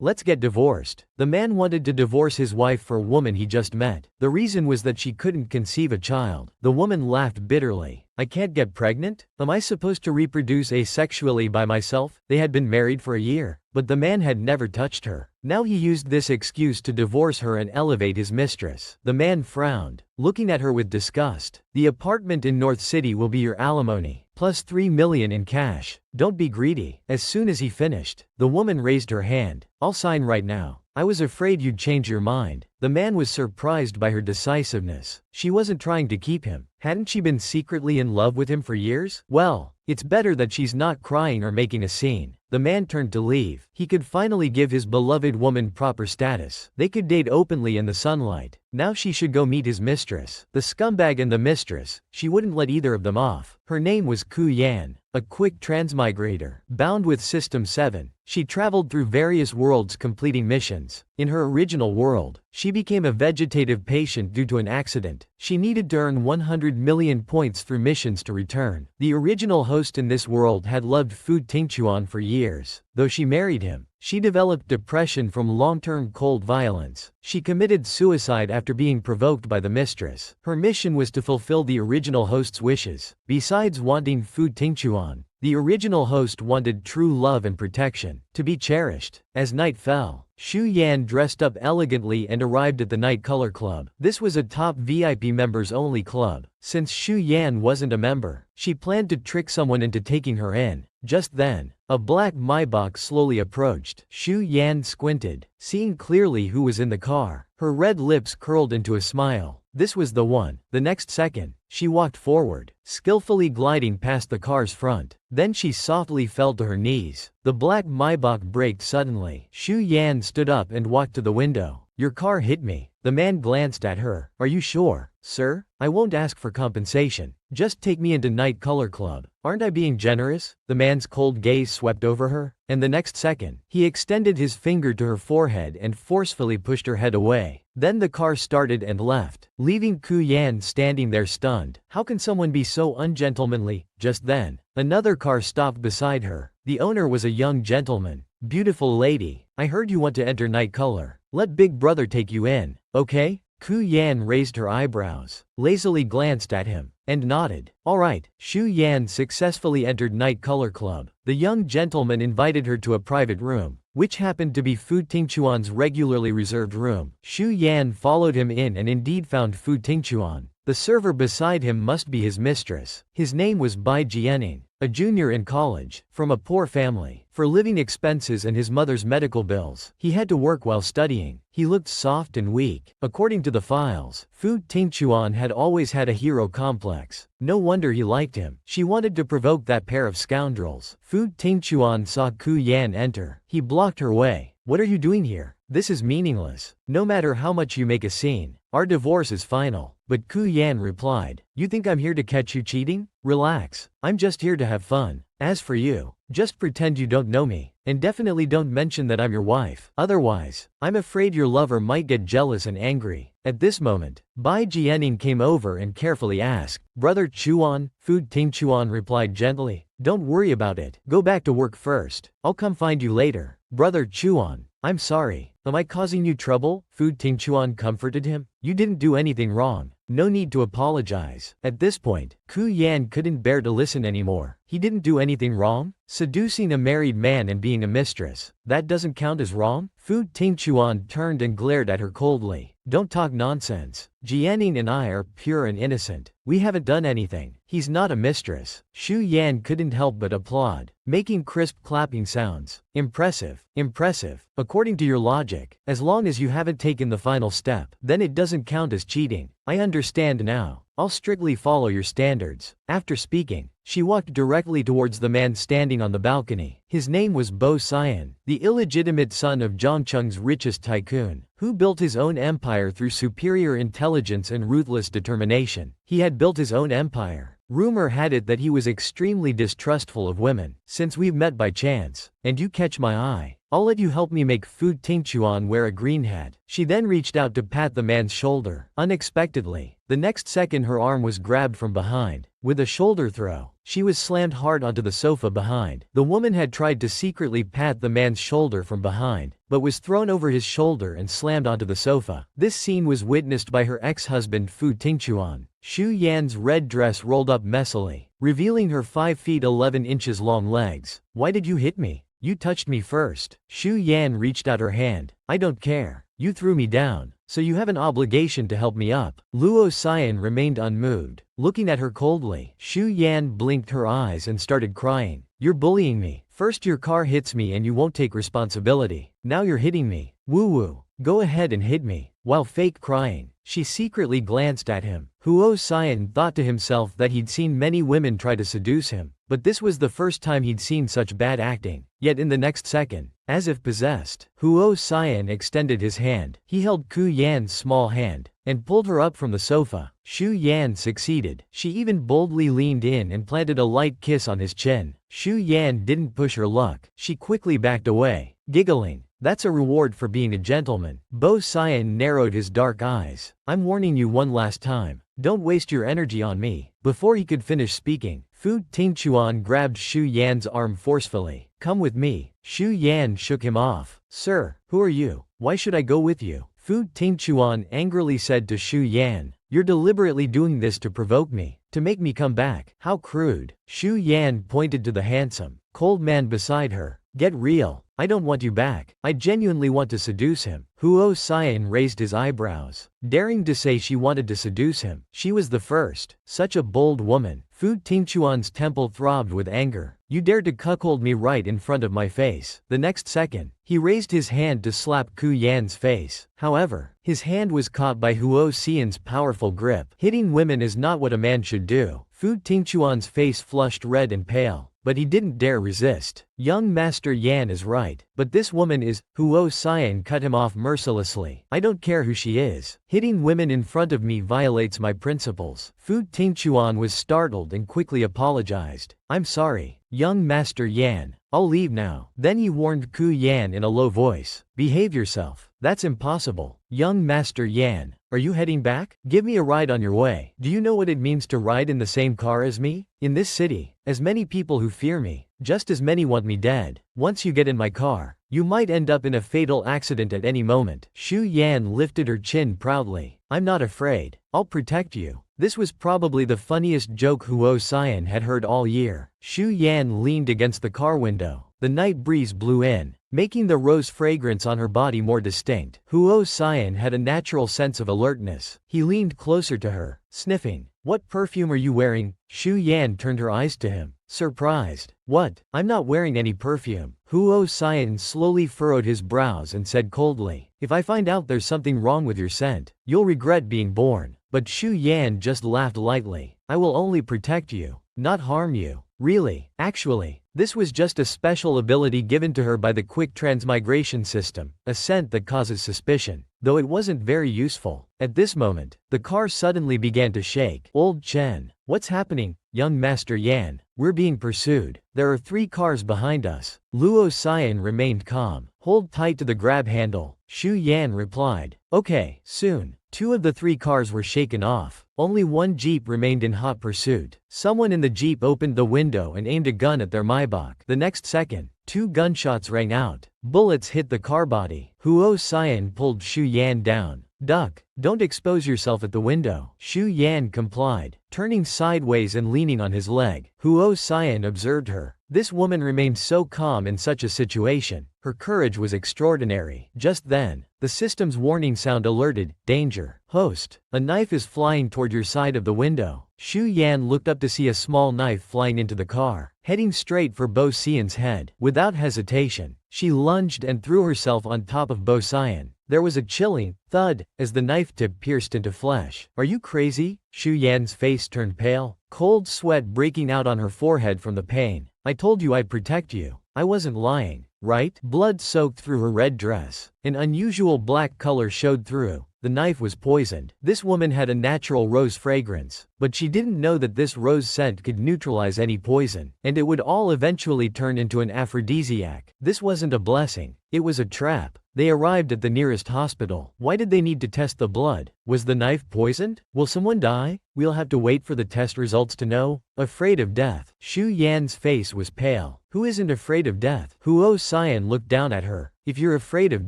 Let's get divorced. The man wanted to divorce his wife for a woman he just met. The reason was that she couldn't conceive a child. The woman laughed bitterly. I can't get pregnant? Am I supposed to reproduce asexually by myself? They had been married for a year, but the man had never touched her. Now he used this excuse to divorce her and elevate his mistress. The man frowned, looking at her with disgust. The apartment in North City will be your alimony, plus $3 million in cash. Don't be greedy. As soon as he finished, the woman raised her hand. I'll sign right now. I was afraid you'd change your mind. The man was surprised by her decisiveness. She wasn't trying to keep him. Hadn't she been secretly in love with him for years? Well, it's better that she's not crying or making a scene. The man turned to leave. He could finally give his beloved woman proper status. They could date openly in the sunlight. Now she should go meet his mistress. The scumbag and the mistress, she wouldn't let either of them off. Her name was Huo Sayan, a quick transmigrator, bound with System 7. She traveled through various worlds completing missions. In her original world, she became a vegetative patient due to an accident. She needed to earn 100 million points through missions to return. The original host in this world had loved Fu Tingchuan for years. Though she married him, she developed depression from long-term cold violence. She committed suicide after being provoked by the mistress. Her mission was to fulfill the original host's wishes. Besides wanting Fu Tingchuan, the original host wanted true love and protection, to be cherished. As night fell, Huo Sayan dressed up elegantly and arrived at the Night Color Club. This was a top VIP members-only club. Since Huo Sayan wasn't a member, she planned to trick someone into taking her in. Just then, a black Maybach slowly approached. Huo Sayan squinted, seeing clearly who was in the car. Her red lips curled into a smile. This was the one. The next second, she walked forward, skillfully gliding past the car's front. Then she softly fell to her knees. The black Maybach braked suddenly. Huo Sayan stood up and walked to the window. Your car hit me. The man glanced at her. Are you sure, sir? I won't ask for compensation. Just take me into Night Color Club. Aren't I being generous? The man's cold gaze swept over her, and the next second, he extended his finger to her forehead and forcefully pushed her head away. Then the car started and left, leaving Huo Sayan standing there stunned. How can someone be so ungentlemanly? Just then, another car stopped beside her. The owner was a young gentleman. Beautiful lady, I heard you want to enter Night Color. Let Big Brother take you in, okay? Huo Sayan raised her eyebrows, lazily glanced at him, and nodded. Alright. Huo Sayan successfully entered Night Color Club. The young gentleman invited her to a private room, which happened to be Fu Tingchuan's regularly reserved room. Huo Sayan followed him in and indeed found Fu Tingchuan. The server beside him must be his mistress. His name was Deepening, a junior in college, from a poor family. For living expenses and his mother's medical bills, he had to work while studying. He looked soft and weak. According to the files, Fu Tingchuan had always had a hero complex. No wonder he liked him. She wanted to provoke that pair of scoundrels. Fu Tingchuan saw Huo Sayan enter. He blocked her way. What are you doing here? This is meaningless. No matter how much you make a scene, our divorce is final. But Huo Sayan replied, you think I'm here to catch you cheating? Relax. I'm just here to have fun. As for you, just pretend you don't know me, and definitely don't mention that I'm your wife. Otherwise, I'm afraid your lover might get jealous and angry. At this moment, Deepening came over and carefully asked, Brother Chuan? Fu Tingchuan replied gently, don't worry about it. Go back to work first. I'll come find you later. Brother Chuan, I'm sorry. Am I causing you trouble? Fu Tingchuan comforted him. You didn't do anything wrong. No need to apologize. At this point, Huo Sayan couldn't bear to listen anymore. He didn't do anything wrong? Seducing a married man and being a mistress, that doesn't count as wrong? Fu Tingchuan turned and glared at her coldly. Don't talk nonsense. Deepening and I are pure and innocent. We haven't done anything. He's not a mistress. Huo Sayan couldn't help but applaud, making crisp clapping sounds. Impressive. Impressive. According to your logic, as long as you haven't taken the final step, then it doesn't count as cheating. I understand now. I'll strictly follow your standards. After speaking, she walked directly towards the man standing on the balcony. His name was Huo Sayan, the illegitimate son of Zhongcheng's richest tycoon, who built his own empire through superior intelligence and ruthless determination. He had built his own empire. Rumor had it that he was extremely distrustful of women. Since we've met by chance, and you catch my eye, I'll let you help me make food. Ting-chuan wear a green hat. She then reached out to pat the man's shoulder. Unexpectedly, the next second her arm was grabbed from behind. With a shoulder throw, she was slammed hard onto the sofa behind. The woman had tried to secretly pat the man's shoulder from behind, but was thrown over his shoulder and slammed onto the sofa. This scene was witnessed by her ex-husband Fu Ting-chuan. Xu Yan's red dress rolled up messily, revealing her 5 feet 11 inches long legs. Why did you hit me? You touched me first. Xu Yan reached out her hand. I don't care. You threw me down, so you have an obligation to help me up. Huo Sayan remained unmoved, looking at her coldly. Xu Yan blinked her eyes and started crying. You're bullying me. First your car hits me and you won't take responsibility. Now you're hitting me. Woo-woo. Go ahead and hit me. While fake crying, she secretly glanced at him. Huo Sayan thought to himself that he'd seen many women try to seduce him, but this was the first time he'd seen such bad acting. Yet in the next second, as if possessed, Huo Sayan extended his hand. He held Ku Yan's small hand and pulled her up from the sofa. Xu Yan succeeded. She even boldly leaned in and planted a light kiss on his chin. Xu Yan didn't push her luck. She quickly backed away, giggling. That's a reward for being a gentleman. Bo Sayan narrowed his dark eyes. I'm warning you one last time. Don't waste your energy on me. Before he could finish speaking, Fu Ting-chuan grabbed Xu Yan's arm forcefully. Come with me. Xu Yan shook him off. Sir, who are you? Why should I go with you? Fu Ting-chuan angrily said to Xu Yan. You're deliberately doing this to provoke me, to make me come back. How crude. Xu Yan pointed to the handsome, cold man beside her. Get real. I don't want you back. I genuinely want to seduce him. Huo Sayan raised his eyebrows, daring to say she wanted to seduce him. She was the first. Such a bold woman. Fu Ting-chuan's temple throbbed with anger. You dared to cuckold me right in front of my face. The next second, he raised his hand to slap Ku Yan's face. However, his hand was caught by Huo Sayan's powerful grip. Hitting women is not what a man should do. Fu Ting-chuan's face flushed red and pale, but he didn't dare resist. Young Master Yan is right, but this woman is. Huo Sayan cut him off mercilessly. I don't care who she is. Hitting women in front of me violates my principles. Fu Ting-chuan was startled and quickly apologized. I'm sorry, young Master Yan. I'll leave now. Then he warned Ku Yan in a low voice. Behave yourself. That's impossible. Young Master Yan, are you heading back? Give me a ride on your way. Do you know what it means to ride in the same car as me? In this city, as many people who fear me, just as many want me dead. Once you get in my car, you might end up in a fatal accident at any moment. Xu Yan lifted her chin proudly. I'm not afraid. I'll protect you. This was probably the funniest joke Huo Sayan had heard all year. Xu Yan leaned against the car window. The night breeze blew in, making the rose fragrance on her body more distinct. Huo Sayan had a natural sense of alertness. He leaned closer to her, sniffing. What perfume are you wearing? Xu Yan turned her eyes to him, surprised. What? I'm not wearing any perfume. Huo Sayan slowly furrowed his brows and said coldly. If I find out there's something wrong with your scent, you'll regret being born. But Xu Yan just laughed lightly. I will only protect you, not harm you. Really, actually, this was just a special ability given to her by the quick transmigration system, a scent that causes suspicion, though it wasn't very useful. At this moment, the car suddenly began to shake. Old Chen, what's happening? Young Master Yan, we're being pursued. There are 3 cars behind us. Huo Sayan remained calm. Hold tight to the grab handle, Xu Yan replied. Okay, soon. 2 of the 3 cars were shaken off. Only 1 jeep remained in hot pursuit. Someone in the jeep opened the window and aimed a gun at their Maybach. The next second, 2 gunshots rang out. Bullets hit the car body. Huo Sayan pulled Xu Yan down. Duck, don't expose yourself at the window. Xu Yan complied, turning sideways and leaning on his leg. Huo Sayan observed her. This woman remained so calm in such a situation. Her courage was extraordinary. Just then, the system's warning sound alerted. Danger. Host, a knife is flying toward your side of the window. Xu Yan looked up to see a small knife flying into the car, heading straight for Bo Sayan's head. Without hesitation, she lunged and threw herself on top of Bo Sayan. There was a chilling thud as the knife tip pierced into flesh. Are you crazy? Xu Yan's face turned pale, cold sweat breaking out on her forehead from the pain. I told you I'd protect you. I wasn't lying, right? Blood soaked through her red dress. An unusual black color showed through. the knife was poisoned. This woman had a natural rose fragrance, but she didn't know that this rose scent could neutralize any poison, and it would all eventually turn into an aphrodisiac. This wasn't a blessing, it was a trap. They arrived at the nearest hospital. Why did they need to test the blood? Was the knife poisoned? Will someone die? We'll have to wait for the test results to know. Afraid of death. Xu Yan's face was pale. Who isn't afraid of death? Huo Sayan looked down at her. If you're afraid of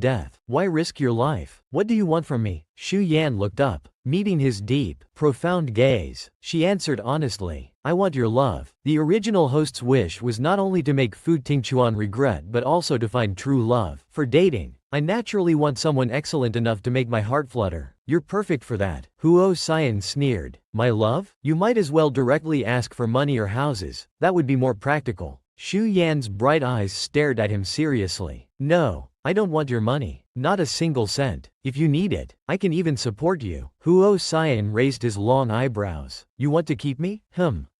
death, why risk your life? What do you want from me? Xu Yan looked up, meeting his deep, profound gaze. She answered honestly, I want your love. The original host's wish was not only to make Fu Tingchuan regret but also to find true love. For dating, I naturally want someone excellent enough to make my heart flutter. You're perfect for that. Huo Sayan sneered. My love? You might as well directly ask for money or houses. That would be more practical. Xu Yan's bright eyes stared at him seriously. No, I don't want your money. Not a single cent. If you need it, I can even support you. Huo Sayan raised his long eyebrows. You want to keep me?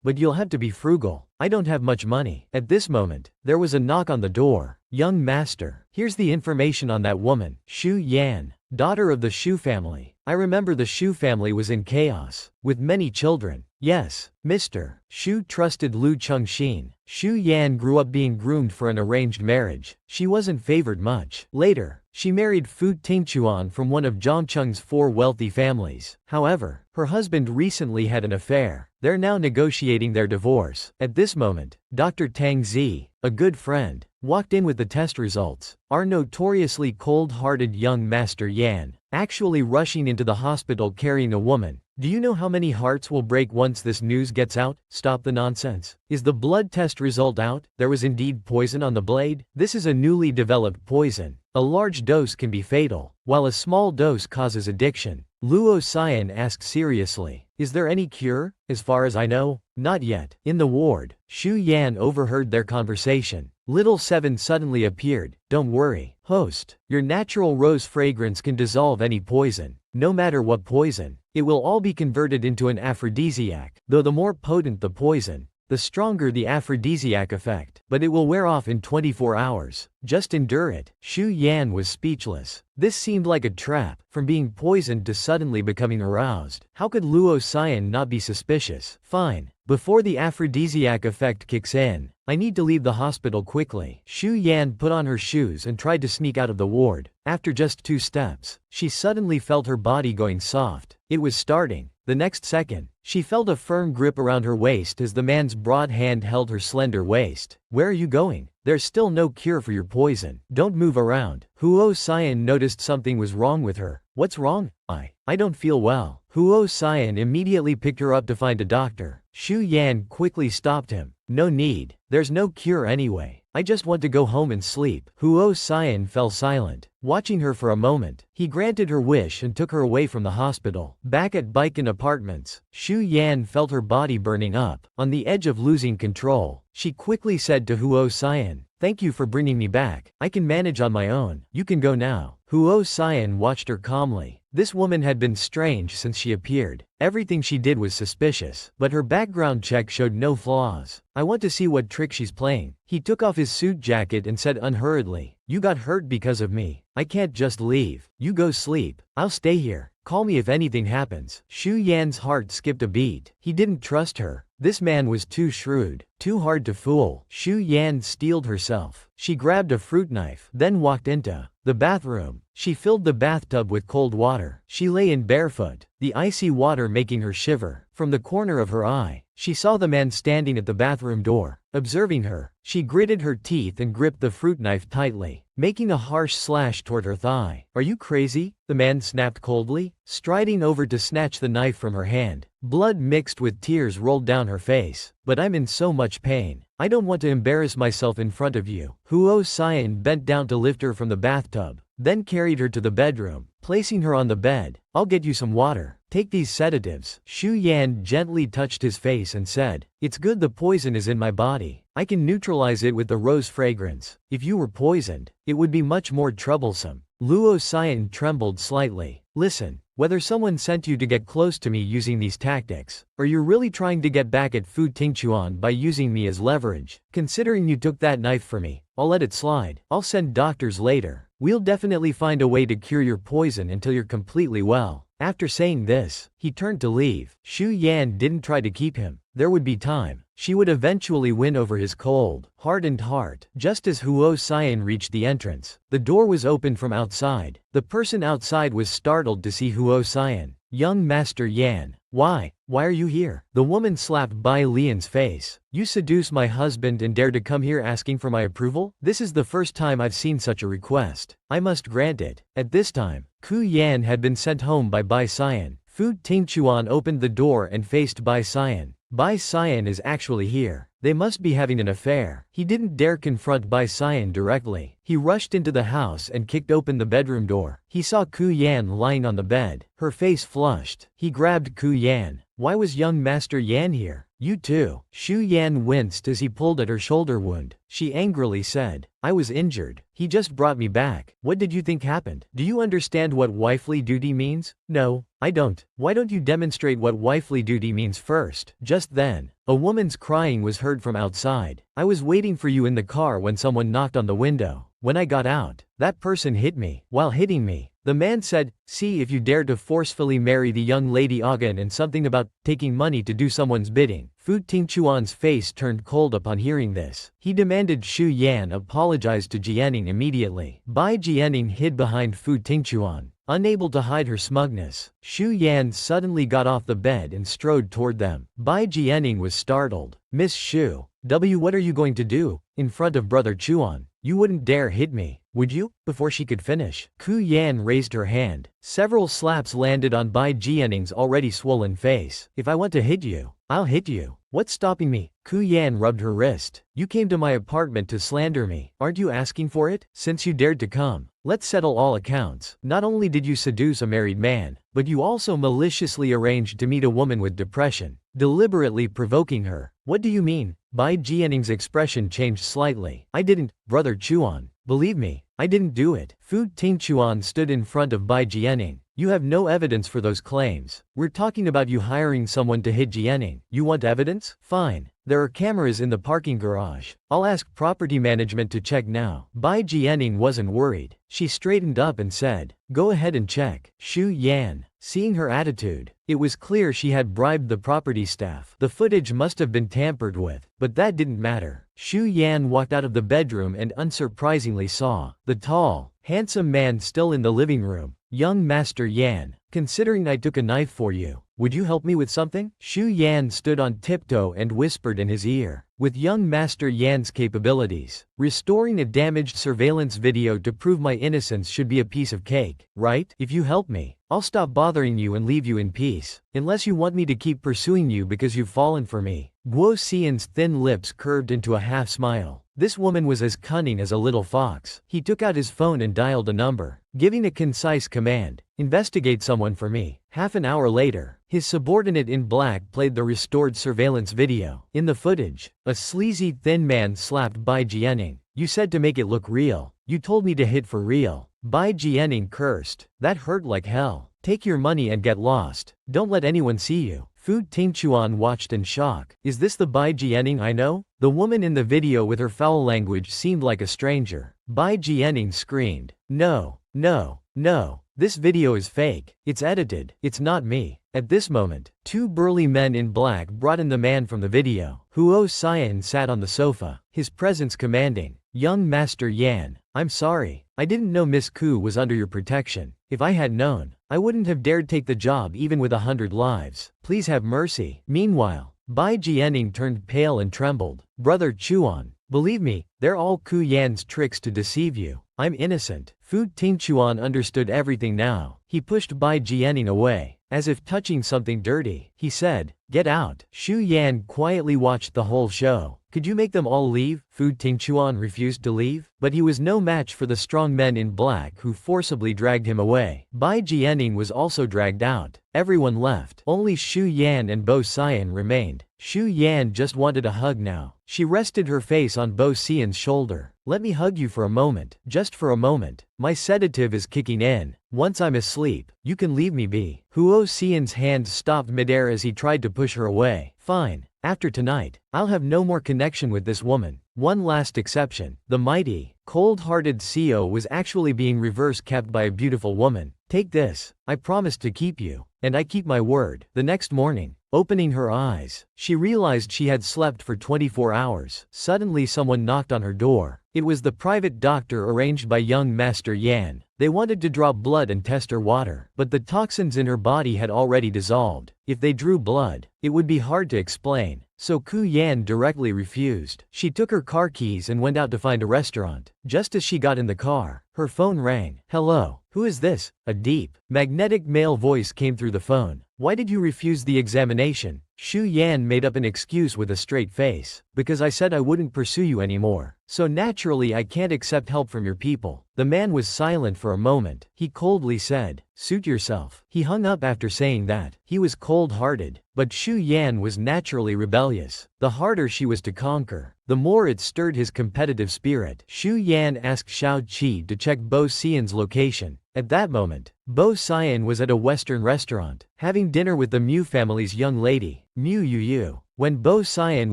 But you'll have to be frugal. I don't have much money. At this moment, there was a knock on the door. Young master, here's the information on that woman. Xu Yan, daughter of the Xu family. I remember the Xu family was in chaos, with many children. Yes, Mr. Xu trusted Lu Chengxin. Xu Yan grew up being groomed for an arranged marriage. She wasn't favored much. Later, she married Fu Tingchuan from one of Zhongcheng's 4 wealthy families. However, her husband recently had an affair. They're now negotiating their divorce. At this moment, Dr. Tang Zi, a good friend, walked in with the test results. Our notoriously cold-hearted young Master Yan, actually rushing into the hospital carrying a woman. Do you know how many hearts will break once this news gets out? Stop the nonsense. Is the blood test result out? There was indeed poison on the blade? This is a newly developed poison. A large dose can be fatal, while a small dose causes addiction. Luo Sayan asked seriously. Is there any cure? As far as I know, not yet. In the ward, Xu Yan overheard their conversation. Little Seven suddenly appeared. Don't worry, host. Your natural rose fragrance can dissolve any poison. No matter what poison, it will all be converted into an aphrodisiac. Though the more potent the poison, the stronger the aphrodisiac effect. But it will wear off in 24 hours. Just endure it. Xu Yan was speechless. This seemed like a trap, from being poisoned to suddenly becoming aroused. How could Luo Sayan not be suspicious? Fine. Before the aphrodisiac effect kicks in, I need to leave the hospital quickly. Xu Yan put on her shoes and tried to sneak out of the ward. After just 2 steps, she suddenly felt her body going soft. It was starting. The next second, she felt a firm grip around her waist as the man's broad hand held her slender waist. Where are you going? There's still no cure for your poison. Don't move around. Huo Sayan noticed something was wrong with her. What's wrong? I don't feel well. Huo Sayan immediately picked her up to find a doctor. Xu Yan quickly stopped him. No need. There's no cure anyway. I just want to go home and sleep. Huo Sayan fell silent. Watching her for a moment, he granted her wish and took her away from the hospital. Back at Baikan Apartments, Xu Yan felt her body burning up. On the edge of losing control, she quickly said to Huo Sayan, "Thank you for bringing me back. I can manage on my own. You can go now." Huo Sayan watched her calmly. This woman had been strange since she appeared. Everything she did was suspicious, but her background check showed no flaws. I want to see what trick she's playing. He took off his suit jacket and said unhurriedly, "You got hurt because of me. I can't just leave. You go sleep. I'll stay here. Call me if anything happens." Xu Yan's heart skipped a beat. He didn't trust her. This man was too shrewd, too hard to fool. Xu Yan steeled herself. She grabbed a fruit knife, then walked into the bathroom. She filled the bathtub with cold water. She lay in barefoot, the icy water making her shiver. From the corner of her eye, she saw the man standing at the bathroom door. Observing her, she gritted her teeth and gripped the fruit knife tightly, making a harsh slash toward her thigh. "Are you crazy?" the man snapped coldly, striding over to snatch the knife from her hand. Blood mixed with tears rolled down her face. "But I'm in so much pain. I don't want to embarrass myself in front of you." Huo Sayan bent down to lift her from the bathtub, then carried her to the bedroom, placing her on the bed. "I'll get you some water. Take these sedatives." Xu Yan gently touched his face and said, "It's good the poison is in my body. I can neutralize it with the rose fragrance. If you were poisoned, it would be much more troublesome." Luo Sayan trembled slightly. "Listen, whether someone sent you to get close to me using these tactics, or you're really trying to get back at Fu Tingchuan by using me as leverage, considering you took that knife for me, I'll let it slide. I'll send doctors later. We'll definitely find a way to cure your poison until you're completely well. After saying this, he turned to leave. Xu Yan didn't try to keep him. There would be time. She would eventually win over his cold, hardened heart. Just as Huo Sayan reached the entrance, the door was opened from outside. The person outside was startled to see Huo Sayan. Young Master Yan, why are you here? The woman slapped Bai Lian's face. You seduce my husband and dare to come here asking for my approval? This is the first time I've seen such a request. I must grant it. At this time, Ku Yan had been sent home by Bai Sayan. Fu Tingchuan opened the door and faced Bai Sayan. Bai Sayan is actually here. They must be having an affair. He didn't dare confront Bai Sayan directly. He rushed into the house and kicked open the bedroom door. He saw Ku Yan lying on the bed, her face flushed. He grabbed Ku Yan. Why was young Master Yan here? You too. Xu Yan winced as he pulled at her shoulder wound. She angrily said, I was injured. He just brought me back. What did you think happened? Do you understand what wifely duty means? No, I don't. Why don't you demonstrate what wifely duty means first? Just then, a woman's crying was heard from outside. I was waiting for you in the car when someone knocked on the window. When I got out, that person hit me. While hitting me, the man said, see if you dare to forcefully marry the young lady again, and something about taking money to do someone's bidding. Fu Tingchuan's face turned cold upon hearing this. He demanded Xu Yan apologize to Jianing immediately. Bai Jianing hid behind Fu Tingchuan, unable to hide her smugness. Xu Yan suddenly got off the bed and strode toward them. Bai Jianing was startled. Miss Xu, what are you going to do? In front of Brother Chuan, you wouldn't dare hit me, would you? Before she could finish, Ku Yan raised her hand. Several slaps landed on Bai Jianing's already swollen face. If I want to hit you, I'll hit you. What's stopping me? Ku Yan rubbed her wrist. You came to my apartment to slander me. Aren't you asking for it? Since you dared to come, let's settle all accounts. Not only did you seduce a married man, but you also maliciously arranged to meet a woman with depression, deliberately provoking her. What do you mean? Bai Jianing's expression changed slightly. I didn't, Brother Chuan. Believe me, I didn't do it. Fu Tingchuan stood in front of Bai Jianing. You have no evidence for those claims. We're talking about you hiring someone to hit Jianing. You want evidence? Fine. There are cameras in the parking garage. I'll ask property management to check now. Bai Jianing wasn't worried. She straightened up and said, go ahead and check. Xu Yan, seeing her attitude, it was clear she had bribed the property staff. The footage must have been tampered with, but that didn't matter. Xu Yan walked out of the bedroom and unsurprisingly saw the tall, handsome man still in the living room. Young Master Yan, considering I took a knife for you, would you help me with something? Xu Yan stood on tiptoe and whispered in his ear. With young Master Yan's capabilities, restoring a damaged surveillance video to prove my innocence should be a piece of cake, right? If you help me, I'll stop bothering you and leave you in peace. Unless you want me to keep pursuing you because you've fallen for me. Huo Sayan's thin lips curved into a half smile. This woman was as cunning as a little fox. He took out his phone and dialed a number, giving a concise command. Investigate someone for me. Half an hour later, his subordinate in black played the restored surveillance video. In the footage, a sleazy thin man slapped Bai Jianing. You said to make it look real. You told me to hit for real. Bai Jianing cursed. That hurt like hell. Take your money and get lost. Don't let anyone see you. Fu Tingchuan watched in shock. Is this the Bai Jianing I know? The woman in the video with her foul language seemed like a stranger. Bai Jianing screamed. No, no, no. This video is fake. It's edited. It's not me. At this moment, two burly men in black brought in the man from the video. Huo Sayan sat on the sofa, his presence commanding. Young Master Yan, I'm sorry. I didn't know Miss Ku was under your protection. If I had known, I wouldn't have dared take the job even with 100 lives. Please have mercy. Meanwhile, Bai Jianing turned pale and trembled. Brother Chuan, believe me, they're all Ku Yan's tricks to deceive you. I'm innocent. Fu Tingchuan understood everything now. He pushed Bai Jianing away, as if touching something dirty. He said, get out. Xu Yan quietly watched the whole show. Could you make them all leave? Fu Tingchuan refused to leave, but he was no match for the strong men in black who forcibly dragged him away. Bai Jianing was also dragged out. Everyone left. Only Xu Yan and Bo Sayan remained. Xu Yan just wanted a hug now. She rested her face on Bo Sayan's shoulder. Let me hug you for a moment. Just for a moment. My sedative is kicking in. Once I'm asleep, you can leave me be. Huo Sayan's hand stopped midair as he tried to push her away. Fine. After tonight, I'll have no more connection with this woman. One last exception. The mighty, cold-hearted CEO was actually being reverse-kept by a beautiful woman. Take this. I promised to keep you. And I keep my word. The next morning, opening her eyes, she realized she had slept for 24 hours. Suddenly someone knocked on her door. It was the private doctor arranged by young Master Yan. They wanted to draw blood and test her water, but the toxins in her body had already dissolved. If they drew blood, it would be hard to explain. So Ku Yan directly refused. She took her car keys and went out to find a restaurant. Just as she got in the car, her phone rang. Hello, who is this? A deep, magnetic male voice came through the phone. Why did you refuse the examination? Shu Yan made up an excuse with a straight face. Because I said I wouldn't pursue you anymore. So naturally I can't accept help from your people. The man was silent for a moment. He coldly said, suit yourself. He hung up after saying that. He was cold-hearted. But Shu Yan was naturally rebellious. The harder she was to conquer, the more it stirred his competitive spirit. Shu Yan asked Shao Qi to check Bo Xian's location. At that moment, Bo Xian was at a Western restaurant, having dinner with the Mu family's young lady, Mu Yuyu. When Bo Xian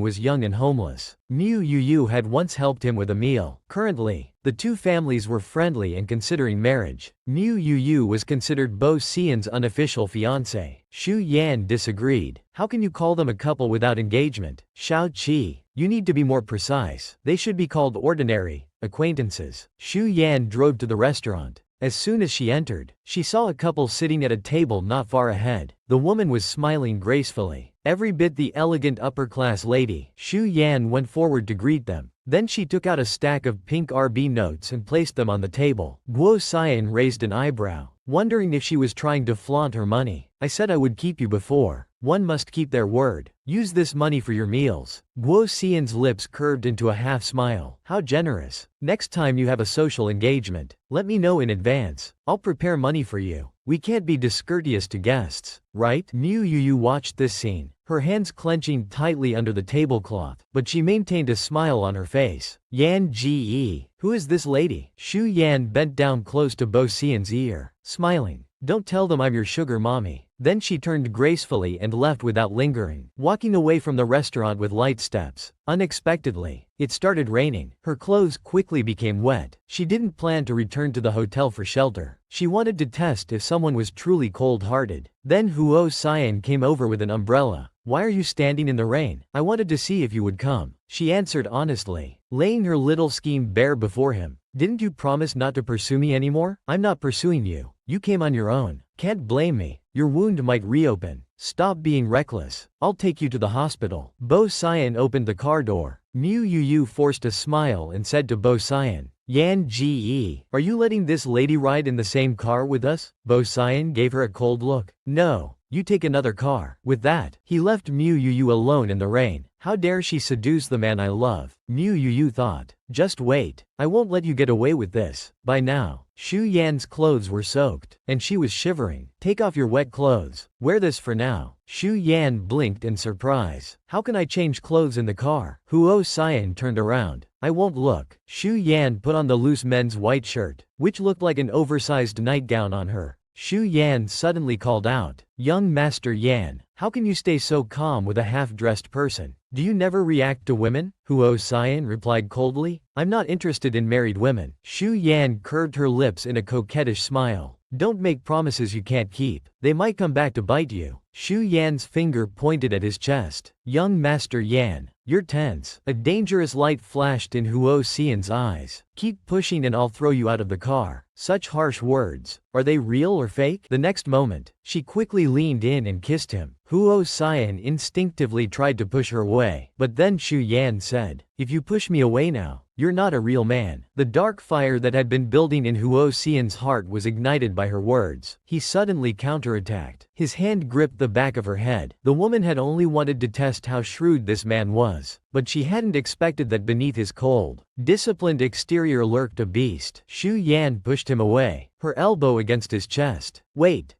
was young and homeless, Mu Yuyu had once helped him with a meal. Currently, the two families were friendly and considering marriage. Mu Yuyu was considered Bo Xian's unofficial fiancé. Shu Yan disagreed. How can you call them a couple without engagement? Shao Qi, you need to be more precise. They should be called ordinary acquaintances. Shu Yan drove to the restaurant. As soon as she entered, she saw a couple sitting at a table not far ahead. The woman was smiling gracefully, every bit the elegant upper-class lady. Shu Yan went forward to greet them. Then she took out a stack of pink RB notes and placed them on the table. Huo Sayan raised an eyebrow, wondering if she was trying to flaunt her money. I said I would keep you before. One must keep their word. Use this money for your meals. Huo Xian's lips curved into a half smile. How generous. Next time you have a social engagement, let me know in advance. I'll prepare money for you. We can't be discourteous to guests, right? Mu Yuyu watched this scene, her hands clenching tightly under the tablecloth, but she maintained a smile on her face. Yan Ji, who is this lady? Shu Yan bent down close to Bo Xian's ear, smiling. Don't tell them I'm your sugar mommy. Then she turned gracefully and left without lingering, walking away from the restaurant with light steps. Unexpectedly, it started raining. Her clothes quickly became wet. She didn't plan to return to the hotel for shelter. She wanted to test if someone was truly cold-hearted. Then Huo Sayan came over with an umbrella. Why are you standing in the rain? I wanted to see if you would come. She answered honestly, laying her little scheme bare before him. Didn't you promise not to pursue me anymore? I'm not pursuing you. You came on your own. Can't blame me. Your wound might reopen. Stop being reckless. I'll take you to the hospital. Bo Xian opened the car door. Mu Yuyu forced a smile and said to Bo Xian, Yan Ji, are you letting this lady ride in the same car with us? Bo Xian gave her a cold look. No, you take another car. With that, he left Mu Yuyu alone in the rain. How dare she seduce the man I love? Mu Yuyu thought. Just wait. I won't let you get away with this. By now, Shu Yan's clothes were soaked, and she was shivering. Take off your wet clothes. Wear this for now. Shu Yan blinked in surprise. How can I change clothes in the car? Huo Sayan turned around. I won't look. Shu Yan put on the loose men's white shirt, which looked like an oversized nightgown on her. Shu Yan suddenly called out, Young Master Yan, how can you stay so calm with a half-dressed person? Do you never react to women? Huo Sayan replied coldly. I'm not interested in married women. Shu Yan curved her lips in a coquettish smile. Don't make promises you can't keep. They might come back to bite you. Shu Yan's finger pointed at his chest. Young Master Yan, you're tense. A dangerous light flashed in Huo Xian's eyes. Keep pushing and I'll throw you out of the car. Such harsh words. Are they real or fake? The next moment, she quickly leaned in and kissed him. Huo Sayan instinctively tried to push her away, but then Shu Yan said, If you push me away now, you're not a real man. The dark fire that had been building in Huo Xian's heart was ignited by her words. He suddenly counterattacked. His hand gripped the back of her head. The woman had only wanted to test how shrewd this man was, but she hadn't expected that beneath his cold, disciplined exterior lurked a beast. Shu Yan pushed him away, her elbow against his chest. Wait.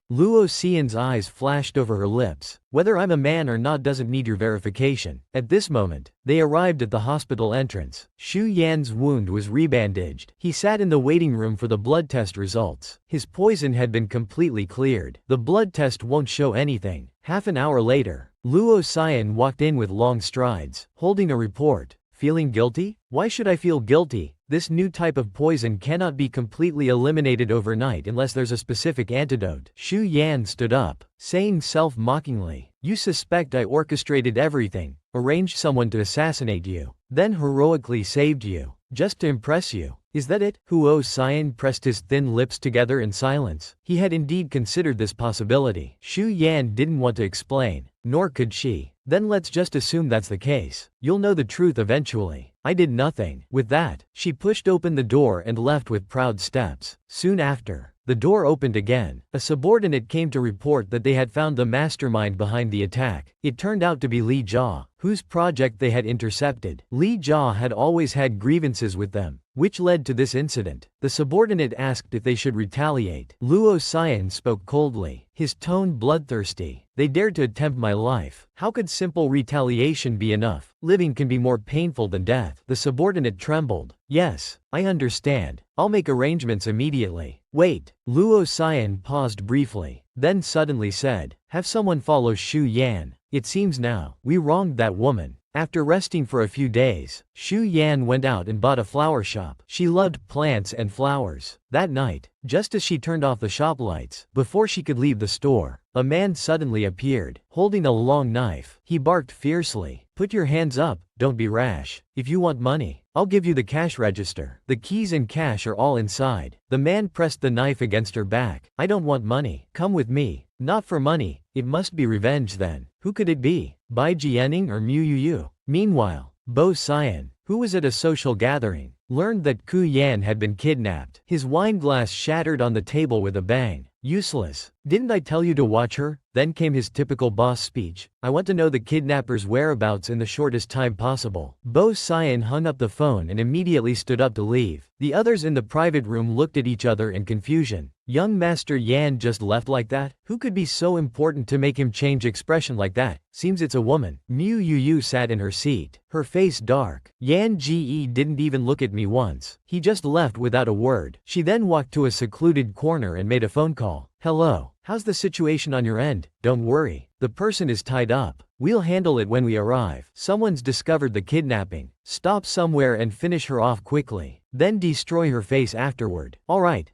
Luo Xian's eyes flashed over her lips. Whether I'm a man or not doesn't need your verification. At this moment, they arrived at the hospital entrance. Shu Yan's wound was rebandaged. He sat in the waiting room for the blood test results. His poison had been completely cleared. The blood test won't show anything. Half an hour later, Luo Sayan walked in with long strides, holding a report. Feeling guilty? Why should I feel guilty? This new type of poison cannot be completely eliminated overnight unless there's a specific antidote. Xu Yan stood up, saying self-mockingly, "You suspect I orchestrated everything, arranged someone to assassinate you, then heroically saved you, just to impress you. Is that it?" Huo Sayan pressed his thin lips together in silence. He had indeed considered this possibility. Xu Yan didn't want to explain, nor could she. Then let's just assume that's the case. You'll know the truth eventually. I did nothing. With that, she pushed open the door and left with proud steps. Soon after, the door opened again. A subordinate came to report that they had found the mastermind behind the attack. It turned out to be Li Jia, whose project they had intercepted. Li Jia had always had grievances with them, which led to this incident. The subordinate asked if they should retaliate. Huo Sayan spoke coldly, his tone bloodthirsty. They dared to attempt my life. How could simple retaliation be enough? Living can be more painful than death. The subordinate trembled. Yes, I understand. I'll make arrangements immediately. Wait. Huo Sayan paused briefly, then suddenly said, "Have someone follow Xu Yan. It seems now, we wronged that woman." After resting for a few days, Xu Yan went out and bought a flower shop. She loved plants and flowers. That night, just as she turned off the shop lights, before she could leave the store, a man suddenly appeared, holding a long knife. He barked fiercely, "Put your hands up, don't be rash. If you want money, I'll give you the cash register. The keys and cash are all inside." The man pressed the knife against her back. "I don't want money. Come with me." "Not for money. It must be revenge then." Who could it be? Bai Jianing or Mu Yu? Meanwhile, Bo Sayan, who was at a social gathering, learned that Ku Yan had been kidnapped. His wine glass shattered on the table with a bang. Useless. "Didn't I tell you to watch her?" Then came his typical boss speech. "I want to know the kidnapper's whereabouts in the shortest time possible." Bo Sayan hung up the phone and immediately stood up to leave. The others in the private room looked at each other in confusion. Young Master Yan just left like that? Who could be so important to make him change expression like that? Seems it's a woman. Mu Yu sat in her seat, her face dark. "Yan Ge didn't even look at me once. He just left without a word." She then walked to a secluded corner and made a phone call. "Hello. How's the situation on your end?" "Don't worry. The person is tied up. We'll handle it when we arrive. Someone's discovered the kidnapping. Stop somewhere and finish her off quickly. Then destroy her face afterward." All right,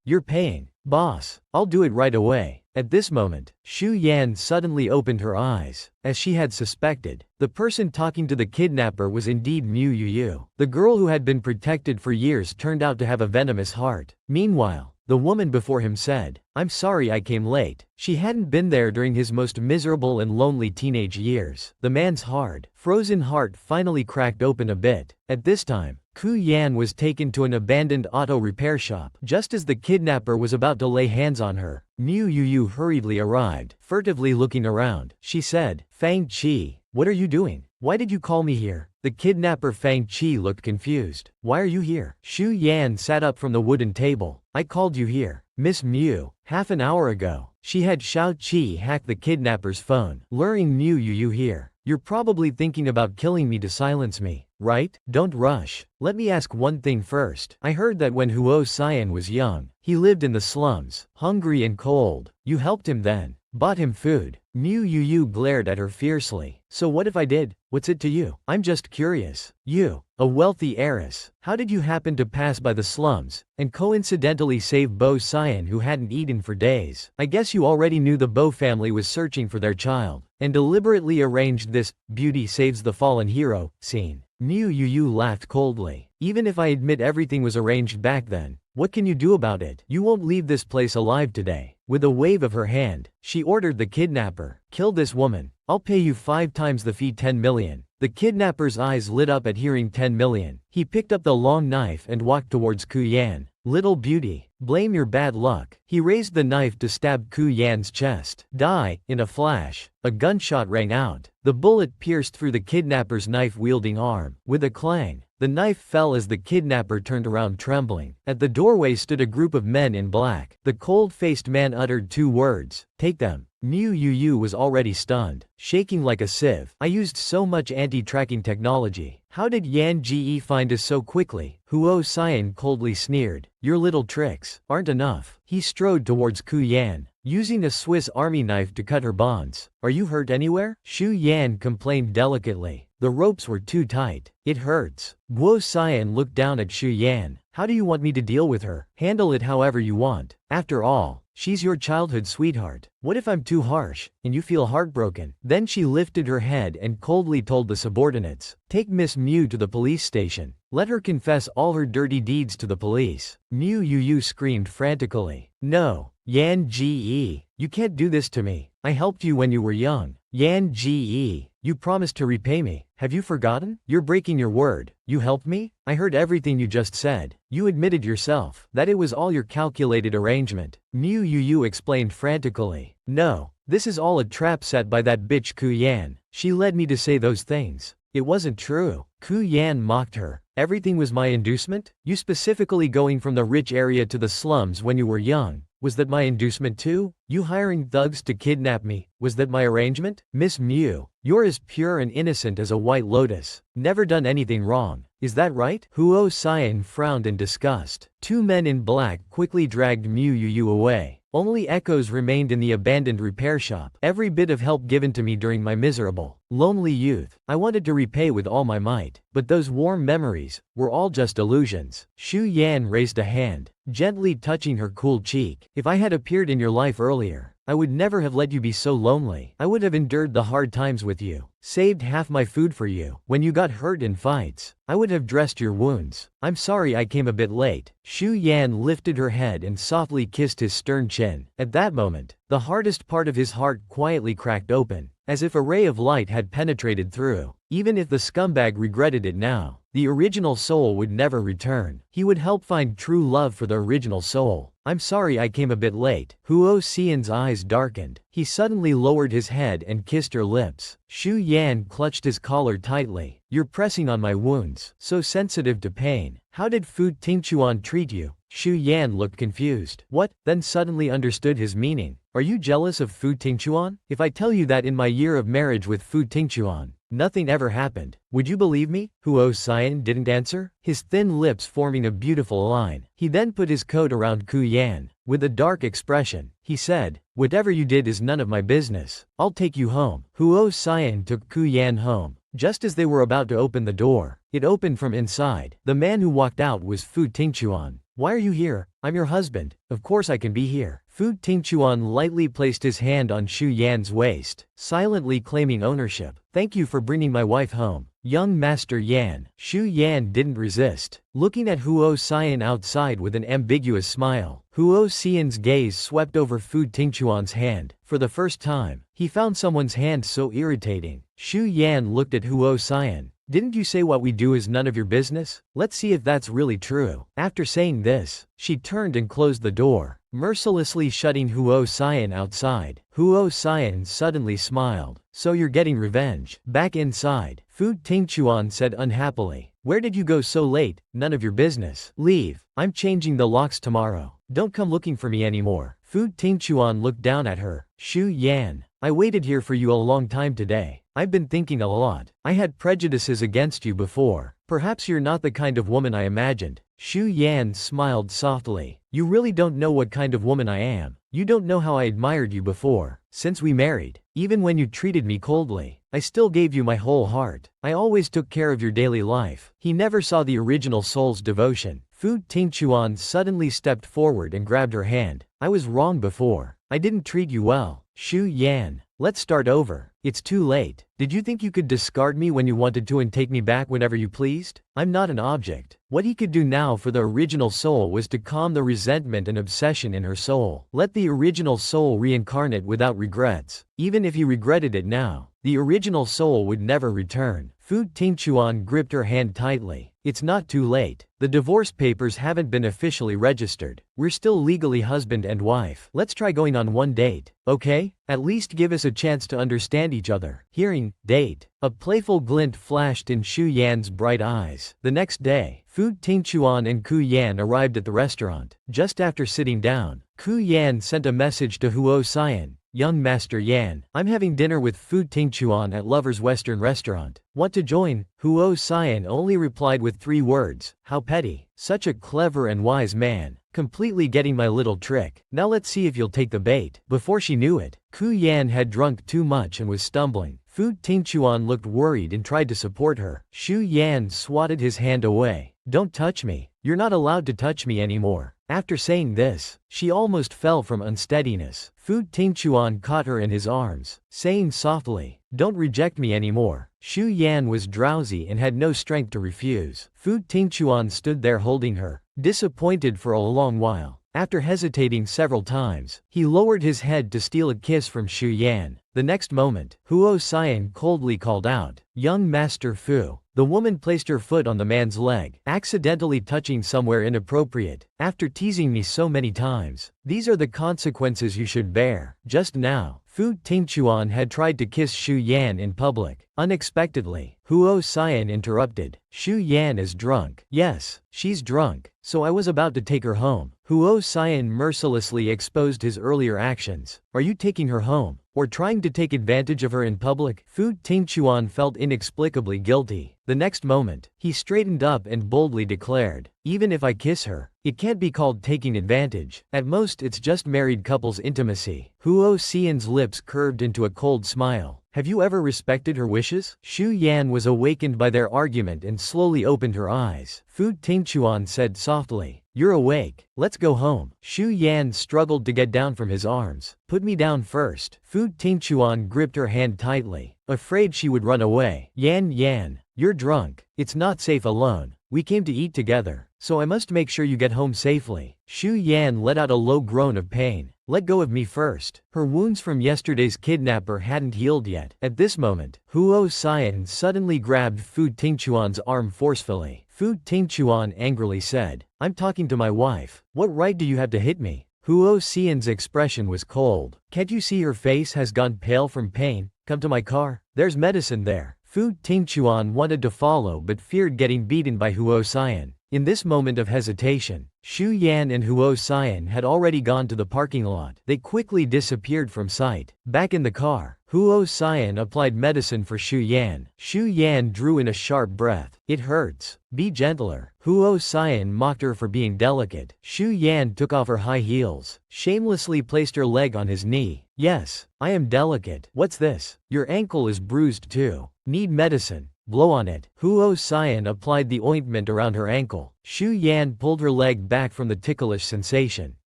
you're paying. Boss, I'll do it right away." At this moment, Xu Yan suddenly opened her eyes. As she had suspected, the person talking to the kidnapper was indeed Mu Yu. The girl who had been protected for years turned out to have a venomous heart. Meanwhile, the woman before him said, "I'm sorry I came late." She hadn't been there during his most miserable and lonely teenage years. The man's hard, frozen heart finally cracked open a bit. At this time, Ku Yan was taken to an abandoned auto repair shop. Just as the kidnapper was about to lay hands on her, Mu Yu hurriedly arrived, furtively looking around. She said, "Fang Qi, what are you doing? Why did you call me here?" The kidnapper Fang Qi looked confused. "Why are you here?" Xu Yan sat up from the wooden table. "I called you here, Miss Mu, half an hour ago." She had Xiao Qi hack the kidnapper's phone, luring Mu Yu here. "You're probably thinking about killing me to silence me, right? Don't rush. Let me ask one thing first. I heard that when Huo Sayan was young, he lived in the slums, hungry and cold. You helped him then, bought him food." Mu Yu glared at her fiercely. "So what if I did? What's it to you? I'm just curious. You, a wealthy heiress, how did you happen to pass by the slums, and coincidentally save Bo Sayan who hadn't eaten for days? I guess you already knew the Bo family was searching for their child, and deliberately arranged this beauty saves the fallen hero scene." Mu Yu laughed coldly. "Even if I admit everything was arranged back then, what can you do about it? You won't leave this place alive today." With a wave of her hand, she ordered the kidnapper, "Kill this woman. I'll pay you 5 times the fee, 10 million. The kidnapper's eyes lit up at hearing 10 million. He picked up the long knife and walked towards Ku Yan. "Little beauty, blame your bad luck." He raised the knife to stab Ku Yan's chest. Die. In a flash, a gunshot rang out. The bullet pierced through the kidnapper's knife-wielding arm. With a clang, the knife fell as the kidnapper turned around trembling. At the doorway stood a group of men in black. The cold-faced man uttered 2 words, "Take them." Mu Yu was already stunned, shaking like a sieve. "I used so much anti-tracking technology. How did Yan Ge find us so quickly?" Huo Sayan coldly sneered. "Your little tricks aren't enough." He strode towards Ku Yan, using a Swiss Army knife to cut her bonds. "Are you hurt anywhere?" Xu Yan complained delicately. The ropes were too tight. It hurts. Huo Sayan looked down at Xu Yan. How do you want me to deal with her? Handle it however you want. After all, she's your childhood sweetheart. What if I'm too harsh, and you feel heartbroken? Then she lifted her head and coldly told the subordinates, take Miss Mew to the police station. Let her confess all her dirty deeds to the police. Mew Yu screamed frantically. No, Yan Ge, you can't do this to me. I helped you when you were young. Yan Ge, you promised to repay me. Have you forgotten? You're breaking your word. You helped me? I heard everything you just said. You admitted yourself that it was all your calculated arrangement. Mew Yu explained frantically. No, this is all a trap set by that bitch Ku Yan. She led me to say those things. It wasn't true. Ku Yan mocked her. Everything was my inducement? You specifically going from the rich area to the slums when you were young. Was that my inducement too? You hiring thugs to kidnap me, was that my arrangement? Miss Mew, you're as pure and innocent as a white lotus. Never done anything wrong. Is that right? Huo Sayan frowned in disgust. Two men in black quickly dragged Mew Yu away. Only echoes remained in the abandoned repair shop. Every bit of help given to me during my miserable, lonely youth, I wanted to repay with all my might. But those warm memories were all just illusions. Xu Yan raised a hand, gently touching her cool cheek. If I had appeared in your life earlier, I would never have let you be so lonely. I would have endured the hard times with you, saved half my food for you. When you got hurt in fights, I would have dressed your wounds. I'm sorry I came a bit late. Xu Yan lifted her head and softly kissed his stern chin. At that moment, the hardest part of his heart quietly cracked open, as if a ray of light had penetrated through. Even if the scumbag regretted it now, the original soul would never return. He would help find true love for the original soul. I'm sorry I came a bit late. Huo Sayan's eyes darkened. He suddenly lowered his head and kissed her lips. Xu Yan clutched his collar tightly. You're pressing on my wounds. So sensitive to pain. How did Fu Tingchuan treat you? Xu Yan looked confused. What? Then suddenly understood his meaning. Are you jealous of Fu Tingchuan? If I tell you that in my year of marriage with Fu Tingchuan, nothing ever happened, would you believe me? Huo Sayan didn't answer, his thin lips forming a beautiful line. He then put his coat around Ku Yan. With a dark expression, he said, whatever you did is none of my business. I'll take you home. Huo Sayan took Ku Yan home. Just as they were about to open the door, it opened from inside. The man who walked out was Fu Tingchuan. Why are you here? I'm your husband. Of course I can be here. Fu Tingchuan lightly placed his hand on Xu Yan's waist, silently claiming ownership. Thank you for bringing my wife home, young Master Yan. Xu Yan didn't resist, looking at Huo Sayan outside with an ambiguous smile. Huo Sayan's gaze swept over Fu Tingchuan's hand. For the first time, he found someone's hand so irritating. Xu Yan looked at Huo Sayan. Didn't you say what we do is none of your business? Let's see if that's really true. After saying this, she turned and closed the door, mercilessly shutting Huo Sayan outside. Huo Sayan suddenly smiled. So you're getting revenge. Back inside, Fu Tingchuan said unhappily. Where did you go so late? None of your business. Leave. I'm changing the locks tomorrow. Don't come looking for me anymore. Fu Tingchuan looked down at her. Xu Yan, I waited here for you a long time today. I've been thinking a lot. I had prejudices against you before. Perhaps you're not the kind of woman I imagined. Xu Yan smiled softly. You really don't know what kind of woman I am. You don't know how I admired you before. Since we married, even when you treated me coldly, I still gave you my whole heart. I always took care of your daily life. He never saw the original soul's devotion. Fu Tingchuan suddenly stepped forward and grabbed her hand. I was wrong before. I didn't treat you well. Xu Yan, let's start over. It's too late. Did you think you could discard me when you wanted to and take me back whenever you pleased? I'm not an object. What he could do now for the original soul was to calm the resentment and obsession in her soul. Let the original soul reincarnate without regrets. Even if he regretted it now, the original soul would never return. Fu Tingchuan gripped her hand tightly. It's not too late. The divorce papers haven't been officially registered. We're still legally husband and wife. Let's try going on one date, okay? At least give us a chance to understand each other. Hearing, date. A playful glint flashed in Xu Yan's bright eyes. The next day, Fu Tingchuan and Ku Yan arrived at the restaurant. Just after sitting down, Ku Yan sent a message to Huo Sayan. young Master Yan. I'm having dinner with Fu Tingchuan at Lover's Western Restaurant. Want to join? Huo Sayan only replied with 3 words, how petty. Such a clever and wise man. Completely getting my little trick. Now let's see if you'll take the bait. Before she knew it, Ku Yan had drunk too much and was stumbling. Fu Tingchuan looked worried and tried to support her. Shu Yan swatted his hand away. Don't touch me. You're not allowed to touch me anymore. After saying this, she almost fell from unsteadiness. Fu Tingchuan caught her in his arms, saying softly, don't reject me anymore. Shu Yan was drowsy and had no strength to refuse. Fu Tingchuan stood there holding her, disappointed for a long while. After hesitating several times, he lowered his head to steal a kiss from Shu Yan. The next moment, Huo Sayan coldly called out, young Master Fu. The woman placed her foot on the man's leg, accidentally touching somewhere inappropriate. After teasing me so many times, these are the consequences you should bear. Just now, Fu Tingchuan had tried to kiss Shu Yan in public. Unexpectedly, Huo Sayan interrupted. Shu Yan is drunk. Yes, she's drunk, so I was about to take her home. Huo Sayan mercilessly exposed his earlier actions. Are you taking her home? Or trying to take advantage of her in public? Fu Tingchuan felt inexplicably guilty. The next moment, he straightened up and boldly declared, even if I kiss her, it can't be called taking advantage. At most it's just married couples intimacy. Huo Sayan's lips curved into a cold smile. Have you ever respected her wishes? Shu Yan was awakened by their argument and slowly opened her eyes. Fu Tingchuan said softly, you're awake. Let's go home. Shu Yan struggled to get down from his arms. Put me down first. Fu Tingchuan gripped her hand tightly, afraid she would run away. Yan, you're drunk. It's not safe alone. We came to eat together, so I must make sure you get home safely. Shu Yan let out a low groan of pain. Let go of me first. Her wounds from yesterday's kidnapper hadn't healed yet. At this moment, Huo Sayan suddenly grabbed Fu Tingchuan's arm forcefully. Fu Tingchuan angrily said, I'm talking to my wife. What right do you have to hit me? Huo Sayan's expression was cold. Can't you see her face has gone pale from pain? Come to my car. There's medicine there. Fu Tingchuan wanted to follow but feared getting beaten by Huo Sayan. In this moment of hesitation, Shu Yan and Huo Sayan had already gone to the parking lot. They quickly disappeared from sight. Back in the car, Huo Sayan applied medicine for Shu Yan. Shu Yan drew in a sharp breath. It hurts. Be gentler. Huo Sayan mocked her for being delicate. Shu Yan took off her high heels, shamelessly placed her leg on his knee. Yes, I am delicate. What's this? Your ankle is bruised too. Need medicine. Blow on it. Huo Sayan applied the ointment around her ankle. Shu Yan pulled her leg back from the ticklish sensation,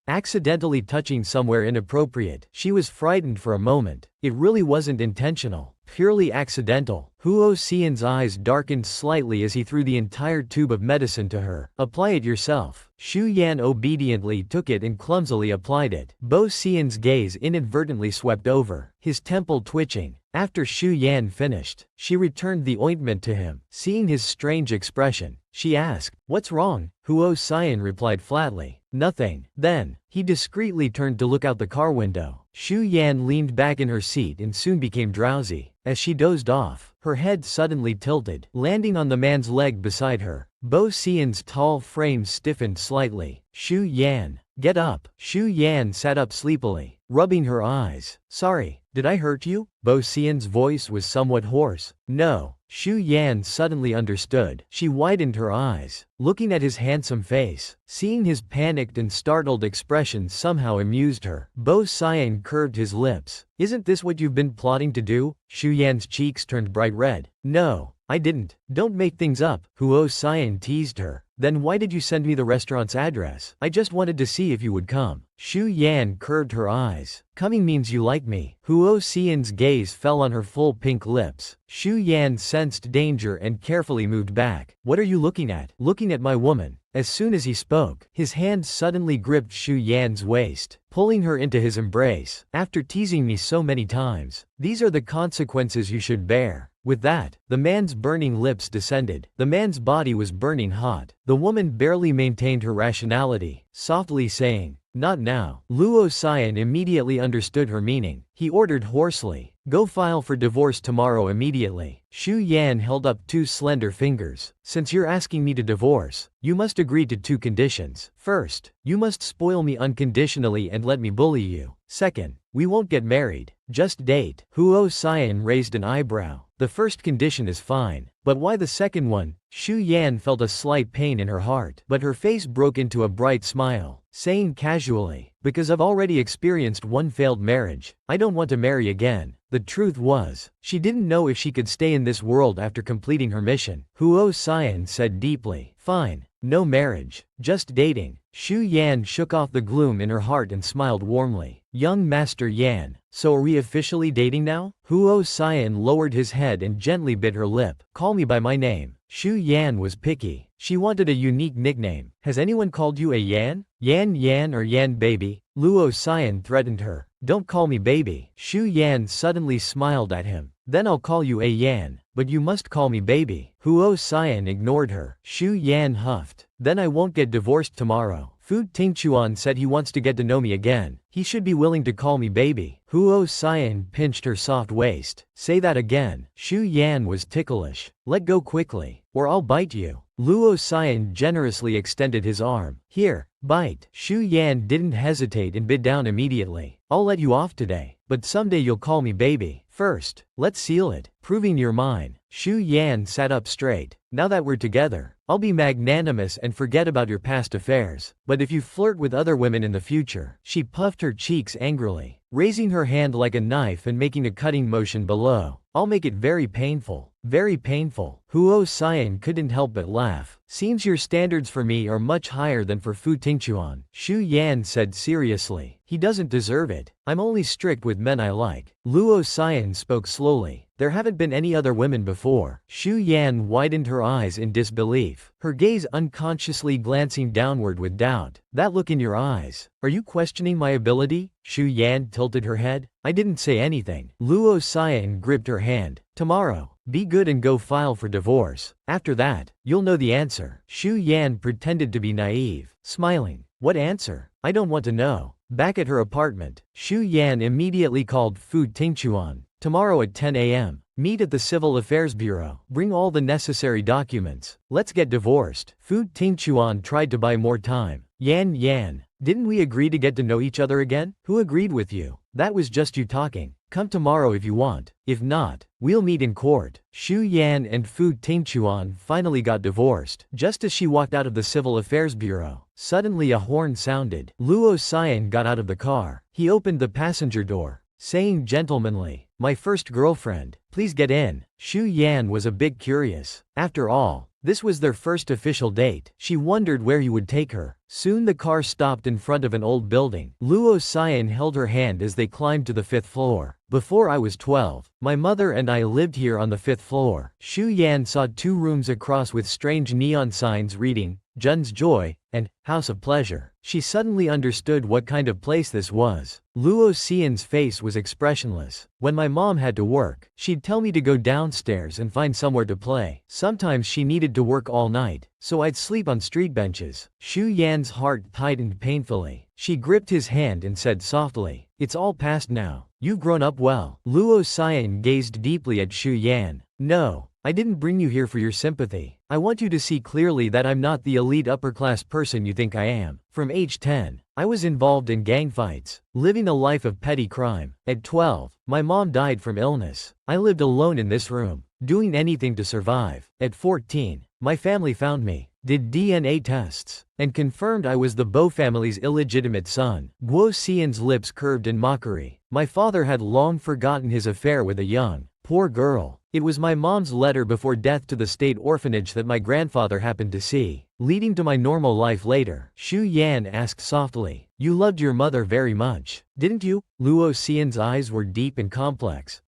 accidentally touching somewhere inappropriate. She was frightened for a moment. It really wasn't intentional, purely accidental. Huo Sayan's eyes darkened slightly as he threw the entire tube of medicine to her. Apply it yourself. Shu Yan obediently took it and clumsily applied it. Bo Sayan's gaze inadvertently swept over, his temple twitching. After Shu Yan finished, she returned the ointment to him. Seeing his strange expression, she asked, what's wrong? Huo Sayan replied flatly, nothing. Then, he discreetly turned to look out the car window. Shu Yan leaned back in her seat and soon became drowsy. As she dozed off, her head suddenly tilted, landing on the man's leg beside her. Bo Sayan's tall frame stiffened slightly. Shu Yan, get up. Shu Yan sat up sleepily, rubbing her eyes. Sorry, did I hurt you? Bo Sayan's voice was somewhat hoarse. No. Shu Yan suddenly understood. She widened her eyes, looking at his handsome face. Seeing his panicked and startled expression somehow amused her. Bo Sayan curved his lips. Isn't this what you've been plotting to do? Shu Yan's cheeks turned bright red. No, I didn't. Don't make things up. Huo Sayan teased her. Then why did you send me the restaurant's address? I just wanted to see if you would come. Shu Yan curved her eyes. Coming means you like me. Huo Sayan's gaze fell on her full pink lips. Shu Yan sensed danger and carefully moved back. What are you looking at? Looking at my woman. As soon as he spoke, his hand suddenly gripped Shu Yan's waist, pulling her into his embrace. After teasing me so many times, these are the consequences you should bear. With that, the man's burning lips descended. The man's body was burning hot. The woman barely maintained her rationality, softly saying, not now. Huo Sayan immediately understood her meaning. He ordered hoarsely, Go file for divorce tomorrow immediately. Xu Yan held up 2 slender fingers. Since you're asking me to divorce, you must agree to 2 conditions. First, you must spoil me unconditionally and let me bully you. Second, we won't get married, just date. Huo Sayan raised an eyebrow. The first condition is fine, but why the second one? Xu Yan felt a slight pain in her heart, but her face broke into a bright smile, saying casually, because I've already experienced 1 failed marriage, I don't want to marry again. The truth was, she didn't know if she could stay in this world after completing her mission. Huo Sayan said deeply, fine, no marriage, just dating. Xu Yan shook off the gloom in her heart and smiled warmly. Young Master Yan, so are we officially dating now? Huo Sayan lowered his head and gently bit her lip. Call me by my name. Xu Yan was picky. She wanted a unique nickname. Has anyone called you a Yan? Yan or Yan baby? Luo Sayan threatened her. Don't call me baby. Xu Yan suddenly smiled at him. Then I'll call you a Yan, but you must call me baby. Huo Sayan ignored her. Xu Yan huffed. Then I won't get divorced tomorrow. Fu Tingchuan said he wants to get to know me again. He should be willing to call me baby. Huo Sayan pinched her soft waist. Say that again. Xu Yan was ticklish. Let go quickly, or I'll bite you. Luo Sayan generously extended his arm. Here, bite. Xu Yan didn't hesitate and bit down immediately. I'll let you off today, but someday you'll call me baby. First, let's seal it, proving you're mine. Xu Yan sat up straight. Now that we're together, I'll be magnanimous and forget about your past affairs. But if you flirt with other women in the future, she puffed her cheeks angrily, raising her hand like a knife and making a cutting motion below. I'll make it very painful. Very painful. Huo Sayan couldn't help but laugh. Seems your standards for me are much higher than for Fu Tingchuan. Xu Yan said seriously. He doesn't deserve it. I'm only strict with men I like. Luo Sayan spoke slowly. There haven't been any other women before. Xu Yan widened her eyes in disbelief, her gaze unconsciously glancing downward with doubt. That look in your eyes. Are you questioning my ability? Xu Yan tilted her head. I didn't say anything. Luo Sayan gripped her hand. Tomorrow, be good and go file for divorce. After that, you'll know the answer. Xu Yan pretended to be naive, smiling. What answer? I don't want to know. Back at her apartment, Xu Yan immediately called Fu Tingchuan. Tomorrow at 10 a.m., meet at the Civil Affairs Bureau. Bring all the necessary documents. Let's get divorced. Fu Tingchuan tried to buy more time. Yan, didn't we agree to get to know each other again? Who agreed with you? That was just you talking. Come tomorrow if you want. If not, we'll meet in court. Xu Yan and Fu Tingchuan finally got divorced. Just as she walked out of the Civil Affairs Bureau, suddenly a horn sounded. Luo Sayan got out of the car. He opened the passenger door, saying gentlemanly, my first girlfriend, please get in. Xu Yan was a bit curious. After all, this was their first official date. She wondered where he would take her. Soon the car stopped in front of an old building. Luo Sayan held her hand as they climbed to the 5th floor. Before I was 12, my mother and I lived here on the 5th floor. Xu Yan saw 2 rooms across with strange neon signs reading, Jun's Joy, and House of Pleasure. She suddenly understood what kind of place this was. Luo Sayan's face was expressionless. When my mom had to work, she'd tell me to go downstairs and find somewhere to play. Sometimes she needed to work all night, so I'd sleep on street benches. Xu Yan's heart tightened painfully. She gripped his hand and said softly, it's all past now. You've grown up well. Luo Sayan gazed deeply at Xu Yan. No, I didn't bring you here for your sympathy. I want you to see clearly that I'm not the elite upper-class person you think I am. From age 10, I was involved in gang fights, living a life of petty crime. At 12, my mom died from illness. I lived alone in this room, doing anything to survive. At 14, my family found me, did DNA tests, and confirmed I was the Bo family's illegitimate son. Guo Xian's lips curved in mockery. My father had long forgotten his affair with a young, poor girl. It was my mom's letter before death to the state orphanage that my grandfather happened to see, leading to my normal life later. Xu Yan asked softly, you loved your mother very much, didn't you? Luo Xian's eyes were deep and complex.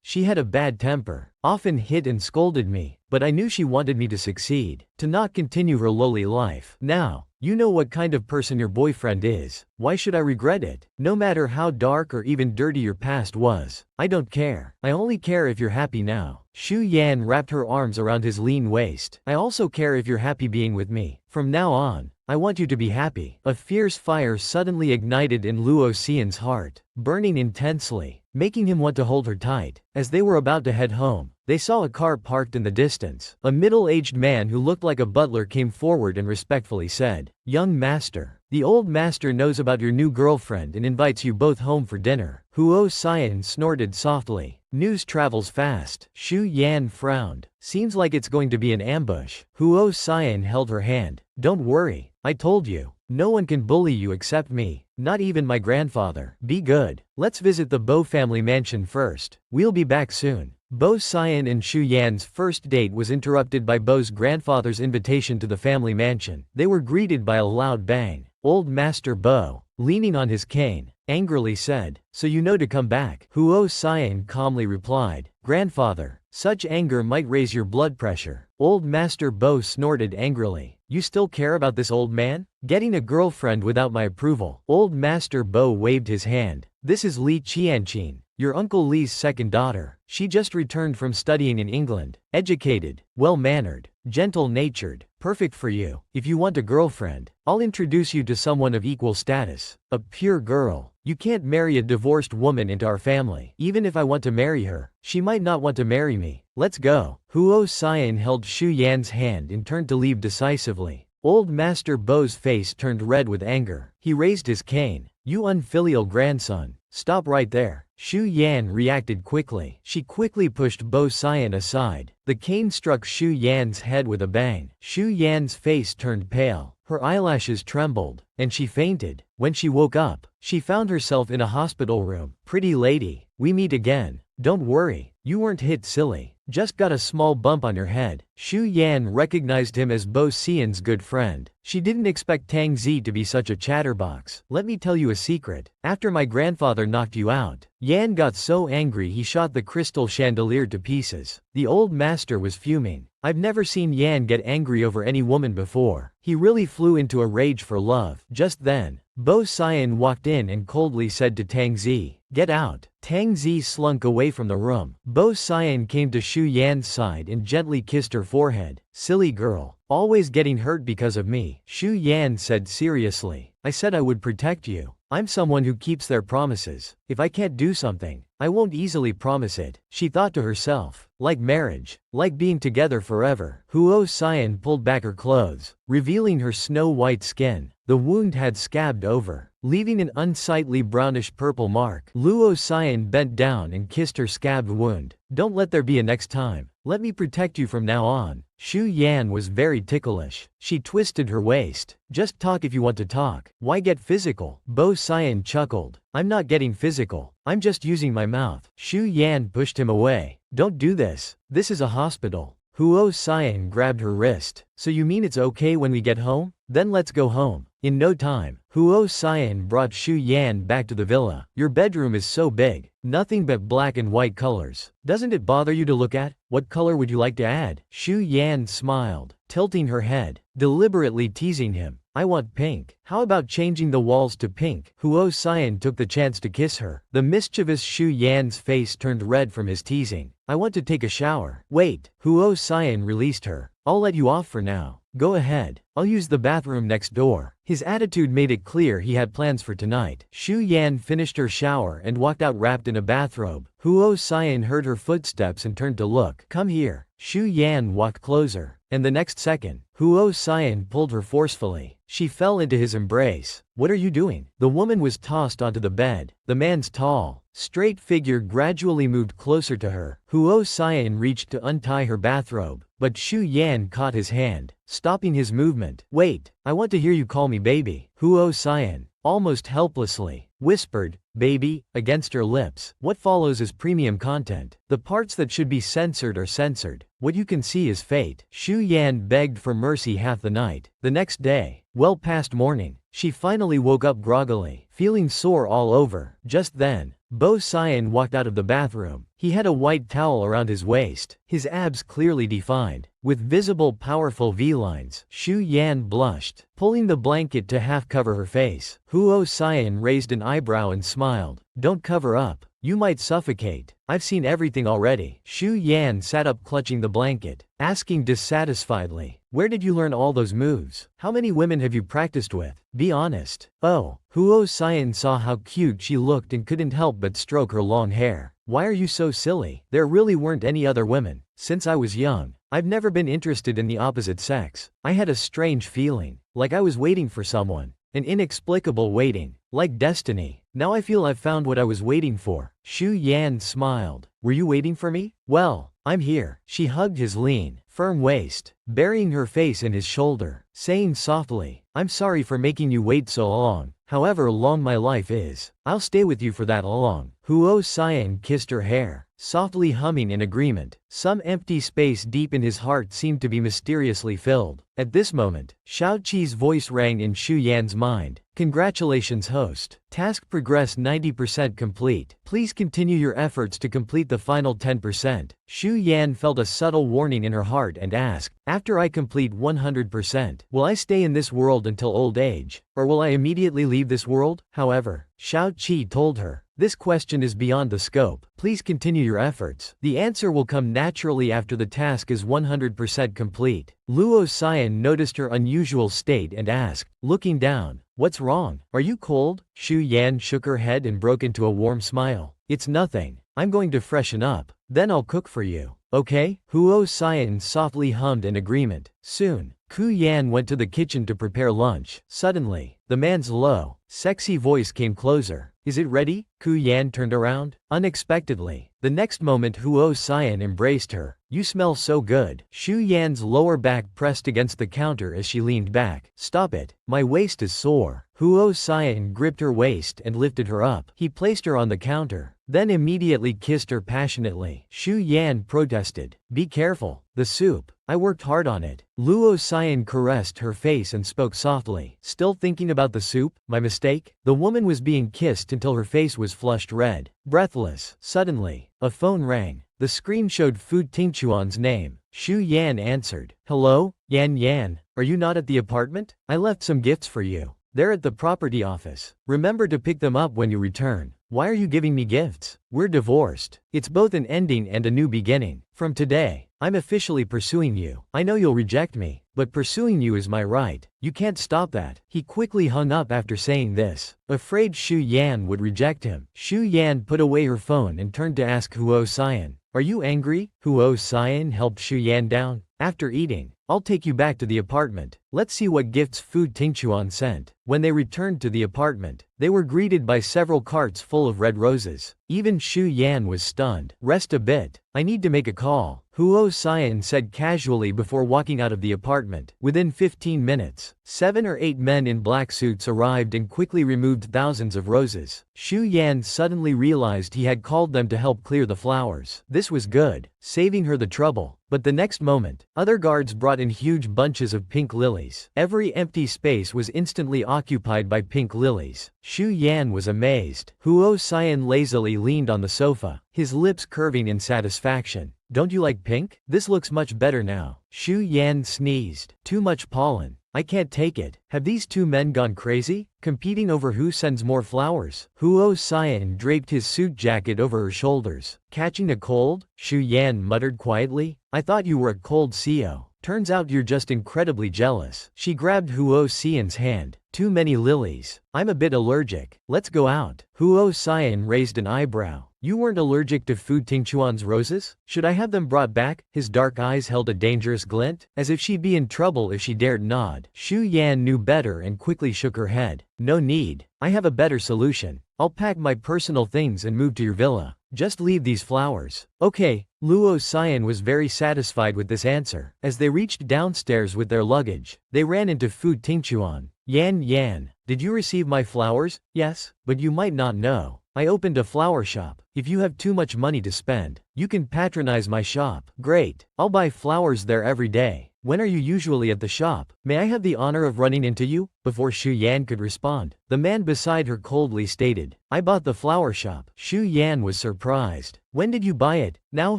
She had a bad temper, often hit and scolded me, but I knew she wanted me to succeed, to not continue her lowly life. Now, you know what kind of person your boyfriend is. Why should I regret it? No matter how dark or even dirty your past was, I don't care. I only care if you're happy now. Xu Yan wrapped her arms around his lean waist. I also care if you're happy being with me. From now on, I want you to be happy. A fierce fire suddenly ignited in Luo Xian's heart, burning intensely. making him want to hold her tight. As they were about to head home, they saw a car parked in the distance. A middle-aged man who looked like a butler came forward and respectfully said, "Young master, the old master knows about your new girlfriend and invites you both home for dinner." Huo Sayan snorted softly. News travels fast. Shu Yan frowned. Seems like it's going to be an ambush. Huo Sayan held her hand. Don't worry, I told you. No one can bully you except me, not even my grandfather. Be good. Let's visit the Bo family mansion first. We'll be back soon. Bo Sayan and Shu Yan's first date was interrupted by Bo's grandfather's invitation to the family mansion. They were greeted by a loud bang. Old Master Bo, leaning on his cane, angrily said, "So you know to come back." Huo Sayan calmly replied, "Grandfather, such anger might raise your blood pressure." Old Master Bo snorted angrily. "You still care about this old man? Getting a girlfriend without my approval." Old Master Bo waved his hand. "This is Li Qianqin, your Uncle Li's second daughter. She just returned from studying in England. Educated, well-mannered, gentle-natured, perfect for you. If you want a girlfriend, I'll introduce you to someone of equal status. A pure girl. You can't marry a divorced woman into our family. Even if I want to marry her, she might not want to marry me. Let's go." Huo Sayan held Shu Yan's hand and turned to leave decisively. Old Master Bo's face turned red with anger. He raised his cane. "You unfilial grandson, stop right there." Shu Yan reacted quickly. She quickly pushed Bo Sayan aside. The cane struck Shu Yan's head with a bang. Shu Yan's face turned pale. Her eyelashes trembled, and she fainted. When she woke up, she found herself in a hospital room. "Pretty lady, we meet again. Don't worry, you weren't hit silly. Just got a small bump on your head." Shu Yan recognized him as Bo Sayan's good friend. She didn't expect Tang Zi to be such a chatterbox. "Let me tell you a secret. After my grandfather knocked you out, Yan got so angry he shot the crystal chandelier to pieces." The old master was fuming. "I've never seen Yan get angry over any woman before. He really flew into a rage for love." Just then, Bo Sayan walked in and coldly said to Tang Zi, "Get out." Tang Zi slunk away from the room. Bo Sayan came to Shu Yan's side and gently kissed her forehead. "Silly girl, always getting hurt because of me." Shu Yan said seriously, "I said I would protect you. I'm someone who keeps their promises. If I can't do something, I won't easily promise it." She thought to herself, like marriage, like being together forever. Huo Sayan pulled back her clothes, revealing her snow-white skin. The wound had scabbed over, leaving an unsightly brownish-purple mark. Luo Sayan bent down and kissed her scabbed wound. "Don't let there be a next time. Let me protect you from now on." Shu Yan was very ticklish. She twisted her waist. "Just talk if you want to talk. Why get physical?" Bo Sayan chuckled. "I'm not getting physical. I'm just using my mouth." Shu Yan pushed him away. "Don't do this. This is a hospital." Huo Sayan grabbed her wrist. "So you mean it's okay when we get home? Then let's go home." In no time, Huo Sayan brought Shu Yan back to the villa. "Your bedroom is so big. Nothing but black and white colors. Doesn't it bother you to look at? What color would you like to add?" Shu Yan smiled, tilting her head, deliberately teasing him. "I want pink. How about changing the walls to pink?" Huo Sayan took the chance to kiss her. The mischievous Shu Yan's face turned red from his teasing. "I want to take a shower." "Wait." Huo Sayan released her. "I'll let you off for now. Go ahead. I'll use the bathroom next door." His attitude made it clear he had plans for tonight. Shu Yan finished her shower and walked out wrapped in a bathrobe. Huo Sayan heard her footsteps and turned to look. "Come here." Shu Yan walked closer, and the next second, Huo Sayan pulled her forcefully. She fell into his embrace. "What are you doing?" The woman was tossed onto the bed. The man's tall, straight figure gradually moved closer to her. Huo Sayan reached to untie her bathrobe, but Shu Yan caught his hand, stopping his movement. "Wait, I want to hear you call me baby." Huo Sayan, almost helplessly, whispered, "Baby," against her lips. What follows is premium content. The parts that should be censored are censored. What you can see is fate. Shu Yan begged for mercy half the night. The next day, well past morning, she finally woke up groggily, feeling sore all over. Just then, Bo Sayan walked out of the bathroom. He had a white towel around his waist, his abs clearly defined, with visible powerful V-lines. Shu Yan blushed, pulling the blanket to half cover her face. Huo Sayan raised an eyebrow and smiled. "Don't cover up. You might suffocate. I've seen everything already. Shu Yan sat up clutching the blanket, asking dissatisfiedly, where did you learn all those moves? How many women have you practiced with? Be honest. Oh, Huo Sayan saw how cute she looked and couldn't help but stroke her long hair. Why are you so silly? There really weren't any other women. Since I was young, I've never been interested in the opposite sex. I had a strange feeling, like I was waiting for someone. An inexplicable waiting, like destiny. Now I feel I've found what I was waiting for. Shu Yan smiled. Were you waiting for me? Well, I'm here. She hugged his lean, firm waist, burying her face in his shoulder, saying softly, I'm sorry for making you wait so long. However long my life is, I'll stay with you for that long. Huo Sayan kissed her hair, softly humming in agreement. Some empty space deep in his heart seemed to be mysteriously filled. At this moment, Shao Qi's voice rang in Shu Yan's mind. Congratulations, host. Task progress 90% complete. Please continue your efforts to complete the final 10%. Shu Yan felt a subtle warning in her heart and asked, after I complete 100%, will I stay in this world until old age, or will I immediately leave this world? However, Shao Qi told her, this question is beyond the scope. Please continue your efforts. The answer will come naturally after the task is 100% complete. Luo Sayan noticed her unusual state and asked, looking down, what's wrong? Are you cold? Shu Yan shook her head and broke into a warm smile. It's nothing. I'm going to freshen up. Then I'll cook for you. Okay? Huo Sayan softly hummed in agreement. Soon, Ku Yan went to the kitchen to prepare lunch. Suddenly, the man's low, sexy voice came closer. Is it ready? Ku Yan turned around. Unexpectedly, the next moment Huo Sayan embraced her. You smell so good. Shu Yan's lower back pressed against the counter as she leaned back. Stop it. My waist is sore. Huo Sayan gripped her waist and lifted her up. He placed her on the counter, then immediately kissed her passionately. Shu Yan protested. Be careful. The soup. I worked hard on it. Luo Sayan caressed her face and spoke softly. Still thinking about the soup? My mistake? The woman was being kissed until her face was flushed red. Breathless. Suddenly, a phone rang. The screen showed Fu Tingchuan's name. Shu Yan answered. Hello, Yan Yan. Are you not at the apartment? I left some gifts for you. They're at the property office. Remember to pick them up when you return. Why are you giving me gifts? We're divorced. It's both an ending and a new beginning. From today, I'm officially pursuing you. I know you'll reject me, but pursuing you is my right. You can't stop that. He quickly hung up after saying this, afraid Shu Yan would reject him. Shu Yan put away her phone and turned to ask Huo Sayan, are you angry? Huo Sayan helped Shu Yan down. After eating, I'll take you back to the apartment. Let's see what gifts Fu Tingchuan sent. When they returned to the apartment, they were greeted by several carts full of red roses. Even Shu Yan was stunned. Rest a bit. I need to make a call, Huo Sayan said casually before walking out of the apartment. Within 15 minutes, 7 or 8 men in black suits arrived and quickly removed thousands of roses. Shu Yan suddenly realized he had called them to help clear the flowers. This was good, saving her the trouble. But the next moment, other guards brought in huge bunches of pink lilies. Every empty space was instantly occupied by pink lilies. Shu Yan was amazed. Huo Sayan lazily leaned on the sofa, his lips curving in satisfaction. Don't you like pink? This looks much better now. Shu Yan sneezed. Too much pollen. I can't take it. Have these two men gone crazy? Competing over who sends more flowers? Huo Sayan draped his suit jacket over her shoulders. Catching a cold? Shu Yan muttered quietly. I thought you were a cold CO. Turns out you're just incredibly jealous. She grabbed Huo Sayan's hand. Too many lilies. I'm a bit allergic. Let's go out. Huo Sayan raised an eyebrow. You weren't allergic to Fu Tingchuan's roses? Should I have them brought back? His dark eyes held a dangerous glint, as if she'd be in trouble if she dared nod. Shu Yan knew better and quickly shook her head. No need. I have a better solution. I'll pack my personal things and move to your villa. Just leave these flowers. Okay. Luo Sayan was very satisfied with this answer. As they reached downstairs with their luggage, they ran into Fu Tingchuan. Yan Yan, did you receive my flowers? Yes, but you might not know. I opened a flower shop. If you have too much money to spend, you can patronize my shop. Great. I'll buy flowers there every day. When are you usually at the shop? May I have the honor of running into you? Before Shu Yan could respond, the man beside her coldly stated, I bought the flower shop. Shu Yan was surprised. When did you buy it? Now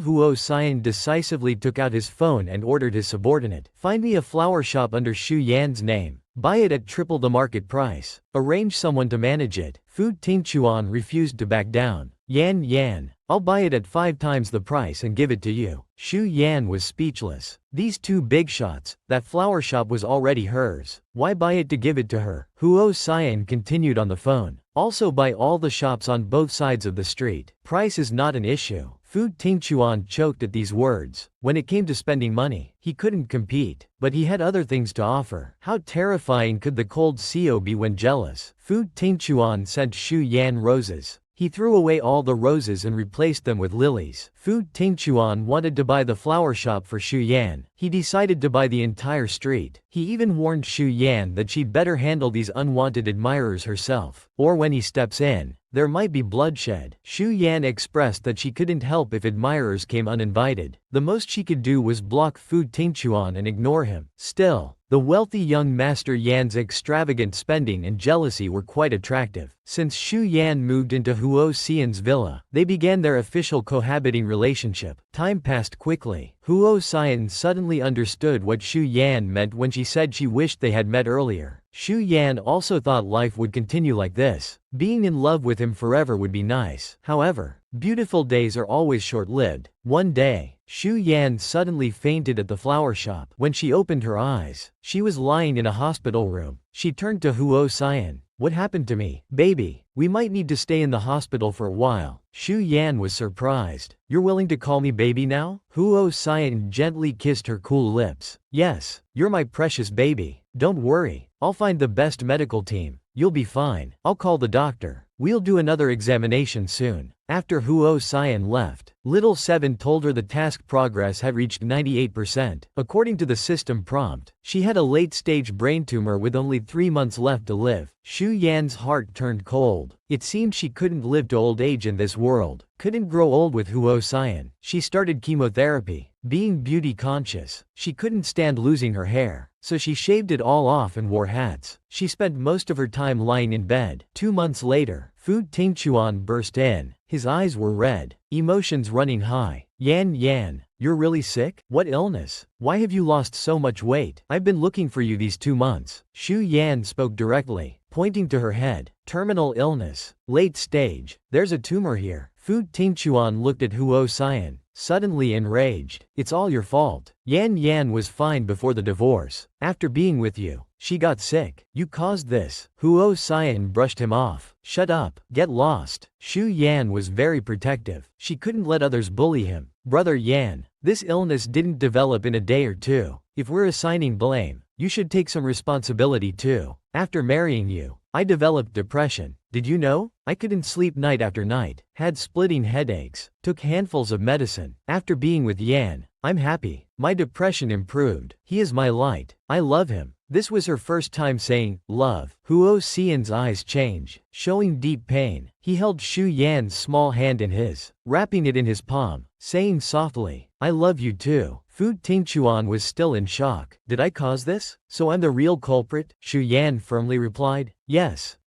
Huo Sayan decisively took out his phone and ordered his subordinate. Find me a flower shop under Shu Yan's name. Buy it at triple the market price. Arrange someone to manage it. Fu Tingchuan refused to back down. Yan, I'll buy it at 5 times the price and give it to you. Xu Yan was speechless. These two big shots, that flower shop was already hers. Why buy it to give it to her? Huo Sayan continued on the phone. Also buy all the shops on both sides of the street. Price is not an issue. Fu Tingchuan choked at these words. When it came to spending money, he couldn't compete, but he had other things to offer. How terrifying could the cold CO be when jealous? Fu Tingchuan sent Xu Yan roses. He threw away all the roses and replaced them with lilies. Fu Tingchuan wanted to buy the flower shop for Xu Yan. He decided to buy the entire street. He even warned Xu Yan that she'd better handle these unwanted admirers herself, or when he steps in, there might be bloodshed. Xu Yan expressed that she couldn't help if admirers came uninvited. The most she could do was block Fu Tingchuan and ignore him. Still, the wealthy young Master Yan's extravagant spending and jealousy were quite attractive. Since Xu Yan moved into Huo Sayan's villa, they began their official cohabiting relationship. Time passed quickly. Huo Sayan suddenly understood what Xu Yan meant when she said she wished they had met earlier. Xu Yan also thought life would continue like this. Being in love with him forever would be nice. However, beautiful days are always short-lived. One day, Xu Yan suddenly fainted at the flower shop. When she opened her eyes, she was lying in a hospital room. She turned to Huo Sayan. What happened to me? Baby, we might need to stay in the hospital for a while. Xu Yan was surprised. You're willing to call me baby now? Huo Sayan gently kissed her cool lips. Yes, you're my precious baby. Don't worry, I'll find the best medical team. You'll be fine. I'll call the doctor. We'll do another examination soon. After Huo Sayan left, Little Seven told her the task progress had reached 98%. According to the system prompt, she had a late-stage brain tumor with only 3 months left to live. Xu Yan's heart turned cold. It seemed she couldn't live to old age in this world. Couldn't grow old with Huo Sayan. She started chemotherapy. Being beauty conscious, she couldn't stand losing her hair, so she shaved it all off and wore hats. She spent most of her time lying in bed. 2 months later, Fu Tingchuan burst in. His eyes were red, emotions running high. Yan, you're really sick? What illness? Why have you lost so much weight? I've been looking for you these 2 months. Xu Yan spoke directly, pointing to her head. Terminal illness. Late stage. There's a tumor here. Fu Tingchuan looked at Huo Sayan, suddenly enraged. It's all your fault. Yan was fine before the divorce. After being with you, she got sick. You caused this. Huo Sayan brushed him off. Shut up. Get lost. Xu Yan was very protective. She couldn't let others bully him. Brother Yan, this illness didn't develop in a day or two. If we're assigning blame, you should take some responsibility too. After marrying you, I developed depression. Did you know? I couldn't sleep night after night, had splitting headaches, took handfuls of medicine. After being with Yan, I'm happy. My depression improved. He is my light. I love him. This was her first time saying, love. Huo Sayan's eyes changed, showing deep pain. He held Xu Yan's small hand in his, wrapping it in his palm, saying softly, I love you too. Fu Tingchuan was still in shock. Did I cause this? So I'm the real culprit? Xu Yan firmly replied. Yes,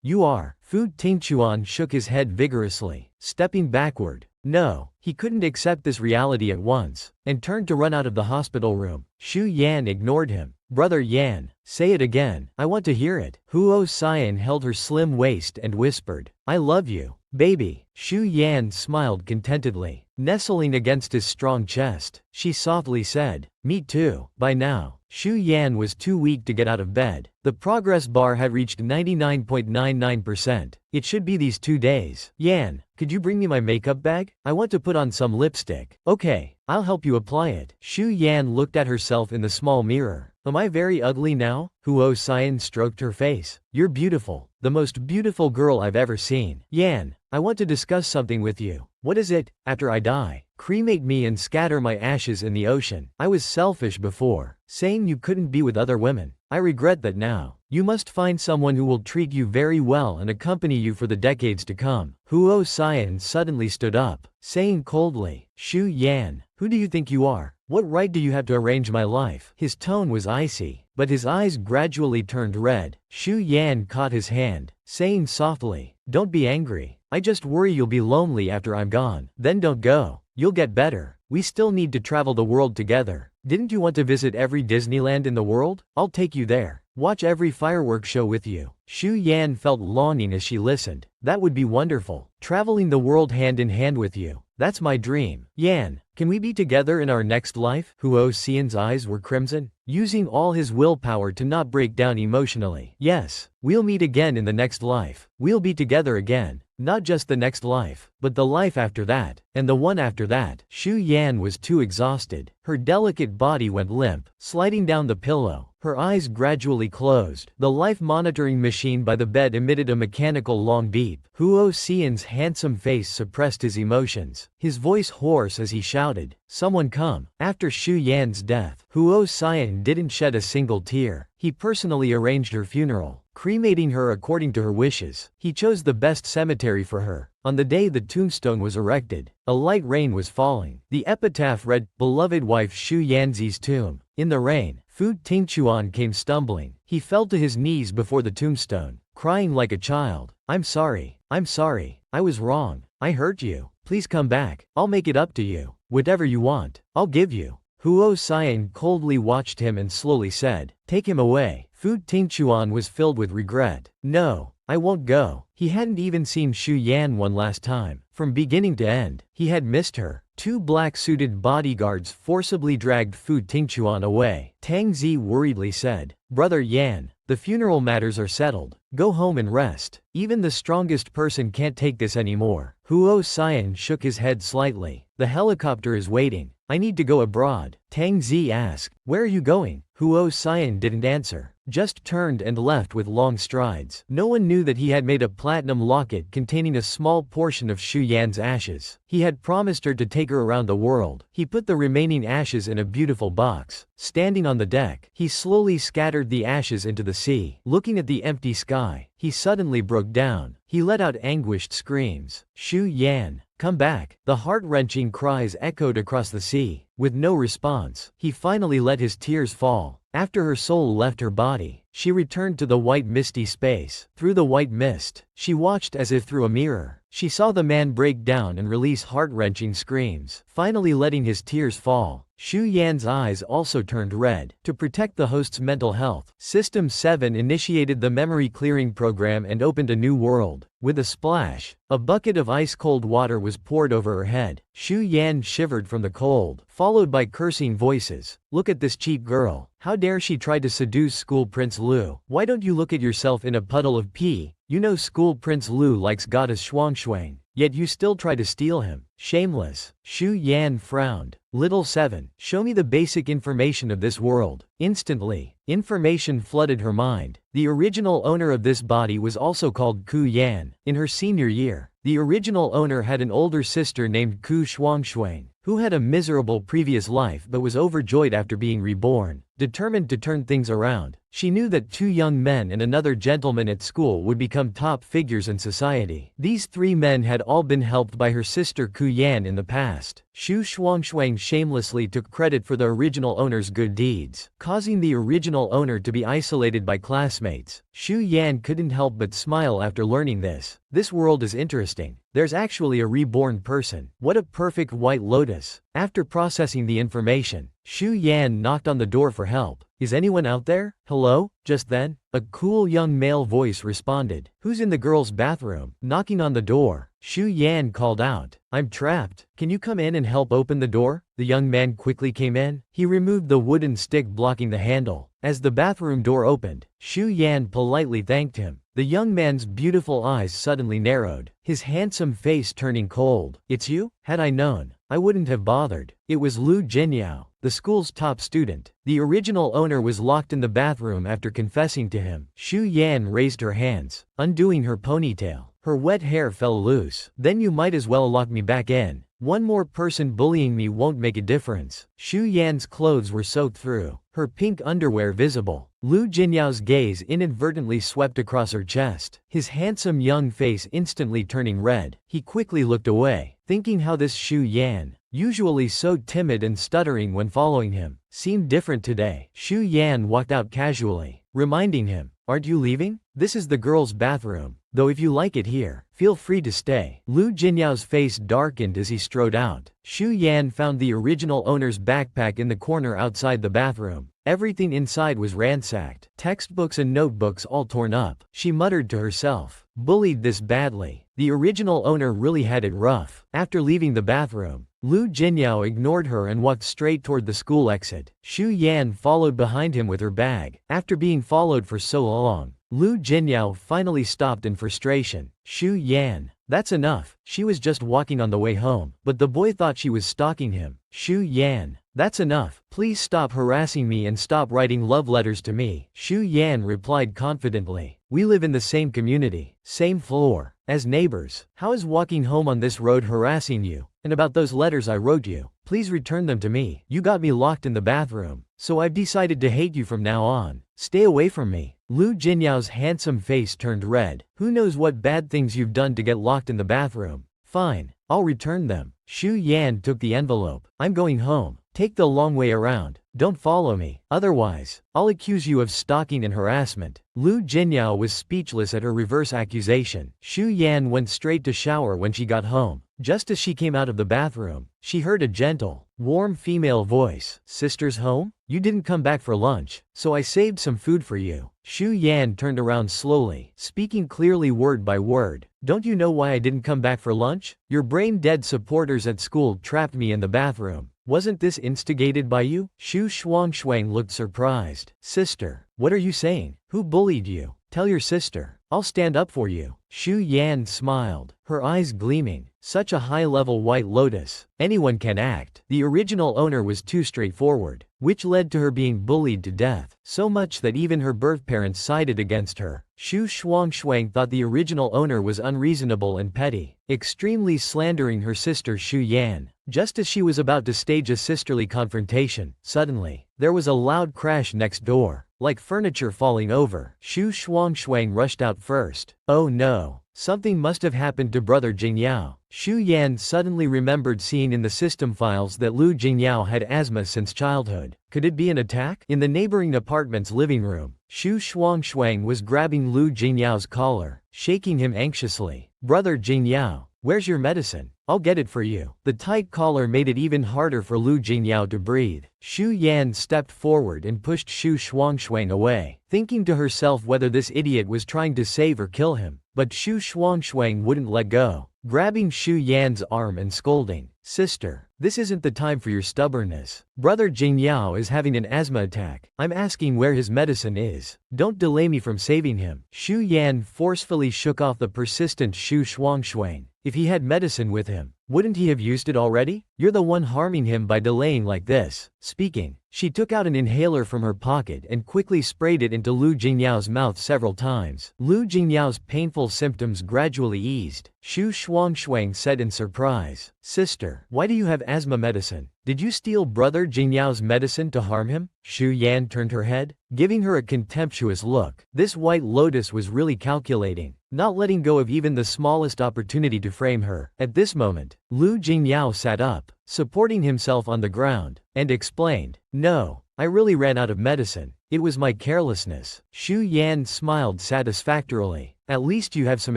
you are. Fu Tingchuan shook his head vigorously, stepping backward. No, he couldn't accept this reality at once, and turned to run out of the hospital room. Xu Yan ignored him. Brother Yan, say it again. I want to hear it. Huo Sayan held her slim waist and whispered, I love you, baby. Xu Yan smiled contentedly, nestling against his strong chest. She softly said, me too. By now, Xu Yan was too weak to get out of bed. The progress bar had reached 99.99%. It should be these 2 days. Yan, could you bring me my makeup bag? I want to put on some lipstick. Okay, I'll help you apply it. Xu Yan looked at herself in the small mirror. Am I very ugly now? Huo Sayan stroked her face. You're beautiful. The most beautiful girl I've ever seen. Yan, I want to discuss something with you. What is it? After I die, cremate me and scatter my ashes in the ocean. I was selfish before, saying you couldn't be with other women. I regret that now. You must find someone who will treat you very well and accompany you for the decades to come. Huo Sayan suddenly stood up, saying coldly, Xu Yan, who do you think you are? What right do you have to arrange my life? His tone was icy, but his eyes gradually turned red. Xu Yan caught his hand, saying softly, don't be angry. I just worry you'll be lonely after I'm gone. Then don't go. You'll get better. We still need to travel the world together. Didn't you want to visit every Disneyland in the world? I'll take you there. Watch every fireworks show with you. Xu Yan felt longing as she listened. That would be wonderful. Traveling the world hand in hand with you. That's my dream. Yan, can we be together in our next life? Huo Sayan's eyes were crimson, using all his willpower to not break down emotionally. Yes, we'll meet again in the next life. We'll be together again. Not just the next life, but the life after that, and the one after that. Xu Yan was too exhausted. Her delicate body went limp, sliding down the pillow. Her eyes gradually closed. The life monitoring machine by the bed emitted a mechanical long beep. Huo Sayan's handsome face suppressed his emotions, his voice hoarse as he shouted, "Someone come." After Xu Yan's death, Huo Sayan didn't shed a single tear. He personally arranged her funeral, cremating her according to her wishes. He chose the best cemetery for her. On the day the tombstone was erected, a light rain was falling. The epitaph read, "Beloved wife Xu Yanzi's tomb." In the rain, Fu Tingchuan came stumbling. He fell to his knees before the tombstone, crying like a child. I'm sorry. I was wrong. I hurt you. Please come back. I'll make it up to you. Whatever you want, I'll give you." Huo Sayan coldly watched him and slowly said, "Take him away." Fu Tingchuan was filled with regret. "No, I won't go." He hadn't even seen Xu Yan one last time. From beginning to end, he had missed her. Two black-suited bodyguards forcibly dragged Fu Tingchuan away. Tang Zi worriedly said, "Brother Yan, the funeral matters are settled. Go home and rest. Even the strongest person can't take this anymore." Huo Sayan shook his head slightly. "The helicopter is waiting. I need to go abroad." Tang Zi asked, "Where are you going?" Huo Sayan didn't answer, just turned and left with long strides. No one knew that he had made a platinum locket containing a small portion of Xu Yan's ashes. He had promised her to take her around the world. He put the remaining ashes in a beautiful box. Standing on the deck, he slowly scattered the ashes into the sea. Looking at the empty sky, he suddenly broke down. He let out anguished screams. "Xu Yan, come back." The heart-wrenching cries echoed across the sea. With no response, he finally let his tears fall. After her soul left her body, she returned to the white misty space. Through the white mist, she watched as if through a mirror. She saw the man break down and release heart-wrenching screams, finally letting his tears fall. Xu Yan's eyes also turned red. To protect the host's mental health, System 7 initiated the memory clearing program and opened a new world. With a splash, a bucket of ice-cold water was poured over her head. Xu Yan shivered from the cold, followed by cursing voices. "Look at this cheap girl. How dare she try to seduce School Prince Lu? Why don't you look at yourself in a puddle of pee? You know School Prince Lu likes goddess Shuangshuang, yet you still try to steal him. Shameless." Xu Yan frowned. "Little 7, show me the basic information of this world." Instantly, information flooded her mind. The original owner of this body was also called Ku Yan. In her senior year, the original owner had an older sister named Ku Shuangshuang, who had a miserable previous life but was overjoyed after being reborn. Determined to turn things around, she knew that 2 young men and another gentleman at school would become top figures in society. These 3 men had all been helped by her sister Ku Yan in the past. Xu Shuangshuang shamelessly took credit for the original owner's good deeds, causing the original owner to be isolated by classmates. Xu Yan couldn't help but smile after learning this. This world is interesting. There's actually a reborn person. What a perfect white lotus. After processing the information, Xu Yan knocked on the door for help. "Is anyone out there? Hello?" Just then, a cool young male voice responded. "Who's in the girls' bathroom?" Knocking on the door, Xu Yan called out, "I'm trapped. Can you come in and help open the door?" The young man quickly came in. He removed the wooden stick blocking the handle. As the bathroom door opened, Xu Yan politely thanked him. The young man's beautiful eyes suddenly narrowed, his handsome face turning cold. "It's you? Had I known, I wouldn't have bothered." It was Lu Jinyao, the school's top student. The original owner was locked in the bathroom after confessing to him. Xu Yan raised her hands, undoing her ponytail. Her wet hair fell loose. "Then you might as well lock me back in. One more person bullying me won't make a difference." Xu Yan's clothes were soaked through, her pink underwear visible. Lu Jinyao's gaze inadvertently swept across her chest, his handsome young face instantly turning red. He quickly looked away, thinking how this Xu Yan, usually so timid and stuttering when following him, seemed different today. Xu Yan walked out casually, reminding him, "Aren't you leaving? This is the girls' bathroom, though if you like it here, Feel free to stay. Lu Jinyao's face darkened as he strode out. Xu Yan found the original owner's backpack in the corner outside the bathroom. Everything inside was ransacked, textbooks and notebooks all torn up. She muttered to herself, bullied this badly. The original owner really had it rough. After leaving the bathroom, Lu Jinyao ignored her and walked straight toward the school exit. Xu Yan followed behind him with her bag. After being followed for so long, Lu Jinyao finally stopped in frustration. Xu Yan, that's enough. She was just walking on the way home, but the boy thought she was stalking him. Xu Yan, that's enough. Please stop harassing me and stop writing love letters to me. Xu Yan replied confidently. We live in the same community, same floor. As neighbors, how is walking home on this road harassing you? And about those letters I wrote you, please return them to me. You got me locked in the bathroom, so I've decided to hate you from now on. Stay away from me. Lu Jinyao's handsome face turned red. Who knows what bad things you've done to get locked in the bathroom? Fine, I'll return them. Xu Yan took the envelope. I'm going home. Take the long way around. Don't follow me. Otherwise, I'll accuse you of stalking and harassment. Lu Jinyao was speechless at her reverse accusation. Xu Yan went straight to shower when she got home. Just as she came out of the bathroom, she heard a gentle, warm female voice. Sister's home? You didn't come back for lunch, so I saved some food for you. Xu Yan turned around slowly, speaking clearly word by word. Don't you know why I didn't come back for lunch? Your brain-dead supporters at school trapped me in the bathroom. Wasn't this instigated by you? Xu Shuangshuang looked surprised. Sister, what are you saying? Who bullied you? Tell your sister. I'll stand up for you. Xu Yan smiled, her eyes gleaming. Such a high-level white lotus. Anyone can act. The original owner was too straightforward, which led to her being bullied to death, so much that even her birth parents sided against her. Xu Shuangshuang thought the original owner was unreasonable and petty, extremely slandering her sister Xu Yan. Just as she was about to stage a sisterly confrontation, suddenly, there was a loud crash next door, like furniture falling over. Xu Shuangshuang rushed out first. Oh no, something must have happened to brother Jingyao. Xu Yan suddenly remembered seeing in the system files that Lu Jingyao had asthma since childhood. Could it be an attack? In the neighboring apartment's living room, Xu Shuangshuang was grabbing Lu Jingyao's collar, shaking him anxiously. Brother Jingyao, where's your medicine? I'll get it for you. The tight collar made it even harder for Lu Jingyao to breathe. Xu Yan stepped forward and pushed Xu Shuangshuang away, thinking to herself whether this idiot was trying to save or kill him. But Xu Shuangshuang wouldn't let go, grabbing Xu Yan's arm and scolding. Sister, this isn't the time for your stubbornness. Brother Jingyao is having an asthma attack. I'm asking where his medicine is. Don't delay me from saving him. Xu Yan forcefully shook off the persistent Xu Shuangshuang. If he had medicine with him, wouldn't he have used it already? You're the one harming him by delaying like this. Speaking, she took out an inhaler from her pocket and quickly sprayed it into Lu Jingyao's mouth several times. Lu Jingyao's painful symptoms gradually eased. Xu Shuangshuang said in surprise, Sister, why do you have asthma medicine? Did you steal brother Jingyao's medicine to harm him? Xu Yan turned her head, giving her a contemptuous look. This white lotus was really calculating, not letting go of even the smallest opportunity to frame her. At this moment, Lu Jingyao sat up, supporting himself on the ground, and explained, No, I really ran out of medicine. It was my carelessness. Xu Yan smiled satisfactorily. At least you have some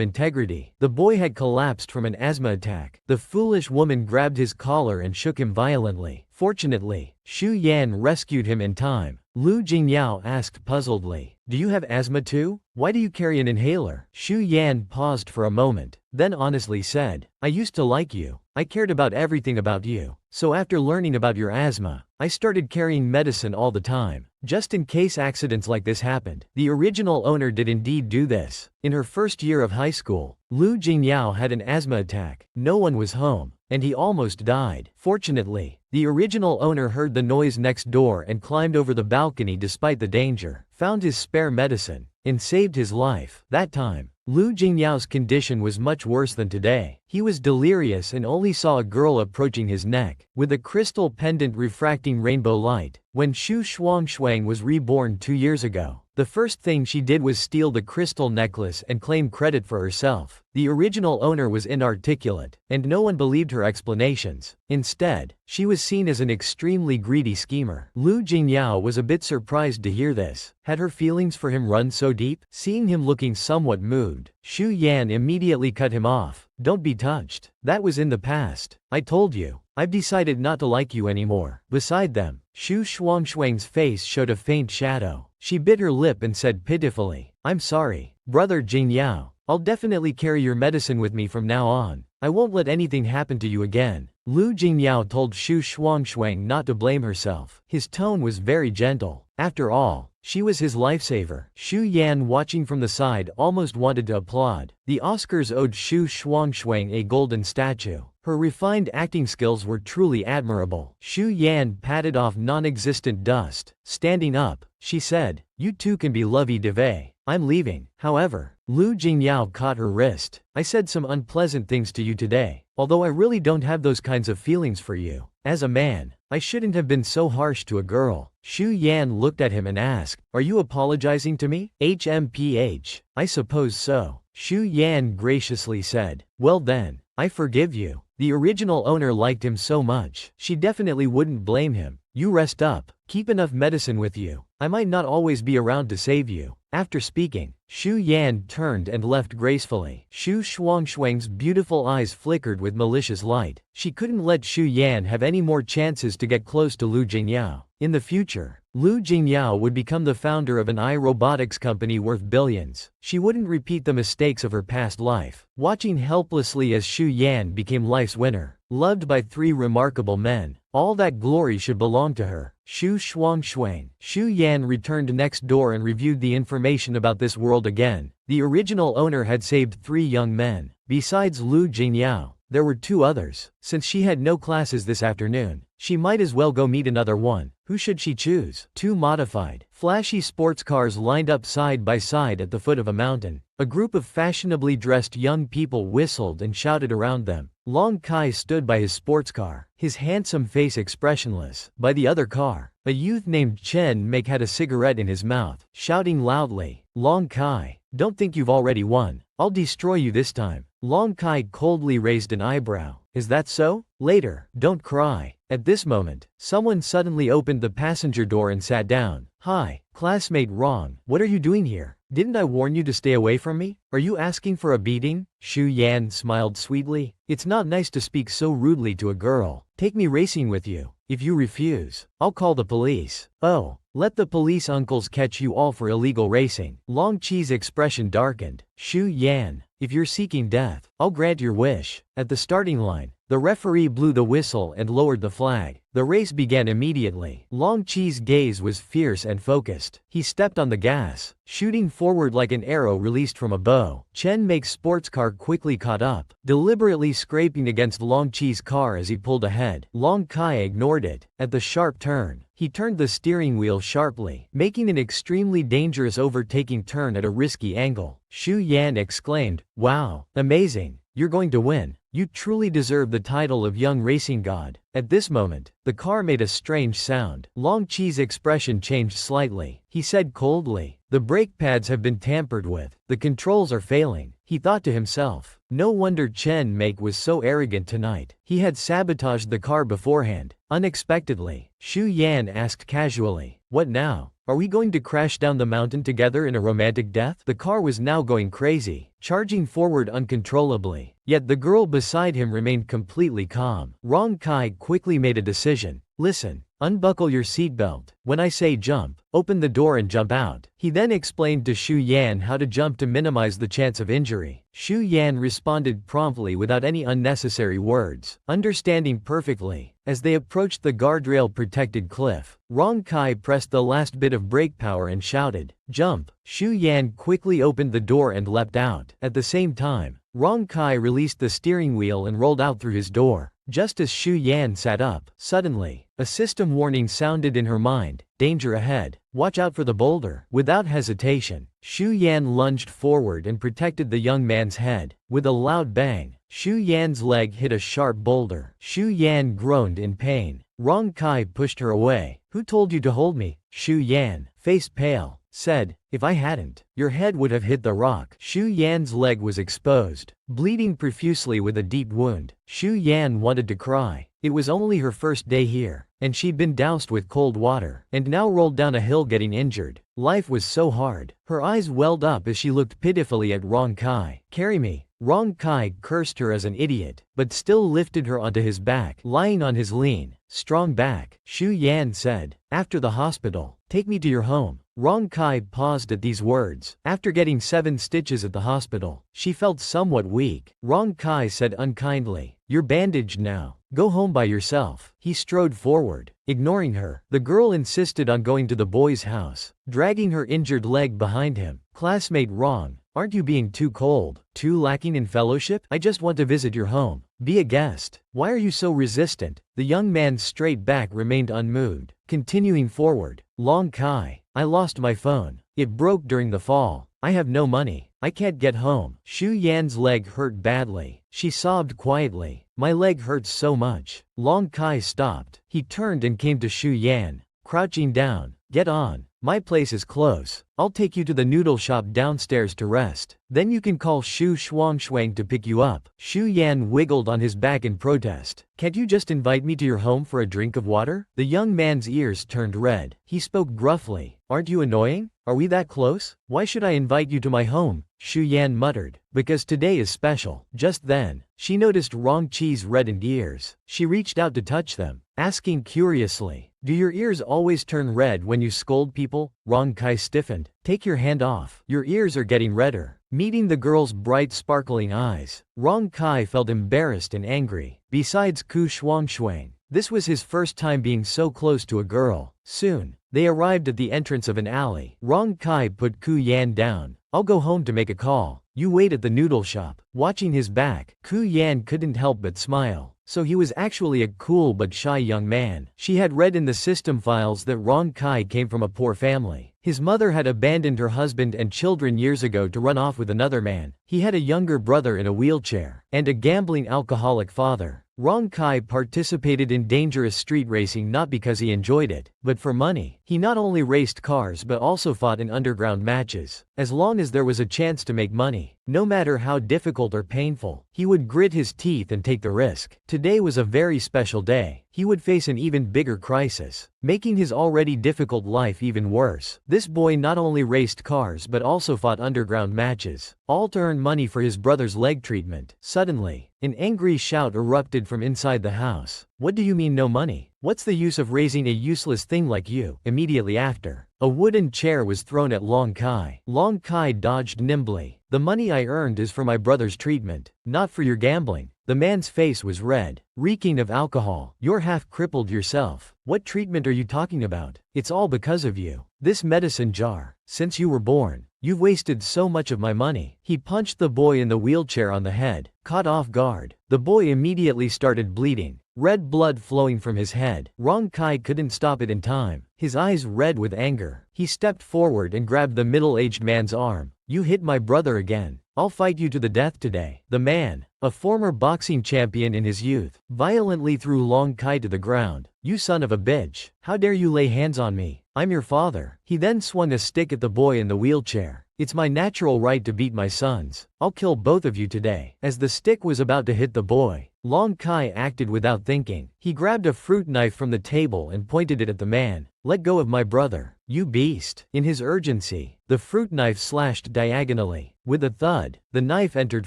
integrity. The boy had collapsed from an asthma attack. The foolish woman grabbed his collar and shook him violently. Fortunately, Xu Yan rescued him in time. Lu Jingyao asked puzzledly, Do you have asthma too? Why do you carry an inhaler? Xu Yan paused for a moment, then honestly said, I used to like you. I cared about everything about you. So after learning about your asthma, I started carrying medicine all the time, just in case accidents like this happened. The original owner did indeed do this. In her first year of high school, Lu Jingyao had an asthma attack. No one was home, and he almost died. Fortunately, the original owner heard the noise next door and climbed over the balcony despite the danger, found his spare medicine, and saved his life. That time, Lu Jingyao's condition was much worse than today. He was delirious and only saw a girl approaching his neck, with a crystal pendant refracting rainbow light. When Xu Shuangshuang was reborn 2 years ago, the The first thing she did was steal the crystal necklace and claim credit for herself. The original owner was inarticulate, and no one believed her explanations. Instead, she was seen as an extremely greedy schemer. Lu Jingyao was a bit surprised to hear this. Had her feelings for him run so deep? Seeing him looking somewhat moved, Xu Yan immediately cut him off. Don't be touched. That was in the past. I told you. I've decided not to like you anymore. Beside them, Xu Shuangshuang's face showed a faint shadow. She bit her lip and said pitifully, I'm sorry, brother Jingyao. I'll definitely carry your medicine with me from now on. I won't let anything happen to you again. Lu Jingyao told Xu Shuangshuang not to blame herself. His tone was very gentle. After all, she was his lifesaver. Xu Yan, watching from the side, almost wanted to applaud. The Oscars owed Xu Shuangshuang a golden statue. Her refined acting skills were truly admirable. Xu Yan patted off non-existent dust. Standing up, she said, you two can be lovey-dovey. I'm leaving. However, Lu Jingyao caught her wrist. I said some unpleasant things to you today, although I really don't have those kinds of feelings for you. As a man, I shouldn't have been so harsh to a girl. Xu Yan looked at him and asked, are you apologizing to me? HMPH. I suppose so. Xu Yan graciously said, well then, I forgive you. The original owner liked him so much, she definitely wouldn't blame him. You rest up. Keep enough medicine with you. I might not always be around to save you. After speaking, Xu Yan turned and left gracefully. Xu Shuangshuang's beautiful eyes flickered with malicious light. She couldn't let Xu Yan have any more chances to get close to Lu Jingyao. In the future, Lu Jingyao would become the founder of an robotics company worth billions. She wouldn't repeat the mistakes of her past life. Watching helplessly as Xu Yan became life's winner, loved by 3 remarkable men, all that glory should belong to her. Xu Shuangshuang. Xu Yan returned next door and reviewed the information about this world again. The original owner had saved 3 young men. Besides Lu Jingyao, there were 2 others. Since she had no classes this afternoon, she might as well go meet another one. Who should she choose? 2 modified, flashy sports cars lined up side by side at the foot of a mountain. A group of fashionably dressed young people whistled and shouted around them. Long Kai stood by his sports car, his handsome face expressionless. By the other car, a youth named Chen Make had a cigarette in his mouth, shouting loudly, Long Kai, don't think you've already won. I'll destroy you this time. Long Kai coldly raised an eyebrow. Is that so? Later, don't cry. At this moment, someone suddenly opened the passenger door and sat down. Hi, classmate Wrong. What are you doing here? Didn't I warn you to stay away from me? Are you asking for a beating? Xu Yan smiled sweetly. It's not nice to speak so rudely to a girl. Take me racing with you. If you refuse, I'll call the police. Oh, let the police uncles catch you all for illegal racing. Long Chi's expression darkened. Xu Yan, if you're seeking death, I'll grant your wish. At the starting line, the referee blew the whistle and lowered the flag. The race began immediately. Long Chi's gaze was fierce and focused. He stepped on the gas, shooting forward like an arrow released from a bow. Chen Make's sports car quickly caught up, deliberately scraping against Long Chi's car as he pulled ahead. Long Kai ignored it. At the sharp turn, he turned the steering wheel sharply, making an extremely dangerous overtaking turn at a risky angle. Xu Yan exclaimed, wow, amazing. You're going to win. You truly deserve the title of young racing god. At this moment, the car made a strange sound. Long Chi's expression changed slightly. He said coldly, the brake pads have been tampered with. The controls are failing. He thought to himself. No wonder Chen Make was so arrogant tonight. He had sabotaged the car beforehand. Unexpectedly, Xu Yan asked casually, what now? Are we going to crash down the mountain together in a romantic death? The car was now going crazy, charging forward uncontrollably. Yet the girl beside him remained completely calm. Rong Kai quickly made a decision. Listen, unbuckle your seatbelt. When I say jump, open the door and jump out. He then explained to Xu Yan how to jump to minimize the chance of injury. Xu Yan responded promptly without any unnecessary words, understanding perfectly. As they approached the guardrail-protected cliff, Rong Kai pressed the last bit of brake power and shouted, jump. Xu Yan quickly opened the door and leapt out. At the same time, Rong Kai released the steering wheel and rolled out through his door. Just as Xu Yan sat up, suddenly, a system warning sounded in her mind, danger ahead, watch out for the boulder. Without hesitation, Xu Yan lunged forward and protected the young man's head. With a loud bang, Xu Yan's leg hit a sharp boulder. Xu Yan groaned in pain. Rong Kai pushed her away. Who told you to hold me? Xu Yan, face pale, said, if I hadn't, your head would have hit the rock. Shu Yan's leg was exposed, bleeding profusely with a deep wound. Shu Yan wanted to cry. It was only her first day here, and she'd been doused with cold water, and now rolled down a hill getting injured. Life was so hard. Her eyes welled up as she looked pitifully at Rong Kai. Carry me. Rong Kai cursed her as an idiot, but still lifted her onto his back, lying on his lean, strong back. Shu Yan said, after the hospital, take me to your home. Rong Kai paused at these words. After getting 7 stitches at the hospital, she felt somewhat weak. Rong Kai said unkindly, you're bandaged now. Go home by yourself. He strode forward, ignoring her. The girl insisted on going to the boy's house, dragging her injured leg behind him. Classmate Rong, aren't you being too cold? Too lacking in fellowship? I just want to visit your home. Be a guest. Why are you so resistant? The young man's straight back remained unmoved. Continuing forward, Long Kai, I lost my phone. It broke during the fall. I have no money. I can't get home. Shu Yan's leg hurt badly. She sobbed quietly. My leg hurts so much. Long Kai stopped. He turned and came to Shu Yan, crouching down. Get on. My place is close. I'll take you to the noodle shop downstairs to rest. Then you can call Shu Shuangshuang to pick you up. Shu Yan wiggled on his back in protest. Can't you just invite me to your home for a drink of water? The young man's ears turned red. He spoke gruffly. Aren't you annoying? Are we that close? Why should I invite you to my home? Shu Yan muttered. Because today is special. Just then, she noticed Rong Chi's reddened ears. She reached out to touch them, asking curiously, do your ears always turn red when you scold people? Rong Kai stiffened. Take your hand off. Your ears are getting redder. Meeting the girl's bright sparkling eyes, Rong Kai felt embarrassed and angry. Besides Ku Shuangshuang, this was his first time being so close to a girl. Soon, they arrived at the entrance of an alley. Rong Kai put Ku Yan down. I'll go home to make a call. You wait at the noodle shop. Watching his back, Ku Yan couldn't help but smile. So he was actually a cool but shy young man. She had read in the system files that Rong Kai came from a poor family. His mother had abandoned her husband and children years ago to run off with another man. He had a younger brother in a wheelchair, and a gambling alcoholic father. Rong Kai participated in dangerous street racing not because he enjoyed it, but for money. He not only raced cars but also fought in underground matches. As long as there was a chance to make money, no matter how difficult or painful, he would grit his teeth and take the risk. Today was a very special day. He would face an even bigger crisis, making his already difficult life even worse. This boy not only raced cars but also fought underground matches, all to earn money for his brother's leg treatment. Suddenly, an angry shout erupted from inside the house. What do you mean no money? What's the use of raising a useless thing like you? Immediately after, a wooden chair was thrown at Long Kai. Long Kai dodged nimbly. The money I earned is for my brother's treatment, not for your gambling. The man's face was red, reeking of alcohol. You're half crippled yourself. What treatment are you talking about? It's all because of you. This medicine jar. Since you were born, you've wasted so much of my money. He punched the boy in the wheelchair on the head. Caught off guard, the boy immediately started bleeding, red blood flowing from his head. Rong Kai couldn't stop it in time, his eyes red with anger. He stepped forward and grabbed the middle-aged man's arm. You hit my brother again. I'll fight you to the death today. The man, a former boxing champion in his youth, violently threw Long Kai to the ground. You son of a bitch. How dare you lay hands on me? I'm your father. He then swung a stick at the boy in the wheelchair. It's my natural right to beat my sons. I'll kill both of you today. As the stick was about to hit the boy, Long Kai acted without thinking. He grabbed a fruit knife from the table and pointed it at the man. Let go of my brother, you beast. In his urgency, the fruit knife slashed diagonally. With a thud, the knife entered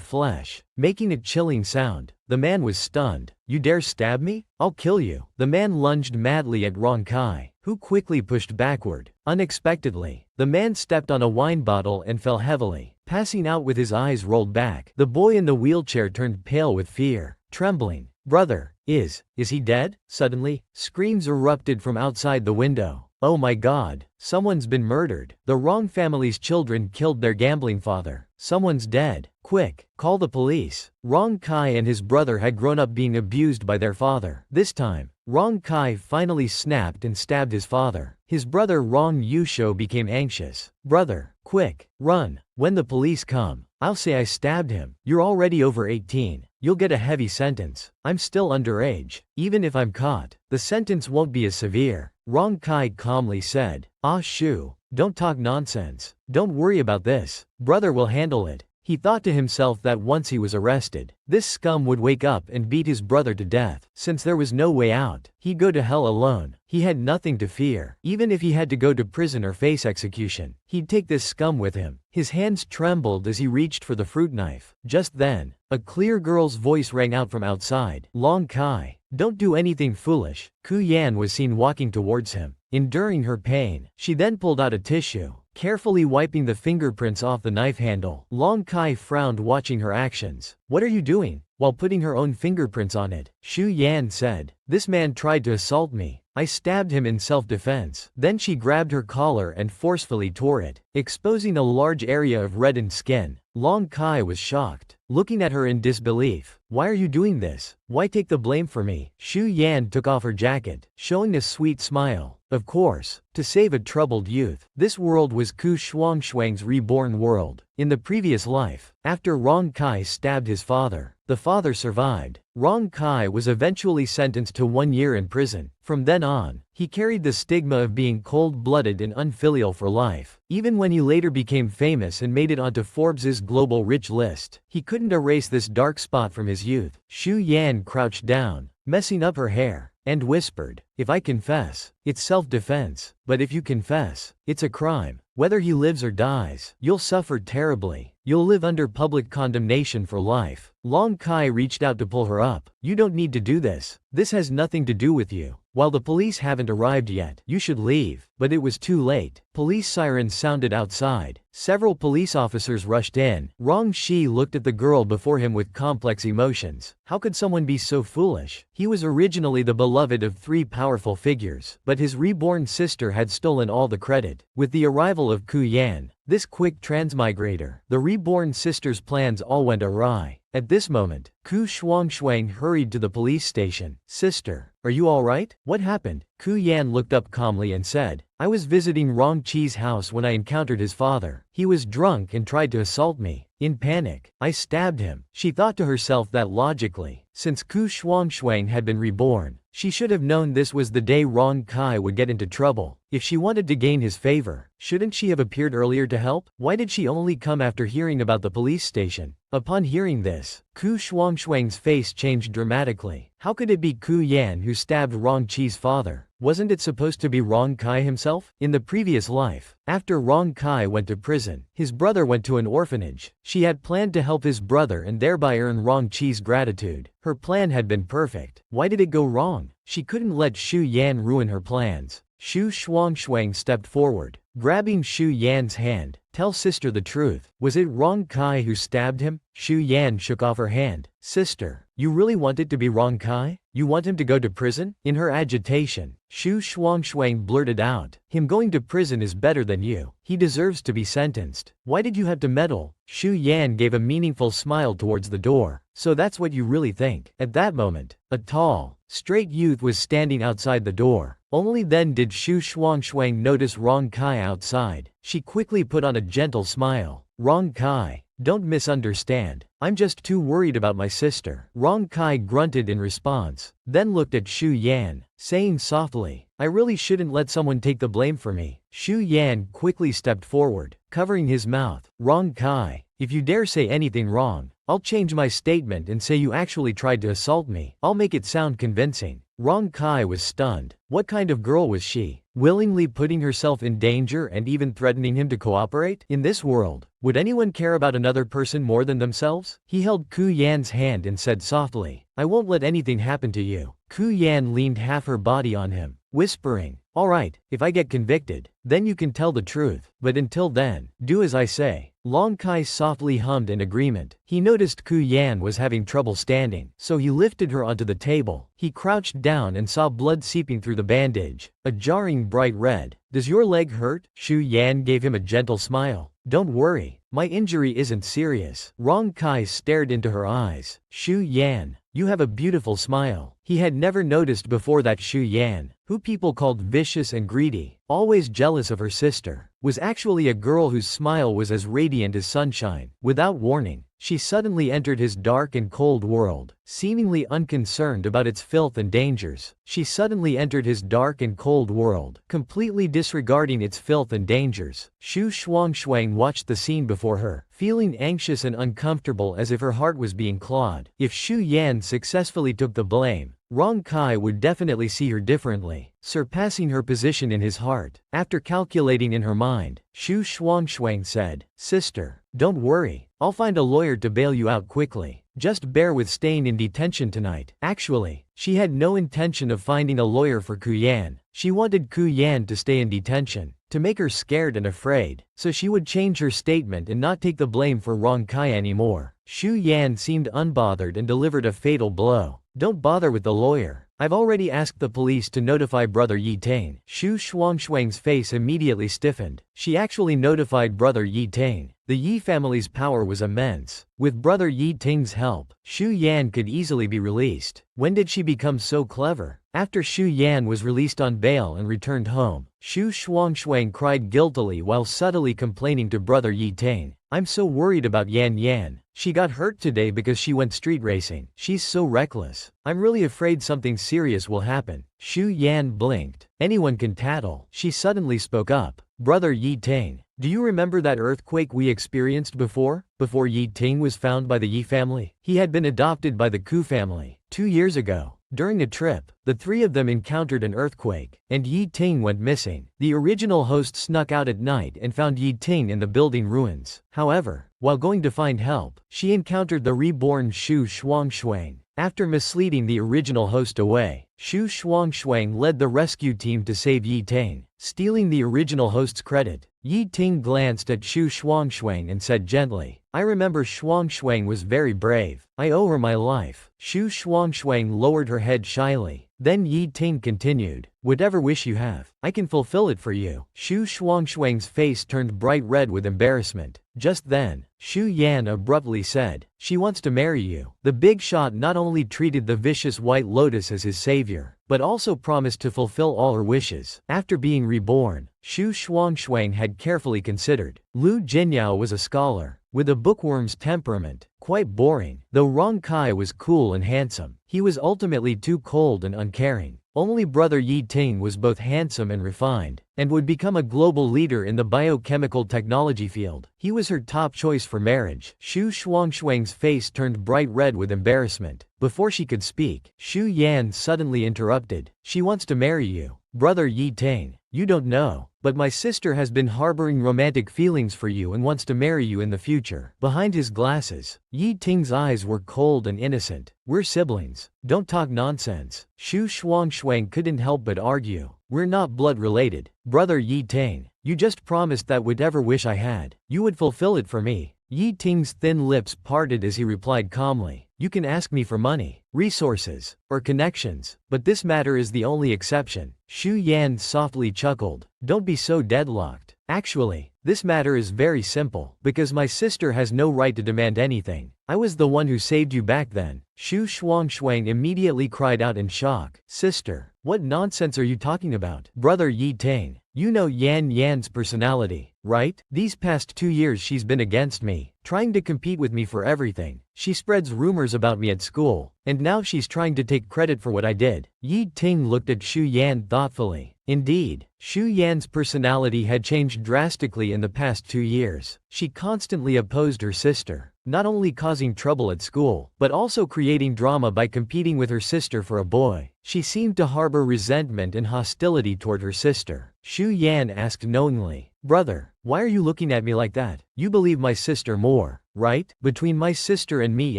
flesh, making a chilling sound. The man was stunned. You dare stab me? I'll kill you. The man lunged madly at Rong Kai, who quickly pushed backward. Unexpectedly, the man stepped on a wine bottle and fell heavily, passing out with his eyes rolled back. The boy in the wheelchair turned pale with fear, trembling. Brother, is he dead? Suddenly, screams erupted from outside the window. Oh my God, someone's been murdered. The Rong family's children killed their gambling father. Someone's dead. Quick, call the police. Rong Kai and his brother had grown up being abused by their father. This time, Rong Kai finally snapped and stabbed his father. His brother Rong Yusho became anxious. Brother, quick, run. When the police come, I'll say I stabbed him. You're already over 18. You'll get a heavy sentence. I'm still underage. Even if I'm caught, the sentence won't be as severe. Rong Kai calmly said. Ah Shu, don't talk nonsense. Don't worry about this. Brother will handle it. He thought to himself that once he was arrested, this scum would wake up and beat his brother to death. Since there was no way out, he'd go to hell alone. He had nothing to fear. Even if he had to go to prison or face execution, he'd take this scum with him. His hands trembled as he reached for the fruit knife. Just then, a clear girl's voice rang out from outside. Long Kai, don't do anything foolish. Ku Yan was seen walking towards him, enduring her pain. She then pulled out a tissue, carefully wiping the fingerprints off the knife handle. Long Kai frowned watching her actions. What are you doing? While putting her own fingerprints on it, Shu Yan said, this man tried to assault me. I stabbed him in self-defense. Then she grabbed her collar and forcefully tore it, exposing a large area of reddened skin. Long Kai was shocked, looking at her in disbelief. Why are you doing this? Why take the blame for me? Shu Yan took off her jacket, showing a sweet smile. Of course, to save a troubled youth. This world was Ku Shuangshuang's reborn world. In the previous life, after Rong Kai stabbed his father, the father survived. Rong Kai was eventually sentenced to 1 year in prison. From then on, he carried the stigma of being cold-blooded and unfilial for life. Even when he later became famous and made it onto Forbes's global rich list, he couldn't erase this dark spot from his youth. Shu Yan crouched down, messing up her hair, and whispered, if I confess, it's self-defense. But if you confess, it's a crime. Whether he lives or dies, you'll suffer terribly. You'll live under public condemnation for life. Long Kai reached out to pull her up. You don't need to do this. This has nothing to do with you. While the police haven't arrived yet, you should leave. But it was too late. Police sirens sounded outside. Several police officers rushed in. Rong Shi looked at the girl before him with complex emotions. How could someone be so foolish? He was originally the beloved of 3 powerful figures, but his reborn sister had stolen all the credit. With the arrival of Ku Yan, this quick transmigrator, the reborn sister's plans all went awry. At this moment, Ku Shuangshuang hurried to the police station. Sister, are you alright? What happened? Ku Yan looked up calmly and said, I was visiting Rong Chi's house when I encountered his father. He was drunk and tried to assault me. In panic, I stabbed him. She thought to herself that logically, since Ku Shuangshuang had been reborn, she should have known this was the day Rong Kai would get into trouble. If she wanted to gain his favor, shouldn't she have appeared earlier to help? Why did she only come after hearing about the police station? Upon hearing this, Ku Shuangshuang's face changed dramatically. How could it be Ku Yan who stabbed Rong Chi's father? Wasn't it supposed to be Rong Kai himself? In the previous life, after Rong Kai went to prison, his brother went to an orphanage. She had planned to help his brother and thereby earn Rong Chi's gratitude. Her plan had been perfect. Why did it go wrong? She couldn't let Shu Yan ruin her plans. Shu Shuangshuang stepped forward, grabbing Shu Yan's hand. Tell sister the truth. Was it Rong Kai who stabbed him? Shu Yan shook off her hand. Sister, you really want it to be Rong Kai? You want him to go to prison? In her agitation, Shu Shuangshuang blurted out, him going to prison is better than you. He deserves to be sentenced. Why did you have to meddle? Shu Yan gave a meaningful smile towards the door. So that's what you really think. At that moment, a tall, straight youth was standing outside the door. Only then did Shu Shuangshuang notice Rong Kai outside. She quickly put on a gentle smile. Rong Kai, don't misunderstand. I'm just too worried about my sister. Rong Kai grunted in response, then looked at Shu Yan, saying softly, I really shouldn't let someone take the blame for me. Shu Yan quickly stepped forward, covering his mouth. Rong Kai, if you dare say anything wrong, I'll change my statement and say you actually tried to assault me. I'll make it sound convincing. Rong Kai was stunned. What kind of girl was she? Willingly putting herself in danger and even threatening him to cooperate? In this world, would anyone care about another person more than themselves? He held Ku Yan's hand and said softly, I won't let anything happen to you. Ku Yan leaned half her body on him, whispering, alright, if I get convicted, then you can tell the truth. But until then, do as I say. Long Kai softly hummed in agreement. He noticed Ku Yan was having trouble standing, so he lifted her onto the table. He crouched down and saw blood seeping through the bandage, a jarring bright red. Does your leg hurt? Shu Yan gave him a gentle smile. Don't worry, my injury isn't serious. Rong Kai stared into her eyes. Shu Yan, you have a beautiful smile. He had never noticed before that Shu Yan, who people called vicious and greedy, always jealous of her sister, was actually a girl whose smile was as radiant as sunshine. Without warning, She suddenly entered his dark and cold world, seemingly unconcerned about its filth and dangers. She suddenly entered his dark and cold world, completely disregarding its filth and dangers. Xu Shuangshuang watched the scene before her, feeling anxious and uncomfortable as if her heart was being clawed. If Xu Yan successfully took the blame, Rong Kai would definitely see her differently, surpassing her position in his heart. After calculating in her mind, Xu Shuangshuang said, "Sister, don't worry, I'll find a lawyer to bail you out quickly. Just bear with staying in detention tonight." Actually, she had no intention of finding a lawyer for Ku Yan. She wanted Ku Yan to stay in detention, to make her scared and afraid, so she would change her statement and not take the blame for Rong Kai anymore. Xu Yan seemed unbothered and delivered a fatal blow. "Don't bother with the lawyer. I've already asked the police to notify Brother Yi Tain." Xu Shuangshuang's face immediately stiffened. She actually notified Brother Yi Tain. The Yi family's power was immense. With Brother Yi Tain's help, Xu Yan could easily be released. When did she become so clever? After Xu Yan was released on bail and returned home, Xu Shuangshuang cried guiltily while subtly complaining to Brother Yi Tain. "I'm so worried about Yan Yan. She got hurt today because she went street racing. She's so reckless. I'm really afraid something serious will happen." Xu Yan blinked. Anyone can tattle. She suddenly spoke up. "Brother Yi Tain, do you remember that earthquake we experienced before? Before Yi Ting was found by the Yi family? He had been adopted by the Ku family 2 years ago. During a trip, the three of them encountered an earthquake, and Yi Ting went missing. The original host snuck out at night and found Yi Ting in the building ruins. However, while going to find help, she encountered the reborn Xu Shuangshuang. After misleading the original host away, Xu Shuangshuang led the rescue team to save Yi Ting, stealing the original host's credit. Yi Ting glanced at Xu Shuangshuang and said gently, "I remember Shuangshuang was very brave. I owe her my life." Xu Shuangshuang lowered her head shyly. Then Yi Ting continued, "Whatever wish you have, I can fulfill it for you." Xu Shuangshuang's face turned bright red with embarrassment. Just then, Xu Yan abruptly said, "She wants to marry you." The big shot not only treated the vicious White Lotus as his savior, but also promised to fulfill all her wishes. After being reborn, Xu Shuangshuang had carefully considered. Lu Jinyao was a scholar, with a bookworm's temperament, quite boring. Though Rong Kai was cool and handsome, he was ultimately too cold and uncaring. Only Brother Yi Ting was both handsome and refined, and would become a global leader in the biochemical technology field. He was her top choice for marriage. Xu Shuangshuang's face turned bright red with embarrassment. Before she could speak, Xu Yan suddenly interrupted. "She wants to marry you. Brother Yi Ting, you don't know, but my sister has been harboring romantic feelings for you and wants to marry you in the future." Behind his glasses, Yi Ting's eyes were cold and innocent. "We're siblings. Don't talk nonsense." Xu Shuangshuang couldn't help but argue. "We're not blood related. Brother Yi Ting, you just promised that whatever wish I had, you would fulfill it for me." Yi Ting's thin lips parted as he replied calmly, "You can ask me for money, resources, or connections, but this matter is the only exception." Xu Yan softly chuckled. "Don't be so deadlocked. Actually, this matter is very simple, because my sister has no right to demand anything. I was the one who saved you back then." Xu Shuangshuang immediately cried out in shock. "Sister, what nonsense are you talking about? Brother Yi Ting, you know Yan Yan's personality, right? These past 2 years she's been against me, trying to compete with me for everything. She spreads rumors about me at school, and now she's trying to take credit for what I did." Yi Ting looked at Xu Yan thoughtfully. Indeed, Xu Yan's personality had changed drastically in the past 2 years. She constantly opposed her sister, not only causing trouble at school, but also creating drama by competing with her sister for a boy. She seemed to harbor resentment and hostility toward her sister. Xu Yan asked knowingly, "Brother, why are you looking at me like that? You believe my sister more, right? Between my sister and me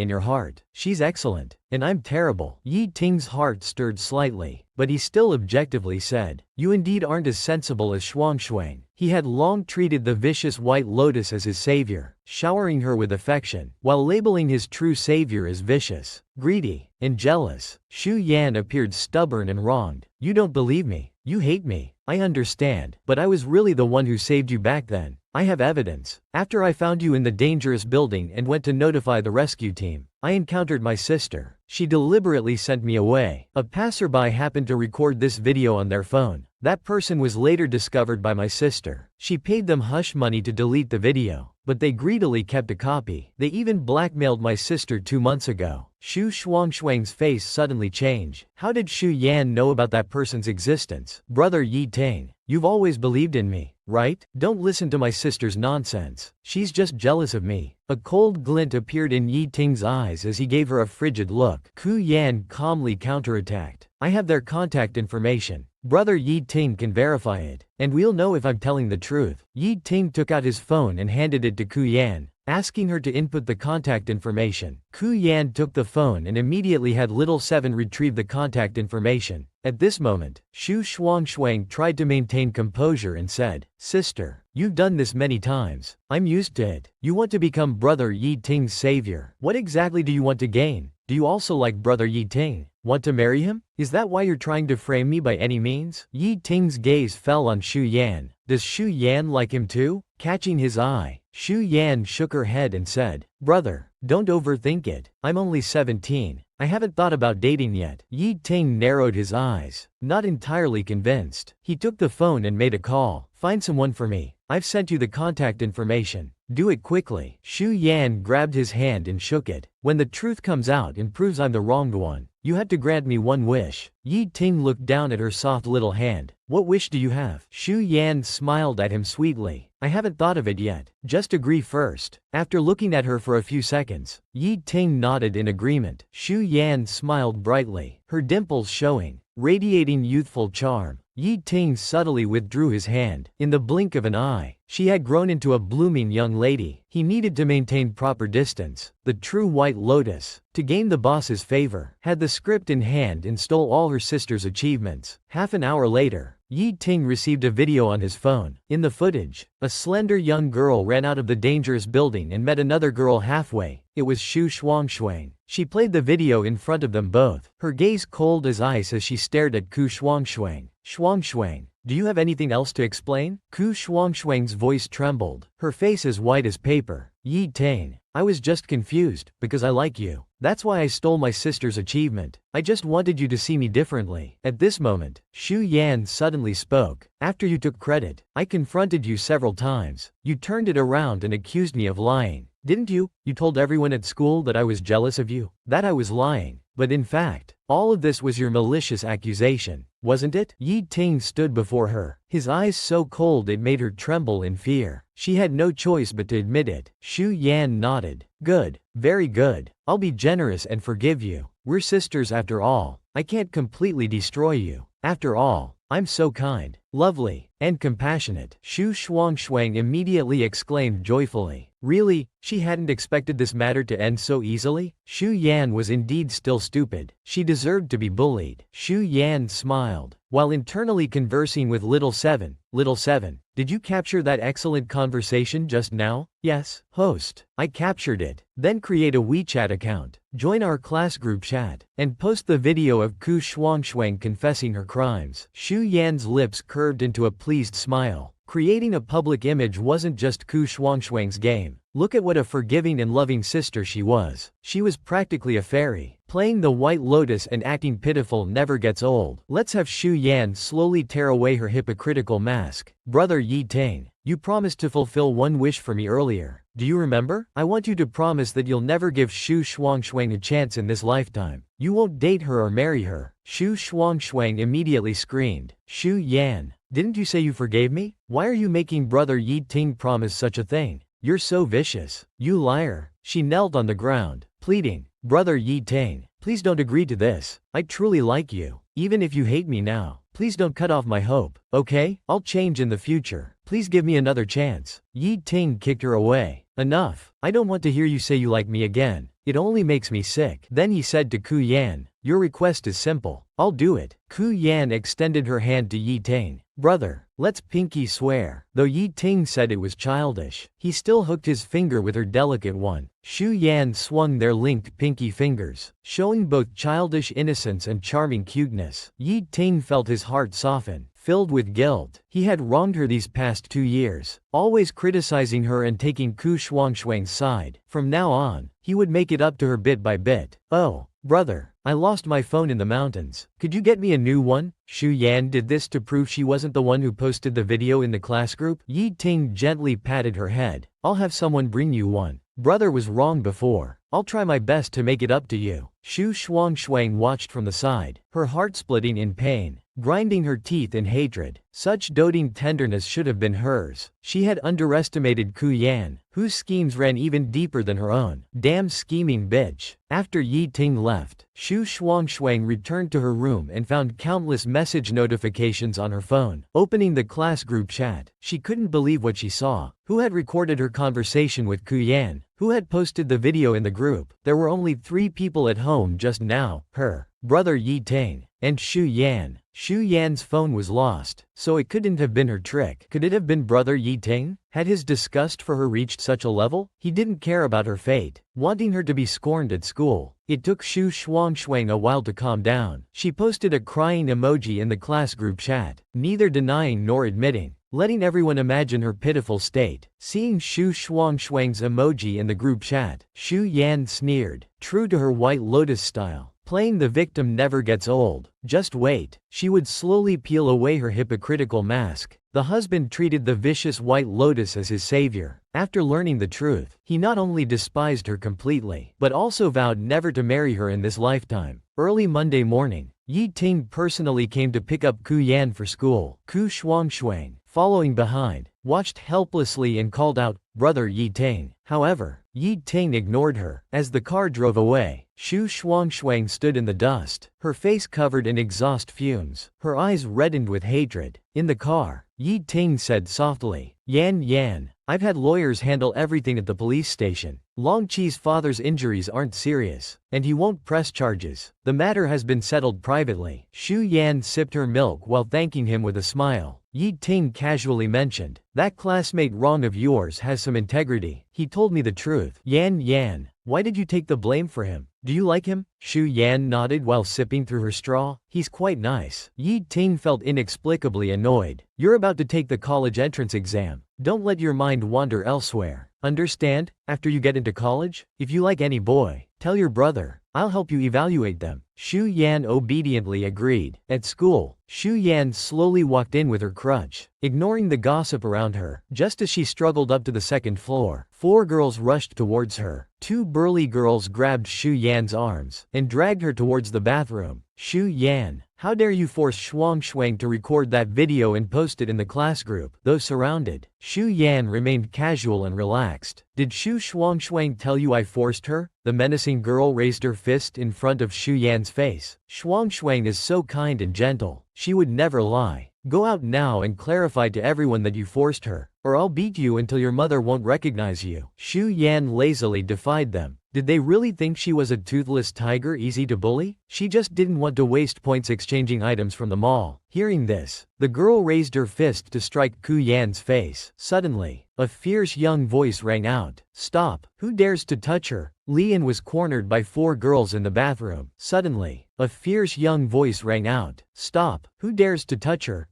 in your heart, she's excellent, and I'm terrible." Yi Ting's heart stirred slightly, but he still objectively said, "You indeed aren't as sensible as Shuangshuang." He had long treated the vicious White Lotus as his savior, showering her with affection, while labeling his true savior as vicious, greedy, and jealous. Xu Yan appeared stubborn and wronged. "You don't believe me. You hate me. I understand, but I was really the one who saved you back then. I have evidence. After I found you in the dangerous building and went to notify the rescue team, I encountered my sister. She deliberately sent me away." A passerby happened to record this video on their phone. That person was later discovered by my sister. She paid them hush money to delete the video, but they greedily kept a copy. They even blackmailed my sister 2 months ago. Xu Shuangshuang's face suddenly changed. How did Xu Yan know about that person's existence? Brother Yi Ting, you've always believed in me, right? Don't listen to my sister's nonsense. She's just jealous of me. A cold glint appeared in Yi Ting's eyes as he gave her a frigid look. Ku Yan calmly counterattacked. I have their contact information. Brother Yi Ting can verify it, and we'll know if I'm telling the truth. Yi Ting took out his phone and handed it to Ku Yan, asking her to input the contact information. Ku Yan took the phone and immediately had Little Seven retrieve the contact information. At this moment, Xu Shuangshuang tried to maintain composure and said, Sister, you've done this many times. I'm used to it. You want to become Brother Yi Ting's savior. What exactly do you want to gain? Do you also like Brother Yi Ting? Want to marry him? Is that why you're trying to frame me by any means? Yi Ting's gaze fell on Xu Yan. Does Xu Yan like him too? Catching his eye, Xu Yan shook her head and said, Brother, don't overthink it. I'm only 17. I haven't thought about dating yet. Yi Ting narrowed his eyes, not entirely convinced. He took the phone and made a call. Find someone for me. I've sent you the contact information. Do it quickly. Xu Yan grabbed his hand and shook it. When the truth comes out and proves I'm the wronged one, you have to grant me one wish. Yi Ting looked down at her soft little hand. What wish do you have? Xu Yan smiled at him sweetly. I haven't thought of it yet. Just agree first. After looking at her for a few seconds, Yi Ting nodded in agreement. Xu Yan smiled brightly, her dimples showing, radiating youthful charm. Yi Ting subtly withdrew his hand. In the blink of an eye, she had grown into a blooming young lady. He needed to maintain proper distance. The true White Lotus, to gain the boss's favor, had the script in hand and stole all her sister's achievements. Half an hour later, Yi Ting received a video on his phone. In the footage, a slender young girl ran out of the dangerous building and met another girl halfway. It was Xu Shuangshuang. She played the video in front of them both, her gaze cold as ice as she stared at Ku Shuangshuang. Shuangshuang, do you have anything else to explain? Ku Shuangshuang's voice trembled, her face as white as paper. Yi Ting, I was just confused, because I like you. That's why I stole my sister's achievement. I just wanted you to see me differently. At this moment, Xu Yan suddenly spoke. After you took credit, I confronted you several times. You turned it around and accused me of lying. Didn't you? You told everyone at school that I was jealous of you, that I was lying. But in fact, all of this was your malicious accusation, wasn't it? Yi Ting stood before her, his eyes so cold it made her tremble in fear. She had no choice but to admit it. Xu Yan nodded. Good, very good. I'll be generous and forgive you. We're sisters after all. I can't completely destroy you. After all, I'm so kind, lovely, and compassionate. Xu Shuangshuang immediately exclaimed joyfully. Really, she hadn't expected this matter to end so easily? Xu Yan was indeed still stupid. She deserved to be bullied. Xu Yan smiled, while internally conversing with Little Seven. Little Seven, did you capture that excellent conversation just now? Yes, host. I captured it. Then create a WeChat account, join our class group chat, and post the video of Ku Shuangshuang confessing her crimes. Xu Yan's lips curved into a pleased smile. Creating a public image wasn't just Ku Shuangshuang's game. Look at what a forgiving and loving sister she was. She was practically a fairy. Playing the White Lotus and acting pitiful never gets old. Let's have Xu Yan slowly tear away her hypocritical mask. Brother Yi Ting, you promised to fulfill one wish for me earlier. Do you remember? I want you to promise that you'll never give Xu Shuangshuang a chance in this lifetime. You won't date her or marry her. Xu Shuangshuang immediately screamed. Xu Yan, didn't you say you forgave me? Why are you making Brother Yi Ting promise such a thing? You're so vicious. You liar. She knelt on the ground, pleading. Brother Yi Ting, please don't agree to this. I truly like you. Even if you hate me now, please don't cut off my hope, okay? I'll change in the future. Please give me another chance. Yi Ting kicked her away. Enough. I don't want to hear you say you like me again. It only makes me sick. Then he said to Ku Yan, your request is simple. I'll do it. Ku Yan extended her hand to Yi Ting. Brother, let's pinky swear. Though Yi Ting said it was childish, he still hooked his finger with her delicate one. Xu Yan swung their linked pinky fingers, showing both childish innocence and charming cuteness. Yi Ting felt his heart soften, filled with guilt. He had wronged her these past 2 years, always criticizing her and taking Ku Shuangshuang's side. From now on, he would make it up to her bit by bit. Oh, Brother, I lost my phone in the mountains. Could you get me a new one? Shu Yan did this to prove she wasn't the one who posted the video in the class group. Yi Ting gently patted her head. I'll have someone bring you one. Brother was wrong before. I'll try my best to make it up to you. Shu Shuang watched from the side, her heart splitting in pain, grinding her teeth in hatred. Such doting tenderness should have been hers. She had underestimated Ku Yan, whose schemes ran even deeper than her own. Damn scheming bitch. After Yi Ting left, Shu Shuang returned to her room and found countless message notifications on her phone. Opening the class group chat, she couldn't believe what she saw. Who had recorded her conversation with Ku Yan? Who had posted the video in the group? There were only 3 people at home just now, her, brother Yi Ting, and Shu Yan. Shu Yan's phone was lost, so it couldn't have been her trick. Could it have been brother Yi Ting? Had his disgust for her reached such a level? He didn't care about her fate, wanting her to be scorned at school. It took Shu Shuang a while to calm down. She posted a crying emoji in the class group chat, neither denying nor admitting, letting everyone imagine her pitiful state. Seeing Shu Shuang's emoji in the group chat, Shu Yan sneered, true to her White Lotus style. Playing the victim never gets old. Just wait. She would slowly peel away her hypocritical mask. The husband treated the vicious White Lotus as his savior. After learning the truth, he not only despised her completely, but also vowed never to marry her in this lifetime. Early Monday morning, Yi Ting personally came to pick up Ku Yan for school. Ku Shuang, following behind, watched helplessly and called out, "Brother Yi Ting." However, Yi Ting ignored her. As the car drove away, Shu Shuang stood in the dust, her face covered in exhaust fumes, her eyes reddened with hatred. In the car, Yi Ting said softly, Yan, I've had lawyers handle everything at the police station. Long Chi's father's injuries aren't serious, and he won't press charges. The matter has been settled privately. Shu Yan sipped her milk while thanking him with a smile. Yi Ting casually mentioned, that classmate Rong of yours has some integrity. He told me the truth. Yan, why did you take the blame for him? Do you like him? Shu Yan nodded while sipping through her straw. He's quite nice. Yi Ting felt inexplicably annoyed. You're about to take the college entrance exam. Don't let your mind wander elsewhere. Understand? After you get into college, if you like any boy, tell your brother. I'll help you evaluate them. Shu Yan obediently agreed. At school, Shu Yan slowly walked in with her crutch, ignoring the gossip around her. Just as she struggled up to the second floor, 4 girls rushed towards her. 2 burly girls grabbed Shu Yan's arms and dragged her towards the bathroom. Shu Yan, how dare you force Shuang to record that video and post it in the class group? Though surrounded, Shu Yan remained casual and relaxed. Did Shu Shuang tell you I forced her? The menacing girl raised her fist in front of Shu Yan's face. Shuang is so kind and gentle. She would never lie. Go out now and clarify to everyone that you forced her, or I'll beat you until your mother won't recognize you. Shu Yan lazily defied them. Did they really think she was a toothless tiger easy to bully? She just didn't want to waste points exchanging items from the mall. Hearing this, the girl raised her fist to strike Ku Yan's face. Suddenly, a fierce young voice rang out. Stop! Who dares to touch her? Lian was cornered by 4 girls in the bathroom. Suddenly, a fierce young voice rang out. Stop! Who dares to touch her?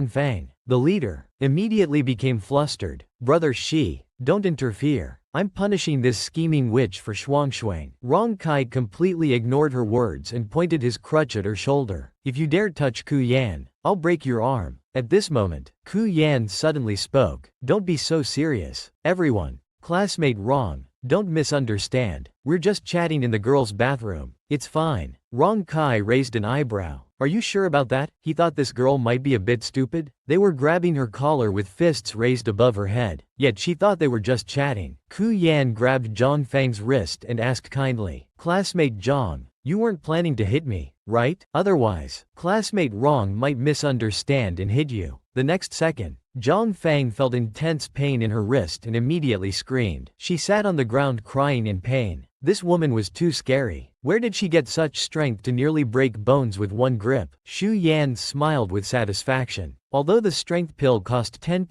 Fang, the leader, immediately became flustered. Brother Shi, don't interfere. I'm punishing this scheming witch for Shuang. Rong Kai completely ignored her words and pointed his crutch at her shoulder. If you dare touch Ku Yan, I'll break your arm. At this moment, Ku Yan suddenly spoke. Don't be so serious. Everyone, classmate Rong, don't misunderstand. We're just chatting in the girls' bathroom. It's fine. Rong Kai raised an eyebrow. Are you sure about that? He thought this girl might be a bit stupid. They were grabbing her collar with fists raised above her head, yet she thought they were just chatting. Ku Yan grabbed Fang's wrist and asked kindly, Classmate Zhang, you weren't planning to hit me, right? Otherwise, classmate Rong might misunderstand and hit you. The next second, Fang felt intense pain in her wrist and immediately screamed. She sat on the ground crying in pain. This woman was too scary. Where did she get such strength to nearly break bones with one grip? Shu Yan smiled with satisfaction. Although the strength pill cost 10,000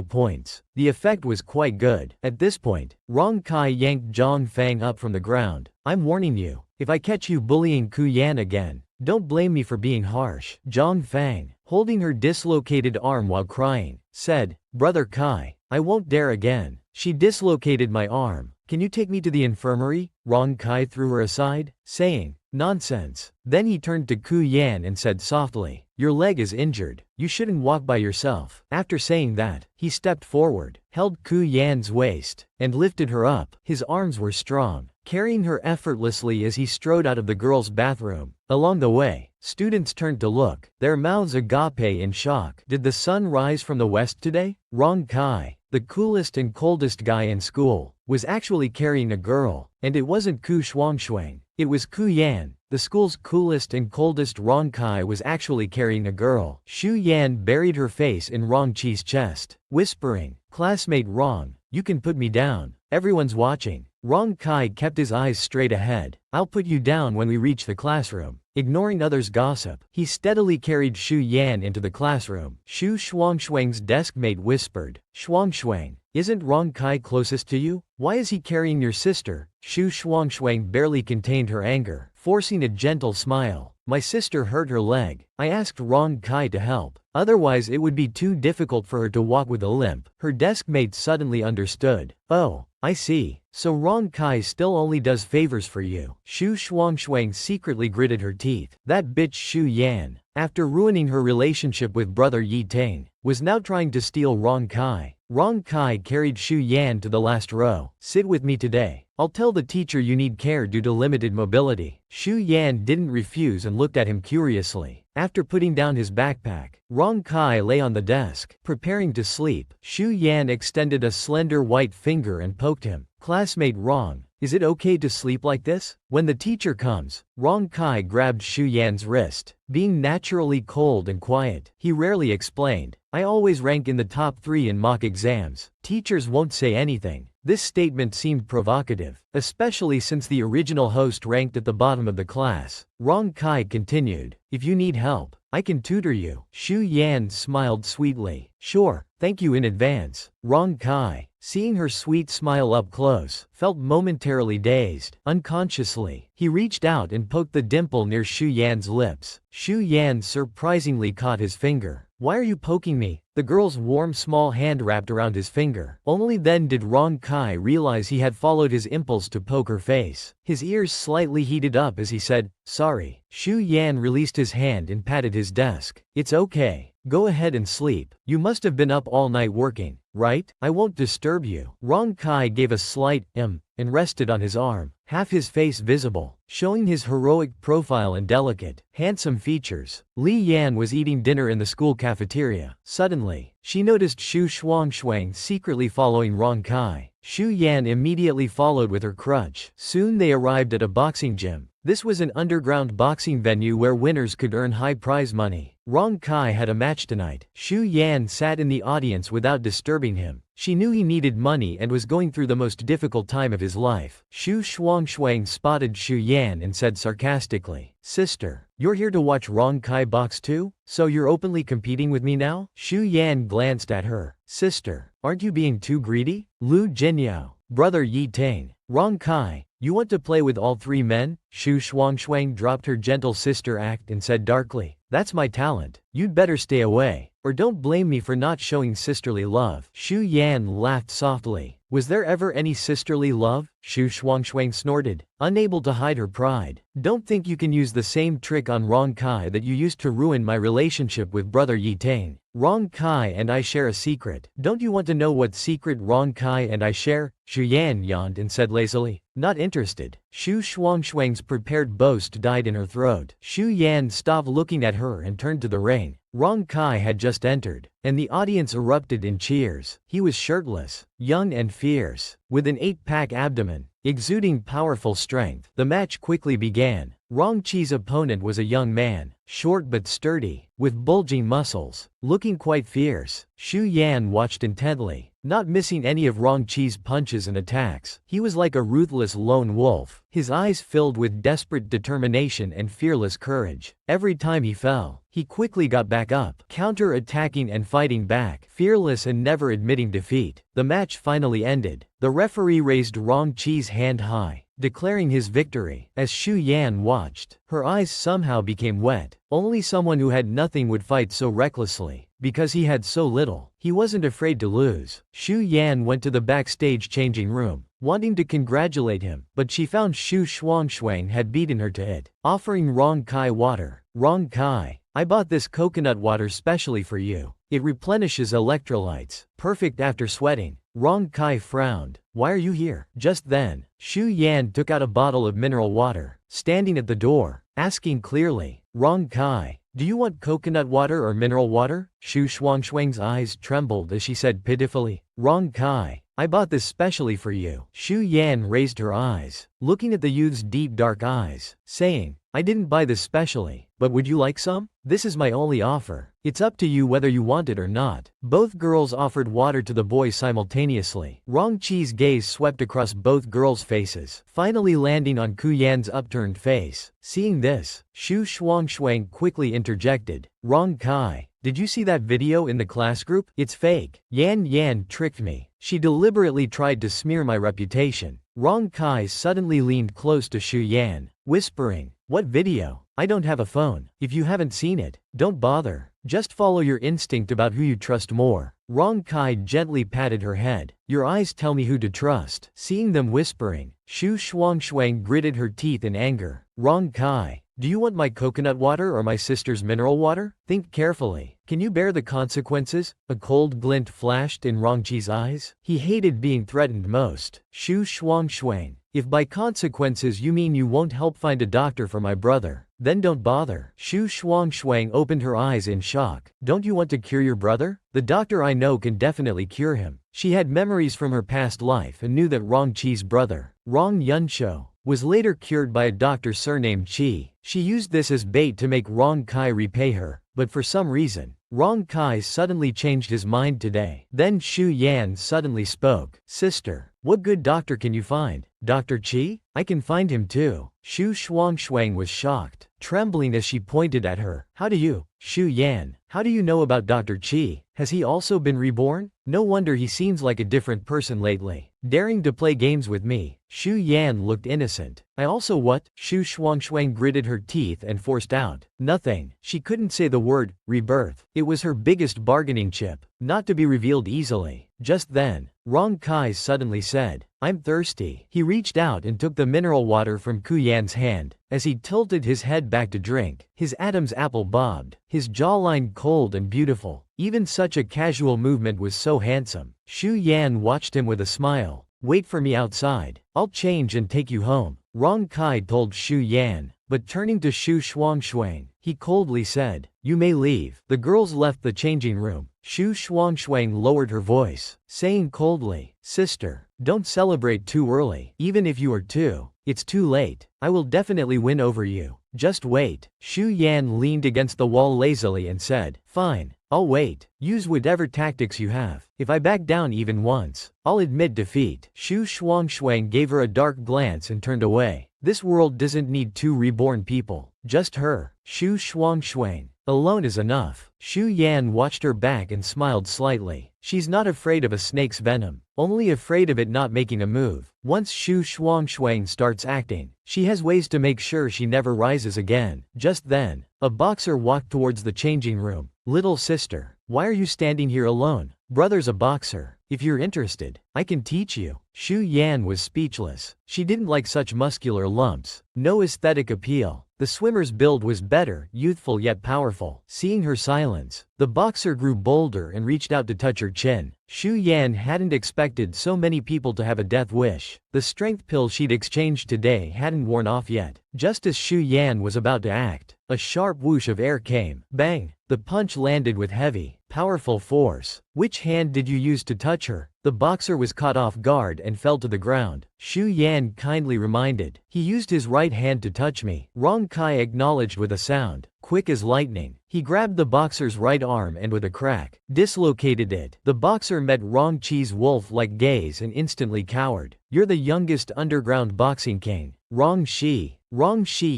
points, the effect was quite good. At this point, Rong Kai yanked Fang up from the ground. I'm warning you, if I catch you bullying Ku Yan again, don't blame me for being harsh. Fang, holding her dislocated arm while crying, said, Brother Kai, I won't dare again. She dislocated my arm, Can you take me to the infirmary? Rong Kai threw her aside, saying, nonsense. Then he turned to Ku Yan and said softly, your leg is injured. You shouldn't walk by yourself. After saying that, he stepped forward, held Ku Yan's waist, and lifted her up. His arms were strong, carrying her effortlessly as he strode out of the girls' bathroom. Along the way, students turned to look, their mouths agape in shock. Did the sun rise from the west today? Rong Kai, the coolest and coldest guy in school, was actually carrying a girl, and it wasn't Ku Shuangshuang, it was Ku Yan. The school's coolest and coldest. Rong Kai was actually carrying a girl. Shu Yan buried her face in Rong Qi's chest, whispering, classmate Rong, you can put me down. Everyone's watching. Rong Kai kept his eyes straight ahead. I'll put you down when we reach the classroom. Ignoring others' gossip, he steadily carried Shu Yan into the classroom. Shu Shuangshuang's deskmate whispered, Shuangshuang, isn't Rong Kai closest to you? Why is he carrying your sister? Shu Shuangshuang barely contained her anger, forcing a gentle smile. My sister hurt her leg. I asked Rong Kai to help. Otherwise it would be too difficult for her to walk with a limp. Her deskmate suddenly understood. Oh, I see. So Rong Kai still only does favors for you. Shu Shuangshuang secretly gritted her teeth. That bitch Shu Yan, after ruining her relationship with brother Yi Tang, was now trying to steal Rong Kai. Rong Kai carried Shu Yan to the last row. Sit with me today. I'll tell the teacher you need care due to limited mobility. Shu Yan didn't refuse and looked at him curiously. After putting down his backpack, Rong Kai lay on the desk, preparing to sleep. Shu Yan extended a slender white finger and poked him. Classmate Rong, is it okay to sleep like this? When the teacher comes, Rong Kai grabbed Shu Yan's wrist. Being naturally cold and quiet, he rarely explained, I always rank in the top 3 in mock exams. Teachers won't say anything. This statement seemed provocative, especially since the original host ranked at the bottom of the class. Rong Kai continued, if you need help, I can tutor you. Shu Yan smiled sweetly. Sure, thank you in advance. Rong Kai, seeing her sweet smile up close, felt momentarily dazed. Unconsciously, he reached out and poked the dimple near Shu Yan's lips. Shu Yan surprisingly caught his finger. Why are you poking me? The girl's warm small hand wrapped around his finger. Only then did Rong Kai realize he had followed his impulse to poke her face. His ears slightly heated up as he said, sorry. Shu Yan released his hand and patted his desk. It's okay. Go ahead and sleep. You must have been up all night working, right? I won't disturb you. Rong Kai gave a slight and rested on his arm, half his face visible, showing his heroic profile and delicate, handsome features. Li Yan was eating dinner in the school cafeteria. Suddenly, she noticed Shu Shuangshuang secretly following Rong Kai. Shu Yan immediately followed with her crutch. Soon they arrived at a boxing gym. This was an underground boxing venue where winners could earn high prize money. Rong Kai had a match tonight. Shu Yan sat in the audience without disturbing him. She knew he needed money and was going through the most difficult time of his life. Shu Shuangshuang spotted Shu Yan and said sarcastically, Sister, you're here to watch Rong Kai box too? So you're openly competing with me now? Shu Yan glanced at her. Sister, aren't you being too greedy? Lu Jinyao, brother Yi Tang, Rong Kai, you want to play with all 3 men? Shu Shuangshuang dropped her gentle sister act and said darkly, that's my talent. You'd better stay away, or don't blame me for not showing sisterly love. Shu Yan laughed softly. Was there ever any sisterly love? Shu Shuangshuang snorted, unable to hide her pride. Don't think you can use the same trick on Rong Kai that you used to ruin my relationship with brother Yi Tang. Rong Kai and I share a secret. Don't you want to know what secret Rong Kai and I share? Shu Yan yawned and said lazily, not interested. Shu Shuangshuang's prepared boast died in her throat. Shu Yan stopped looking at her and turned to the ring. Rong Kai had just entered, and the audience erupted in cheers. He was shirtless, young and fierce, with an 8-pack abdomen, exuding powerful strength. The match quickly began. Rong Qi's opponent was a young man, short but sturdy, with bulging muscles, looking quite fierce. Shu Yan watched intently, not missing any of Rong Qi's punches and attacks. He was like a ruthless lone wolf, his eyes filled with desperate determination and fearless courage. Every time he fell, he quickly got back up, counter-attacking and fighting back, fearless and never admitting defeat. The match finally ended. The referee raised Rong Qi's hand high, declaring his victory. As Shu Yan watched, her eyes somehow became wet. Only someone who had nothing would fight so recklessly. Because he had so little, he wasn't afraid to lose. Shu Yan went to the backstage changing room. wanting to congratulate him, but she found Xu Shuangshuang had beaten her to it, offering Rong Kai water. Rong Kai, I bought this coconut water specially for you. It replenishes electrolytes, perfect after sweating. Rong Kai frowned. Why are you here? Just then, Xu Yan took out a bottle of mineral water, standing at the door, asking clearly, Rong Kai, do you want coconut water or mineral water? Xu Shuangshuang's eyes trembled as she said pitifully, Rong Kai, I bought this specially for you. Xu Yan raised her eyes, looking at the youth's deep dark eyes, saying, I didn't buy this specially, but would you like some? This is my only offer. It's up to you whether you want it or not. Both girls offered water to the boy simultaneously. Rong Qi's gaze swept across both girls' faces, finally landing on Ku Yan's upturned face. Seeing this, Xu Shuangshuang quickly interjected, Rong Kai, did you see that video in the class group? It's fake. Yan tricked me. She deliberately tried to smear my reputation. Rong Kai suddenly leaned close to Xu Yan, whispering, what video? I don't have a phone. If you haven't seen it, don't bother. Just follow your instinct about who you trust more. Rong Kai gently patted her head. Your eyes tell me who to trust. Seeing them whispering, Xu Shuangshuang gritted her teeth in anger. Rong Kai, do you want my coconut water or my sister's mineral water? Think carefully. Can you bear the consequences? A cold glint flashed in Rong Qi's eyes. He hated being threatened most. Xu Shuangshuang, if by consequences you mean you won't help find a doctor for my brother, then don't bother. Xu Shuangshuang opened her eyes in shock. Don't you want to cure your brother? The doctor I know can definitely cure him. She had memories from her past life and knew that Rong Qi's brother, Rong Yunshou, was later cured by a doctor surnamed Qi. She used this as bait to make Rong Kai repay her, but for some reason, Rong Kai suddenly changed his mind today. Then Xu Yan suddenly spoke. Sister, what good doctor can you find? Dr. Qi? I can find him too. Xu Shuangshuang was shocked, trembling as she pointed at her. How do you? Xu Yan, how do you know about Dr. Qi? Has he also been reborn? No wonder he seems like a different person lately. Daring to play games with me. Xu Yan looked innocent. I also what? Xu Shuangshuang gritted her teeth and forced out. Nothing. She couldn't say the word, rebirth. It was her biggest bargaining chip, not to be revealed easily. Just then, Rong Kai suddenly said, I'm thirsty. He reached out and took the mineral water from Ku Yan's hand. As he tilted his head back to drink, his Adam's apple bobbed, his jawline cold and beautiful. Even such a casual movement was so handsome. Xu Yan watched him with a smile. Wait for me outside. I'll change and take you home. Rong Kai told Xu Yan, but turning to Xu Shuangshuang, he coldly said, you may leave. The girls left the changing room. Xu Shuangshuang lowered her voice, saying coldly, Sister, don't celebrate too early. Even if you are too, it's too late. I will definitely win over you. Just wait. Xu Yan leaned against the wall lazily and said, Fine, I'll wait. Use whatever tactics you have. If I back down even once, I'll admit defeat. Xu Shuangshuang gave her a dark glance and turned away. This world doesn't need two reborn people. Just her. Xu Shuangshuang. Alone is enough. Xu Yan watched her back and smiled slightly. She's not afraid of a snake's venom, only afraid of it not making a move. Once Xu Shuangshuang starts acting, she has ways to make sure she never rises again. Just then, a boxer walked towards the changing room. Little sister, why are you standing here alone? Brother's a boxer. If you're interested, I can teach you. Xu Yan was speechless. She didn't like such muscular lumps. No aesthetic appeal. The swimmer's build was better, youthful yet powerful. Seeing her silence, the boxer grew bolder and reached out to touch her chin. Xu Yan hadn't expected so many people to have a death wish. The strength pill she'd exchanged today hadn't worn off yet. Just as Xu Yan was about to act, a sharp whoosh of air came. Bang! The punch landed with heavy, powerful force. Which hand did you use to touch her? The boxer was caught off guard and fell to the ground. Xu Yan kindly reminded, he used his right hand to touch me. Rong Kai acknowledged with a sound, quick as lightning. He grabbed the boxer's right arm and with a crack, dislocated it. The boxer met Rong Qi's wolf-like gaze and instantly cowered. You're the youngest underground boxing king. Rong Shi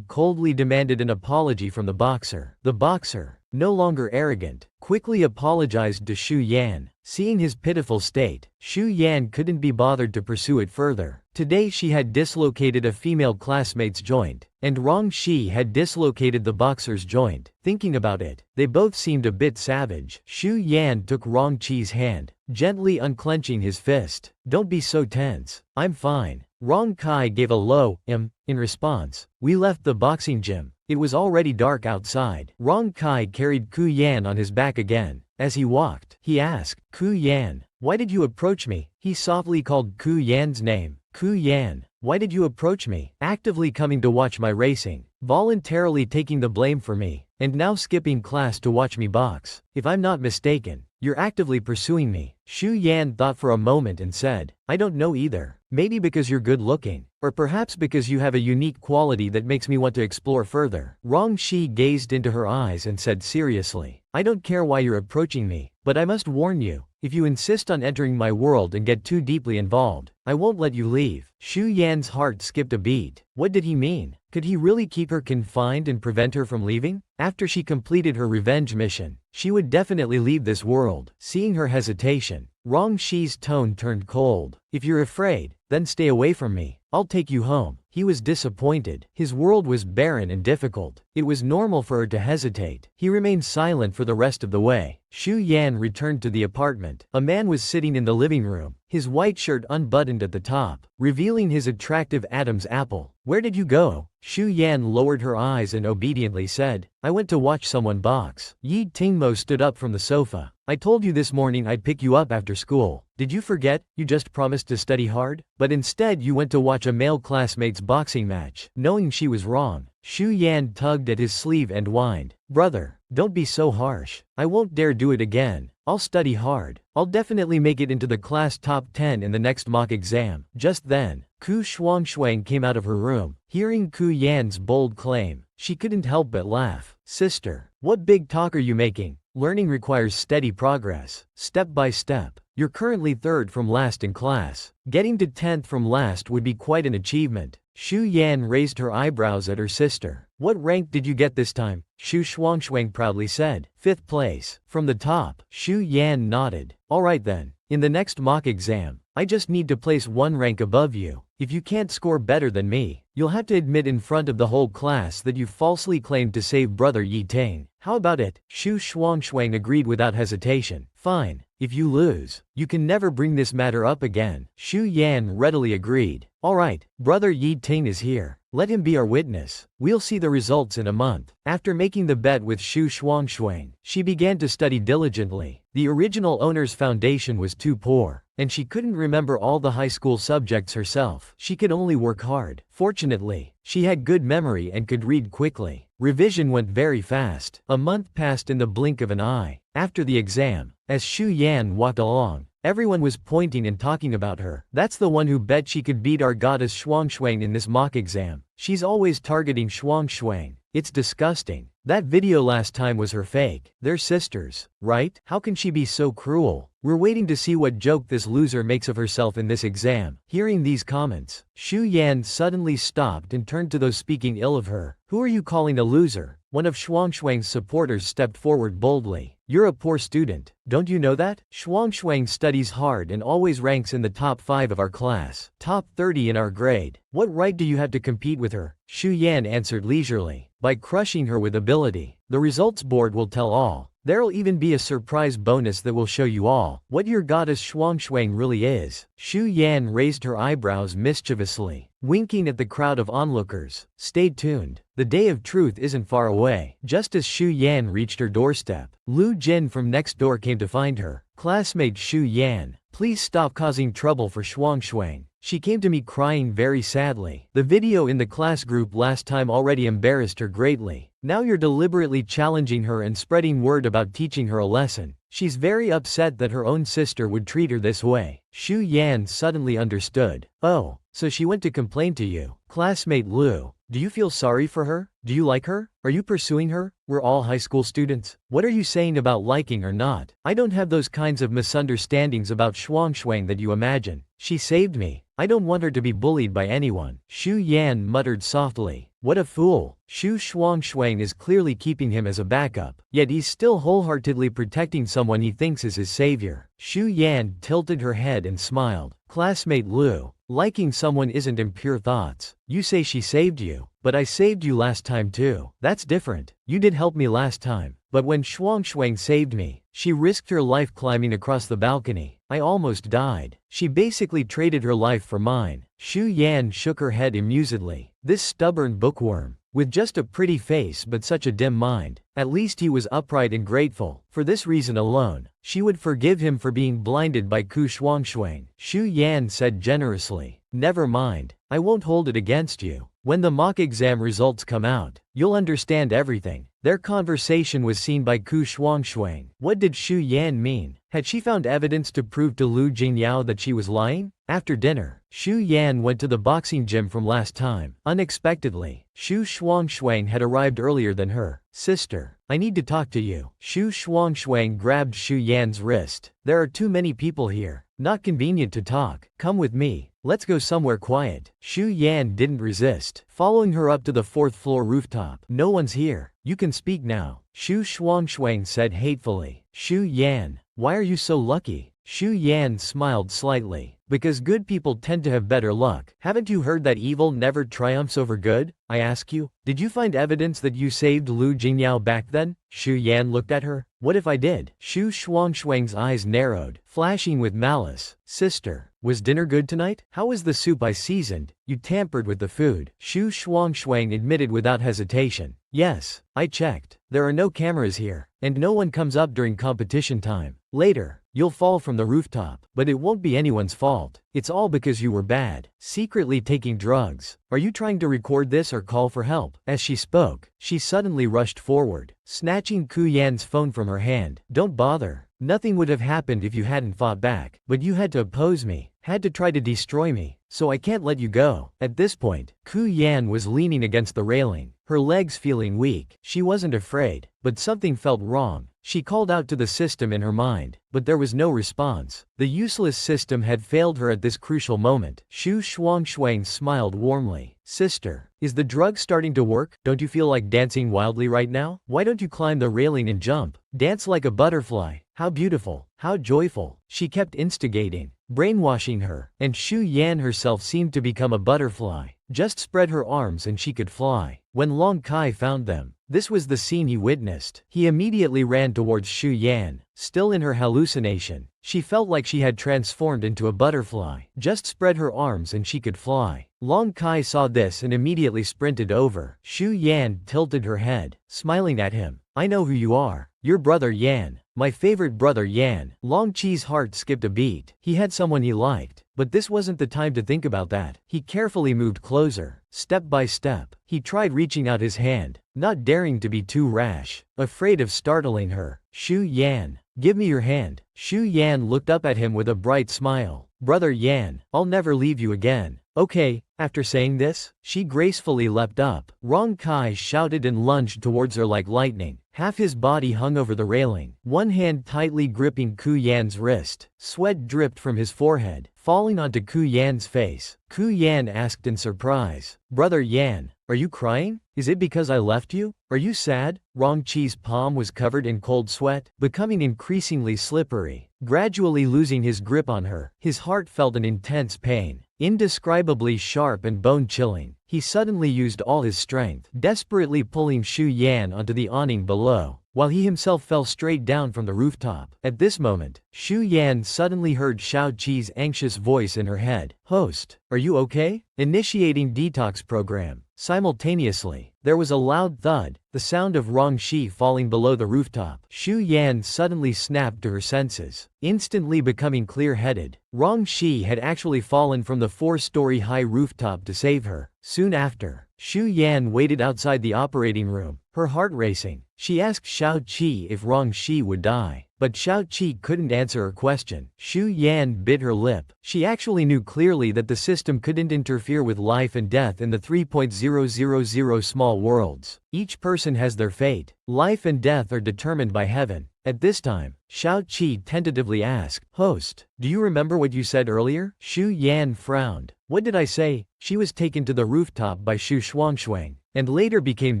coldly demanded an apology from the boxer. The boxer, no longer arrogant, quickly apologized to Xu Yan. Seeing his pitiful state, Xu Yan couldn't be bothered to pursue it further. Today she had dislocated a female classmate's joint, and Rong Shi had dislocated the boxer's joint. Thinking about it, they both seemed a bit savage. Xu Yan took Rong Chi's hand, gently unclenching his fist. Don't be so tense. I'm fine. Rong Kai gave a low, in response. We left the boxing gym. It was already dark outside. Rong Kai carried Ku Yan on his back again. As he walked, he asked, Ku Yan, why did you approach me? He softly called Ku Yan's name. Ku Yan, why did you approach me? Actively coming to watch my racing, voluntarily taking the blame for me, and now skipping class to watch me box. If I'm not mistaken, you're actively pursuing me. Xu Yan thought for a moment and said, I don't know either. Maybe because you're good looking, or perhaps because you have a unique quality that makes me want to explore further. Rong Shi gazed into her eyes and said seriously, I don't care why you're approaching me, but I must warn you, if you insist on entering my world and get too deeply involved, I won't let you leave. Xu Yan's heart skipped a beat. What did he mean? Could he really keep her confined and prevent her from leaving? After she completed her revenge mission, she would definitely leave this world. Seeing her hesitation, Rong Shi's tone turned cold. If you're afraid, then stay away from me. I'll take you home. He was disappointed. His world was barren and difficult. It was normal for her to hesitate. He remained silent for the rest of the way. Xu Yan returned to the apartment. A man was sitting in the living room, his white shirt unbuttoned at the top, revealing his attractive Adam's apple. Where did you go? Xu Yan lowered her eyes and obediently said, I went to watch someone box. Yi Tingmo stood up from the sofa. I told you this morning I'd pick you up after school. Did you forget? You just promised to study hard? But instead you went to watch a male classmate's boxing match. Knowing she was wrong, Xu Yan tugged at his sleeve and whined, Brother, don't be so harsh. I won't dare do it again. I'll study hard. I'll definitely make it into the class top 10 in the next mock exam. Just then, Ku Shuangshuang came out of her room. Hearing Ku Yan's bold claim, she couldn't help but laugh. Sister, what big talk are you making? Learning requires steady progress, step by step. You're currently 3rd from last in class. Getting to 10th from last would be quite an achievement. Xu Yan raised her eyebrows at her sister. What rank did you get this time? Xu Shuangshuang proudly said. 5th place. From the top. Xu Yan nodded. Alright then. In the next mock exam, I just need to place 1 rank above you. If you can't score better than me, you'll have to admit in front of the whole class that you falsely claimed to save brother Yi Ting. How about it? Xu Shuangshuang agreed without hesitation. Fine. If you lose, you can never bring this matter up again. Xu Yan readily agreed. Alright, brother Yi Ting is here. Let him be our witness. We'll see the results in a month. After making the bet with Xu Shuangshuang, she began to study diligently. The original owner's foundation was too poor, and she couldn't remember all the high school subjects herself. She could only work hard. Fortunately, she had good memory and could read quickly. Revision went very fast. A month passed in the blink of an eye. After the exam, as Xu Yan walked along, everyone was pointing and talking about her. That's the one who bet she could beat our goddess Shuangshuang in this mock exam. She's always targeting Shuangshuang. It's disgusting. That video last time was her fake. They're sisters, right? How can she be so cruel? We're waiting to see what joke this loser makes of herself in this exam. Hearing these comments, Xu Yan suddenly stopped and turned to those speaking ill of her. Who are you calling a loser? One of Shuangshuang's supporters stepped forward boldly. You're a poor student. Don't you know that? Shuangshuang studies hard and always ranks in the top 5 of our class. Top 30 in our grade. What right do you have to compete with her? Xu Yan answered leisurely. By crushing her with ability. The results board will tell all. There'll even be a surprise bonus that will show you all what your goddess Shuangshuang really is. Xu Yan raised her eyebrows mischievously, winking at the crowd of onlookers. Stay tuned. The day of truth isn't far away. Just as Xu Yan reached her doorstep, Lu Jin from next door came to find her. Classmate Xu Yan, please stop causing trouble for Shuangshuang. She came to me crying very sadly. The video in the class group last time already embarrassed her greatly. Now you're deliberately challenging her and spreading word about teaching her a lesson. She's very upset that her own sister would treat her this way. Xu Yan suddenly understood. Oh, so she went to complain to you. Classmate Lu, do you feel sorry for her? Do you like her? Are you pursuing her? We're all high school students. What are you saying about liking or not? I don't have those kinds of misunderstandings about Shuangshuang that you imagine. She saved me. I don't want her to be bullied by anyone. Xu Yan muttered softly. What a fool. Xu Shuangshuang is clearly keeping him as a backup, yet he's still wholeheartedly protecting someone he thinks is his savior. Xu Yan tilted her head and smiled. Classmate Lu, liking someone isn't impure thoughts. You say she saved you, but I saved you last time too. That's different. You did help me last time, but when Shuangshuang saved me, she risked her life climbing across the balcony. I almost died. She basically traded her life for mine. Xu Yan shook her head amusedly. This stubborn bookworm. With just a pretty face but such a dim mind. At least he was upright and grateful. For this reason alone, she would forgive him for being blinded by Ku Shuangshuang. Xu Yan said generously. Never mind. I won't hold it against you. When the mock exam results come out, you'll understand everything. Their conversation was seen by Ku Shuangshuang. What did Xu Yan mean? Had she found evidence to prove to Lu Jingyao that she was lying? After dinner, Xu Yan went to the boxing gym from last time. Unexpectedly, Xu Shuangshuang had arrived earlier than her. Sister, I need to talk to you. Xu Shuangshuang grabbed Xu Yan's wrist. There are too many people here. Not convenient to talk. Come with me. Let's go somewhere quiet. Xu Yan didn't resist, following her up to the 4th floor rooftop. No one's here. You can speak now. Xu Shuangshuang said hatefully. Xu Yan, why are you so lucky? Xu Yan smiled slightly. Because good people tend to have better luck. Haven't you heard that evil never triumphs over good? I ask you, did you find evidence that you saved Lu Jingyao back then? Xu Yan looked at her. What if I did? Xu Shuangshuang's eyes narrowed, flashing with malice. Sister, was dinner good tonight? How was the soup I seasoned? You tampered with the food. Xu Shuangshuang admitted without hesitation. Yes, I checked. There are no cameras here, and no one comes up during competition time. Later, you'll fall from the rooftop, but it won't be anyone's fault. It's all because you were bad, secretly taking drugs. Are you trying to record this or call for help? As she spoke, she suddenly rushed forward, snatching Ku Yan's phone from her hand. Don't bother. Nothing would have happened if you hadn't fought back, but you had to oppose me, had to try to destroy me, so I can't let you go. At this point, Ku Yan was leaning against the railing, her legs feeling weak. She wasn't afraid, but something felt wrong. She called out to the system in her mind, but there was no response. The useless system had failed her at this crucial moment. Xu Shuangshuang smiled warmly. Sister, is the drug starting to work? Don't you feel like dancing wildly right now? Why don't you climb the railing and jump? Dance like a butterfly. How beautiful, how joyful. She kept instigating, brainwashing her, and Xu Yan herself seemed to become a butterfly. Just spread her arms and she could fly. When Long Kai found them, this was the scene he witnessed. He immediately ran towards Xu Yan, still in her hallucination. She felt like she had transformed into a butterfly. Just spread her arms and she could fly. Long Kai saw this and immediately sprinted over. Xu Yan tilted her head, smiling at him. I know who you are. Your brother Yan. My favorite brother Yan. Long Chi's heart skipped a beat. He had someone he liked. But this wasn't the time to think about that. He carefully moved closer, step by step. He tried reaching out his hand, not daring to be too rash, afraid of startling her. Xu Yan, give me your hand. Xu Yan looked up at him with a bright smile. Brother Yan, I'll never leave you again. Okay. After saying this, she gracefully leapt up. Rong Kai shouted and lunged towards her like lightning. Half his body hung over the railing, one hand tightly gripping Ku Yan's wrist. Sweat dripped from his forehead, falling onto Ku Yan's face. Ku Yan asked in surprise, Brother Yan, are you crying? Is it because I left you? Are you sad? Rong Chi's palm was covered in cold sweat, becoming increasingly slippery. Gradually losing his grip on her, his heart felt an intense pain, indescribably sharp and bone-chilling. He suddenly used all his strength, desperately pulling Xu Yan onto the awning below, while he himself fell straight down from the rooftop. At this moment, Xu Yan suddenly heard Xiao Qi's anxious voice in her head. Host, are you okay? Initiating detox program. Simultaneously, there was a loud thud, the sound of Rong Shi falling below the rooftop. Xu Yan suddenly snapped to her senses, instantly becoming clear-headed. Rong Shi had actually fallen from the 4-story high rooftop to save her. Soon after, Xu Yan waited outside the operating room, her heart racing. She asked Xiao Qi if Rong Shi would die, but Xiao Qi couldn't answer her question. Xu Yan bit her lip. She actually knew clearly that the system couldn't interfere with life and death in the 3.000 small worlds. Each person has their fate. Life and death are determined by heaven. At this time, Xiao Qi tentatively asked, Host, do you remember what you said earlier? Xu Yan frowned. What did I say? She was taken to the rooftop by Xu Shuangshuang. and later became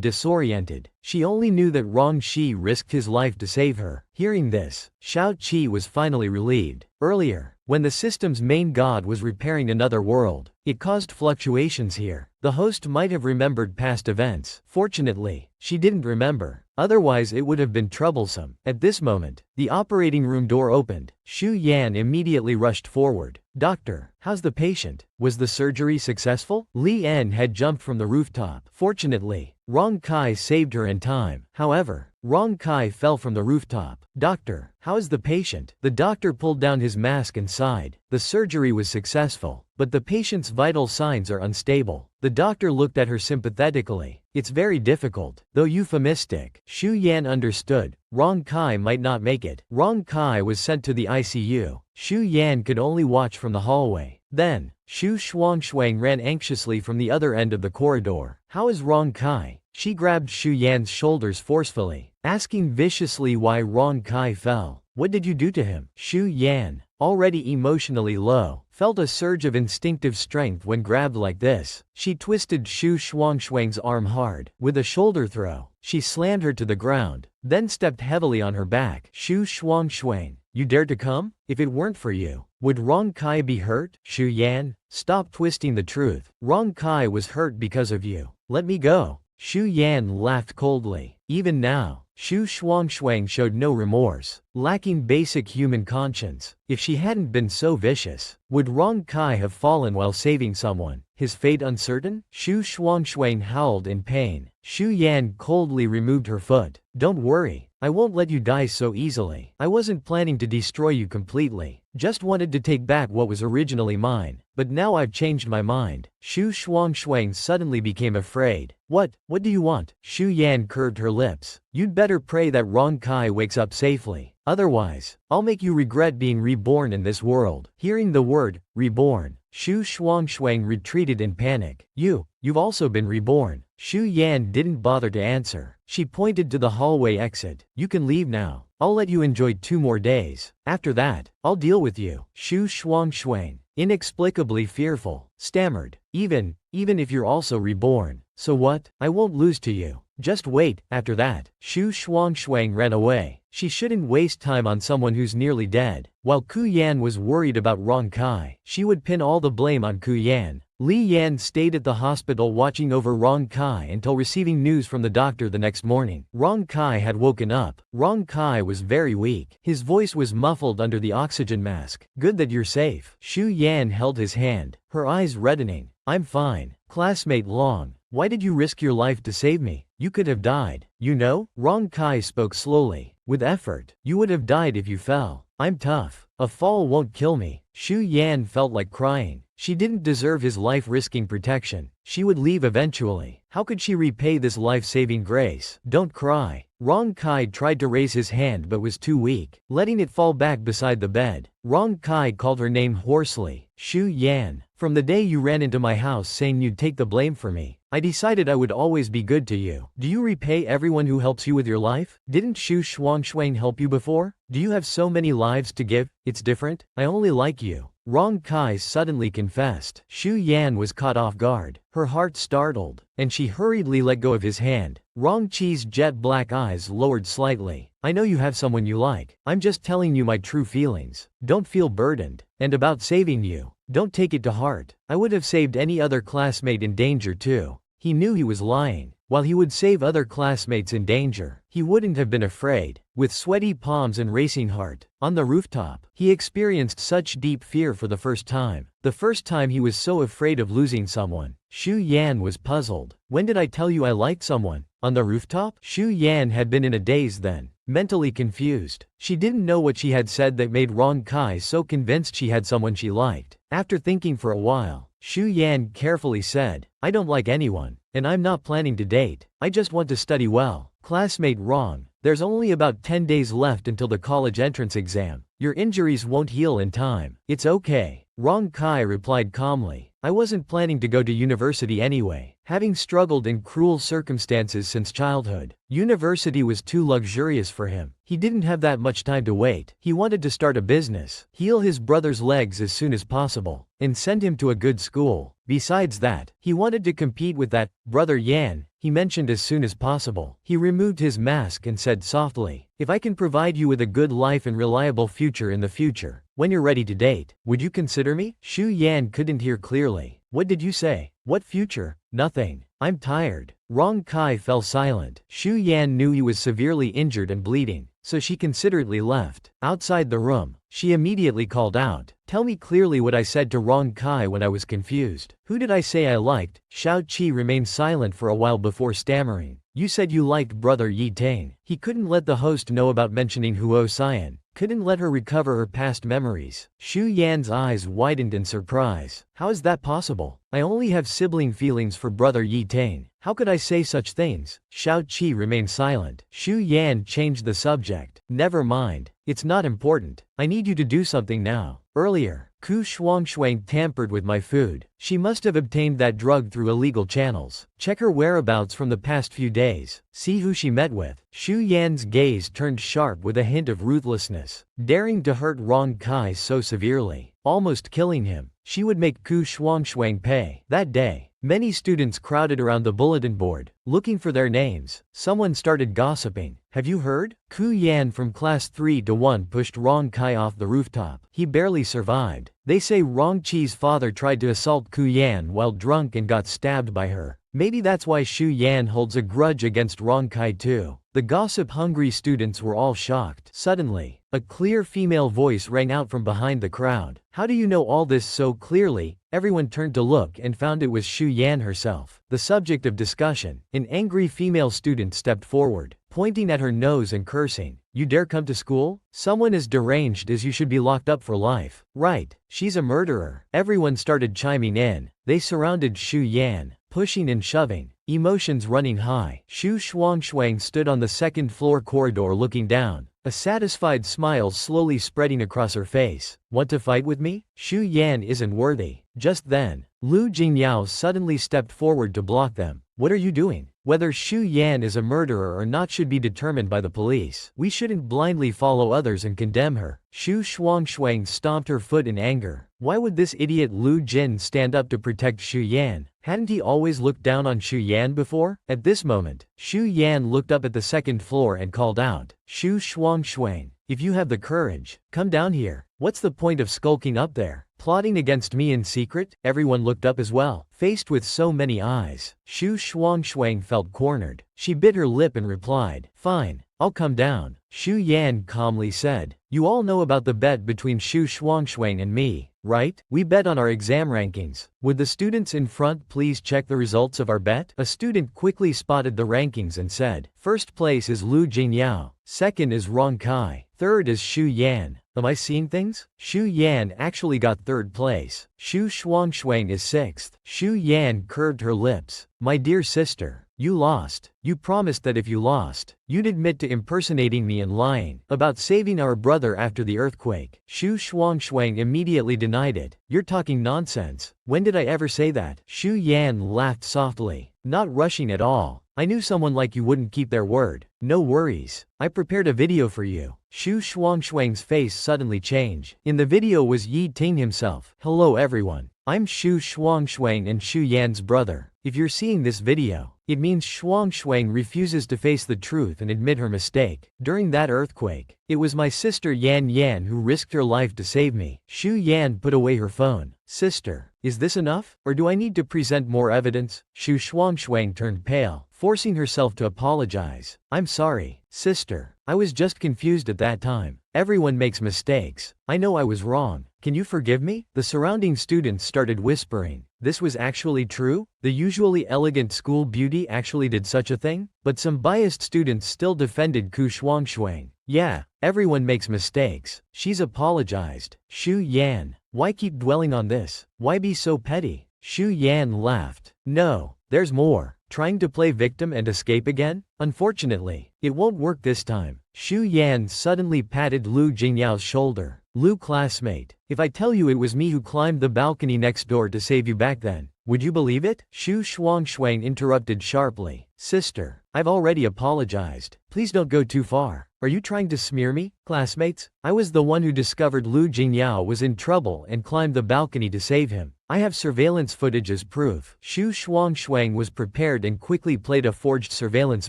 disoriented. She only knew that Rongxi risked his life to save her. Hearing this, Shao Qi was finally relieved. Earlier, when the system's main god was repairing another world, it caused fluctuations here. The host might have remembered past events. Fortunately, she didn't remember. Otherwise it would have been troublesome. At this moment, the operating room door opened. Xu Yan immediately rushed forward. "Doctor, how's the patient? Was the surgery successful?" Li En had jumped from the rooftop. Fortunately, Rong Kai saved her in time. However, Rong Kai fell from the rooftop. "Doctor, how is the patient?" The doctor pulled down his mask and sighed. The surgery was successful, but the patient's vital signs are unstable. The doctor looked at her sympathetically. "It's very difficult, though euphemistic." Xu Yan understood. Rong Kai might not make it. Rong Kai was sent to the ICU. Xu Yan could only watch from the hallway. Then, Xu Shuangshuang ran anxiously from the other end of the corridor. "How is Rong Kai?" She grabbed Xu Yan's shoulders forcefully, asking viciously why Rong Kai fell. "What did you do to him?" Xu Yan, already emotionally low, felt a surge of instinctive strength when grabbed like this. She twisted Xu Shuangshuang's arm hard. With a shoulder throw, she slammed her to the ground, then stepped heavily on her back. "Xu Shuangshuang, you dared to come? If it weren't for you, would Rong Kai be hurt?" "Xu Yan, stop twisting the truth. Rong Kai was hurt because of you. Let me go." Xu Yan laughed coldly. Even now, Xu Shuangshuang showed no remorse, lacking basic human conscience. If she hadn't been so vicious, would Rong Kai have fallen while saving someone, his fate uncertain? Xu Shuangshuang howled in pain. Xu Yan coldly removed her foot. "Don't worry, I won't let you die so easily. I wasn't planning to destroy you completely, just wanted to take back what was originally mine, but now I've changed my mind." Xu Shuangshuang suddenly became afraid. What do you want?" Xu Yan curved her lips. "You'd better pray that Rong Kai wakes up safely. Otherwise, I'll make you regret being reborn in this world." Hearing the word, reborn, Xu Shuangshuang retreated in panic. You've also been reborn." Xu Yan didn't bother to answer. She pointed to the hallway exit. "You can leave now. I'll let you enjoy 2 more days. After that, I'll deal with you." Xu Shuangshuang, inexplicably fearful, stammered. Even if you're also reborn, so what? I won't lose to you. Just wait." After that, Xu Shuangshuang ran away. She shouldn't waste time on someone who's nearly dead. While Ku Yan was worried about Rong Kai, she would pin all the blame on Ku Yan. Li Yan stayed at the hospital watching over Rong Kai until receiving news from the doctor the next morning. Rong Kai had woken up. Rong Kai was very weak. His voice was muffled under the oxygen mask. "Good that you're safe." Xu Yan held his hand, her eyes reddening. "I'm fine. Classmate Long, why did you risk your life to save me? You could have died. You know?" Rong Kai spoke slowly, with effort. "You would have died if you fell. I'm tough. A fall won't kill me." Xu Yan felt like crying. She didn't deserve his life-risking protection. She would leave eventually. How could she repay this life-saving grace? "Don't cry." Rong Kai tried to raise his hand but was too weak, letting it fall back beside the bed. Rong Kai called her name hoarsely. "Xu Yan, from the day you ran into my house saying you'd take the blame for me, I decided I would always be good to you. Do you repay everyone who helps you with your life? Didn't Xu Shuangshuang help you before? Do you have so many lives to give? It's different. I only like you." Rong Kai suddenly confessed. Xu Yan was caught off guard, her heart startled, and she hurriedly let go of his hand. Rong Qi's jet black eyes lowered slightly. "I know you have someone you like. I'm just telling you my true feelings. Don't feel burdened. And about saving you, don't take it to heart. I would have saved any other classmate in danger too." He knew he was lying. While he would save other classmates in danger, he wouldn't have been afraid. With sweaty palms and racing heart, on the rooftop, he experienced such deep fear for the first time. The first time he was so afraid of losing someone. Xu Yan was puzzled. "When did I tell you I liked someone? On the rooftop?" Xu Yan had been in a daze then, mentally confused. She didn't know what she had said that made Rong Kai so convinced she had someone she liked. After thinking for a while, Xu Yan carefully said, "I don't like anyone, and I'm not planning to date. I just want to study well." "Classmate Rong, there's only about 10 days left until the college entrance exam. Your injuries won't heal in time." "It's okay," Rong Kai replied calmly. "I wasn't planning to go to university anyway, having struggled in cruel circumstances since childhood. University was too luxurious for him. He didn't have that much time to wait. He wanted to start a business, heal his brother's legs as soon as possible, and send him to a good school. Besides that, he wanted to compete with that brother Yan he mentioned as soon as possible. He removed his mask and said softly, "If I can provide you with a good life and reliable future in the future, when you're ready to date, would you consider me?" Shu Yan couldn't hear clearly. "What did you say? What future?" "Nothing. I'm tired." Rong Kai fell silent. Shu Yan knew he was severely injured and bleeding, so she considerately left. Outside the room, she immediately called out, "Tell me clearly what I said to Rong Kai when I was confused. Who did I say I liked?" Shao Qi remained silent for a while before stammering. "You said you liked brother Yi Tang." He couldn't let the host know about mentioning Huo Sayan. Couldn't let her recover her past memories. Shu Yan's eyes widened in surprise. "How is that possible? I only have sibling feelings for brother Yi Tang. How could I say such things?" Shao Qi remained silent. Shu Yan changed the subject. "Never mind. It's not important. I need you to do something now. Earlier, Ku Shuangshuang tampered with my food. She must have obtained that drug through illegal channels. Check her whereabouts from the past few days. See who she met with." Shu Yan's gaze turned sharp with a hint of ruthlessness. Daring to hurt Rong Kai so severely, almost killing him, she would make Ku Shuangshuang pay. That day, many students crowded around the bulletin board, looking for their names. Someone started gossiping. "Have you heard? Ku Yan from class 3-1 pushed Rong Kai off the rooftop. He barely survived. They say Rong Qi's father tried to assault Ku Yan while drunk and got stabbed by her. Maybe that's why Shu Yan holds a grudge against Rong Kai too." The gossip-hungry students were all shocked. Suddenly, a clear female voice rang out from behind the crowd. "How do you know all this so clearly?" Everyone turned to look and found it was Shu Yan herself. The subject of discussion, an angry female student stepped forward, pointing at her nose and cursing. "You dare come to school? Someone as deranged as you should be locked up for life." "Right, she's a murderer." Everyone started chiming in. They surrounded Shu Yan, pushing and shoving, emotions running high. Shu Shuangshuang stood on the second-floor corridor looking down, a satisfied smile slowly spreading across her face. "Want to fight with me? Shu Yan isn't worthy." Just then, Lu Jingyao suddenly stepped forward to block them. "What are you doing? Whether Shu Yan is a murderer or not should be determined by the police. We shouldn't blindly follow others and condemn her." Shu Shuangshuang stomped her foot in anger. Why would this idiot Lu Jin stand up to protect Shu Yan? Hadn't he always looked down on Shu Yan before? At this moment, Shu Yan looked up at the second floor and called out, "Shu Shuangshuang, if you have the courage, come down here. What's the point of skulking up there? Plotting against me in secret?" Everyone looked up as well, faced with so many eyes. Shu Shuangshuang felt cornered. She bit her lip and replied, "Fine, I'll come down." Shu Yan calmly said, "You all know about the bet between Shu Shuangshuang and me, right? We bet on our exam rankings. Would the students in front please check the results of our bet?" A student quickly spotted the rankings and said, "First place is Lu Jingyao, second is Rong Kai, third is Shu Yan. Am I seeing things?" Shu Yan actually got third place. Shu Shuangshuang is sixth. Shu Yan curved her lips. "My dear sister, you lost. You promised that if you lost, you'd admit to impersonating me and lying about saving our brother after the earthquake." Shu Shuangshuang immediately denied it. "You're talking nonsense. When did I ever say that?" Shu Yan laughed softly. "Not rushing at all. I knew someone like you wouldn't keep their word. No worries. I prepared a video for you." Shu Shuangshuang's face suddenly changed. In the video was Yi Ting himself. "Hello everyone. I'm Shu Shuangshuang and Shu Yan's brother. If you're seeing this video, it means Shuangshuang refuses to face the truth and admit her mistake. During that earthquake, it was my sister Yan Yan who risked her life to save me." Shu Yan put away her phone. "Sister, is this enough, or do I need to present more evidence?" Shu Shuangshuang turned pale, forcing herself to apologize. "I'm sorry, sister. I was just confused at that time. Everyone makes mistakes. I know I was wrong. Can you forgive me?" The surrounding students started whispering. This was actually true? The usually elegant school beauty actually did such a thing? But some biased students still defended Ku Shuangshuang. "Yeah, everyone makes mistakes. She's apologized." Shu Yan, why keep dwelling on this? Why be so petty? Shu Yan laughed. "No, there's more. Trying to play victim and escape again? Unfortunately, it won't work this time." Shu Yan suddenly patted Lu Jingyao's shoulder. "Lu classmate, if I tell you it was me who climbed the balcony next door to save you back then, would you believe it?" Shu Shuangshuang interrupted sharply. "Sister, I've already apologized. Please don't go too far." Are you trying to smear me, classmates? I was the one who discovered Lu Jingyao was in trouble and climbed the balcony to save him. I have surveillance footage as proof. Xu Shuangshuang was prepared and quickly played a forged surveillance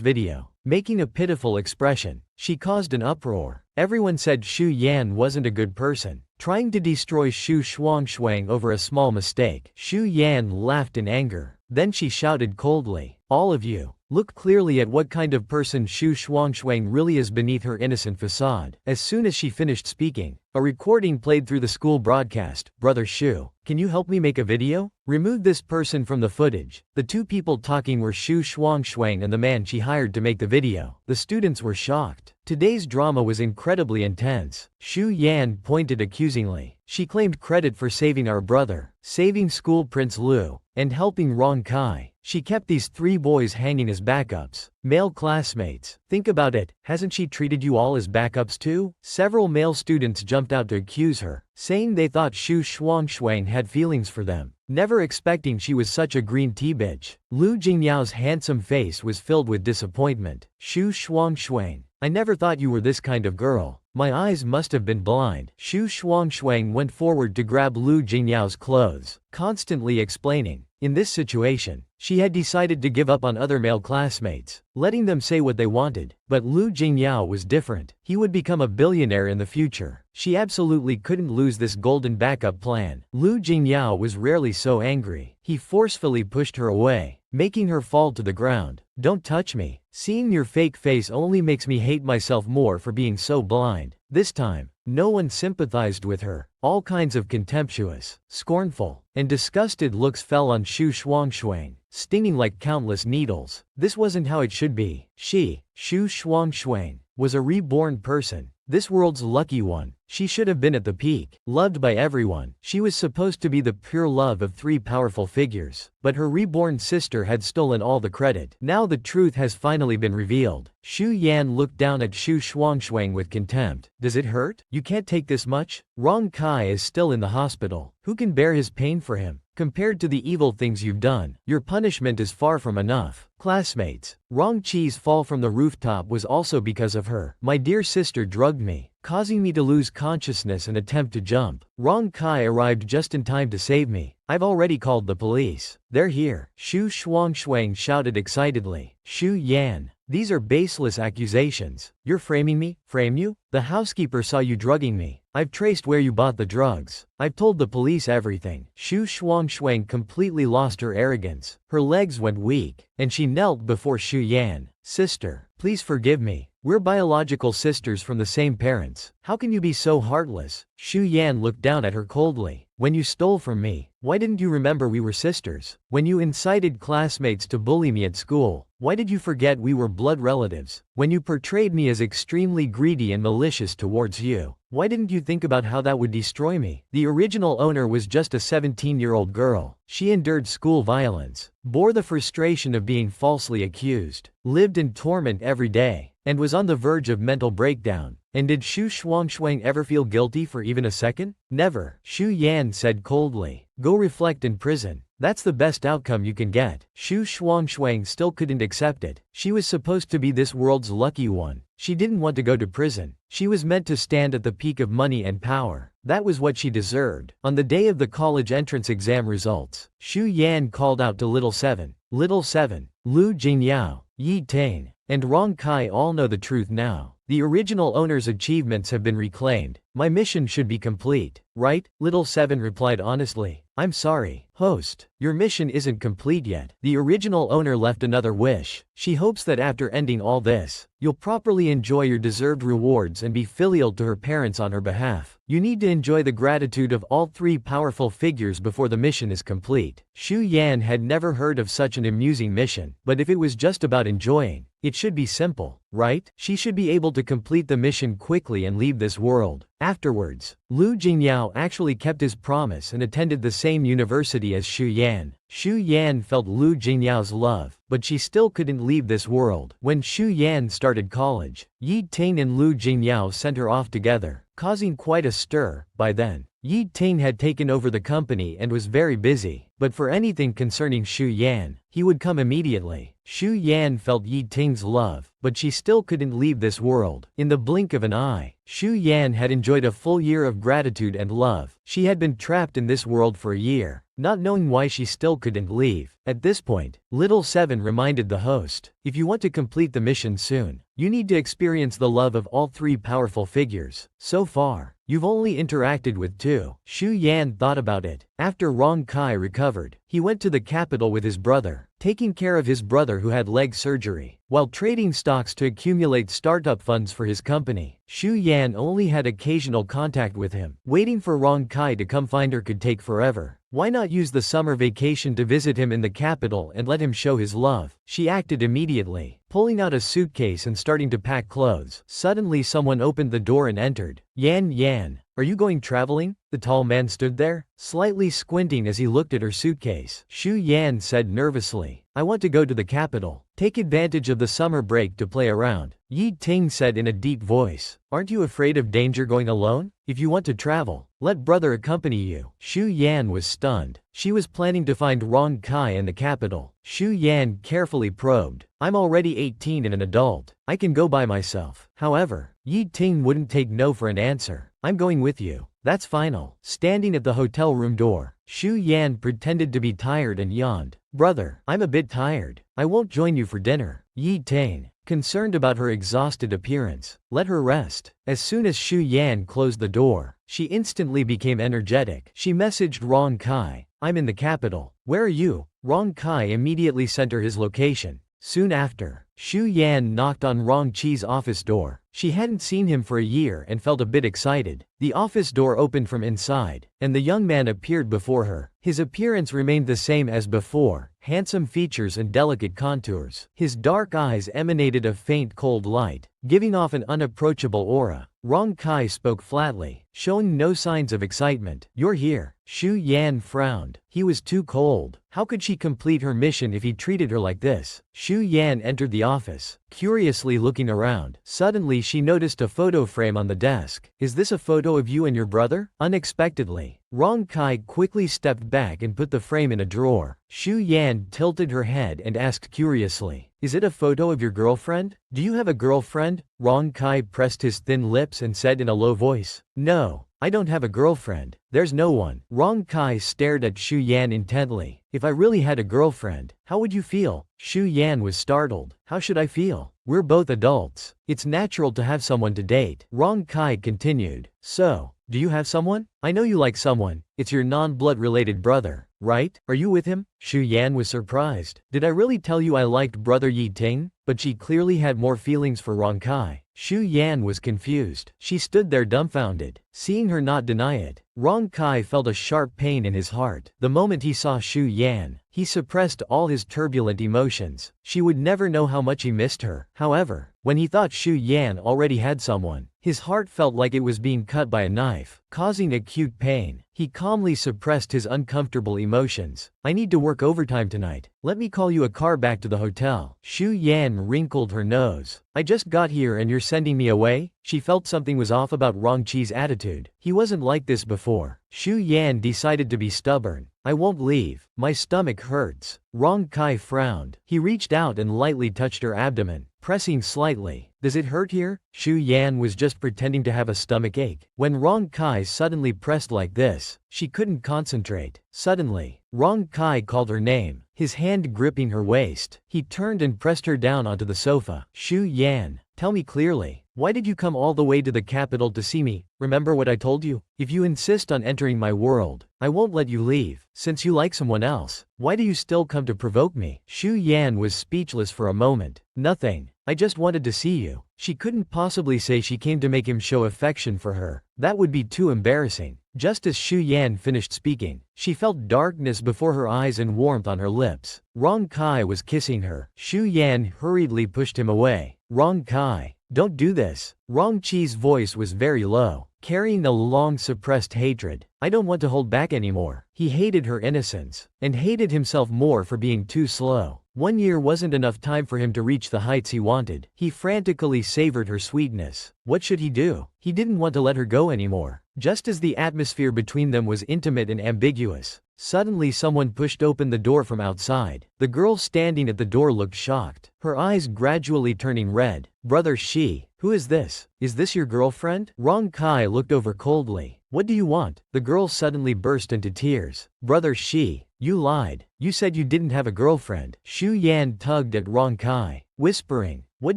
video. Making a pitiful expression, she caused an uproar. Everyone said Xu Yan wasn't a good person, trying to destroy Xu Shuangshuang over a small mistake. Xu Yan laughed in anger. Then she shouted coldly, "All of you, look clearly at what kind of person Xu Shuangshuang really is beneath her innocent facade." As soon as she finished speaking, a recording played through the school broadcast. "Brother Xu, can you help me make a video? Remove this person from the footage." The two people talking were Xu Shuangshuang and the man she hired to make the video. The students were shocked. Today's drama was incredibly intense. Xu Yan pointed accusingly. She claimed credit for saving our brother, saving school Prince Lu, and helping Rong Kai. She kept these three boys hanging as backups. Male classmates, think about it, hasn't she treated you all as backups too? Several male students jumped out to accuse her, saying they thought Xu Shuangshuang had feelings for them, never expecting she was such a green tea bitch. Lu Jingyao's handsome face was filled with disappointment. "Xu Shuangshuang, I never thought you were this kind of girl. My eyes must have been blind." Xu Shuangshuang went forward to grab Lu Jingyao's clothes, constantly explaining. In this situation, she had decided to give up on other male classmates, letting them say what they wanted. But Lu Jingyao was different. He would become a billionaire in the future. She absolutely couldn't lose this golden backup plan. Lu Jingyao was rarely so angry. He forcefully pushed her away, making her fall to the ground. "Don't touch me. Seeing your fake face only makes me hate myself more for being so blind." This time, no one sympathized with her. All kinds of contemptuous, scornful, and disgusted looks fell on Xu Shuangshuang, stinging like countless needles. This wasn't how it should be. She, Xu Shuangshuang, was a reborn person, this world's lucky one. She should have been at the peak, loved by everyone. She was supposed to be the pure love of three powerful figures, but her reborn sister had stolen all the credit. Now the truth has finally been revealed. Xu Yan looked down at Xu Shuangshuang with contempt. "Does it hurt? You can't take this much? Rong Kai is still in the hospital. Who can bear his pain for him? Compared to the evil things you've done, your punishment is far from enough." Classmates, Rong Chi's fall from the rooftop was also because of her. "My dear sister drugged me, causing me to lose consciousness and attempt to jump. Rong Kai arrived just in time to save me. I've already called the police. They're here." Xu Shuangshuang shouted excitedly. "Xu Yan, these are baseless accusations. You're framing me? Frame you? The housekeeper saw you drugging me. I've traced where you bought the drugs. I've told the police everything." Xu Shuangshuang completely lost her arrogance. Her legs went weak, and she knelt before Xu Yan. "Sister, please forgive me. We're biological sisters from the same parents. How can you be so heartless?" Xu Yan looked down at her coldly. "When you stole from me, why didn't you remember we were sisters? When you incited classmates to bully me at school, why did you forget we were blood relatives? When you portrayed me as extremely greedy and malicious towards you, why didn't you think about how that would destroy me?" The original owner was just a 17-year-old girl. She endured school violence, bore the frustration of being falsely accused, lived in torment every day, and was on the verge of mental breakdown. And did Xu Shuangshuang ever feel guilty for even a second? Never. Xu Yan said coldly. "Go reflect in prison. That's the best outcome you can get." Xu Shuangshuang still couldn't accept it. She was supposed to be this world's lucky one. She didn't want to go to prison. She was meant to stand at the peak of money and power. That was what she deserved. On the day of the college entrance exam results, Xu Yan called out to Little Seven. "Little Seven, Lu Jingyao, Yi Tain, and Rong Kai all know the truth now. The original owner's achievements have been reclaimed. My mission should be complete, right?" Little Seven replied honestly. "I'm sorry, host. Your mission isn't complete yet. The original owner left another wish. She hopes that after ending all this, you'll properly enjoy your deserved rewards and be filial to her parents on her behalf. You need to enjoy the gratitude of all three powerful figures before the mission is complete." Xu Yan had never heard of such an amusing mission, but if it was just about enjoying, it should be simple, right? She should be able to complete the mission quickly and leave this world. Afterwards, Lu Jingyao actually kept his promise and attended the same university as Xu Yan. Xu Yan felt Lu Jingyao's love, but she still couldn't leave this world. When Xu Yan started college, Yi Tain and Lu Jingyao sent her off together, causing quite a stir. By then, Yi Ting had taken over the company and was very busy, but for anything concerning Xu Yan, he would come immediately. Xu Yan felt Yi Ting's love, but she still couldn't leave this world. In the blink of an eye, Xu Yan had enjoyed a full year of gratitude and love. She had been trapped in this world for a year, not knowing why she still couldn't leave. At this point, Little Seven reminded the host, if you want to complete the mission soon, you need to experience the love of all three powerful figures. So far, you've only interacted with two. Xu Yan thought about it. After Rong Kai recovered, he went to the capital with his brother, taking care of his brother who had leg surgery, while trading stocks to accumulate startup funds for his company. Xu Yan only had occasional contact with him. Waiting for Rong Kai to come find her could take forever. Why not use the summer vacation to visit him in the capital and let him show his love? She acted immediately, pulling out a suitcase and starting to pack clothes. Suddenly someone opened the door and entered. Yan, are you going traveling? The tall man stood there, slightly squinting as he looked at her suitcase. Xu Yan said nervously, I want to go to the capital. Take advantage of the summer break to play around. Yi Ting said in a deep voice, aren't you afraid of danger going alone? If you want to travel, let brother accompany you. Xu Yan was stunned. She was planning to find Rong Kai in the capital. Xu Yan carefully probed, I'm already 18 and an adult. I can go by myself. However, Yi Ting wouldn't take no for an answer. I'm going with you. That's final. Standing at the hotel room door, Xu Yan pretended to be tired and yawned. Brother, I'm a bit tired. I won't join you for dinner. Yi Ting, concerned about her exhausted appearance, let her rest. As soon as Xu Yan closed the door, she instantly became energetic. She messaged Rong Kai, I'm in the capital. Where are you? Rong Kai immediately sent her his location. Soon after, Xu Yan knocked on Rong Qi's office door. She hadn't seen him for a year and felt a bit excited. The office door opened from inside, and the young man appeared before her. His appearance remained the same as before, handsome features and delicate contours. His dark eyes emanated a faint cold light, giving off an unapproachable aura. Rong Kai spoke flatly, showing no signs of excitement. You're here. Xu Yan frowned. He was too cold. How could she complete her mission if he treated her like this? Xu Yan entered the office, curiously looking around. Suddenly she noticed a photo frame on the desk. Is this a photo of you and your brother? Unexpectedly, Rong Kai quickly stepped back and put the frame in a drawer. Xu Yan tilted her head and asked curiously, is it a photo of your girlfriend? Do you have a girlfriend? Rong Kai pressed his thin lips and said in a low voice, no, I don't have a girlfriend. There's no one. Rong Kai stared at Xu Yan intently. If I really had a girlfriend, how would you feel? Xu Yan was startled. How should I feel? We're both adults. It's natural to have someone to date. Rong Kai continued. So, do you have someone? I know you like someone. It's your non-blood related brother, right? Are you with him? Xu Yan was surprised. Did I really tell you I liked brother Yi Ting? But she clearly had more feelings for Rong Kai. Xu Yan was confused. She stood there dumbfounded, seeing her not deny it. Rong Kai felt a sharp pain in his heart. The moment he saw Xu Yan, he suppressed all his turbulent emotions. She would never know how much he missed her. However, when he thought Xu Yan already had someone, his heart felt like it was being cut by a knife, causing acute pain. He calmly suppressed his uncomfortable emotions. I need to work overtime tonight. Let me call you a car back to the hotel. Xu Yan wrinkled her nose. I just got here and you're sending me away? She felt something was off about Rong Qi's attitude. He wasn't like this before. Xu Yan decided to be stubborn. I won't leave. My stomach hurts. Rong Kai frowned. He reached out and lightly touched her abdomen, pressing slightly. Does it hurt here? Xu Yan was just pretending to have a stomach ache. When Rong Kai suddenly pressed like this, she couldn't concentrate. Suddenly, Rong Kai called her name, his hand gripping her waist. He turned and pressed her down onto the sofa. Xu Yan, tell me clearly, why did you come all the way to the capital to see me? Remember what I told you? If you insist on entering my world, I won't let you leave. Since you like someone else, why do you still come to provoke me? Xu Yan was speechless for a moment. Nothing. I just wanted to see you. She couldn't possibly say she came to make him show affection for her. That would be too embarrassing. Just as Xu Yan finished speaking, she felt darkness before her eyes and warmth on her lips. Rong Kai was kissing her. Xu Yan hurriedly pushed him away. Rong Kai, don't do this. Rong Qi's voice was very low, carrying a long-suppressed hatred. I don't want to hold back anymore. He hated her innocence, and hated himself more for being too slow. 1 year wasn't enough time for him to reach the heights he wanted. He frantically savored her sweetness. What should he do? He didn't want to let her go anymore. Just as the atmosphere between them was intimate and ambiguous, suddenly someone pushed open the door from outside. The girl standing at the door looked shocked, her eyes gradually turning red. Brother Shi, who is this? Is this your girlfriend? Rong Kai looked over coldly. What do you want? The girl suddenly burst into tears. Brother Shi, you lied. You said you didn't have a girlfriend. Xu Yan tugged at Rong Kai, whispering, what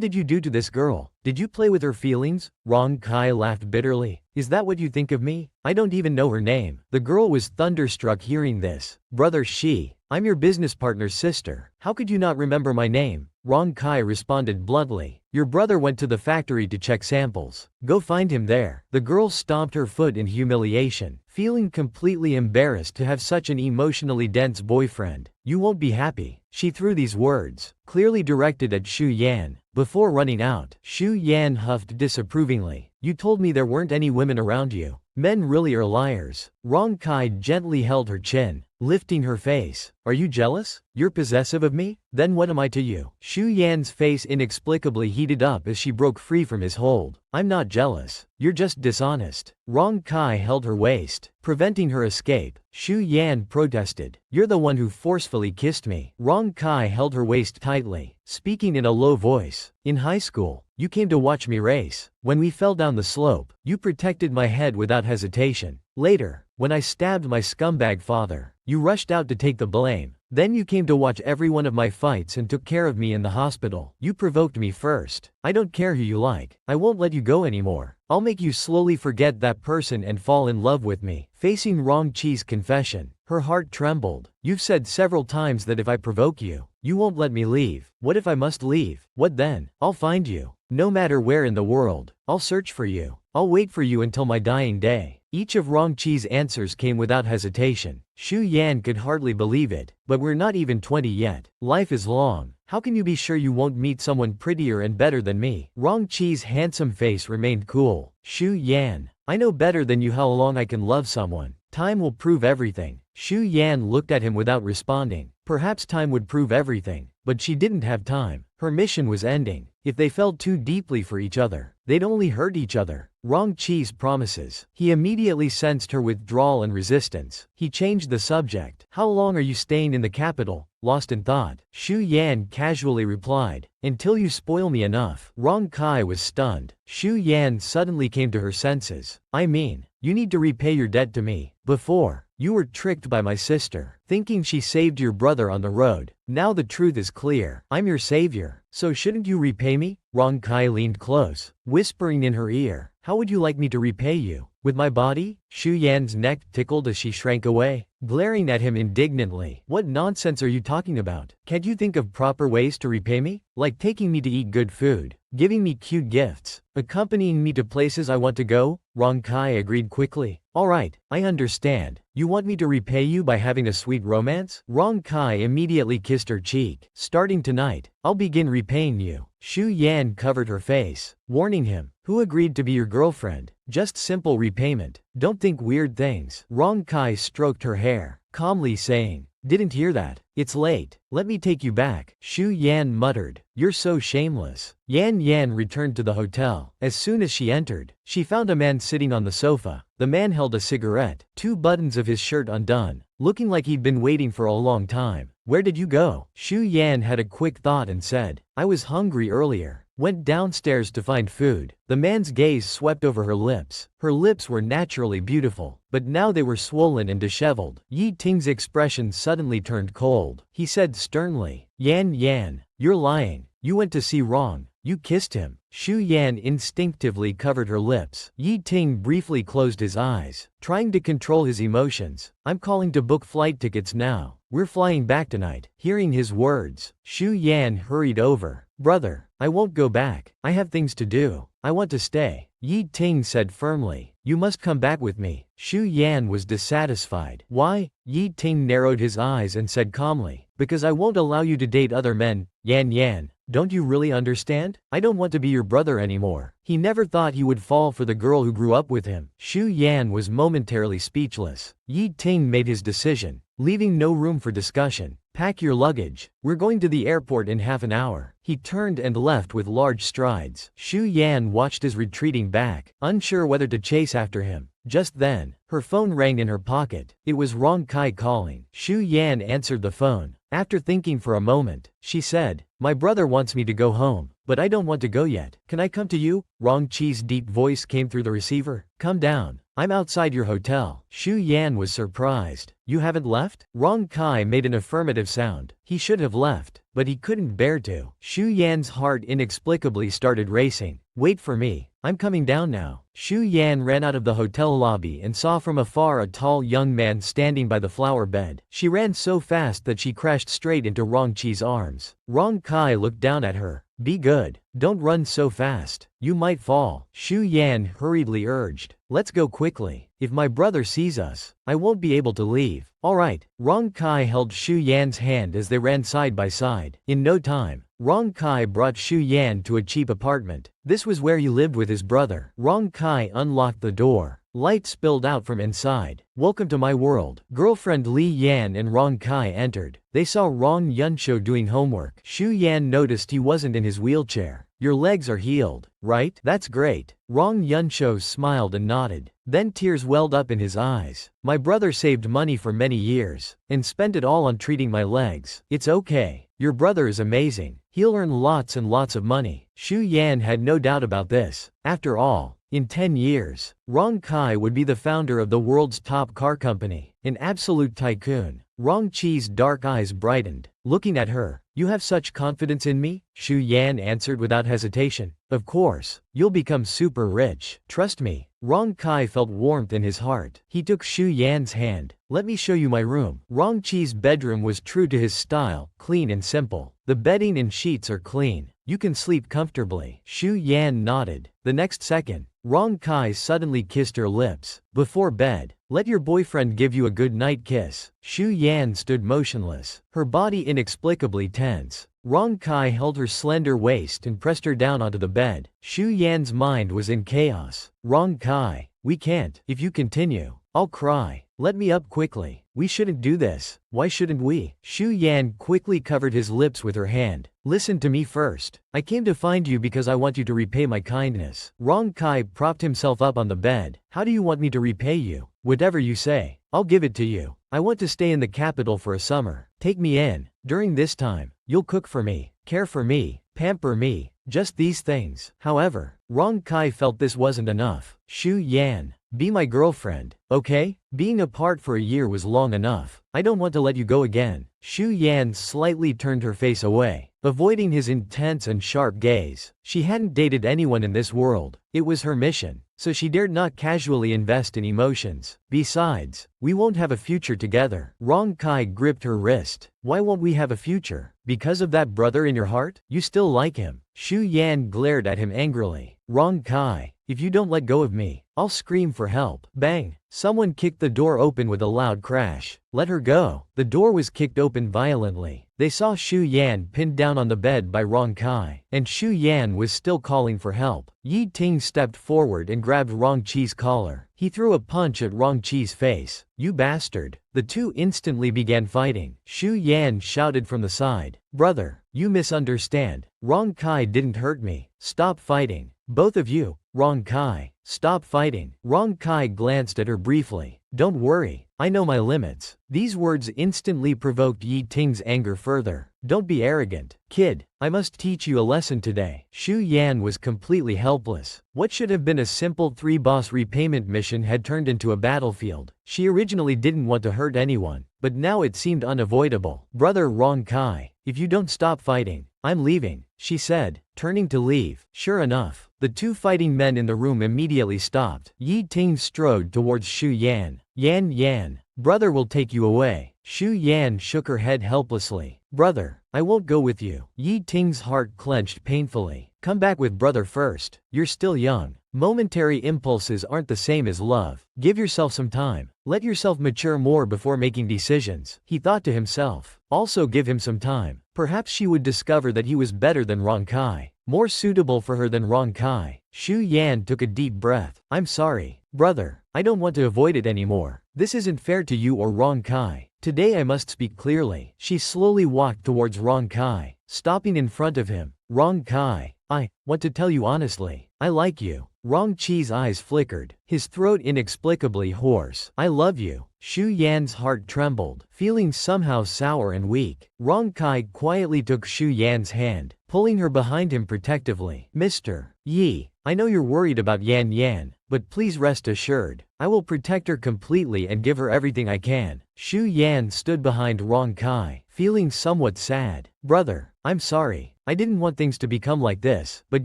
did you do to this girl? Did you play with her feelings? Rong Kai laughed bitterly. Is that what you think of me? I don't even know her name. The girl was thunderstruck hearing this. Brother Shi, I'm your business partner's sister. How could you not remember my name? Rong Kai responded bluntly. Your brother went to the factory to check samples. Go find him there. The girl stomped her foot in humiliation, feeling completely embarrassed to have such an emotionally dense boyfriend. You won't be happy. She threw these words, clearly directed at Xu Yan. Before running out, Xu Yan huffed disapprovingly. You told me there weren't any women around you. Men really are liars. Rong Kai gently held her chin, lifting her face. Are you jealous? You're possessive of me? Then what am I to you? Xu Yan's face inexplicably heated up as she broke free from his hold. I'm not jealous. You're just dishonest. Rong Kai held her waist, preventing her escape. Xu Yan protested. You're the one who forcefully kissed me. Rong Kai held her waist tightly, speaking in a low voice. In high school, you came to watch me race. When we fell down the slope, you protected my head without hesitation. Later, when I stabbed my scumbag father, you rushed out to take the blame. Then you came to watch every one of my fights and took care of me in the hospital. You provoked me first. I don't care who you like. I won't let you go anymore. I'll make you slowly forget that person and fall in love with me. Facing Rong Chi's confession, her heart trembled. You've said several times that if I provoke you, you won't let me leave. What if I must leave? What then? I'll find you. No matter where in the world, I'll search for you. I'll wait for you until my dying day. Each of Rong Chi's answers came without hesitation. Xu Yan could hardly believe it. But we're not even 20 yet. Life is long. How can you be sure you won't meet someone prettier and better than me? Rong Chi's handsome face remained cool. Xu Yan, I know better than you how long I can love someone. Time will prove everything. Xu Yan looked at him without responding. Perhaps time would prove everything. But she didn't have time. Her mission was ending. If they fell too deeply for each other, they'd only hurt each other. Rong Chi's promises. He immediately sensed her withdrawal and resistance. He changed the subject. How long are you staying in the capital? Lost in thought, Xu Yan casually replied. Until you spoil me enough. Rong Kai was stunned. Xu Yan suddenly came to her senses. I mean, you need to repay your debt to me. Before, you were tricked by my sister, thinking she saved your brother on the road. Now the truth is clear. I'm your savior. So shouldn't you repay me? Rong Kai leaned close, whispering in her ear. How would you like me to repay you? With my body? Xu Yan's neck tickled as she shrank away, glaring at him indignantly. What nonsense are you talking about? Can't you think of proper ways to repay me? Like taking me to eat good food, giving me cute gifts, accompanying me to places I want to go? Rong Kai agreed quickly. Alright, I understand. You want me to repay you by having a sweet romance? Rong Kai immediately kissed her cheek. Starting tonight, I'll begin repaying you. Xu Yan covered her face, warning him. Who agreed to be your girlfriend? Just simple repayment. Don't think weird things. Rong Kai stroked her hair, calmly saying, didn't hear that. It's late. Let me take you back. Xu Yan muttered. You're so shameless. Yan Yan returned to the hotel. As soon as she entered, she found a man sitting on the sofa. The man held a cigarette, 2 buttons of his shirt undone, looking like he'd been waiting for a long time. Where did you go? Xu Yan had a quick thought and said, I was hungry earlier. Went downstairs to find food. The man's gaze swept over her lips. Her lips were naturally beautiful, but now they were swollen and disheveled. Yi Ting's expression suddenly turned cold. He said sternly, Yan Yan, you're lying. You went to see Rong. You kissed him. Xu Yan instinctively covered her lips. Yi Ting briefly closed his eyes, trying to control his emotions. I'm calling to book flight tickets now. We're flying back tonight. Hearing his words, Xu Yan hurried over. Brother, I won't go back. I have things to do. I want to stay. Yi Ting said firmly. You must come back with me. Xu Yan was dissatisfied. Why? Yi Ting narrowed his eyes and said calmly. Because I won't allow you to date other men. Yan Yan, don't you really understand? I don't want to be your brother anymore. He never thought he would fall for the girl who grew up with him. Xu Yan was momentarily speechless. Yi Ting made his decision, leaving no room for discussion. Pack your luggage. We're going to the airport in half an hour. He turned and left with large strides. Xu Yan watched his retreating back, unsure whether to chase after him. Just then, her phone rang in her pocket. It was Rong Kai calling. Shu Yan answered the phone. After thinking for a moment, she said, "My brother wants me to go home, but I don't want to go yet. Can I come to you?" Rong Chi's deep voice came through the receiver. "Come down. I'm outside your hotel." Shu Yan was surprised. "You haven't left?" Rong Kai made an affirmative sound. He should have left, but he couldn't bear to. Shu Yan's heart inexplicably started racing. "Wait for me. I'm coming down now." Shu Yan ran out of the hotel lobby and saw from afar a tall young man standing by the flower bed. She ran so fast that she crashed straight into Rong Chi's arms. Rong Kai looked down at her. "Be good. Don't run so fast. You might fall." Shu Yan hurriedly urged. "Let's go quickly. If my brother sees us, I won't be able to leave." "All right." Rong Kai held Shu Yan's hand as they ran side by side. In no time, Rong Kai brought Shu Yan to a cheap apartment. This was where he lived with his brother. Rong Kai unlocked the door. Light spilled out from inside. "Welcome to my world." Girlfriend Li Yan and Rong Kai entered. They saw Rong Yunsho doing homework. Shu Yan noticed he wasn't in his wheelchair. "Your legs are healed, right? That's great." Rong Yunsho smiled and nodded. Then tears welled up in his eyes. "My brother saved money for many years, and spent it all on treating my legs. It's okay. Your brother is amazing. He'll earn lots and lots of money." Shu Yan had no doubt about this. After all, in 10 years, Rong Kai would be the founder of the world's top car company, an absolute tycoon. Rong Chi's dark eyes brightened. Looking at her, "You have such confidence in me?" Shu Yan answered without hesitation. "Of course, you'll become super rich. Trust me." Rong Kai felt warmth in his heart. He took Shu Yan's hand. "Let me show you my room." Rong Chi's bedroom was true to his style, clean and simple. "The bedding and sheets are clean. You can sleep comfortably." Shu Yan nodded. The next second, Rong Kai suddenly kissed her lips. "Before bed, let your boyfriend give you a good night kiss." Shu Yan stood motionless, her body inexplicably tense. Rong Kai held her slender waist and pressed her down onto the bed. Shu Yan's mind was in chaos. "Rong Kai, we can't. If you continue, I'll cry. Let me up quickly. We shouldn't do this." "Why shouldn't we?" Shu Yan quickly covered his lips with her hand. "Listen to me first. I came to find you because I want you to repay my kindness." Rong Kai propped himself up on the bed. "How do you want me to repay you?" "Whatever you say, I'll give it to you. I want to stay in the capital for a summer. Take me in. During this time, you'll cook for me, care for me, pamper me, just these things." However, Rong Kai felt this wasn't enough. "Shu Yan, be my girlfriend, okay? Being apart for a year was long enough. I don't want to let you go again." Shu Yan slightly turned her face away, avoiding his intense and sharp gaze. She hadn't dated anyone in this world. It was her mission, so she dared not casually invest in emotions. "Besides, we won't have a future together." Rong Kai gripped her wrist. "Why won't we have a future? Because of that brother in your heart? You still like him?" Shu Yan glared at him angrily. "Rong Kai, if you don't let go of me, I'll scream for help." Bang! Someone kicked the door open with a loud crash. "Let her go." The door was kicked open violently. They saw Shu Yan pinned down on the bed by Rong Kai, and Shu Yan was still calling for help. Yi Ting stepped forward and grabbed Rong Chi's collar. He threw a punch at Rong Chi's face. "You bastard." The two instantly began fighting. Shu Yan shouted from the side. "Brother, you misunderstand. Rong Kai didn't hurt me. Stop fighting. Both of you." "Rong Kai, stop fighting." Rong Kai glanced at her briefly. "Don't worry, I know my limits." These words instantly provoked Yi Ting's anger further. "Don't be arrogant. Kid, I must teach you a lesson today." Shu Yan was completely helpless. What should have been a simple 3-boss repayment mission had turned into a battlefield. She originally didn't want to hurt anyone, but now it seemed unavoidable. "Brother Rong Kai, if you don't stop fighting, I'm leaving," she said, turning to leave. Sure enough, the two fighting men in the room immediately stopped. Yi Ting strode towards Shu Yan. Yan, brother will take you away." Shu Yan shook her head helplessly. "Brother, I won't go with you." Yi Ting's heart clenched painfully. "Come back with brother first. You're still young. Momentary impulses aren't the same as love. Give yourself some time. Let yourself mature more before making decisions," he thought to himself. Also give him some time. Perhaps she would discover that he was better than Rong Kai, more suitable for her than Rong Kai. Shu Yan took a deep breath. "I'm sorry, brother. I don't want to avoid it anymore. This isn't fair to you or Rong Kai. Today I must speak clearly." She slowly walked towards Rong Kai, stopping in front of him. "Rong Kai, I want to tell you honestly. I like you." Rong Qi's eyes flickered, his throat inexplicably hoarse. I love you. Shu Yan's heart trembled, feeling somehow sour and weak. Rong Kai quietly took Shu Yan's hand, pulling her behind him protectively. Mr. Yi, I know you're worried about Yan Yan, but please rest assured, I will protect her completely and give her everything I can. Shu Yan stood behind Rong Kai, feeling somewhat sad. Brother, I'm sorry. I didn't want things to become like this, but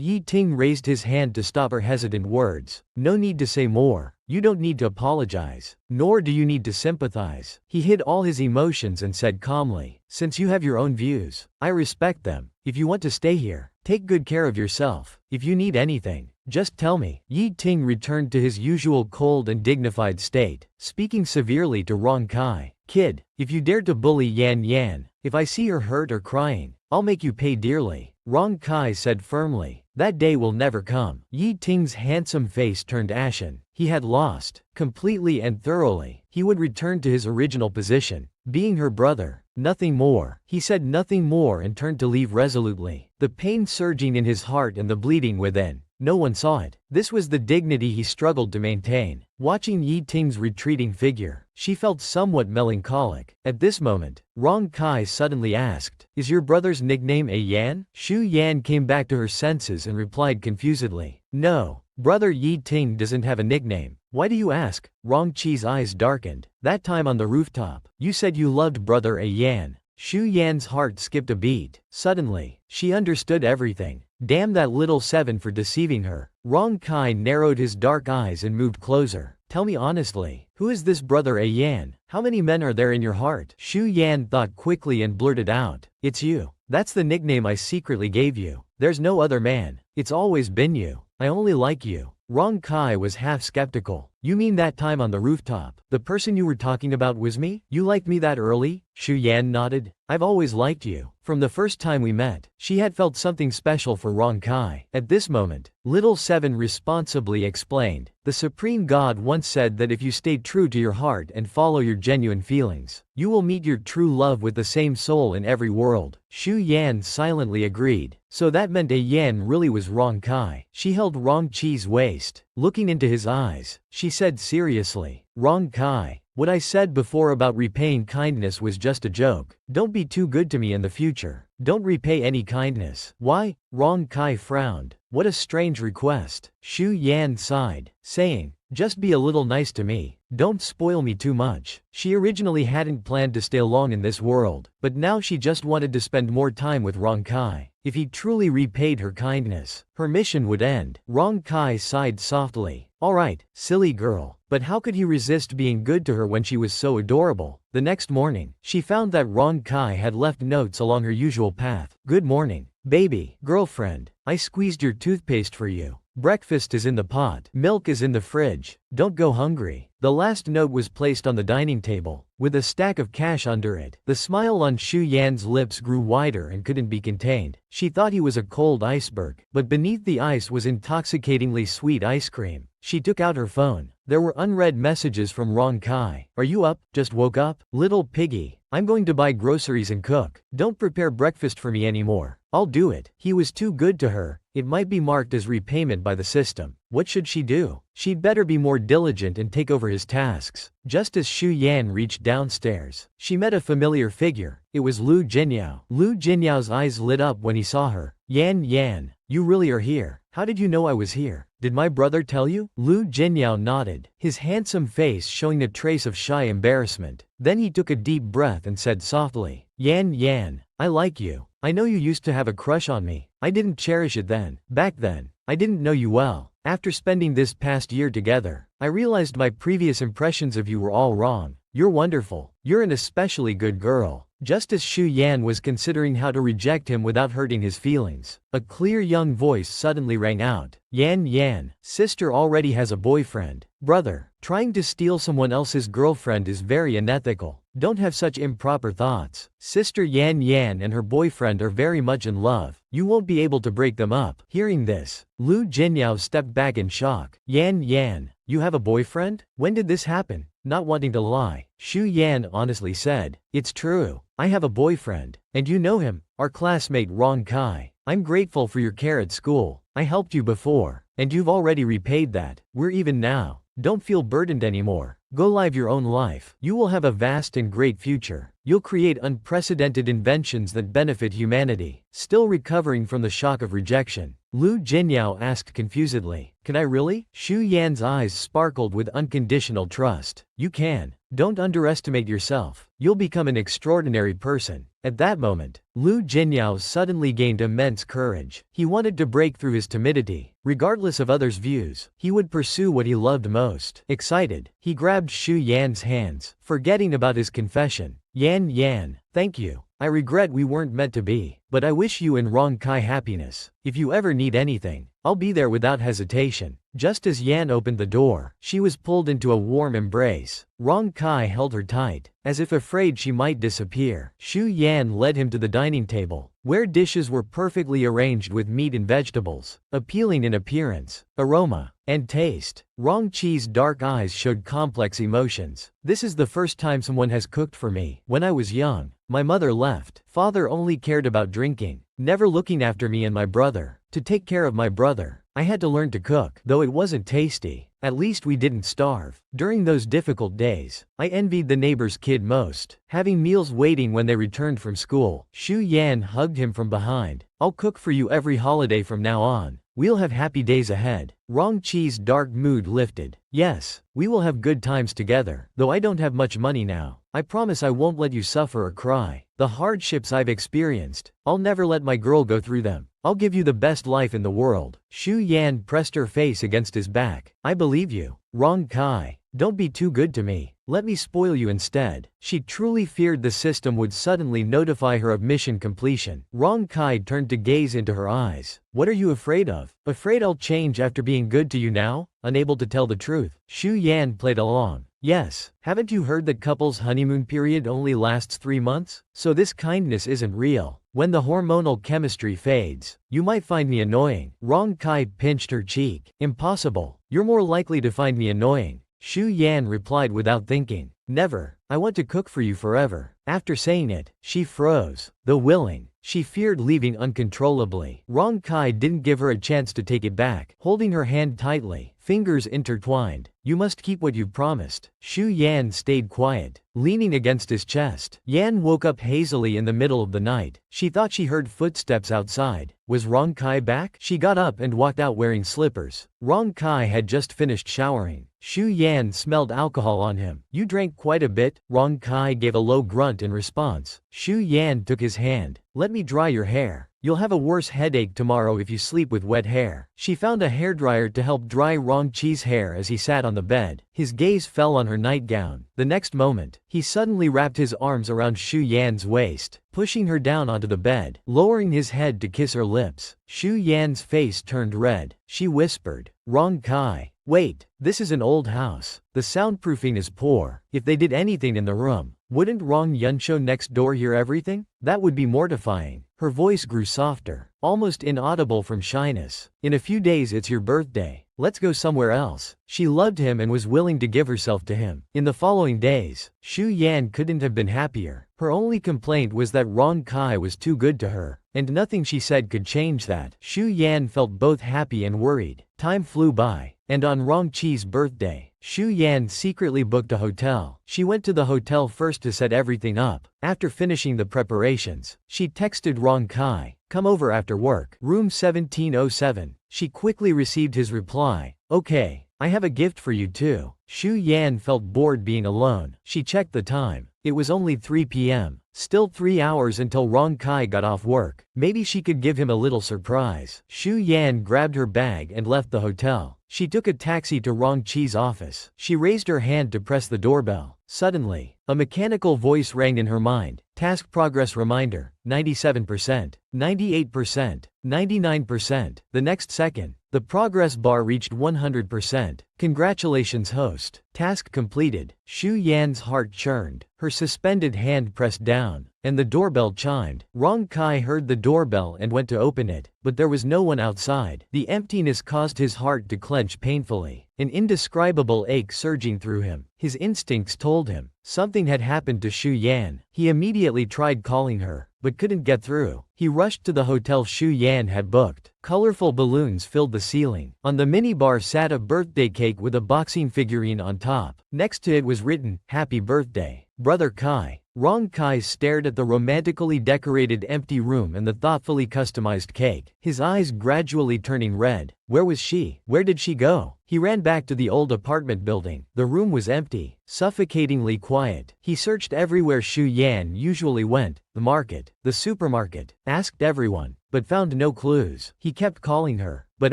Yi Ting raised his hand to stop her hesitant words. No need to say more. You don't need to apologize, nor do you need to sympathize. He hid all his emotions and said calmly, since you have your own views, I respect them. If you want to stay here, take good care of yourself. If you need anything, just tell me. Yi Ting returned to his usual cold and dignified state, speaking severely to Rong Kai. Kid, if you dare to bully Yan Yan, if I see her hurt or crying, I'll make you pay dearly. Rong Kai said firmly. That day will never come. Yi Ting's handsome face turned ashen. He had lost, completely and thoroughly. He would return to his original position, being her brother. Nothing more. He said nothing more and turned to leave resolutely, the pain surging in his heart and the bleeding within. No one saw it. This was the dignity he struggled to maintain. Watching Yi Ting's retreating figure, she felt somewhat melancholic. At this moment, Rong Kai suddenly asked, Is your brother's nickname A Yan? Shu Yan came back to her senses and replied confusedly, No, brother Yi Ting doesn't have a nickname. Why do you ask? Rong Qi's eyes darkened. That time on the rooftop, you said you loved brother A Yan. Shu Yan's heart skipped a beat. Suddenly, she understood everything. Damn that little seven for deceiving her. Rong Kai narrowed his dark eyes and moved closer. Tell me honestly, who is this brother A Yan? How many men are there in your heart? Shu Yan thought quickly and blurted out. It's you. That's the nickname I secretly gave you. There's no other man. It's always been you. I only like you. Rong Kai was half skeptical. You mean that time on the rooftop? The person you were talking about was me? You liked me that early? Shu Yan nodded. I've always liked you. From the first time we met, she had felt something special for Rong Kai. At this moment, Little Seven responsibly explained. The Supreme God once said that if you stay true to your heart and follow your genuine feelings, you will meet your true love with the same soul in every world. Shu Yan silently agreed. So that meant A Yan really was Rong Kai. She held Rong Qi's waist, looking into his eyes. She said seriously, Rong Kai, what I said before about repaying kindness was just a joke. Don't be too good to me in the future. Don't repay any kindness. Why? Rong Kai frowned. What a strange request. Shu Yan sighed, saying, just be a little nice to me. Don't spoil me too much. She originally hadn't planned to stay long in this world, but now she just wanted to spend more time with Rong Kai. If he truly repaid her kindness, her mission would end. Rong Kai sighed softly. Alright, silly girl. But how could he resist being good to her when she was so adorable? The next morning, she found that Rong Kai had left notes along her usual path. Good morning, baby, girlfriend. I squeezed your toothpaste for you. Breakfast is in the pot. Milk is in the fridge. Don't go hungry. The last note was placed on the dining table, with a stack of cash under it. The smile on Shu Yan's lips grew wider and couldn't be contained. She thought he was a cold iceberg, but beneath the ice was intoxicatingly sweet ice cream. She took out her phone. There were unread messages from Rong Kai. Are you up? Just woke up? Little piggy, I'm going to buy groceries and cook. Don't prepare breakfast for me anymore. I'll do it. He was too good to her. It might be marked as repayment by the system. What should she do? She'd better be more diligent and take over his tasks. Just as Shu Yan reached downstairs, she met a familiar figure. It was Lu Jinyao. Lu Jinyao's eyes lit up when he saw her. Yan Yan, you really are here. How did you know I was here? Did my brother tell you? Lu Jinyao nodded, his handsome face showing a trace of shy embarrassment. Then he took a deep breath and said softly, Yan Yan, I like you. I know you used to have a crush on me. I didn't cherish it then. Back then, I didn't know you well. After spending this past year together, I realized my previous impressions of you were all wrong. You're wonderful. You're an especially good girl. Just as Shu Yan was considering how to reject him without hurting his feelings, a clear young voice suddenly rang out. Yan Yan, sister already has a boyfriend. Brother, trying to steal someone else's girlfriend is very unethical. Don't have such improper thoughts. Sister Yan Yan and her boyfriend are very much in love. You won't be able to break them up. Hearing this, Lu Jinyao stepped back in shock. Yan Yan, you have a boyfriend? When did this happen? Not wanting to lie, Shu Yan honestly said, it's true. I have a boyfriend. And you know him, our classmate Rong Kai. I'm grateful for your care at school. I helped you before. And you've already repaid that. We're even now. Don't feel burdened anymore. Go live your own life. You will have a vast and great future. You'll create unprecedented inventions that benefit humanity. Still recovering from the shock of rejection, Lu Jinyao asked confusedly, "Can I really?" Xu Yan's eyes sparkled with unconditional trust. "You can. Don't underestimate yourself. You'll become an extraordinary person." At that moment, Lu Jinyao suddenly gained immense courage. He wanted to break through his timidity. Regardless of others' views, he would pursue what he loved most. Excited, he grabbed Xu Yan's hands, forgetting about his confession. Yan, thank you. I regret we weren't meant to be, but I wish you and Rong Kai happiness. If you ever need anything, I'll be there without hesitation. Just as Yan opened the door, she was pulled into a warm embrace. Rong Kai held her tight, as if afraid she might disappear. Xu Yan led him to the dining table, where dishes were perfectly arranged with meat and vegetables, appealing in appearance, aroma, and taste. Rong Qi's dark eyes showed complex emotions. "This is the first time someone has cooked for me. When I was young, my mother left. Father only cared about drinking, never looking after me and my brother. To take care of my brother, I had to learn to cook. Though it wasn't tasty, at least we didn't starve. During those difficult days, I envied the neighbor's kid most, having meals waiting when they returned from school." Xu Yan hugged him from behind. "I'll cook for you every holiday from now on. We'll have happy days ahead." Rong Qi's dark mood lifted. "Yes, we will have good times together. Though I don't have much money now, I promise I won't let you suffer or cry. The hardships I've experienced, I'll never let my girl go through them. I'll give you the best life in the world." Xu Yan pressed her face against his back. "I believe you. Rong Kai, don't be too good to me. Let me spoil you instead." She truly feared the system would suddenly notify her of mission completion. Rong Kai turned to gaze into her eyes. "What are you afraid of? Afraid I'll change after being good to you now?" Unable to tell the truth, Xu Yan played along. "Yes, haven't you heard that couples' honeymoon period only lasts 3 months? So this kindness isn't real. When the hormonal chemistry fades, you might find me annoying." Rong Kai pinched her cheek. "Impossible. You're more likely to find me annoying." Xu Yan replied without thinking. "Never. I want to cook for you forever." After saying it, she froze. Though willing, she feared leaving uncontrollably. Rong Kai didn't give her a chance to take it back. Holding her hand tightly, fingers intertwined. "You must keep what you've promised." Xu Yan stayed quiet, leaning against his chest. Yan woke up hazily in the middle of the night. She thought she heard footsteps outside. Was Rong Kai back? She got up and walked out wearing slippers. Rong Kai had just finished showering. Xu Yan smelled alcohol on him. "You drank quite a bit." Rong Kai gave a low grunt in response. Xu Yan took his hand. "Let me dry your hair. You'll have a worse headache tomorrow if you sleep with wet hair." She found a hairdryer to help dry Rong Qi's hair as he sat on the bed. His gaze fell on her nightgown. The next moment, he suddenly wrapped his arms around Xu Yan's waist, pushing her down onto the bed, lowering his head to kiss her lips. Xu Yan's face turned red. She whispered, "Rong Kai, wait, this is an old house. The soundproofing is poor. If they did anything in the room, wouldn't Rong Yunsho next door hear everything? That would be mortifying." Her voice grew softer, almost inaudible from shyness. "In a few days it's your birthday. Let's go somewhere else." She loved him and was willing to give herself to him. In the following days, Xu Yan couldn't have been happier. Her only complaint was that Rong Kai was too good to her, and nothing she said could change that. Xu Yan felt both happy and worried. Time flew by, and on Rong Qi's birthday, Xu Yan secretly booked a hotel. She went to the hotel first to set everything up. After finishing the preparations, she texted Rong Kai, "Come over after work. Room 1707. She quickly received his reply, "Okay, I have a gift for you too." Xu Yan felt bored being alone. She checked the time. It was only 3 p.m. Still 3 hours until Rong Kai got off work. Maybe she could give him a little surprise. Xu Yan grabbed her bag and left the hotel. She took a taxi to Rong Qi's office. She raised her hand to press the doorbell. Suddenly, a mechanical voice rang in her mind. Task progress reminder, 97%, 98%, 99%. The next second, the progress bar reached 100%. Congratulations, host. Task completed. Xu Yan's heart churned. Her suspended hand pressed down, and the doorbell chimed. Rong Kai heard the doorbell and went to open it, but there was no one outside. The emptiness caused his heart to clench painfully, an indescribable ache surging through him. His instincts told him something had happened to Xu Yan. He immediately tried calling her, but couldn't get through. He rushed to the hotel Shu Yan had booked. Colorful balloons filled the ceiling. On the minibar sat a birthday cake with a boxing figurine on top. Next to it was written, "Happy Birthday, Brother Kai." Rong Kai stared at the romantically decorated empty room and the thoughtfully customized cake, his eyes gradually turning red. Where was she? Where did she go? He ran back to the old apartment building. The room was empty, suffocatingly quiet. He searched everywhere Shu Yan usually went, the market, the supermarket, asked everyone, but found no clues. He kept calling her, but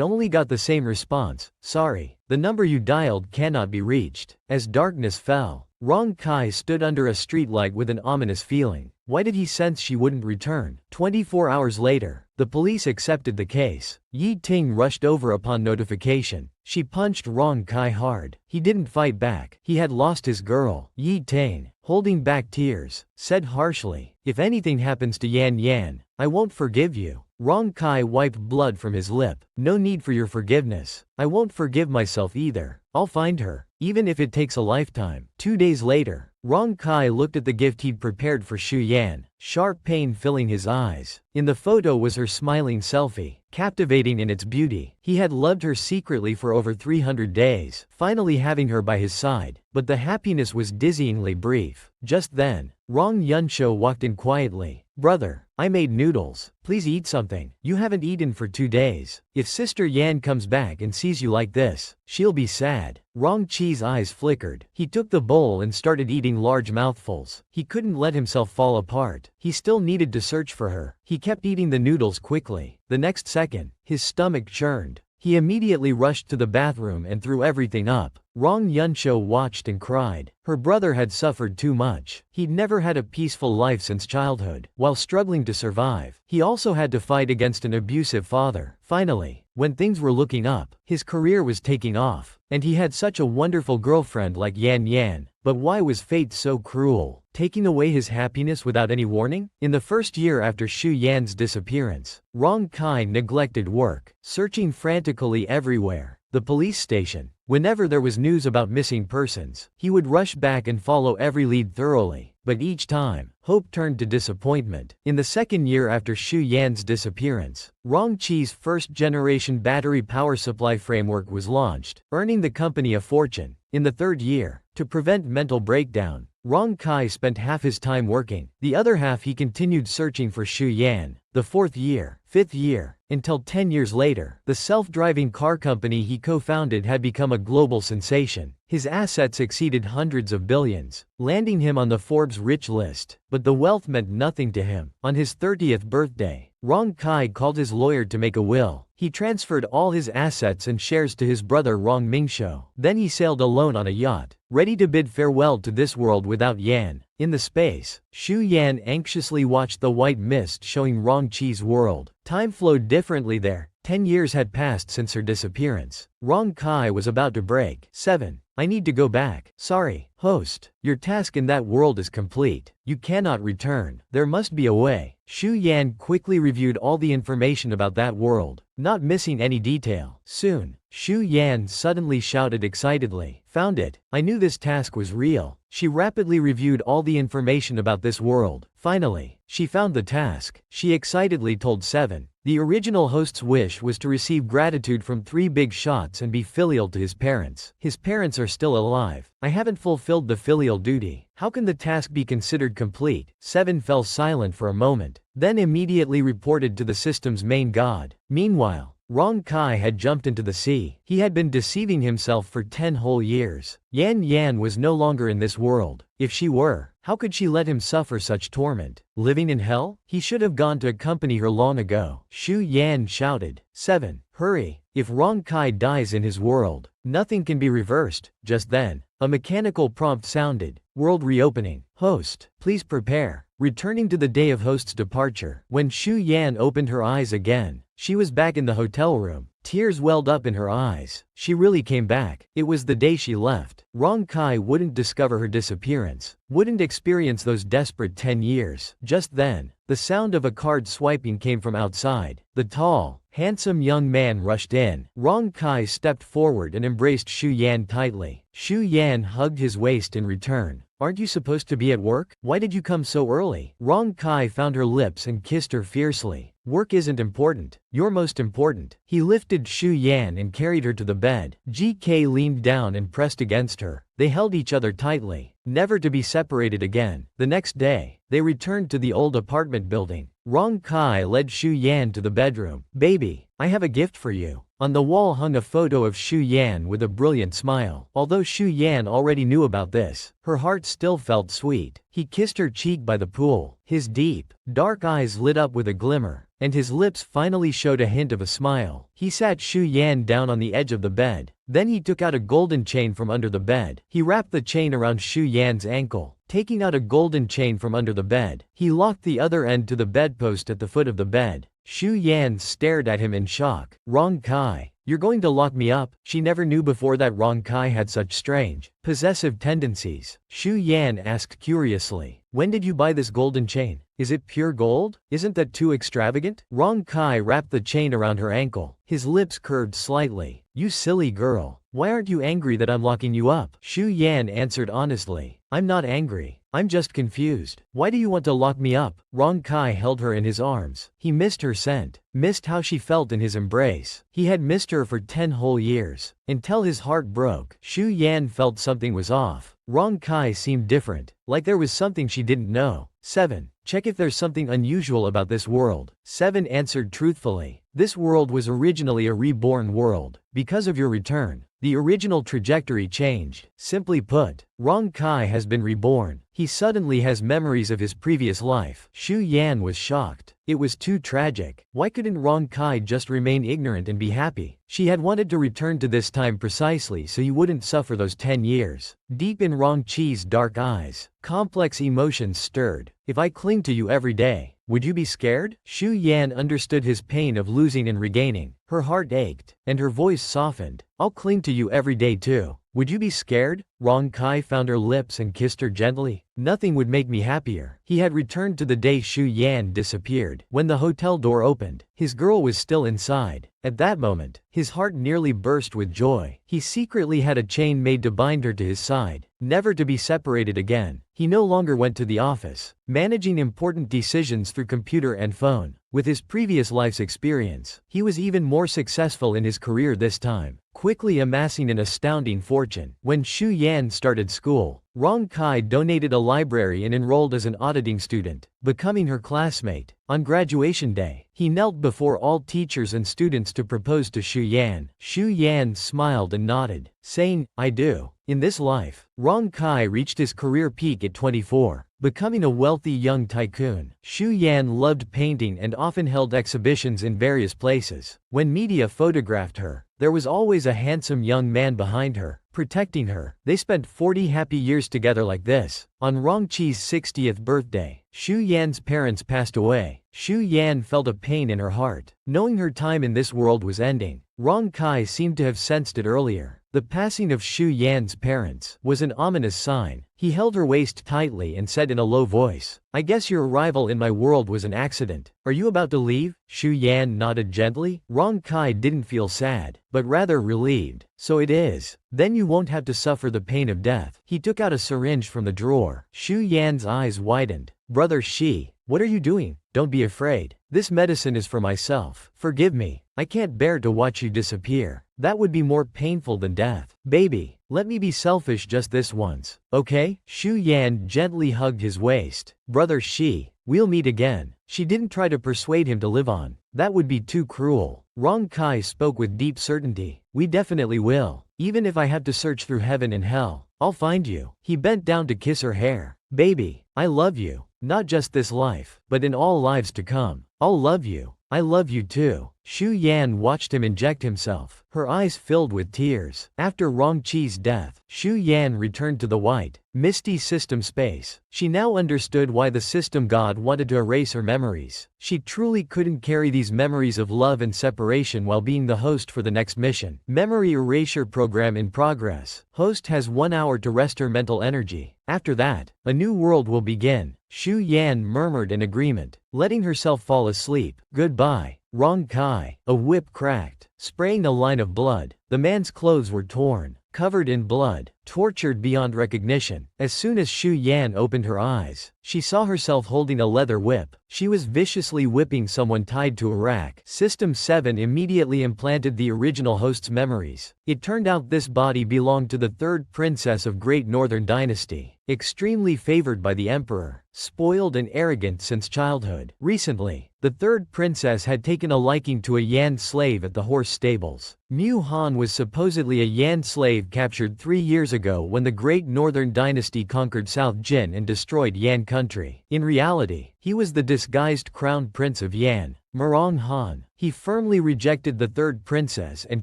only got the same response, "Sorry, the number you dialed cannot be reached." As darkness fell, Rong Kai stood under a streetlight with an ominous feeling. Why did he sense she wouldn't return? 24 hours later, the police accepted the case. Yi Ting rushed over upon notification. She punched Rong Kai hard. He didn't fight back. He had lost his girl. Yi Ting, holding back tears, said harshly, "If anything happens to Yan Yan, I won't forgive you." Rong Kai wiped blood from his lip. "No need for your forgiveness. I won't forgive myself either. I'll find her, even if it takes a lifetime." 2 days later, Rong Kai looked at the gift he'd prepared for Shu Yan, sharp pain filling his eyes. In the photo was her smiling selfie, captivating in its beauty. He had loved her secretly for over 300 days, finally having her by his side. But the happiness was dizzyingly brief. Just then, Rong Yunsho walked in quietly. "Brother, I made noodles. Please eat something. You haven't eaten for 2 days. If Sister Yan comes back and sees you like this, she'll be sad." Rong Chi's eyes flickered. He took the bowl and started eating large mouthfuls. He couldn't let himself fall apart. He still needed to search for her. He kept eating the noodles quickly. The next second, his stomach churned. He immediately rushed to the bathroom and threw everything up. Rong Yunsho watched and cried. Her brother had suffered too much. He'd never had a peaceful life since childhood. While struggling to survive, he also had to fight against an abusive father. Finally, when things were looking up, his career was taking off, and he had such a wonderful girlfriend like Yan Yan. But why was fate so cruel, taking away his happiness without any warning? In the first year after Shu Yan's disappearance, Rong Kai neglected work, searching frantically everywhere. The police station. Whenever there was news about missing persons, he would rush back and follow every lead thoroughly. But each time, hope turned to disappointment. In the second year after Shu Yan's disappearance, Rong Chi's first-generation battery power supply framework was launched, earning the company a fortune. In the third year, to prevent mental breakdown, Rong Kai spent half his time working. The other half he continued searching for Shu Yan. The fourth year, fifth year, until 10 years later, the self-driving car company he co-founded had become a global sensation. His assets exceeded hundreds of billions, landing him on the Forbes rich list. But the wealth meant nothing to him. On his 30th birthday, Rong Kai called his lawyer to make a will. He transferred all his assets and shares to his brother Rong Mingshou. Then he sailed alone on a yacht, ready to bid farewell to this world without Yan. In the space, Shu Yan anxiously watched the white mist showing Rong Chi's world. Time flowed differently there. 10 years had passed since her disappearance. Rong Kai was about to break. 7. I need to go back. Sorry, host. Your task in that world is complete. You cannot return. There must be a way. Shu Yan quickly reviewed all the information about that world, not missing any detail. Soon, Shu Yan suddenly shouted excitedly, "Found it. I knew this task was real." She rapidly reviewed all the information about this world. Finally, she found the task. She excitedly told 7. The original host's wish was to receive gratitude from 3 big shots and be filial to his parents. His parents are still alive. I haven't fulfilled the filial duty. How can the task be considered complete? 7 fell silent for a moment, then immediately reported to the system's main god. Meanwhile, Rong Kai had jumped into the sea. He had been deceiving himself for 10 whole years. Yan Yan was no longer in this world. If she were, how could she let him suffer such torment? Living in hell? He should have gone to accompany her long ago. Shu Yan shouted. 7. Hurry. If Rong Kai dies in his world, nothing can be reversed. Just then, a mechanical prompt sounded. World reopening. Host, please prepare. Returning to the day of host's departure, when Shu Yan opened her eyes again, she was back in the hotel room. Tears welled up in her eyes. She really came back. It was the day she left. Rong Kai wouldn't discover her disappearance, wouldn't experience those desperate 10 years. Just then, the sound of a card swiping came from outside. The tall, handsome young man rushed in. Rong Kai stepped forward and embraced Shu Yan tightly. Shu Yan hugged his waist in return. Aren't you supposed to be at work? Why did you come so early? Rong Kai found her lips and kissed her fiercely. Work isn't important. You're most important. He lifted Shu Yan and carried her to the bed. GK leaned down and pressed against her. They held each other tightly, never to be separated again. The next day, they returned to the old apartment building. Rong Kai led Shu Yan to the bedroom. Baby, I have a gift for you. On the wall hung a photo of Shu Yan with a brilliant smile. Although Shu Yan already knew about this, her heart still felt sweet. He kissed her cheek by the pool. His deep, dark eyes lit up with a glimmer, and his lips finally showed a hint of a smile. He sat Shu Yan down on the edge of the bed. Then he took out a golden chain from under the bed. He wrapped the chain around Shu Yan's ankle. Taking out a golden chain from under the bed, he locked the other end to the bedpost at the foot of the bed. Shu Yan stared at him in shock. Rong Kai, you're going to lock me up? She never knew before that Rong Kai had such strange, possessive tendencies. Shu Yan asked curiously, when did you buy this golden chain? Is it pure gold? Isn't that too extravagant? Rong Kai wrapped the chain around her ankle. His lips curved slightly. You silly girl. Why aren't you angry that I'm locking you up? Shu Yan answered honestly. I'm not angry. I'm just confused. Why do you want to lock me up? Rong Kai held her in his arms. He missed her scent, missed how she felt in his embrace. He had missed her for 10 whole years. Until his heart broke, Shu Yan felt something was off. Rong Kai seemed different, like there was something she didn't know. 7. Check if there's something unusual about this world. 7 answered truthfully. This world was originally a reborn world. Because of your return, the original trajectory changed. Simply put, Rong Kai has been reborn. He suddenly has memories of his previous life. Shu Yan was shocked. It was too tragic. Why couldn't Rong Kai just remain ignorant and be happy? She had wanted to return to this time precisely so you wouldn't suffer those 10 years. Deep in Rong Chi's dark eyes, complex emotions stirred. If I cling to you every day, would you be scared? Shu Yan understood his pain of losing and regaining. Her heart ached, and her voice softened. I'll cling to you every day too. Would you be scared? Rong Kai found her lips and kissed her gently. Nothing would make me happier. He had returned to the day Shu Yan disappeared. When the hotel door opened, his girl was still inside. At that moment, his heart nearly burst with joy. He secretly had a chain made to bind her to his side, never to be separated again. He no longer went to the office, managing important decisions through computer and phone. With his previous life's experience, he was even more successful in his career this time, quickly amassing an astounding fortune. When Shu Yan started school, Rong Kai donated a library and enrolled as an auditing student, becoming her classmate. On graduation day, he knelt before all teachers and students to propose to Shu Yan. Shu Yan smiled and nodded, saying, I do. In this life, Rong Kai reached his career peak at 24, becoming a wealthy young tycoon. Shu Yan loved painting and often held exhibitions in various places. When media photographed her, there was always a handsome young man behind her, protecting her. They spent 40 happy years together like this. On Rong Chi's 60th birthday, Shu Yan's parents passed away. Shu Yan felt a pain in her heart, knowing her time in this world was ending. Rong Kai seemed to have sensed it earlier. The passing of Shu Yan's parents was an ominous sign. He held her waist tightly and said in a low voice, I guess your arrival in my world was an accident. Are you about to leave? Shu Yan nodded gently. Rong Kai didn't feel sad, but rather relieved. So it is. Then you won't have to suffer the pain of death. He took out a syringe from the drawer. Shu Yan's eyes widened. Brother Shi, what are you doing? Don't be afraid. This medicine is for myself. Forgive me. I can't bear to watch you disappear. That would be more painful than death. Baby, let me be selfish just this once, okay? Shu Yan gently hugged his waist. Brother Shi, we'll meet again. She didn't try to persuade him to live on. That would be too cruel. Rong Kai spoke with deep certainty. We definitely will. Even if I have to search through heaven and hell, I'll find you. He bent down to kiss her hair. Baby, I love you. Not just this life, but in all lives to come. I'll love you. I love you too. Shu Yan watched him inject himself, her eyes filled with tears. After Rong Chi's death, Shu Yan returned to the white, misty system space. She now understood why the system god wanted to erase her memories. She truly couldn't carry these memories of love and separation while being the host for the next mission. Memory erasure program in progress. Host has 1 hour to rest her mental energy. After that, a new world will begin. Shu Yan murmured in agreement, letting herself fall asleep. Goodbye, Rong Kai. A whip cracked, spraying a line of blood. The man's clothes were torn, covered in blood. tortured beyond recognition. As soon as Xu Yan opened her eyes, she saw herself holding a leather whip. She was viciously whipping someone tied to a rack. System 7 immediately implanted the original host's memories. It turned out this body belonged to the third princess of Great Northern Dynasty, extremely favored by the emperor, spoiled and arrogant since childhood. Recently, the third princess had taken a liking to a Yan slave at the horse stables. Mu Han was supposedly a Yan slave captured 3 years ago when the Great Northern Dynasty conquered South Jin and destroyed Yan country. In reality, he was the disguised crown prince of Yan, Murong Han. He firmly rejected the third princess and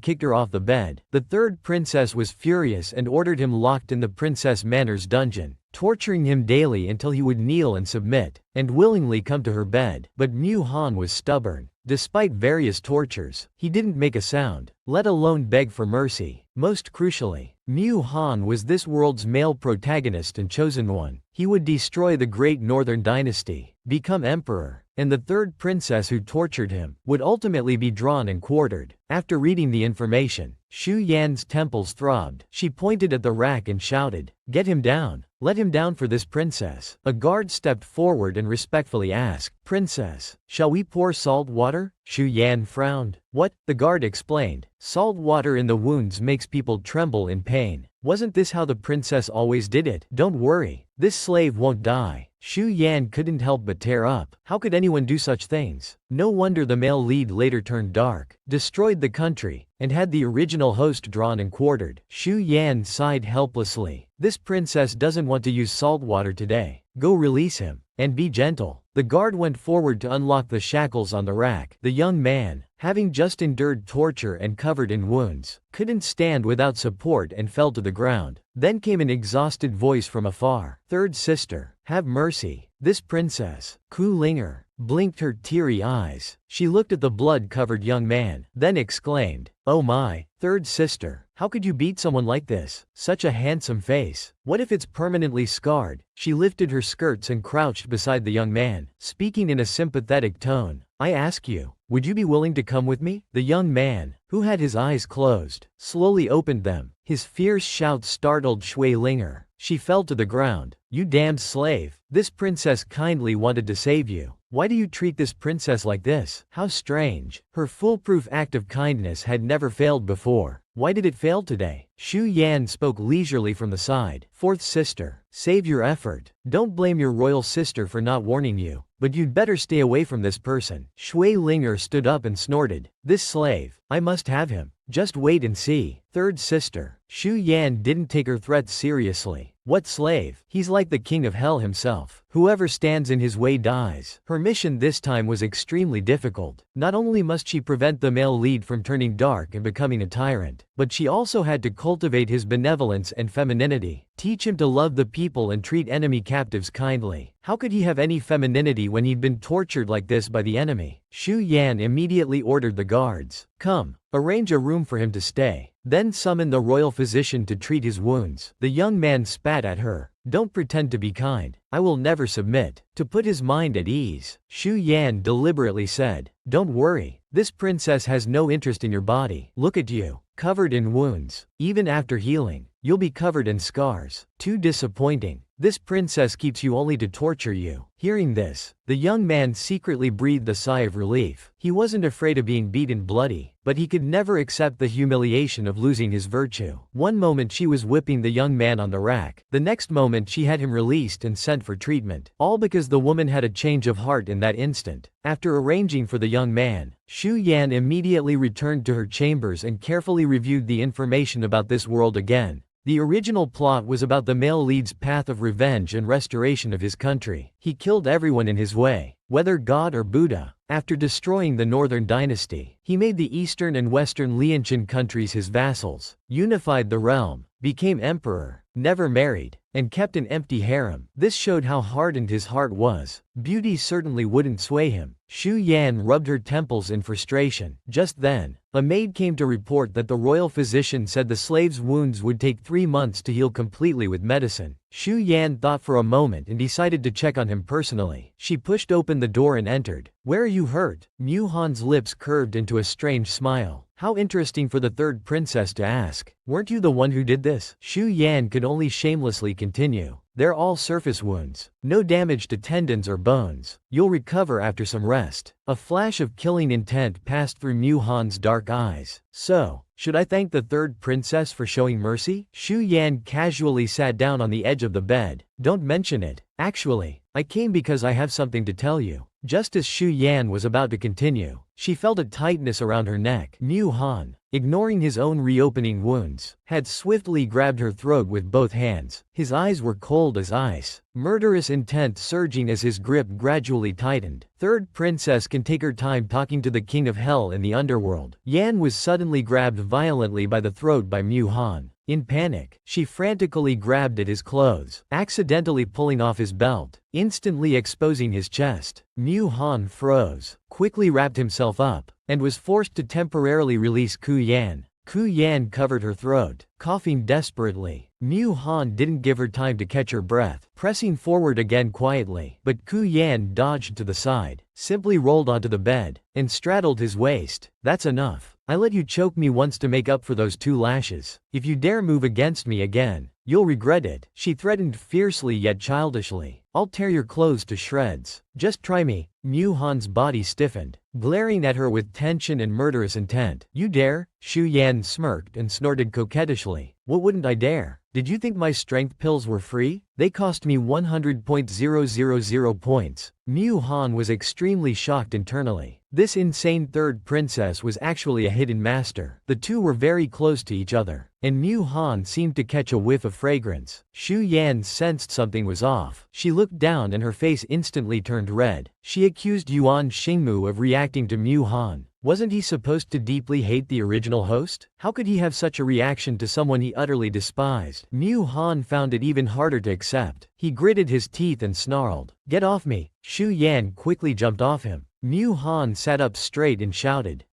kicked her off the bed. The third princess was furious and ordered him locked in the Princess Manor's dungeon, torturing him daily until he would kneel and submit, and willingly come to her bed. But Mu Han was stubborn. Despite various tortures, he didn't make a sound, let alone beg for mercy. Most crucially, Mu Han was this world's male protagonist and chosen one. He would destroy the Great Northern Dynasty, become emperor, and the third princess who tortured him would ultimately be drawn and quartered. After reading the information, Xu Yan's temples throbbed. She pointed at the rack and shouted, "Get him down! Let him down for this princess." A guard stepped forward and respectfully asked, "Princess, shall we pour salt water?" Xu Yan frowned. "What?" The guard explained. "Salt water in the wounds makes people tremble in pain. Wasn't this how the princess always did it?" "Don't worry, this slave won't die." Xu Yan couldn't help but tear up. How could anyone do such things? No wonder the male lead later turned dark, destroyed the country, and had the original host drawn and quartered. Xu Yan sighed helplessly. This princess doesn't want to use salt water today. Go release him, and be gentle. The guard went forward to unlock the shackles on the rack. The young man, having just endured torture and covered in wounds, couldn't stand without support and fell to the ground. Then came an exhausted voice from afar. "Third sister, have mercy. This princess," Ku Linger, blinked her teary eyes. She looked at the blood-covered young man, then exclaimed, "Oh my, third sister, how could you beat someone like this? Such a handsome face. What if it's permanently scarred?" She lifted her skirts and crouched beside the young man, speaking in a sympathetic tone. "I ask you, would you be willing to come with me?" The young man, who had his eyes closed, slowly opened them. His fierce shout startled Shui Linger. She fell to the ground. "You damned slave. This princess kindly wanted to save you. Why do you treat this princess like this? How strange." Her foolproof act of kindness had never failed before. Why did it fail today? Xu Yan spoke leisurely from the side. "Fourth sister, save your effort. Don't blame your royal sister for not warning you, but you'd better stay away from this person." Shui Linger stood up and snorted. "This slave, I must have him. Just wait and see." Third sister, Xu Yan didn't take her threats seriously. "What slave? He's like the king of hell himself. Whoever stands in his way dies." Her mission this time was extremely difficult. Not only must she prevent the male lead from turning dark and becoming a tyrant, but she also had to cultivate his benevolence and femininity, teach him to love the people and treat enemy captives kindly. How could he have any femininity when he'd been tortured like this by the enemy? Xu Yan immediately ordered the guards, "Come, arrange a room for him to stay. Then summon the royal physician to treat his wounds." The young man spat at her. "Don't pretend to be kind. I will never submit." To put his mind at ease, Xu Yan deliberately said, "Don't worry, this princess has no interest in your body. Look at you, covered in wounds. Even after healing, you'll be covered in scars. Too disappointing. This princess keeps you only to torture you." Hearing this, the young man secretly breathed a sigh of relief. He wasn't afraid of being beaten bloody, but he could never accept the humiliation of losing his virtue. One moment she was whipping the young man on the rack, the next moment she had him released and sent for treatment. All because the woman had a change of heart in that instant. After arranging for the young man, Xu Yan immediately returned to her chambers and carefully reviewed the information about this world again. The original plot was about the male lead's path of revenge and restoration of his country. He killed everyone in his way, whether God or Buddha. After destroying the Northern Dynasty, he made the Eastern and Western Lianchin countries his vassals, unified the realm, became emperor, never married, and kept an empty harem. This showed how hardened his heart was. Beauty certainly wouldn't sway him. Xu Yan rubbed her temples in frustration. Just then, a maid came to report that the royal physician said the slave's wounds would take 3 months to heal completely with medicine. Xu Yan thought for a moment and decided to check on him personally. She pushed open the door and entered. "Where are you hurt?" Mu Han's lips curved into a strange smile. How interesting for the third princess to ask. Weren't you the one who did this? Xu Yan could only shamelessly continue. They're all surface wounds. No damage to tendons or bones. You'll recover after some rest. A flash of killing intent passed through Mu Han's dark eyes. So, should I thank the third princess for showing mercy? Xu Yan casually sat down on the edge of the bed. Don't mention it. Actually, I came because I have something to tell you. Just as Xu Yan was about to continue, she felt a tightness around her neck. Mu Han, ignoring his own reopening wounds, had swiftly grabbed her throat with both hands. His eyes were cold as ice, murderous intent surging as his grip gradually tightened. Third princess can take her time talking to the king of hell in the underworld. Yan was suddenly grabbed violently by the throat by Mu Han. In panic, she frantically grabbed at his clothes, accidentally pulling off his belt, instantly exposing his chest. Mu Han froze, quickly wrapped himself up, and was forced to temporarily release Ku Yan. Ku Yan covered her throat, coughing desperately. Mu Han didn't give her time to catch her breath, pressing forward again quietly, but Ku Yan dodged to the side, simply rolled onto the bed, and straddled his waist. That's enough. I let you choke me once to make up for those 2 lashes. If you dare move against me again, you'll regret it, she threatened fiercely yet childishly. I'll tear your clothes to shreds. Just try me. Mu Han's body stiffened, glaring at her with tension and murderous intent. You dare? Xu Yan smirked and snorted coquettishly. What wouldn't I dare? Did you think my strength pills were free? They cost me 100.000 points. Mu Han was extremely shocked internally. This insane third princess was actually a hidden master. The two were very close to each other, and Mu Han seemed to catch a whiff of fragrance. Xu Yan sensed something was off. She looked down and her face instantly turned red. She accused Yuan Xingmu of reacting to Mu Han. Wasn't he supposed to deeply hate the original host? How could he have such a reaction to someone he utterly despised? Mu Han found it even harder to accept. He gritted his teeth and snarled, "Get off me!" Xu Yan quickly jumped off him. Mu Han sat up straight and shouted,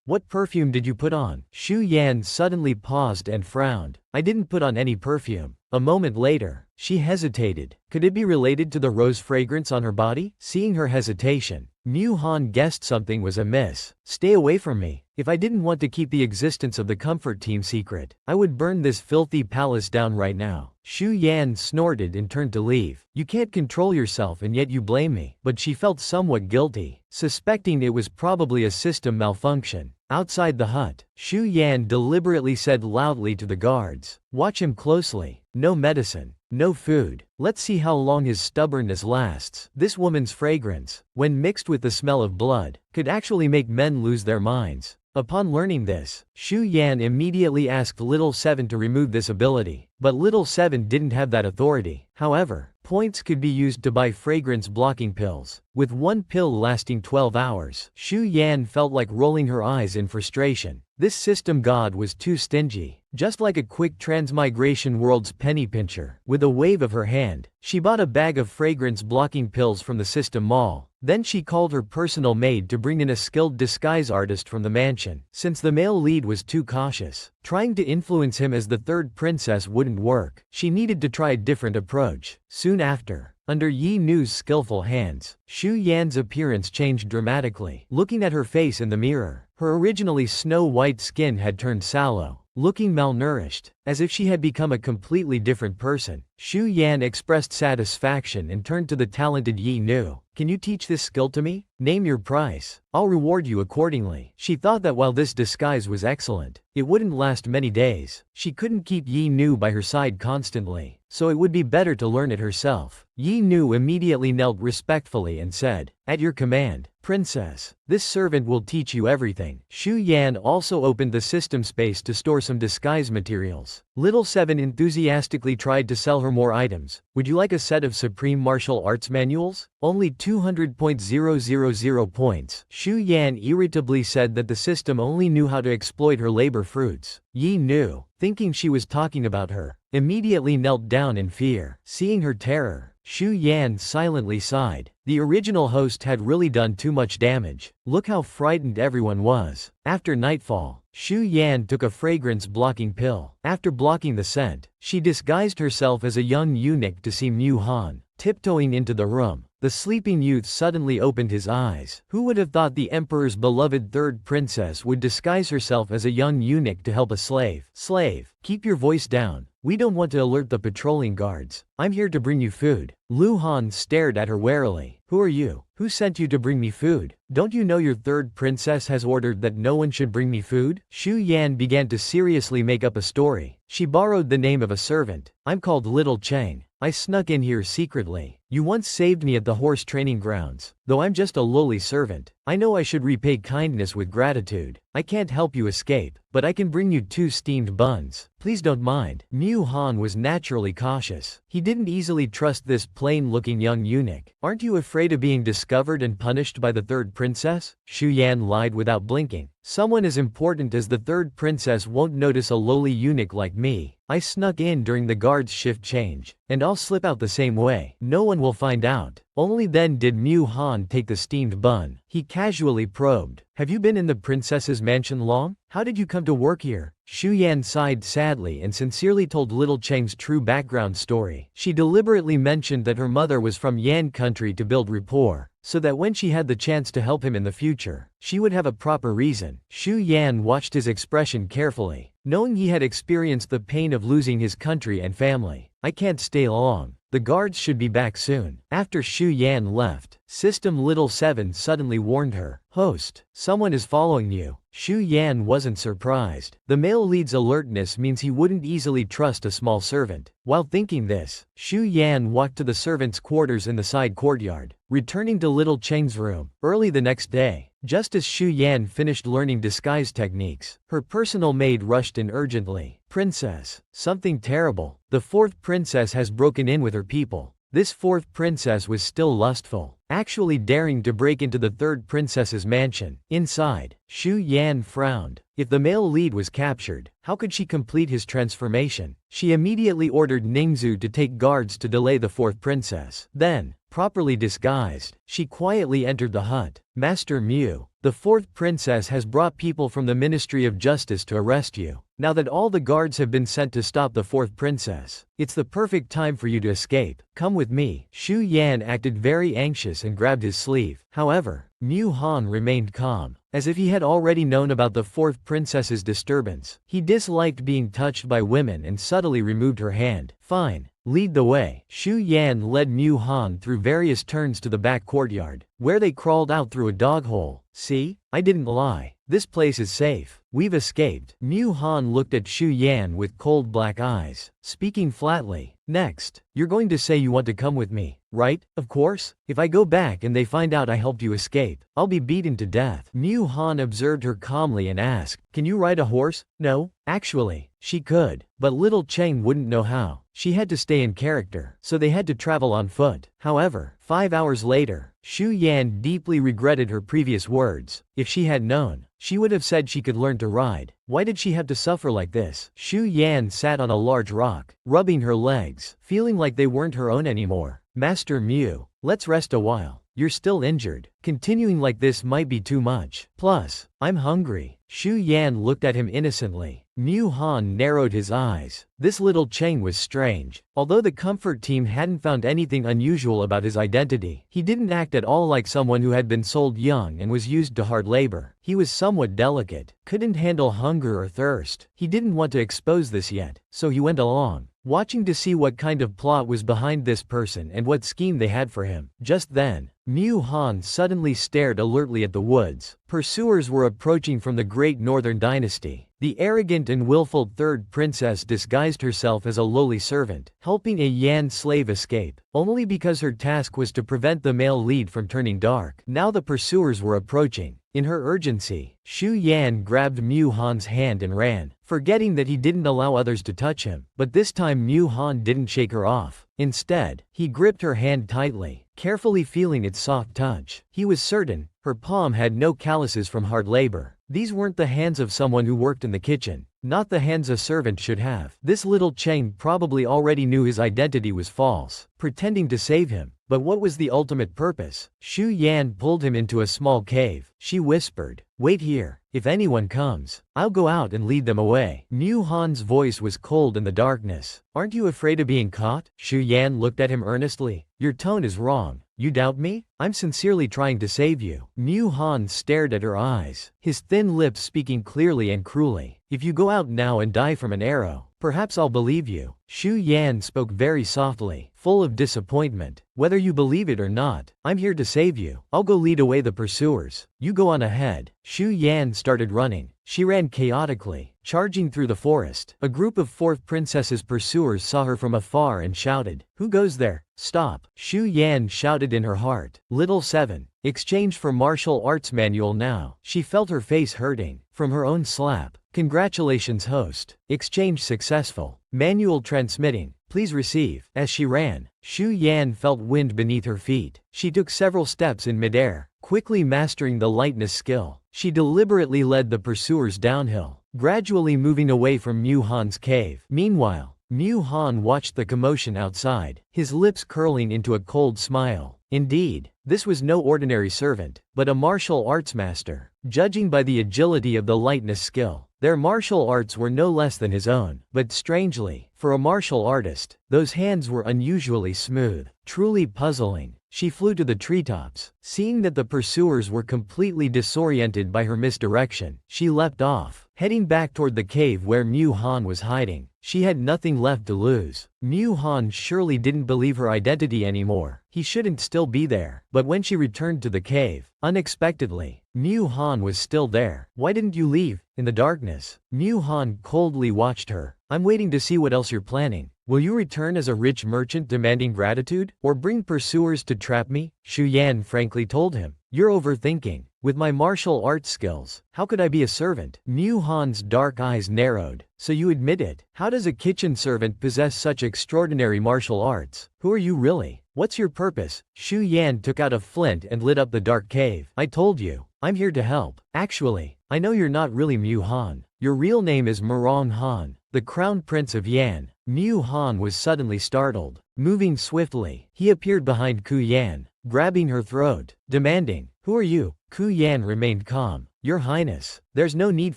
What perfume did you put on?" Xu Yan suddenly paused and frowned. "I didn't put on any perfume." A moment later, she hesitated. Could it be related to the rose fragrance on her body? Seeing her hesitation, Mu Han guessed something was amiss. "Stay away from me. If I didn't want to keep the existence of the comfort team secret, I would burn this filthy palace down right now." Xu Yan snorted and turned to leave. "You can't control yourself and yet you blame me." But she felt somewhat guilty, suspecting it was probably a system malfunction. Outside the hut, Xu Yan deliberately said loudly to the guards, "Watch him closely. No medicine, no food. Let's see how long his stubbornness lasts." This woman's fragrance, when mixed with the smell of blood, could actually make men lose their minds. Upon learning this, Xu Yan immediately asked Little Seven to remove this ability, but Little Seven didn't have that authority. However, points could be used to buy fragrance-blocking pills. With one pill lasting 12 hours, Xu Yan felt like rolling her eyes in frustration. This system god was too stingy. Just like a quick transmigration world's penny pincher. With a wave of her hand, she bought a bag of fragrance-blocking pills from the system mall. Then she called her personal maid to bring in a skilled disguise artist from the mansion. Since the male lead was too cautious, trying to influence him as the third princess wouldn't work. She needed to try a different approach. Soon after, under Yi Nu's skillful hands, Xu Yan's appearance changed dramatically. Looking at her face in the mirror, her originally snow-white skin had turned sallow, looking malnourished, as if she had become a completely different person. Xu Yan expressed satisfaction and turned to the talented Yi Nu. "Can you teach this skill to me? Name your price. I'll reward you accordingly." She thought that while this disguise was excellent, it wouldn't last many days. She couldn't keep Yi Nu by her side constantly, so it would be better to learn it herself. Yi Nu immediately knelt respectfully and said, "At your command, Princess. This servant will teach you everything." Xu Yan also opened the system space to store some disguise materials. Little Seven enthusiastically tried to sell her more items. "Would you like a set of supreme martial arts manuals? Only 200.000 points." Xu Yan irritably said that the system only knew how to exploit her labor fruits. Yi Nu, thinking she was talking about her, immediately knelt down in fear. Seeing her terror, Xu Yan silently sighed. The original host had really done too much damage. Look how frightened everyone was. After nightfall, Xu Yan took a fragrance-blocking pill. After blocking the scent, she disguised herself as a young eunuch to see Mu Han. Tiptoeing into the room, The sleeping youth suddenly opened his eyes. Who would have thought the emperor's beloved third princess would disguise herself as a young eunuch to help a slave? Slave, keep your voice down. We don't want to alert the patrolling guards. I'm here to bring you food. Lu Han stared at her warily. Who are you? Who sent you to bring me food? Don't you know your third princess has ordered that no one should bring me food? Xu Yan began to seriously make up a story. She borrowed the name of a servant. I'm called Little Cheng. I snuck in here secretly. You once saved me at the horse training grounds. Though I'm just a lowly servant, I know I should repay kindness with gratitude. I can't help you escape, but I can bring you 2 steamed buns. Please don't mind. Mu Han was naturally cautious. He didn't easily trust this plain-looking young eunuch. Aren't you afraid of being discovered and punished by the third princess? Xu Yan lied without blinking. Someone as important as the third princess won't notice a lowly eunuch like me. I snuck in during the guard's shift change, and I'll slip out the same way. No one will find out. Only then did Mu Han take the steamed bun. He casually probed. Have you been in the princess's mansion long? How did you come to work here? Xu Yan sighed sadly and sincerely told Little Cheng's true background story. She deliberately mentioned that her mother was from Yan country to build rapport, so that when she had the chance to help him in the future, she would have a proper reason. Xu Yan watched his expression carefully, knowing he had experienced the pain of losing his country and family. I can't stay long. The guards should be back soon. After Xu Yan left, System Little 7 suddenly warned her. Host, someone is following you. Xu Yan wasn't surprised. The male lead's alertness means he wouldn't easily trust a small servant. While thinking this, Xu Yan walked to the servants' quarters in the side courtyard, returning to Little Cheng's room. Early the next day, just as Xu Yan finished learning disguise techniques, her personal maid rushed in urgently. Princess, something terrible. The 4th princess has broken in with her people. This 4th princess was still lustful, actually daring to break into the 3rd princess's mansion. Inside, Xu Yan frowned. If the male lead was captured, how could she complete his transformation? She immediately ordered Ningzu to take guards to delay the 4th princess. Then, properly disguised, she quietly entered the hut. Master Mu, the 4th princess has brought people from the Ministry of Justice to arrest you. Now that all the guards have been sent to stop the 4th princess, it's the perfect time for you to escape. Come with me. Xu Yan acted very anxious and grabbed his sleeve. However, Mu Han remained calm, as if he had already known about the 4th princess's disturbance. He disliked being touched by women and subtly removed her hand. Fine. Lead the way. Xu Yan led Mu Han through various turns to the back courtyard, where they crawled out through a dog hole. See? I didn't lie. This place is safe. We've escaped. Mu Han looked at Xu Yan with cold black eyes, speaking flatly. Next, you're going to say you want to come with me, right? Of course. If I go back and they find out I helped you escape, I'll be beaten to death. Mu Han observed her calmly and asked, can you ride a horse? No, actually, she could, but Little Cheng wouldn't know how. She had to stay in character, so they had to travel on foot. However, 5 hours later, Xu Yan deeply regretted her previous words. If she had known, she would have said she could learn to ride. Why did she have to suffer like this? Xu Yan sat on a large rock, rubbing her legs, feeling like they weren't her own anymore. Master Mu, let's rest a while. You're still injured. Continuing like this might be too much. Plus, I'm hungry. Xu Yan looked at him innocently. Mu Han narrowed his eyes. This Little Cheng was strange. Although the comfort team hadn't found anything unusual about his identity, he didn't act at all like someone who had been sold young and was used to hard labor. He was somewhat delicate, couldn't handle hunger or thirst. He didn't want to expose this yet, so he went along, watching to see what kind of plot was behind this person and what scheme they had for him. Just then, Mu Han suddenly stared alertly at the woods. Pursuers were approaching from the Great Northern Dynasty. The arrogant and willful 3rd princess disguised herself as a lowly servant, helping a Yan slave escape, only because her task was to prevent the male lead from turning dark. Now the pursuers were approaching. In her urgency, Xu Yan grabbed Mu Han's hand and ran, forgetting that he didn't allow others to touch him. But this time Mu Han didn't shake her off. Instead, he gripped her hand tightly, carefully feeling its soft touch. He was certain her palm had no calluses from hard labor. These weren't the hands of someone who worked in the kitchen, not the hands a servant should have. This Little Cheng probably already knew his identity was false, pretending to save him. But what was the ultimate purpose? Xu Yan pulled him into a small cave. She whispered, wait here. If anyone comes, I'll go out and lead them away. Mu Han's voice was cold in the darkness. Aren't you afraid of being caught? Xu Yan looked at him earnestly. Your tone is wrong. You doubt me? I'm sincerely trying to save you. Mu Han stared at her eyes, his thin lips speaking clearly and cruelly. If you go out now and die from an arrow, perhaps I'll believe you. Shu Yan spoke very softly, full of disappointment. Whether you believe it or not, I'm here to save you. I'll go lead away the pursuers. You go on ahead. Shu Yan started running. She ran chaotically, charging through the forest. A group of fourth princess's pursuers saw her from afar and shouted, "Who goes there? Stop!" Shu Yan shouted in her heart. Little 7. Exchange for martial arts manual now. She felt her face hurting from her own slap. Congratulations, host. Exchange successful. Manual transmitting. Please receive. As she ran, Shu Yan felt wind beneath her feet. She took several steps in midair, quickly mastering the lightness skill. She deliberately led the pursuers downhill, gradually moving away from Mu Han's cave. Meanwhile, Mu Han watched the commotion outside, his lips curling into a cold smile. Indeed, this was no ordinary servant, but a martial arts master. Judging by the agility of the lightness skill, their martial arts were no less than his own. But strangely, for a martial artist, those hands were unusually smooth. Truly puzzling. She flew to the treetops. Seeing that the pursuers were completely disoriented by her misdirection, she leapt off, heading back toward the cave where Mu Han was hiding. She had nothing left to lose. Mu Han surely didn't believe her identity anymore. He shouldn't still be there. But when she returned to the cave, unexpectedly, Mu Han was still there. "Why didn't you leave?" In the darkness, Mu Han coldly watched her. "I'm waiting to see what else you're planning. Will you return as a rich merchant demanding gratitude, or bring pursuers to trap me?" Shu Yan frankly told him. "You're overthinking. With my martial arts skills, how could I be a servant?" Mu Han's dark eyes narrowed. "So you admit it? How does a kitchen servant possess such extraordinary martial arts? Who are you really? What's your purpose?" Shu Yan took out a flint and lit up the dark cave. "I told you, I'm here to help. Actually, I know you're not really Mu Han. Your real name is Murong Han, the crown prince of Yan." Mu Han was suddenly startled. Moving swiftly, he appeared behind Ku Yan, grabbing her throat, demanding, "Who are you?" Ku Yan remained calm. "Your Highness, there's no need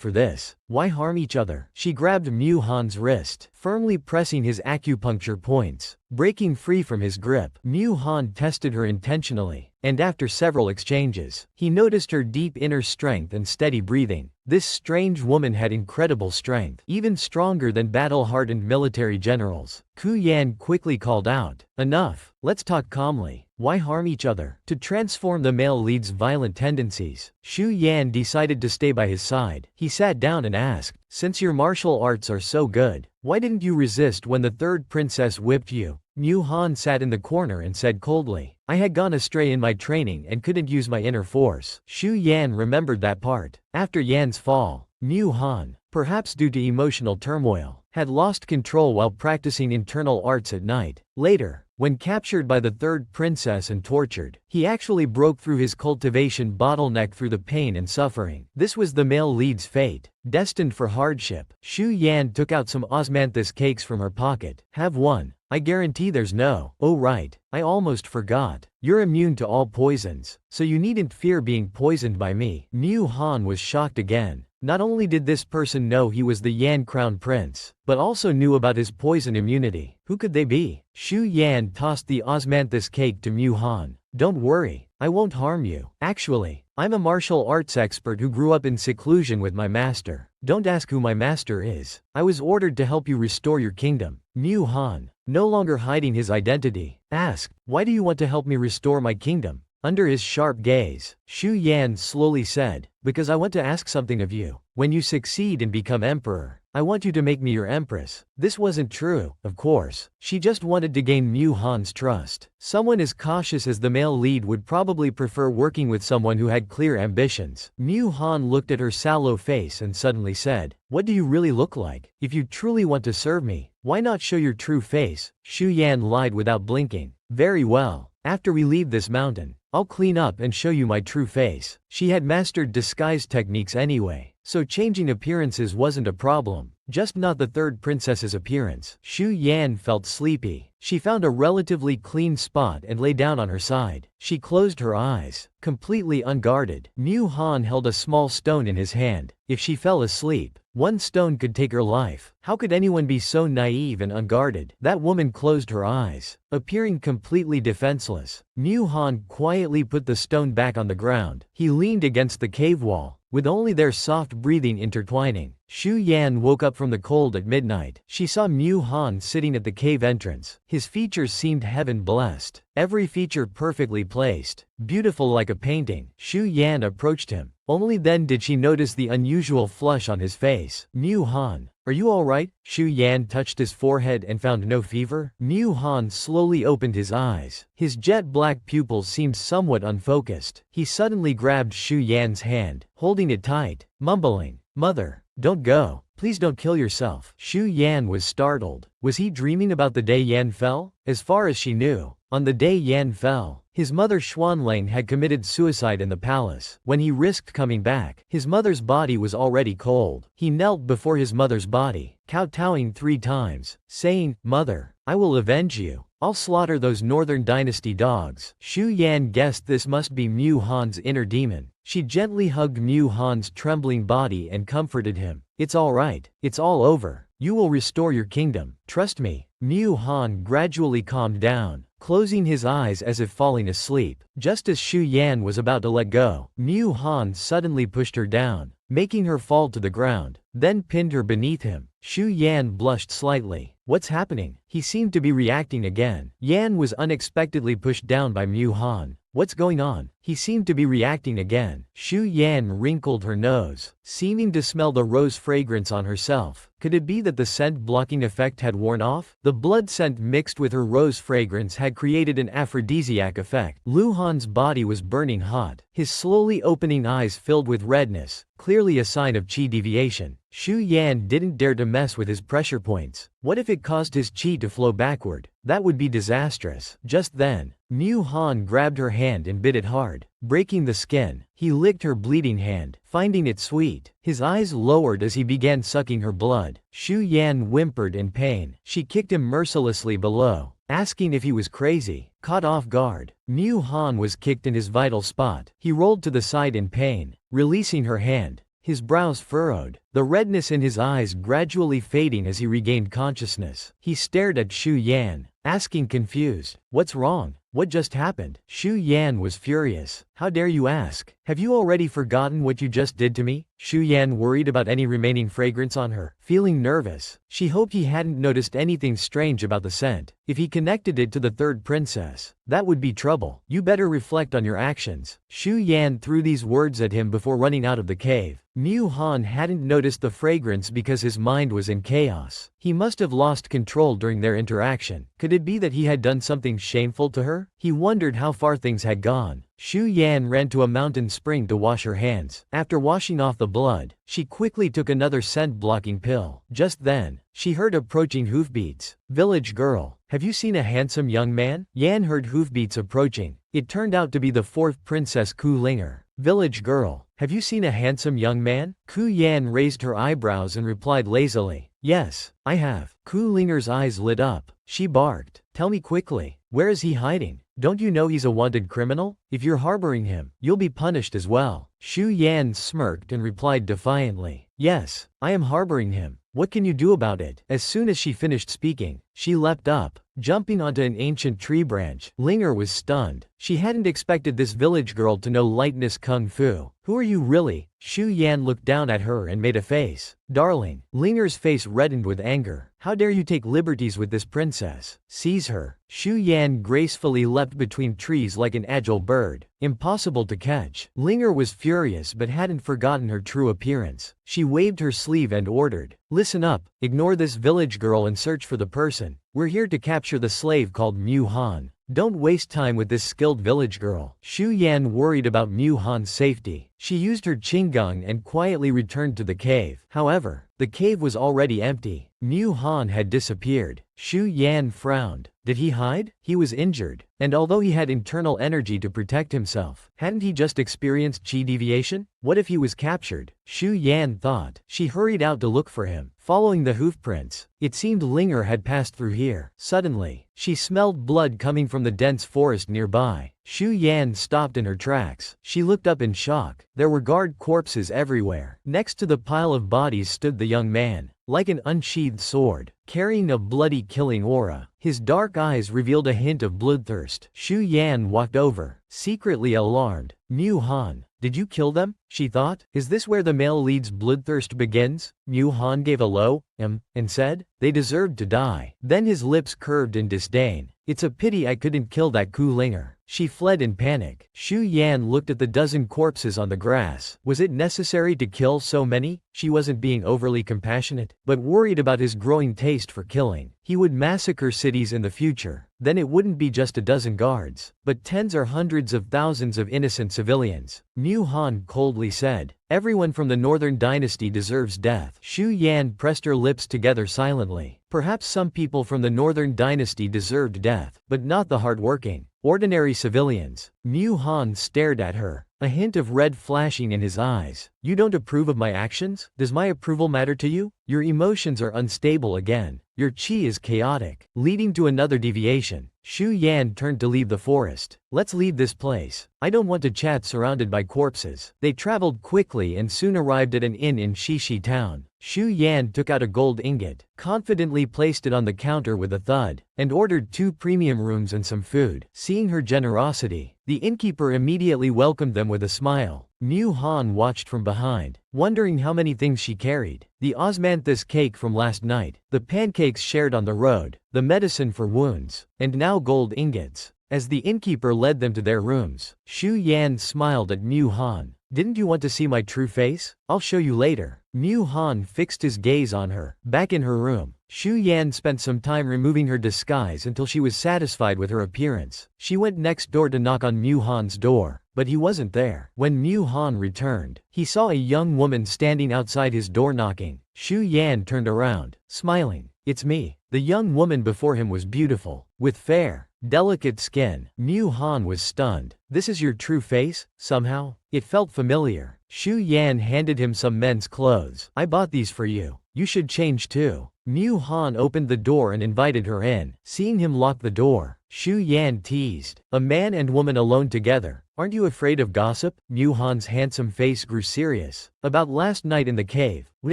for this. Why harm each other?" She grabbed Mu Han's wrist, firmly pressing his acupuncture points. Breaking free from his grip, Mu Han tested her intentionally, and after several exchanges, he noticed her deep inner strength and steady breathing. This strange woman had incredible strength, even stronger than battle-hardened military generals. Ku Yan quickly called out, "Enough, let's talk calmly. Why harm each other?" To transform the male lead's violent tendencies, Shu Yan decided to stay by his side. He sat down and asked, "Since your martial arts are so good, why didn't you resist when the third princess whipped you?" Mu Han sat in the corner and said coldly, "I had gone astray in my training and couldn't use my inner force." Shu Yan remembered that part. After Yan's fall, Mu Han, perhaps due to emotional turmoil, had lost control while practicing internal arts at night. Later, when captured by the third princess and tortured, he actually broke through his cultivation bottleneck through the pain and suffering. This was the male lead's fate, destined for hardship. Shu Yan took out some osmanthus cakes from her pocket. "Have one. I guarantee there's no—" "Oh right, I almost forgot. You're immune to all poisons, so you needn't fear being poisoned by me." Mu Han was shocked again. Not only did this person know he was the Yan Crown Prince, but also knew about his poison immunity. Who could they be? Shu Yan tossed the osmanthus cake to Mu Han. "Don't worry, I won't harm you. Actually, I'm a martial arts expert who grew up in seclusion with my master. Don't ask who my master is. I was ordered to help you restore your kingdom." Mu Han, no longer hiding his identity, asked, "Why do you want to help me restore my kingdom?" Under his sharp gaze, Shu Yan slowly said, "Because I want to ask something of you. When you succeed and become emperor, I want you to make me your empress." This wasn't true, of course. She just wanted to gain Mu Han's trust. Someone as cautious as the male lead would probably prefer working with someone who had clear ambitions. Mu Han looked at her sallow face and suddenly said, "What do you really look like? If you truly want to serve me, why not show your true face?" Shu Yan lied without blinking. "Very well. After we leave this mountain, I'll clean up and show you my true face." She had mastered disguise techniques anyway, so changing appearances wasn't a problem. just not the third princess's appearance. Xu Yan felt sleepy. She found a relatively clean spot and lay down on her side. She closed her eyes, completely unguarded. Mu Han held a small stone in his hand. If she fell asleep, one stone could take her life. How could anyone be so naive and unguarded? That woman closed her eyes, appearing completely defenseless. Mu Han quietly put the stone back on the ground. He leaned against the cave wall, with only their soft breathing intertwining. Xu Yan woke up from the cold at midnight. She saw Mu Han sitting at the cave entrance. His features seemed heaven-blessed, every feature perfectly placed, beautiful like a painting. Xu Yan approached him. Only then did she notice the unusual flush on his face. Mu Han, are you alright? Xu Yan touched his forehead and found no fever. Mu Han slowly opened his eyes. His jet-black pupils seemed somewhat unfocused. He suddenly grabbed Xu Yan's hand, holding it tight, mumbling, "Mother, don't go. Please don't kill yourself." Xu Yan was startled. Was he dreaming about the day Yan fell? As far as she knew, on the day Yan fell, his mother Xuanlang had committed suicide in the palace. When he risked coming back, his mother's body was already cold. He knelt before his mother's body, kowtowing 3 times, saying, "Mother, I will avenge you. I'll slaughter those Northern Dynasty dogs." Xu Yan guessed this must be Mu Han's inner demon. She gently hugged Mu Han's trembling body and comforted him. "It's all right. It's all over. You will restore your kingdom. Trust me." Mu Han gradually calmed down, closing his eyes as if falling asleep. Just as Xu Yan was about to let go, Mu Han suddenly pushed her down, making her fall to the ground, then pinned her beneath him. Xu Yan blushed slightly. What's happening? He seemed to be reacting again. Yan was unexpectedly pushed down by Mu Han. What's going on? He seemed to be reacting again. Xu Yan wrinkled her nose, seeming to smell the rose fragrance on herself. Could it be that the scent-blocking effect had worn off? The blood scent mixed with her rose fragrance had created an aphrodisiac effect. Lu Han's body was burning hot, his slowly opening eyes filled with redness, clearly a sign of qi deviation. Xu Yan didn't dare to mess with his pressure points. What if it caused his qi to flow backward? That would be disastrous. Just then, Mu Han grabbed her hand and bit it hard, breaking the skin. He licked her bleeding hand, finding it sweet. His eyes lowered as he began sucking her blood. Xu Yan whimpered in pain. She kicked him mercilessly below, asking if he was crazy. Caught off guard, Mu Han was kicked in his vital spot. He rolled to the side in pain, releasing her hand. His brows furrowed, the redness in his eyes gradually fading as he regained consciousness. He stared at Xu Yan, asking confused, "What's wrong? What just happened?" Xu Yan was furious. "How dare you ask? Have you already forgotten what you just did to me?" Xu Yan worried about any remaining fragrance on her. Feeling nervous, she hoped he hadn't noticed anything strange about the scent. If he connected it to the third princess, that would be trouble. "You better reflect on your actions." Xu Yan threw these words at him before running out of the cave. Mu Han hadn't noticed the fragrance because his mind was in chaos. He must have lost control during their interaction. Could it be that he had done something shameful to her? He wondered how far things had gone. Xu Yan ran to a mountain spring to wash her hands. After washing off the blood, she quickly took another scent-blocking pill. Just then, she heard approaching hoofbeats. "Village girl, have you seen a handsome young man?" Yan heard hoofbeats approaching. It turned out to be the 4th princess Ku Linger. "Village girl, have you seen a handsome young man?" Ku Yan raised her eyebrows and replied lazily, "Yes, I have." Ku Linger's eyes lit up. She barked, "Tell me quickly, where is he hiding? Don't you know he's a wanted criminal? If you're harboring him, you'll be punished as well." Xu Yan smirked and replied defiantly, "Yes, I am harboring him. What can you do about it?" As soon as she finished speaking, she leapt up, jumping onto an ancient tree branch. Linger was stunned. She hadn't expected this village girl to know lightness kung fu. "Who are you really?" Xu Yan looked down at her and made a face. "Darling." Linger's face reddened with anger. "How dare you take liberties with this princess? Seize her." Xu Yan gracefully leapt between trees like an agile bird, impossible to catch. Linger was furious but hadn't forgotten her true appearance. She waved her sleeve and ordered, "Listen up, ignore this village girl and search for the person. We're here to capture the slave called Mu Han. Don't waste time with this skilled village girl." Xu Yan worried about Mu Han's safety. She used her qinggang and quietly returned to the cave. However, the cave was already empty. Mu Han had disappeared. Xu Yan frowned. Did he hide? He was injured, and although he had internal energy to protect himself, hadn't he just experienced chi deviation? What if he was captured? Xu Yan thought. She hurried out to look for him, following the hoofprints. It seemed Linger had passed through here. Suddenly, she smelled blood coming from the dense forest nearby. Xu Yan stopped in her tracks. She looked up in shock. There were guard corpses everywhere. Next to the pile of bodies stood the young man, like an unsheathed sword, carrying a bloody killing aura. His dark eyes revealed a hint of bloodthirst. Xu Yan walked over, secretly alarmed. Mu Han, did you kill them? She thought. Is this where the male lead's bloodthirst begins? Mu Han gave a low, and said, they deserved to die. Then his lips curved in disdain. It's a pity I couldn't kill that Ku Linger. She fled in panic. Xu Yan looked at the dozen corpses on the grass. Was it necessary to kill so many? She wasn't being overly compassionate, but worried about his growing taste for killing. He would massacre cities in the future. Then it wouldn't be just a dozen guards, but tens or hundreds of thousands of innocent civilians. Mu Han coldly said, everyone from the Northern Dynasty deserves death. Xu Yan pressed her lips together silently. Perhaps some people from the Northern Dynasty deserved death, but not the hardworking, ordinary civilians. Mu Han stared at her, a hint of red flashing in his eyes. You don't approve of my actions? Does my approval matter to you? Your emotions are unstable again. Your chi is chaotic, leading to another deviation. Xu Yan turned to leave the forest. Let's leave this place. I don't want to chat surrounded by corpses. They traveled quickly and soon arrived at an inn in Shishi town. Xu Yan took out a gold ingot, confidently placed it on the counter with a thud, and ordered 2 premium rooms and some food. Seeing her generosity, the innkeeper immediately welcomed them with a smile. Mu Han watched from behind, wondering how many things she carried. The osmanthus cake from last night, the pancakes shared on the road, the medicine for wounds, and now gold ingots. As the innkeeper led them to their rooms, Xu Yan smiled at Mu Han. Didn't you want to see my true face? I'll show you later. Mu Han fixed his gaze on her. Back in her room, Xu Yan spent some time removing her disguise until she was satisfied with her appearance. She went next door to knock on Mu Han's door, but he wasn't there. When Mu Han returned, he saw a young woman standing outside his door knocking. Xu Yan turned around, smiling. It's me. The young woman before him was beautiful, with fair, delicate skin. Mu Han was stunned. This is your true face? Somehow, it felt familiar. Xu Yan handed him some men's clothes. I bought these for you. You should change too. Mu Han opened the door and invited her in. Seeing him lock the door, Xu Yan teased. A man and woman alone together. Aren't you afraid of gossip? Mu Han's handsome face grew serious. About last night in the cave, what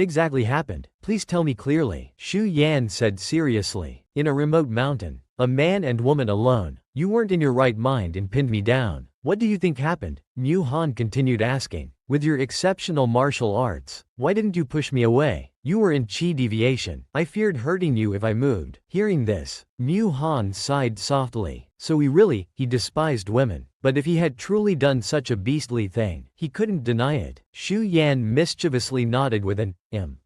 exactly happened? Please tell me clearly. Xu Yan said seriously. In a remote mountain, a man and woman alone. You weren't in your right mind and pinned me down. What do you think happened? Mu Han continued asking. With your exceptional martial arts, why didn't you push me away? You were in chi deviation. I feared hurting you if I moved. Hearing this, Mu Han sighed softly. So he despised women. But if he had truly done such a beastly thing, he couldn't deny it. Xu Yan mischievously nodded with an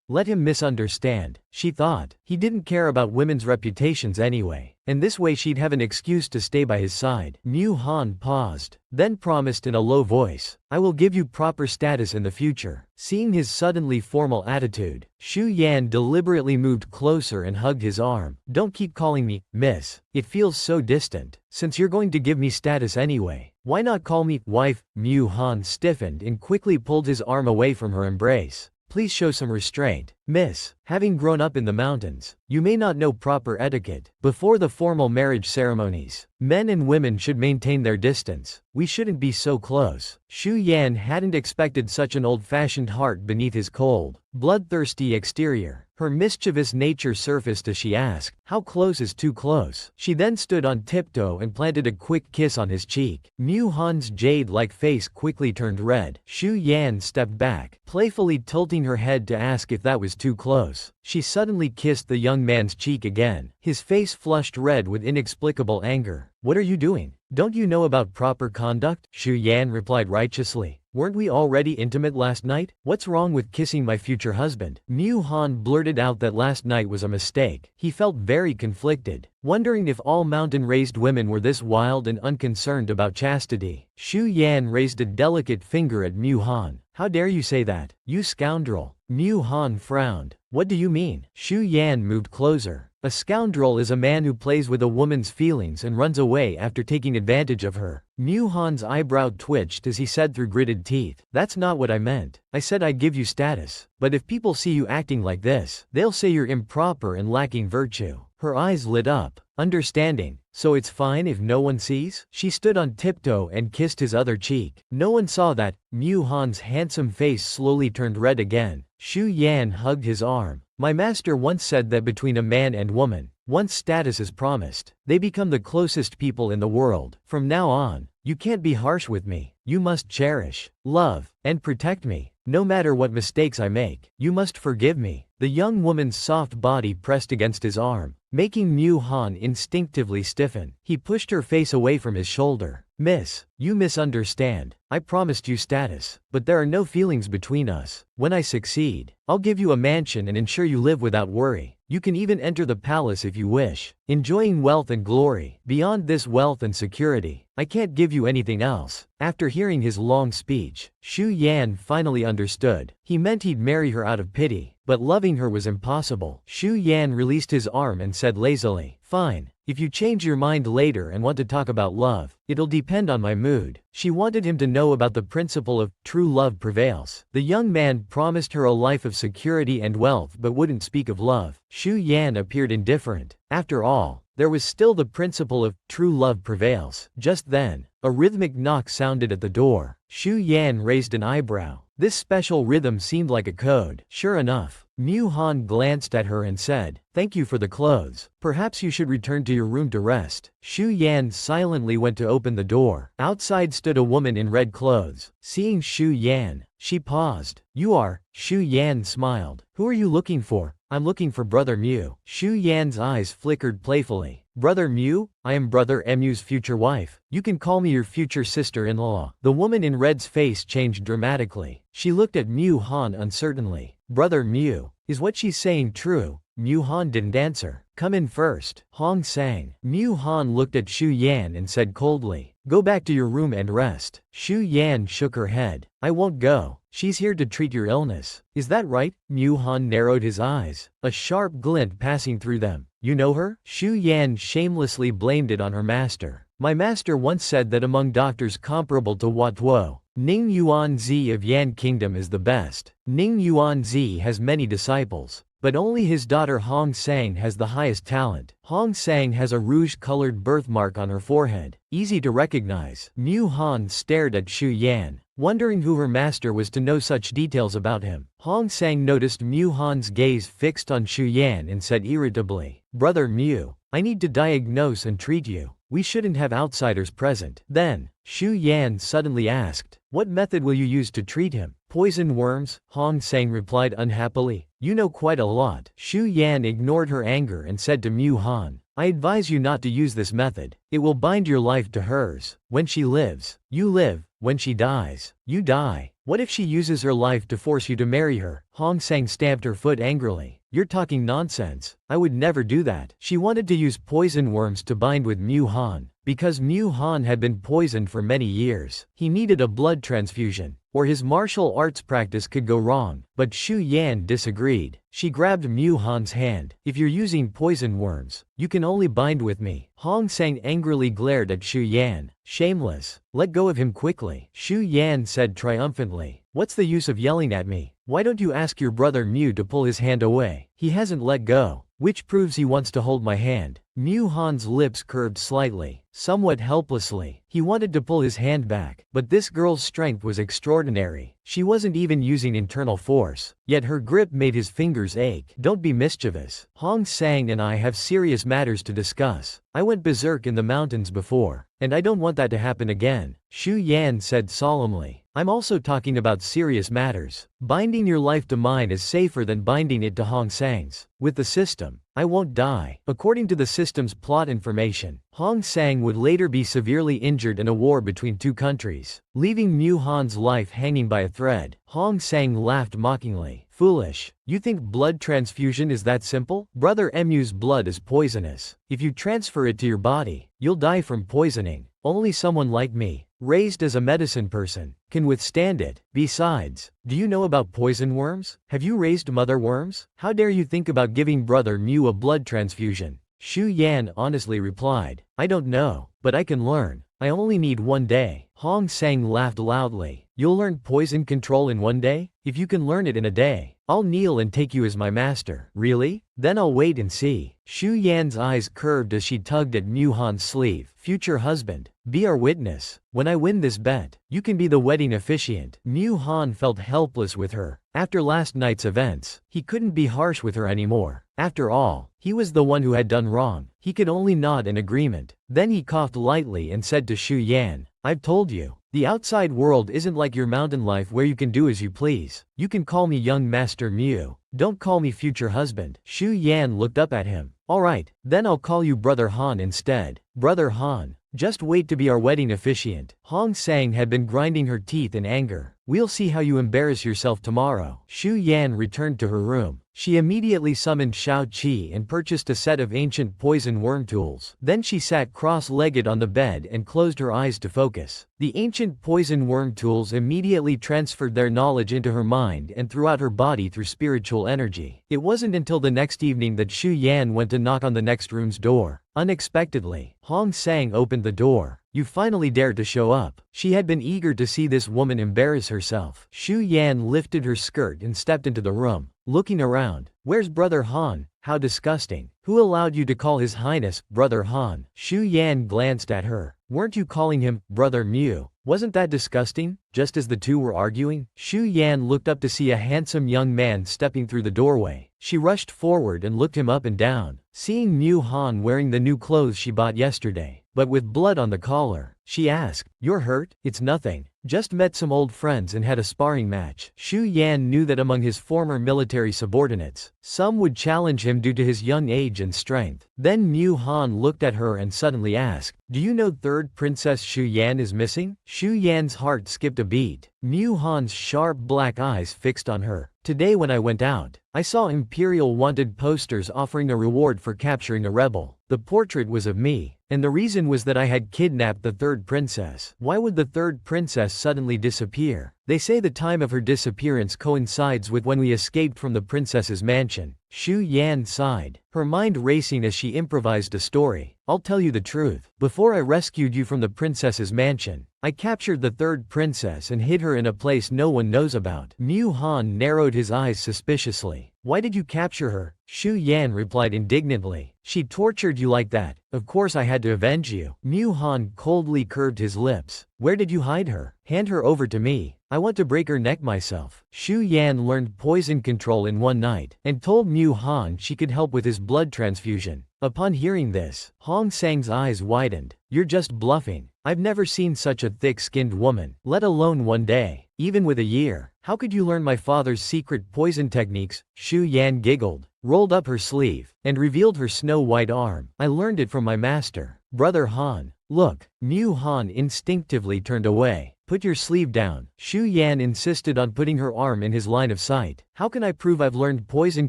Let him misunderstand, she thought. He didn't care about women's reputations anyway, and this way she'd have an excuse to stay by his side. Mu Han paused, then promised in a low voice, I will give you proper status in the future. Seeing his suddenly formal attitude, Xu Yan deliberately moved closer and hugged his arm. Don't keep calling me, miss. It feels so distant. Since you're going to give me status anyway, why not call me wife? Mu Han stiffened and quickly pulled his arm away from her embrace. Please show some restraint, miss. Having grown up in the mountains, you may not know proper etiquette. Before the formal marriage ceremonies, men and women should maintain their distance. We shouldn't be so close. Xu Yan hadn't expected such an old-fashioned heart beneath his cold, bloodthirsty exterior. Her mischievous nature surfaced as she asked, how close is too close? She then stood on tiptoe and planted a quick kiss on his cheek. Mu Han's jade-like face quickly turned red. Xu Yan stepped back, playfully tilting her head to ask if that was too close. She suddenly kissed the young man's cheek again. His face flushed red with inexplicable anger. What are you doing? Don't you know about proper conduct? Shu Yan replied righteously. Weren't we already intimate last night? What's wrong with kissing my future husband? Mu Han blurted out that last night was a mistake. He felt very conflicted, wondering if all mountain-raised women were this wild and unconcerned about chastity. Shu Yan raised a delicate finger at Mu Han. How dare you say that? You scoundrel. Mu Han frowned. What do you mean? Shu Yan moved closer. A scoundrel is a man who plays with a woman's feelings and runs away after taking advantage of her. Mu Han's eyebrow twitched as he said through gritted teeth. That's not what I meant. I said I'd give you status. But if people see you acting like this, they'll say you're improper and lacking virtue. Her eyes lit up. Understanding. So it's fine if no one sees? She stood on tiptoe and kissed his other cheek. No one saw that. Mu Han's handsome face slowly turned red again. Shu Yan hugged his arm. My master once said that between a man and woman, once status is promised, they become the closest people in the world. From now on, you can't be harsh with me. You must cherish, love, and protect me. No matter what mistakes I make, you must forgive me. The young woman's soft body pressed against his arm, making Mu Han instinctively stiffen. He pushed her face away from his shoulder. Miss, you misunderstand. I promised you status, but there are no feelings between us. When I succeed, I'll give you a mansion and ensure you live without worry. You can even enter the palace if you wish, enjoying wealth and glory. Beyond this wealth and security, I can't give you anything else. After hearing his long speech, Shu Yan finally understood. He meant he'd marry her out of pity, but loving her was impossible. Shu Yan released his arm and said lazily, fine. If you change your mind later and want to talk about love, it'll depend on my mood. She wanted him to know about the principle of true love prevails. The young man promised her a life of security and wealth but wouldn't speak of love. Shu Yan appeared indifferent. After all, there was still the principle of true love prevails. Just then, a rhythmic knock sounded at the door. Shu Yan raised an eyebrow. This special rhythm seemed like a code. Sure enough, Mu Han glanced at her and said, thank you for the clothes. Perhaps you should return to your room to rest. Shu Yan silently went to open the door. Outside stood a woman in red clothes. Seeing Shu Yan, she paused. You are? Shu Yan smiled. Who are you looking for? I'm looking for Brother Mu. Shu Yan's eyes flickered playfully. Brother Mu? I am Brother Mu's future wife. You can call me your future sister-in-law. The woman in red's face changed dramatically. She looked at Mu Han uncertainly. Brother Mu, is what she's saying true? Mu Han didn't answer. Come in first. Hong sang. Mu Han looked at Shu Yan and said coldly, go back to your room and rest. Shu Yan shook her head. I won't go. She's here to treat your illness. Is that right? Mu Han narrowed his eyes, a sharp glint passing through them. You know her? Shu Yan shamelessly blamed it on her master. My master once said that among doctors comparable to Hua Tuo, Ning Yuanzi of Yan Kingdom is the best. Ning Yuanzi has many disciples, but only his daughter Hong Sang has the highest talent. Hong Sang has a rouge-colored birthmark on her forehead, easy to recognize. Mu Han stared at Shu Yan, wondering who her master was to know such details about him. Hong Sang noticed Mu Han's gaze fixed on Shu Yan and said irritably, Brother Mu, I need to diagnose and treat you. We shouldn't have outsiders present. Then, Shu Yan suddenly asked, what method will you use to treat him? Poison worms? Hong Sang replied unhappily. You know quite a lot. Shu Yan ignored her anger and said to Mu Han, I advise you not to use this method. It will bind your life to hers. When she lives, you live. When she dies, you die. What if she uses her life to force you to marry her? Hong Sang stamped her foot angrily. You're talking nonsense. I would never do that. She wanted to use poison worms to bind with Mu Han, because Mu Han had been poisoned for many years. He needed a blood transfusion, or his martial arts practice could go wrong. But Shu Yan disagreed. She grabbed Mu Han's hand. If you're using poison worms, you can only bind with me. Hong Sang angrily glared at Shu Yan. Shameless. Let go of him quickly. Shu Yan said triumphantly. What's the use of yelling at me? Why don't you ask your brother Mu to pull his hand away? He hasn't let go, which proves he wants to hold my hand. Mu Han's lips curved slightly, somewhat helplessly. He wanted to pull his hand back, but this girl's strength was extraordinary. She wasn't even using internal force, yet her grip made his fingers ache. Don't be mischievous. Hong Sang and I have serious matters to discuss. I went berserk in the mountains before, and I don't want that to happen again, Shu Yan said solemnly. I'm also talking about serious matters. Binding your life to mine is safer than binding it to Hong Sang's. With the system, I won't die. According to the system's plot information, Hong Sang would later be severely injured in a war between two countries, leaving Mu Han's life hanging by a thread. Hong Sang laughed mockingly. Foolish. You think blood transfusion is that simple? Brother Mu's blood is poisonous. If you transfer it to your body, you'll die from poisoning. Only someone like me, raised as a medicine person, can withstand it. Besides, do you know about poison worms? Have you raised mother worms? How dare you think about giving Brother Mu a blood transfusion? Shu Yan honestly replied, I don't know, but I can learn. I only need 1 day. Hong Sang laughed loudly. You'll learn poison control in 1 day? If you can learn it in a day, I'll kneel and take you as my master. Really? Then I'll wait and see. Shu Yan's eyes curved as she tugged at Mu Han's sleeve. Future husband, be our witness. When I win this bet, you can be the wedding officiant. Mu Han felt helpless with her. After last night's events, he couldn't be harsh with her anymore. After all, he was the one who had done wrong. He could only nod in agreement. Then he coughed lightly and said to Shu Yan, I've told you. The outside world isn't like your mountain life where you can do as you please. You can call me young Master Mu. Don't call me future husband. Shu Yan looked up at him. Alright, then I'll call you Brother Han instead. Brother Han, just wait to be our wedding officiant. Hong Sang had been grinding her teeth in anger. We'll see how you embarrass yourself tomorrow. Shu Yan returned to her room. She immediately summoned Shao Qi and purchased a set of ancient poison worm tools. Then she sat cross-legged on the bed and closed her eyes to focus. The ancient poison worm tools immediately transferred their knowledge into her mind and throughout her body through spiritual energy. It wasn't until the next evening that Shu Yan went to knock on the next room's door. Unexpectedly, Hong Sang opened the door. You finally dared to show up. She had been eager to see this woman embarrass herself. Shu Yan lifted her skirt and stepped into the room. Looking around, where's Brother Han? How disgusting. Who allowed you to call His Highness Brother Han? Shu Yan glanced at her. Weren't you calling him Brother Mu? Wasn't that disgusting? Just as the two were arguing, Shu Yan looked up to see a handsome young man stepping through the doorway. She rushed forward and looked him up and down. Seeing Mu Han wearing the new clothes she bought yesterday, but with blood on the collar, she asked, You're hurt? It's nothing. Just met some old friends and had a sparring match. Shu Yan knew that among his former military subordinates, some would challenge him due to his young age and strength. Then Mu Han looked at her and suddenly asked, Do you know third Princess Shu Yan is missing? Shu Yan's heart skipped a beat. Mu Han's sharp black eyes fixed on her. Today when I went out, I saw Imperial wanted posters offering a reward for capturing a rebel. The portrait was of me, and the reason was that I had kidnapped the third princess. Why would the third princess suddenly disappear? They say the time of her disappearance coincides with when we escaped from the princess's mansion. Shu Yan sighed, her mind racing as she improvised a story. I'll tell you the truth. Before I rescued you from the princess's mansion, I captured the third princess and hid her in a place no one knows about. Mu Han narrowed his eyes suspiciously. Why did you capture her? Shu Yan replied indignantly. She tortured you like that. Of course I had to avenge you. Mu Han coldly curved his lips. Where did you hide her? Hand her over to me. I want to break her neck myself. Shu Yan learned poison control in 1 night, and told Mu Han she could help with his blood transfusion. Upon hearing this, Hong Sang's eyes widened. You're just bluffing. I've never seen such a thick-skinned woman, let alone 1 day. Even with a year, how could you learn my father's secret poison techniques? Shu Yan giggled, rolled up her sleeve, and revealed her snow-white arm. I learned it from my master, Brother Han. Look. Mu Han instinctively turned away. Put your sleeve down. Shu Yan insisted on putting her arm in his line of sight. How can I prove I've learned poison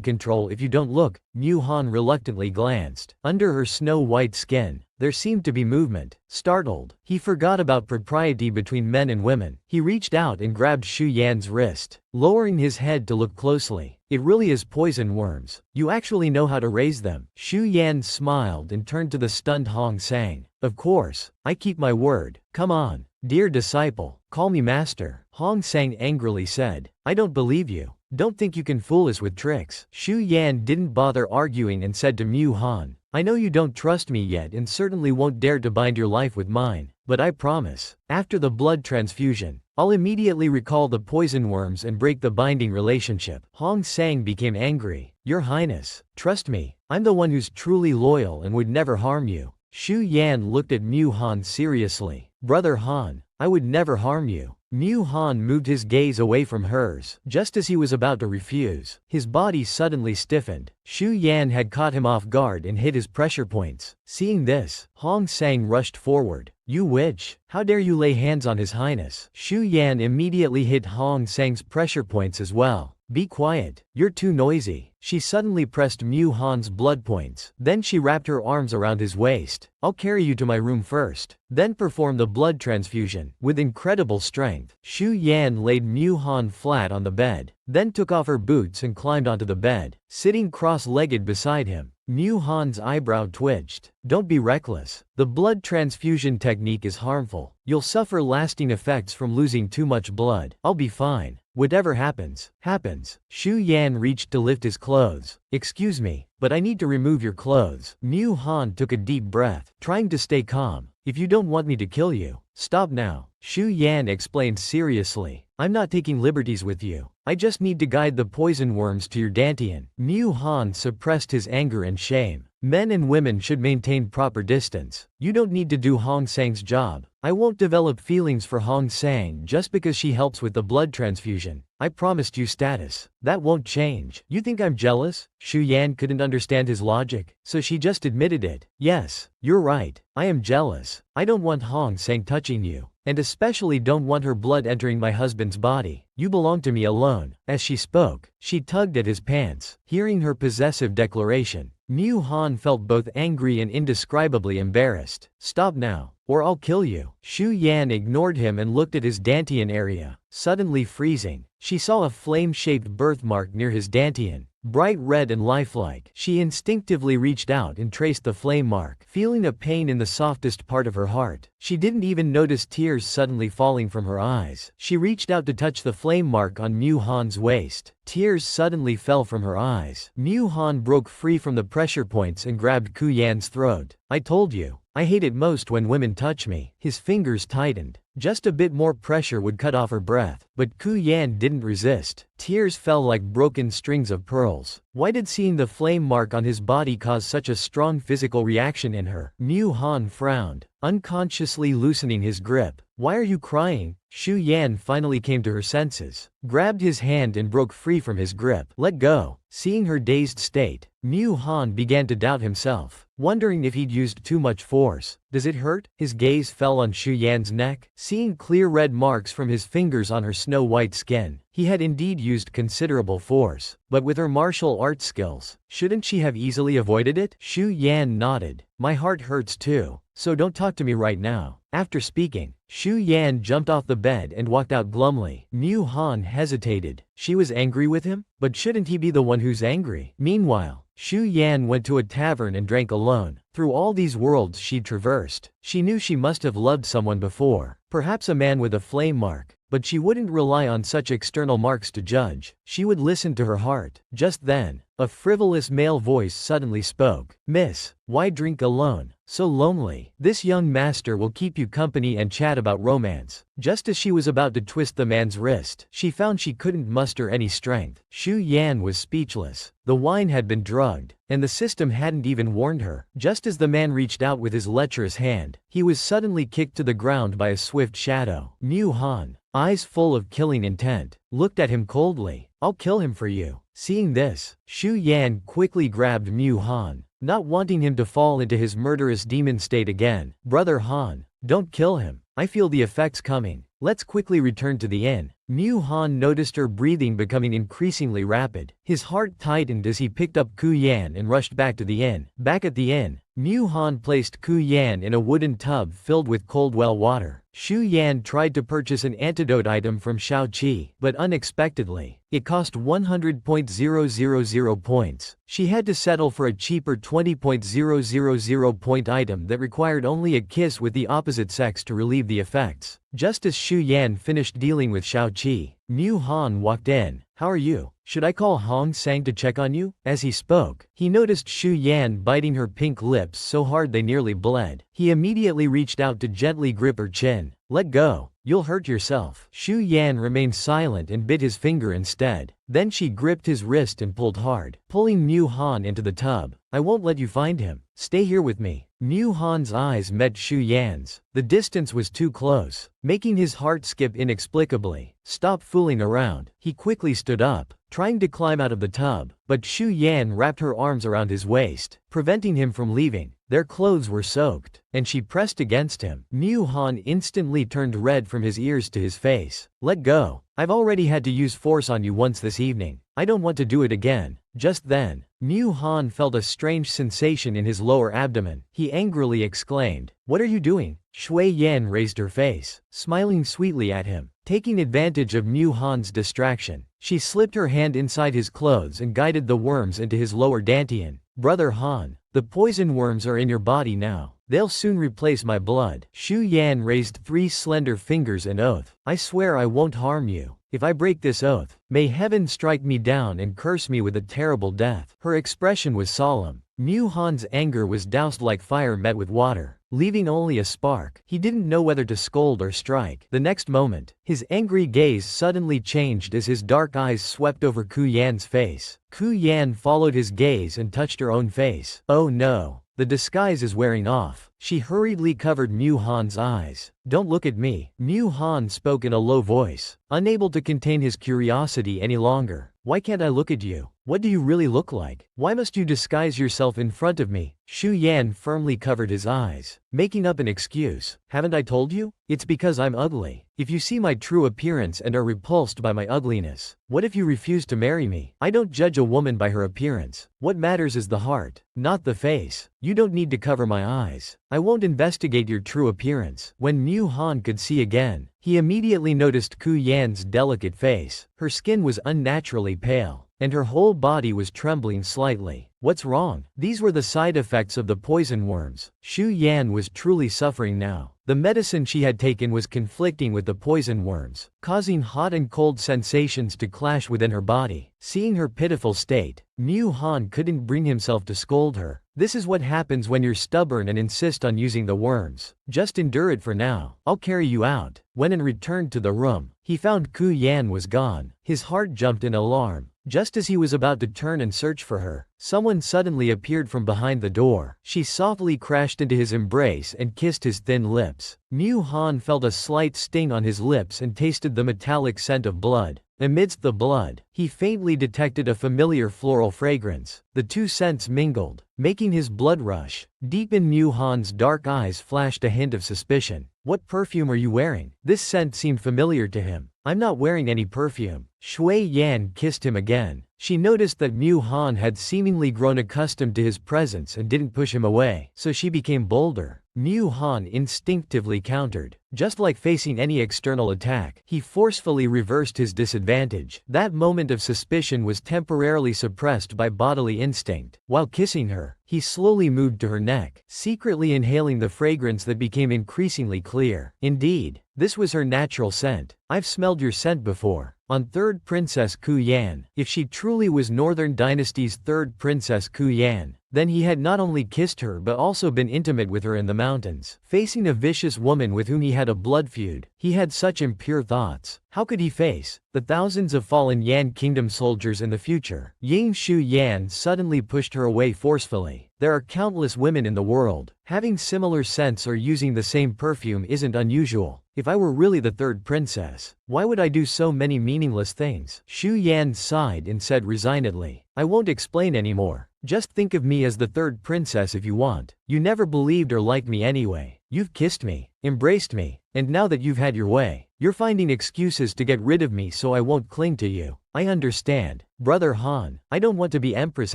control if you don't look? Mu Han reluctantly glanced. Under her snow-white skin, there seemed to be movement. Startled, he forgot about propriety between men and women. He reached out and grabbed Shu Yan's wrist, lowering his head to look closely. It really is poison worms. You actually know how to raise them. Shu Yan smiled and turned to the stunned Hong Sang. Of course, I keep my word. Come on, dear disciple, call me master. Hong Sang angrily said. I don't believe you. Don't think you can fool us with tricks. Xu Yan didn't bother arguing and said to Mu Han, I know you don't trust me yet and certainly won't dare to bind your life with mine, but I promise, after the blood transfusion, I'll immediately recall the poison worms and break the binding relationship. Hong Sang became angry. Your Highness, trust me, I'm the one who's truly loyal and would never harm you. Xu Yan looked at Mu Han seriously. Brother Han, I would never harm you. Mu Han moved his gaze away from hers. Just as he was about to refuse, his body suddenly stiffened. Xu Yan had caught him off guard and hit his pressure points. Seeing this, Hong Sang rushed forward. You witch! How dare you lay hands on His Highness? Xu Yan immediately hit Hong Sang's pressure points as well. Be quiet, you're too noisy. She suddenly pressed Mu Han's blood points. Then she wrapped her arms around his waist. I'll carry you to my room first. Then perform the blood transfusion. With incredible strength, Xu Yan laid Mu Han flat on the bed, then took off her boots and climbed onto the bed, sitting cross-legged beside him. Mu Han's eyebrow twitched. Don't be reckless. The blood transfusion technique is harmful. You'll suffer lasting effects from losing too much blood. I'll be fine. Whatever happens, happens. Xu Yan reached to lift his clothes. Excuse me, but I need to remove your clothes. Mu Han took a deep breath, trying to stay calm. If you don't want me to kill you, stop now. Xu Yan explained seriously. I'm not taking liberties with you. I just need to guide the poison worms to your dantian. Mu Han suppressed his anger and shame. Men and women should maintain proper distance. You don't need to do Hong Sang's job. I won't develop feelings for Hong Sang just because she helps with the blood transfusion. I promised you status. That won't change. You think I'm jealous? Xu Yan couldn't understand his logic, so she just admitted it. Yes, you're right. I am jealous. I don't want Hong Sang touching you, and especially don't want her blood entering my husband's body. You belong to me alone. As she spoke, she tugged at his pants. Hearing her possessive declaration, Mu Han felt both angry and indescribably embarrassed. Stop now, or I'll kill you. Xu Yan ignored him and looked at his dantian area. Suddenly freezing, she saw a flame-shaped birthmark near his dantian, bright red and lifelike. She instinctively reached out and traced the flame mark, feeling a pain in the softest part of her heart. She didn't even notice tears suddenly falling from her eyes. She reached out to touch the flame mark on Mu Han's waist. Tears suddenly fell from her eyes. Mu Han broke free from the pressure points and grabbed Ku Yan's throat. I told you, I hate it most when women touch me. His fingers tightened. Just a bit more pressure would cut off her breath, but Ku Yan didn't resist. Tears fell like broken strings of pearls. Why did seeing the flame mark on his body cause such a strong physical reaction in her? Mu Han frowned, unconsciously loosening his grip. Why are you crying? Xu Yan finally came to her senses, grabbed his hand and broke free from his grip. Let go. Seeing her dazed state, Mu Han began to doubt himself, wondering if he'd used too much force. Does it hurt? His gaze fell on Xu Yan's neck, seeing clear red marks from his fingers on her snow-white skin. He had indeed used considerable force, but with her martial arts skills, shouldn't she have easily avoided it? Xu Yan nodded. My heart hurts too, so don't talk to me right now. After speaking, Xu Yan jumped off the bed and walked out glumly. Mu Han hesitated. She was angry with him? But shouldn't he be the one who's angry? Meanwhile, Xu Yan went to a tavern and drank alone. Through all these worlds she'd traversed, she knew she must have loved someone before, perhaps a man with a flame mark. But she wouldn't rely on such external marks to judge. She would listen to her heart. Just then, a frivolous male voice suddenly spoke. Miss, why drink alone? So lonely. This young master will keep you company and chat about romance. Just as she was about to twist the man's wrist, she found she couldn't muster any strength. Xu Yan was speechless. The wine had been drugged, and the system hadn't even warned her. Just as the man reached out with his lecherous hand, he was suddenly kicked to the ground by a swift shadow. Mu Han, eyes full of killing intent, looked at him coldly. I'll kill him for you. Seeing this, Xu Yan quickly grabbed Mu Han, not wanting him to fall into his murderous demon state again. Brother Han, don't kill him. I feel the effects coming. Let's quickly return to the inn. Mu Han noticed her breathing becoming increasingly rapid. His heart tightened as he picked up Ku Yan and rushed back to the inn. Back at the inn, Mu Han placed Ku Yan in a wooden tub filled with cold well water. Xu Yan tried to purchase an antidote item from Shao Qi, but unexpectedly, it cost 100.000 points. She had to settle for a cheaper 20.000 point item that required only a kiss with the opposite sex to relieve the effects. Just as Xu Yan finished dealing with Shao Qi, Mu Han walked in. How are you? Should I call Hong Sang to check on you? As he spoke, he noticed Xu Yan biting her pink lips so hard they nearly bled. He immediately reached out to gently grip her chin. Let go. You'll hurt yourself. Xu Yan remained silent and bit his finger instead. Then she gripped his wrist and pulled hard, pulling Mu Han into the tub. I won't let you find him. Stay here with me. Mu Han's eyes met Xu Yan's. The distance was too close, making his heart skip inexplicably. Stop fooling around. He quickly stood up, trying to climb out of the tub, but Xu Yan wrapped her arms around his waist, preventing him from leaving. Their clothes were soaked, and she pressed against him. Mu Han instantly turned red from his ears to his face. Let go. I've already had to use force on you once this evening. I don't want to do it again. Just then, Mu Han felt a strange sensation in his lower abdomen. He angrily exclaimed, "What are you doing?" Shui Yan raised her face, smiling sweetly at him. Taking advantage of Mu Han's distraction, she slipped her hand inside his clothes and guided the worms into his lower dantian. Brother Han, the poison worms are in your body now. They'll soon replace my blood. Xu Yan raised 3 slender fingers and oath. I swear I won't harm you. If I break this oath, may heaven strike me down and curse me with a terrible death. Her expression was solemn. Mu Han's anger was doused like fire met with water, leaving only a spark. He didn't know whether to scold or strike. The next moment, his angry gaze suddenly changed as his dark eyes swept over Ku Yan's face. Ku Yan followed his gaze and touched her own face. Oh no. The disguise is wearing off. She hurriedly covered Mu Han's eyes. Don't look at me. Mu Han spoke in a low voice, unable to contain his curiosity any longer. Why can't I look at you? What do you really look like? Why must you disguise yourself in front of me? Xu Yan firmly covered his eyes, making up an excuse. Haven't I told you? It's because I'm ugly. If you see my true appearance and are repulsed by my ugliness, what if you refuse to marry me? I don't judge a woman by her appearance. What matters is the heart, not the face. You don't need to cover my eyes. I won't investigate your true appearance. When Mu Han could see again, he immediately noticed Ku Yan's delicate face. Her skin was unnaturally pale, and her whole body was trembling slightly. What's wrong? These were the side effects of the poison worms. Xu Yan was truly suffering now. The medicine she had taken was conflicting with the poison worms, causing hot and cold sensations to clash within her body. Seeing her pitiful state, Mu Han couldn't bring himself to scold her. This is what happens when you're stubborn and insist on using the worms. Just endure it for now. I'll carry you out. When An returned to the room, he found Ku Yan was gone. His heart jumped in alarm. Just as he was about to turn and search for her, someone suddenly appeared from behind the door. She softly crashed into his embrace and kissed his thin lips. Mu Han felt a slight sting on his lips and tasted the metallic scent of blood. Amidst the blood, he faintly detected a familiar floral fragrance. The two scents mingled, making his blood rush. Deep in Mu Han's dark eyes flashed a hint of suspicion. What perfume are you wearing? This scent seemed familiar to him. I'm not wearing any perfume. Shui Yan kissed him again. She noticed that Mu Han had seemingly grown accustomed to his presence and didn't push him away, so she became bolder. Mu Han instinctively countered. Just like facing any external attack, he forcefully reversed his disadvantage. That moment of suspicion was temporarily suppressed by bodily instinct. While kissing her, he slowly moved to her neck, secretly inhaling the fragrance that became increasingly clear. Indeed, this was her natural scent. I've smelled your scent before. On third Princess Ku Yan. If she truly was Northern Dynasty's third Princess Ku Yan, then he had not only kissed her but also been intimate with her in the mountains. Facing a vicious woman with whom he had a blood feud, he had such impure thoughts. How could he face the thousands of fallen Yan Kingdom soldiers in the future? Ying Shu Yan suddenly pushed her away forcefully. There are countless women in the world. Having similar scents or using the same perfume isn't unusual. If I were really the third princess, why would I do so many meaningless things? Shu Yan sighed and said resignedly, I won't explain anymore. Just think of me as the third princess if you want. You never believed or liked me anyway. You've kissed me, embraced me, and now that you've had your way, you're finding excuses to get rid of me so I won't cling to you. I understand. Brother Han, I don't want to be empress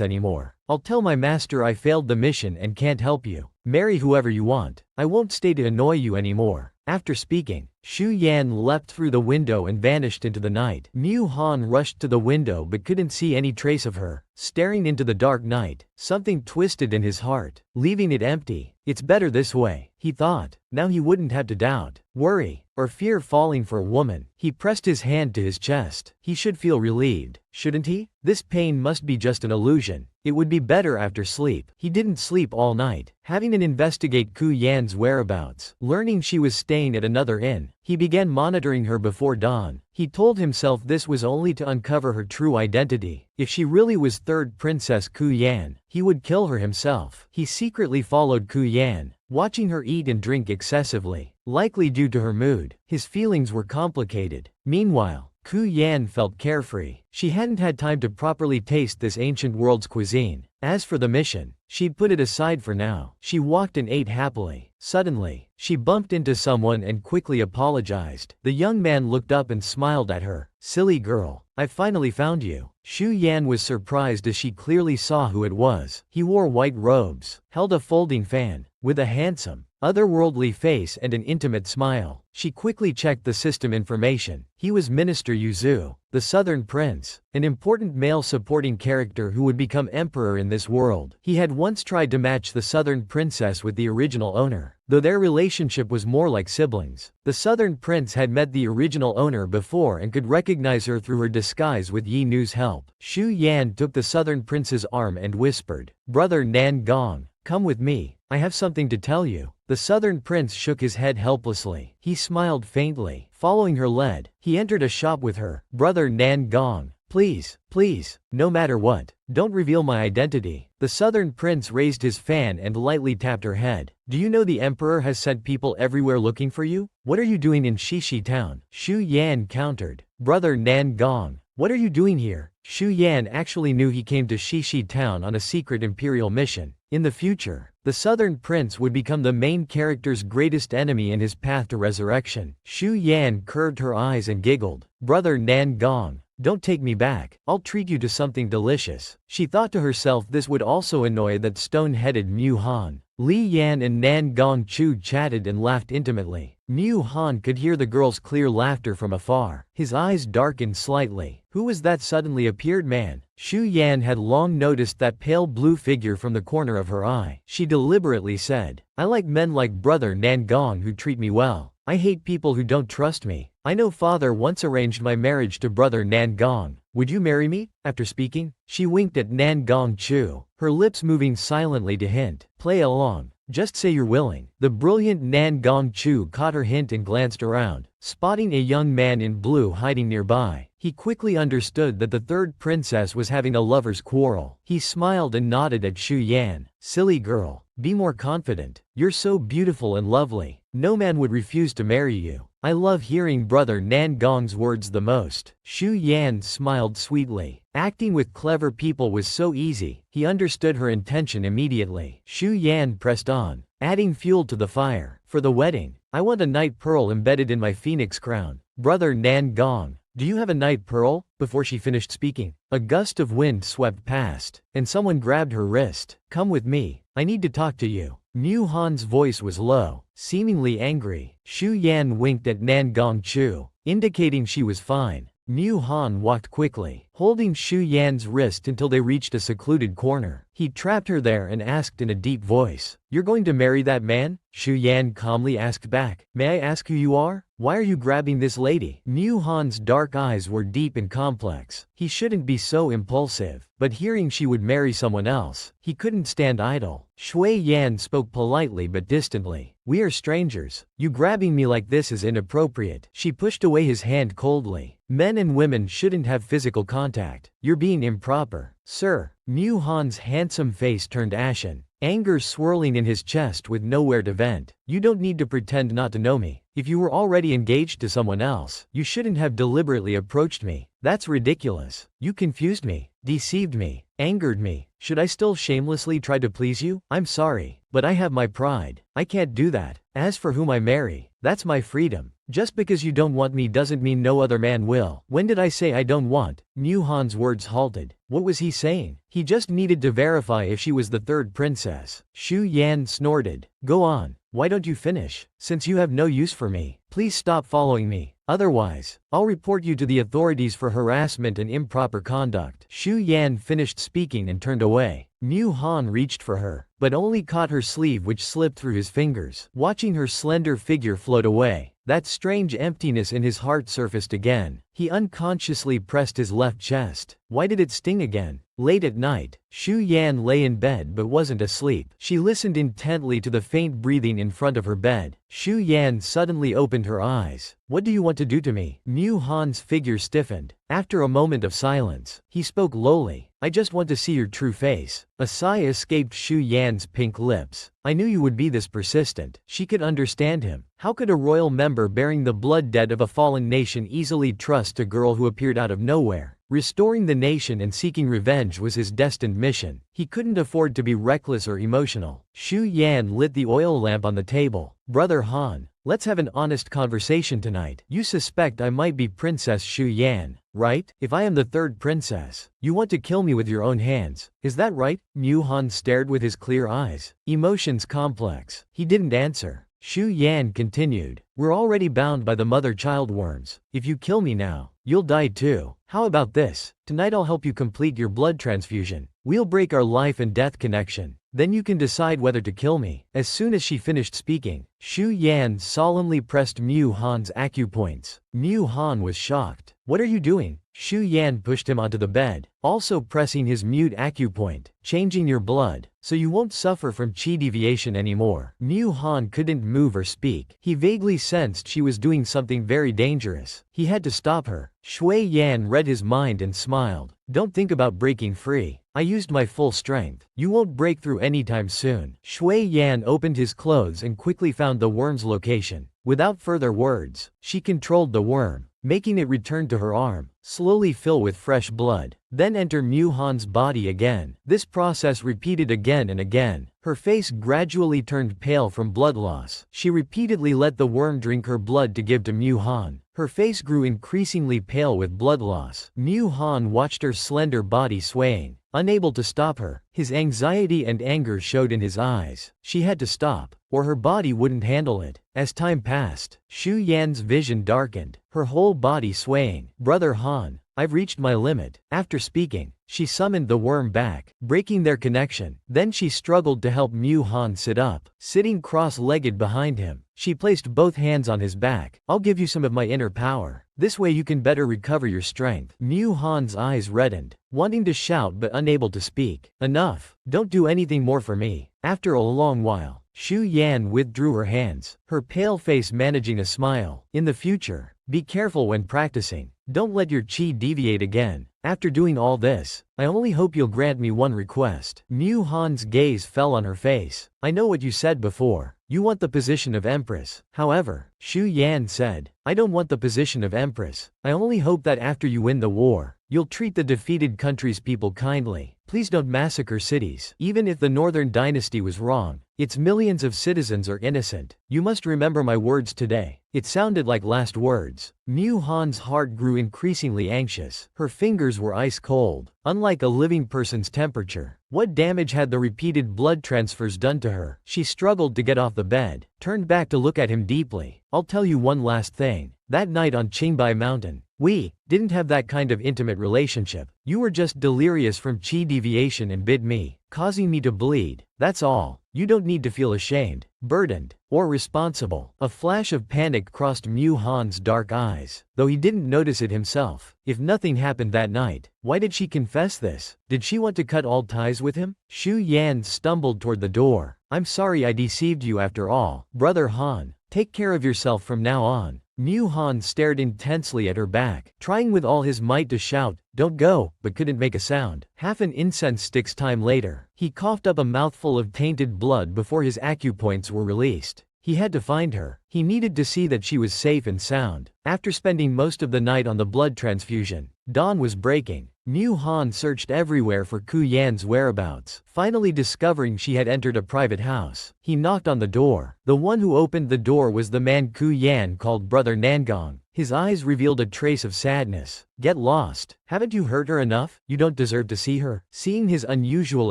anymore. I'll tell my master I failed the mission and can't help you. Marry whoever you want. I won't stay to annoy you anymore. After speaking, Xu Yan leapt through the window and vanished into the night. Mu Han rushed to the window but couldn't see any trace of her. Staring into the dark night, something twisted in his heart, leaving it empty. It's better this way. He he thought. Now he wouldn't have to doubt, worry, or fear falling for a woman. He pressed his hand to his chest. He should feel relieved, shouldn't he? This pain must be just an illusion. It would be better after sleep. He didn't sleep all night, having to investigate Ku Yan's whereabouts. Learning she was staying at another inn, he began monitoring her before dawn. He told himself this was only to uncover her true identity. If she really was third Princess Ku Yan, he would kill her himself. He secretly followed Ku Yan, watching her eat and drink excessively, likely due to her mood. His feelings were complicated. Meanwhile, Ku Yan felt carefree. She hadn't had time to properly taste this ancient world's cuisine. As for the mission, she'd put it aside for now. She walked and ate happily. Suddenly, she bumped into someone and quickly apologized. The young man looked up and smiled at her. "Silly girl, I finally found you." Xu Yan was surprised as she clearly saw who it was. He wore white robes, held a folding fan, with a handsome, otherworldly face and an intimate smile. She quickly checked the system information. He was Minister Yuzu, the Southern Prince, an important male supporting character who would become emperor in this world. He had once tried to match the Southern Princess with the original owner, though their relationship was more like siblings. The Southern Prince had met the original owner before and could recognize her through her disguise with Yi Nu's help. Xu Yan took the Southern Prince's arm and whispered, "Brother Nan Gong, come with me. I have something to tell you." The Southern Prince shook his head helplessly. He smiled faintly. Following her lead, he entered a shop with her. "Brother Nan Gong, please, please, no matter what, don't reveal my identity." The Southern Prince raised his fan and lightly tapped her head. "Do you know the Emperor has sent people everywhere looking for you? What are you doing in Shishi town?" Xu Yan countered. "Brother Nan Gong, what are you doing here?" Xu Yan actually knew he came to Shishi town on a secret imperial mission. In the future, the Southern Prince would become the main character's greatest enemy in his path to resurrection. Xu Yan curved her eyes and giggled. "Brother Nan Gong, don't take me back. I'll treat you to something delicious." She thought to herself this would also annoy that stone-headed Mu Han. Li Yan and Nan Gong Chu chatted and laughed intimately. Mu Han could hear the girl's clear laughter from afar. His eyes darkened slightly. Who was that suddenly appeared man? Xu Yan had long noticed that pale blue figure from the corner of her eye. She deliberately said, "I like men like Brother Nan Gong who treat me well. I hate people who don't trust me. I know father once arranged my marriage to Brother Nan Gong. Would you marry me?" After speaking, she winked at Nan Gong Chu, her lips moving silently to hint, "Play along. Just say you're willing." The brilliant Nan Gong Chu caught her hint and glanced around, spotting a young man in blue hiding nearby. He quickly understood that the third princess was having a lover's quarrel. He smiled and nodded at Xu Yan. "Silly girl, be more confident. You're so beautiful and lovely. No man would refuse to marry you." "I love hearing Brother Nan Gong's words the most." Xu Yan smiled sweetly. Acting with clever people was so easy. He understood her intention immediately. Xu Yan pressed on, adding fuel to the fire. "For the wedding, I want a night pearl embedded in my phoenix crown." "Brother Nan Gong, do you have a night pearl?" Before she finished speaking, a gust of wind swept past, and someone grabbed her wrist. "Come with me. I need to talk to you." Mu Han's voice was low, seemingly angry. Xu Yan winked at Nan Gong Chu, indicating she was fine. Mu Han walked quickly, holding Xu Yan's wrist until they reached a secluded corner. He trapped her there and asked in a deep voice, "You're going to marry that man?" Xu Yan calmly asked back, "May I ask who you are? Why are you grabbing this lady?" Mu Han's dark eyes were deep and complex. He shouldn't be so impulsive, but hearing she would marry someone else, he couldn't stand idle. Shui Yan spoke politely but distantly. "We are strangers. You grabbing me like this is inappropriate." She pushed away his hand coldly. "Men and women shouldn't have physical contact. You're being improper." "Sir." Mu Han's handsome face turned ashen, anger swirling in his chest with nowhere to vent. "You don't need to pretend not to know me. If you were already engaged to someone else, you shouldn't have deliberately approached me. That's ridiculous. You confused me, deceived me, angered me. Should I still shamelessly try to please you? I'm sorry, but I have my pride. I can't do that. As for whom I marry, that's my freedom. Just because you don't want me doesn't mean no other man will." "When did I say I don't want?" Mu Han's words halted. What was he saying? He just needed to verify if she was the third princess. Xu Yan snorted. "Go on. Why don't you finish? Since you have no use for me, please stop following me. Otherwise, I'll report you to the authorities for harassment and improper conduct." Xu Yan finished speaking and turned away. Mu Han reached for her, but only caught her sleeve which slipped through his fingers. Watching her slender figure float away, that strange emptiness in his heart surfaced again. He unconsciously pressed his left chest. Why did it sting again? Late at night, Shu Yan lay in bed but wasn't asleep. She listened intently to the faint breathing in front of her bed. Shu Yan suddenly opened her eyes. What do you want to do to me? Mu Han's figure stiffened. After a moment of silence, he spoke lowly. I just want to see your true face. A sigh escaped Shu Yan's pink lips. I knew you would be this persistent. She could understand him. How could a royal member bearing the blood debt of a fallen nation easily trust a girl who appeared out of nowhere? Restoring the nation and seeking revenge was his destined mission. He couldn't afford to be reckless or emotional. Shu Yan lit the oil lamp on the table. Brother Han, let's have an honest conversation tonight. You suspect I might be Princess Shu Yan, right? If I am the third princess, you want to kill me with your own hands. Is that right? Mu Han stared with his clear eyes. Emotions complex. He didn't answer. Shu Yan continued. We're already bound by the mother-child worms. If you kill me now, you'll die too. How about this? Tonight I'll help you complete your blood transfusion. We'll break our life and death connection. Then you can decide whether to kill me. As soon as she finished speaking, Shu Yan solemnly pressed Mu Han's acupoints. Mu Han was shocked. What are you doing? Shu Yan pushed him onto the bed, also pressing his mute acupoint. Changing your blood, so you won't suffer from chi deviation anymore. Mu Han couldn't move or speak. He vaguely sensed she was doing something very dangerous. He had to stop her. Shui Yan read his mind and smiled. Don't think about breaking free. I used my full strength. You won't break through anytime soon. Shui Yan opened his clothes and quickly found the worm's location. Without further words, she controlled the worm, making it return to her arm, slowly fill with fresh blood, then enter Mu Han's body again. This process repeated again and again. Her face gradually turned pale from blood loss. She repeatedly let the worm drink her blood to give to Mu Han. Her face grew increasingly pale with blood loss. Mu Han watched her slender body swaying, unable to stop her. His anxiety and anger showed in his eyes. She had to stop, or her body wouldn't handle it. As time passed, Shu Yan's vision darkened, her whole body swaying. Brother Han, I've reached my limit. After speaking, she summoned the worm back, breaking their connection. Then she struggled to help Mu Han sit up. Sitting cross-legged behind him, she placed both hands on his back. I'll give you some of my inner power. This way you can better recover your strength. Mu Han's eyes reddened, wanting to shout but unable to speak. Enough. Don't do anything more for me. After a long while, Shu Yan withdrew her hands, her pale face managing a smile. In the future, be careful when practicing. Don't let your chi deviate again. After doing all this, I only hope you'll grant me one request. Mu Han's gaze fell on her face. I know what you said before. You want the position of Empress. However, Shu Yan said, I don't want the position of Empress. I only hope that after you win the war, you'll treat the defeated country's people kindly. Please don't massacre cities. Even if the Northern Dynasty was wrong, its millions of citizens are innocent. You must remember my words today. It sounded like last words. Mu Han's heart grew increasingly anxious. Her fingers were ice cold, unlike a living person's temperature. What damage had the repeated blood transfers done to her? She struggled to get off the bed, turned back to look at him deeply. I'll tell you one last thing. That night on Qingbai Mountain, we didn't have that kind of intimate relationship. You were just delirious from chi deviation and bit me, causing me to bleed. That's all. You don't need to feel ashamed, burdened, or responsible. A flash of panic crossed Mu Han's dark eyes, though he didn't notice it himself. If nothing happened that night, why did she confess this? Did she want to cut all ties with him? Shu Yan stumbled toward the door. I'm sorry I deceived you after all. Brother Han, take care of yourself from now on. Mu Han stared intensely at her back, trying with all his might to shout, don't go, but couldn't make a sound. Half an incense stick's time later, he coughed up a mouthful of tainted blood before his acupoints were released. He had to find her. He needed to see that she was safe and sound. After spending most of the night on the blood transfusion, dawn was breaking. Mu Han searched everywhere for Ku Yan's whereabouts, finally discovering she had entered a private house. He knocked on the door. The one who opened the door was the man Ku Yan called Brother Nangong. His eyes revealed a trace of sadness. Get lost. Haven't you hurt her enough? You don't deserve to see her. Seeing his unusual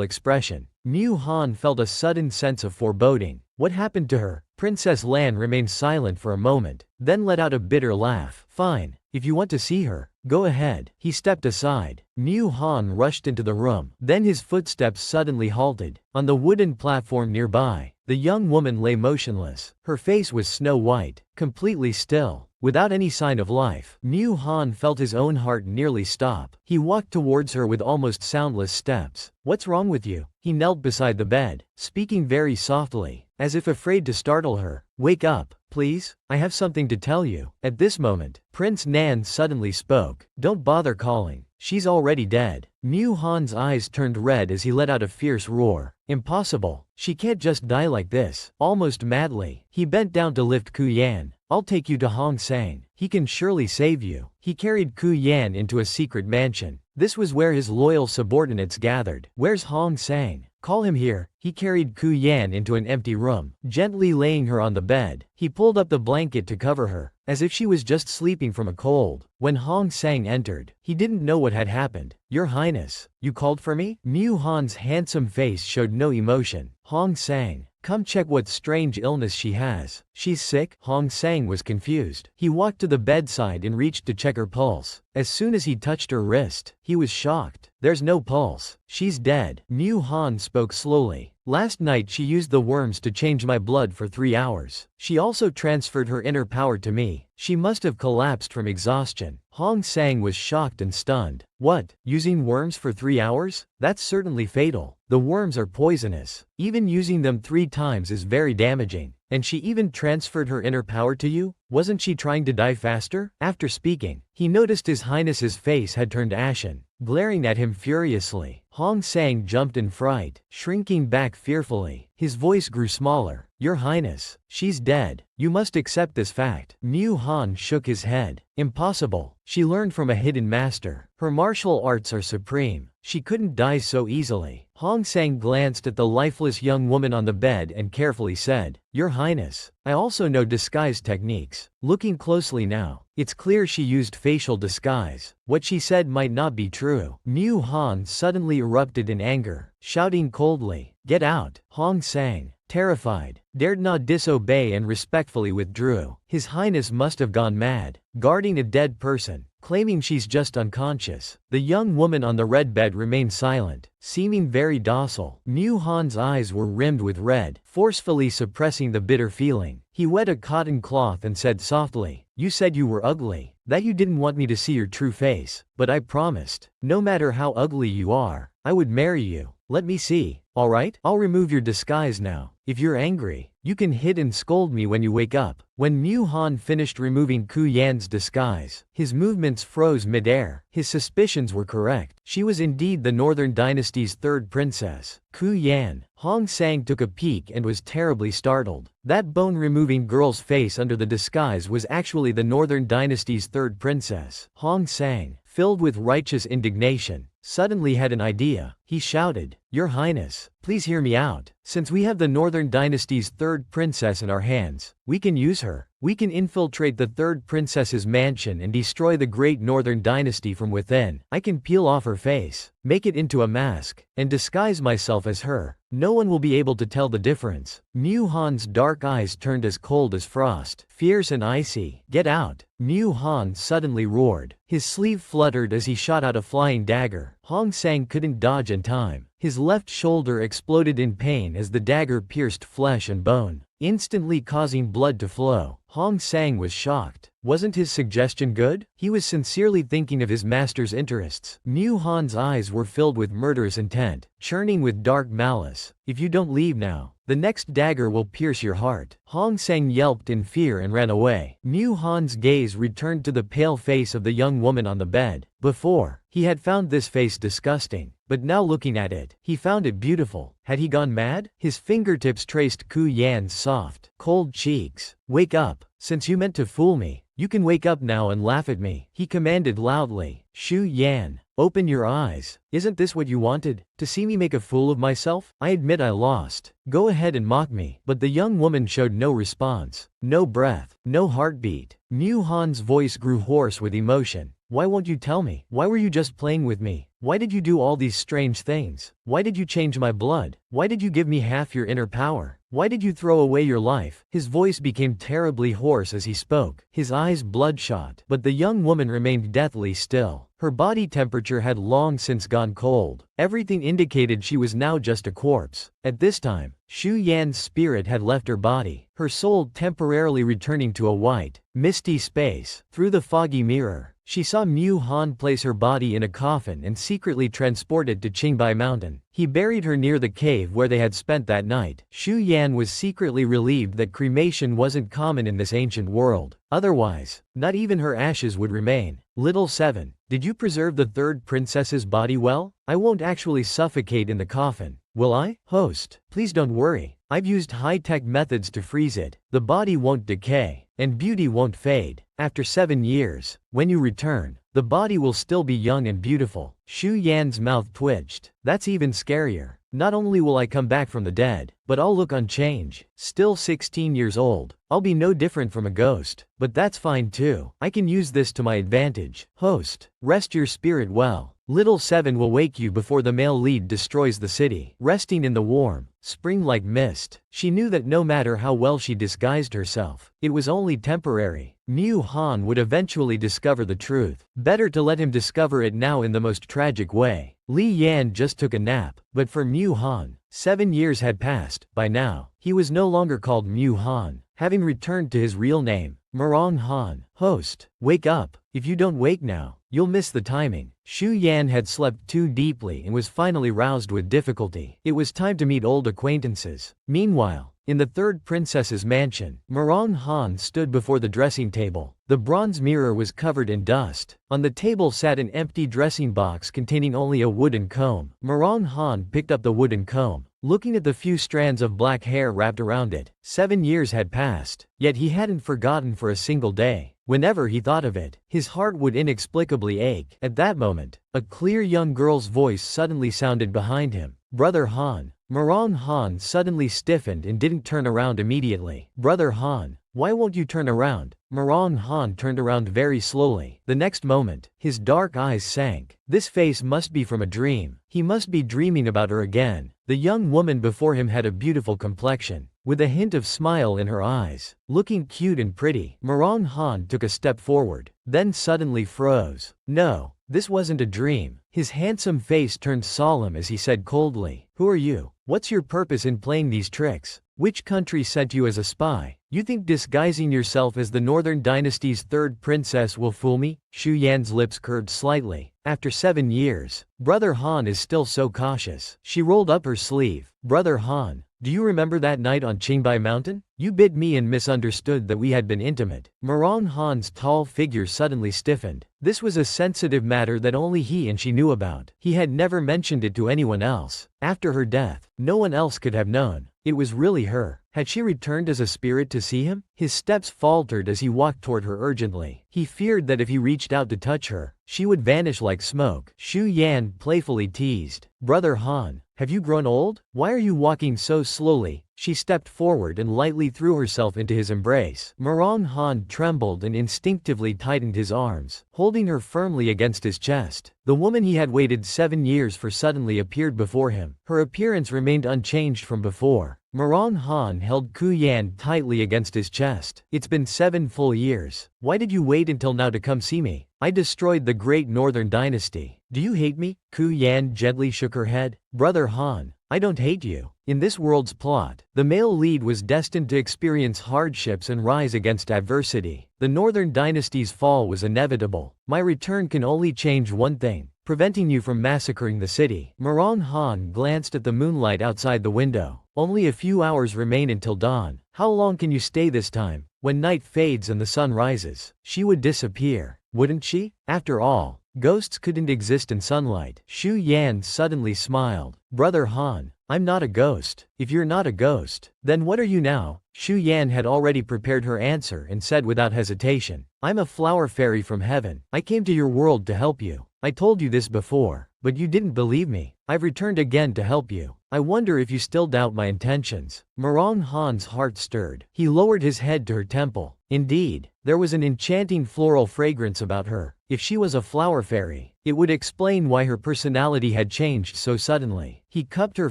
expression, Mu Han felt a sudden sense of foreboding. What happened to her? Princess Lan remained silent for a moment, then let out a bitter laugh. Fine. If you want to see her, go ahead. He stepped aside. Mu Han rushed into the room. Then his footsteps suddenly halted. On the wooden platform nearby, the young woman lay motionless. Her face was snow white, completely still, without any sign of life. Mu Han felt his own heart nearly stop. He walked towards her with almost soundless steps. What's wrong with you? He knelt beside the bed, speaking very softly, as if afraid to startle her. Wake up, please. I have something to tell you. At this moment, Prince Nan suddenly spoke. Don't bother calling. She's already dead. Mu Han's eyes turned red as he let out a fierce roar. Impossible. She can't just die like this. Almost madly, he bent down to lift Ku Yan. I'll take you to Hong Sang. He can surely save you. He carried Ku Yan into a secret mansion. This was where his loyal subordinates gathered. Where's Hong Sang? Call him here. He carried Ku Yan into an empty room, gently laying her on the bed. He pulled up the blanket to cover her, as if she was just sleeping from a cold. When Hong Sang entered, he didn't know what had happened. Your Highness, you called for me? Mu Han's handsome face showed no emotion. Hong Sang, come check what strange illness she has. She's sick? Hong Sang was confused. He walked to the bedside and reached to check her pulse. As soon as he touched her wrist, he was shocked. There's no pulse. She's dead. Mu Han spoke slowly. Last night she used the worms to change my blood for 3 hours. She also transferred her inner power to me. She must have collapsed from exhaustion. Hong Sang was shocked and stunned. What? Using worms for 3 hours? That's certainly fatal. The worms are poisonous. Even using them 3 times is very damaging. And she even transferred her inner power to you? Wasn't she trying to die faster? After speaking, he noticed His Highness's face had turned ashen, glaring at him furiously. Hong Sang jumped in fright, shrinking back fearfully. His voice grew smaller. Your Highness, she's dead. You must accept this fact. Mu Han shook his head. Impossible. She learned from a hidden master. Her martial arts are supreme. She couldn't die so easily. Hong Sang glanced at the lifeless young woman on the bed and carefully said, Your Highness, I also know disguise techniques. Looking closely now, it's clear she used facial disguise. What she said might not be true. Mu Han suddenly erupted in anger, shouting coldly, Get out! Hong Sang, terrified, dared not disobey and respectfully withdrew. His Highness must have gone mad, guarding a dead person, claiming she's just unconscious. The young woman on the red bed remained silent, seeming very docile. Mu Han's eyes were rimmed with red, forcefully suppressing the bitter feeling. He wet a cotton cloth and said softly, You said you were ugly, that you didn't want me to see your true face, but I promised, no matter how ugly you are, I would marry you. Let me see. Alright? I'll remove your disguise now. If you're angry, you can hit and scold me when you wake up. When Mu Han finished removing Ku Yan's disguise, his movements froze mid-air. His suspicions were correct. She was indeed the Northern Dynasty's third princess, Ku Yan. Hong Sang took a peek and was terribly startled. That bone-removing girl's face under the disguise was actually the Northern Dynasty's third princess. Hong Sang, filled with righteous indignation, suddenly had an idea. He shouted, Your Highness, please hear me out. Since we have the Northern Dynasty's third princess in our hands, we can use her. We can infiltrate the third princess's mansion and destroy the great Northern Dynasty from within. I can peel off her face, make it into a mask, and disguise myself as her. No one will be able to tell the difference. Mu Han's dark eyes turned as cold as frost, fierce and icy. Get out! Mu Han suddenly roared. His sleeve fluttered as he shot out a flying dagger. Hong Sang couldn't dodge in time. His left shoulder exploded in pain as the dagger pierced flesh and bone, instantly causing blood to flow. Hong Sang was shocked. Wasn't his suggestion good? He was sincerely thinking of his master's interests. Mu Han's eyes were filled with murderous intent, churning with dark malice. If you don't leave now, the next dagger will pierce your heart. Hong Sang yelped in fear and ran away. Mu Han's gaze returned to the pale face of the young woman on the bed. Before, he had found this face disgusting, but now looking at it, he found it beautiful. Had he gone mad? His fingertips traced Ku Yan's soft, cold cheeks. Wake up. Since you meant to fool me, you can wake up now and laugh at me. He commanded loudly. Shu Yan, open your eyes. Isn't this what you wanted? To see me make a fool of myself? I admit I lost. Go ahead and mock me. But the young woman showed no response, no breath, no heartbeat. Mu Han's voice grew hoarse with emotion. Why won't you tell me? Why were you just playing with me? Why did you do all these strange things? Why did you change my blood? Why did you give me half your inner power? Why did you throw away your life? His voice became terribly hoarse as he spoke, his eyes bloodshot. But the young woman remained deathly still. Her body temperature had long since gone cold. Everything indicated she was now just a corpse. At this time, Shu Yan's spirit had left her body, her soul temporarily returning to a white, misty space. Through the foggy mirror, she saw Mu Han place her body in a coffin and secretly transport it to Qingbai Mountain. He buried her near the cave where they had spent that night. Shu Yan was secretly relieved that cremation wasn't common in this ancient world. Otherwise, not even her ashes would remain. Little 7. Did you preserve the third princess's body well? I won't actually suffocate in the coffin, will I? Host, please don't worry. I've used high-tech methods to freeze it. The body won't decay, and beauty won't fade. After 7 years, when you return, the body will still be young and beautiful. Shu Yan's mouth twitched. That's even scarier. Not only will I come back from the dead, but I'll look unchanged. Still 16 years old. I'll be no different from a ghost. But that's fine too. I can use this to my advantage. Host, rest your spirit well. Little 7 will wake you before the male lead destroys the city. Resting in the warm, spring-like mist, she knew that no matter how well she disguised herself, it was only temporary. Mu Han would eventually discover the truth. Better to let him discover it now in the most tragic way. Li Yan just took a nap, but for Mu Han, 7 years had passed. By now, he was no longer called Mu Han, having returned to his real name, Murong Han. Host, wake up. If you don't wake now, you'll miss the timing. Shu Yan had slept too deeply and was finally roused with difficulty. It was time to meet old acquaintances. Meanwhile, in the third princess's mansion, Murong Han stood before the dressing table. The bronze mirror was covered in dust. On the table sat an empty dressing box containing only a wooden comb. Murong Han picked up the wooden comb, looking at the few strands of black hair wrapped around it. 7 years had passed, yet he hadn't forgotten for a single day. Whenever he thought of it, his heart would inexplicably ache. At that moment, a clear young girl's voice suddenly sounded behind him. Brother Han. Murong Han suddenly stiffened and didn't turn around immediately. Brother Han, why won't you turn around? Murong Han turned around very slowly. The next moment, his dark eyes sank. This face must be from a dream. He must be dreaming about her again. The young woman before him had a beautiful complexion, with a hint of smile in her eyes, looking cute and pretty. Murong Han took a step forward, then suddenly froze. No, this wasn't a dream. His handsome face turned solemn as he said coldly, "Who are you? What's your purpose in playing these tricks? Which country sent you as a spy? You think disguising yourself as the Northern Dynasty's third princess will fool me?" Shu Yan's lips curved slightly. After 7 years, Brother Han is still so cautious. She rolled up her sleeve. Brother Han, do you remember that night on Qingbai Mountain? You bit me and misunderstood that we had been intimate. Murong Han's tall figure suddenly stiffened. This was a sensitive matter that only he and she knew about. He had never mentioned it to anyone else. After her death, no one else could have known. It was really her. Had she returned as a spirit to see him? His steps faltered as he walked toward her urgently. He feared that if he reached out to touch her, she would vanish like smoke. Shu Yan playfully teased, "Brother Han, have you grown old? Why are you walking so slowly?" She stepped forward and lightly threw herself into his embrace. Murong Han trembled and instinctively tightened his arms, holding her firmly against his chest. The woman he had waited 7 years for suddenly appeared before him. Her appearance remained unchanged from before. Murong Han held Ku Yan tightly against his chest. "It's been 7 full years. Why did you wait until now to come see me? I destroyed the great Northern Dynasty. Do you hate me?" Ku Yan gently shook her head. "Brother Han, I don't hate you." In this world's plot, the male lead was destined to experience hardships and rise against adversity. The Northern Dynasty's fall was inevitable. My return can only change one thing: preventing you from massacring the city. Murong Han glanced at the moonlight outside the window. Only a few hours remain until dawn. How long can you stay this time? When night fades and the sun rises, she would disappear, wouldn't she? After all, ghosts couldn't exist in sunlight. Shu Yan suddenly smiled. "Brother Han, I'm not a ghost. If you're not a ghost, then what are you now?" Shu Yan had already prepared her answer and said without hesitation, "I'm a flower fairy from heaven. I came to your world to help you. I told you this before, but you didn't believe me. I've returned again to help you. I wonder if you still doubt my intentions." Murong Han's heart stirred. He lowered his head to her temple. Indeed, there was an enchanting floral fragrance about her. If she was a flower fairy, it would explain why her personality had changed so suddenly. He cupped her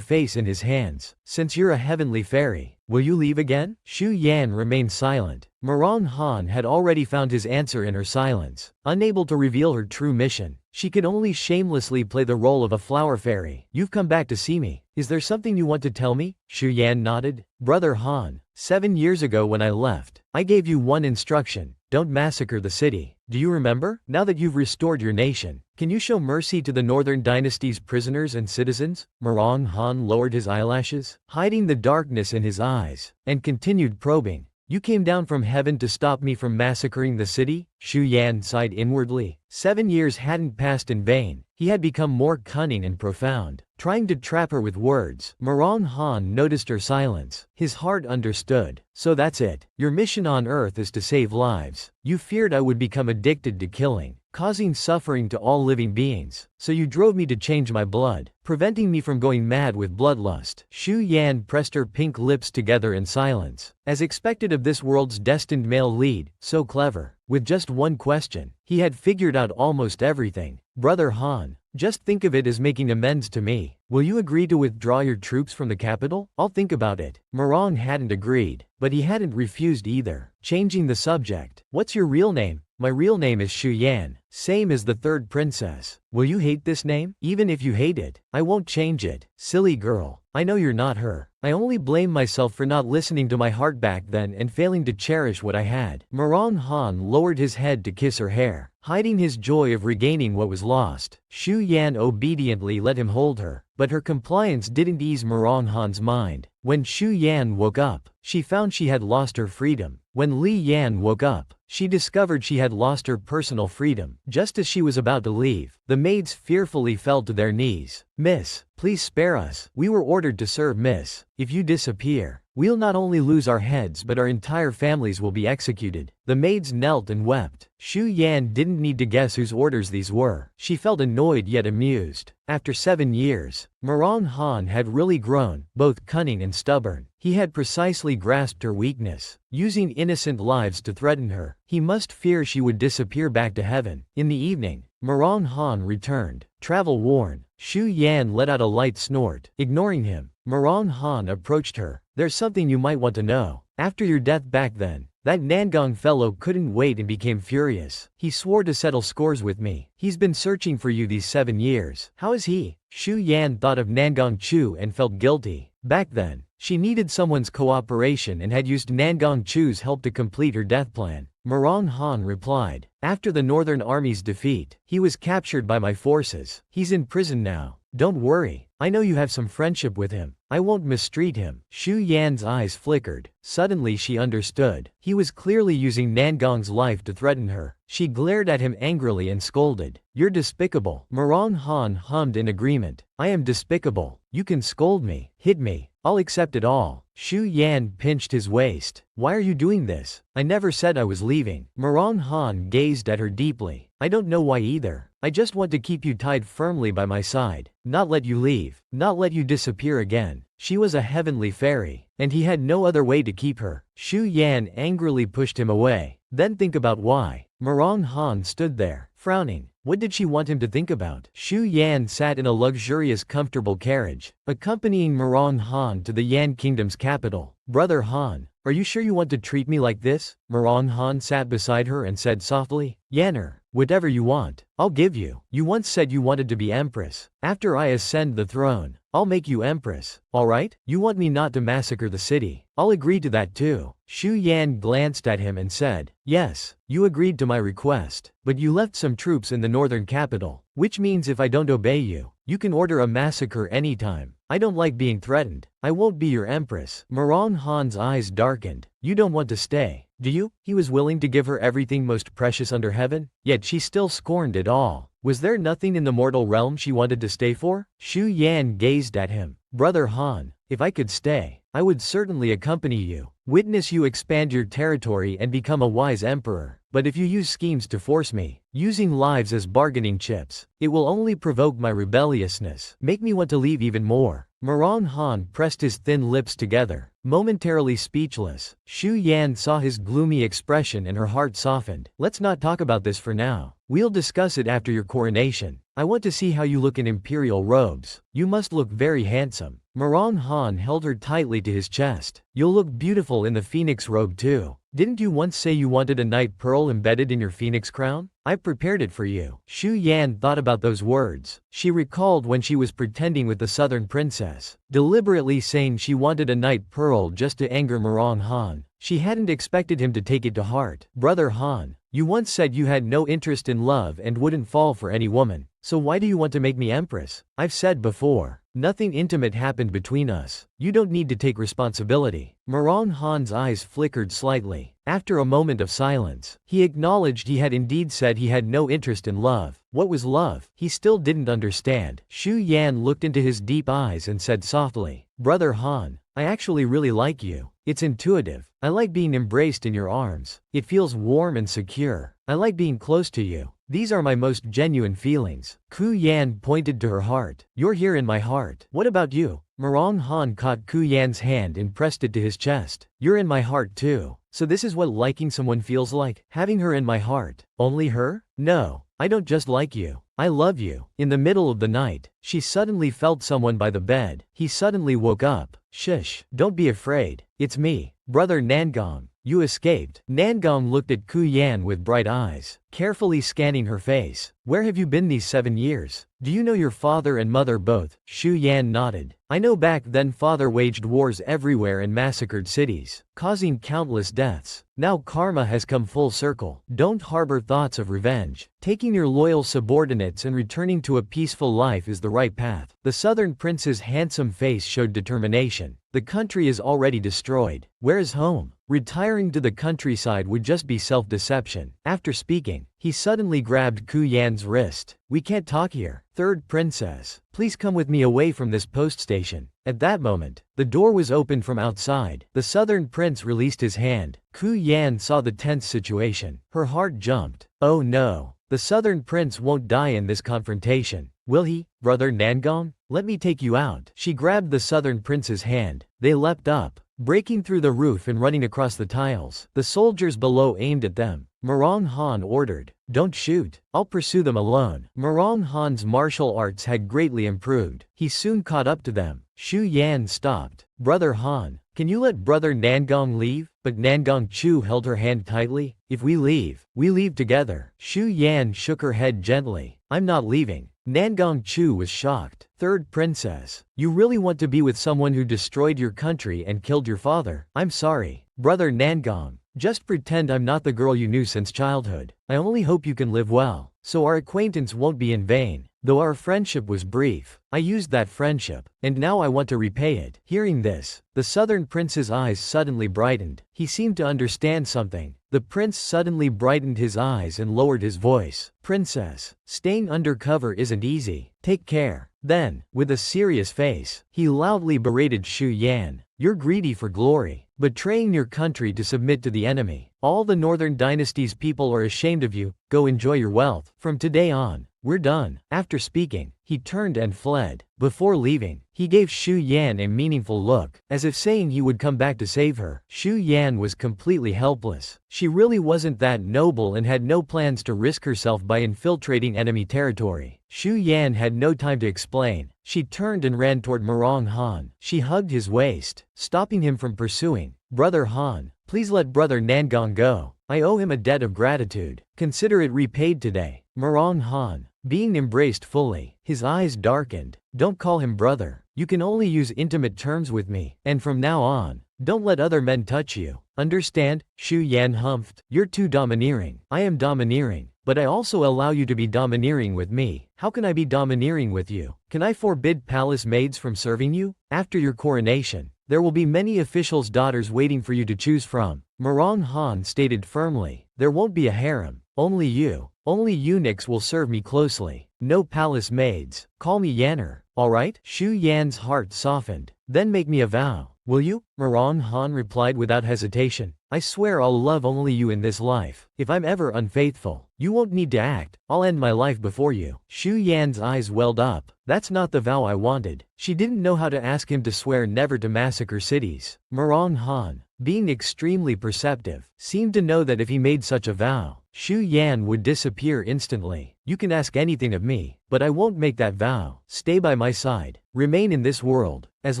face in his hands. "Since you're a heavenly fairy, Will you leave again? Xu Yan remained silent. Marong Han had already found his answer in her silence. Unable to reveal her true mission, she could only shamelessly play the role of a flower fairy. You've come back to see me. Is there something you want to tell me? Xu Yan nodded. Brother Han, 7 years ago when I left, I gave you one instruction. Don't massacre the city. Do you remember? Now that you've restored your nation, can you show mercy to the Northern Dynasty's prisoners and citizens? Marong Han lowered his eyelashes, hiding the darkness in his eyes, and continued probing. You came down from heaven to stop me from massacring the city? Xu Yan sighed inwardly. 7 years hadn't passed in vain. He had become more cunning and profound, trying to trap her with words. Marong Han noticed her silence. His heart understood. So that's it. Your mission on Earth is to save lives. You feared I would become addicted to killing, causing suffering to all living beings. So you drove me to change my blood, preventing me from going mad with bloodlust. Xu Yan pressed her pink lips together in silence. As expected of this world's destined male lead, so clever. With just one question, he had figured out almost everything. Brother Han, just think of it as making amends to me. Will you agree to withdraw your troops from the capital? I'll think about it. Marong hadn't agreed, but he hadn't refused either. Changing the subject. What's your real name? My real name is Xu Yan, same as the third princess. Will you hate this name? Even if you hate it, I won't change it. Silly girl, I know you're not her. I only blame myself for not listening to my heart back then and failing to cherish what I had. Marong Han lowered his head to kiss her hair, hiding his joy of regaining what was lost. Xu Yan obediently let him hold her, but her compliance didn't ease Marong Han's mind. When Xu Yan woke up, she found she had lost her freedom. When Li Yan woke up, she discovered she had lost her personal freedom. Just as she was about to leave, the maids fearfully fell to their knees. Miss, please spare us. We were ordered to serve, miss. If you disappear, we'll not only lose our heads but our entire families will be executed. The maids knelt and wept. Xu Yan didn't need to guess whose orders these were. She felt annoyed yet amused. After 7 years, Marong Han had really grown, both cunning and stubborn. He had precisely grasped her weakness, using innocent lives to threaten her. He must fear she would disappear back to heaven. In the evening, Marong Han returned, travel worn. Xu Yan let out a light snort. Ignoring him, Marong Han approached her. There's something you might want to know. After your death back then, that Nangong fellow couldn't wait and became furious. He swore to settle scores with me. He's been searching for you these 7 years. How is he? Xu Yan thought of Nangong Chu and felt guilty. Back then, she needed someone's cooperation and had used Nangong Chu's help to complete her death plan. Marong Han replied. After the Northern Army's defeat, he was captured by my forces. He's in prison now. Don't worry, I know you have some friendship with him. I won't mistreat him. Xu Yan's eyes flickered. Suddenly she understood. He was clearly using Nangong's life to threaten her. She glared at him angrily and scolded. You're despicable. Marong Han hummed in agreement. I am despicable. You can scold me, hit me. I'll accept it all. Xu Yan pinched his waist. Why are you doing this? I never said I was leaving. Marong Han gazed at her deeply. I don't know why either. I just want to keep you tied firmly by my side. Not let you leave. Not let you disappear again. She was a heavenly fairy, and he had no other way to keep her. Xu Yan angrily pushed him away. Then think about why. Marong Han stood there, frowning. What did she want him to think about? Xu Yan sat in a luxurious comfortable carriage, accompanying Marong Han to the Yan Kingdom's capital. Brother Han, are you sure you want to treat me like this? Marong Han sat beside her and said softly. Yanner, whatever you want, I'll give you. You once said you wanted to be empress. After I ascend the throne, I'll make you empress. Alright? You want me not to massacre the city. I'll agree to that too. Xu Yan glanced at him and said, yes, you agreed to my request, but you left some troops in the northern capital, which means if I don't obey you, you can order a massacre anytime. I don't like being threatened. I won't be your empress. Marong Han's eyes darkened. You don't want to stay, do you? He was willing to give her everything most precious under heaven, yet she still scorned it all. Was there nothing in the mortal realm she wanted to stay for? Xu Yan gazed at him. Brother Han, if I could stay, I would certainly accompany you. Witness you expand your territory and become a wise emperor. But if you use schemes to force me, using lives as bargaining chips, it will only provoke my rebelliousness, make me want to leave even more. Marong Han pressed his thin lips together, momentarily speechless. Xu Yan saw his gloomy expression and her heart softened. Let's not talk about this for now. We'll discuss it after your coronation. I want to see how you look in imperial robes. You must look very handsome. Marong Han held her tightly to his chest. You'll look beautiful in the phoenix robe too. Didn't you once say you wanted a night pearl embedded in your phoenix crown? I prepared it for you. Xu Yan thought about those words. She recalled when she was pretending with the southern princess, deliberately saying she wanted a night pearl just to anger Marong Han. She hadn't expected him to take it to heart. Brother Han, you once said you had no interest in love and wouldn't fall for any woman. So why do you want to make me empress? I've said before, nothing intimate happened between us. You don't need to take responsibility. Marong Han's eyes flickered slightly. After a moment of silence, he acknowledged he had indeed said he had no interest in love. What was love? He still didn't understand. Xu Yan looked into his deep eyes and said softly, Brother Han, I actually really like you. It's intuitive. I like being embraced in your arms. It feels warm and secure. I like being close to you. These are my most genuine feelings. Ku Yan pointed to her heart. You're here in my heart. What about you? Marong Han caught Ku Yan's hand and pressed it to his chest. You're in my heart too. So this is what liking someone feels like? Having her in my heart. Only her? No. I don't just like you. I love you. In the middle of the night, she suddenly felt someone by the bed. He suddenly woke up. Shush. Don't be afraid. It's me. Brother Nangong. You escaped. Nangong looked at Ku Yan with bright eyes, carefully scanning her face. Where have you been these 7 years? Do you know your father and mother both? Xu Yan nodded. I know back then father waged wars everywhere and massacred cities, causing countless deaths. Now karma has come full circle. Don't harbor thoughts of revenge. Taking your loyal subordinates and returning to a peaceful life is the right path. The southern prince's handsome face showed determination. The country is already destroyed. Where is home? Retiring to the countryside would just be self-deception. After speaking, he suddenly grabbed Ku Yan's wrist. We can't talk here. Third princess, please come with me away from this post station. At that moment, the door was opened from outside. The southern prince released his hand. Ku Yan saw the tense situation. Her heart jumped. Oh no. The southern prince won't die in this confrontation. Will he? Brother Nangong? Let me take you out. She grabbed the southern prince's hand. They leapt up, breaking through the roof and running across the tiles. The soldiers below aimed at them. Marong Han ordered, don't shoot. I'll pursue them alone. Marong Han's martial arts had greatly improved. He soon caught up to them. Xu Yan stopped. Brother Han, can you let Brother Nangong leave? But Nangong Chu held her hand tightly. If we leave together. Xu Yan shook her head gently. I'm not leaving. Nangong Chu was shocked. Third princess, you really want to be with someone who destroyed your country and killed your father? I'm sorry. Brother Nangong, just pretend I'm not the girl you knew since childhood. I only hope you can live well, so our acquaintance won't be in vain. Though our friendship was brief, I used that friendship, and now I want to repay it. Hearing this, the southern prince's eyes suddenly brightened. He seemed to understand something. The prince suddenly brightened his eyes and lowered his voice. Princess, staying undercover isn't easy. Take care. Then, with a serious face, he loudly berated Xu Yan. You're greedy for glory, betraying your country to submit to the enemy. All the northern dynasty's people are ashamed of you. Go enjoy your wealth. From today on, we're done. After speaking, he turned and fled. Before leaving, he gave Xu Yan a meaningful look, as if saying he would come back to save her. Xu Yan was completely helpless. She really wasn't that noble and had no plans to risk herself by infiltrating enemy territory. Xu Yan had no time to explain. She turned and ran toward Marong Han. She hugged his waist, stopping him from pursuing. Brother Han, please let Brother Nangong go. I owe him a debt of gratitude. Consider it repaid today. Marong Han, being embraced fully, his eyes darkened. Don't call him brother. You can only use intimate terms with me, and from now on, don't let other men touch you. Understand? Xu Yan humphed. You're too domineering. I am domineering, but I also allow you to be domineering with me. How can I be domineering with you? Can I forbid palace maids from serving you? After your coronation, there will be many officials' daughters waiting for you to choose from. Marong Han stated firmly. There won't be a harem. Only you. Only eunuchs will serve me closely. No palace maids. Call me Yanner. Alright? Xu Yan's heart softened. Then make me a vow. Will you? Marong Han replied without hesitation. I swear I'll love only you in this life. If I'm ever unfaithful, you won't need to act. I'll end my life before you. Xu Yan's eyes welled up. That's not the vow I wanted. She didn't know how to ask him to swear never to massacre cities. Marong Han, being extremely perceptive, seemed to know that if he made such a vow, Xu Yan would disappear instantly. You can ask anything of me, but I won't make that vow. Stay by my side. Remain in this world. As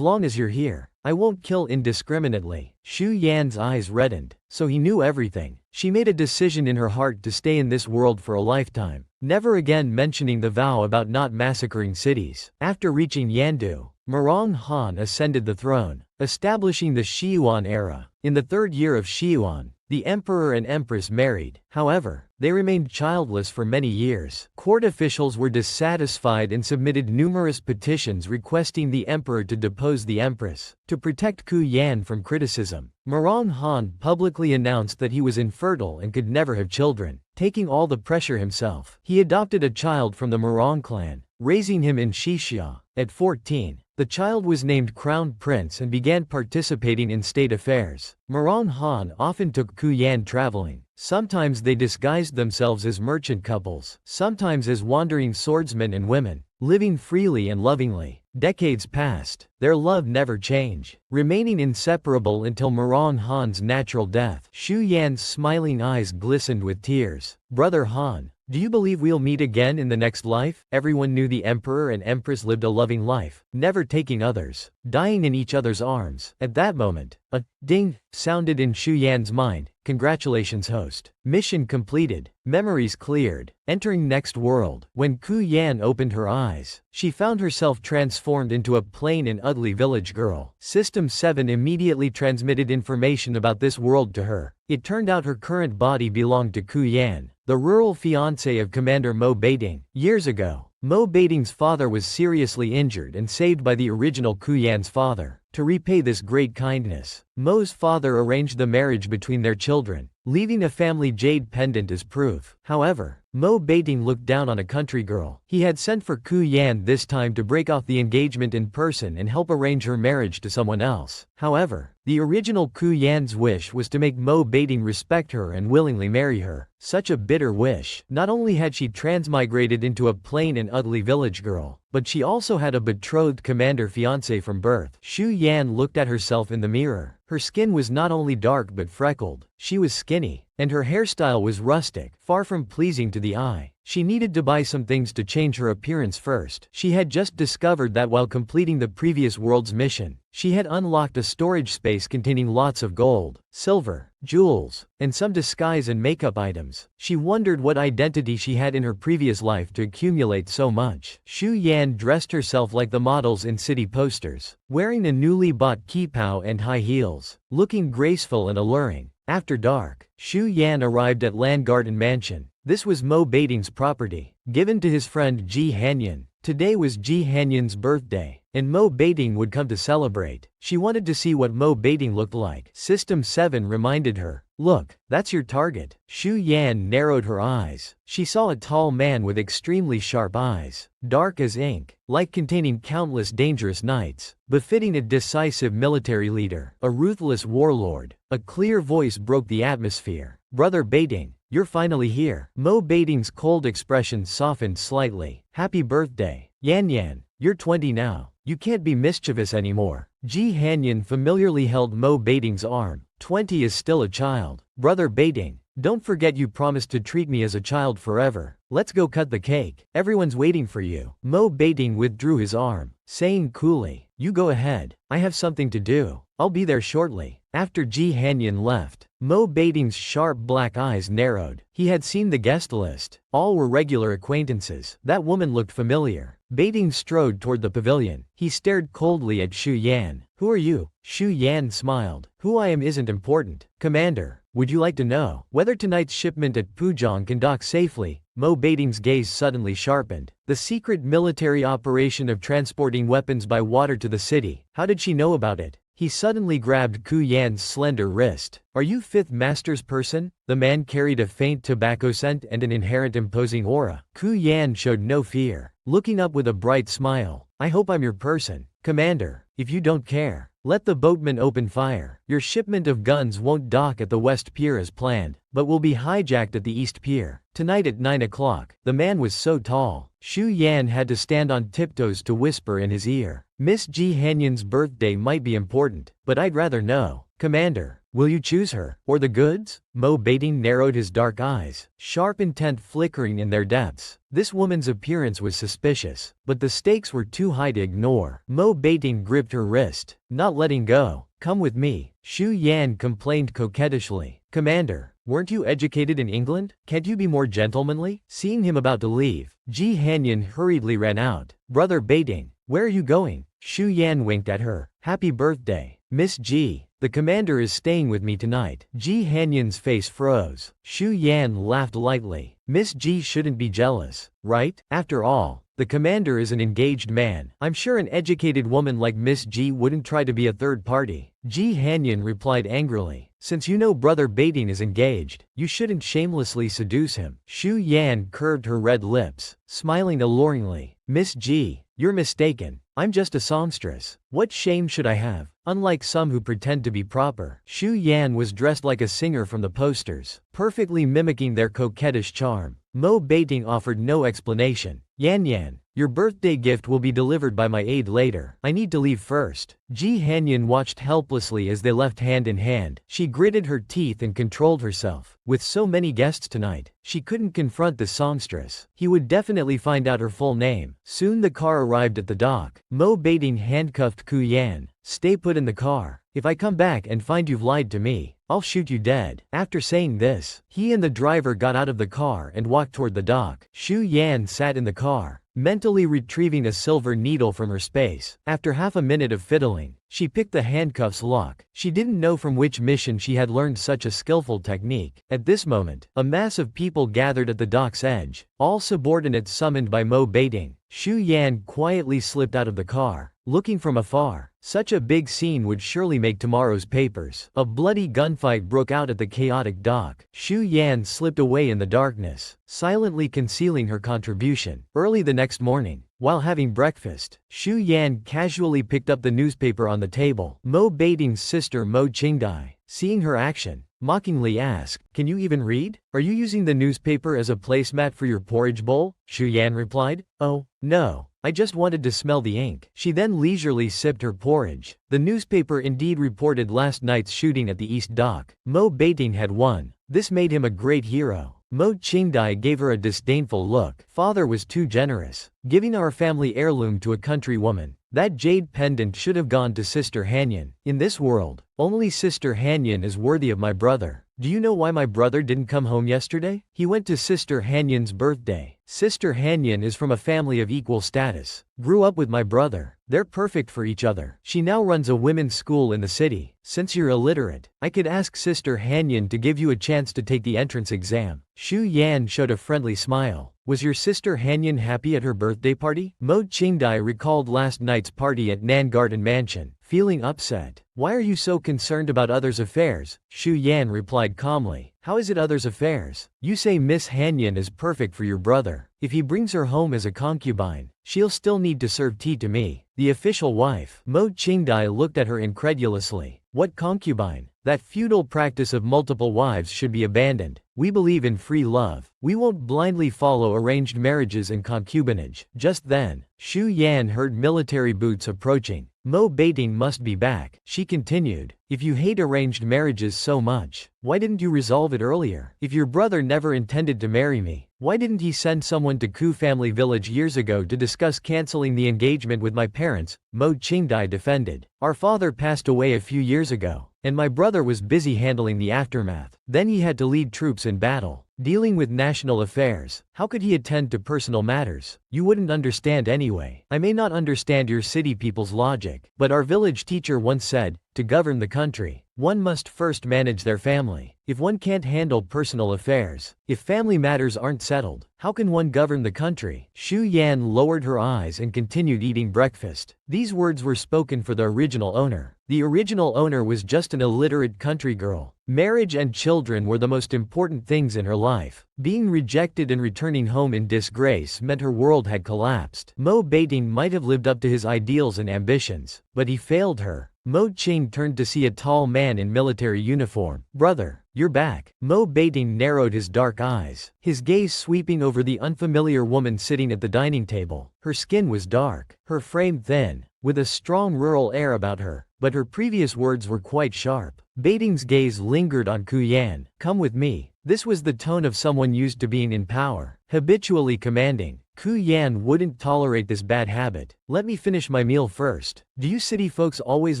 long as you're here, I won't kill indiscriminately. Xu Yan's eyes reddened, so he knew everything. She made a decision in her heart to stay in this world for a lifetime, never again mentioning the vow about not massacring cities. After reaching Yandu, Murong Han ascended the throne, establishing the Shiyuan era. In the third year of Shiyuan, the emperor and empress married. However, they remained childless for many years. Court officials were dissatisfied and submitted numerous petitions requesting the emperor to depose the empress. To protect Ku Yan from criticism, Murong Han publicly announced that he was infertile and could never have children, taking all the pressure himself. He adopted a child from the Murong clan, raising him in Xixia. At 14, the child was named Crown Prince and began participating in state affairs. Murong Han often took Ku Yan traveling. Sometimes they disguised themselves as merchant couples, sometimes as wandering swordsmen and women, living freely and lovingly. Decades passed. Their love never changed, remaining inseparable until Murong Han's natural death. Xu Yan's smiling eyes glistened with tears. Brother Han, do you believe we'll meet again in the next life? Everyone knew the emperor and empress lived a loving life, never taking others, dying in each other's arms. At that moment, a ding sounded in Xu Yan's mind. Congratulations, host. Mission completed. Memories cleared. Entering next world. When Ku Yan opened her eyes, she found herself transformed into a plain and ugly village girl. System 7 immediately transmitted information about this world to her. It turned out her current body belonged to Ku Yan, the rural fiancé of Commander Mo Beiting. Years ago, Mo Beiting's father was seriously injured and saved by the original Ku Yan's father. To repay this great kindness, Mo's father arranged the marriage between their children, leaving a family jade pendant as proof. However, Mo Beiting looked down on a country girl. He had sent for Ku Yan this time to break off the engagement in person and help arrange her marriage to someone else. However, the original Ku Yan's wish was to make Mo Beiting respect her and willingly marry her. Such a bitter wish. Not only had she transmigrated into a plain and ugly village girl, but she also had a betrothed commander fiancé from birth. Xu Yan looked at herself in the mirror. Her skin was not only dark but freckled. She was skinny, and her hairstyle was rustic, far from pleasing to the eye. She needed to buy some things to change her appearance first. She had just discovered that while completing the previous world's mission, she had unlocked a storage space containing lots of gold, silver, jewels, and some disguise and makeup items. She wondered what identity she had in her previous life to accumulate so much. Xu Yan dressed herself like the models in city posters, wearing a newly bought kippao and high heels, looking graceful and alluring. After dark, Xu Yan arrived at Land Garden Mansion. This was Mo Beiting's property, given to his friend Ji Hanyan. Today was Ji Hanyan's birthday, and Mo Beiting would come to celebrate. She wanted to see what Mo Beiting looked like. System 7 reminded her, "Look, that's your target." Xu Yan narrowed her eyes. She saw a tall man with extremely sharp eyes, dark as ink, like containing countless dangerous knights, befitting a decisive military leader, a ruthless warlord. A clear voice broke the atmosphere. "Brother Beiting, you're finally here." Mo Beiting's cold expression softened slightly. "Happy birthday, Yan Yan. You're 20 now. You can't be mischievous anymore." Ji Hanyan familiarly held Mo Beiting's arm. 20 is still a child. "Brother Beiting, don't forget you promised to treat me as a child forever. Let's go cut the cake. Everyone's waiting for you." Mo Beiting withdrew his arm, saying coolly, "You go ahead. I have something to do. I'll be there shortly." After Ji Hanyan left, Mo Beiting's sharp black eyes narrowed. He had seen the guest list. All were regular acquaintances. That woman looked familiar. Beiting strode toward the pavilion. He stared coldly at Xu Yan. "Who are you?" Xu Yan smiled. "Who I am isn't important. Commander, would you like to know whether tonight's shipment at Pujong can dock safely?" Mo Beiting's gaze suddenly sharpened. The secret military operation of transporting weapons by water to the city. How did she know about it? He suddenly grabbed Ku Yan's slender wrist. "Are you fifth master's person?" The man carried a faint tobacco scent and an inherent imposing aura. Ku Yan showed no fear, looking up with a bright smile. "I hope I'm your person. Commander, if you don't care, let the boatmen open fire. Your shipment of guns won't dock at the West Pier as planned, but will be hijacked at the East Pier. Tonight at 9 o'clock. The man was so tall, Xu Yan had to stand on tiptoes to whisper in his ear. "Miss Ji Hanyan's birthday might be important, but I'd rather know." "Commander, Will you choose her, or the goods? Mo Beting narrowed his dark eyes, sharp intent flickering in their depths. This woman's appearance was suspicious, but the stakes were too high to ignore. Mo Beting gripped her wrist, not letting go. Come with me, Xu Yan complained coquettishly. Commander, weren't you educated in England? Can't you be more gentlemanly? Seeing him about to leave, Ji Hanyan hurriedly ran out. Brother Beting, where are you going? Xu Yan winked at her. Happy birthday, Miss Ji. The commander is staying with me tonight. Ji Hanyan's face froze. Xu Yan laughed lightly. Miss Ji shouldn't be jealous, right? After all, the commander is an engaged man. I'm sure an educated woman like Miss Ji wouldn't try to be a third party. Ji Hanyan replied angrily. Since you know Brother Beting is engaged, you shouldn't shamelessly seduce him. Xu Yan curved her red lips, smiling alluringly. Miss Ji, you're mistaken. I'm just a songstress. What shame should I have? Unlike some who pretend to be proper, Xu Yan was dressed like a singer from the posters, perfectly mimicking their coquettish charm. Mo Beting offered no explanation. Yan, your birthday gift will be delivered by my aide later. I need to leave first. Ji Hanyan watched helplessly as they left hand in hand. She gritted her teeth and controlled herself. With so many guests tonight, she couldn't confront the songstress. He would definitely find out her full name. Soon the car arrived at the dock. Mo Beting handcuffed Ku Yan. Stay put in the car. If I come back and find you've lied to me, I'll shoot you dead. After saying this, he and the driver got out of the car and walked toward the dock. Xu Yan sat in the car, mentally retrieving a silver needle from her space. After half a minute of fiddling, she picked the handcuffs lock. She didn't know from which mission she had learned such a skillful technique. At this moment, a mass of people gathered at the dock's edge, all subordinates summoned by Mo Beting. Xu Yan quietly slipped out of the car, looking from afar. Such a big scene would surely make tomorrow's papers. A bloody gunfight broke out at the chaotic dock. Xu Yan slipped away in the darkness, silently concealing her contribution. Early the next morning, while having breakfast, Xu Yan casually picked up the newspaper on the table. Mo Beting's sister Mo Qingdai, seeing her action, mockingly asked, "Can you even read? Are you using the newspaper as a placemat for your porridge bowl?" Xu Yan replied, "Oh, no. I just wanted to smell the ink." She then leisurely sipped her porridge. The newspaper indeed reported last night's shooting at the East Dock. Mo Beting had won. This made him a great hero. Mo Qingdai gave her a disdainful look. Father was too generous, giving our family heirloom to a country woman. That jade pendant should have gone to Sister Hanyan. In this world, only Sister Hanyan is worthy of my brother. Do you know why my brother didn't come home yesterday? He went to Sister Hanyan's birthday. Sister Hanyan is from a family of equal status. Grew up with my brother. They're perfect for each other. She now runs a women's school in the city. Since you're illiterate, I could ask Sister Hanyan to give you a chance to take the entrance exam. Xu Yan showed a friendly smile. Was your Sister Hanyan happy at her birthday party? Mo Qingdai recalled last night's party at Nangarten Mansion, feeling upset. Why are you so concerned about others' affairs? Xu Yan replied calmly. How is it others' affairs? You say Miss Hanyan is perfect for your brother. If he brings her home as a concubine, she'll still need to serve tea to me, the official wife. Mo Qingdai looked at her incredulously. What concubine? That feudal practice of multiple wives should be abandoned. We believe in free love. We won't blindly follow arranged marriages and concubinage. Just then, Xu Yan heard military boots approaching. Mo Beting must be back. She continued, if you hate arranged marriages so much, why didn't you resolve it earlier? If your brother never intended to marry me, why didn't he send someone to Ku family village years ago to discuss canceling the engagement with my parents? Mo Qingdai defended. Our father passed away a few years ago, and my brother was busy handling the aftermath. Then he had to lead troops in battle, dealing with national affairs. How could he attend to personal matters? You wouldn't understand anyway. I may not understand your city people's logic, but our village teacher once said, to govern the country, one must first manage their family. If one can't handle personal affairs, if family matters aren't settled, how can one govern the country? Xu Yan lowered her eyes and continued eating breakfast. These words were spoken for the original owner. The original owner was just an illiterate country girl. Marriage and children were the most important things in her life. Being rejected and returning home in disgrace meant her world had collapsed. Mo Beting might have lived up to his ideals and ambitions, but he failed her. Mo Qing turned to see a tall man in military uniform. Brother, you're back. Mo Beting narrowed his dark eyes, his gaze sweeping over the unfamiliar woman sitting at the dining table. Her skin was dark, her frame thin, with a strong rural air about her. but her previous words were quite sharp. Baiting's gaze lingered on Ku Yan. Come with me. This was the tone of someone used to being in power, habitually commanding. Ku Yan wouldn't tolerate this bad habit. Let me finish my meal first. Do you city folks always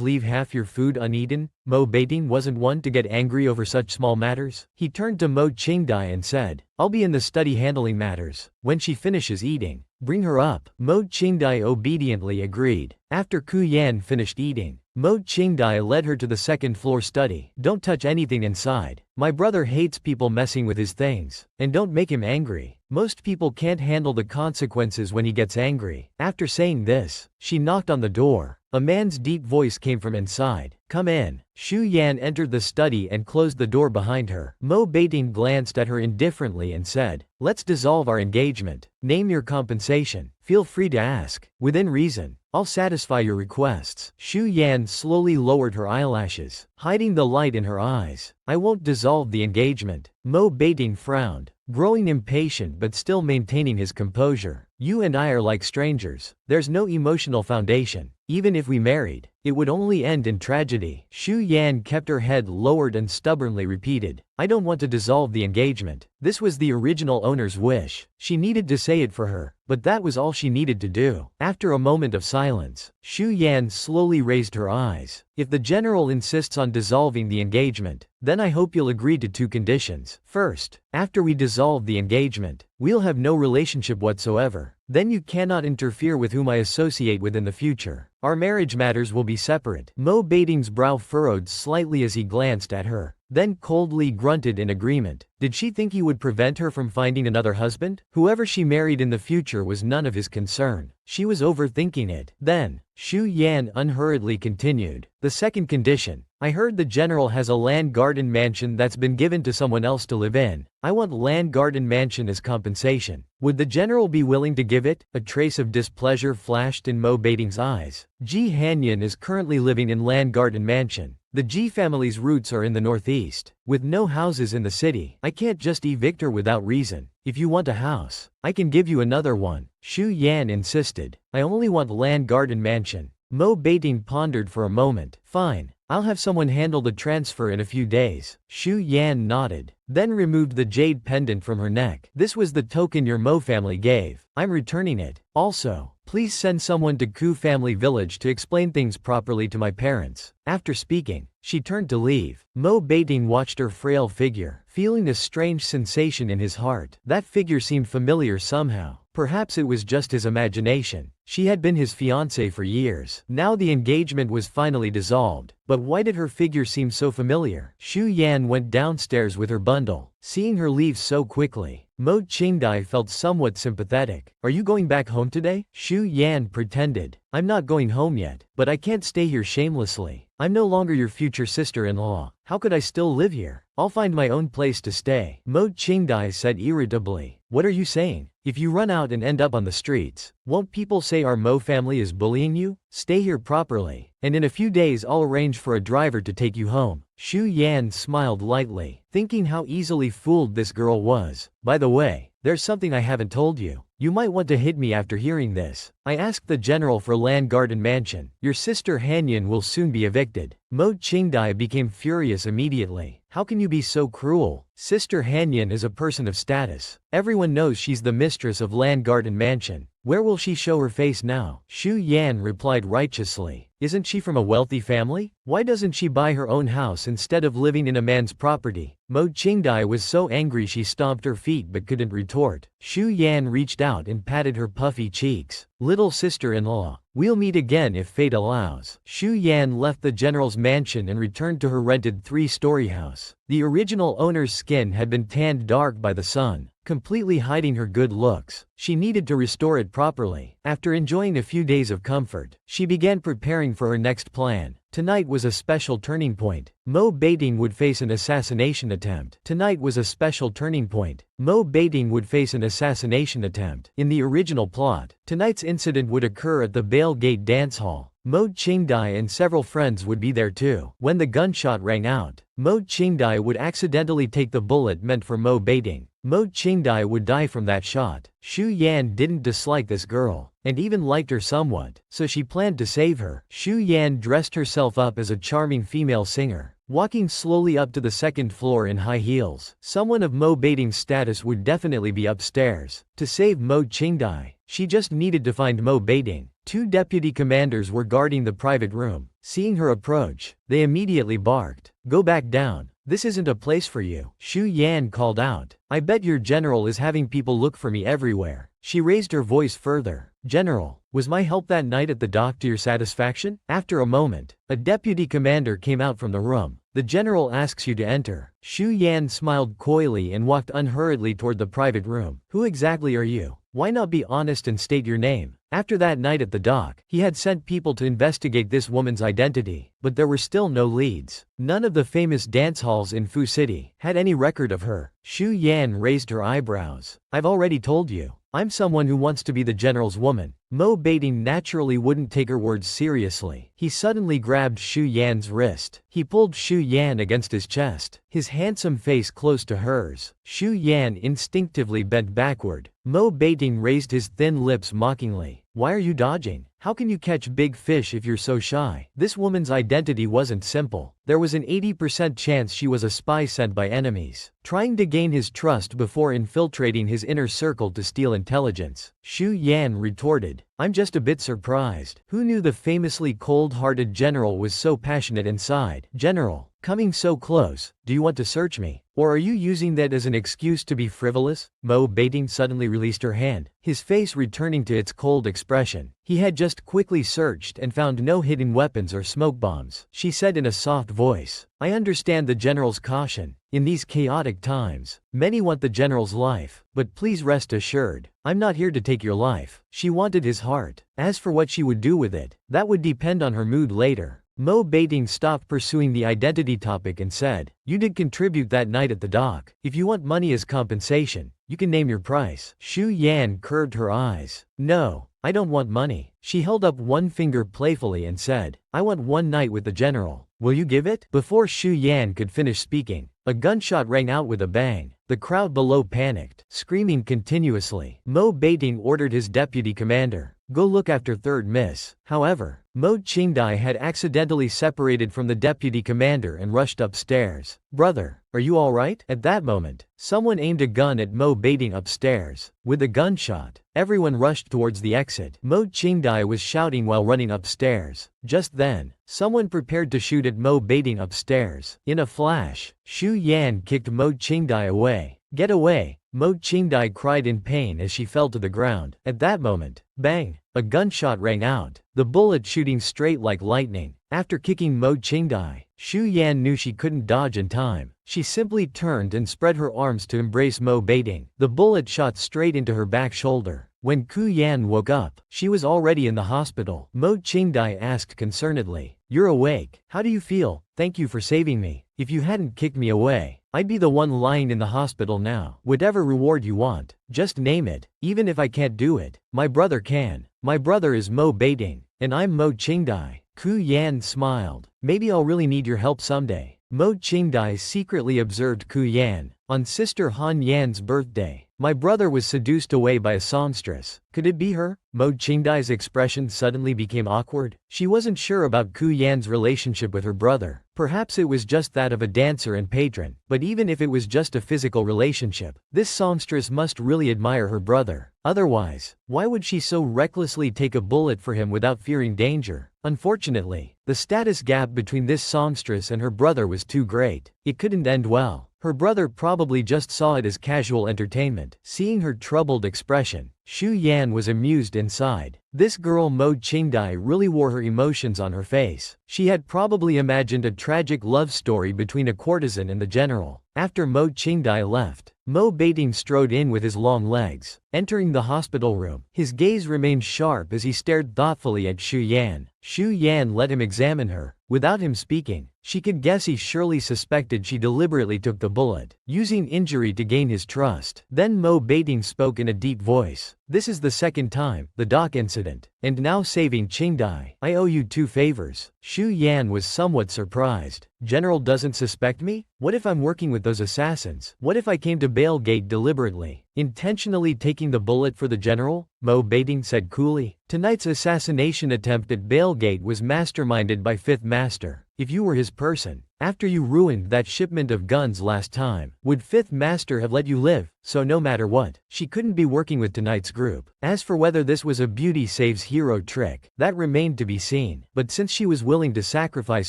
leave half your food uneaten? Mo Baiting wasn't one to get angry over such small matters. He turned to Mo Qingdai and said, I'll be in the study handling matters. When she finishes eating, bring her up. Mo Qingdai obediently agreed. After Ku Yan finished eating, Mo Qingdai led her to the second-floor study. Don't touch anything inside. My brother hates people messing with his things. And don't make him angry. Most people can't handle the consequences when he gets angry. After saying this, she knocked on the door. A man's deep voice came from inside. Come in. Xu Yan entered the study and closed the door behind her. Mo Baiting glanced at her indifferently and said, Let's dissolve our engagement. Name your compensation. Feel free to ask. Within reason. I'll satisfy your requests. Xu Yan slowly lowered her eyelashes, hiding the light in her eyes. I won't dissolve the engagement. Mo Baiting frowned, growing impatient but still maintaining his composure. You and I are like strangers. There's no emotional foundation. Even if we married, it would only end in tragedy. Xu Yan kept her head lowered and stubbornly repeated, I don't want to dissolve the engagement. This was the original owner's wish. She needed to say it for her, but that was all she needed to do. After a moment of silence, Xu Yan slowly raised her eyes. If the general insists on dissolving the engagement, then I hope you'll agree to two conditions. First, after we dissolve the engagement, we'll have no relationship whatsoever. Then you cannot interfere with whom I associate with in the future. Our marriage matters will be separate. Mo Baiting's brow furrowed slightly as he glanced at her, then coldly grunted in agreement. Did she think he would prevent her from finding another husband? Whoever she married in the future was none of his concern. She was overthinking it. Then, Xu Yan unhurriedly continued. The second condition. I heard the general has a land garden mansion that's been given to someone else to live in. I want land garden mansion as compensation. Would the general be willing to give it? A trace of displeasure flashed in Mo Baiting's eyes. Ji Hanyan is currently living in land garden mansion. The Ji family's roots are in the northeast, with no houses in the city. I can't just evict her without reason. If you want a house, I can give you another one. Xu Yan insisted. I only want land garden mansion. Mo Baiting pondered for a moment. Fine. I'll have someone handle the transfer in a few days. Xu Yan nodded, then removed the jade pendant from her neck. This was the token your Mo family gave. I'm returning it. Also, please send someone to Ku family village to explain things properly to my parents. After speaking, she turned to leave. Mo Baiting watched her frail figure, feeling a strange sensation in his heart. That figure seemed familiar somehow. Perhaps it was just his imagination. She had been his fiancée for years. Now the engagement was finally dissolved. But why did her figure seem so familiar? Xu Yan went downstairs with her bundle. Seeing her leave so quickly, Mo Qingdai felt somewhat sympathetic. Are you going back home today? Xu Yan pretended. I'm not going home yet, but I can't stay here shamelessly. I'm no longer your future sister-in-law. How could I still live here? I'll find my own place to stay. Mo Qingdai said irritably. What are you saying? If you run out and end up on the streets, won't people say our Mo family is bullying you? Stay here properly, and in a few days I'll arrange for a driver to take you home. Xu Yan smiled lightly, thinking how easily fooled this girl was. By the way, there's something I haven't told you. You might want to hit me after hearing this. I asked the general for land garden mansion. Your sister Hanyan will soon be evicted. Mo Qingdai became furious immediately. How can you be so cruel? Sister Hanyan is a person of status. Everyone knows she's the mistress of land garden mansion. Where will she show her face now? Xu Yan replied righteously. Isn't she from a wealthy family? Why doesn't she buy her own house instead of living in a man's property? Mo Qingdai was so angry she stomped her feet but couldn't retort. Xu Yan reached out and patted her puffy cheeks. Little sister-in-law, we'll meet again if fate allows. Xu Yan left the general's mansion and returned to her rented 3-story house. The original owner's skin had been tanned dark by the sun, completely hiding her good looks. She needed to restore it properly. After enjoying a few days of comfort, she began preparing for her next plan. Tonight was a special turning point. Mo Baiting would face an assassination attempt. Tonight was a special turning point. Mo Baiting would face an assassination attempt. In the original plot, tonight's incident would occur at the Bale Gate dance hall. Mo Qingdai and several friends would be there too. When the gunshot rang out, Mo Qingdai would accidentally take the bullet meant for Mo Baiting. Mo Qingdai would die from that shot. Xu Yan didn't dislike this girl, and even liked her somewhat, so she planned to save her. Xu Yan dressed herself up as a charming female singer, walking slowly up to the second floor in high heels. Someone of Mo Beiting's status would definitely be upstairs. To save Mo Qingdai, she just needed to find Mo Beiting. Two deputy commanders were guarding the private room. Seeing her approach, they immediately barked, "Go back down. This isn't a place for you." Xu Yan called out, "I bet your general is having people look for me everywhere." She raised her voice further, "General, was my help that night at the dock to your satisfaction?" After a moment, a deputy commander came out from the room. "The general asks you to enter." Xu Yan smiled coyly and walked unhurriedly toward the private room. "Who exactly are you? Why not be honest and state your name?" After that night at the dock, he had sent people to investigate this woman's identity, but there were still no leads. None of the famous dance halls in Fu City had any record of her. Xu Yan raised her eyebrows. "I've already told you. I'm someone who wants to be the general's woman." Mo Beiting naturally wouldn't take her words seriously. He suddenly grabbed Xu Yan's wrist. He pulled Xu Yan against his chest, his handsome face close to hers. Xu Yan instinctively bent backward. Mo Beiting raised his thin lips mockingly. "Why are you dodging? How can you catch big fish if you're so shy?" This woman's identity wasn't simple. There was an 80% chance she was a spy sent by enemies, trying to gain his trust before infiltrating his inner circle to steal intelligence. Xu Yan retorted, "I'm just a bit surprised. Who knew the famously cold-hearted general was so passionate inside?" "General, coming so close, do you want to search me? Or are you using that as an excuse to be frivolous?" Mo Beiting suddenly released her hand, his face returning to its cold expression. He had just quickly searched and found no hidden weapons or smoke bombs. She said in a soft voice, "I understand the general's caution. In these chaotic times, many want the general's life, but please rest assured, I'm not here to take your life." She wanted his heart. As for what she would do with it, that would depend on her mood later. Mo Beiting stopped pursuing the identity topic and said, "You did contribute that night at the dock. If you want money as compensation, you can name your price." Xu Yan curved her eyes. "No, I don't want money." She held up one finger playfully and said, "I want one night with the general. Will you give it?" Before Xu Yan could finish speaking, a gunshot rang out with a bang. The crowd below panicked, screaming continuously. Mo Beiting ordered his deputy commander, "Go look after third miss." However, Mo Qingdai had accidentally separated from the deputy commander and rushed upstairs. "Brother, are you alright?" At that moment, someone aimed a gun at Mo Beiting upstairs. With a gunshot, everyone rushed towards the exit. Mo Qingdai was shouting while running upstairs. Just then, someone prepared to shoot at Mo Beiting upstairs. In a flash, Xu Yan kicked Mo Qingdai away. "Get away!" Mo Qingdai cried in pain as she fell to the ground. At that moment, bang! A gunshot rang out, the bullet shooting straight like lightning. After kicking Mo Qingdai, Xu Yan knew she couldn't dodge in time. She simply turned and spread her arms to embrace Mo Beiting. The bullet shot straight into her back shoulder. When Ku Yan woke up, she was already in the hospital. Mo Qingdai asked concernedly, "You're awake. How do you feel?" "Thank you for saving me. If you hadn't kicked me away, I'd be the one lying in the hospital now." "Whatever reward you want, just name it. Even if I can't do it, my brother can. My brother is Mo Beiting, and I'm Mo Qingdai." Ku Yan smiled. "Maybe I'll really need your help someday." Mo Qingdai secretly observed Ku Yan. "On Sister Han Yan's birthday, my brother was seduced away by a songstress. Could it be her?" Mo Qingdai's expression suddenly became awkward. She wasn't sure about Ku Yan's relationship with her brother. Perhaps it was just that of a dancer and patron. But even if it was just a physical relationship, this songstress must really admire her brother. Otherwise, why would she so recklessly take a bullet for him without fearing danger? Unfortunately, the status gap between this songstress and her brother was too great. It couldn't end well. Her brother probably just saw it as casual entertainment. Seeing her troubled expression, Xu Yan was amused inside. This girl Mo Qingdai really wore her emotions on her face. She had probably imagined a tragic love story between a courtesan and the general. After Mo Qingdai left, Mo Beiting strode in with his long legs, Entering the hospital room, his gaze remained sharp as he stared thoughtfully at Xu Yan. Xu Yan let him examine her. Without him speaking, she could guess he surely suspected she deliberately took the bullet, using injury to gain his trust. Then Mo Beiting spoke in a deep voice. This is the second time, the dock incident, and now saving Qingdai. I owe you 2 favors. Xu Yan was somewhat surprised. General doesn't suspect me? What if I'm working with those assassins? What if I came to Bale Gate deliberately, intentionally taking the bullet for the general? Mo Beiting said coolly. Tonight's assassination attempt at Bale Gate was masterminded by Fifth Master. If you were his person, after you ruined that shipment of guns last time, would Fifth Master have let you live? So no matter what, she couldn't be working with tonight's group. As for whether this was a beauty saves hero trick, that remained to be seen. But since she was willing to sacrifice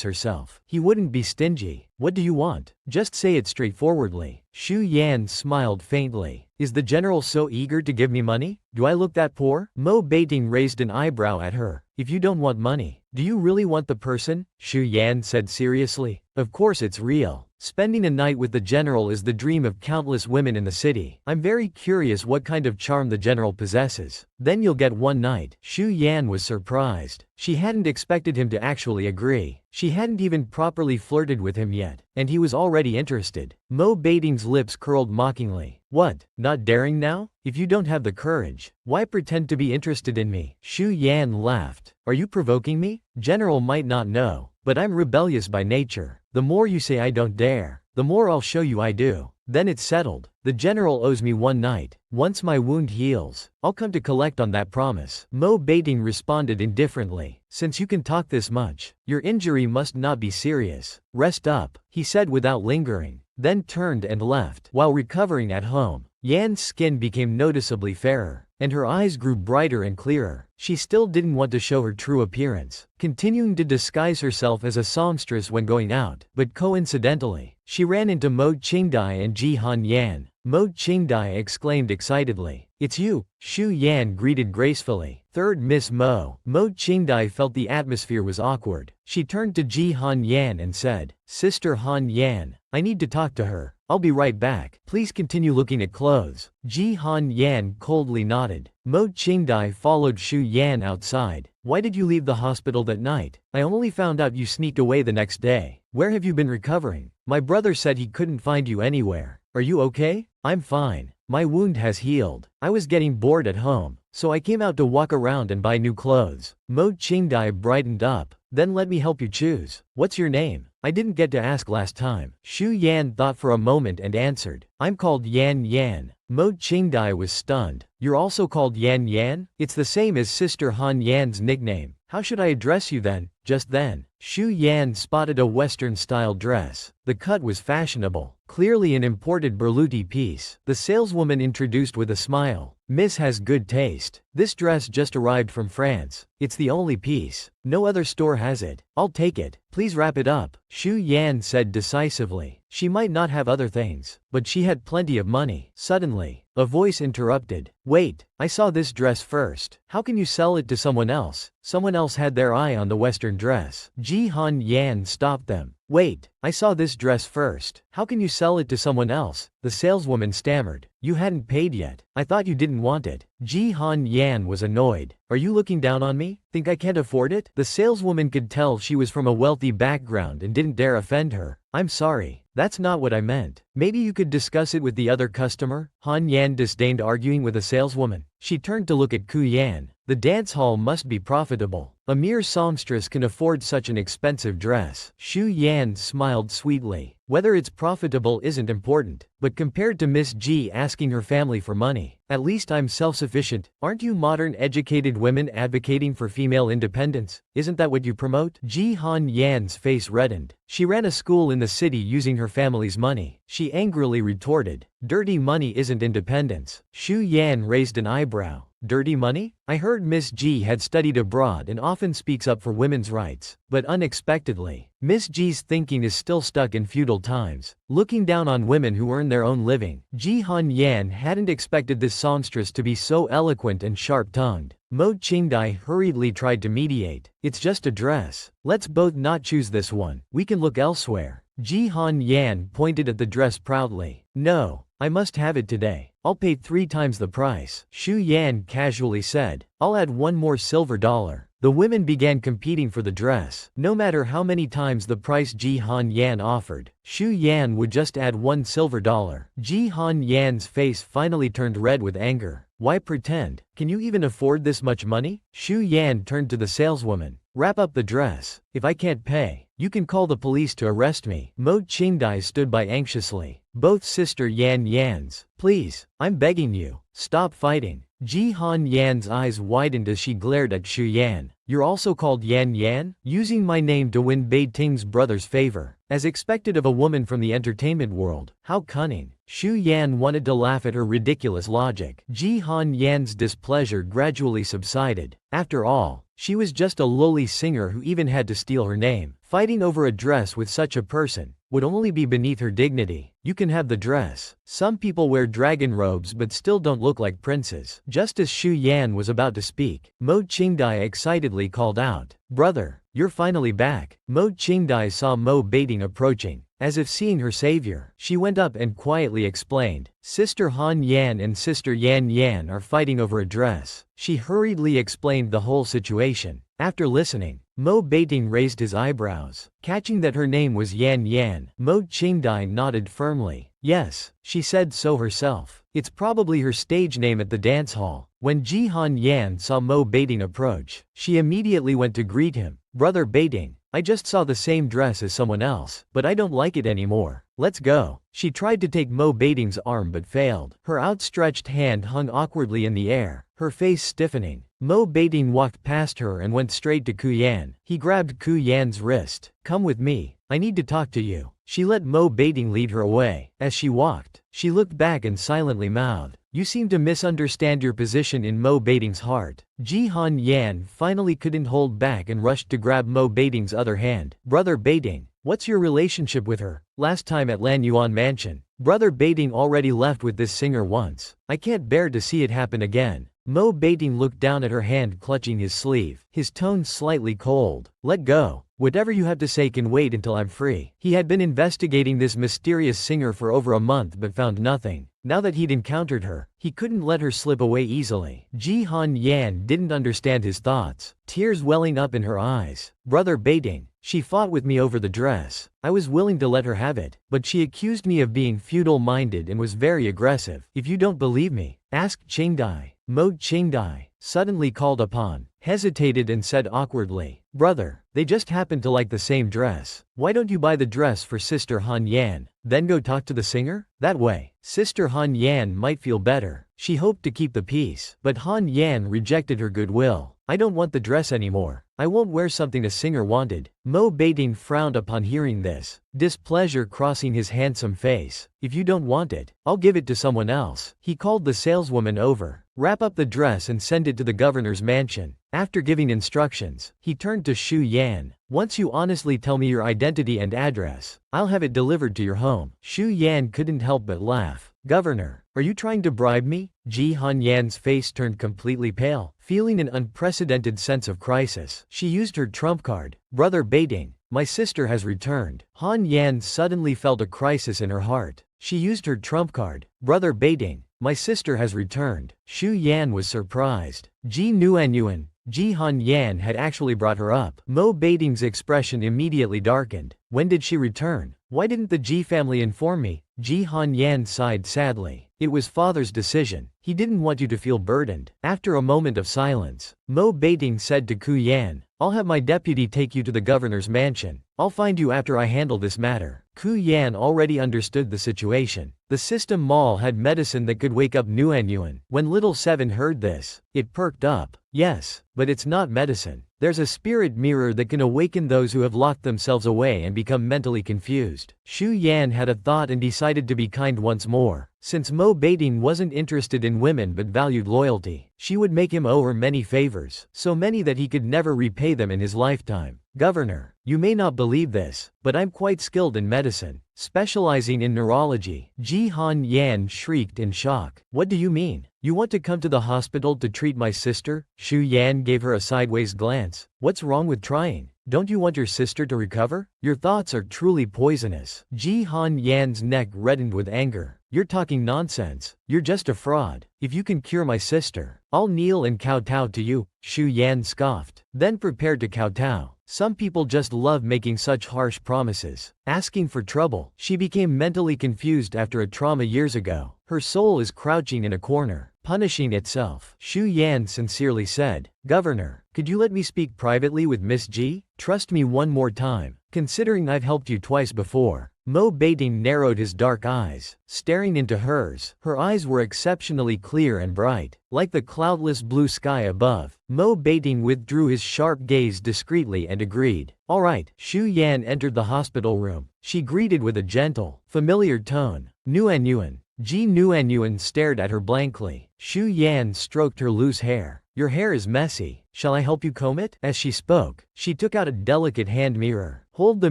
herself, he wouldn't be stingy. What do you want? Just say it straightforwardly. Xu Yan smiled faintly. Is the general so eager to give me money? Do I look that poor? Mo Beiting raised an eyebrow at her. If you don't want money, do you really want the person? Xu Yan said seriously. Of course it's real. Spending a night with the general is the dream of countless women in the city. I'm very curious what kind of charm the general possesses. Then you'll get one night. Xu Yan was surprised. She hadn't expected him to actually agree. She hadn't even properly flirted with him yet, and he was already interested. Mo Beiting's lips curled mockingly. What, not daring now? If you don't have the courage, why pretend to be interested in me? Xu Yan laughed. Are you provoking me? General might not know, but I'm rebellious by nature. The more you say I don't dare, the more I'll show you I do. Then it's settled. The general owes me one night. Once my wound heals, I'll come to collect on that promise. Mo Beiting responded indifferently. Since you can talk this much, your injury must not be serious. Rest up, he said without lingering, then turned and left. While recovering at home, Yan's skin became noticeably fairer, and her eyes grew brighter and clearer. She still didn't want to show her true appearance, continuing to disguise herself as a songstress when going out, but coincidentally, she ran into Mo Qingdai and Ji Han Yan. Mo Qingdai exclaimed excitedly. It's you, Xu Yan greeted gracefully. Third Miss Mo. Mo Qingdai felt the atmosphere was awkward. She turned to Ji Han Yan and said, Sister Han Yan, I need to talk to her. I'll be right back. Please continue looking at clothes. Ji Han Yan coldly nodded. Mo Qingdai followed Xu Yan outside. Why did you leave the hospital that night? I only found out you sneaked away the next day. Where have you been recovering? My brother said he couldn't find you anywhere. Are you okay? I'm fine. My wound has healed. I was getting bored at home, so I came out to walk around and buy new clothes. Mo Qingdai brightened up. Then let me help you choose. What's your name? I didn't get to ask last time. Xu Yan thought for a moment and answered. I'm called Yan Yan. Mo Qingdai was stunned. You're also called Yan Yan? It's the same as Sister Han Yan's nickname. How should I address you then? Just then, Xu Yan spotted a Western-style dress. The cut was fashionable, clearly an imported Berluti piece. The saleswoman introduced with a smile. Miss has good taste. This dress just arrived from France. It's the only piece. No other store has it. I'll take it. Please wrap it up, Xu Yan said decisively. She might not have other things, but she had plenty of money. Suddenly, a voice interrupted. Wait, I saw this dress first. How can you sell it to someone else? Someone else had their eye on the Western dress. Ji Han Yan stopped them. Wait, I saw this dress first. How can you sell it to someone else? The saleswoman stammered. You hadn't paid yet. I thought you didn't want it. Ji Han Yan was annoyed. Are you looking down on me? Think I can't afford it? The saleswoman could tell she was from a wealthy background and didn't dare offend her. I'm sorry. That's not what I meant. Maybe you could discuss it with the other customer? Han Yan disdained arguing with a saleswoman. She turned to look at Ku Yan. The dance hall must be profitable. A mere songstress can afford such an expensive dress. Xu Yan smiled sweetly. Whether it's profitable isn't important, but compared to Miss G asking her family for money, at least I'm self-sufficient. Aren't you modern educated women advocating for female independence? Isn't that what you promote? Ji Han Yan's face reddened. She ran a school in the city using her family's money. She angrily retorted. Dirty money isn't independence. Xu Yan raised an eyebrow. Dirty money? I heard Miss G had studied abroad and often speaks up for women's rights. But unexpectedly, Miss G's thinking is still stuck in feudal times, looking down on women who earn their own living. Ji Han Yan hadn't expected this songstress to be so eloquent and sharp-tongued. Mo Qingdai hurriedly tried to mediate. It's just a dress. Let's both not choose this one. We can look elsewhere. Ji Han Yan pointed at the dress proudly. No, I must have it today. I'll pay 3 times the price. Shu Yan casually said. I'll add 1 more silver dollar. The women began competing for the dress. No matter how many times the price Ji Han Yan offered, Shu Yan would just add 1 silver dollar. Ji Han Yan's face finally turned red with anger. Why pretend? Can you even afford this much money? Shu Yan turned to the saleswoman. Wrap up the dress. If I can't pay, you can call the police to arrest me. Mo Qingdai stood by anxiously. Both sister Yan Yans. Please, I'm begging you, stop fighting. Ji Han Yan's eyes widened as she glared at Shu Yan. You're also called Yan Yan? Using my name to win Bei Ting's brother's favor. As expected of a woman from the entertainment world. How cunning. Shu Yan wanted to laugh at her ridiculous logic. Ji Han Yan's displeasure gradually subsided. After all, she was just a lowly singer who even had to steal her name. Fighting over a dress with such a person would only be beneath her dignity. You can have the dress. Some people wear dragon robes but still don't look like princes. Just as Shu Yan was about to speak, Mo Qingdai excitedly called out, Brother, you're finally back. Mo Qingdai saw Mo Beiting approaching. As if seeing her savior, she went up and quietly explained, Sister Han Yan and Sister Yan Yan are fighting over a dress. She hurriedly explained the whole situation. After listening, Mo Beiting raised his eyebrows. Catching that her name was Yan Yan, Mo Qingdai nodded firmly. Yes, she said so herself. It's probably her stage name at the dance hall. When Ji Han Yan saw Mo Beiting approach, she immediately went to greet him. Brother Beiting, I just saw the same dress as someone else, but I don't like it anymore. Let's go. She tried to take Mo Beiting's arm but failed. Her outstretched hand hung awkwardly in the air, her face stiffening. Mo Beiting walked past her and went straight to Ku Yan. He grabbed Ku Yan's wrist. Come with me. I need to talk to you. She let Mo Beiting lead her away. As she walked, she looked back and silently mouthed, You seem to misunderstand your position in Mo Beiting's heart. Ji Han Yan finally couldn't hold back and rushed to grab Mo Beiting's other hand. Brother Beiting, what's your relationship with her? Last time at Lan Yuan Mansion, Brother Beiting already left with this singer once. I can't bear to see it happen again. Mo Beiting looked down at her hand clutching his sleeve, his tone slightly cold. Let go. Whatever you have to say can wait until I'm free. He had been investigating this mysterious singer for over a month but found nothing. Now that he'd encountered her, he couldn't let her slip away easily. Ji Han Yan didn't understand his thoughts, tears welling up in her eyes. Brother Beiting, she fought with me over the dress. I was willing to let her have it, but she accused me of being feudal-minded and was very aggressive. If you don't believe me, ask Qingdai. Mo Qingdai, suddenly called upon, hesitated and said awkwardly, Brother, they just happen to like the same dress. Why don't you buy the dress for Sister Han Yan, then go talk to the singer? That way, Sister Han Yan might feel better. She hoped to keep the peace, but Han Yan rejected her goodwill. I don't want the dress anymore. I won't wear something a singer wanted. Mo Beiting frowned upon hearing this, displeasure crossing his handsome face. If you don't want it, I'll give it to someone else. He called the saleswoman over. Wrap up the dress and send it to the governor's mansion. After giving instructions, he turned to Shu Yan. Once you honestly tell me your identity and address, I'll have it delivered to your home. Shu Yan couldn't help but laugh. Governor, are you trying to bribe me? Ji Han Yan's face turned completely pale, feeling an unprecedented sense of crisis. She used her trump card. Brother Beiting, my sister has returned. Han Yan suddenly felt a crisis in her heart. She used her trump card. Brother Beiting, my sister has returned. Shu Yan was surprised. Ji Nuanyuan, Ji Han Yan had actually brought her up. Mo Beiting's expression immediately darkened. When did she return? Why didn't the Ji family inform me? Ji Han Yan sighed sadly. It was father's decision. He didn't want you to feel burdened. After a moment of silence, Mo Beiting said to Ku Yan, I'll have my deputy take you to the governor's mansion. I'll find you after I handle this matter. Ku Yan already understood the situation. The system mall had medicine that could wake up Nuanyuan. When Little Seven heard this, it perked up. Yes, but it's not medicine. There's a spirit mirror that can awaken those who have locked themselves away and become mentally confused. Shu Yan had a thought and decided to be kind once more. Since Mo Beiting wasn't interested in women but valued loyalty, she would make him owe her many favors, so many that he could never repay them in his lifetime. Governor, you may not believe this, but I'm quite skilled in medicine, specializing in neurology. Ji Han Yan shrieked in shock. What do you mean? You want to come to the hospital to treat my sister? Shu Yan gave her a sideways glance. What's wrong with trying? Don't you want your sister to recover? Your thoughts are truly poisonous. Ji Han Yan's neck reddened with anger. You're talking nonsense. You're just a fraud. If you can cure my sister, I'll kneel and kowtow to you, Shu Yan scoffed, then prepared to kowtow. Some people just love making such harsh promises. Asking for trouble. She became mentally confused after a trauma years ago. Her soul is crouching in a corner, punishing itself. Shu Yan sincerely said, Governor, could you let me speak privately with Miss G? Trust me one more time, considering I've helped you twice before. Mo Beiting narrowed his dark eyes, staring into hers. Her eyes were exceptionally clear and bright, like the cloudless blue sky above. Mo Beiting withdrew his sharp gaze discreetly and agreed. All right. Shu Yan entered the hospital room. She greeted with a gentle, familiar tone. Nguyen Yuan. Ji Nguyen Yuan stared at her blankly. Shu Yan stroked her loose hair. Your hair is messy. Shall I help you comb it? As she spoke, she took out a delicate hand mirror. Hold the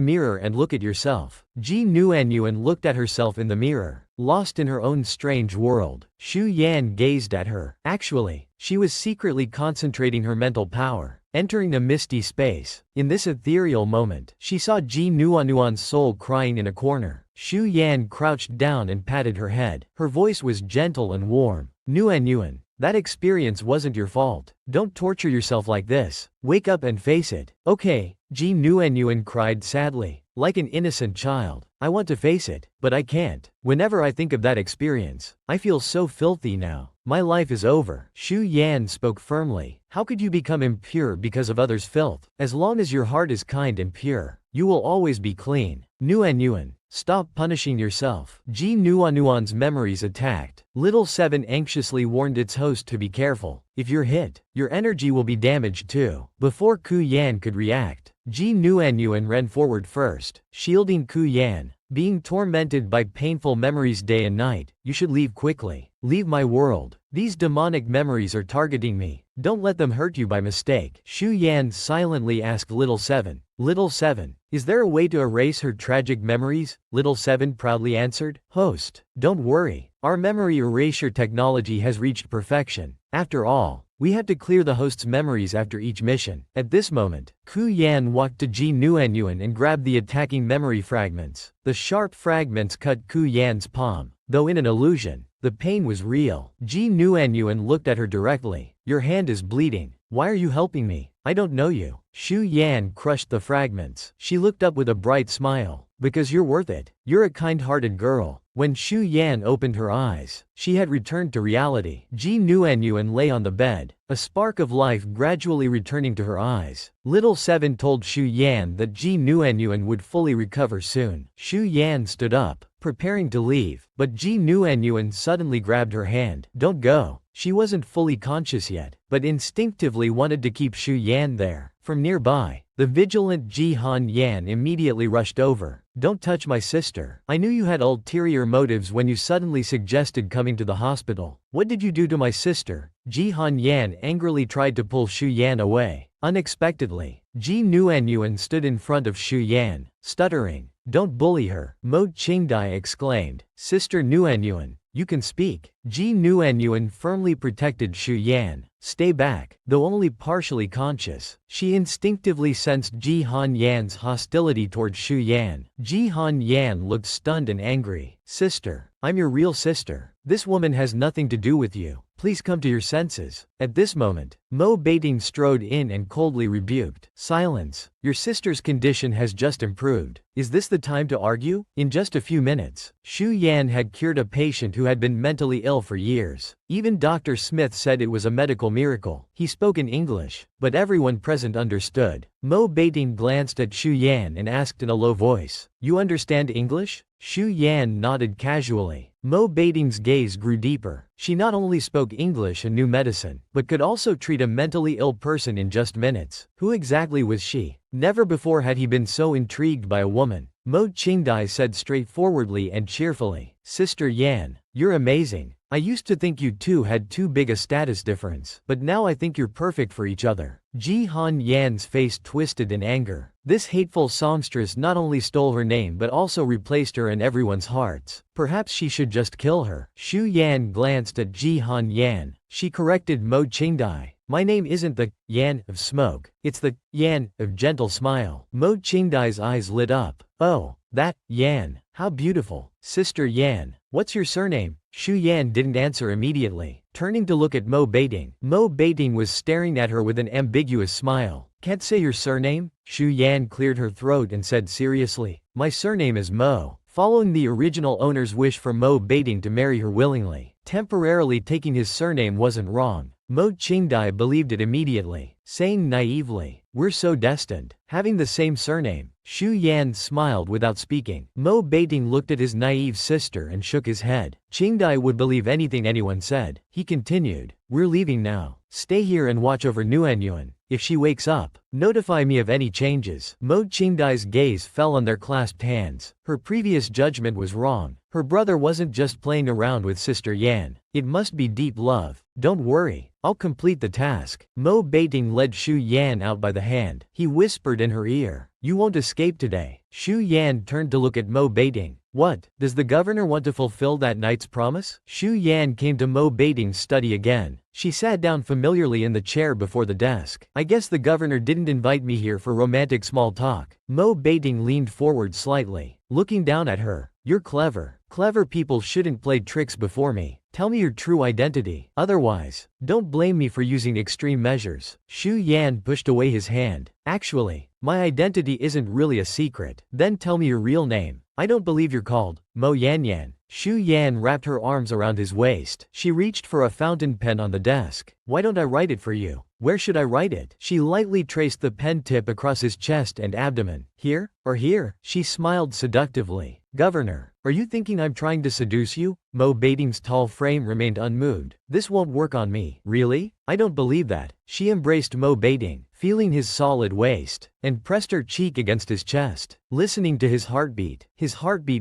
mirror and look at yourself. Ji Nguyen Yuan looked at herself in the mirror, lost in her own strange world. Shu Yan gazed at her. Actually, she was secretly concentrating her mental power, entering a misty space. In this ethereal moment, she saw Ji Nguyen Yuan's soul crying in a corner. Shu Yan crouched down and patted her head. Her voice was gentle and warm. Nguyen Yuan, that experience wasn't your fault. Don't torture yourself like this. Wake up and face it. Okay, Ji Nguyen Yuan cried sadly, like an innocent child. I want to face it, but I can't. Whenever I think of that experience, I feel so filthy now. My life is over. Shu Yan spoke firmly. How could you become impure because of others' filth? As long as your heart is kind and pure, you will always be clean. Nguyen Yuan, stop punishing yourself. Ji Nguyen Yuan's memories attacked. Little Seven anxiously warned its host to be careful. If you're hit, your energy will be damaged too. Before Ku Yan could react, Ji Nguyen Yuan ran forward first, shielding Ku Yan. Being tormented by painful memories day and night, you should leave quickly. Leave my world. These demonic memories are targeting me. Don't let them hurt you by mistake. Shu Yan silently asked Little Seven. Little Seven, is there a way to erase her tragic memories? Little Seven proudly answered. Host, don't worry. Our memory erasure technology has reached perfection. After all, we had to clear the host's memories after each mission. At this moment, Ku Yan walked to Ji Nguyen Yuan and grabbed the attacking memory fragments. The sharp fragments cut Ku Yan's palm. Though in an illusion, the pain was real. Ji Nguyen Yuan looked at her directly. Your hand is bleeding. Why are you helping me? I don't know you. Shu Yan crushed the fragments. She looked up with a bright smile. Because you're worth it. You're a kind-hearted girl. When Shu Yan opened her eyes, she had returned to reality. Ji Nguyen Yuan lay on the bed, a spark of life gradually returning to her eyes. Little Seven told Shu Yan that Ji Nguyen Yuan would fully recover soon. Shu Yan stood up, preparing to leave, but Ji Nguyen Yuan suddenly grabbed her hand. Don't go. She wasn't fully conscious yet, but instinctively wanted to keep Shu Yan there. From nearby, the vigilant Ji Han Yan immediately rushed over. Don't touch my sister. I knew you had ulterior motives when you suddenly suggested coming to the hospital. What did you do to my sister? Ji Han Yan angrily tried to pull Shu Yan away. Unexpectedly, Ji Nguyen Yuan stood in front of Shu Yan, stuttering. Don't bully her, Mo Qingdai exclaimed. Sister Nguyen Yuan, you can speak. Ji Nguyen Yuan firmly protected Shu Yan. Stay back. Though only partially conscious, she instinctively sensed Ji Han Yan's hostility toward Shu Yan. Ji Han Yan looked stunned and angry. Sister, I'm your real sister. This woman has nothing to do with you. Please come to your senses. At this moment, Mo Beiting strode in and coldly rebuked. Silence. Your sister's condition has just improved. Is this the time to argue? In just a few minutes, Shu Yan had cured a patient who had been mentally ill for years. Even Dr. Smith said it was a medical miracle. He spoke in English, but everyone present understood. Mo Beiting glanced at Shu Yan and asked in a low voice, You understand English? Shu Yan nodded casually. Mo Beiting's gaze grew deeper. She not only spoke English and knew medicine, but could also treat a mentally ill person in just minutes. Who exactly was she? Never before had he been so intrigued by a woman. Mo Qingdai said straightforwardly and cheerfully, Sister Yan, you're amazing. I used to think you two had too big a status difference, but now I think you're perfect for each other. Ji Han Yan's face twisted in anger. This hateful songstress not only stole her name but also replaced her in everyone's hearts. Perhaps she should just kill her. Shu Yan glanced at Ji Han Yan. She corrected Mo Qingdai. My name isn't the Yan of smoke. It's the Yan of gentle smile. Mo Qingdai's eyes lit up. Oh, that Yan. How beautiful. Sister Yan. What's your surname? Shu Yan didn't answer immediately. Turning to look at Mo Beiting. Mo Beiting was staring at her with an ambiguous smile. Can't say your surname? Shu Yan cleared her throat and said seriously. My surname is Mo. Following the original owner's wish for Mo Beiting to marry her willingly. Temporarily taking his surname wasn't wrong. Mo Qingdai believed it immediately, saying naively, we're so destined. Having the same surname. Shu Yan smiled without speaking. Mo Beiting looked at his naive sister and shook his head. Qingdai would believe anything anyone said. He continued, we're leaving now. Stay here and watch over Nuanyuan. If she wakes up, notify me of any changes. Mo Qingdai's gaze fell on their clasped hands. Her previous judgment was wrong. Her brother wasn't just playing around with Sister Yan. It must be deep love. Don't worry, I'll complete the task. Mo Beiting led Shu Yan out by the hand. He whispered in her ear, you won't escape today. Shu Yan turned to look at Mo Beiting. What, does the governor want to fulfill that knight's promise? Shu Yan came to Mo Beiting's study again. She sat down familiarly in the chair before the desk. I guess the governor didn't invite me here for romantic small talk. Mo Beiting leaned forward slightly, looking down at her. You're clever. Clever people shouldn't play tricks before me. Tell me your true identity. Otherwise, don't blame me for using extreme measures. Shu Yan pushed away his hand. Actually, my identity isn't really a secret. Then tell me your real name. I don't believe you're called Mo Yanyan. Shu Yan wrapped her arms around his waist. She reached for a fountain pen on the desk. Why don't I write it for you? Where should I write it? She lightly traced the pen tip across his chest and abdomen. Here? Or here? She smiled seductively. Governor, are you thinking I'm trying to seduce you? Mo Beiting's tall frame remained unmoved. This won't work on me. Really? I don't believe that. She embraced Mo Beiting, feeling his solid waist, and pressed her cheek against his chest. Listening to his heartbeat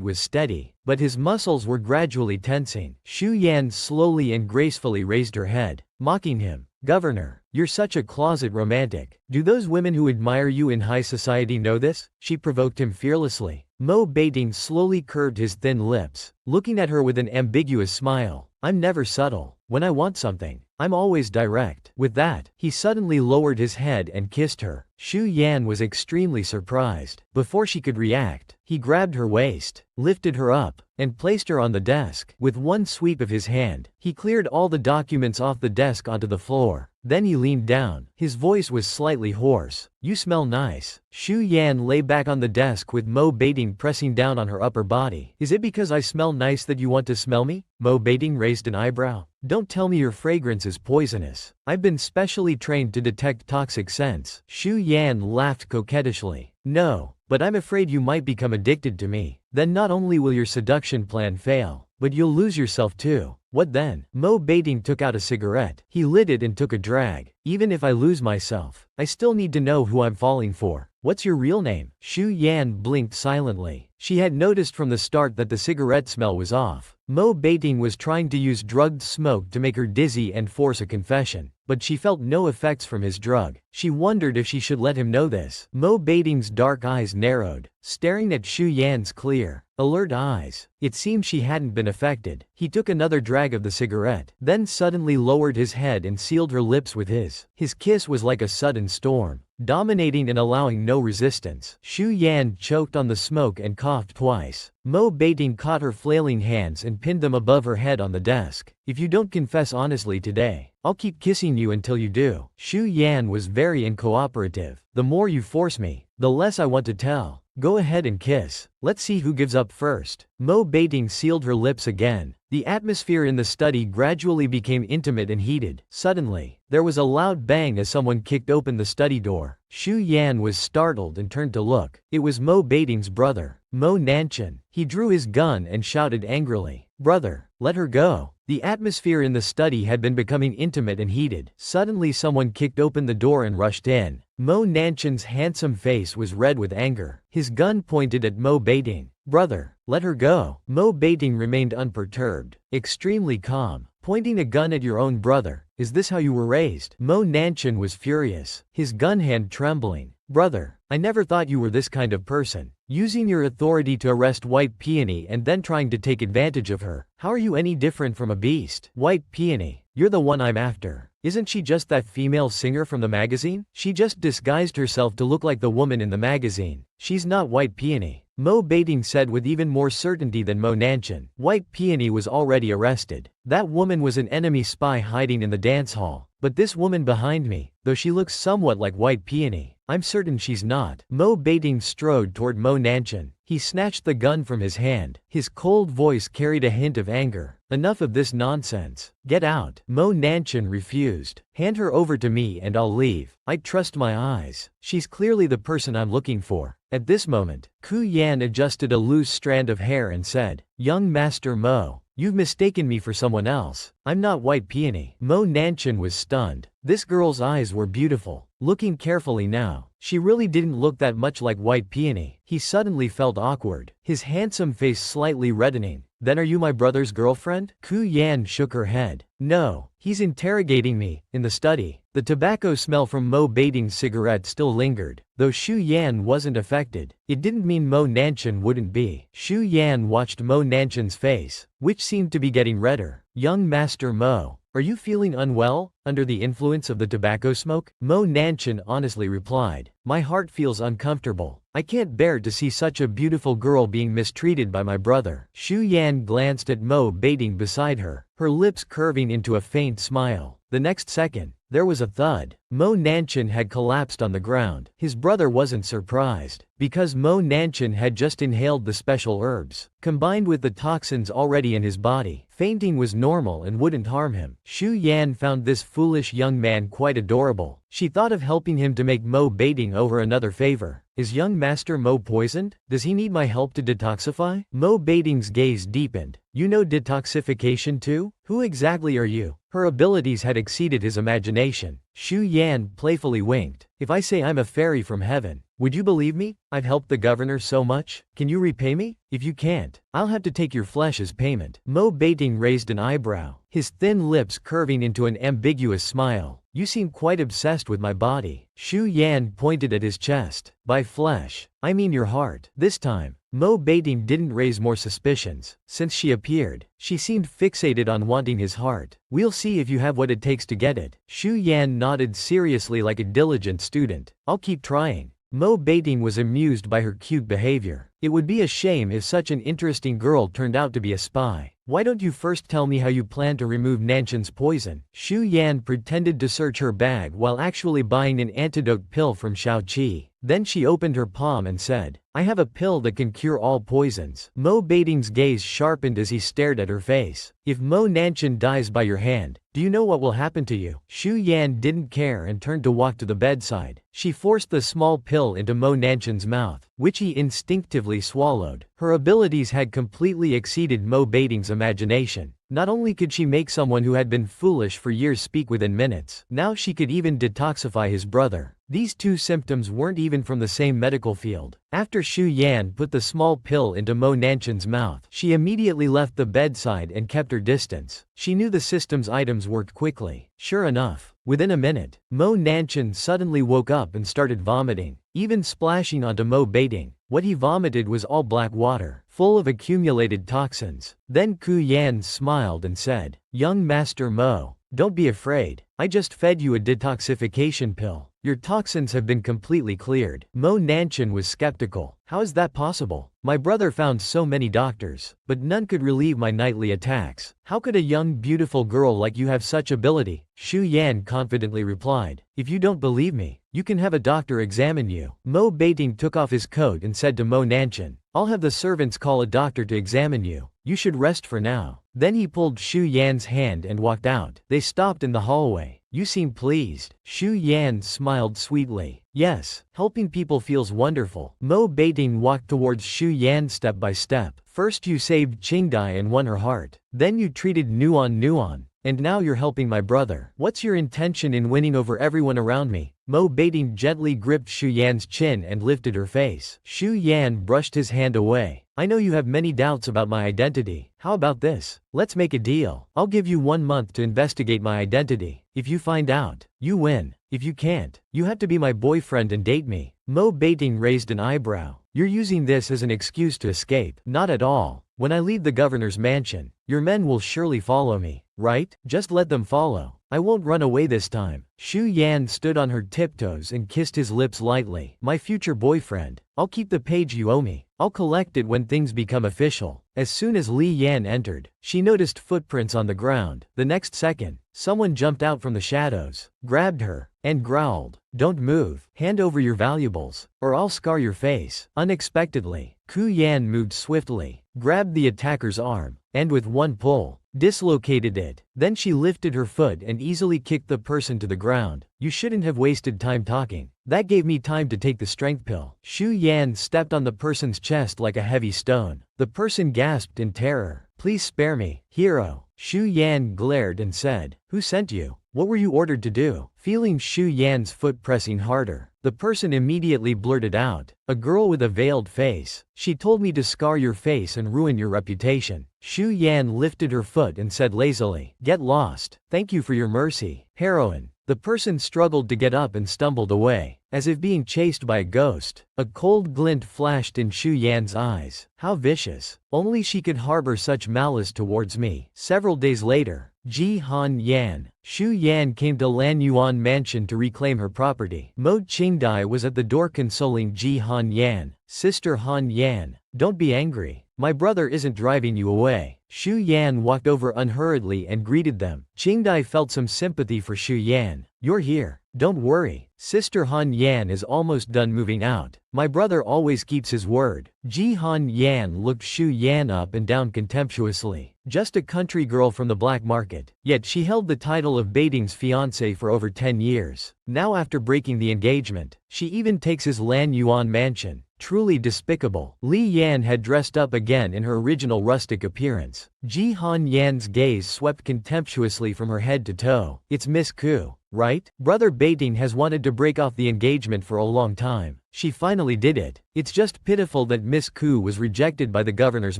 was steady, but his muscles were gradually tensing. Shu Yan slowly and gracefully raised her head, mocking him. Governor, you're such a closet romantic. Do those women who admire you in high society know this? She provoked him fearlessly. Mo Beiting slowly curved his thin lips, looking at her with an ambiguous smile. I'm never subtle. When I want something, I'm always direct. With that, he suddenly lowered his head and kissed her. Shu Yan was extremely surprised. Before she could react, he grabbed her waist, lifted her up, and placed her on the desk. With one sweep of his hand, he cleared all the documents off the desk onto the floor. Then he leaned down. His voice was slightly hoarse. You smell nice. Shu Yan lay back on the desk with Mo Beiting pressing down on her upper body. Is it because I smell nice that you want to smell me? Mo Beiting raised an eyebrow. Don't tell me your fragrance is poisonous. I've been specially trained to detect toxic scents. Shu Yan laughed coquettishly. No, but I'm afraid you might become addicted to me. Then not only will your seduction plan fail, but you'll lose yourself too. What then? Mo Beiting took out a cigarette. He lit it and took a drag. Even if I lose myself, I still need to know who I'm falling for. What's your real name? Shu Yan blinked silently. She had noticed from the start that the cigarette smell was off. Mo Beiting was trying to use drugged smoke to make her dizzy and force a confession, but she felt no effects from his drug. She wondered if she should let him know this. Mo Beiting's dark eyes narrowed, staring at Shu Yan's clear, alert eyes. It seemed she hadn't been affected. He took another drag of the cigarette, then suddenly lowered his head and sealed her lips with his. His kiss was like a sudden storm, dominating and allowing no resistance. Shu Yan choked on the smoke and coughed twice. Mo Beiting caught her flailing hands and pinned them above her head on the desk. If you don't confess honestly today, I'll keep kissing you until you do. Shu Yan was very uncooperative. The more you force me, the less I want to tell. Go ahead and kiss. Let's see who gives up first. Mo Beiting sealed her lips again. The atmosphere in the study gradually became intimate and heated. Suddenly, there was a loud bang as someone kicked open the study door. Shu Yan was startled and turned to look. It was Mo Beiting's brother, Mo Nanchan. He drew his gun and shouted angrily, "Brother, let her go." The atmosphere in the study had been becoming intimate and heated. Suddenly someone kicked open the door and rushed in. Mo Nanchan's handsome face was red with anger. His gun pointed at Mo Beiting. "Brother, let her go." Mo Beiting remained unperturbed, extremely calm. Pointing a gun at your own brother, is this how you were raised? Mo Nanchan was furious, his gun hand trembling. "Brother, I never thought you were this kind of person. Using your authority to arrest White Peony and then trying to take advantage of her. How are you any different from a beast? White Peony, you're the one I'm after. Isn't she just that female singer from the magazine? She just disguised herself to look like the woman in the magazine. She's not White Peony. Mo Beting said with even more certainty than Mo Nanchan. White Peony was already arrested. That woman was an enemy spy hiding in the dance hall. But this woman behind me, though she looks somewhat like White Peony, I'm certain she's not. Mo Beting strode toward Mo Nanchan. He snatched the gun from his hand. His cold voice carried a hint of anger. Enough of this nonsense. Get out. Mo Nanchan refused. Hand her over to me and I'll leave. I trust my eyes. She's clearly the person I'm looking for. At this moment, Ku Yan adjusted a loose strand of hair and said, "Young Master Mo, you've mistaken me for someone else. I'm not White Peony." Mo Nanchan was stunned. This girl's eyes were beautiful. Looking carefully now, she really didn't look that much like White Peony. He suddenly felt awkward, his handsome face slightly reddening. "Then are you my brother's girlfriend?" Ku Yan shook her head. "No, he's interrogating me, in the study." The tobacco smell from Mo Beting's cigarette still lingered. Though Shu Yan wasn't affected, it didn't mean Mo Nanchan wouldn't be. Shu Yan watched Mo Nanchan's face, which seemed to be getting redder. "Young Master Mo, are you feeling unwell, under the influence of the tobacco smoke?" Mo Nanchan honestly replied, "My heart feels uncomfortable. I can't bear to see such a beautiful girl being mistreated by my brother." Shu Yan glanced at Mo Beting beside her, her lips curving into a faint smile. The next second, there was a thud. Mo Nanchan had collapsed on the ground. His brother wasn't surprised, because Mo Nanchan had just inhaled the special herbs. Combined with the toxins already in his body, fainting was normal and wouldn't harm him. Shu Yan found this foolish young man quite adorable. She thought of helping him to make Mo Beting over another favor. "Is young Master Mo poisoned? Does he need my help to detoxify?" Mo Beting's gaze deepened. "You know detoxification too? Who exactly are you?" Her abilities had exceeded his imagination. Shu Yan playfully winked. "If I say I'm a fairy from heaven, would you believe me? I've helped the governor so much. Can you repay me? If you can't, I'll have to take your flesh as payment." Mo Beting raised an eyebrow, his thin lips curving into an ambiguous smile. "You seem quite obsessed with my body." Shu Yan pointed at his chest. "By flesh, I mean your heart." This time, Mo Beting didn't raise more suspicions. Since she appeared, she seemed fixated on wanting his heart. "We'll see if you have what it takes to get it." Shu Yan nodded seriously like a diligent student. "I'll keep trying." Mo Beting was amused by her cute behavior. It would be a shame if such an interesting girl turned out to be a spy. "Why don't you first tell me how you plan to remove Nanchan's poison?" Shu Yan pretended to search her bag while actually buying an antidote pill from Shao Qi. Then she opened her palm and said, "I have a pill that can cure all poisons." Mo Beting's gaze sharpened as he stared at her face. "If Mo Nanchan dies by your hand, do you know what will happen to you?" Shu Yan didn't care and turned to walk to the bedside. She forced the small pill into Mo Nanchan's mouth, which he instinctively swallowed. Her abilities had completely exceeded Mo Beting's imagination. Not only could she make someone who had been foolish for years speak within minutes, now she could even detoxify his brother. These two symptoms weren't even from the same medical field. After Shu Yan put the small pill into Mo Nanchan's mouth, she immediately left the bedside and kept her distance. She knew the system's items worked quickly. Sure enough, within a minute, Mo Nanchan suddenly woke up and started vomiting, even splashing onto Mo Beting. What he vomited was all black water, full of accumulated toxins. Then Ku Yan smiled and said, "Young Master Mo, don't be afraid. I just fed you a detoxification pill. Your toxins have been completely cleared." Mo Nanchan was skeptical. "How is that possible? My brother found so many doctors, but none could relieve my nightly attacks. How could a young beautiful girl like you have such ability?" Shu Yan confidently replied, "If you don't believe me, you can have a doctor examine you." Mo Beting took off his coat and said to Mo Nanchan, "I'll have the servants call a doctor to examine you. You should rest for now." Then he pulled Shu Yan's hand and walked out. They stopped in the hallway. "You seem pleased." Shu Yan smiled sweetly. "Yes, helping people feels wonderful." Mo Beting walked towards Shu Yan step by step. "First you saved Qingdai and won her heart. Then you treated Nuan. And now you're helping my brother. What's your intention in winning over everyone around me?" Mo Beting gently gripped Shu Yan's chin and lifted her face. Shu Yan brushed his hand away. "I know you have many doubts about my identity. How about this? Let's make a deal. I'll give you 1 month to investigate my identity. If you find out, you win. If you can't, you have to be my boyfriend and date me." Mo Beting raised an eyebrow. "You're using this as an excuse to escape." "Not at all. When I leave the governor's mansion, your men will surely follow me, right? Just let them follow. I won't run away this time. Shu Yan stood on her tiptoes and kissed his lips lightly. My future boyfriend. I'll keep the page you owe me. I'll collect it when things become official. As soon as Li Yan entered, she noticed footprints on the ground. The next second, someone jumped out from the shadows, grabbed her, and growled, "Don't move, hand over your valuables, or I'll scar your face." Unexpectedly, Ku Yan moved swiftly, grabbed the attacker's arm, and with one pull, dislocated it. Then she lifted her foot and easily kicked the person to the ground. You shouldn't have wasted time talking. That gave me time to take the strength pill. Shu Yan stepped on the person's chest like a heavy stone. The person gasped in terror. Please spare me, hero. Shu Yan glared and said, who sent you? What were you ordered to do? Feeling Shu Yan's foot pressing harder, the person immediately blurted out, a girl with a veiled face. She told me to scar your face and ruin your reputation. Shu Yan lifted her foot and said lazily, get lost. Thank you for your mercy, heroine. The person struggled to get up and stumbled away, as if being chased by a ghost. A cold glint flashed in Shu Yan's eyes. How vicious. Only she could harbor such malice towards me. Several days later, Ji Han Yan, Shu Yan came to Lan Yuan Mansion to reclaim her property. Mo Qingdai was at the door consoling Ji Han Yan. Sister Han Yan, don't be angry. My brother isn't driving you away. Shu Yan walked over unhurriedly and greeted them. Qingdai felt some sympathy for Shu Yan. You're here. Don't worry. Sister Han Yan is almost done moving out. My brother always keeps his word. Ji Han Yan looked Shu Yan up and down contemptuously. Just a country girl from the black market. Yet she held the title of Beiting's fiancé for over 10 years. Now after breaking the engagement, she even takes his Lan Yuan mansion. Truly despicable. Li Yan had dressed up again in her original rustic appearance. Ji Han Yan's gaze swept contemptuously from her head to toe. It's Miss Ku, right? Brother Beiting has wanted to break off the engagement for a long time. She finally did it. It's just pitiful that Miss Ku was rejected by the governor's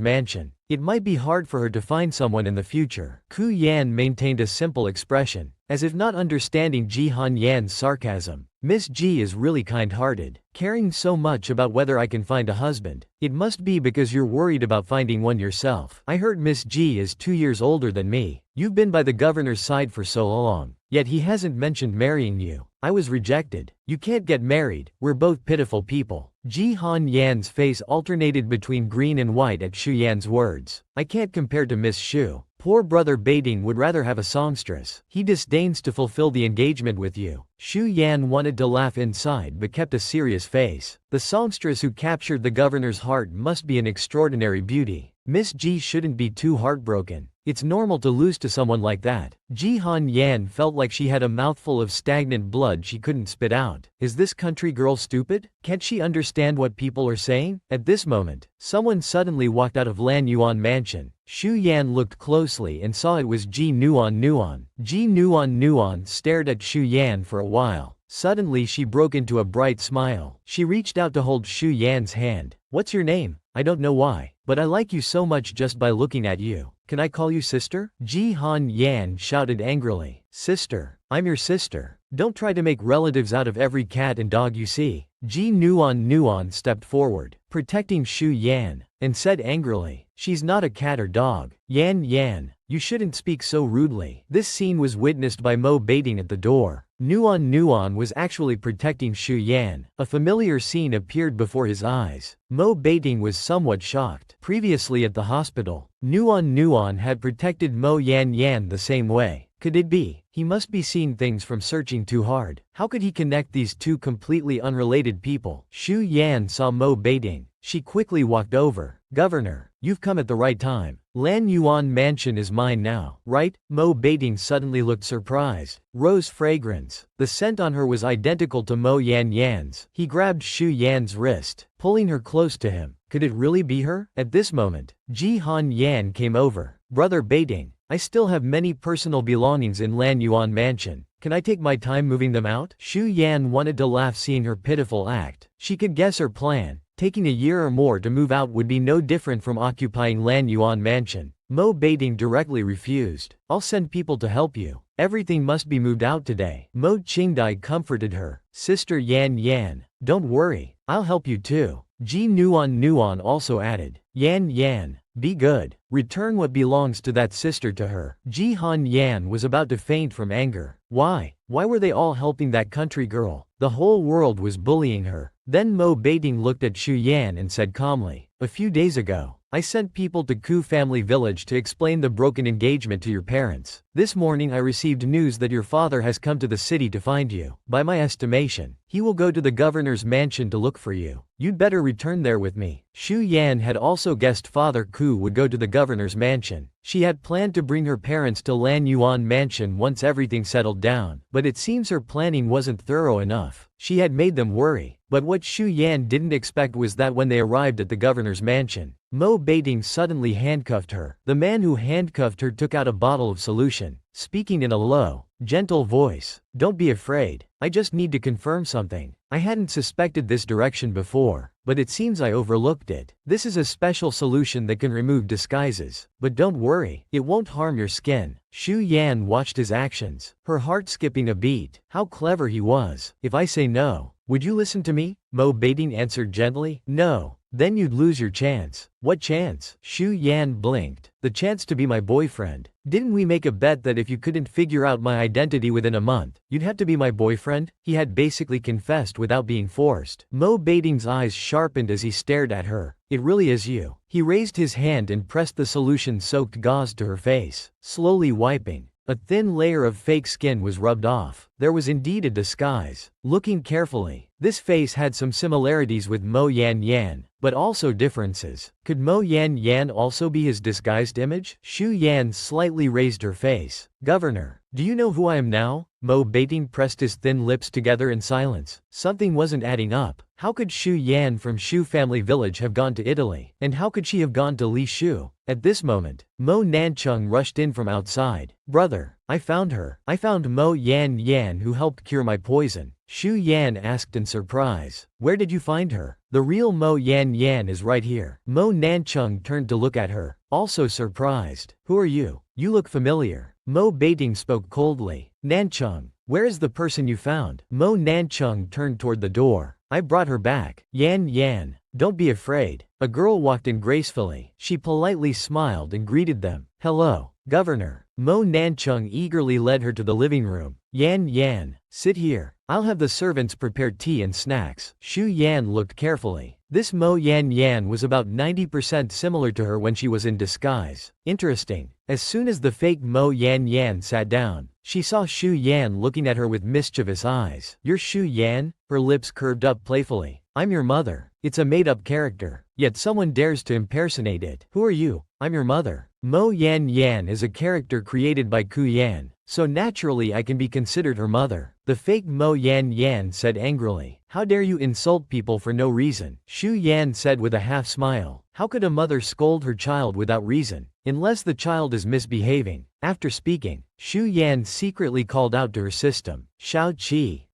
mansion. It might be hard for her to find someone in the future. Ku Yan maintained a simple expression, as if not understanding Ji Han Yan's sarcasm. Miss Ji is really kind-hearted, caring so much about whether I can find a husband. It must be because you're worried about finding one yourself. I heard Miss Ji is 2 years older than me. You've been by the governor's side for so long, yet he hasn't mentioned marrying you. I was rejected. You can't get married. We're both pitiful people. Ji Han Yan's face alternated between green and white at Shu Yan's words. I can't compare to Miss Shu. Poor brother Beiting would rather have a songstress. He disdains to fulfill the engagement with you. Shu Yan wanted to laugh inside but kept a serious face. The songstress who captured the governor's heart must be an extraordinary beauty. Miss Ji shouldn't be too heartbroken. It's normal to lose to someone like that. Ji Han Yan felt like she had a mouthful of stagnant blood she couldn't spit out. Is this country girl stupid? Can't she understand what people are saying? At this moment, someone suddenly walked out of Lan Yuan Mansion. Shu Yan looked closely and saw it was Ji Nuan Nuan. Ji Nuan Nuan stared at Shu Yan for a while. Suddenly she broke into a bright smile. She reached out to hold Shu Yan's hand. What's your name? I don't know why, but I like you so much just by looking at you. Can I call you sister? Ji Han Yan shouted angrily. Sister? I'm your sister. Don't try to make relatives out of every cat and dog you see. Ji Nuan Nuan stepped forward, protecting Shu Yan, and said angrily, she's not a cat or dog. Yan Yan, you shouldn't speak so rudely. This scene was witnessed by Mo Beiting at the door. Nuan Nuan was actually protecting Shu Yan. A familiar scene appeared before his eyes. Mo Beiting was somewhat shocked. Previously at the hospital, Nuan Nuan had protected Mo Yan Yan the same way. Could it be? He must be seeing things from searching too hard. How could he connect these two completely unrelated people? Shu Yan saw Mo Beiting. She quickly walked over. Governor, you've come at the right time. Lan Yuan Mansion is mine now, right? Mo Beiting suddenly looked surprised. Rose fragrance. The scent on her was identical to Mo Yan Yan's. He grabbed Shu Yan's wrist, pulling her close to him. Could it really be her? At this moment, Ji Han Yan came over. Brother Beiting, I still have many personal belongings in Lan Yuan Mansion. Can I take my time moving them out? Shu Yan wanted to laugh seeing her pitiful act. She could guess her plan. Taking a year or more to move out would be no different from occupying Lan Yuan Mansion. Mo Beiting directly refused. I'll send people to help you. Everything must be moved out today. Mo Qingdai comforted her. Sister Yan Yan, don't worry. I'll help you too. Ji Nuan Nuan also added. Yan Yan, Be good. Return what belongs to that sister to her. Ji Han Yan was about to faint from anger. Why? Why were they all helping that country girl? The whole world was bullying her. Then Mo Baiting looked at Xu Yan and said calmly, "A few days ago, I sent people to Ku family village to explain the broken engagement to your parents. This morning I received news that your father has come to the city to find you. By my estimation, he will go to the governor's mansion to look for you. You'd better return there with me." Xu Yan had also guessed Father Ku would go to the governor's mansion. She had planned to bring her parents to Lan Yuan mansion once everything settled down, but it seems her planning wasn't thorough enough. She had made them worry. But what Xu Yan didn't expect was that when they arrived at the governor's mansion, Mo Baiting suddenly handcuffed her. The man who handcuffed her took out a bottle of solution, speaking in a low, gentle voice. "Don't be afraid. I just need to confirm something. I hadn't suspected this direction before, but it seems I overlooked it. This is a special solution that can remove disguises. But don't worry, it won't harm your skin." Xu Yan watched his actions, her heart skipping a beat. How clever he was. "If I say no, would you listen to me?" Mo Baiting answered gently. "No. Then you'd lose your chance." "What chance?" Xu Yan blinked. "The chance to be my boyfriend. Didn't we make a bet that if you couldn't figure out my identity within a month, you'd have to be my boyfriend?" He had basically confessed without being forced. Mo Baiting's eyes sharpened as he stared at her. "It really is you." He raised his hand and pressed the solution-soaked gauze to her face, slowly wiping. A thin layer of fake skin was rubbed off. There was indeed a disguise. Looking carefully, this face had some similarities with Mo Yan Yan, but also differences. Could Mo Yan Yan also be his disguised image? Xu Yan slightly raised her face. "Governor, do you know who I am now?" Mo Baiting pressed his thin lips together in silence. Something wasn't adding up. How could Xu Yan from Shu family village have gone to Italy? And how could she have gone to Li Shu? At this moment, Mo Nancheng rushed in from outside. "Brother, I found her. I found Mo Yan Yan who helped cure my poison." Xu Yan asked in surprise. "Where did you find her?" "The real Mo Yan Yan is right here." Mo Nancheng turned to look at her, also surprised. "Who are you? You look familiar." Mo Baiting spoke coldly. "Nancheng, where is the person you found?" Mo Nancheng turned toward the door. "I brought her back." "Yan Yan, don't be afraid." A girl walked in gracefully. She politely smiled and greeted them. "Hello, Governor." Mo Nancheng eagerly led her to the living room. "Yan Yan, sit here. I'll have the servants prepare tea and snacks." Xu Yan looked carefully. This Mo Yan Yan was about 90% similar to her when she was in disguise. Interesting. As soon as the fake Mo Yan Yan sat down, she saw Xu Yan looking at her with mischievous eyes. "You're Xu Yan?" Her lips curved up playfully. "I'm your mother." It's a made-up character, yet someone dares to impersonate it. "Who are you?" "I'm your mother." Mo Yan Yan is a character created by Ku Yan, so naturally I can be considered her mother. The fake Mo Yan Yan said angrily. "How dare you insult people for no reason?" Xu Yan said with a half-smile. "How could a mother scold her child without reason? Unless the child is misbehaving." After speaking, Xu Yan secretly called out to her system. "Shao Qi,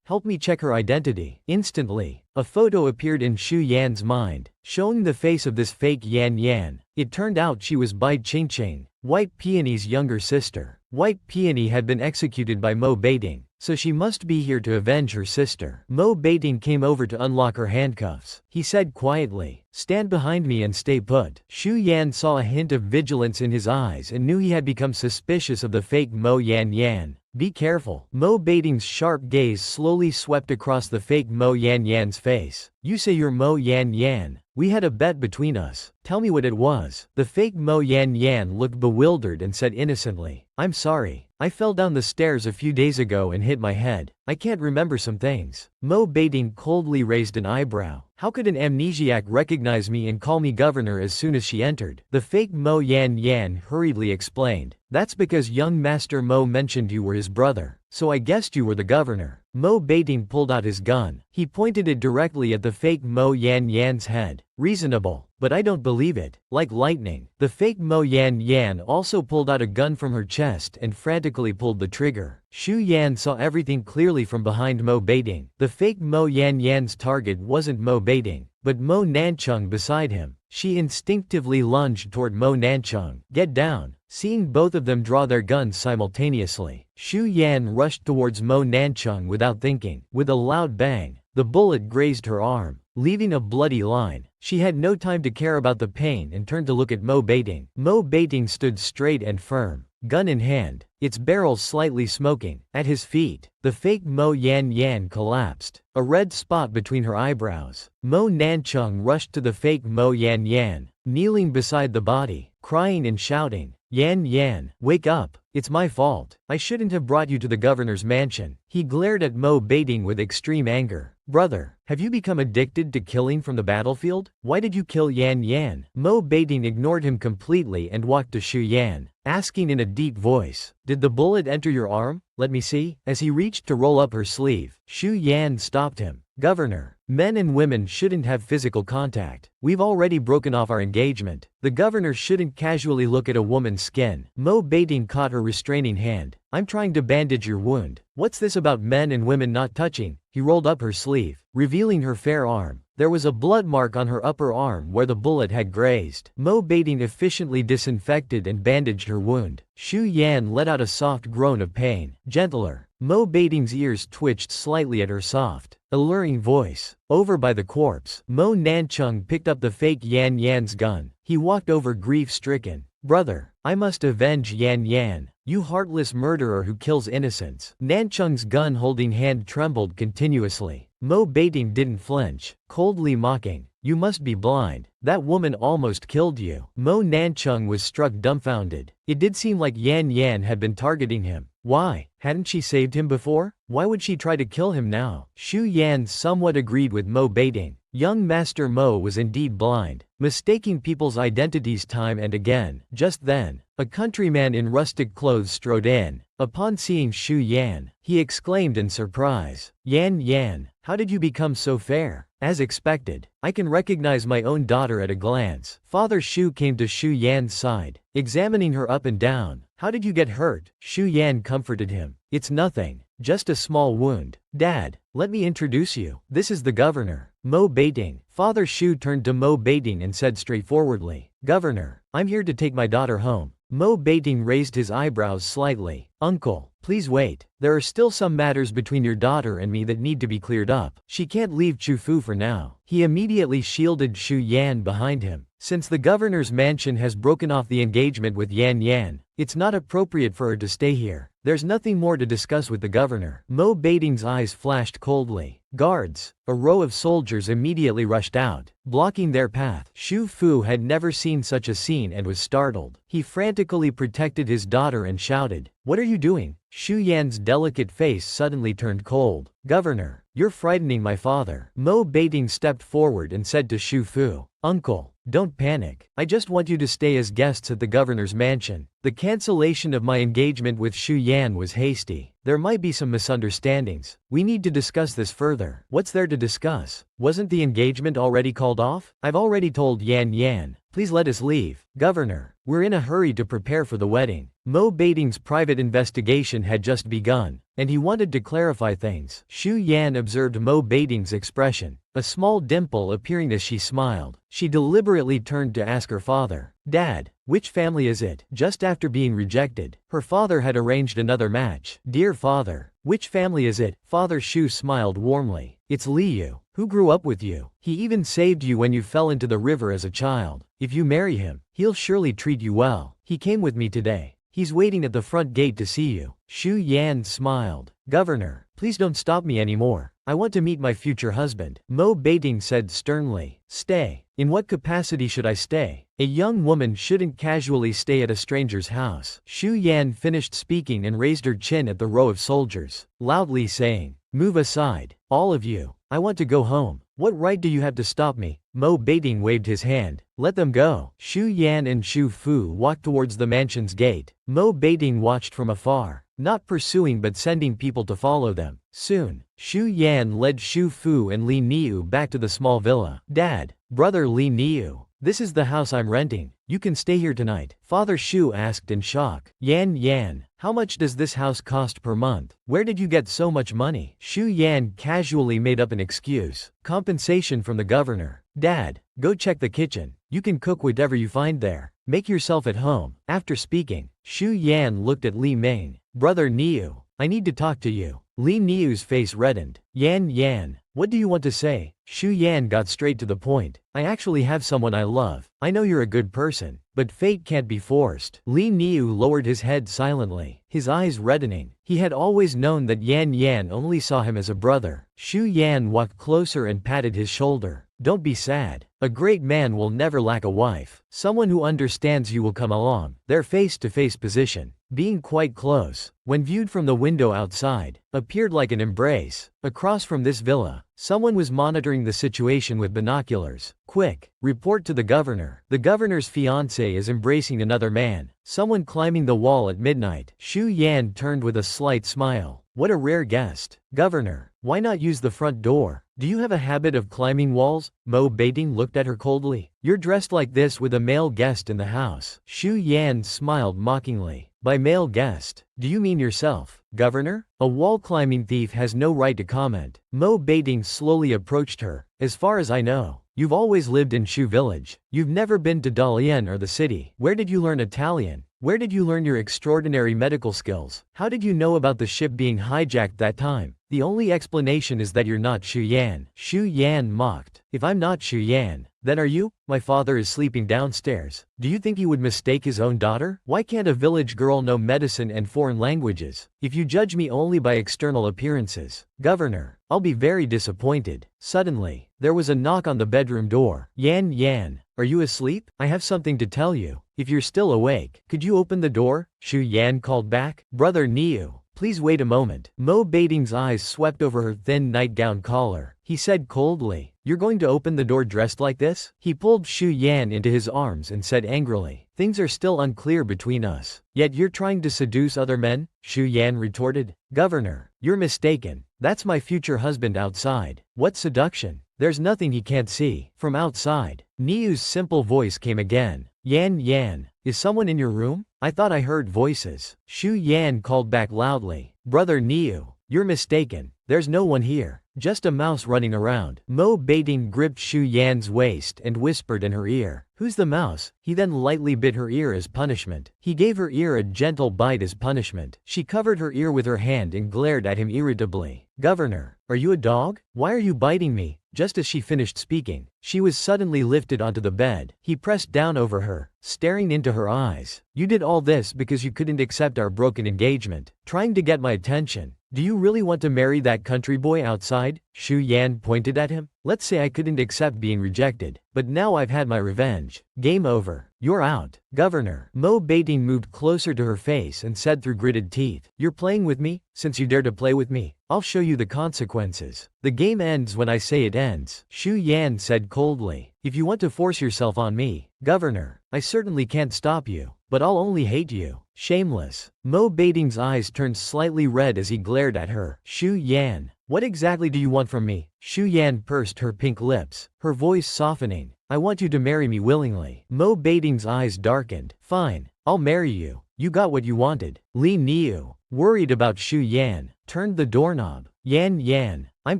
help me check her identity." Instantly, a photo appeared in Xu Yan's mind, showing the face of this fake Yan Yan. It turned out she was Bai Qingqing, White Peony's younger sister. White Peony had been executed by Mo Baiting, so she must be here to avenge her sister. Mo Baiting came over to unlock her handcuffs. He said quietly, "Stand behind me and stay put." Xu Yan saw a hint of vigilance in his eyes and knew he had become suspicious of the fake Mo Yan Yan. "Be careful." Mo Baiting's sharp gaze slowly swept across the fake Mo Yan Yan's face. "You say you're Mo Yan Yan. We had a bet between us. Tell me what it was." The fake Mo Yan Yan looked bewildered and said innocently, "I'm sorry. I fell down the stairs a few days ago and hit my head. I can't remember some things." Mo Baiting coldly raised an eyebrow. How could an amnesiac recognize me and call me governor as soon as she entered? The fake Mo Yan Yan hurriedly explained. "That's because young Master Mo mentioned you were his brother, so I guessed you were the governor." Mo Baiting pulled out his gun. He pointed it directly at the fake Mo Yan Yan's head. "Reasonable, but I don't believe it." Like lightning, the fake Mo Yan Yan also pulled out a gun from her chest and frantically pulled the trigger. Xu Yan saw everything clearly from behind Mo Baiting. The fake Mo Yan Yan's target wasn't Mo Baiting, but Mo Nancheng beside him. She instinctively lunged toward Mo Nancheng. "Get down." Seeing both of them draw their guns simultaneously, Xu Yan rushed towards Mo Nancheng without thinking. With a loud bang, the bullet grazed her arm, leaving a bloody line. She had no time to care about the pain and turned to look at Mo Beting. Mo Beting stood straight and firm, gun in hand, its barrel slightly smoking. At his feet, the fake Mo Yan Yan collapsed, a red spot between her eyebrows. Mo Nanchung rushed to the fake Mo Yan Yan, kneeling beside the body, crying and shouting, "Yan Yan, wake up, it's my fault. I shouldn't have brought you to the governor's mansion." He glared at Mo Beting with extreme anger. "Brother, have you become addicted to killing from the battlefield? Why did you kill Yan Yan?" Mo Beting ignored him completely and walked to Shu Yan, asking in a deep voice, "Did the bullet enter your arm? Let me see." As he reached to roll up her sleeve, Shu Yan stopped him. "Governor, men and women shouldn't have physical contact. We've already broken off our engagement. The governor shouldn't casually look at a woman's skin." Mo Beting caught her restraining hand. "I'm trying to bandage your wound. What's this about men and women not touching?" He rolled up her sleeve, revealing her fair arm. There was a blood mark on her upper arm where the bullet had grazed. Mo Beting efficiently disinfected and bandaged her wound. Shu Yan let out a soft groan of pain. "Gentler." Mo Beting's ears twitched slightly at her soft, alluring voice. Over by the corpse, Mo Nanchung picked up the fake Yan Yan's gun. He walked over grief-stricken. "Brother, I must avenge Yan Yan, you heartless murderer who kills innocents." Nanchung's gun-holding hand trembled continuously. Mo Beting didn't flinch, coldly mocking, "You must be blind. That woman almost killed you." Mo Nanchung was struck dumbfounded. It did seem like Yan Yan had been targeting him. Why? Hadn't she saved him before? Why would she try to kill him now? Shu Yan somewhat agreed with Mo Beting. Young Master Mo was indeed blind, mistaking people's identities time and again. Just then, a countryman in rustic clothes strode in. Upon seeing Shu Yan, he exclaimed in surprise, "Yan Yan, how did you become so fair?" As expected, I can recognize my own daughter at a glance. Father Shu came to Shu Yan's side, examining her up and down. "How did you get hurt?" Shu Yan comforted him. "It's nothing, just a small wound. Dad, let me introduce you. This is the governor, Mo Beting." Father Shu turned to Mo Beting and said straightforwardly, "Governor, I'm here to take my daughter home." Mo Beting raised his eyebrows slightly. "Uncle, please wait. There are still some matters between your daughter and me that need to be cleared up. She can't leave Chufu for now." He immediately shielded Shu Yan behind him. "Since the governor's mansion has broken off the engagement with Yan Yan, it's not appropriate for her to stay here. There's nothing more to discuss with the governor." Mo Beting's eyes flashed coldly. Guards, a row of soldiers immediately rushed out, blocking their path. Shu Fu had never seen such a scene and was startled. He frantically protected his daughter and shouted, "What are you doing?" Shu Yan's delicate face suddenly turned cold. "Governor, you're frightening my father." Mo Beting stepped forward and said to Shu Fu, "Uncle, don't panic. I just want you to stay as guests at the governor's mansion." The cancellation of my engagement with Shu Yan was hasty. There might be some misunderstandings. We need to discuss this further. What's there to discuss? Wasn't the engagement already called off? I've already told Yan Yan. Please let us leave. Governor, we're in a hurry to prepare for the wedding. Mo Beting's private investigation had just begun, and he wanted to clarify things. Shu Yan observed Mo Beting's expression, a small dimple appearing as she smiled. She deliberately turned to ask her father, "Dad, which family is it?" Just after being rejected, her father had arranged another match. "Dear father, which family is it?" Father Shu smiled warmly. "It's Liu, who grew up with you. He even saved you when you fell into the river as a child. If you marry him, he'll surely treat you well. He came with me today. He's waiting at the front gate to see you." Shu Yan smiled. "Governor, please don't stop me anymore. I want to meet my future husband." Mo Beting said sternly, "Stay. In what capacity should I stay? A young woman shouldn't casually stay at a stranger's house." Shu Yan finished speaking and raised her chin at the row of soldiers, loudly saying, "Move aside, all of you. I want to go home. What right do you have to stop me?" Mo Beting waved his hand. "Let them go." Shu Yan and Shu Fu walked towards the mansion's gate. Mo Beting watched from afar, not pursuing but sending people to follow them. Soon, Shu Yan led Shu Fu and Li Niu back to the small villa. "Dad, brother Li Niu, this is the house I'm renting. You can stay here tonight." Father Shu asked in shock. "Yan Yan, how much does this house cost per month? Where did you get so much money?" Shu Yan casually made up an excuse. "Compensation from the governor." "Dad, go check the kitchen. You can cook whatever you find there. Make yourself at home." After speaking, Shu Yan looked at Li Ming. "Brother Niu, I need to talk to you." Li Niu's face reddened. Yan, what do you want to say? Shu Yan got straight to the point. I actually have someone I love. I know you're a good person, but fate can't be forced. Li Niu lowered his head silently, his eyes reddening. He had always known that Yan only saw him as a brother. Shu Yan walked closer and patted his shoulder. Don't be sad. A great man will never lack a wife. Someone who understands you will come along. Their face-to-face position, being quite close, when viewed from the window outside, appeared like an embrace. Across from this villa, someone was monitoring the situation with binoculars. Quick, report to the governor. The governor's fiancé is embracing another man. Someone climbing the wall at midnight. Shu Yan turned with a slight smile. What a rare guest. Governor, why not use the front door? Do you have a habit of climbing walls? Mo Baiting looked at her coldly. You're dressed like this with a male guest in the house. Shu Yan smiled mockingly. By male guest, do you mean yourself, Governor? A wall-climbing thief has no right to comment. Mo Baiting slowly approached her. As far as I know, you've always lived in Shu Village. You've never been to Dalian or the city. Where did you learn Italian? Where did you learn your extraordinary medical skills? How did you know about the ship being hijacked that time? The only explanation is that you're not Shu Yan. Shu Yan mocked. If I'm not Shu Yan, then are you? My father is sleeping downstairs. Do you think he would mistake his own daughter? Why can't a village girl know medicine and foreign languages? If you judge me only by external appearances, Governor, I'll be very disappointed. Suddenly, there was a knock on the bedroom door. Yan, are you asleep? I have something to tell you. If you're still awake, could you open the door? Shu Yan called back. Brother Niu, please wait a moment. Mo Baiting's eyes swept over her thin nightgown collar. He said coldly, you're going to open the door dressed like this? He pulled Shu Yan into his arms and said angrily, things are still unclear between us. Yet you're trying to seduce other men? Shu Yan retorted. Governor, you're mistaken. That's my future husband outside. What seduction? There's nothing he can't see. From outside, Niu's simple voice came again. Yan, is someone in your room? I thought I heard voices. Shu Yan called back loudly. Brother Niu, you're mistaken. There's no one here. Just a mouse running around. Mo Baiting gripped Shu Yan's waist and whispered in her ear. Who's the mouse? He then lightly bit her ear as punishment. He gave her ear a gentle bite as punishment. She covered her ear with her hand and glared at him irritably. Governor, are you a dog? Why are you biting me? Just as she finished speaking, she was suddenly lifted onto the bed. He pressed down over her, staring into her eyes. You did all this because you couldn't accept our broken engagement, trying to get my attention. Do you really want to marry that country boy outside? Shu Yan pointed at him. Let's say I couldn't accept being rejected, but now I've had my revenge. Game over. You're out. Governor. Mo Baiting moved closer to her face and said through gritted teeth, you're playing with me? Since you dare to play with me, I'll show you the consequences. The game ends when I say it ends. Shu Yan said coldly. If you want to force yourself on me, Governor, I certainly can't stop you, but I'll only hate you. Shameless. Mo Baiting's eyes turned slightly red as he glared at her. Shu Yan, what exactly do you want from me? Shu Yan pursed her pink lips, her voice softening. I want you to marry me willingly. Mo Baiting's eyes darkened. Fine, I'll marry you. You got what you wanted. Li Niu, worried about Shu Yan, turned the doorknob. Yan, I'm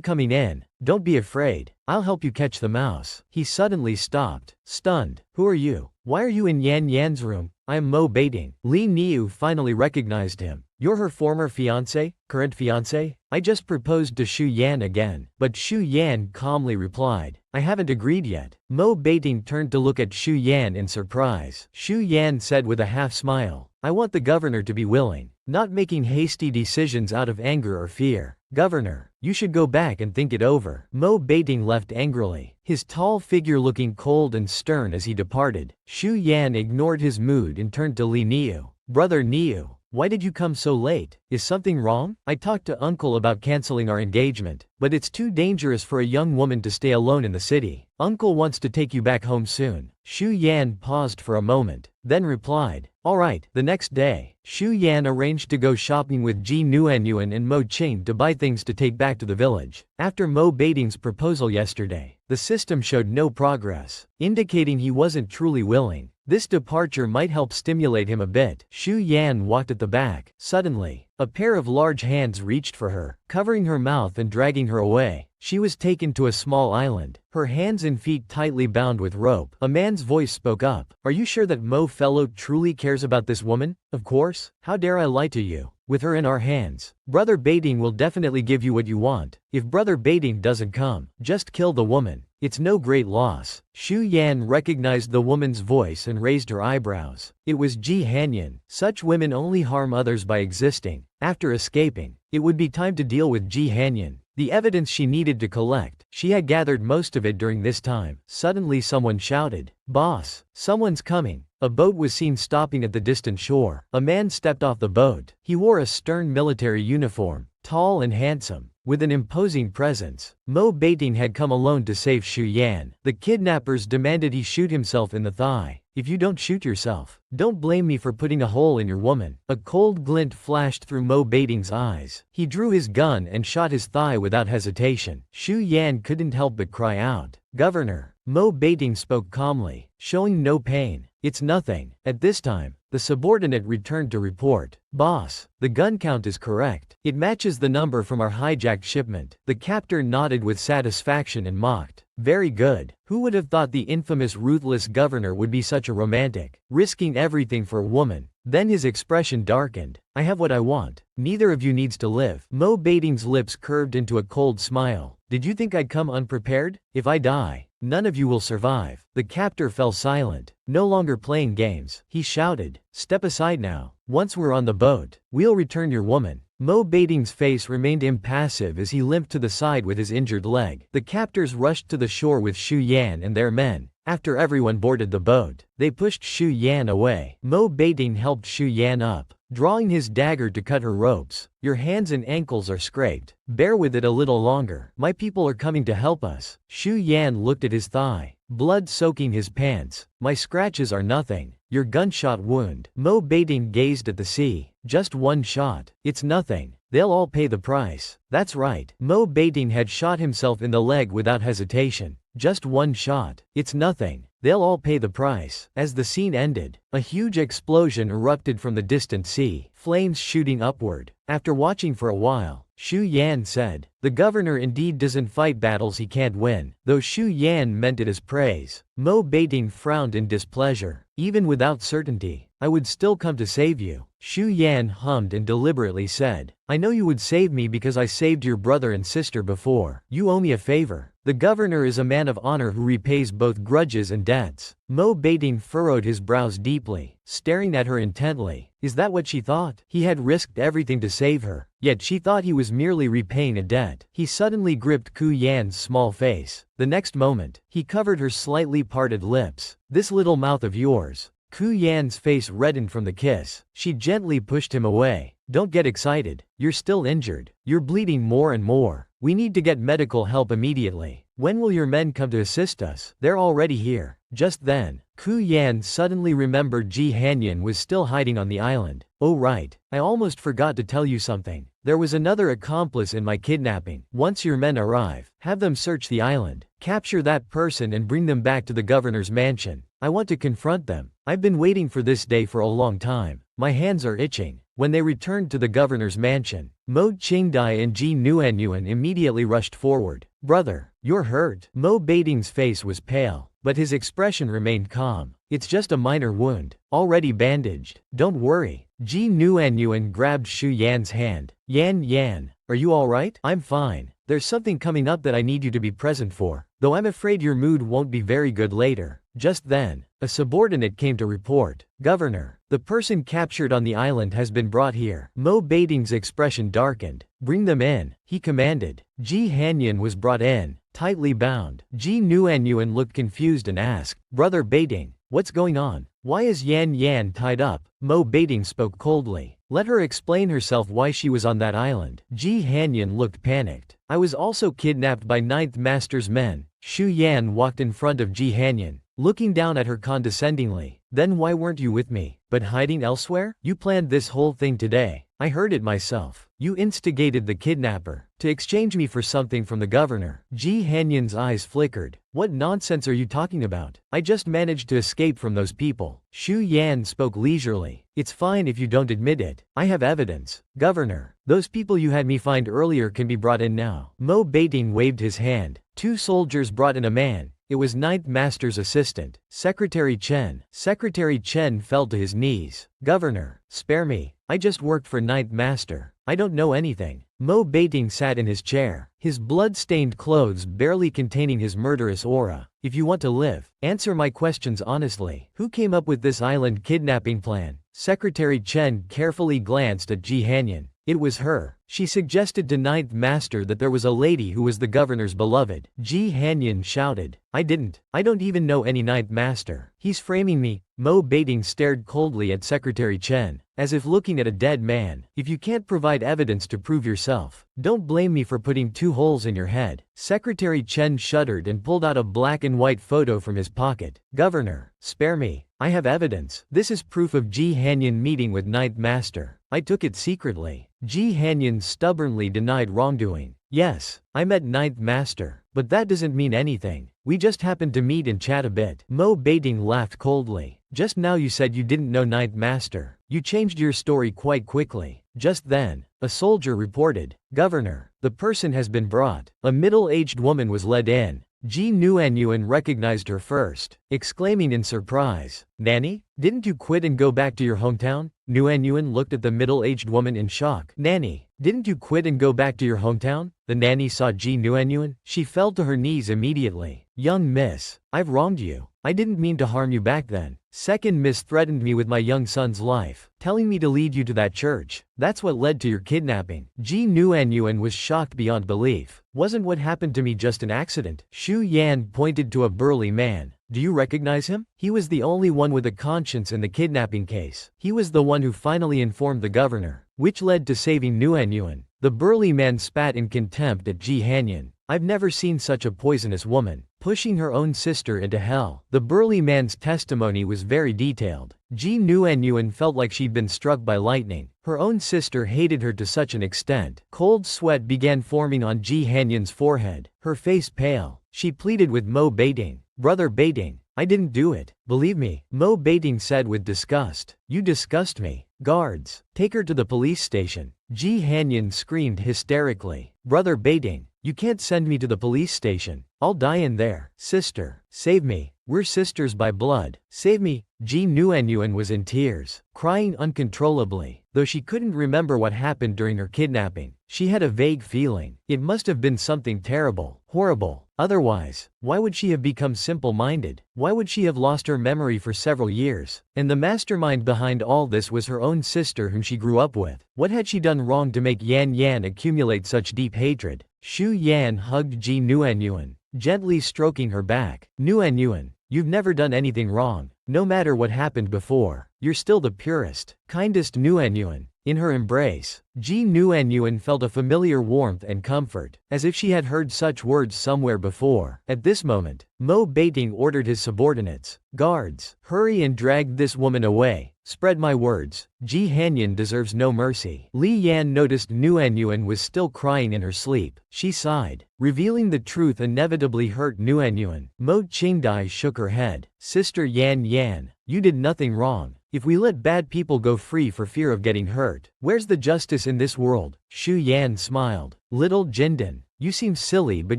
coming in. Don't be afraid. I'll help you catch the mouse. He suddenly stopped, stunned. Who are you? Why are you in Yan's room? I am Mo Baiting. Li Niu finally recognized him. You're her former fiancé? Current fiancé? I just proposed to Shu Yan again. But Shu Yan calmly replied, I haven't agreed yet. Mo Baiting turned to look at Shu Yan in surprise. Shu Yan said with a half smile, I want the governor to be willing, not making hasty decisions out of anger or fear. Governor, you should go back and think it over. Mo Baiting left angrily, his tall figure looking cold and stern as he departed. Shu Yan ignored his mood and turned to Li Niu. Brother Niu, why did you come so late? Is something wrong? I talked to Uncle about canceling our engagement, but it's too dangerous for a young woman to stay alone in the city. Uncle wants to take you back home soon. Shu Yan paused for a moment, then replied, all right. The next day, Shu Yan arranged to go shopping with Ji Nuanyuan and Mo Qing to buy things to take back to the village. After Mo Baiting's proposal yesterday, the system showed no progress, indicating he wasn't truly willing. This departure might help stimulate him a bit. Shu Yan walked at the back. Suddenly, a pair of large hands reached for her, covering her mouth and dragging her away. She was taken to a small island, her hands and feet tightly bound with rope. A man's voice spoke up. Are you sure that Mo Fellow truly cares about this woman? Of course. How dare I lie to you? With her in our hands, Brother Baiting will definitely give you what you want. If Brother Baiting doesn't come, just kill the woman. It's no great loss. Shu Yan recognized the woman's voice and raised her eyebrows. It was Ji Hanyan. Such women only harm others by existing. After escaping, it would be time to deal with Ji Hanyan. The evidence she needed to collect, she had gathered most of it during this time. Suddenly someone shouted, "Boss, someone's coming." A boat was seen stopping at the distant shore. A man stepped off the boat. He wore a stern military uniform, tall and handsome, with an imposing presence. Mo Baiting had come alone to save Shu Yan. The kidnappers demanded he shoot himself in the thigh. "If you don't shoot yourself, don't blame me for putting a hole in your woman." A cold glint flashed through Mo Baiting's eyes. He drew his gun and shot his thigh without hesitation. Shu Yan couldn't help but cry out. "Governor." Mo Baiting spoke calmly, showing no pain. "It's nothing." At this time, the subordinate returned to report. "Boss, the gun count is correct. It matches the number from our hijacked shipment." The captor nodded with satisfaction and mocked. "Very good. Who would have thought the infamous ruthless governor would be such a romantic, risking everything for a woman?" Then his expression darkened. "I have what I want. Neither of you needs to live." Mo Baiting's lips curved into a cold smile. "Did you think I'd come unprepared? If I die, none of you will survive." The captor fell silent, no longer playing games. He shouted, "Step aside now. Once we're on the boat, we'll return your woman." Mo Baiting's face remained impassive as he limped to the side with his injured leg. The captors rushed to the shore with Shu Yan and their men. After everyone boarded the boat, they pushed Shu Yan away. Mo Baiting helped Shu Yan up, drawing his dagger to cut her ropes. "Your hands and ankles are scraped. Bear with it a little longer. My people are coming to help us." Shu Yan looked at his thigh, blood soaking his pants. "My scratches are nothing. Your gunshot wound." Mo Baiting gazed at the sea. "Just one shot. It's nothing. They'll all pay the price." That's right. Mo Baiting had shot himself in the leg without hesitation. "Just one shot. It's nothing. They'll all pay the price." As the scene ended, a huge explosion erupted from the distant sea, flames shooting upward. After watching for a while, Shu Yan said, "The governor indeed doesn't fight battles he can't win." Though Shu Yan meant it as praise, Mo Baiting frowned in displeasure. "Even without certainty, I would still come to save you." Shu Yan hummed and deliberately said, "I know you would save me because I saved your brother and sister before. You owe me a favor." The governor is a man of honor who repays both grudges and debts. Mo Baiting furrowed his brows deeply, staring at her intently. Is that what she thought? He had risked everything to save her, yet she thought he was merely repaying a debt. He suddenly gripped Ku Yan's small face. The next moment, he covered her slightly parted lips. "This little mouth of yours." Ku Yan's face reddened from the kiss. She gently pushed him away. "Don't get excited. You're still injured. You're bleeding more and more. We need to get medical help immediately. When will your men come to assist us?" "They're already here." Just then, Ku Yan suddenly remembered Ji Hanyan was still hiding on the island. "Oh right, I almost forgot to tell you something. There was another accomplice in my kidnapping. Once your men arrive, have them search the island, capture that person and bring them back to the governor's mansion. I want to confront them. I've been waiting for this day for a long time. My hands are itching." When they returned to the governor's mansion, Mo Qingdai and Ji Nuanyuan immediately rushed forward. "Brother, you're hurt." Mo Baiting's face was pale, but his expression remained calm. "It's just a minor wound, already bandaged. Don't worry." Ji Nuanyuan grabbed Shu Yan's hand. Yan, are you alright?" "I'm fine. There's something coming up that I need you to be present for, though I'm afraid your mood won't be very good later." Just then, a subordinate came to report. "Governor, the person captured on the island has been brought here." Mo Baiting's expression darkened. "Bring them in," he commanded. Ji Hanyan was brought in, tightly bound. Ji Nuanyuan looked confused and asked, "Brother Baiting, what's going on? Why is Yan tied up?" Mo Baiting spoke coldly. "Let her explain herself why she was on that island." Ji Hanyan looked panicked. "I was also kidnapped by Ninth Master's men." Shu Yan walked in front of Ji Hanyan, looking down at her condescendingly. "Then why weren't you with me, but hiding elsewhere? You planned this whole thing today. I heard it myself. You instigated the kidnapper to exchange me for something from the governor." Ji Hanyan's eyes flickered. "What nonsense are you talking about? I just managed to escape from those people." Shu Yan spoke leisurely. "It's fine if you don't admit it. I have evidence. Governor, those people you had me find earlier can be brought in now." Mo Baiting waved his hand. Two soldiers brought in a man. It was Ninth Master's assistant, Secretary Chen. Secretary Chen fell to his knees. "Governor, spare me. I just worked for Ninth Master. I don't know anything. Mo Beiting sat in his chair, his blood-stained clothes barely containing his murderous aura. If you want to live, answer my questions honestly. Who came up with this island kidnapping plan? Secretary Chen carefully glanced at Ji Hanyan. It was her. She suggested to Ninth Master that there was a lady who was the governor's beloved. Ji Hanyan shouted. I didn't. I don't even know any Ninth Master. He's framing me. Mo Beiting stared coldly at Secretary Chen, as if looking at a dead man. If you can't provide evidence to prove yourself, don't blame me for putting 2 holes in your head. Secretary Chen shuddered and pulled out a black and white photo from his pocket. Governor, spare me. I have evidence. This is proof of Ji Hanyan meeting with Ninth Master. I took it secretly. Ji Hanyan stubbornly denied wrongdoing. Yes, I met Ninth Master, but that doesn't mean anything. We just happened to meet and chat a bit. Mo Beiting laughed coldly. Just now you said you didn't know Ninth Master. You changed your story quite quickly. Just then, a soldier reported, Governor, the person has been brought. A middle-aged woman was led in. Ji Nuanyuan recognized her first, exclaiming in surprise, Nanny? Didn't you quit and go back to your hometown? Nuanyuan looked at the middle-aged woman in shock. Nanny, didn't you quit and go back to your hometown? The nanny saw Ji Nuanyuan. She fell to her knees immediately. Young miss, I've wronged you. I didn't mean to harm you back then. Second miss threatened me with my young son's life, telling me to lead you to that church. That's what led to your kidnapping. Ji Nuanyuan was shocked beyond belief. Wasn't what happened to me just an accident? Xu Yan pointed to a burly man. Do you recognize him? He was the only one with a conscience in the kidnapping case. He was the one who finally informed the governor, which led to saving Nuanyuan. The burly man spat in contempt at Ji Hanyan. I've never seen such a poisonous woman, pushing her own sister into hell. The burly man's testimony was very detailed. Ji Nuanyuan felt like she'd been struck by lightning. Her own sister hated her to such an extent. Cold sweat began forming on Ji Hanyan's forehead, her face pale. She pleaded with Mo Beiting. Brother Beiting, I didn't do it. Believe me, Mo Beiting said with disgust. You disgust me. Guards, take her to the police station. Ji Hanyan screamed hysterically. Brother Beiting, you can't send me to the police station. I'll die in there. Sister, save me. We're sisters by blood. Save me. Ji Nuanyuan was in tears, crying uncontrollably. Though she couldn't remember what happened during her kidnapping, she had a vague feeling. It must have been something terrible, horrible. Otherwise, why would she have become simple-minded? Why would she have lost her memory for several years? And the mastermind behind all this was her own sister whom she grew up with. What had she done wrong to make Yan Yan accumulate such deep hatred? Xu Yan hugged Ji Nuanyuan, gently stroking her back. Nuanyuan, you've never done anything wrong. No matter what happened before, you're still the purest, kindest Nuanyuan. In her embrace, Ji Nuanyuan felt a familiar warmth and comfort, as if she had heard such words somewhere before. At this moment, Mo Beiting ordered his subordinates, guards, hurry and drag this woman away. Spread my words, Ji Hanyan deserves no mercy. Li Yan noticed Nuanyuan was still crying in her sleep. She sighed. Revealing the truth inevitably hurt Nuanyuan. Mo Qingdai shook her head. Sister Yan Yan, you did nothing wrong. If we let bad people go free for fear of getting hurt, where's the justice in this world? Xu Yan smiled. Little Jindan, you seem silly but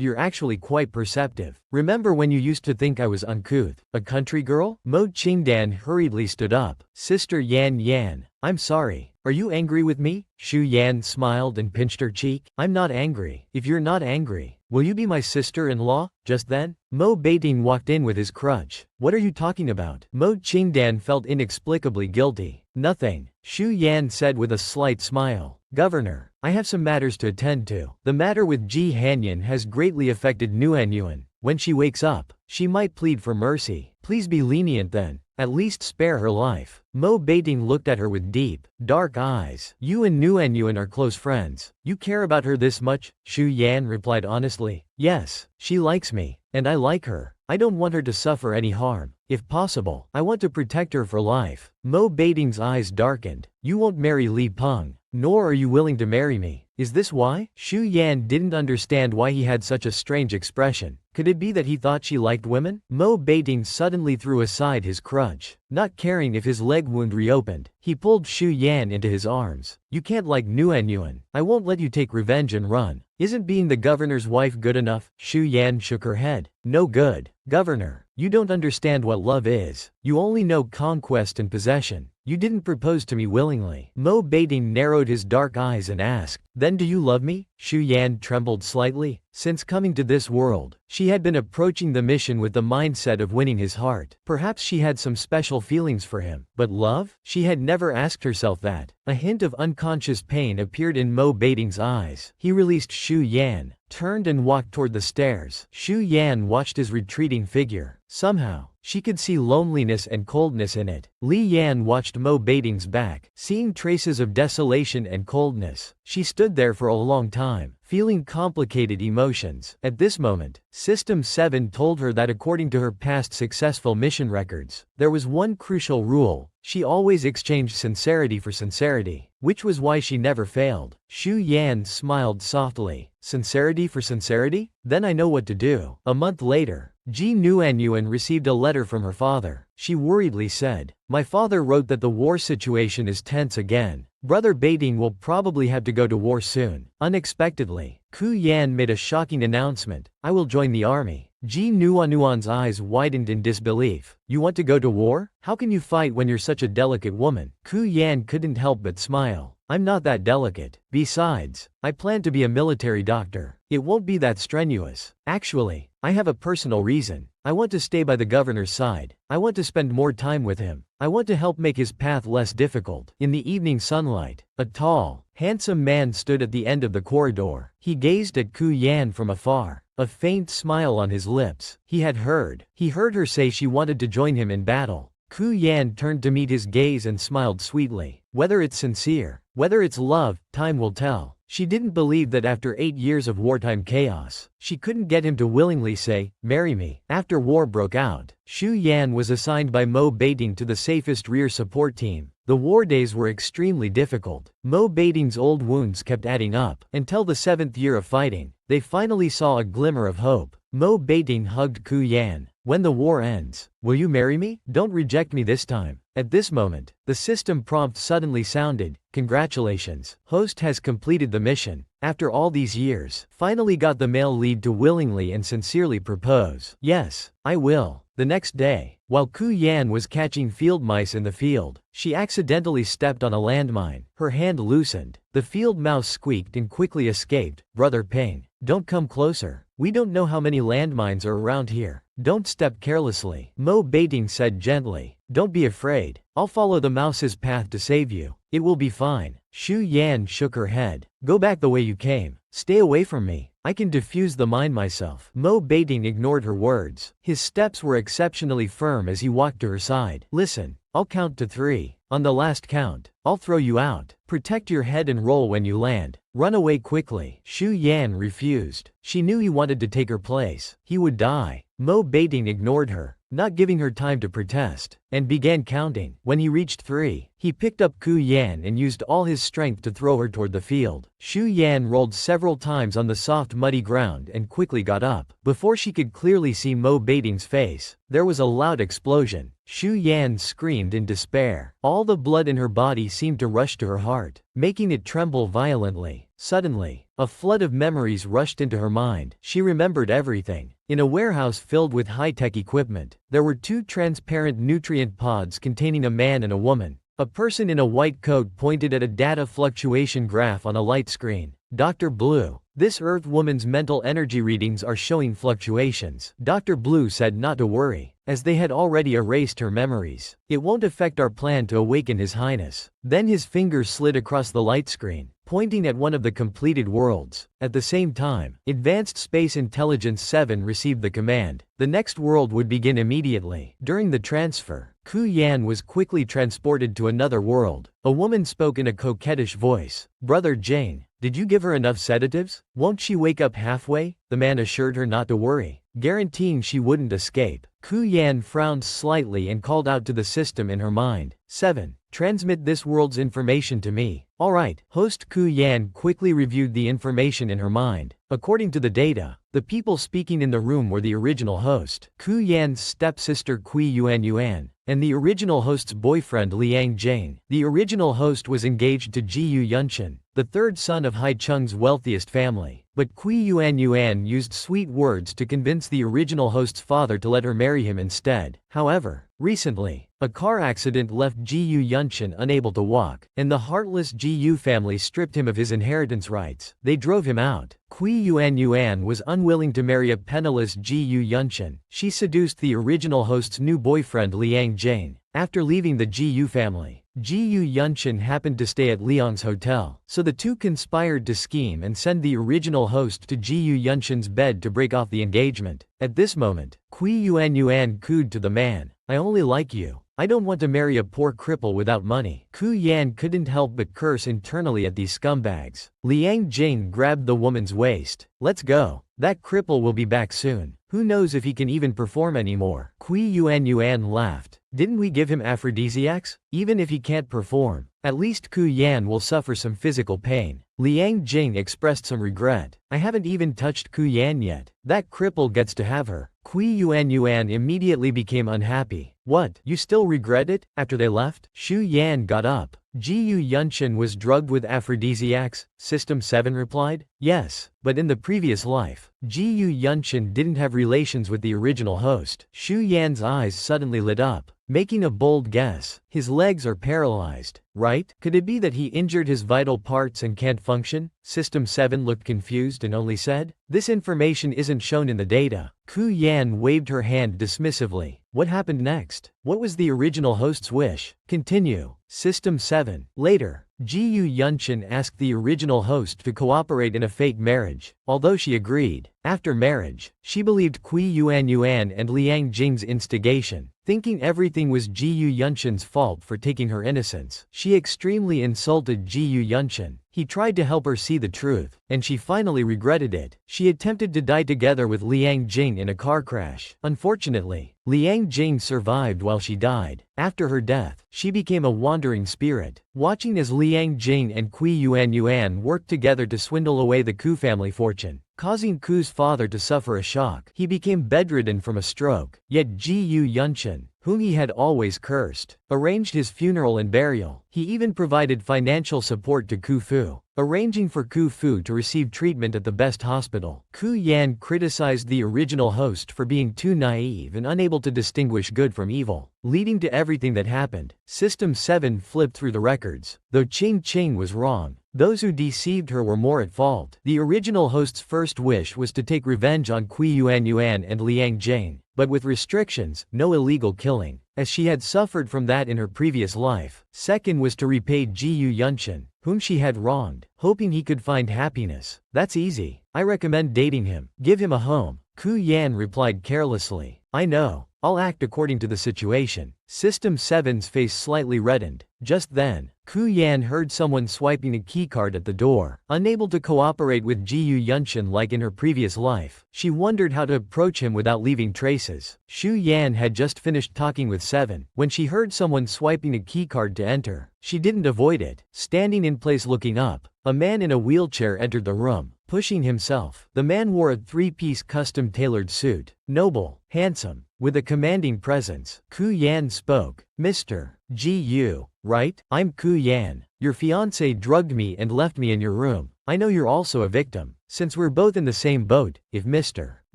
you're actually quite perceptive. Remember when you used to think I was uncouth, a country girl? Mo Qingdan hurriedly stood up. Sister Yan Yan, I'm sorry. Are you angry with me? Xu Yan smiled and pinched her cheek. I'm not angry. If you're not angry, will you be my sister-in-law? Just then, Mo Beiting walked in with his crutch. What are you talking about? Mo Qingdan felt inexplicably guilty. Nothing, Xu Yan said with a slight smile. Governor, I have some matters to attend to. The matter with Ji Hanyan has greatly affected Nuanyuan. When she wakes up, she might plead for mercy. Please be lenient then. At least spare her life. Mo Beiting looked at her with deep, dark eyes. You and Nuanyuan are close friends. You care about her this much? Xu Yan replied honestly. Yes, she likes me, and I like her. I don't want her to suffer any harm. If possible, I want to protect her for life. Mo Beiting's eyes darkened. You won't marry Li Peng, nor are you willing to marry me. Is this why? Xu Yan didn't understand why he had such a strange expression. Could it be that he thought she liked women? Mo Beiting suddenly threw aside his crutch. Not caring if his leg wound reopened, he pulled Xu Yan into his arms. You can't like Nuanyuan. I won't let you take revenge and run. Isn't being the governor's wife good enough? Xu Yan shook her head. No good. Governor, you don't understand what love is. You only know conquest and possession. You didn't propose to me willingly. Mo Baiting narrowed his dark eyes and asked, "Then do you love me?" Shu Yan trembled slightly. Since coming to this world, she had been approaching the mission with the mindset of winning his heart. Perhaps she had some special feelings for him. But love? She had never asked herself that. A hint of unconscious pain appeared in Mo Baiting's eyes. He released Shu Yan, turned and walked toward the stairs. Shu Yan watched his retreating figure. Somehow, she could see loneliness and coldness in it. Li Yan watched Mo Baiting's back, seeing traces of desolation and coldness. She stood there for a long time, feeling complicated emotions. At this moment, System 7 told her that according to her past successful mission records, there was one crucial rule: she always exchanged sincerity for sincerity, which was why she never failed. Shu Yan smiled softly. Sincerity for sincerity? Then I know what to do. A month later, Ji Nuanyuan received a letter from her father. She worriedly said, "My father wrote that the war situation is tense again. Brother Baiting will probably have to go to war soon." Unexpectedly, Ku Yan made a shocking announcement: "I will join the army." Ji Nuanyuan's eyes widened in disbelief. "You want to go to war? How can you fight when you're such a delicate woman?" Ku Yan couldn't help but smile. "I'm not that delicate. Besides, I plan to be a military doctor. It won't be that strenuous. Actually, I have a personal reason. I want to stay by the governor's side. I want to spend more time with him. I want to help make his path less difficult." In the evening sunlight, a tall, handsome man stood at the end of the corridor. He gazed at Ku Yan from afar, a faint smile on his lips. He heard her say she wanted to join him in battle. Ku Yan turned to meet his gaze and smiled sweetly. Whether it's sincere, whether it's love, time will tell. She didn't believe that after 8 years of wartime chaos, she couldn't get him to willingly say, "Marry me." After war broke out, Shu Yan was assigned by Mo Baiting to the safest rear support team. The war days were extremely difficult. Mo Baiting's old wounds kept adding up. Until the 7th year of fighting, they finally saw a glimmer of hope. Mo Baiting hugged Ku Yan. "When the war ends, will you marry me? Don't reject me this time." At this moment, the system prompt suddenly sounded, "Congratulations. Host has completed the mission. After all these years, finally got the male lead to willingly and sincerely propose." "Yes, I will." The next day, while Ku Yan was catching field mice in the field, she accidentally stepped on a landmine. Her hand loosened. The field mouse squeaked and quickly escaped. "Brother Ping, don't come closer. We don't know how many landmines are around here. Don't step carelessly." Mo Baiting said gently, "Don't be afraid. I'll follow the mouse's path to save you. It will be fine." Shu Yan shook her head. "Go back the way you came. Stay away from me. I can defuse the mine myself." Mo Baiting ignored her words. His steps were exceptionally firm as he walked to her side. "Listen, I'll count to 3. On the last count, I'll throw you out. Protect your head and roll when you land. Run away quickly." Shu Yan refused. She knew he wanted to take her place. He would die. Mo Baiting ignored her, not giving her time to protest, and began counting. When he reached 3, he picked up Ku Yan and used all his strength to throw her toward the field. Shu Yan rolled several times on the soft muddy ground and quickly got up. Before she could clearly see Mo Baiting's face, there was a loud explosion. Shu Yan screamed in despair. All the blood in her body seemed to rush to her heart, making it tremble violently. Suddenly, a flood of memories rushed into her mind. She remembered everything. In a warehouse filled with high-tech equipment, there were 2 transparent nutrient pods containing a man and a woman. A person in a white coat pointed at a data fluctuation graph on a light screen. "Dr. Blue, this Earth woman's mental energy readings are showing fluctuations." Dr. Blue said not to worry, as they had already erased her memories. "It won't affect our plan to awaken His Highness." Then his fingers slid across the light screen, pointing at one of the completed worlds. At the same time, Advanced Space Intelligence 7 received the command. The next world would begin immediately. During the transfer, Ku Yan was quickly transported to another world. A woman spoke in a coquettish voice. "Brother Jane, did you give her enough sedatives? Won't she wake up halfway?" The man assured her not to worry, guaranteeing she wouldn't escape. Ku Yan frowned slightly and called out to the system in her mind. 7. Transmit this world's information to me. Alright. Host Ku Yan quickly reviewed the information in her mind. According to the data, The people speaking in the room were the original host, Ku Yan's stepsister Kui Yuan, and the original host's boyfriend Liang Jane. The original host was engaged to Ji Yunshin, the third son of Hai Cheng's wealthiest family. But Kui Yuan used sweet words to convince the original host's father to let her marry him instead. However, recently, a car accident left Ji Yunshin unable to walk, and the heartless Ji Yu family stripped him of his inheritance rights. They drove him out. Kui Yuan was unwilling to marry a penniless Ji Yunshin. She seduced the original host's new boyfriend Liang Jane. After leaving the Ji Yu family, Ji Yunshin happened to stay at Liang's hotel, so the two conspired to scheme and send the original host to Ji Yunshin's bed to break off the engagement. At this moment, Kui Yuan cooed to the man, "I only like you. I don't want to marry a poor cripple without money." Ku Yan couldn't help but curse internally at these scumbags. Liang Jane grabbed the woman's waist. "Let's go. That cripple will be back soon. Who knows if he can even perform anymore." Kui Yuan laughed. "Didn't we give him aphrodisiacs? Even if he can't perform, at least Ku Yan will suffer some physical pain." Liang Jing expressed some regret. "I haven't even touched Ku Yan yet. That cripple gets to have her." Kui Yuan immediately became unhappy. "What, you still regret it?" After they left, Shu Yan got up. "Ji Yunshin was drugged with aphrodisiacs," System 7 replied. "Yes, but in the previous life, Ji Yunshin didn't have relations with the original host." Shu Yan's eyes suddenly lit up, making a bold guess. "His legs are paralyzed, right? Could it be that he injured his vital parts and can't function?" System 7 looked confused and only said, "This information isn't shown in the data." Ku Yan waved her hand dismissively. "What happened next? What was the original host's wish?" Continue. System 7. Later, Ji Yunshin asked the original host to cooperate in a fake marriage, although she agreed. After marriage, she believed Kui Yuan and Liang Jing's instigation, thinking everything was Ji Yunshin's fault for taking her innocence. She extremely insulted Ji Yunshin. He tried to help her see the truth, and she finally regretted it. She attempted to die together with Liang Jing in a car crash. Unfortunately, Liang Jing survived while she died. After her death, she became a wandering spirit, watching as Liang Jing and Kui Yuan worked together to swindle away the Ku family fortune, causing Ku's father to suffer a shock. He became bedridden from a stroke. Yet Ji Yunshin, whom he had always cursed, arranged his funeral and burial. He even provided financial support to Ku Fu, arranging for Ku Fu to receive treatment at the best hospital. Ku Yan criticized the original host for being too naive and unable to distinguish good from evil, leading to everything that happened. System 7 flipped through the records. Though Ching was wrong, those who deceived her were more at fault. The original host's first wish was to take revenge on Kui Yuan and Liang Jing, but with restrictions, no illegal killing, as she had suffered from that in her previous life. Second was to repay Ji Yunshin, whom she had wronged, hoping he could find happiness. "That's easy. I recommend dating him. Give him a home." Ku Yan replied carelessly. "I know. I'll act according to the situation." System 7's face slightly reddened. Just then, Ku Yan heard someone swiping a keycard at the door. Unable to cooperate with Ji Yunshin like in her previous life, she wondered how to approach him without leaving traces. Shu Yan had just finished talking with 7 when she heard someone swiping a keycard to enter. She didn't avoid it. Standing in place looking up, a man in a wheelchair entered the room, pushing himself. The man wore a 3-piece custom-tailored suit, noble, handsome, with a commanding presence. Ku Yan spoke. "Mr. Ji Yu, right? I'm Ku Yan. Your fiancé drugged me and left me in your room. I know you're also a victim. Since we're both in the same boat, if Mr.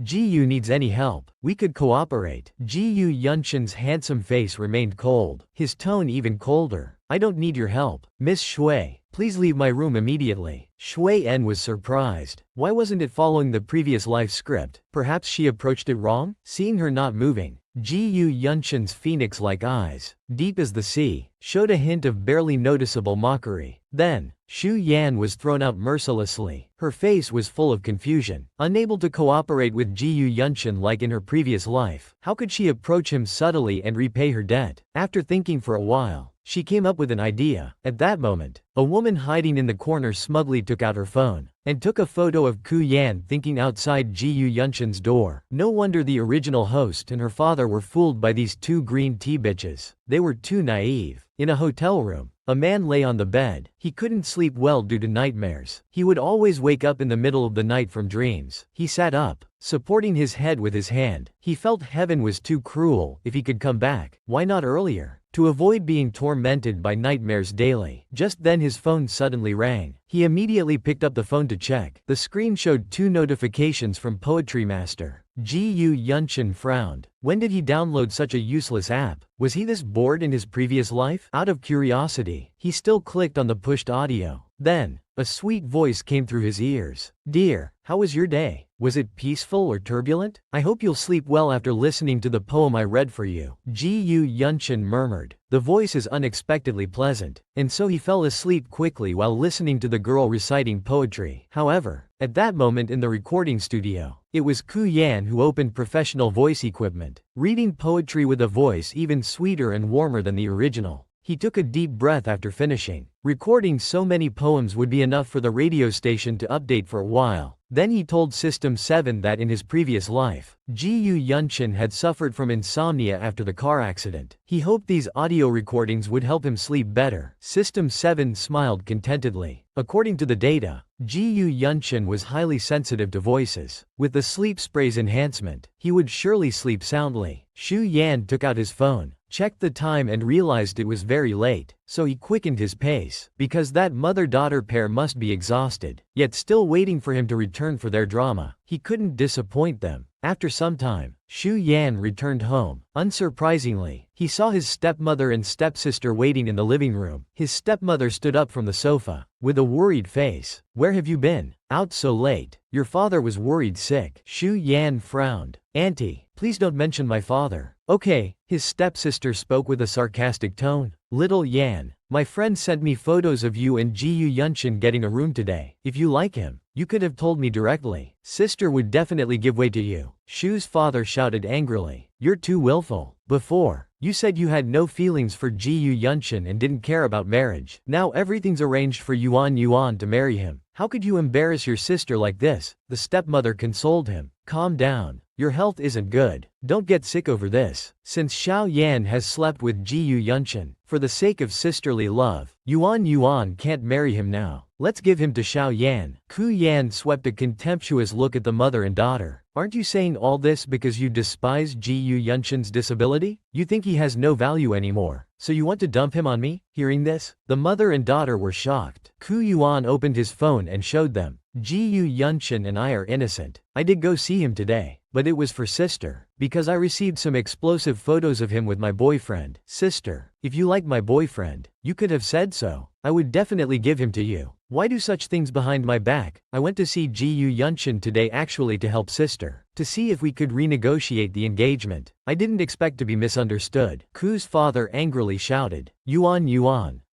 Ji Yu needs any help, we could cooperate." Ji Yunshin's handsome face remained cold, his tone even colder. "I don't need your help, Miss Shui. Please leave my room immediately." Shui En was surprised. Why wasn't it following the previous life script? Perhaps she approached it wrong? Seeing her not moving, Ji Yunshin's phoenix-like eyes, deep as the sea, showed a hint of barely noticeable mockery. Then, Shu Yan was thrown out mercilessly. Her face was full of confusion, unable to cooperate with Ji Yunshin like in her previous life. How could she approach him subtly and repay her debt? After thinking for a while, she came up with an idea. At that moment, a woman hiding in the corner smugly took out her phone and took a photo of Ku Yan thinking outside Ji Yunshin's door. No wonder the original host and her father were fooled by these two green tea bitches. They were too naive. In a hotel room, a man lay on the bed. He couldn't sleep well due to nightmares. He would always wake up in the middle of the night from dreams. He sat up, supporting his head with his hand. He felt heaven was too cruel. If he could come back, why not earlier? To avoid being tormented by nightmares daily. Just then his phone suddenly rang. He immediately picked up the phone to check. The screen showed 2 notifications from Poetry Master. Gu Yunshin frowned. When did he download such a useless app? Was he this bored in his previous life? Out of curiosity, he still clicked on the pushed audio. Then, a sweet voice came through his ears. Dear, how was your day? Was it peaceful or turbulent? I hope you'll sleep well after listening to the poem I read for you. Gu Yunshin murmured. The voice is unexpectedly pleasant, and so he fell asleep quickly while listening to the girl reciting poetry. However, at that moment in the recording studio, it was Ku Yan who opened professional voice equipment, reading poetry with a voice even sweeter and warmer than the original. He took a deep breath after finishing. Recording so many poems would be enough for the radio station to update for a while. Then he told System 7 that in his previous life, Gu Yunshin had suffered from insomnia after the car accident. He hoped these audio recordings would help him sleep better. System 7 smiled contentedly. According to the data, Gu Yunshin was highly sensitive to voices. With the sleep spray's enhancement, he would surely sleep soundly. Shu Yan took out his phone, checked the time and realized it was very late, so he quickened his pace, because that mother-daughter pair must be exhausted, yet still waiting for him to return for their drama. He couldn't disappoint them. After some time, Shu Yan returned home. Unsurprisingly, he saw his stepmother and stepsister waiting in the living room. His stepmother stood up from the sofa, with a worried face. Where have you been? Out so late. Your father was worried sick. Shu Yan frowned. Auntie, please don't mention my father. Okay, his stepsister spoke with a sarcastic tone. Little Yan, my friend sent me photos of you and Gu Yunshin getting a room today. If you like him, you could have told me directly. Sister would definitely give way to you. Shu's father shouted angrily. You're too willful. Before, you said you had no feelings for Gu Yunshin and didn't care about marriage. Now everything's arranged for Yuan to marry him. How could you embarrass your sister like this? The stepmother consoled him. Calm down. Your health isn't good. Don't get sick over this. Since Xiao Yan has slept with Gu Yunshin, for the sake of sisterly love, Yuan can't marry him now. Let's give him to Xiao Yan. Ku Yan swept a contemptuous look at the mother and daughter. Aren't you saying all this because you despise Gu Yunshin's disability? You think he has no value anymore, so you want to dump him on me? Hearing this, the mother and daughter were shocked. Ku Yuan opened his phone and showed them. Gu Yunshin and I are innocent. I did go see him today, but it was for sister, because I received some explosive photos of him with my boyfriend. Sister, if you like my boyfriend, you could have said so. I would definitely give him to you. Why do such things behind my back? I went to see Gu Yunshin today actually to help sister, to see if we could renegotiate the engagement. I didn't expect to be misunderstood. Ku's father angrily shouted. Yuan,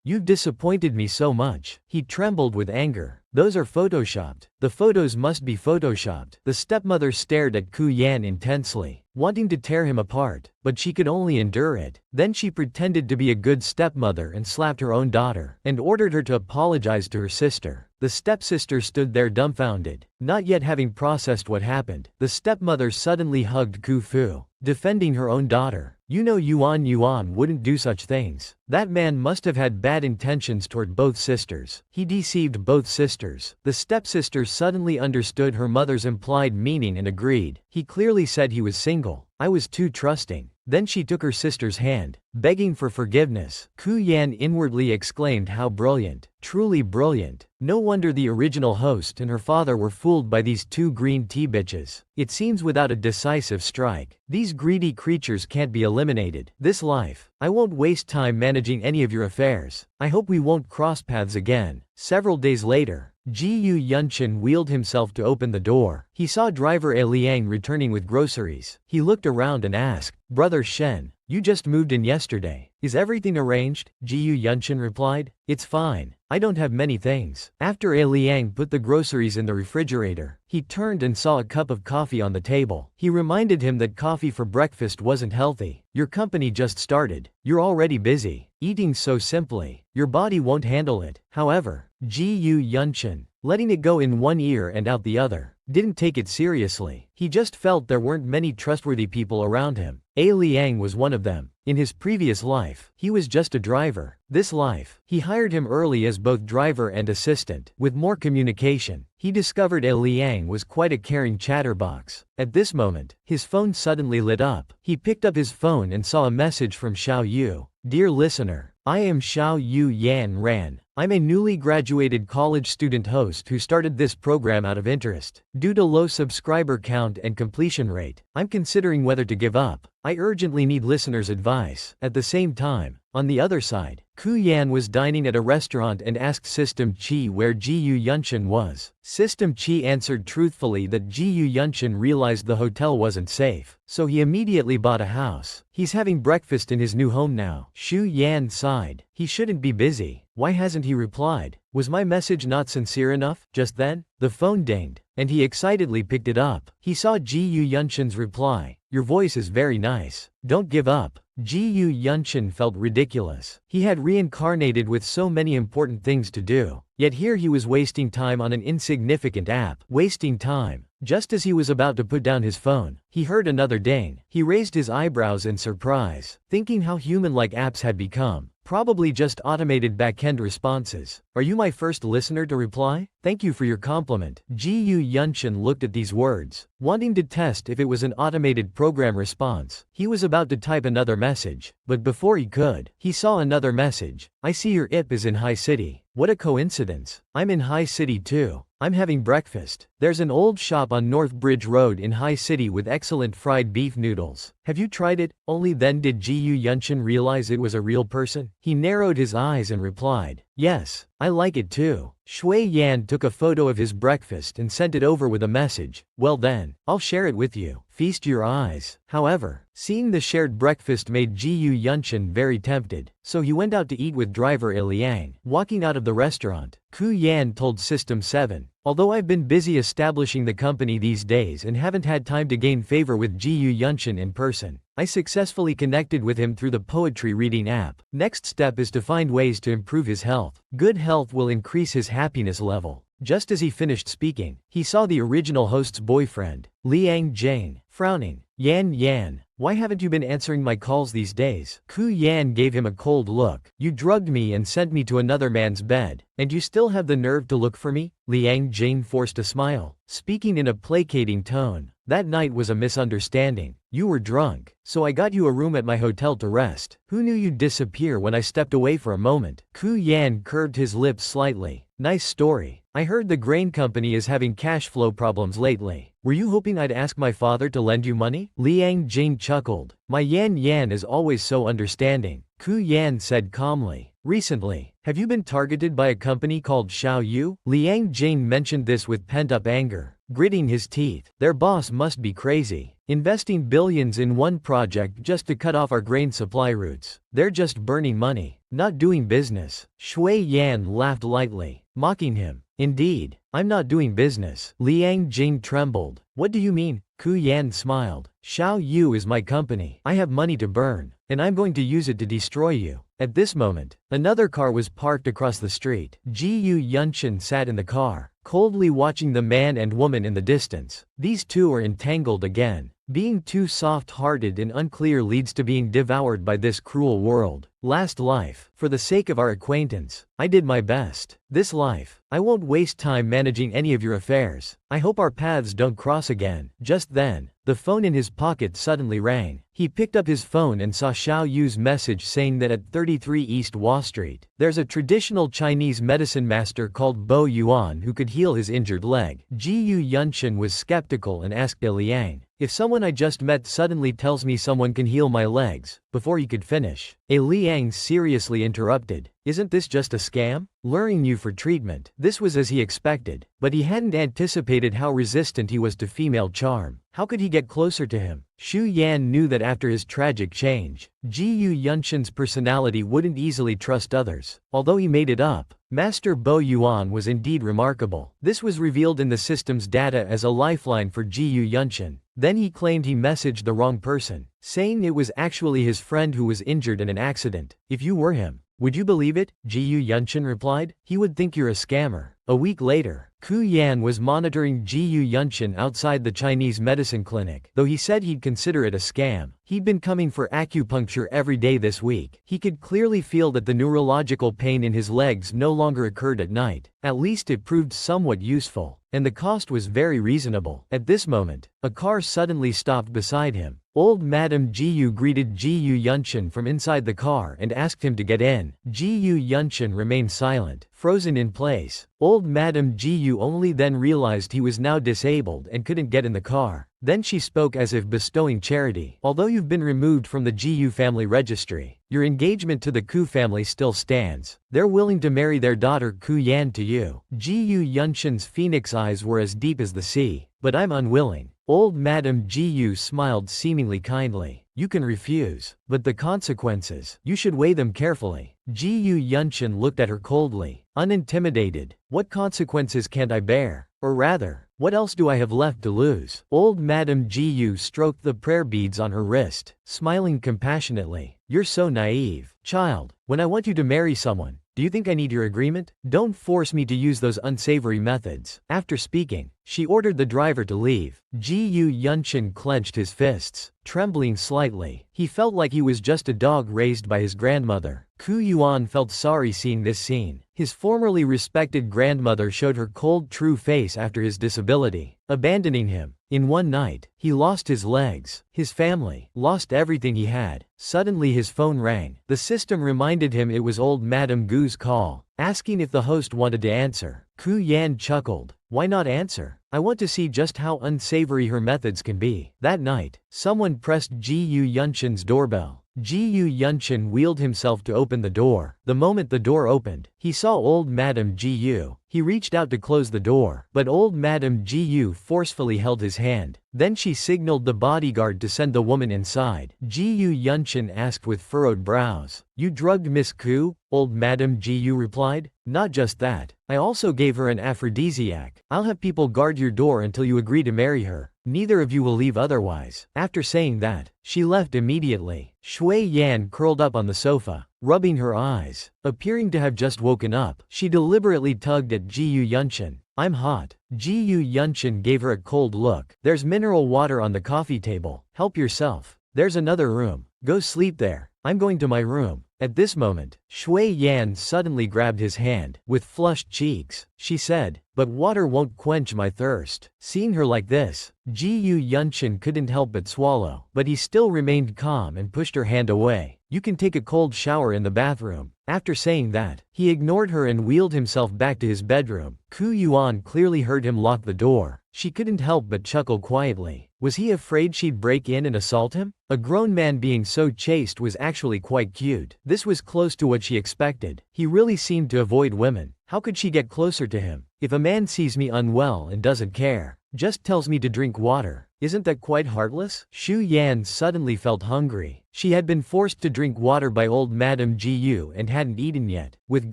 you've disappointed me so much. He trembled with anger. Those are photoshopped. The photos must be photoshopped. The stepmother stared at Ku Yan intensely, wanting to tear him apart, but she could only endure it. Then she pretended to be a good stepmother and slapped her own daughter, and ordered her to apologize to her sister. The stepsister stood there dumbfounded, not yet having processed what happened. The stepmother suddenly hugged Ku Fu, defending her own daughter. You know Yuan wouldn't do such things. That man must have had bad intentions toward both sisters. He deceived both sisters. The stepsister suddenly understood her mother's implied meaning and agreed. He clearly said he was single. I was too trusting. Then she took her sister's hand, begging for forgiveness. Ku Yan inwardly exclaimed, how brilliant. Truly brilliant. No wonder the original host and her father were fooled by these two green tea bitches. It seems without a decisive strike, these greedy creatures can't be eliminated. This life, I won't waste time managing any of your affairs. I hope we won't cross paths again. Several days later, Gu Yunshin wheeled himself to open the door. He saw driver Liang returning with groceries. He looked around and asked, Brother Shen, you just moved in yesterday. Is everything arranged? Gu Yunshin replied. It's fine. I don't have many things. After Liang put the groceries in the refrigerator, he turned and saw a cup of coffee on the table. He reminded him that coffee for breakfast wasn't healthy. Your company just started. You're already busy. Eating so simply, your body won't handle it. However, Gu Yunshin, letting it go in one ear and out the other. Didn't take it seriously. He just felt there weren't many trustworthy people around him. Liang was one of them. In his previous life, he was just a driver. This life, he hired him early as both driver and assistant. With more communication, he discovered Liang was quite a caring chatterbox. At this moment, his phone suddenly lit up. He picked up his phone and saw a message from Xiao Yu. Dear listener, I am Xiao Yu Yan Ran. I'm a newly graduated college student host who started this program out of interest. Due to low subscriber count and completion rate, I'm considering whether to give up. I urgently need listeners' advice. At the same time, on the other side, Ku Yan was dining at a restaurant and asked System Chi where Ji Yu Yunshin was. System Chi answered truthfully that Ji Yu Yunshin realized the hotel wasn't safe, so he immediately bought a house. He's having breakfast in his new home now. Shu Yan sighed. He shouldn't be busy. Why hasn't he replied? Was my message not sincere enough? Just then, the phone dinged, and he excitedly picked it up. He saw Ji Yu Yunshin's reply. Your voice is very nice. Don't give up. Ji Yu Yunshin felt ridiculous. He had reincarnated with so many important things to do. Yet here he was wasting time on an insignificant app. Wasting time. Just as he was about to put down his phone, he heard another ding. He raised his eyebrows in surprise, thinking how human-like apps had become. Probably just automated back-end responses. Are you my first listener to reply? Thank you for your compliment. Ji Yu Yunshin looked at these words, wanting to test if it was an automated program response. He was about to type another message, but before he could, he saw another message. I see your IP is in High City. What a coincidence. I'm in High City too. I'm having breakfast. There's an old shop on North Bridge Road in High City with excellent fried beef noodles. Have you tried it? Only then did Ji Yu Yunshin realize it was a real person. He narrowed his eyes and replied, yes, I like it too. Shui Yan took a photo of his breakfast and sent it over with a message. Well then, I'll share it with you. Feast your eyes. However, seeing the shared breakfast made Ji Yu Yunshin very tempted, so he went out to eat with driver Liang. Walking out of the restaurant, Ku Yan told System 7, although I've been busy establishing the company these days and haven't had time to gain favor with Ji Yu Yunshin in person, I successfully connected with him through the poetry reading app. Next step is to find ways to improve his health. Good health will increase his happiness level. Just as he finished speaking, he saw the original host's boyfriend, Liang Jane, frowning. Yan, why haven't you been answering my calls these days? Ku Yan gave him a cold look. You drugged me and sent me to another man's bed, and you still have the nerve to look for me? Liang Jane forced a smile, speaking in a placating tone. That night was a misunderstanding. You were drunk, so I got you a room at my hotel to rest. Who knew you'd disappear when I stepped away for a moment? Ku Yan curved his lips slightly. Nice story. I heard the grain company is having cash flow problems lately. Were you hoping I'd ask my father to lend you money? Liang Jing chuckled. My Yan is always so understanding. Ku Yan said calmly. Recently, have you been targeted by a company called Xiao Yu? Liang Jing mentioned this with pent-up anger, gritting his teeth. Their boss must be crazy, investing billions in one project just to cut off our grain supply routes. They're just burning money, not doing business. Shui Yan laughed lightly, mocking him. Indeed, I'm not doing business. Liang Jing trembled. What do you mean? Ku Yan smiled. Xiao Yu is my company. I have money to burn, and I'm going to use it to destroy you. At this moment, another car was parked across the street. Ji Yu Yunshin sat in the car, coldly watching the man and woman in the distance. These two are entangled again. Being too soft-hearted and unclear leads to being devoured by this cruel world. Last life, for the sake of our acquaintance, I did my best. This life, I won't waste time managing any of your affairs. I hope our paths don't cross again. Just then, the phone in his pocket suddenly rang. He picked up his phone and saw Xiao Yu's message saying that at 33 East Wall Street, there's a traditional Chinese medicine master called Bo Yuan who could heal his injured leg. Ji Yu Yunshin was skeptical and asked Liang, if someone I just met suddenly tells me someone can heal my legs, before he could finish, Liang seriously interrupted. Isn't this just a scam? Luring you for treatment. This was as he expected, but he hadn't anticipated how resistant he was to female charm. How could he get closer to him? Shu Yan knew that after his tragic change, Ji Yu Yunshin's personality wouldn't easily trust others. Although he made it up, Master Bo Yuan was indeed remarkable. This was revealed in the system's data as a lifeline for Ji Yu Yunshin. Then he claimed he messaged the wrong person, saying it was actually his friend who was injured in an accident. If you were him, would you believe it? Ji Yu Yunshin replied. He would think you're a scammer. A week later, Ku Yan was monitoring Ji Yunshin outside the Chinese medicine clinic, though he said he'd consider it a scam. He'd been coming for acupuncture every day this week. He could clearly feel that the neurological pain in his legs no longer occurred at night. At least it proved somewhat useful, and the cost was very reasonable. At this moment, a car suddenly stopped beside him. Old Madame Ji greeted Ji Yunshin from inside the car and asked him to get in. Ji Yunshin remained silent, frozen in place. Old Madame Ji only then realized he was now disabled and couldn't get in the car. Then she spoke as if bestowing charity. Although you've been removed from the Ji family registry, your engagement to the Ku family still stands. They're willing to marry their daughter Ku Yan to you. Ji Yunshin's phoenix eyes were as deep as the sea. But I'm unwilling. Old Madame Ji smiled seemingly kindly. You can refuse. But the consequences, you should weigh them carefully. Ji Yunshin looked at her coldly, unintimidated. What consequences can't I bear? Or rather, what else do I have left to lose? Old Madame Ji stroked the prayer beads on her wrist, smiling compassionately. You're so naive. Child, when I want you to marry someone, do you think I need your agreement? Don't force me to use those unsavory methods. After speaking, she ordered the driver to leave. Ji Yunshin clenched his fists, trembling slightly. He felt like he was just a dog raised by his grandmother. Ku Yuan felt sorry seeing this scene. His formerly respected grandmother showed her cold true face after his disability, abandoning him. In one night, he lost his legs, his family, lost everything he had. Suddenly his phone rang. The system reminded him it was old Madame Gu's call, asking if the host wanted to answer. Ku Yan chuckled. Why not answer? I want to see just how unsavory her methods can be. That night, someone pressed Ji Yunshin's doorbell. Ji Yunshin wheeled himself to open the door. The moment the door opened, he saw old Madame Ji. He reached out to close the door, but old Madame Ji forcefully held his hand. Then she signaled the bodyguard to send the woman inside. Ji Yunshin asked with furrowed brows. You drugged Miss Ku? Old Madame Ji replied. Not just that, I also gave her an aphrodisiac. I'll have people guard your door until you agree to marry her. Neither of you will leave otherwise. After saying that, she left immediately. Shui Yan curled up on the sofa, rubbing her eyes. Appearing to have just woken up, she deliberately tugged at Ji Yunshin. I'm hot. Ji Yunshin gave her a cold look. There's mineral water on the coffee table. Help yourself. There's another room. Go sleep there. I'm going to my room. At this moment, Shui Yan suddenly grabbed his hand. With flushed cheeks, she said, but water won't quench my thirst. Seeing her like this, Ji Yunshin couldn't help but swallow, but he still remained calm and pushed her hand away. You can take a cold shower in the bathroom. After saying that, he ignored her and wheeled himself back to his bedroom. Ku Yuan clearly heard him lock the door. She couldn't help but chuckle quietly. Was he afraid she'd break in and assault him? A grown man being so chaste was actually quite cute. This was close to what she expected. He really seemed to avoid women. How could she get closer to him? If a man sees me unwell and doesn't care, just tells me to drink water, isn't that quite heartless? Shu Yan suddenly felt hungry. She had been forced to drink water by old Madame Ji and hadn't eaten yet. With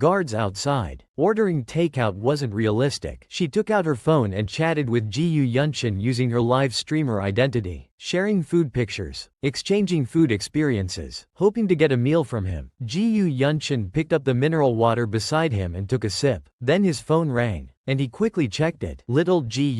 guards outside, ordering takeout wasn't realistic. She took out her phone and chatted with Ji Yunshin using her live streamer identity, sharing food pictures, exchanging food experiences, hoping to get a meal from him. Ji Yunshin picked up the mineral water beside him and took a sip. Then his phone rang, and he quickly checked it. Little Ji,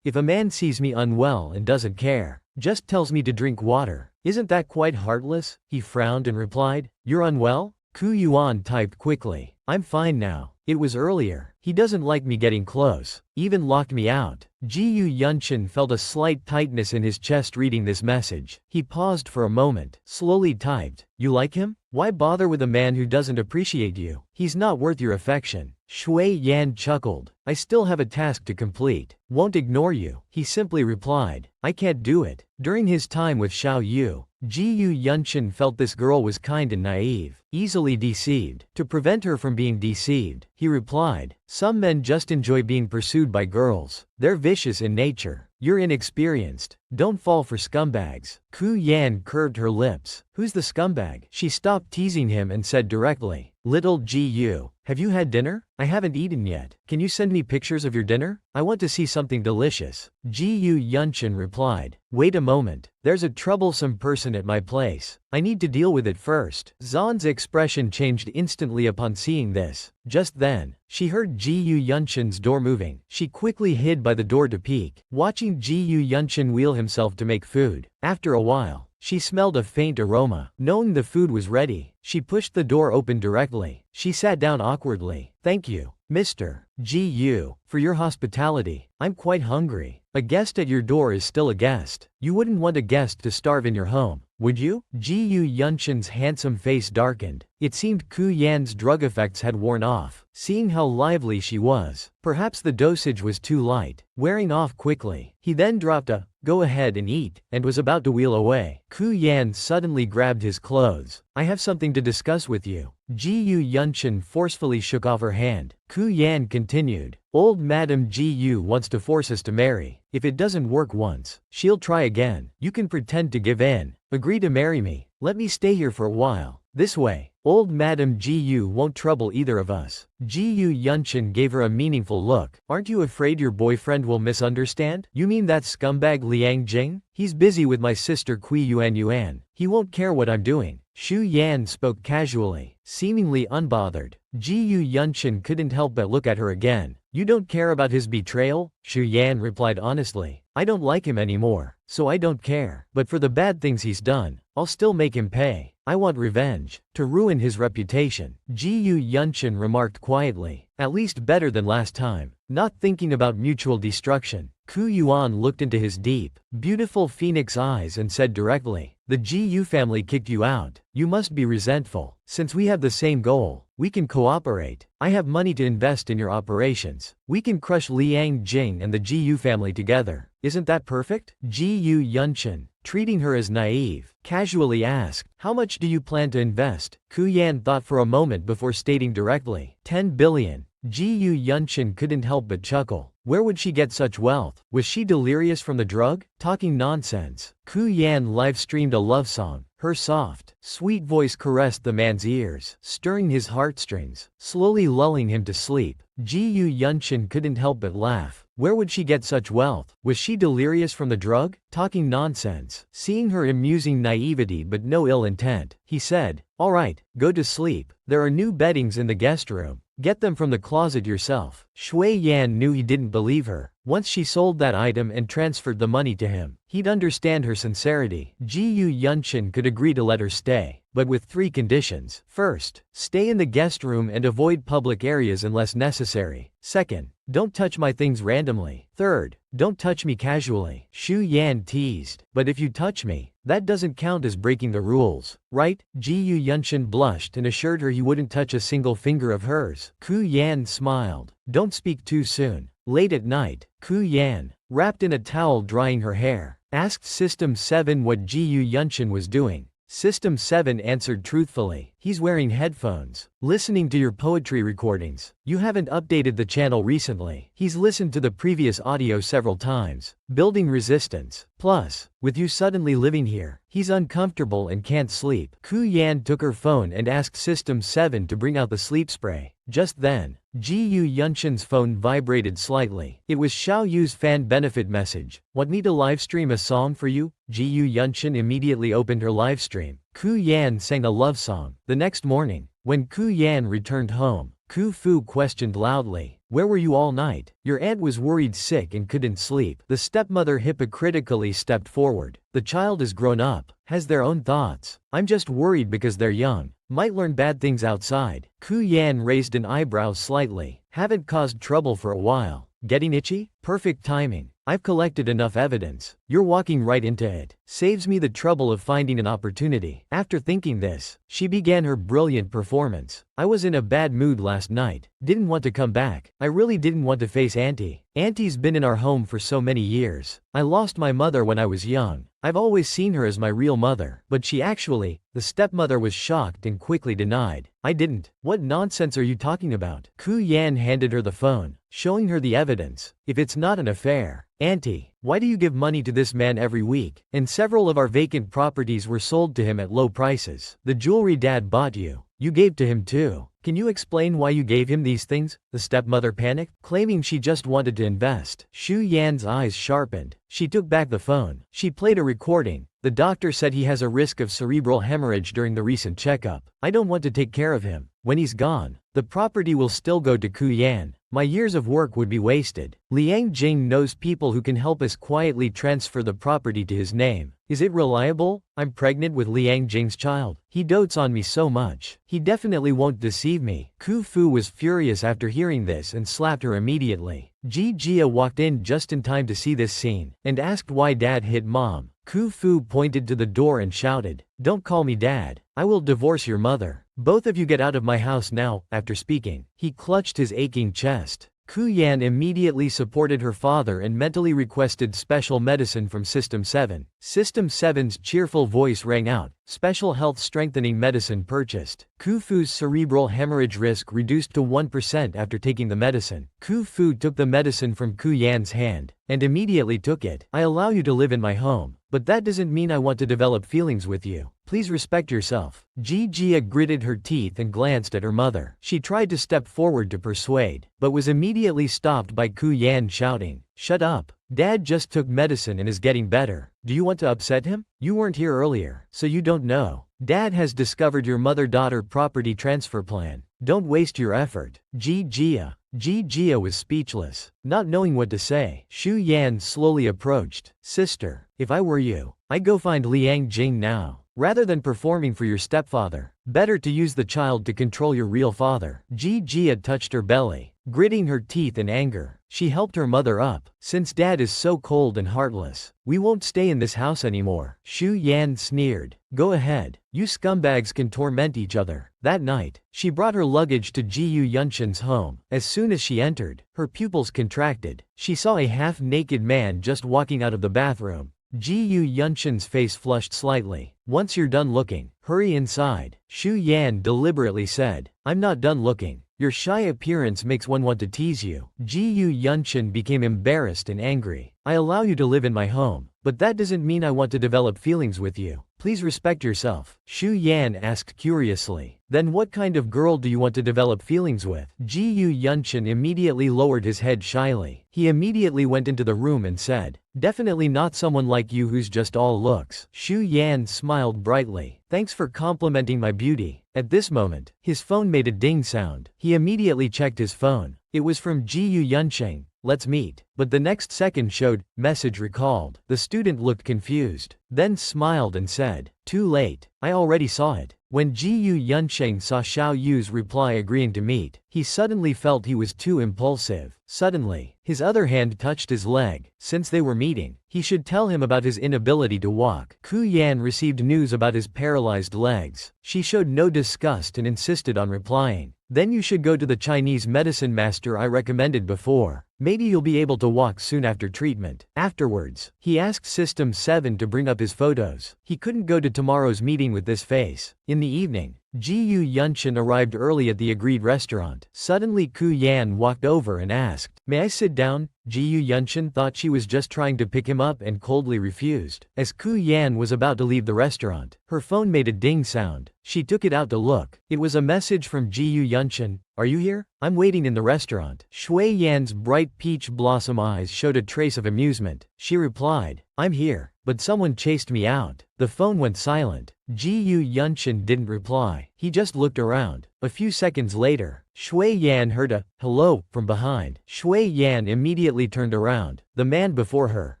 if a man sees me unwell and doesn't care, just tells me to drink water, isn't that quite heartless? He frowned and replied, You're unwell? Ku Yuan typed quickly. I'm fine now. It was earlier. He doesn't like me getting close. Even locked me out. Ji Yunshin felt a slight tightness in his chest reading this message. He paused for a moment, slowly typed, You like him? Why bother with a man who doesn't appreciate you? He's not worth your affection. Shui Yan chuckled. I still have a task to complete. Won't ignore you. He simply replied, I can't do it. During his time with Xiao Yu, Ji Yunshin felt this girl was kind and naive, easily deceived. To prevent her from being deceived, he replied, Some men just enjoy being pursued by girls. They're vicious in nature. You're inexperienced. Don't fall for scumbags. Ku Yan curved her lips. Who's the scumbag? She stopped teasing him and said directly, Little Gu, have you had dinner? I haven't eaten yet. Can you send me pictures of your dinner? I want to see something delicious. Gu Yunshin replied. Wait a moment. There's a troublesome person at my place. I need to deal with it first. Zan's expression changed instantly upon seeing this. Just then, she heard Gu Yunshin's door moving. She quickly hid by the door to peek, watching Gu Yunshin wheel himself to make food. After a while, she smelled a faint aroma. Knowing the food was ready, she pushed the door open directly. She sat down awkwardly. Thank you, Mr. Gu, for your hospitality. I'm quite hungry. A guest at your door is still a guest. You wouldn't want a guest to starve in your home, would you? Gu Yunshin's handsome face darkened. It seemed Ku Yan's drug effects had worn off. Seeing how lively she was, perhaps the dosage was too light, wearing off quickly. He then dropped a, go ahead and eat, and was about to wheel away. Ku Yan suddenly grabbed his clothes. I have something to discuss with you. Gu Yunshin forcefully shook off her hand. Ku Yan continued. Old Madam Gu wants to force us to marry. If it doesn't work once, she'll try again. You can pretend to give in. Agree to marry me. Let me stay here for a while. This way, old Madam Gu won't trouble either of us. Gu Yunshin gave her a meaningful look. Aren't you afraid your boyfriend will misunderstand? You mean that scumbag Liang Jing? He's busy with my sister Kui Yuan. He won't care what I'm doing. Shu Yan spoke casually, seemingly unbothered. Gu Yunshin couldn't help but look at her again. You don't care about his betrayal? Shu Yan replied honestly. I don't like him anymore, so I don't care. But for the bad things he's done, I'll still make him pay. I want revenge, to ruin his reputation. Gu Yunshin remarked quietly. At least better than last time. Not thinking about mutual destruction, Ku Yuan looked into his deep, beautiful phoenix eyes and said directly, the Gu family kicked you out. You must be resentful. Since we have the same goal, we can cooperate. I have money to invest in your operations. We can crush Liang Jing and the Gu family together. Isn't that perfect? Gu Yunshin, treating her as naive, casually asked, how much do you plan to invest? Ku Yan thought for a moment before stating directly, 10 billion. Gu Yunshin couldn't help but chuckle. Where would she get such wealth? Was she delirious from the drug? Talking nonsense. Ku Yan live-streamed a love song. Her soft, sweet voice caressed the man's ears, stirring his heartstrings, slowly lulling him to sleep. Gu Yunshin couldn't help but laugh. Where would she get such wealth? Was she delirious from the drug? Talking nonsense. Seeing her amusing naivety but no ill intent, he said, all right, go to sleep. There are new beddings in the guest room. Get them from the closet yourself. Shui Yan knew he didn't believe her. Once she sold that item and transferred the money to him, he'd understand her sincerity. Gu Yunshin could agree to let her stay, but with 3 conditions. First, stay in the guest room and avoid public areas unless necessary. Second, don't touch my things randomly. Third, don't touch me casually. Shu Yan teased. But if you touch me, that doesn't count as breaking the rules, right? Gu Yunshin blushed and assured her he wouldn't touch a single finger of hers. Ku Yan smiled. Don't speak too soon. Late at night, Ku Yan, wrapped in a towel drying her hair, asked System 7 what Gu Yunshin was doing. System 7 answered truthfully. He's wearing headphones, listening to your poetry recordings. You haven't updated the channel recently. He's listened to the previous audio several times. Building resistance. Plus, with you suddenly living here, he's uncomfortable and can't sleep. Ku Yan took her phone and asked System 7 to bring out the sleep spray. Just then, Gu Yunshin's phone vibrated slightly. It was Xiao Yu's fan benefit message. Want me to livestream a song for you? Gu Yunshin immediately opened her livestream. Ku Yan sang a love song. The next morning, when Ku Yan returned home, Ku Fu questioned loudly, where were you all night? Your aunt was worried sick and couldn't sleep. The stepmother hypocritically stepped forward. The child is grown up, has their own thoughts. I'm just worried because they're young. Might learn bad things outside. Ku Yan raised an eyebrow slightly. Haven't caused trouble for a while. Getting itchy? Perfect timing. I've collected enough evidence. You're walking right into it. Saves me the trouble of finding an opportunity. After thinking this, she began her brilliant performance. I was in a bad mood last night. Didn't want to come back. I really didn't want to face Auntie. Auntie's been in our home for so many years. I lost my mother when I was young. I've always seen her as my real mother. But she actually, the stepmother was shocked and quickly denied. I didn't. What nonsense are you talking about? Ku Yan handed her the phone. showing her the evidence. If it's not an affair. Auntie, why do you give money to this man every week? And several of our vacant properties were sold to him at low prices. The jewelry dad bought you. You gave to him too. Can you explain why you gave him these things? The stepmother panicked, claiming she just wanted to invest. Xu Yan's eyes sharpened. She took back the phone. She played a recording. The doctor said he has a risk of cerebral hemorrhage during the recent checkup. I don't want to take care of him. When he's gone, the property will still go to Ku Yan. My years of work would be wasted. Liang Jing knows people who can help us quietly transfer the property to his name. Is it reliable? I'm pregnant with Liang Jing's child. He dotes on me so much. He definitely won't deceive me. Ku Fu was furious after hearing this and slapped her immediately. Ji Jia walked in just in time to see this scene, and asked why dad hit mom. Ku Fu pointed to the door and shouted, "Don't call me dad. I will divorce your mother. Both of you get out of my house now." After speaking, he clutched his aching chest. Ku Yan immediately supported her father and mentally requested special medicine from System 7. System 7's cheerful voice rang out, "Special health strengthening medicine purchased." Ku Fu's cerebral hemorrhage risk reduced to 1% after taking the medicine. Ku Fu took the medicine from Ku Yan's hand, and immediately took it. "I allow you to live in my home, but that doesn't mean I want to develop feelings with you. Please respect yourself." Ji Jia gritted her teeth and glanced at her mother. She tried to step forward to persuade, but was immediately stopped by Ku Yan shouting, "Shut up. Dad just took medicine and is getting better. Do you want to upset him? You weren't here earlier, so you don't know. Dad has discovered your mother-daughter property transfer plan. Don't waste your effort." Ji Jia was speechless, not knowing what to say. Xu Yan slowly approached. "Sister, if I were you, I'd go find Liang Jing now. Rather than performing for your stepfather, better to use the child to control your real father." Ji Jia touched her belly, gritting her teeth in anger. She helped her mother up. "Since dad is so cold and heartless, we won't stay in this house anymore." Xu Yan sneered. "Go ahead. You scumbags can torment each other." That night, she brought her luggage to Jiyu Yunshin's home. As soon as she entered, her pupils contracted. She saw a half-naked man just walking out of the bathroom. Jiyu Yunshin's face flushed slightly. "Once you're done looking, hurry inside," Xu Yan deliberately said. "I'm not done looking. Your shy appearance makes one want to tease you." Jiyu Yunshin became embarrassed and angry. "I allow you to live in my home, but that doesn't mean I want to develop feelings with you. Please respect yourself." Xu Yan asked curiously. "Then what kind of girl do you want to develop feelings with?" Jiyu Yunshin immediately lowered his head shyly. He immediately went into the room and said, "Definitely not someone like you who's just all looks." Xu Yan smiled brightly. "Thanks for complimenting my beauty." At this moment, his phone made a ding sound. He immediately checked his phone. It was from Jiyu Yunshin. "Let's meet." But the next second showed, "Message recalled." The student looked confused, then smiled and said, "Too late. I already saw it." When Jiyu Yunshin saw Xiao Yu's reply agreeing to meet, he suddenly felt he was too impulsive. Suddenly, his other hand touched his leg. Since they were meeting, he should tell him about his inability to walk. Ku Yan received news about his paralyzed legs. She showed no disgust and insisted on replying. "Then you should go to the Chinese medicine master I recommended before. Maybe you'll be able to walk soon after treatment." Afterwards, he asked System 7 to bring up his photos. He couldn't go to tomorrow's meeting with this face. In the evening, Jiyu Yunshin arrived early at the agreed restaurant. Suddenly Ku Yan walked over and asked, "May I sit down?" Jiyu Yunshin thought she was just trying to pick him up and coldly refused. As Ku Yan was about to leave the restaurant, her phone made a ding sound. She took it out to look. It was a message from Jiyu Yunshin. "Are you here? I'm waiting in the restaurant." Shui Yan's bright peach blossom eyes showed a trace of amusement. She replied, "I'm here, but someone chased me out." The phone went silent. Jiyu Yunshin didn't reply. He just looked around. A few seconds later, Shui Yan heard a "hello" from behind. Shui Yan immediately turned around. The man before her,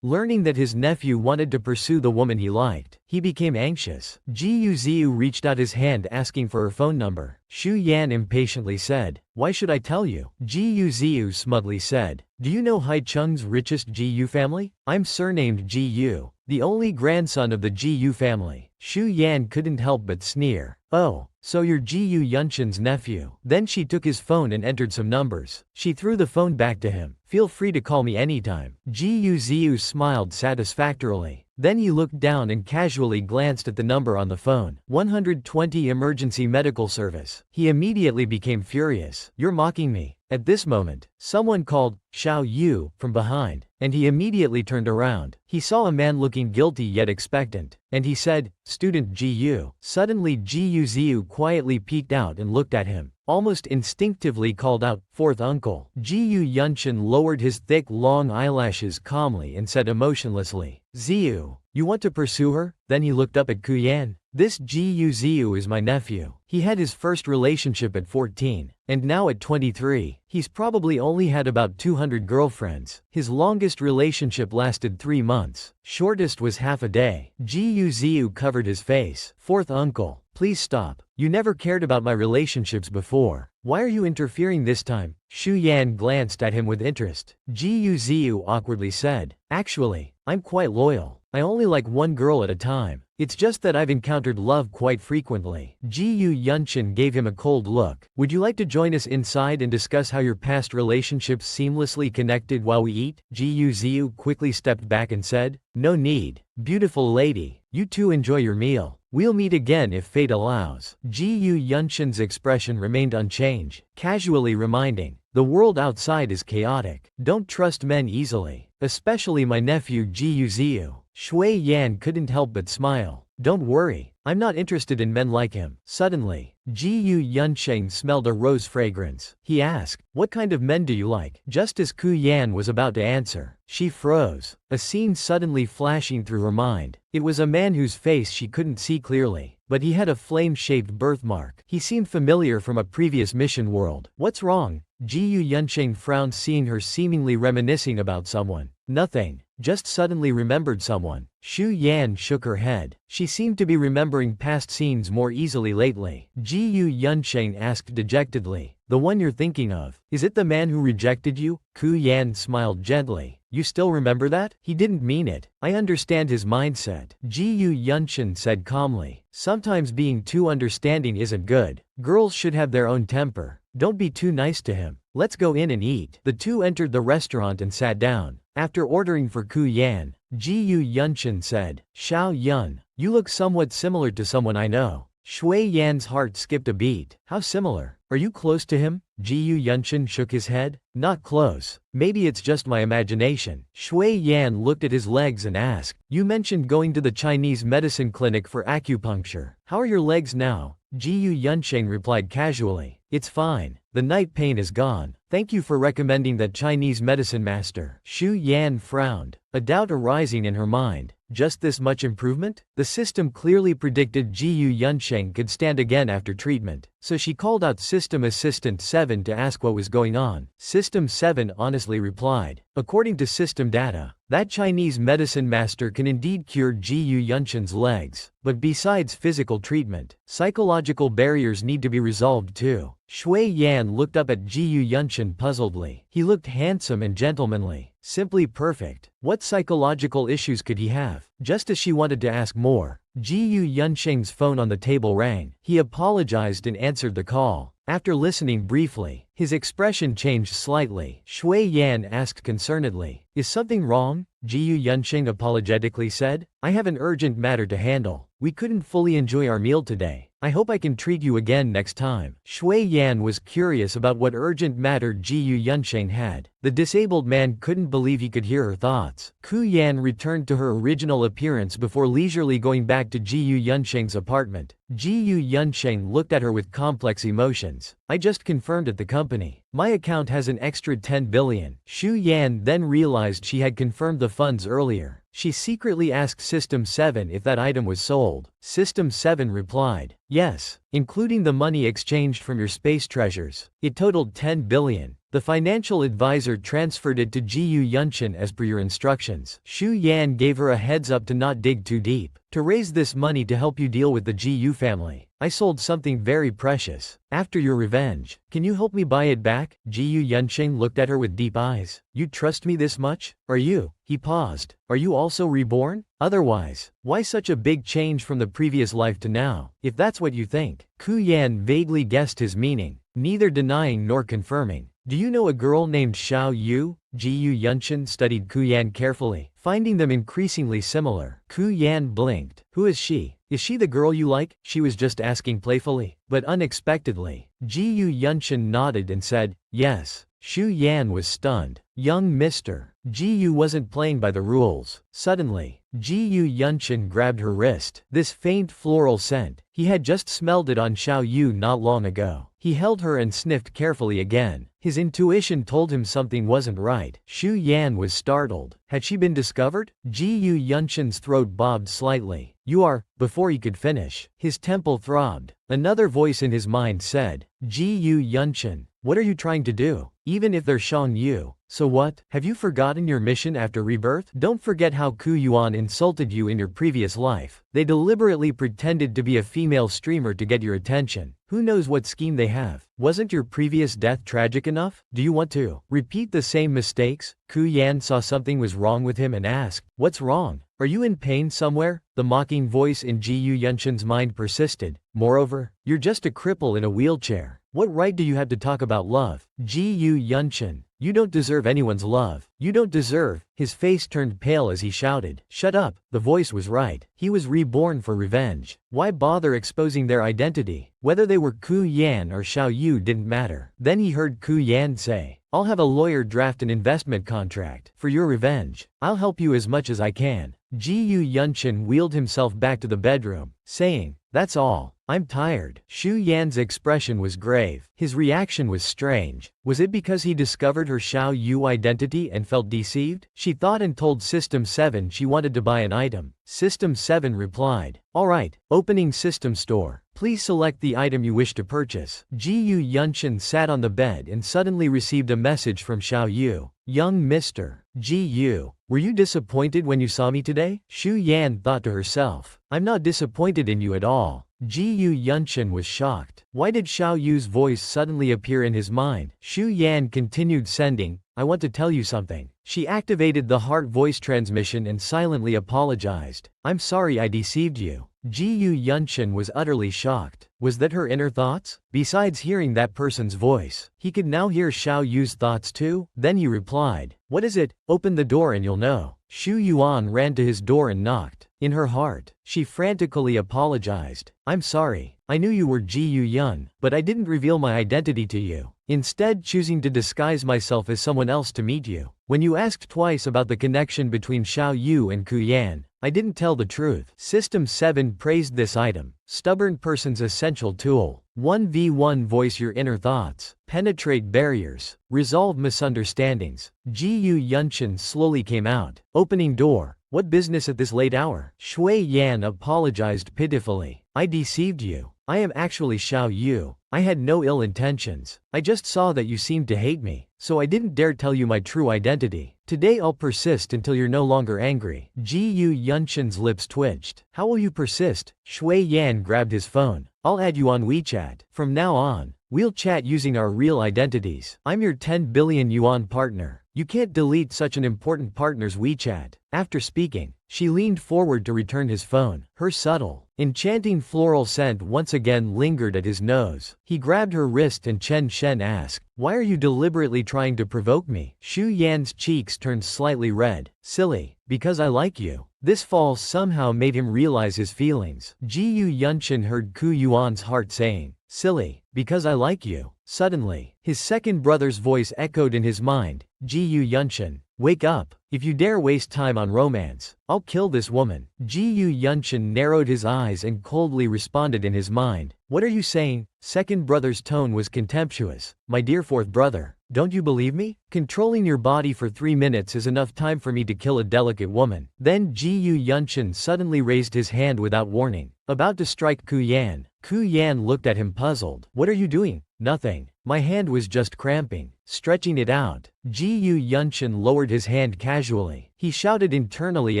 learning that his nephew wanted to pursue the woman he liked, he became anxious. Jiyu Ziyu reached out his hand asking for her phone number. Xu Yan impatiently said, "Why should I tell you?" Jiyu Ziyu smugly said, "Do you know Haicheng's richest Jiyu family? I'm surnamed Jiyu, the only grandson of the Jiyu family." Xu Yan couldn't help but sneer. "Oh, so you're Jiyu Yunshin's nephew." Then she took his phone and entered some numbers. She threw the phone back to him. "Feel free to call me anytime." Jiyu Ziyu smiled satisfactorily. Then he looked down and casually glanced at the number on the phone. 120 Emergency Medical Service. He immediately became furious. You're mocking me. At this moment, someone called, Xiao Yu, from behind, and he immediately turned around. He saw a man looking guilty yet expectant, and he said, Student Ji Yu. Suddenly Ji Yu Ziyu quietly peeked out and looked at him. Almost instinctively called out, Fourth uncle. Ji Yu Yunshin lowered his thick long eyelashes calmly and said emotionlessly, Ziyu, you want to pursue her? Then he looked up at Kuyan. This Ji Yu Ziyu is my nephew. He had his first relationship at 14, and now at 23, he's probably only had about 200 girlfriends. His longest relationship lasted 3 months. Shortest was half a day. Ji Yu Ziyu covered his face. Fourth uncle, please stop. You never cared about my relationships before. Why are you interfering this time? Shu Yan glanced at him with interest. Ji Yu Ziyu awkwardly said, Actually, I'm quite loyal. I only like one girl at a time. It's just that I've encountered love quite frequently. Ji Yu Yunshin gave him a cold look. Would you like to join us inside and discuss how your past relationships seamlessly connected while we eat? Ji Yu Ziyu quickly stepped back and said, No need. Beautiful lady, you two enjoy your meal. We'll meet again if fate allows. Ji Yu Yunshin's expression remained unchanged, casually reminding, the world outside is chaotic. Don't trust men easily, especially my nephew Ji Yu Ziyu. Shui Yan couldn't help but smile. Don't worry, I'm not interested in men like him. Suddenly, Ji Yu Yunshin smelled a rose fragrance. He asked, What kind of men do you like? Just as Ku Yan was about to answer, she froze, a scene suddenly flashing through her mind. It was a man whose face she couldn't see clearly, but he had a flame-shaped birthmark. He seemed familiar from a previous mission world. What's wrong? Ji Yu Yunshin frowned, seeing her seemingly reminiscing about someone. Nothing. Just suddenly remembered someone. Shu Yan shook her head. She seemed to be remembering past scenes more easily lately. Ji Yu Yunshin asked dejectedly, The one you're thinking of, is it the man who rejected you? Ku Yan smiled gently. You still remember that? He didn't mean it. I understand his mindset. Ji Yu Yunshin said calmly. Sometimes being too understanding isn't good. Girls should have their own temper. Don't be too nice to him. Let's go in and eat. The two entered the restaurant and sat down. After ordering for Ku Yan, Ji Yu Yunshin said, Xiao Yun, you look somewhat similar to someone I know. Shui Yan's heart skipped a beat. How similar? Are you close to him? Ji Yu Yunshin shook his head. Not close. Maybe it's just my imagination. Shui Yan looked at his legs and asked, You mentioned going to the Chinese medicine clinic for acupuncture. How are your legs now? Ji Yu Yunshin replied casually. It's fine. The night pain is gone. Thank you for recommending that Chinese medicine master. Shu Yan frowned, a doubt arising in her mind. Just this much improvement? The system clearly predicted Ji Yu Yunshin could stand again after treatment, so she called out System Assistant 7 to ask what was going on. System 7 honestly replied, According to system data, that Chinese medicine master can indeed cure Ji Yu Yunshin's legs, but besides physical treatment, psychological barriers need to be resolved too. Shui Yan looked up at Ji Yu Yunshin puzzledly. He looked handsome and gentlemanly. Simply perfect. What psychological issues could he have? Just as she wanted to ask more, Ji Yu Yunshin's phone on the table rang. He apologized and answered the call. After listening briefly, his expression changed slightly. Shui Yan asked concernedly, Is something wrong? Ji Yu Yunshin apologetically said, I have an urgent matter to handle. We couldn't fully enjoy our meal today. I hope I can treat you again next time. Shui Yan was curious about what urgent matter Ji Yu Yunshin had. The disabled man couldn't believe he could hear her thoughts. Ku Yan returned to her original appearance before leisurely going back to Ji Yu Yunshin's apartment. Ji Yu Yunshin looked at her with complex emotions. I just confirmed at the company. My account has an extra 10 billion. Shu Yan then realized she had confirmed the funds earlier. She secretly asked System 7 if that item was sold. System 7 replied, Yes, including the money exchanged from your space treasures. It totaled 10 billion. The financial advisor transferred it to Ji Yu Yunshin as per your instructions. Shu Yan gave her a heads up to not dig too deep. To raise this money to help you deal with the Ji Yu family. I sold something very precious. After your revenge, can you help me buy it back? Ji Yu Yunshin looked at her with deep eyes. You trust me this much? Are you? He paused. Are you also reborn? Otherwise, why such a big change from the previous life to now? If that's what you think. Ku Yan vaguely guessed his meaning, neither denying nor confirming. Do you know a girl named Xiao Yu? Ji Yu Yunshin studied Ku Yan carefully, finding them increasingly similar. Ku Yan blinked. Who is she? Is she the girl you like? She was just asking playfully. But unexpectedly, Ji Yu Yunshin nodded and said, yes. Shu Yan was stunned. Young mister. Ji Yu wasn't playing by the rules. Suddenly, Ji Yu Yunshin grabbed her wrist. This faint floral scent, he had just smelled it on Xiao Yu not long ago. He held her and sniffed carefully again. His intuition told him something wasn't right. Shu Yan was startled. Had she been discovered? Ji Yu Yunshin's throat bobbed slightly. You are, before he could finish. His temple throbbed. Another voice in his mind said, Ji Yu Yunshin, what are you trying to do? Even if they're Shang Yu. So what? Have you forgotten your mission after Rebirth? Don't forget how Ku Yuan insulted you in your previous life. They deliberately pretended to be a female streamer to get your attention. Who knows what scheme they have? Wasn't your previous death tragic enough? Do you want to repeat the same mistakes? Ku Yan saw something was wrong with him and asked, what's wrong? Are you in pain somewhere? The mocking voice in Ji Yu Yunshin's mind persisted. Moreover, you're just a cripple in a wheelchair. What right do you have to talk about love? Ji Yu Yunshin, you don't deserve anyone's love. You don't deserve. His face turned pale as he shouted. Shut up. The voice was right. He was reborn for revenge. Why bother exposing their identity? Whether they were Ku Yan or Xiao Yu didn't matter. Then he heard Ku Yan say, I'll have a lawyer draft an investment contract for your revenge. I'll help you as much as I can. Ji Yu Yunshin wheeled himself back to the bedroom, saying, that's all. I'm tired. Shu Yan's expression was grave. His reaction was strange. Was it because he discovered her Xiao Yu identity and felt deceived? She thought and told System 7 she wanted to buy an item. System 7 replied, all right, opening system store. Please select the item you wish to purchase. Ji Yu Yunshin sat on the bed and suddenly received a message from Xiao Yu. Young mister. Ji Yu, were you disappointed when you saw me today? Shu Yan thought to herself. I'm not disappointed in you at all. Ji Yu Yunshin was shocked. Why did Xiao Yu's voice suddenly appear in his mind? Shu Yan continued sending, I want to tell you something. She activated the heart voice transmission and silently apologized. I'm sorry I deceived you. Ji Yu Yunshin was utterly shocked. Was that her inner thoughts? Besides hearing that person's voice, he could now hear Xiao Yu's thoughts too? Then he replied, what is it? Open the door and you'll know. Shu Yuan ran to his door and knocked. In her heart, she frantically apologized. I'm sorry. I knew you were Ji Yu Yun, but I didn't reveal my identity to you. Instead choosing to disguise myself as someone else to meet you. When you asked twice about the connection between Xiao Yu and Ku Yan, I didn't tell the truth. System 7 praised this item. Stubborn person's essential tool. 1v1 voice your inner thoughts. Penetrate barriers. Resolve misunderstandings. Ji Yu Yunshin slowly came out. Opening door. What business at this late hour? Shui Yan apologized pitifully. I deceived you. I am actually Xiao Yu. I had no ill intentions. I just saw that you seemed to hate me, so I didn't dare tell you my true identity. Today I'll persist until you're no longer angry. Ji Yu Yunshin's lips twitched. How will you persist? Shui Yan grabbed his phone. I'll add you on WeChat. From now on, we'll chat using our real identities. I'm your 10 billion yuan partner. You can't delete such an important partner's WeChat. After speaking, she leaned forward to return his phone. Her subtle, enchanting floral scent once again lingered at his nose. He grabbed her wrist and Chen Shen asked, why are you deliberately trying to provoke me? Shu Yan's cheeks turned slightly red. Silly. Because I like you. This fall somehow made him realize his feelings. Ji Yu Yunshin heard Ku Yuan's heart saying, silly. Because I like you. Suddenly, his second brother's voice echoed in his mind. Ji Yu Yunshin, wake up. If you dare waste time on romance, I'll kill this woman. Ji Yu Yunshin narrowed his eyes and coldly responded in his mind. What are you saying? Second brother's tone was contemptuous. My dear fourth brother, don't you believe me? Controlling your body for 3 minutes is enough time for me to kill a delicate woman. Then Ji Yu Yunshin suddenly raised his hand without warning, about to strike Ku Yan. Ku Yan looked at him puzzled. What are you doing? Nothing. My hand was just cramping. Stretching it out. Ji Yu Yunshin lowered his hand casually. He shouted internally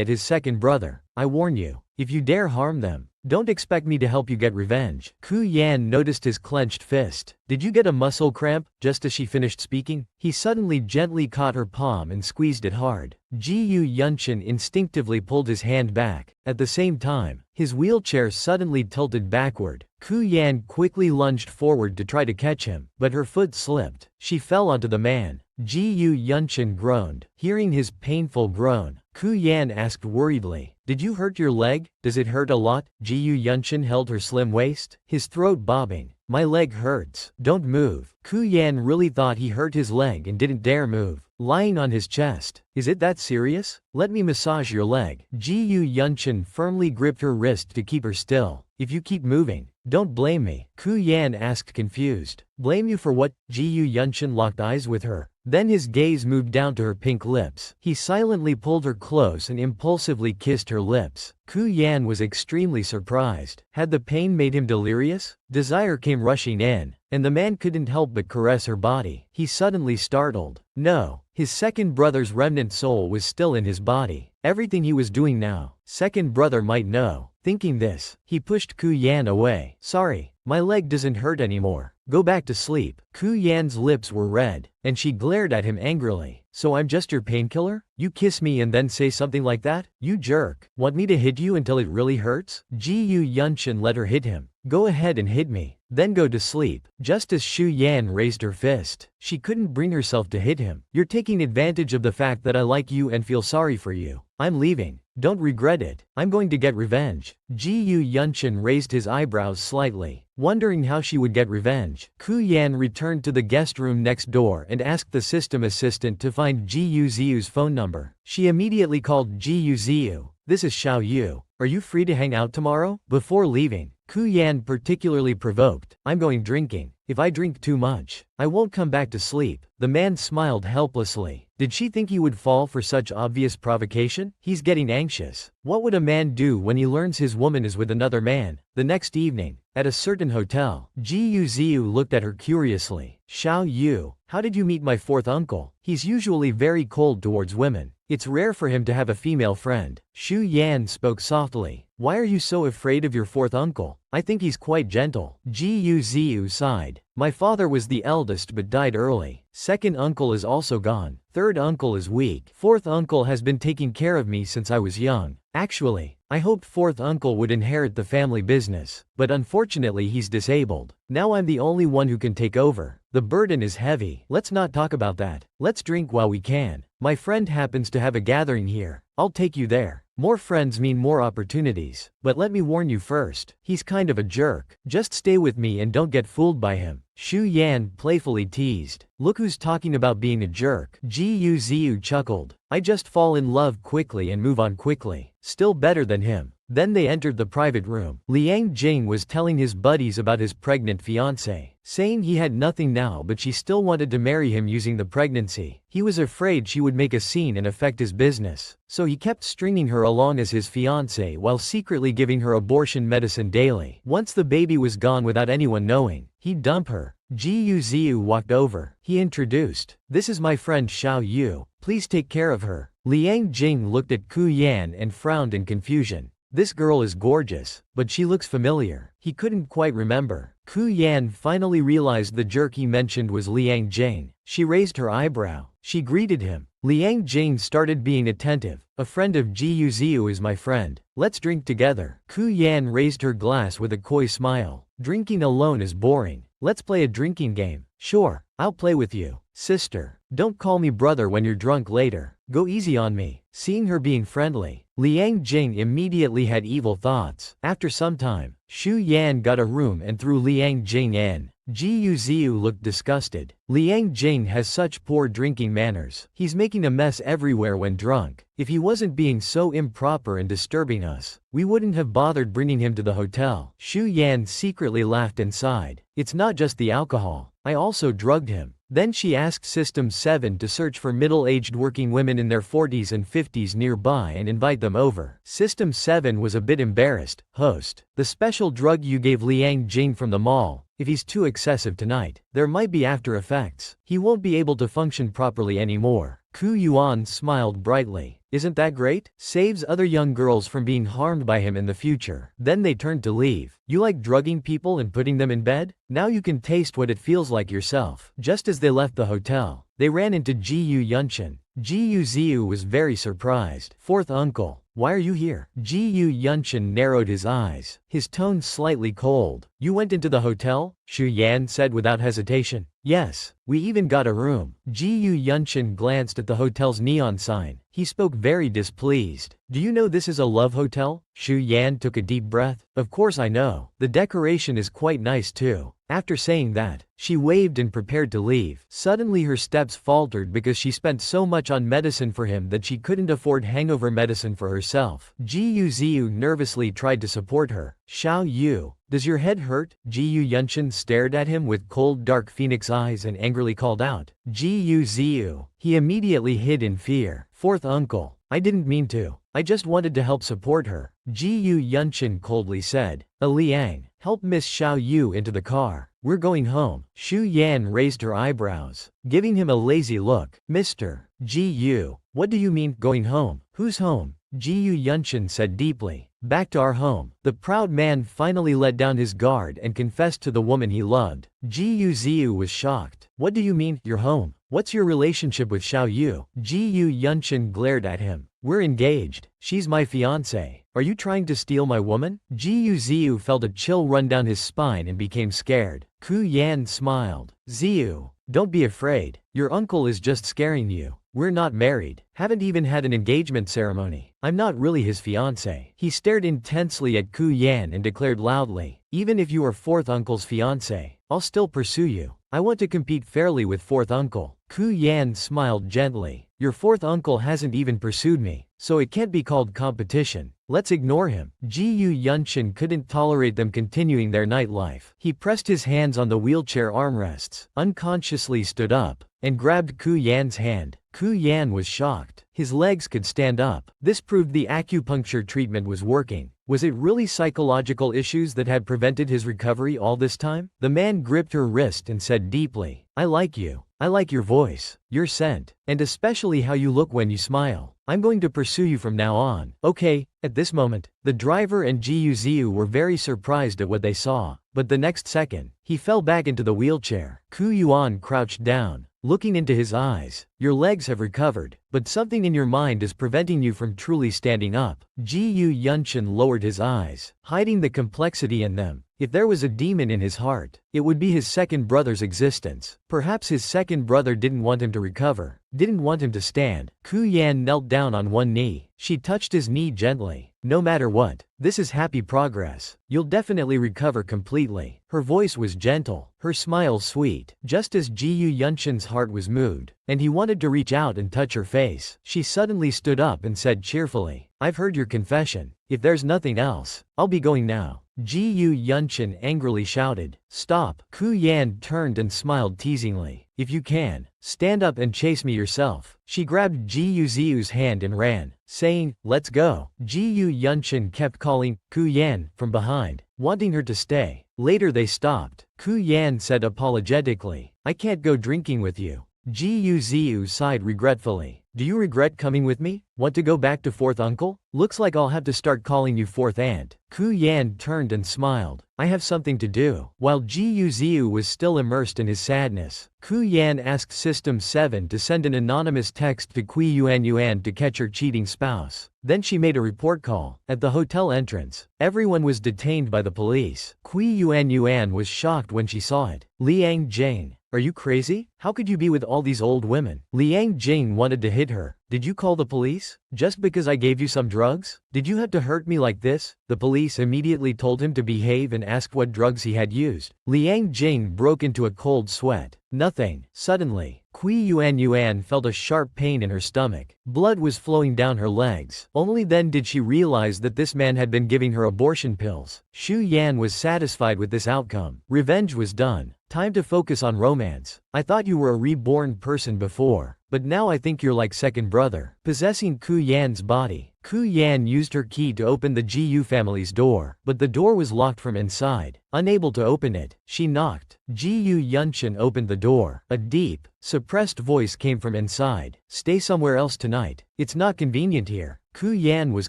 at his second brother. I warn you, if you dare harm them, Don't expect me to help you get revenge. Ku Yan noticed his clenched fist. Did you get a muscle cramp? Just as she finished speaking, he suddenly gently caught her palm and squeezed it hard. Ji Yunshin instinctively pulled his hand back. At the same time, his wheelchair suddenly tilted backward. Ku Yan quickly lunged forward to try to catch him, but her foot slipped. She fell onto the man. Ji Yunshin groaned. Hearing his painful groan, Ku Yan asked worriedly, "Did you hurt your leg? Does it hurt a lot?" Ji Yunshin held her slim waist, his throat bobbing. "My leg hurts. Don't move." Ku Yan really thought he hurt his leg and didn't dare move. Lying on his chest. "Is it that serious? Let me massage your leg." Ji Yunshin firmly gripped her wrist to keep her still. "If you keep moving, don't blame me." Ku Yan asked confused. "Blame you for what?" Ji Yunshin locked eyes with her. Then his gaze moved down to her pink lips. He silently pulled her close and impulsively kissed her lips. Ku Yan was extremely surprised. Had the pain made him delirious? Desire came rushing in, and the man couldn't help but caress her body. He suddenly startled. No, his second brother's remnant soul was still in his body. Everything he was doing now, second brother might know. Thinking this, he pushed Ku Yan away. "Sorry, my leg doesn't hurt anymore. Go back to sleep." Ku Yan's lips were red, and she glared at him angrily. "So I'm just your painkiller? You kiss me and then say something like that? You jerk. Want me to hit you until it really hurts?" Ji Yunshin let her hit him. "Go ahead and hit me. Then go to sleep." Just as Shu Yan raised her fist, she couldn't bring herself to hit him. "You're taking advantage of the fact that I like you and feel sorry for you. I'm leaving. Don't regret it. I'm going to get revenge." Ji Yunshin raised his eyebrows slightly, wondering how she would get revenge. Ku Yan returned to the guest room next door and asked the system assistant to find Ji Yuziu's phone number. She immediately called Ji Yuziu. "This is Xiao Yu. Are you free to hang out tomorrow?" Before leaving, Ku Yan particularly provoked, "I'm going drinking. If I drink too much, I won't come back to sleep." The man smiled helplessly. Did she think he would fall for such obvious provocation? He's getting anxious. What would a man do when he learns his woman is with another man? The next evening, at a certain hotel, Ji Yuziu looked at her curiously. "Xiao Yu, how did you meet my fourth uncle? He's usually very cold towards women. It's rare for him to have a female friend." Shu Yan spoke softly. "Why are you so afraid of your fourth uncle? I think he's quite gentle." Ji Yuziu sighed. "My father was the eldest but died early. Second uncle is also gone. Third uncle is weak. Fourth uncle has been taking care of me since I was young. Actually, I hoped fourth uncle would inherit the family business, but unfortunately he's disabled. Now I'm the only one who can take over. The burden is heavy. Let's not talk about that. Let's drink while we can. My friend happens to have a gathering here. I'll take you there. More friends mean more opportunities. But let me warn you first, he's kind of a jerk. Just stay with me and don't get fooled by him." Shu Yan playfully teased. "Look who's talking about being a jerk." Ji Yuziu chuckled. "I just fall in love quickly and move on quickly. Still better than him." Then they entered the private room. Liang Jing was telling his buddies about his pregnant fiancée, saying he had nothing now but she still wanted to marry him using the pregnancy. He was afraid she would make a scene and affect his business, so he kept stringing her along as his fiancée while secretly giving her abortion medicine daily. Once the baby was gone without anyone knowing, he'd dump her. Ji Yuziu walked over. He introduced, "This is my friend Xiao Yu. Please take care of her." Liang Jing looked at Ku Yan and frowned in confusion. This girl is gorgeous, but she looks familiar. He couldn't quite remember. Ku Yan finally realized the jerk he mentioned was Liang Jing. She raised her eyebrow. She greeted him. Liang Jing started being attentive. "A friend of Ji Yuziu is my friend. Let's drink together." Ku Yan raised her glass with a coy smile. "Drinking alone is boring. Let's play a drinking game." "Sure, I'll play with you." "Sister, don't call me brother when you're drunk later. Go easy on me." Seeing her being friendly, Liang Jing immediately had evil thoughts. After some time, Shu Yan got a room and threw Liang Jing in. Ji Yuziu looked disgusted. Liang Jing has such poor drinking manners. He's making a mess everywhere when drunk. If he wasn't being so improper and disturbing us, we wouldn't have bothered bringing him to the hotel. Shu Yan secretly laughed inside. "It's not just the alcohol. I also drugged him." Then she asked System 7 to search for middle-aged working women in their 40s and 50s nearby and invite them over. System 7 was a bit embarrassed. "Host, the special drug you gave Liang Jing from the mall, if he's too excessive tonight, there might be after effects. He won't be able to function properly anymore." Ku Yuan smiled brightly. Isn't that great? Saves other young girls from being harmed by him in the future. Then they turned to leave. You like drugging people and putting them in bed? Now you can taste what it feels like yourself. Just as they left the hotel, they ran into Ji-yu Yunshin. Ji-yu Ziyu was very surprised. Fourth uncle, why are you here? Ji-yu Yunshin narrowed his eyes, his tone slightly cold. You went into the hotel? Shu Yan said without hesitation. Yes, we even got a room. Ji-yu Yunshin glanced at the hotel's neon sign. He spoke very displeased. Do you know this is a love hotel? Shu Yan took a deep breath. Of course I know. The decoration is quite nice too. After saying that, she waved and prepared to leave. Suddenly her steps faltered because she spent so much on medicine for him that she couldn't afford hangover medicine for herself. Ji-yu Ziyu nervously tried to support her. Xiao Yu, does your head hurt? Ji-yu Yunshin stared at him with cold dark phoenix eyes and angrily called out. Ji-yu Ziyu. He immediately hid in fear. Fourth uncle, I didn't mean to. I just wanted to help support her. Ji-yu Yunshin coldly said. Liang, help Miss Xiao Yu into the car. We're going home. Shu Yan raised her eyebrows, giving him a lazy look. Mr. Ji-yu, what do you mean, going home? Who's home? Ji-yu Yunshin said deeply. Back to our home. The proud man finally let down his guard and confessed to the woman he loved. Ji-yu Ziyu was shocked. What do you mean, you're home? What's your relationship with Xiao Yu? Ji-yu Yunshin glared at him. We're engaged. She's my fiancé. Are you trying to steal my woman? Ji-yu Ziyu felt a chill run down his spine and became scared. Ku Yan smiled. Ziyu, don't be afraid. Your uncle is just scaring you. We're not married. Haven't even had an engagement ceremony. I'm not really his fiancé. He stared intensely at Ku Yan and declared loudly. Even if you are fourth uncle's fiancé, I'll still pursue you. I want to compete fairly with fourth uncle. Ku Yan smiled gently. Your fourth uncle hasn't even pursued me, so it can't be called competition. Let's ignore him. Ji-yu Yunshin couldn't tolerate them continuing their nightlife. He pressed his hands on the wheelchair armrests, unconsciously stood up, and grabbed Ku Yan's hand. Ku Yan was shocked. His legs could stand up. This proved the acupuncture treatment was working. Was it really psychological issues that had prevented his recovery all this time? The man gripped her wrist and said deeply, I like you. I like your voice, your scent, and especially how you look when you smile. I'm going to pursue you from now on. Okay. At this moment, the driver and Ji-yu Ziyu were very surprised at what they saw, but the next second, he fell back into the wheelchair. Ku Yuan crouched down, looking into his eyes. Your legs have recovered, but something in your mind is preventing you from truly standing up. Ji-yu Yunshin lowered his eyes, hiding the complexity in them. If there was a demon in his heart, it would be his second brother's existence. Perhaps his second brother didn't want him to recover, didn't want him to stand. Ku Yan knelt down on one knee. She touched his knee gently. No matter what, this is happy progress. You'll definitely recover completely. Her voice was gentle, her smile sweet, just as Ji-yu Yunshin's heart was moved, and he wanted to reach out and touch her face. She suddenly stood up and said cheerfully, I've heard your confession. If there's nothing else, I'll be going now. Ji-yu Yunshin angrily shouted. Stop. Ku Yan turned and smiled teasingly. If you can, stand up and chase me yourself. She grabbed Ji-yu Ziyu's hand and ran, saying, let's go. Ji-yu Yunshin kept calling Ku Yan from behind, wanting her to stay. Later they stopped. Ku Yan said apologetically, I can't go drinking with you. Ji-yu Ziyu sighed regretfully. Do you regret coming with me? Want to go back to fourth uncle? Looks like I'll have to start calling you fourth aunt. Ku Yan turned and smiled. I have something to do. While Ji-yu Ziyu was still immersed in his sadness, Ku Yan asked System 7 to send an anonymous text to Kui Yuan to catch her cheating spouse. Then she made a report call. At the hotel entrance, everyone was detained by the police. Kui Yuan was shocked when she saw it. Liang Jing. Are you crazy? How could you be with all these old women? Liang Jing wanted to hit her. Did you call the police? Just because I gave you some drugs? Did you have to hurt me like this? The police immediately told him to behave and asked what drugs he had used. Liang Jing broke into a cold sweat. Nothing. Suddenly, Kui Yuan felt a sharp pain in her stomach. Blood was flowing down her legs. Only then did she realize that this man had been giving her abortion pills. Shu Yan was satisfied with this outcome. Revenge was done. Time to focus on romance. I thought you were a reborn person before. but now I think you're like second brother. Possessing Ku Yan's body. Ku Yan used her key to open the Gu family's door, but the door was locked from inside. Unable to open it, she knocked. Gu Yunshin opened the door. A deep, suppressed voice came from inside. Stay somewhere else tonight. It's not convenient here. Ku Yan was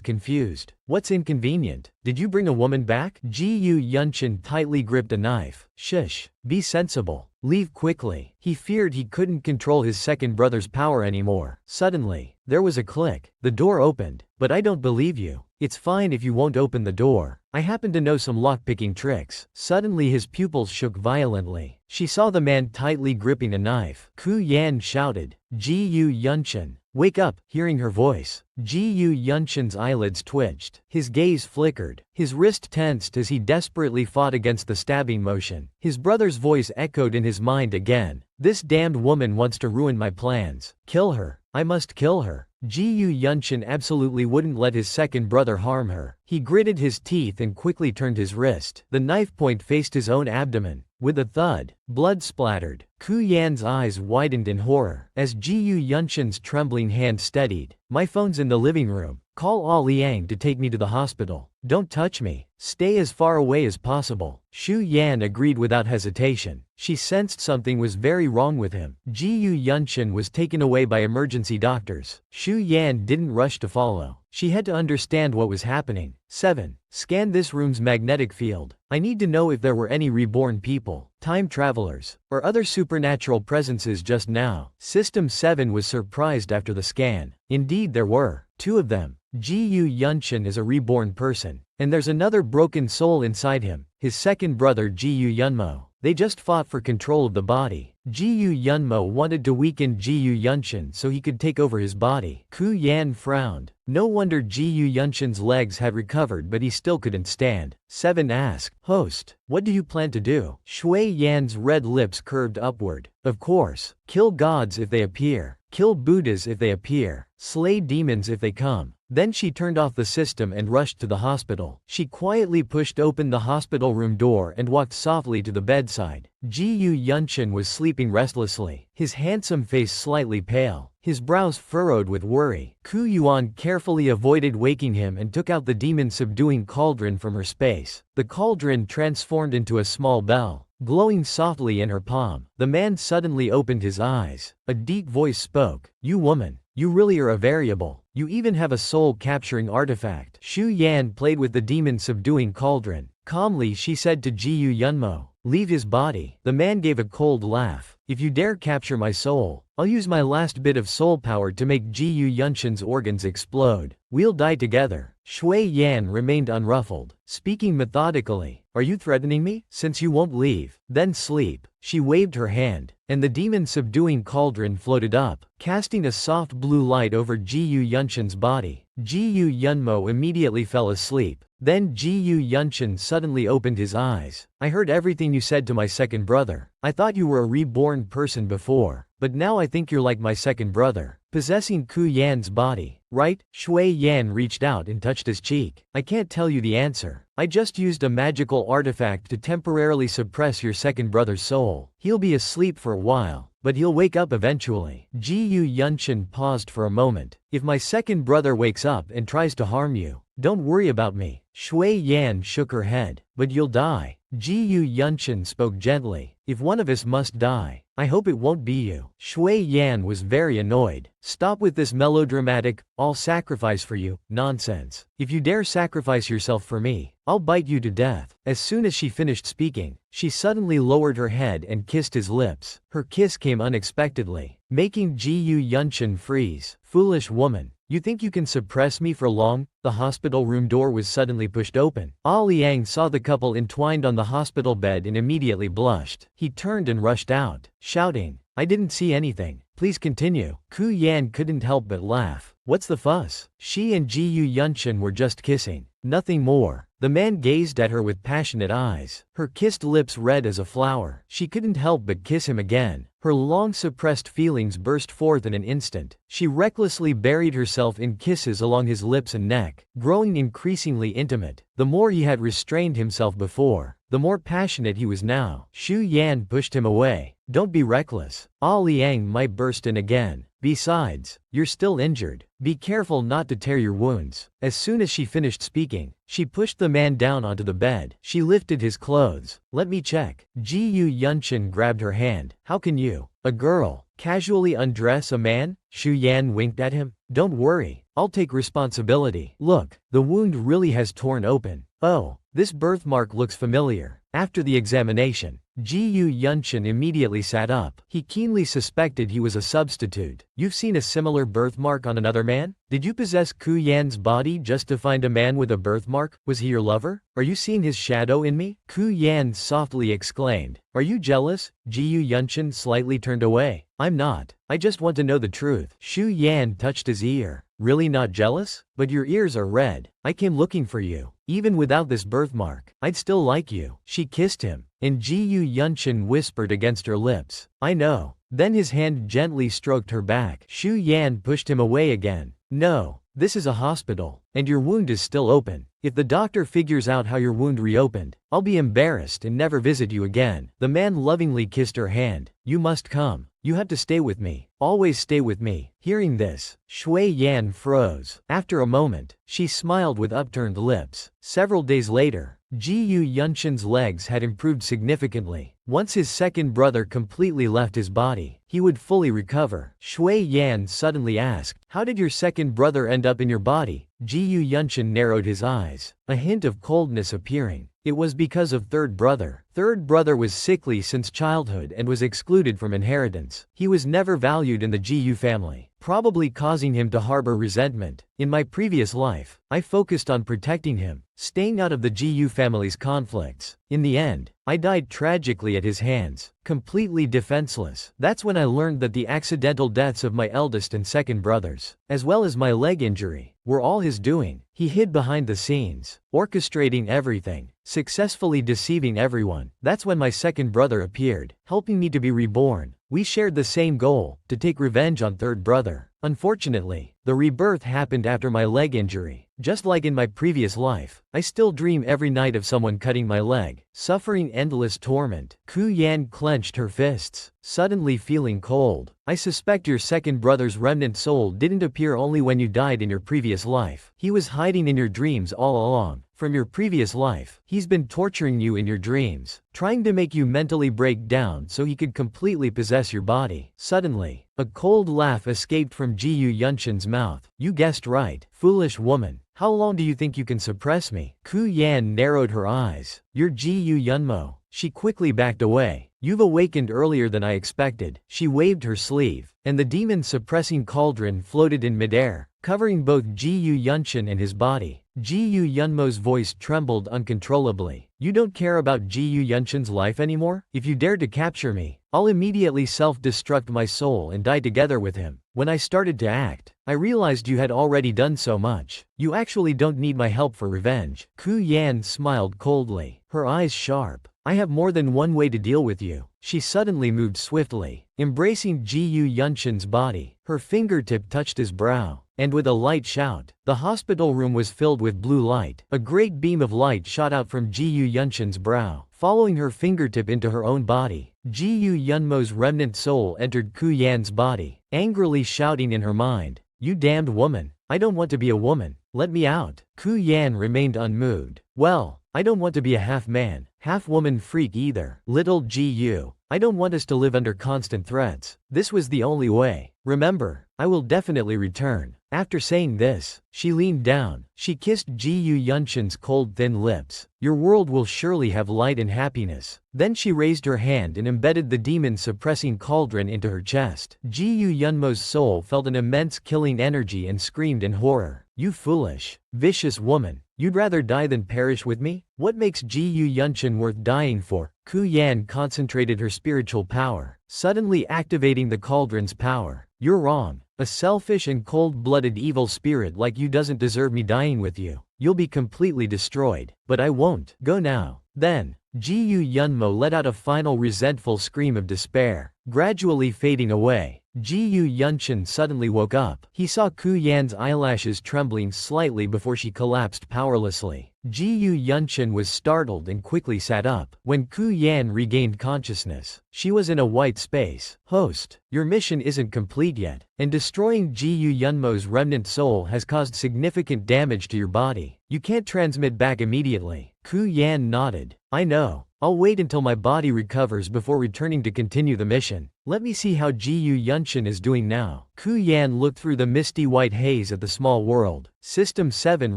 confused. What's inconvenient? Did you bring a woman back? Gu Yunshin tightly gripped a knife. Shush. Be sensible. Leave quickly. He feared he couldn't control his second brother's power anymore. Suddenly, there was a click. The door opened. But I don't believe you. It's fine if you won't open the door. I happen to know some lockpicking tricks. Suddenly his pupils shook violently. She saw the man tightly gripping a knife. Ku Yan shouted. Gu Yunshin. Wake up, hearing her voice. Gu Yunshin's eyelids twitched. His gaze flickered. His wrist tensed as he desperately fought against the stabbing motion. His brother's voice echoed in his mind again. This damned woman wants to ruin my plans. Kill her. I must kill her. Gu Yunshin absolutely wouldn't let his second brother harm her. He gritted his teeth and quickly turned his wrist. The knife point faced his own abdomen. With a thud, blood splattered. Ku Yan's eyes widened in horror. As Gu Yunshin's trembling hand steadied. My phone's in the living room. Call Ah Liang to take me to the hospital. Don't touch me. Stay as far away as possible. Shu Yan agreed without hesitation. She sensed something was very wrong with him. Gu Yunshin was taken away by emergency doctors. Shu Yan didn't rush to follow. She had to understand what was happening. 7. Scan this room's magnetic field. I need to know if there were any reborn people, time travelers, or other supernatural presences just now. System 7 was surprised after the scan. Indeed there were. 2 of them. Gu Yunshin is a reborn person. And there's another broken soul inside him, his second brother Gu Yunmo. They just fought for control of the body. Gu Yunmo wanted to weaken Gu Yunshin so he could take over his body. Ku Yan frowned. No wonder Gu Yunshin's legs had recovered but he still couldn't stand. 7 asked, Host, what do you plan to do? Shui Yan's red lips curved upward. Of course. Kill gods if they appear. Kill Buddhas if they appear. Slay demons if they come. Then she turned off the system and rushed to the hospital. She quietly pushed open the hospital room door and walked softly to the bedside. Gu Yunshin was sleeping restlessly, his handsome face slightly pale, his brows furrowed with worry. Ku Yuan carefully avoided waking him and took out the demon-subduing cauldron from her space. The cauldron transformed into a small bell, glowing softly in her palm. The man suddenly opened his eyes. A deep voice spoke. You woman, you really are a variable. You even have a soul-capturing artifact. Shu Yan played with the demon-subduing cauldron. Calmly she said to Gu Yunmo, leave his body. The man gave a cold laugh. If you dare capture my soul, I'll use my last bit of soul power to make Gu Yunshin's organs explode. We'll die together. Shui Yan remained unruffled, speaking methodically. Are you threatening me? Since you won't leave, then sleep. She waved her hand, and the demon-subduing cauldron floated up, casting a soft blue light over Gu Yunshin's body. Gu Yunmo immediately fell asleep. Then Gu Yunshin suddenly opened his eyes. I heard everything you said to my second brother. I thought you were a reborn person before, but now I think you're like my second brother, possessing Ku Yan's body, right? Shui Yan reached out and touched his cheek. I can't tell you the answer. I just used a magical artifact to temporarily suppress your second brother's soul. He'll be asleep for a while, but he'll wake up eventually. Gu Yunshin paused for a moment. If my second brother wakes up and tries to harm you, don't worry about me. Shui Yan shook her head. But you'll die. Gu Yunshin spoke gently. If one of us must die, I hope it won't be you. Shui Yan was very annoyed. Stop with this melodramatic, I'll sacrifice for you, nonsense. If you dare sacrifice yourself for me, I'll bite you to death. As soon as she finished speaking, she suddenly lowered her head and kissed his lips. Her kiss came unexpectedly, making Gu Yunshin freeze. Foolish woman. You think you can suppress me for long? The hospital room door was suddenly pushed open. Ah Liang saw the couple entwined on the hospital bed and immediately blushed. He turned and rushed out, shouting, I didn't see anything. Please continue. Ku Yan couldn't help but laugh. What's the fuss? She and Gu Yunshin were just kissing. Nothing more. The man gazed at her with passionate eyes, her kissed lips red as a flower. She couldn't help but kiss him again. Her long-suppressed feelings burst forth in an instant. She recklessly buried herself in kisses along his lips and neck, growing increasingly intimate, the more he had restrained himself before. the more passionate he was now. Xu Yan pushed him away. Don't be reckless. Ah Liang might burst in again. Besides, you're still injured. Be careful not to tear your wounds. As soon as she finished speaking, she pushed the man down onto the bed. She lifted his clothes. Let me check. Ji Yunshin grabbed her hand. How can you, a girl, casually undress a man? Xu Yan winked at him. Don't worry. I'll take responsibility. Look, the wound really has torn open. Oh, this birthmark looks familiar. After the examination, Ji Yunshin immediately sat up. He keenly suspected he was a substitute. You've seen a similar birthmark on another man? Did you possess Ku Yan's body just to find a man with a birthmark? Was he your lover? Are you seeing his shadow in me? Ku Yan softly exclaimed. Are you jealous? Ji Yunshin slightly turned away. I'm not. I just want to know the truth. Xu Yan touched his ear. Really not jealous? But your ears are red. I came looking for you. Even without this birthmark, I'd still like you. She kissed him, and Ji Yunshin whispered against her lips. I know. Then his hand gently stroked her back. Xu Yan pushed him away again. No, this is a hospital, and your wound is still open. If the doctor figures out how your wound reopened, I'll be embarrassed and never visit you again. The man lovingly kissed her hand. You must come. You have to stay with me. Always stay with me. Hearing this, Shui Yan froze. After a moment, she smiled with upturned lips. Several days later, Ji Yunshin's legs had improved significantly. Once his second brother completely left his body, he would fully recover. Shui Yan suddenly asked, how did your second brother end up in your body? Ji Yunshin narrowed his eyes, a hint of coldness appearing. It was because of third brother. Third brother was sickly since childhood and was excluded from inheritance. He was never valued in the Ji family, probably causing him to harbor resentment. In my previous life, I focused on protecting him, staying out of the Ji family's conflicts. In the end, I died tragically at his hands, completely defenseless. That's when I learned that the accidental deaths of my eldest and second brothers, as well as my leg injury, were all his doing. He hid behind the scenes, orchestrating everything, successfully deceiving everyone. That's when my second brother appeared, helping me to be reborn. We shared the same goal, to take revenge on third brother. Unfortunately, the rebirth happened after my leg injury. Just like in my previous life, I still dream every night of someone cutting my leg, suffering endless torment. Ku Yan clenched her fists, suddenly feeling cold. I suspect your second brother's remnant soul didn't appear only when you died in your previous life. He was hiding in your dreams all along. From your previous life, he's been torturing you in your dreams, trying to make you mentally break down so he could completely possess your body. Suddenly, a cold laugh escaped from Ji Yunshin's mouth. You guessed right, foolish woman. How long do you think you can suppress me? Ku Yan narrowed her eyes. You're Ji Yunmo. She quickly backed away. You've awakened earlier than I expected. She waved her sleeve, and the demon-suppressing cauldron floated in midair, covering both Ji Yunshin and his body. Ji Yunmo's voice trembled uncontrollably. You don't care about Ji Yunshin's life anymore? If you dare to capture me, I'll immediately self-destruct my soul and die together with him. When I started to act, I realized you had already done so much. You actually don't need my help for revenge. Ku Yan smiled coldly, her eyes sharp. I have more than one way to deal with you. She suddenly moved swiftly, embracing Ji Yunshin's body. Her fingertip touched his brow, and with a light shout, the hospital room was filled with blue light. A great beam of light shot out from Ji Yunshin's brow, following her fingertip into her own body. Ji Yunmo's remnant soul entered Ku Yan's body, angrily shouting in her mind, you damned woman. I don't want to be a woman. Let me out. Ku Yan remained unmoved. Well, I don't want to be a half-man, half-woman freak either. Little Gu, I don't want us to live under constant threats. This was the only way. Remember, I will definitely return. After saying this, she leaned down. She kissed Ji Yunshin's cold thin lips. Your world will surely have light and happiness. Then she raised her hand and embedded the demon-suppressing cauldron into her chest. Ji Yunmo's soul felt an immense killing energy and screamed in horror. You foolish, vicious woman. You'd rather die than perish with me? What makes Ji Yunshin worth dying for? Ku Yan concentrated her spiritual power, suddenly activating the cauldron's power. You're wrong. A selfish and cold-blooded evil spirit like you doesn't deserve me dying with you. You'll be completely destroyed. But I won't. Go now. Then, Ji Yunmo let out a final resentful scream of despair, gradually fading away. Ji Yunshin suddenly woke up. He saw Ku Yan's eyelashes trembling slightly before she collapsed powerlessly. Ji Yunshin was startled and quickly sat up. When Ku Yan regained consciousness, she was in a white space. Host, your mission isn't complete yet, and destroying Ji Yunmo's remnant soul has caused significant damage to your body. You can't transmit back immediately. Ku Yan nodded. I know. I'll wait until my body recovers before returning to continue the mission. Let me see how Ji Yunshin is doing now. Ku Yan looked through the misty white haze at the small world. System 7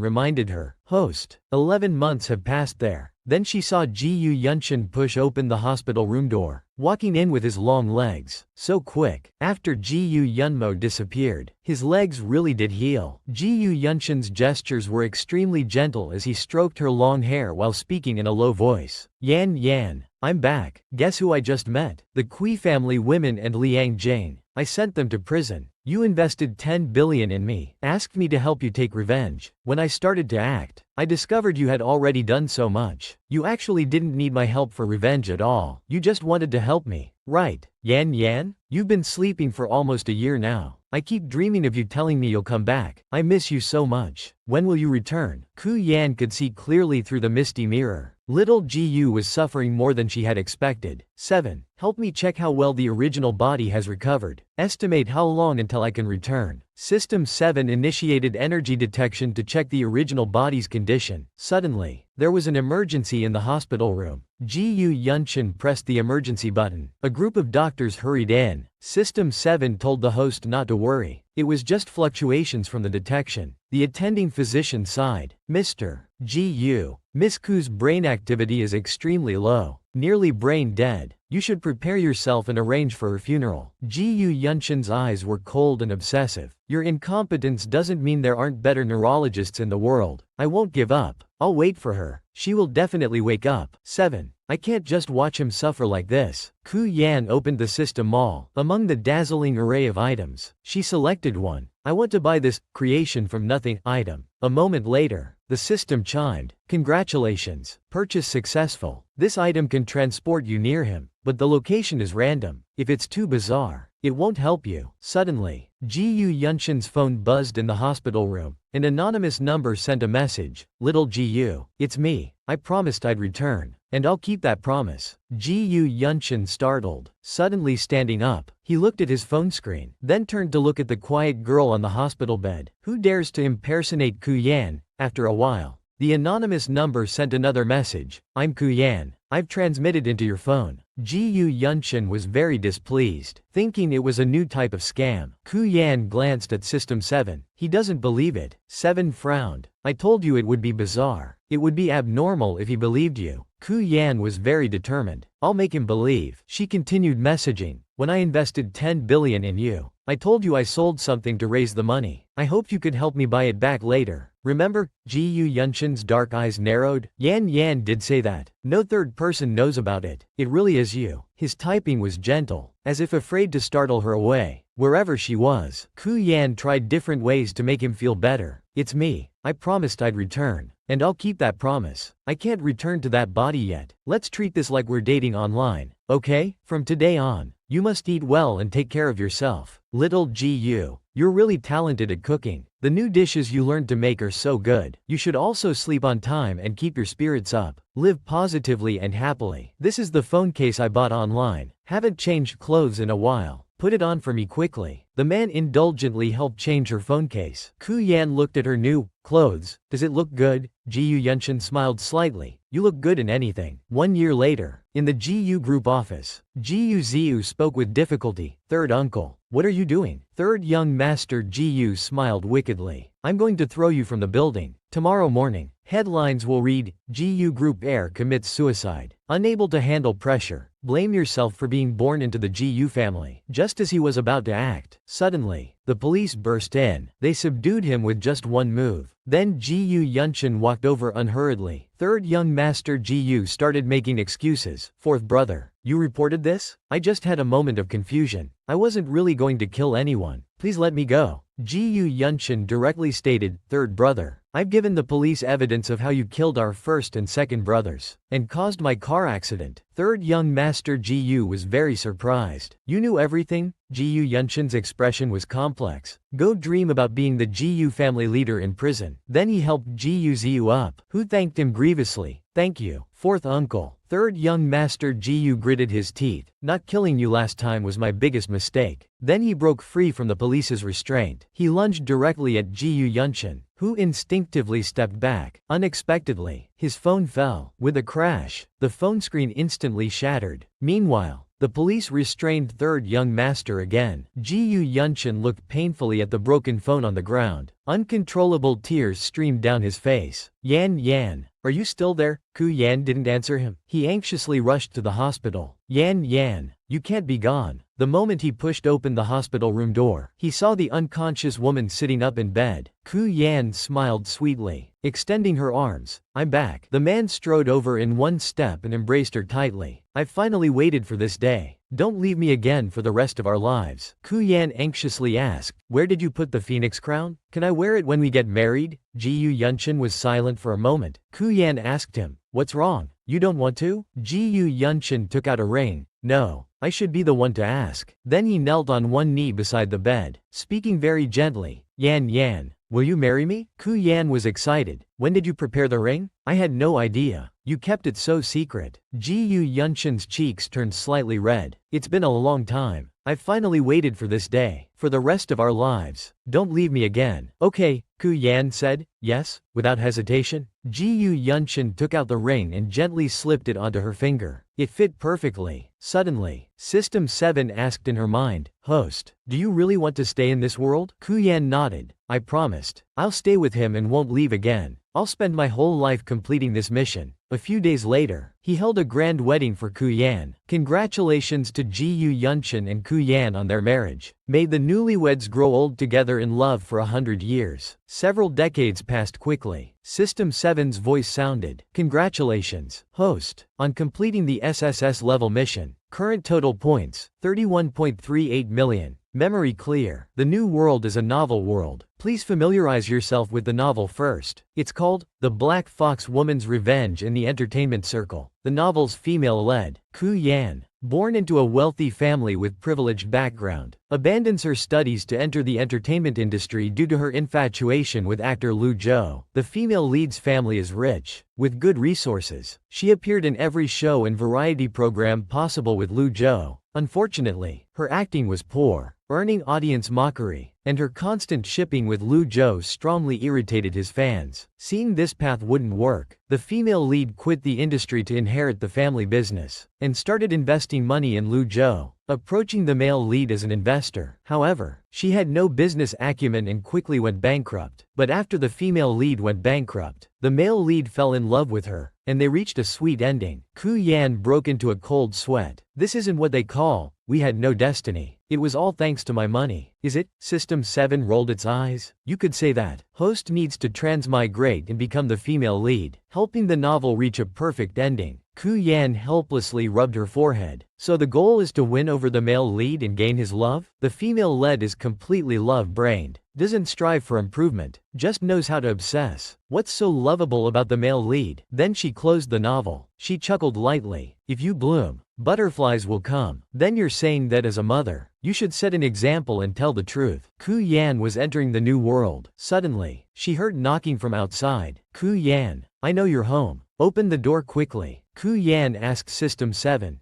reminded her. Host, 11 months have passed there. Then she saw Ji Yunshin push open the hospital room door, walking in with his long legs. So quick. After Ji Yunmo disappeared, his legs really did heal. Ji Yunshin's gestures were extremely gentle as he stroked her long hair while speaking in a low voice. Yan, I'm back. Guess who I just met? The Kui family women and Liang Jane. I sent them to prison. You invested 10 billion in me, asked me to help you take revenge. When I started to act, I discovered you had already done so much. You actually didn't need my help for revenge at all. You just wanted to help me, right? Yan? You've been sleeping for almost a year now. I keep dreaming of you telling me you'll come back. I miss you so much. When will you return? Ku Yan could see clearly through the misty mirror. Little Ji was suffering more than she had expected. 7. Help me check how well the original body has recovered. Estimate how long until I can return. System 7 initiated energy detection to check the original body's condition. Suddenly, there was an emergency in the hospital room. Ji Yunshin pressed the emergency button. A group of doctors hurried in. System 7 told the host not to worry. It was just fluctuations from the detection. The attending physician sighed. Mr. Ji, Miss Ku's brain activity is extremely low, nearly brain dead. You should prepare yourself and arrange for her funeral. Ji Yunshin's eyes were cold and obsessive. Your incompetence doesn't mean there aren't better neurologists in the world. I won't give up. I'll wait for her. She will definitely wake up. 7. I can't just watch him suffer like this. Ku Yan opened the system mall. Among the dazzling array of items, she selected one. I want to buy this creation from nothing item. A moment later, the system chimed. Congratulations. Purchase successful. This item can transport you near him, but the location is random. If it's too bizarre, it won't help you. Suddenly, Ji Yunshin's phone buzzed in the hospital room. An anonymous number sent a message. Little Ji, it's me. I promised I'd return, and I'll keep that promise. Ji Yunshin startled, suddenly standing up. He looked at his phone screen, then turned to look at the quiet girl on the hospital bed. Who dares to impersonate Ku Yan? After a while, the anonymous number sent another message. I'm Ku Yan. I've transmitted into your phone. Ji Yunshin was very displeased, thinking it was a new type of scam. Ku Yan glanced at System 7. He doesn't believe it. 7 frowned. I told you it would be bizarre. It would be abnormal if he believed you. Ku Yan was very determined. I'll make him believe. She continued messaging. When I invested 10 billion in you, I told you I sold something to raise the money. I hoped you could help me buy it back later. Remember? Ji Yunshin's dark eyes narrowed. Yan did say that. No third person knows about it. It really is you. His typing was gentle, as if afraid to startle her away. Wherever she was, Ku Yan tried different ways to make him feel better. It's me. I promised I'd return, and I'll keep that promise. I can't return to that body yet. Let's treat this like we're dating online, okay? From today on, you must eat well and take care of yourself. Little Ji, you're really talented at cooking. The new dishes you learned to make are so good. You should also sleep on time and keep your spirits up. Live positively and happily. This is the phone case I bought online. Haven't changed clothes in a while. Put it on for me quickly. The man indulgently helped change her phone case. Ku Yan looked at her new clothes. Does it look good? Ji Yunshin smiled slightly. You look good in anything. 1 year later, in the GU group office, Ji Ziu spoke with difficulty. Third uncle, what are you doing? Third young master Ji smiled wickedly. I'm going to throw you from the building. Tomorrow morning, headlines will read, GU group heir commits suicide. Unable to handle pressure. Blame yourself for being born into the GU family. Just as he was about to act, suddenly, the police burst in. They subdued him with just one move. Then GU Yunshin walked over unhurriedly. Third young master GU started making excuses. Fourth brother, you reported this? I just had a moment of confusion. I wasn't really going to kill anyone. Please let me go. Ji Yunshin directly stated, "Third brother. I've given the police evidence of how you killed our first and second brothers, and caused my car accident." Third young master Ji was very surprised. "You knew everything?" Ji Yunshin's expression was complex. "Go dream about being the Ji family leader in prison." Then he helped Ji Ziyu up, who thanked him grievously. "Thank you, fourth uncle." Third young master Ji gritted his teeth. "Not killing you last time was my biggest mistake." Then he broke free from the police's restraint. He lunged directly at Ji Yunshin, who instinctively stepped back. Unexpectedly, his phone fell. With a crash, the phone screen instantly shattered. Meanwhile, the police restrained third young master again. Ji Yunshin looked painfully at the broken phone on the ground. Uncontrollable tears streamed down his face. Yan, are you still there?" Ku Yan didn't answer him. He anxiously rushed to the hospital. Yan, you can't be gone." The moment he pushed open the hospital room door, he saw the unconscious woman sitting up in bed. Ku Yan smiled sweetly, extending her arms. "I'm back." The man strode over in one step and embraced her tightly. "I've finally waited for this day. Don't leave me again for the rest of our lives." Ku Yan anxiously asked, "Where did you put the phoenix crown? Can I wear it when we get married?" Ji Yunshin was silent for a moment. Ku Yan asked him, "What's wrong? You don't want to?" Ji Yunshin took out a ring. "No, I should be the one to ask." Then he knelt on one knee beside the bed, speaking very gently. Yan, will you marry me?" Ku Yan was excited. "When did you prepare the ring? I had no idea. You kept it so secret." Ji Yunshin's cheeks turned slightly red. "It's been a long time. I've finally waited for this day. For the rest of our lives. Don't leave me again." "Okay," Ku Yan said. "Yes," without hesitation. Ji Yunshin took out the ring and gently slipped it onto her finger. It fit perfectly. Suddenly, System 7 asked in her mind, "Host, do you really want to stay in this world?" Ku Yan nodded. "I promised. I'll stay with him and won't leave again. I'll spend my whole life completing this mission." A few days later, he held a grand wedding for Ku Yan. Congratulations to Ji Yunshin and Ku Yan on their marriage. May the newlyweds grow old together in love for 100 years. Several decades passed quickly. System 7's voice sounded. "Congratulations, host, on completing the SSS level mission. Current total points, 31.38 million. Memory clear. The new world is a novel world. Please familiarize yourself with the novel first. It's called The Black Fox Woman's Revenge in the Entertainment Circle. The novel's female-led. Ku Yan, born into a wealthy family with privileged background, abandons her studies to enter the entertainment industry due to her infatuation with actor Lu Zhou. The female lead's family is rich, with good resources. She appeared in every show and variety program possible with Lu Zhou. Unfortunately, her acting was poor, earning audience mockery, and her constant shipping with Lu Zhou strongly irritated his fans. Seeing this path wouldn't work, the female lead quit the industry to inherit the family business, and started investing money in Lu Zhou, approaching the male lead as an investor. However, she had no business acumen and quickly went bankrupt. But after the female lead went bankrupt, the male lead fell in love with her, and they reached a sweet ending. Ku Yan broke into a cold sweat. "This isn't what they call, we had no destiny. It was all thanks to my money." "Is it?" System 7 rolled its eyes. "You could say that." Host needs to transmigrate and become the female lead, helping the novel reach a perfect ending. Ku Yan helplessly rubbed her forehead. "So the goal is to win over the male lead and gain his love?" The female lead is completely love-brained, doesn't strive for improvement, just knows how to obsess. What's so lovable about the male lead? Then she closed the novel. She chuckled lightly. "If you bloom, butterflies will come." "Then you're saying that as a mother, you should set an example and tell the truth." Ku Yan was entering the new world. Suddenly, she heard knocking from outside. "Ku Yan, I know you're home. Open the door quickly." Ku Yan asked System 7.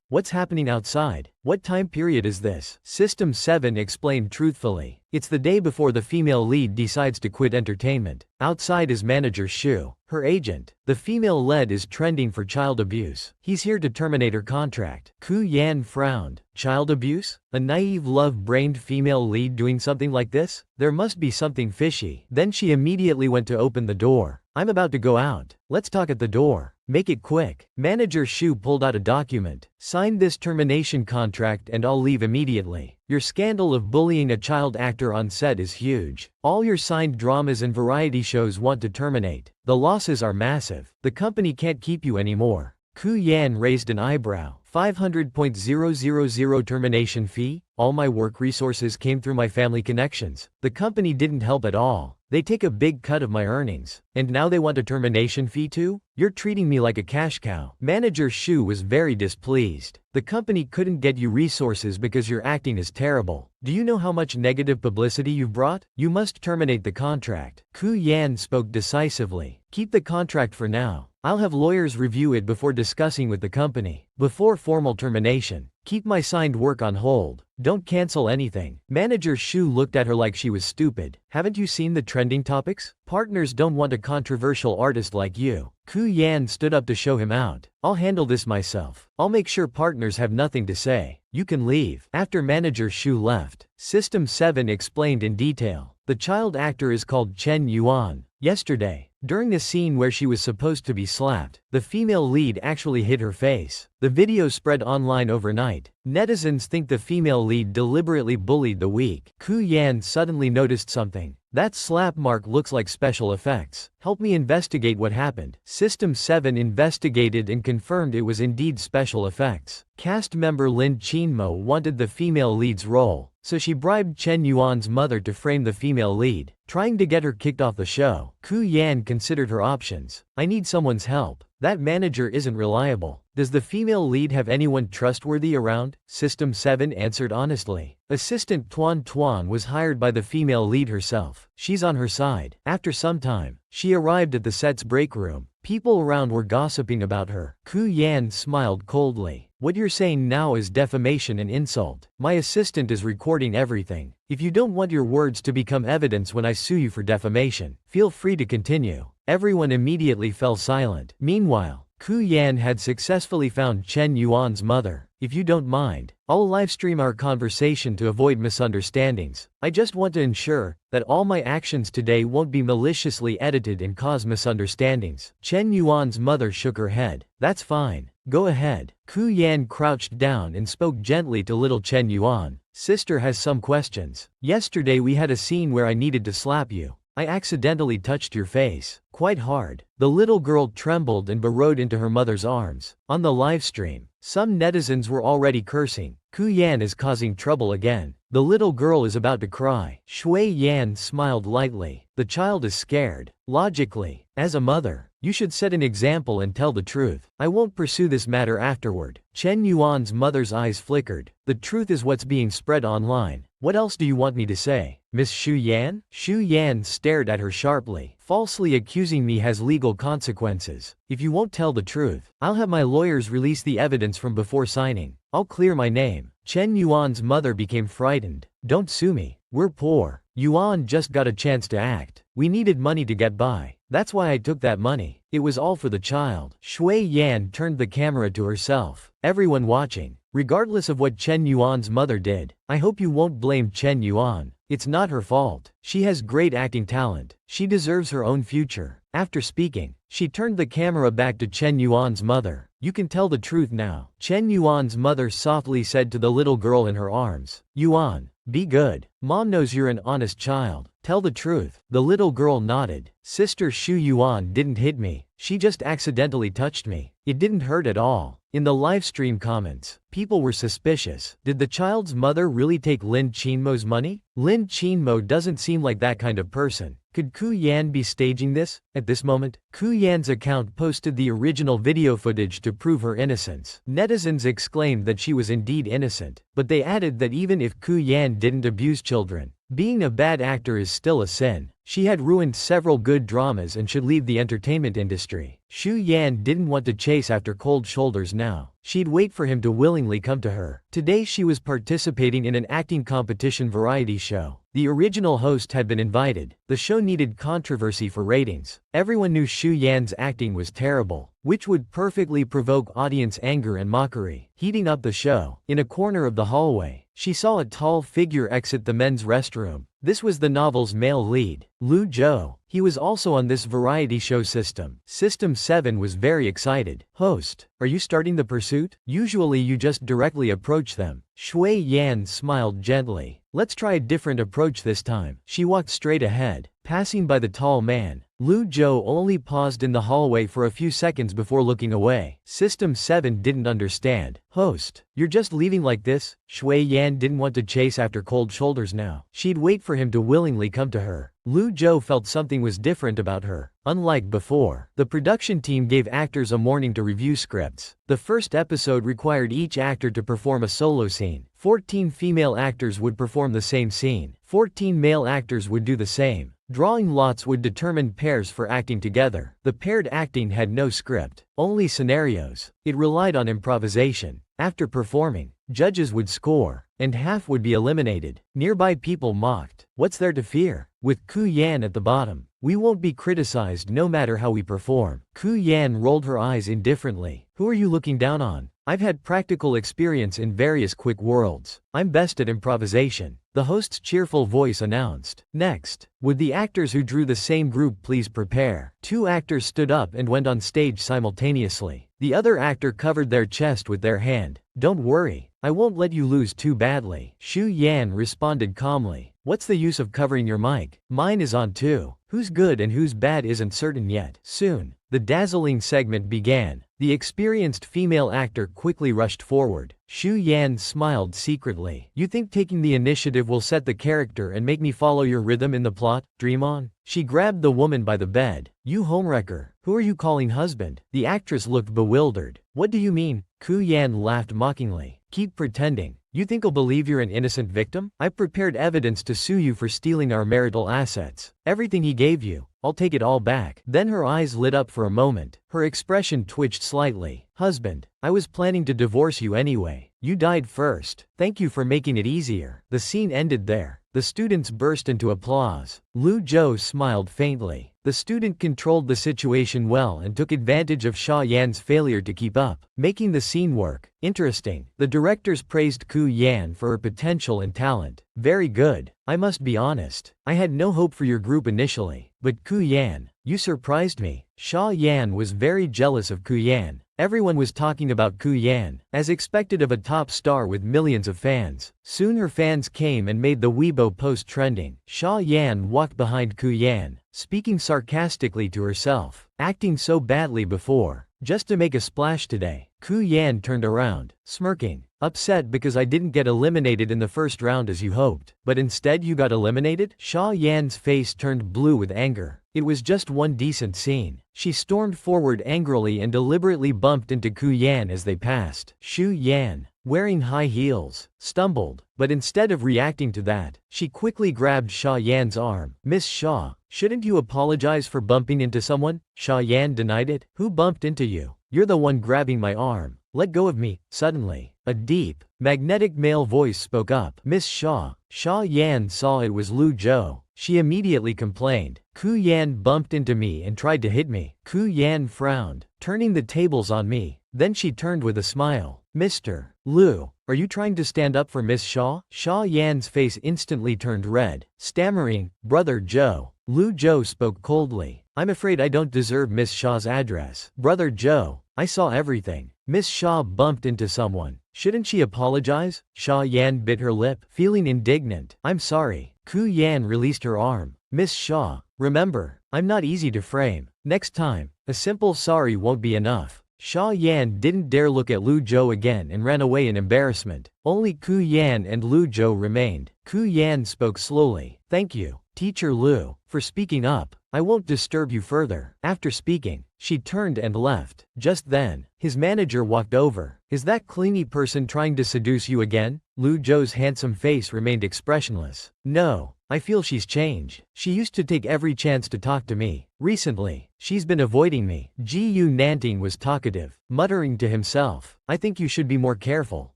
What's happening outside? What time period is this?" System 7 explained truthfully. "It's the day before the female lead decides to quit entertainment. Outside is Manager Shu, her agent. The female lead is trending for child abuse. He's here to terminate her contract." Ku Yan frowned. "Child abuse? A naive love-brained female lead doing something like this? There must be something fishy." Then she immediately went to open the door. "I'm about to go out. Let's talk at the door. Make it quick." Manager Shu pulled out a document. "Sign this termination contract and I'll leave immediately. Your scandal of bullying a child actor on set is huge. All your signed dramas and variety shows want to terminate. The losses are massive. The company can't keep you anymore." Ku Yan raised an eyebrow. 500.000 termination fee? All my work resources came through my family connections. The company didn't help at all. They take a big cut of my earnings. And now they want a termination fee too? You're treating me like a cash cow. Manager Shu was very displeased. The company couldn't get you resources because your acting is terrible. Do you know how much negative publicity you've brought? You must terminate the contract. Ku Yan spoke decisively. Keep the contract for now. I'll have lawyers review it before discussing with the company. Before formal termination, keep my signed work on hold. Don't cancel anything. Manager Shu looked at her like she was stupid. Haven't you seen the trending topics? Partners don't want a controversial artist like you. Ku Yan stood up to show him out. I'll handle this myself. I'll make sure partners have nothing to say. You can leave. After Manager Shu left, System 7 explained in detail. The child actor is called Chen Yuan. Yesterday, during the scene where she was supposed to be slapped, the female lead actually hit her face. The video spread online overnight. Netizens think the female lead deliberately bullied the weak. Ku Yan suddenly noticed something. That slap mark looks like special effects. Help me investigate what happened. System 7 investigated and confirmed it was indeed special effects. Cast member Lin Chinmo wanted the female lead's role, so she bribed Chen Yuan's mother to frame the female lead, trying to get her kicked off the show. Ku Yan considered her options. I need someone's help. That manager isn't reliable. Does the female lead have anyone trustworthy around? System 7 answered honestly. Assistant Tuan Tuan was hired by the female lead herself. She's on her side. After some time, she arrived at the set's break room. People around were gossiping about her. Ku Yan smiled coldly. What you're saying now is defamation and insult. My assistant is recording everything. If you don't want your words to become evidence when I sue you for defamation, feel free to continue. Everyone immediately fell silent. Meanwhile, Ku Yan had successfully found Chen Yuan's mother. If you don't mind, I'll livestream our conversation to avoid misunderstandings. I just want to ensure that all my actions today won't be maliciously edited and cause misunderstandings. Chen Yuan's mother shook her head. That's fine. Go ahead. Ku Yan crouched down and spoke gently to little Chen Yuan. Sister has some questions. Yesterday we had a scene where I needed to slap you. I accidentally touched your face. Quite hard. The little girl trembled and burrowed into her mother's arms. On the livestream, some netizens were already cursing. Ku Yan is causing trouble again. The little girl is about to cry. Shui Yan smiled lightly. The child is scared. Logically, as a mother, you should set an example and tell the truth. I won't pursue this matter afterward. Chen Yuan's mother's eyes flickered. The truth is what's being spread online. What else do you want me to say? Miss Shu Yan? Shu Yan stared at her sharply. Falsely accusing me has legal consequences. If you won't tell the truth, I'll have my lawyers release the evidence from before signing. I'll clear my name. Chen Yuan's mother became frightened. Don't sue me. We're poor. Yuan just got a chance to act. We needed money to get by. That's why I took that money. It was all for the child. Shui Yan turned the camera to herself. Everyone watching, regardless of what Chen Yuan's mother did, I hope you won't blame Chen Yuan. It's not her fault. She has great acting talent. She deserves her own future. After speaking, she turned the camera back to Chen Yuan's mother. You can tell the truth now. Chen Yuan's mother softly said to the little girl in her arms. Yuan, be good. Mom knows you're an honest child. Tell the truth. The little girl nodded. Sister Shu Yuan didn't hit me. She just accidentally touched me. It didn't hurt at all. In the livestream comments, people were suspicious. Did the child's mother really take Lin Chinmo's money? Lin Chinmo doesn't seem like that kind of person. Could Ku Yan be staging this? At this moment, Ku Yan's account posted the original video footage to prove her innocence. Netizens exclaimed that she was indeed innocent, but they added that even if Ku Yan didn't abuse children, being a bad actor is still a sin. She had ruined several good dramas and should leave the entertainment industry. Shu Yan didn't want to chase after cold shoulders now. She'd wait for him to willingly come to her. Today she was participating in an acting competition variety show. The original host had been invited. The show needed controversy for ratings. Everyone knew Shu Yan's acting was terrible, which would perfectly provoke audience anger and mockery. Heating up the show, in a corner of the hallway, she saw a tall figure exit the men's restroom. This was the novel's male lead, Lu Zhou. He was also on this variety show system. System 7 was very excited. Host, are you starting the pursuit? Usually you just directly approach them. Shui Yan smiled gently. Let's try a different approach this time. She walked straight ahead, passing by the tall man. Lu Zhou only paused in the hallway for a few seconds before looking away. System 7 didn't understand. Host, you're just leaving like this? Shui Yan didn't want to chase after cold shoulders now. She'd wait for him to willingly come to her. Lu Zhou felt something was different about her. Unlike before, the production team gave actors a morning to review scripts. The first episode required each actor to perform a solo scene. 14 female actors would perform the same scene. 14 male actors would do the same. Drawing lots would determine pairs for acting together. The paired acting had no script, only scenarios. It relied on improvisation. After performing, judges would score, and half would be eliminated. Nearby people mocked. What's there to fear? With Ku Yan at the bottom, we won't be criticized no matter how we perform. Ku Yan rolled her eyes indifferently. Who are you looking down on? I've had practical experience in various quick worlds. I'm best at improvisation, the host's cheerful voice announced. Next, would the actors who drew the same group please prepare? 2 actors stood up and went on stage simultaneously. The other actor covered their chest with their hand. Don't worry, I won't let you lose too badly. Shu Yan responded calmly. What's the use of covering your mic? Mine is on too. Who's good and who's bad isn't certain yet. Soon, the dazzling segment began. The experienced female actor quickly rushed forward. Shu Yan smiled secretly. You think taking the initiative will set the character and make me follow your rhythm in the plot? Dream on. She grabbed the woman by the bed. You homewrecker, who are you calling husband? The actress looked bewildered. What do you mean? Ku Yan laughed mockingly. Keep pretending. You think I'll believe you're an innocent victim? I've prepared evidence to sue you for stealing our marital assets. Everything he gave you, I'll take it all back. Then her eyes lit up for a moment. Her expression twitched slightly. Husband, I was planning to divorce you anyway. You died first. Thank you for making it easier. The scene ended there. The students burst into applause. Lu Zhou smiled faintly. The student controlled the situation well and took advantage of Sha Yan's failure to keep up, making the scene work. Interesting. The directors praised Ku Yan for her potential and talent. Very good. I must be honest. I had no hope for your group initially. But Ku Yan, you surprised me. Sha Yan was very jealous of Ku Yan. Everyone was talking about Ku Yan, as expected of a top star with millions of fans. Soon her fans came and made the Weibo post trending. Sha Yan walked behind Ku Yan, speaking sarcastically to herself. Acting so badly before, just to make a splash today. Ku Yan turned around, smirking. Upset because I didn't get eliminated in the first round as you hoped, but instead you got eliminated? Sha Yan's face turned blue with anger. It was just one decent scene. She stormed forward angrily and deliberately bumped into Ku Yan as they passed. Shu Yan, wearing high heels, stumbled, but instead of reacting to that, she quickly grabbed Sha Yan's arm. Miss Sha, shouldn't you apologize for bumping into someone? Sha Yan denied it. Who bumped into you? You're the one grabbing my arm. Let go of me. Suddenly, a deep, magnetic male voice spoke up. Miss Sha. Sha Yan saw it was Lu Zhou. She immediately complained. Ku Yan bumped into me and tried to hit me. Ku Yan frowned, turning the tables on me. Then she turned with a smile. Mr. Lu, are you trying to stand up for Miss Sha? Sha Yan's face instantly turned red, stammering, Brother Zhou. Lu Zhou spoke coldly. I'm afraid I don't deserve Miss Sha's address. Brother Zhou, I saw everything. Miss Sha bumped into someone. Shouldn't she apologize? Sha Yan bit her lip, feeling indignant. I'm sorry. Ku Yan released her arm. Miss Sha, remember, I'm not easy to frame. Next time, a simple sorry won't be enough. Sha Yan didn't dare look at Lu Zhou again and ran away in embarrassment. Only Ku Yan and Lu Zhou remained. Ku Yan spoke slowly. Thank you, Teacher Lu, for speaking up. I won't disturb you further. After speaking, she turned and left. Just then, his manager walked over. Is that clingy person trying to seduce you again? Lu Zhou's handsome face remained expressionless. No, I feel she's changed. She used to take every chance to talk to me. Recently, she's been avoiding me. Yu Nanting was talkative, muttering to himself. I think you should be more careful.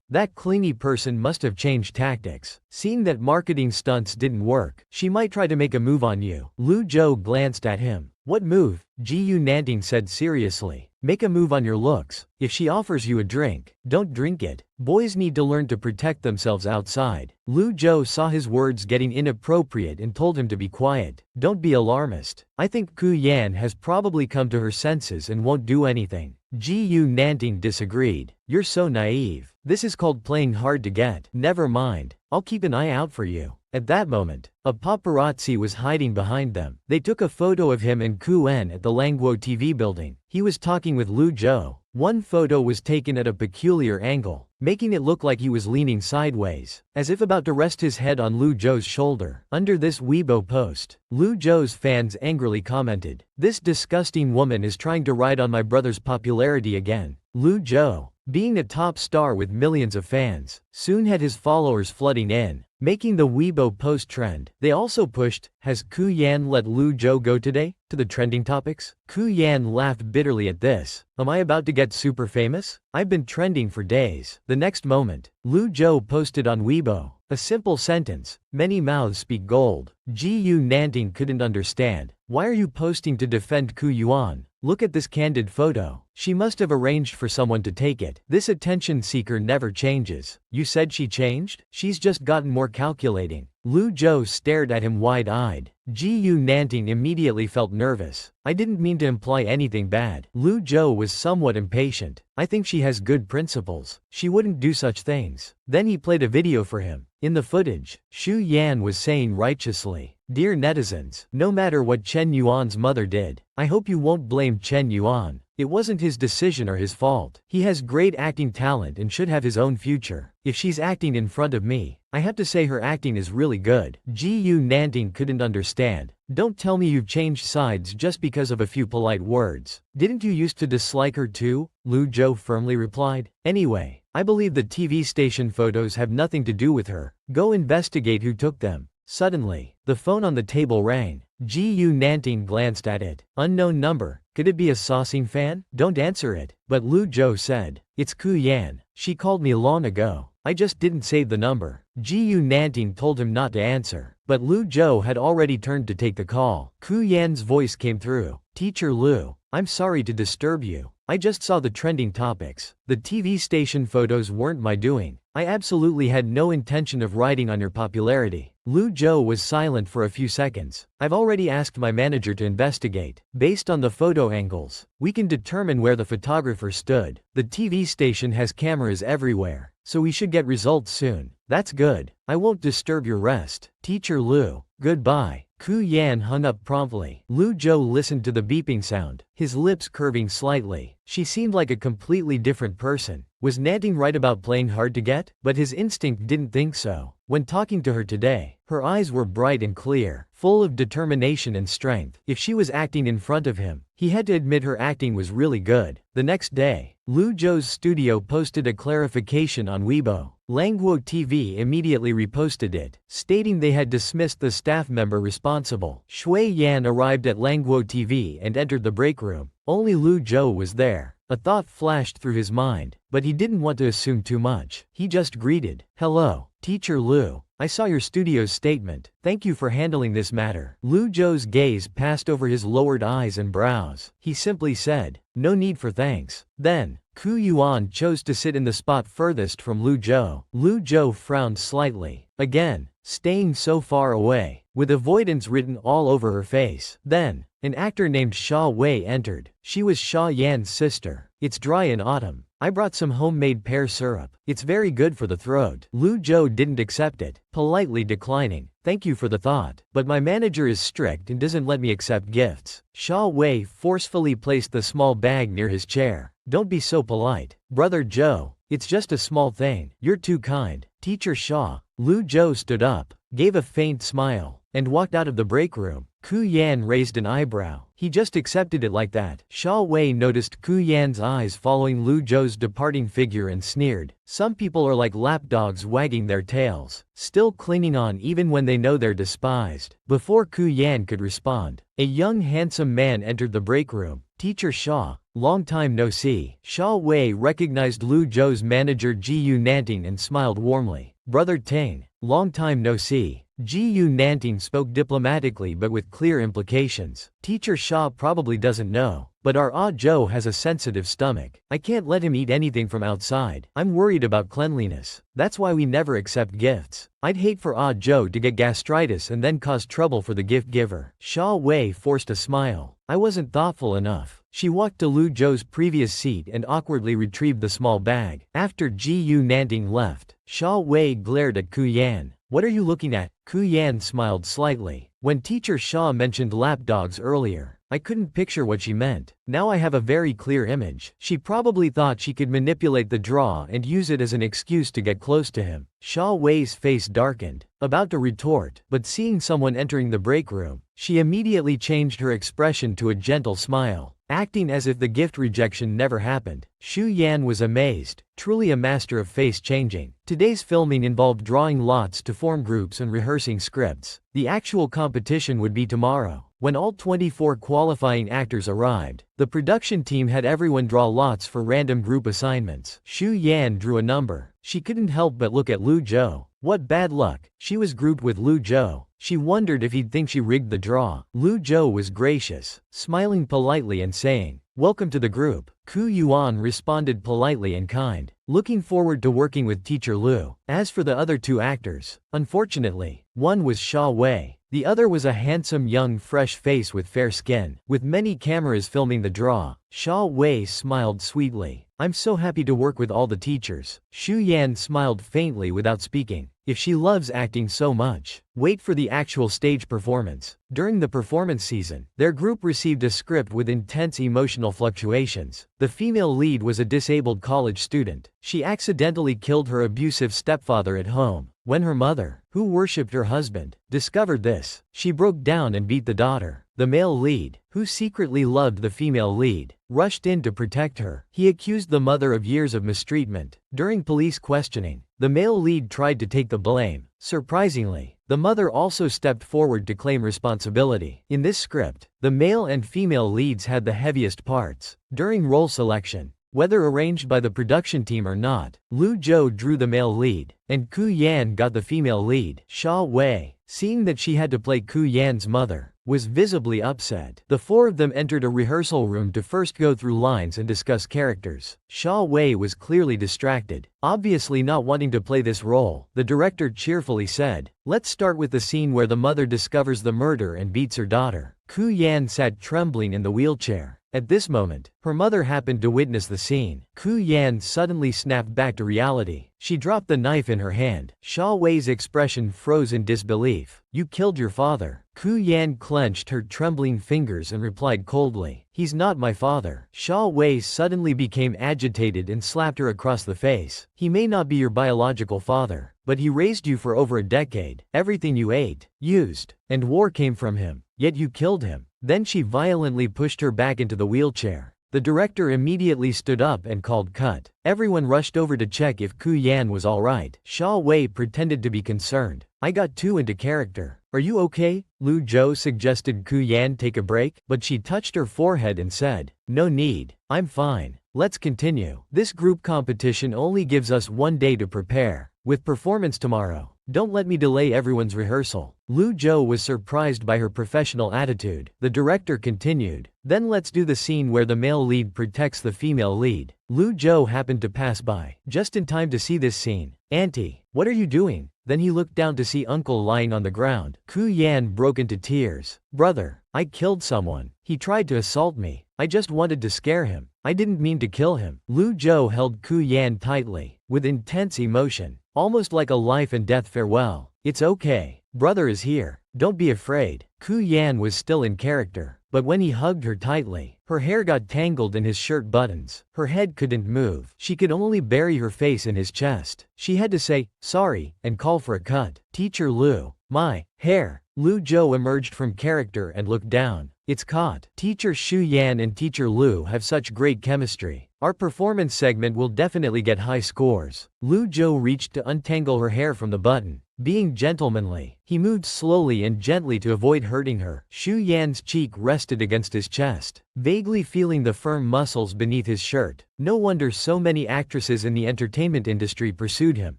That clingy person must have changed tactics. Seeing that marketing stunts didn't work, she might try to make a move on you. Lu Zhou glanced at him. What move? Yu Nanting said seriously. Make a move on your looks. If she offers you a drink, don't drink it. Boys need to learn to protect themselves outside. Lu Zhou saw his words getting inappropriate and told him to be quiet. Don't be alarmist. I think Ku Yan has probably come to her senses and won't do anything. Ji Yu Nanting disagreed. You're so naive. This is called playing hard to get. Never mind. I'll keep an eye out for you. At that moment, a paparazzi was hiding behind them. They took a photo of him and Ku En at the Langguo TV building. He was talking with Lu Zhou. One photo was taken at a peculiar angle, making it look like he was leaning sideways, as if about to rest his head on Lu Zhou's shoulder. Under this Weibo post, Lu Zhou's fans angrily commented, "This disgusting woman is trying to ride on my brother's popularity again." Lu Zhou, being a top star with millions of fans, soon had his followers flooding in, making the Weibo post trend. They also pushed, "Has Ku Yan let Lu Zhou go today?" to the trending topics. Ku Yan laughed bitterly at this. Am I about to get super famous? I've been trending for days. The next moment, Lu Zhou posted on Weibo a simple sentence, "Many mouths speak gold." Ji Yu Nanting couldn't understand. Why are you posting to defend Ku Yuan? Look at this candid photo. She must have arranged for someone to take it. This attention seeker never changes. You said she changed? She's just gotten more calculating. Lu Zhou stared at him wide-eyed. Ji Yu Nanting immediately felt nervous. I didn't mean to imply anything bad. Lu Zhou was somewhat impatient. I think she has good principles. She wouldn't do such things. Then he played a video for him. In the footage, Xu Yan was saying righteously, "Dear netizens, no matter what Chen Yuan's mother did, I hope you won't blame Chen Yuan. It wasn't his decision or his fault. He has great acting talent and should have his own future. If she's acting in front of me, I have to say her acting is really good." Ji Yu Nanting couldn't understand. Don't tell me you've changed sides just because of a few polite words. Didn't you used to dislike her too? Lu Zhou firmly replied. Anyway, I believe the TV station photos have nothing to do with her. Go investigate who took them. Suddenly, the phone on the table rang. Ji Yu Nanting glanced at it. Unknown number. Could it be a Saxing fan? Don't answer it. But Lu Zhou said, "It's Ku Yan. She called me long ago. I just didn't save the number." Ji Yu Nanting told him not to answer, but Lu Zhou had already turned to take the call. Ku Yan's voice came through. "Teacher Lu, I'm sorry to disturb you. I just saw the trending topics. The TV station photos weren't my doing. I absolutely had no intention of riding on your popularity." Lu Zhou was silent for a few seconds. "I've already asked my manager to investigate. Based on the photo angles, we can determine where the photographer stood. The TV station has cameras everywhere, so we should get results soon." "That's good. I won't disturb your rest. Teacher Lu, goodbye." Ku Yan hung up promptly. Lu Zhou listened to the beeping sound, his lips curving slightly. She seemed like a completely different person. Was Nanting right about playing hard to get? But his instinct didn't think so. When talking to her today, her eyes were bright and clear, full of determination and strength. If she was acting in front of him, he had to admit her acting was really good. The next day, Lu Zhou's studio posted a clarification on Weibo. Langguo TV immediately reposted it, stating they had dismissed the staff member responsible. Shui Yan arrived at Langguo TV and entered the break room. Only Lu Zhou was there. A thought flashed through his mind, but he didn't want to assume too much. He just greeted, "Hello, Teacher Lu. I saw your studio's statement. Thank you for handling this matter." Lu Zhou's gaze passed over his lowered eyes and brows. He simply said, "No need for thanks." Then, Ku Yuan chose to sit in the spot furthest from Lu Zhou. Lu Zhou frowned slightly. Again, staying so far away, with avoidance written all over her face. Then, an actor named Xia Wei entered. She was Xia Yan's sister. "It's dry in autumn. I brought some homemade pear syrup. It's very good for the throat." Lu Zhou didn't accept it, politely declining. "Thank you for the thought, but my manager is strict and doesn't let me accept gifts." Xia Wei forcefully placed the small bag near his chair. "Don't be so polite. Brother Zhou, it's just a small thing. You're too kind." Teacher Xia. Lu Zhou stood up, gave a faint smile, and walked out of the break room. Ku Yan raised an eyebrow. He just accepted it like that. Xia Wei noticed Ku Yan's eyes following Lu Zhou's departing figure and sneered. Some people are like lapdogs wagging their tails, still clinging on even when they know they're despised. Before Ku Yan could respond, a young handsome man entered the break room. "Teacher Xia, long time no see." Xia Wei recognized Lu Zhou's manager Ji Yu Nanting and smiled warmly. "Brother Ting, long time no see." Gu Nanting spoke diplomatically but with clear implications. Teacher Sha probably doesn't know, but our Ah Zhou has a sensitive stomach. I can't let him eat anything from outside. I'm worried about cleanliness. That's why we never accept gifts. I'd hate for Ah Zhou to get gastritis and then cause trouble for the gift giver. Sha Wei forced a smile. I wasn't thoughtful enough. She walked to Lu Zhou's previous seat and awkwardly retrieved the small bag. After Gu Nanting left, Sha Wei glared at Ku Yan. What are you looking at? Ku Yan smiled slightly. When Teacher Sha mentioned lapdogs earlier, I couldn't picture what she meant. Now I have a very clear image. She probably thought she could manipulate the draw and use it as an excuse to get close to him. Sha Wei's face darkened, about to retort, but seeing someone entering the break room, she immediately changed her expression to a gentle smile, acting as if the gift rejection never happened. Xu Yan was amazed, truly a master of face changing. Today's filming involved drawing lots to form groups and rehearsing scripts. The actual competition would be tomorrow. When all 24 qualifying actors arrived, the production team had everyone draw lots for random group assignments. Xu Yan drew a number. She couldn't help but look at Lu Zhou. What bad luck. She was grouped with Lu Zhou. She wondered if he'd think she rigged the draw. Lu Zhou was gracious, smiling politely and saying, "Welcome to the group." Ku Yuan responded politely and kind, looking forward to working with Teacher Lu. As for the other two actors, unfortunately, one was Sha Wei. The other was a handsome young fresh face with fair skin. With many cameras filming the draw, Sha Wei smiled sweetly. I'm so happy to work with all the teachers. Xu Yan smiled faintly without speaking. If she loves acting so much, wait for the actual stage performance. During the performance season, their group received a script with intense emotional fluctuations. The female lead was a disabled college student. She accidentally killed her abusive stepfather at home. When her mother, who worshipped her husband, discovered this, she broke down and beat the daughter. The male lead, who secretly loved the female lead, rushed in to protect her. He accused the mother of years of mistreatment. During police questioning, the male lead tried to take the blame. Surprisingly, the mother also stepped forward to claim responsibility. In this script, the male and female leads had the heaviest parts. During role selection, whether arranged by the production team or not, Lu Zhou drew the male lead, and Ku Yan got the female lead. Sha Wei, seeing that she had to play Ku Yan's mother, was visibly upset. The four of them entered a rehearsal room to first go through lines and discuss characters. Sha Wei was clearly distracted, obviously not wanting to play this role. The director cheerfully said, "Let's start with the scene where the mother discovers the murder and beats her daughter." Ku Yan sat trembling in the wheelchair. At this moment, her mother happened to witness the scene. Ku Yan suddenly snapped back to reality. She dropped the knife in her hand. Sha Wei's expression froze in disbelief. "You killed your father." Ku Yan clenched her trembling fingers and replied coldly, "He's not my father." Sha Wei suddenly became agitated and slapped her across the face. "He may not be your biological father, but he raised you for over a decade. Everything you ate, used, and wore came from him, yet you killed him." Then she violently pushed her back into the wheelchair. The director immediately stood up and called cut. Everyone rushed over to check if Ku Yan was alright. Sha Wei pretended to be concerned. "I got too into character. Are you okay?" Lu Zhou suggested Ku Yan take a break, but she touched her forehead and said, "No need. I'm fine. Let's continue. This group competition only gives us one day to prepare. With performance tomorrow, don't let me delay everyone's rehearsal." Lu Zhou was surprised by her professional attitude. The director continued, "Then let's do the scene where the male lead protects the female lead." Lu Zhou happened to pass by, just in time to see this scene. "Auntie, what are you doing?" Then he looked down to see uncle lying on the ground. Ku Yan broke into tears. "Brother, I killed someone. He tried to assault me. I just wanted to scare him. I didn't mean to kill him." Lu Zhou held Ku Yan tightly, with intense emotion, almost like a life and death farewell. "It's okay. Brother is here. Don't be afraid." Ku Yan was still in character, but when he hugged her tightly, her hair got tangled in his shirt buttons. Her head couldn't move. She could only bury her face in his chest. She had to say, "Sorry," and call for a cut. "Teacher Lu, my hair." Lu Zhou emerged from character and looked down. "It's caught." Teacher Xu Yan and Teacher Lu have such great chemistry. Our performance segment will definitely get high scores. Lu Zhou reached to untangle her hair from the button. Being gentlemanly, he moved slowly and gently to avoid hurting her. Shu Yan's cheek rested against his chest, vaguely feeling the firm muscles beneath his shirt. No wonder so many actresses in the entertainment industry pursued him.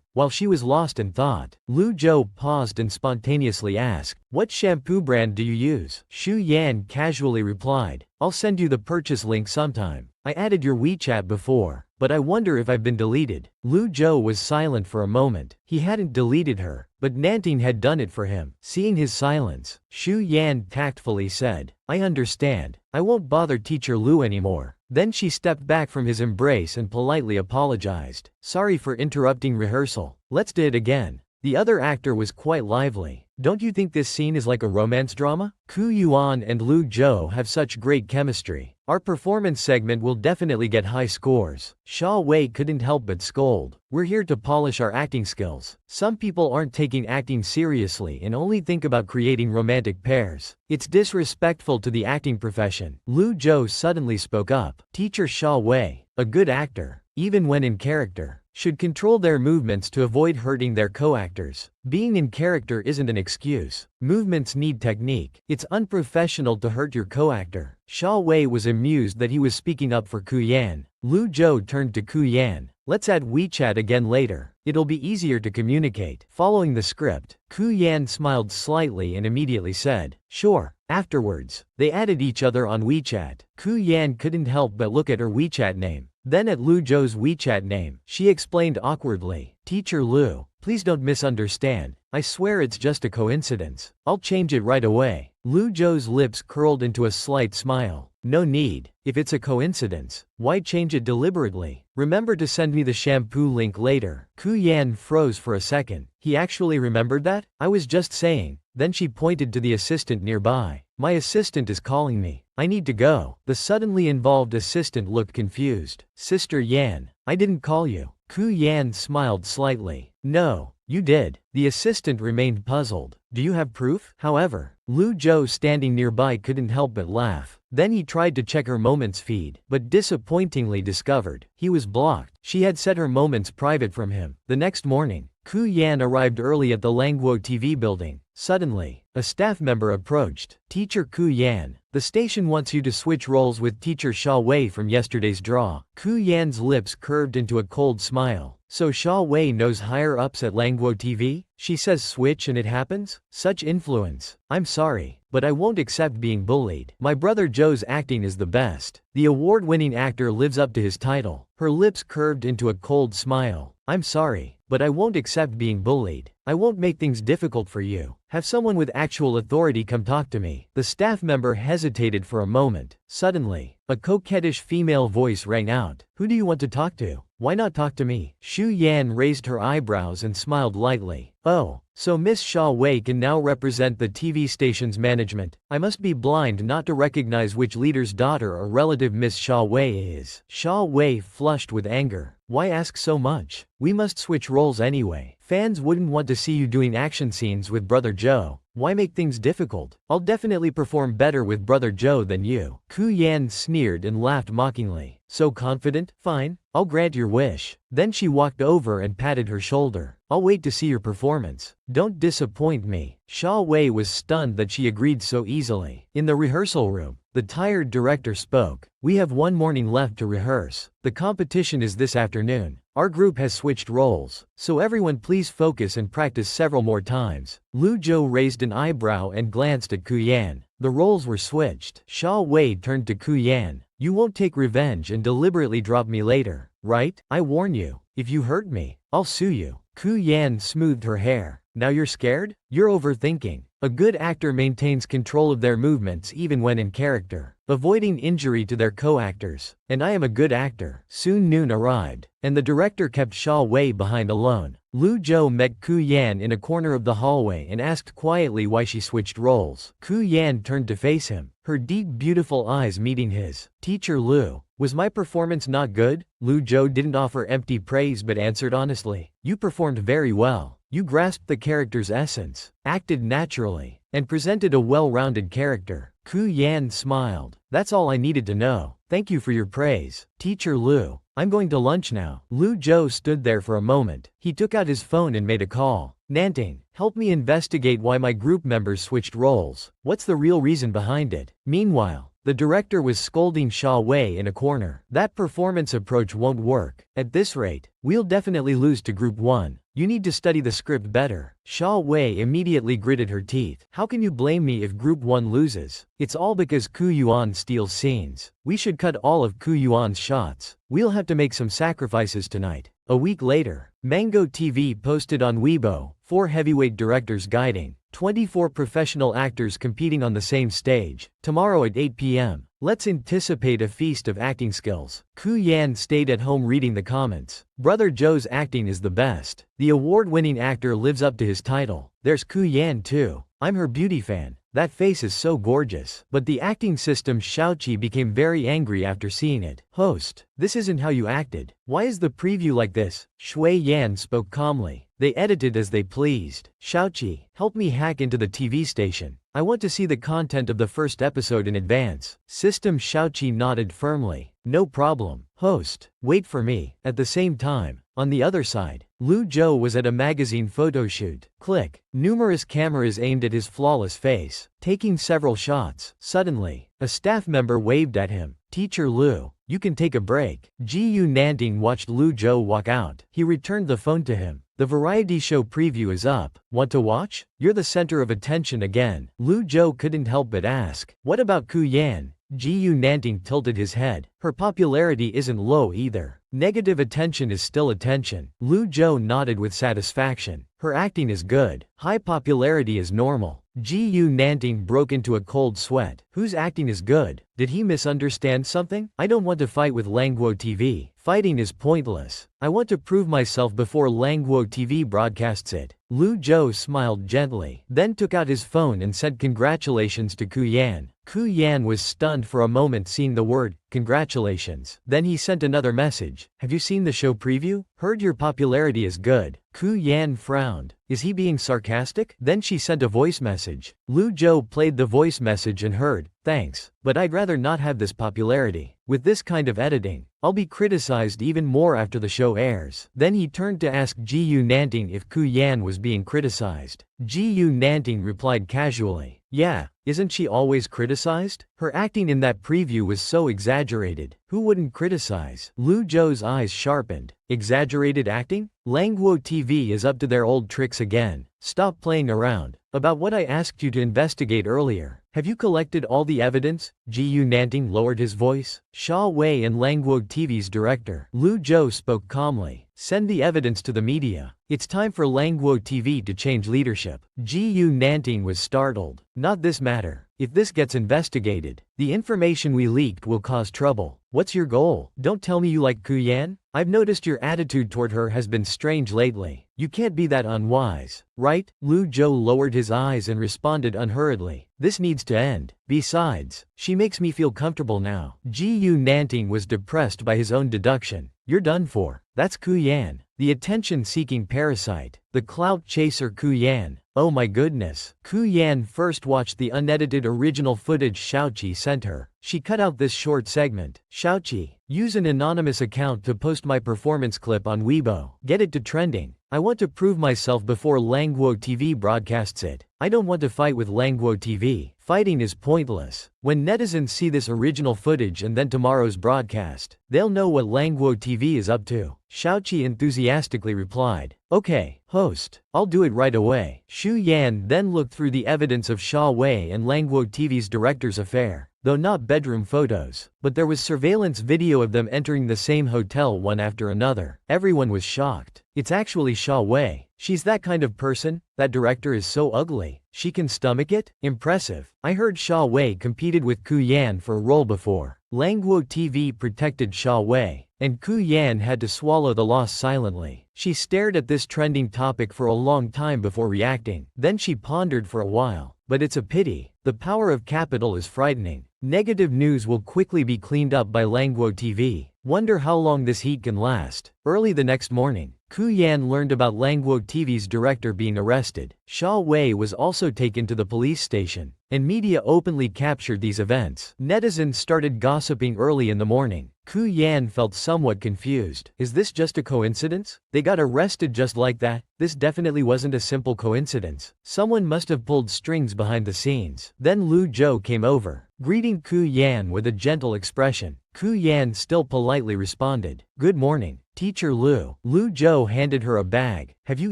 While she was lost in thought, Lu Zhou paused and spontaneously asked, "What shampoo brand do you use?" Shu Yan casually replied, "I'll send you the purchase link sometime. I added your WeChat before, but I wonder if I've been deleted." Lu Zhou was silent for a moment. He hadn't deleted her, but Nanting had done it for him. Seeing his silence, Shu Yan tactfully said, "I understand. I won't bother Teacher Lu anymore." Then she stepped back from his embrace and politely apologized. "Sorry for interrupting rehearsal. Let's do it again." The other actor was quite lively. "Don't you think this scene is like a romance drama? Ku Yuan and Lu Zhou have such great chemistry. Our performance segment will definitely get high scores." Sha Wei couldn't help but scold. "We're here to polish our acting skills. Some people aren't taking acting seriously and only think about creating romantic pairs. It's disrespectful to the acting profession." Lu Zhou suddenly spoke up. "Teacher Sha Wei, a good actor, even when in character, should control their movements to avoid hurting their co-actors. Being in character isn't an excuse. Movements need technique. It's unprofessional to hurt your co-actor." Sha Wei was amused that he was speaking up for Ku Yan. Lu Zhou turned to Ku Yan. "Let's add WeChat again later. It'll be easier to communicate." Following the script, Ku Yan smiled slightly and immediately said, "Sure." Afterwards, they added each other on WeChat. Ku Yan couldn't help but look at her WeChat name, then at Lu Zhou's WeChat name. She explained awkwardly, "Teacher Lu, please don't misunderstand. I swear it's just a coincidence. I'll change it right away." Lu Zhou's lips curled into a slight smile. "No need. If it's a coincidence, why change it deliberately? Remember to send me the shampoo link later." Ku Yan froze for a second. He actually remembered that? "I was just saying." Then she pointed to the assistant nearby. "My assistant is calling me. I need to go." The suddenly involved assistant looked confused. "Sister Yan, I didn't call you." Ku Yan smiled slightly. "No, you did." The assistant remained puzzled. "Do you have proof?" However, Lu Zhou standing nearby couldn't help but laugh. Then he tried to check her Moments feed, but disappointingly discovered he was blocked. She had set her Moments private from him. The next morning, Ku Yan arrived early at the Langguo TV building. Suddenly, a staff member approached. "Teacher Ku Yan, the station wants you to switch roles with Teacher Sha Wei from yesterday's draw." Ku Yan's lips curved into a cold smile. "So Sha Wei knows higher-ups at Langguo TV? She says switch and it happens? Such influence. I'm sorry, but I won't accept being bullied. My brother Joe's acting is the best." The award-winning actor lives up to his title. Her lips curved into a cold smile. "I'm sorry, but I won't accept being bullied. I won't make things difficult for you. Have someone with actual authority come talk to me." The staff member hesitated for a moment. Suddenly, a coquettish female voice rang out. "Who do you want to talk to? Why not talk to me?" Shu Yan raised her eyebrows and smiled lightly. "Oh, so Miss Sha Wei can now represent the TV station's management. I must be blind not to recognize which leader's daughter or relative Miss Sha Wei is." Sha Wei flushed with anger. "Why ask so much? We must switch roles anyway. Fans wouldn't want to see you doing action scenes with Brother Joe. Why make things difficult? I'll definitely perform better with Brother Joe than you." Ku Yan sneered and laughed mockingly. "So confident? Fine, I'll grant your wish." Then she walked over and patted her shoulder. "I'll wait to see your performance. Don't disappoint me." Sha Wei was stunned that she agreed so easily. In the rehearsal room, the tired director spoke. "We have one morning left to rehearse. The competition is this afternoon. Our group has switched roles, so everyone please focus and practice several more times." Lu Zhou raised an eyebrow and glanced at Ku Yan. The roles were switched. Sha Wei turned to Ku Yan. "You won't take revenge and deliberately drop me later, right? I warn you, if you hurt me, I'll sue you." Ku Yan smoothed her hair. "Now you're scared? You're overthinking. A good actor maintains control of their movements even when in character, avoiding injury to their co-actors. And I am a good actor." Soon noon arrived, and the director kept Sha Wei behind alone. Lu Zhou met Ku Yan in a corner of the hallway and asked quietly why she switched roles. Ku Yan turned to face him, her deep beautiful eyes meeting his. "Teacher Lu, was my performance not good?" Lu Zhou didn't offer empty praise but answered honestly. "You performed very well. You grasped the character's essence, acted naturally, and presented a well-rounded character." Ku Yan smiled. "That's all I needed to know. Thank you for your praise. Teacher Lu, I'm going to lunch now." Lu Zhou stood there for a moment. He took out his phone and made a call. Nanting, help me investigate why my group members switched roles. What's the real reason behind it? Meanwhile, the director was scolding Sha Wei in a corner. That performance approach won't work. At this rate, we'll definitely lose to Group 1. You need to study the script better. Sha Wei immediately gritted her teeth. How can you blame me if Group 1 loses? It's all because Ku Yuan steals scenes. We should cut all of Ku Yuan's shots. We'll have to make some sacrifices tonight. A week later, Mango TV posted on Weibo, 4 heavyweight directors guiding 24 professional actors competing on the same stage, tomorrow at 8 p.m. Let's anticipate a feast of acting skills. Ku Yan stayed at home reading the comments. Brother Joe's acting is the best. The award-winning actor lives up to his title. There's Ku Yan too. I'm her beauty fan. That face is so gorgeous. But the acting system. Xiaoqi became very angry after seeing it. Host, this isn't how you acted. Why is the preview like this? Shui Yan spoke calmly. They edited as they pleased. Xiaoqi, help me hack into the TV station. I want to see the content of the first episode in advance. System. Xiaoqi nodded firmly. No problem. Host, wait for me. At the same time, on the other side, Lu Zhou was at a magazine photo shoot. Click. Numerous cameras aimed at his flawless face, taking several shots. Suddenly, a staff member waved at him. Teacher Lu, you can take a break. Ji Yu Nanting watched Lu Zhou walk out. He returned the phone to him. The variety show preview is up. Want to watch? You're the center of attention again. Lu Zhou couldn't help but ask. What about Ku Yan? Ji Yu Nanting tilted his head. Her popularity isn't low either. Negative attention is still attention. Lu Zhou nodded with satisfaction. Her acting is good. High popularity is normal. Ji Yu Nanting broke into a cold sweat. Whose acting is good? Did he misunderstand something? I don't want to fight with Langguo TV. Fighting is pointless. I want to prove myself before Langguo TV broadcasts it. Lu Zhou smiled gently, then took out his phone and said congratulations to Ku Yan. Ku Yan was stunned for a moment seeing the word, congratulations. Then he sent another message. Have you seen the show preview? Heard your popularity is good. Ku Yan frowned. Is he being sarcastic? Then she sent a voice message. Lu Zhou played the voice message and heard, thanks, but I'd rather not have this popularity. With this kind of editing, I'll be criticized even more after the show airs. Then he turned to ask Ji Yu Nanting if Ku Yan was being criticized. Ji Yu Nanting replied casually, yeah, isn't she always criticized? Her acting in that preview was so exaggerated. Who wouldn't criticize? Lu Zhou's eyes sharpened. Exaggerated acting? Langguo TV is up to their old tricks again. Stop playing around. About what I asked you to investigate earlier. Have you collected all the evidence? Ji Yu Nanting lowered his voice. Sha Wei and Langguo TV's director, Lu Zhou, spoke calmly. Send the evidence to the media. It's time for Langguo TV to change leadership. Ji Yu Nanting was startled. Not this matter. If this gets investigated, the information we leaked will cause trouble. What's your goal? Don't tell me you like Ku Yan? I've noticed your attitude toward her has been strange lately. You can't be that unwise, right? Lu Zhou lowered his eyes and responded unhurriedly. This needs to end. Besides, she makes me feel comfortable now. Ji Yu Nanting was depressed by his own deduction. You're done for. That's Ku Yan, the attention-seeking parasite, the clout chaser Ku Yan. Oh my goodness. Ku Yan first watched the unedited original footage Xiaoqi sent her. She cut out this short segment. Xiaoqi, use an anonymous account to post my performance clip on Weibo. Get it to trending. I want to prove myself before Langguo TV broadcasts it. I don't want to fight with Langguo TV. Fighting is pointless. When netizens see this original footage and then tomorrow's broadcast, they'll know what Langguo TV is up to. Xiaoqi enthusiastically replied. Okay, host. I'll do it right away. Xu Yan then looked through the evidence of Sha Wei and Langguo TV's director's affair. Though not bedroom photos, but there was surveillance video of them entering the same hotel one after another. Everyone was shocked. It's actually Sha Wei. She's that kind of person. That director is so ugly. She can stomach it? Impressive. I heard Sha Wei competed with Ku Yan for a role before. Langguo TV protected Sha Wei, and Ku Yan had to swallow the loss silently. She stared at this trending topic for a long time before reacting. Then she pondered for a while. But it's a pity. The power of capital is frightening. Negative news will quickly be cleaned up by Langguo TV. Wonder how long this heat can last. Early the next morning, Ku Yan learned about Langguo TV's director being arrested. Sha Wei was also taken to the police station, and media openly captured these events. Netizens started gossiping early in the morning. Ku Yan felt somewhat confused. Is this just a coincidence? They got arrested just like that? This definitely wasn't a simple coincidence. Someone must have pulled strings behind the scenes. Then Lu Zhou came over, greeting Ku Yan with a gentle expression. Ku Yan still politely responded, "Good morning, Teacher Lu." Lu Zhou handed her a bag. "Have you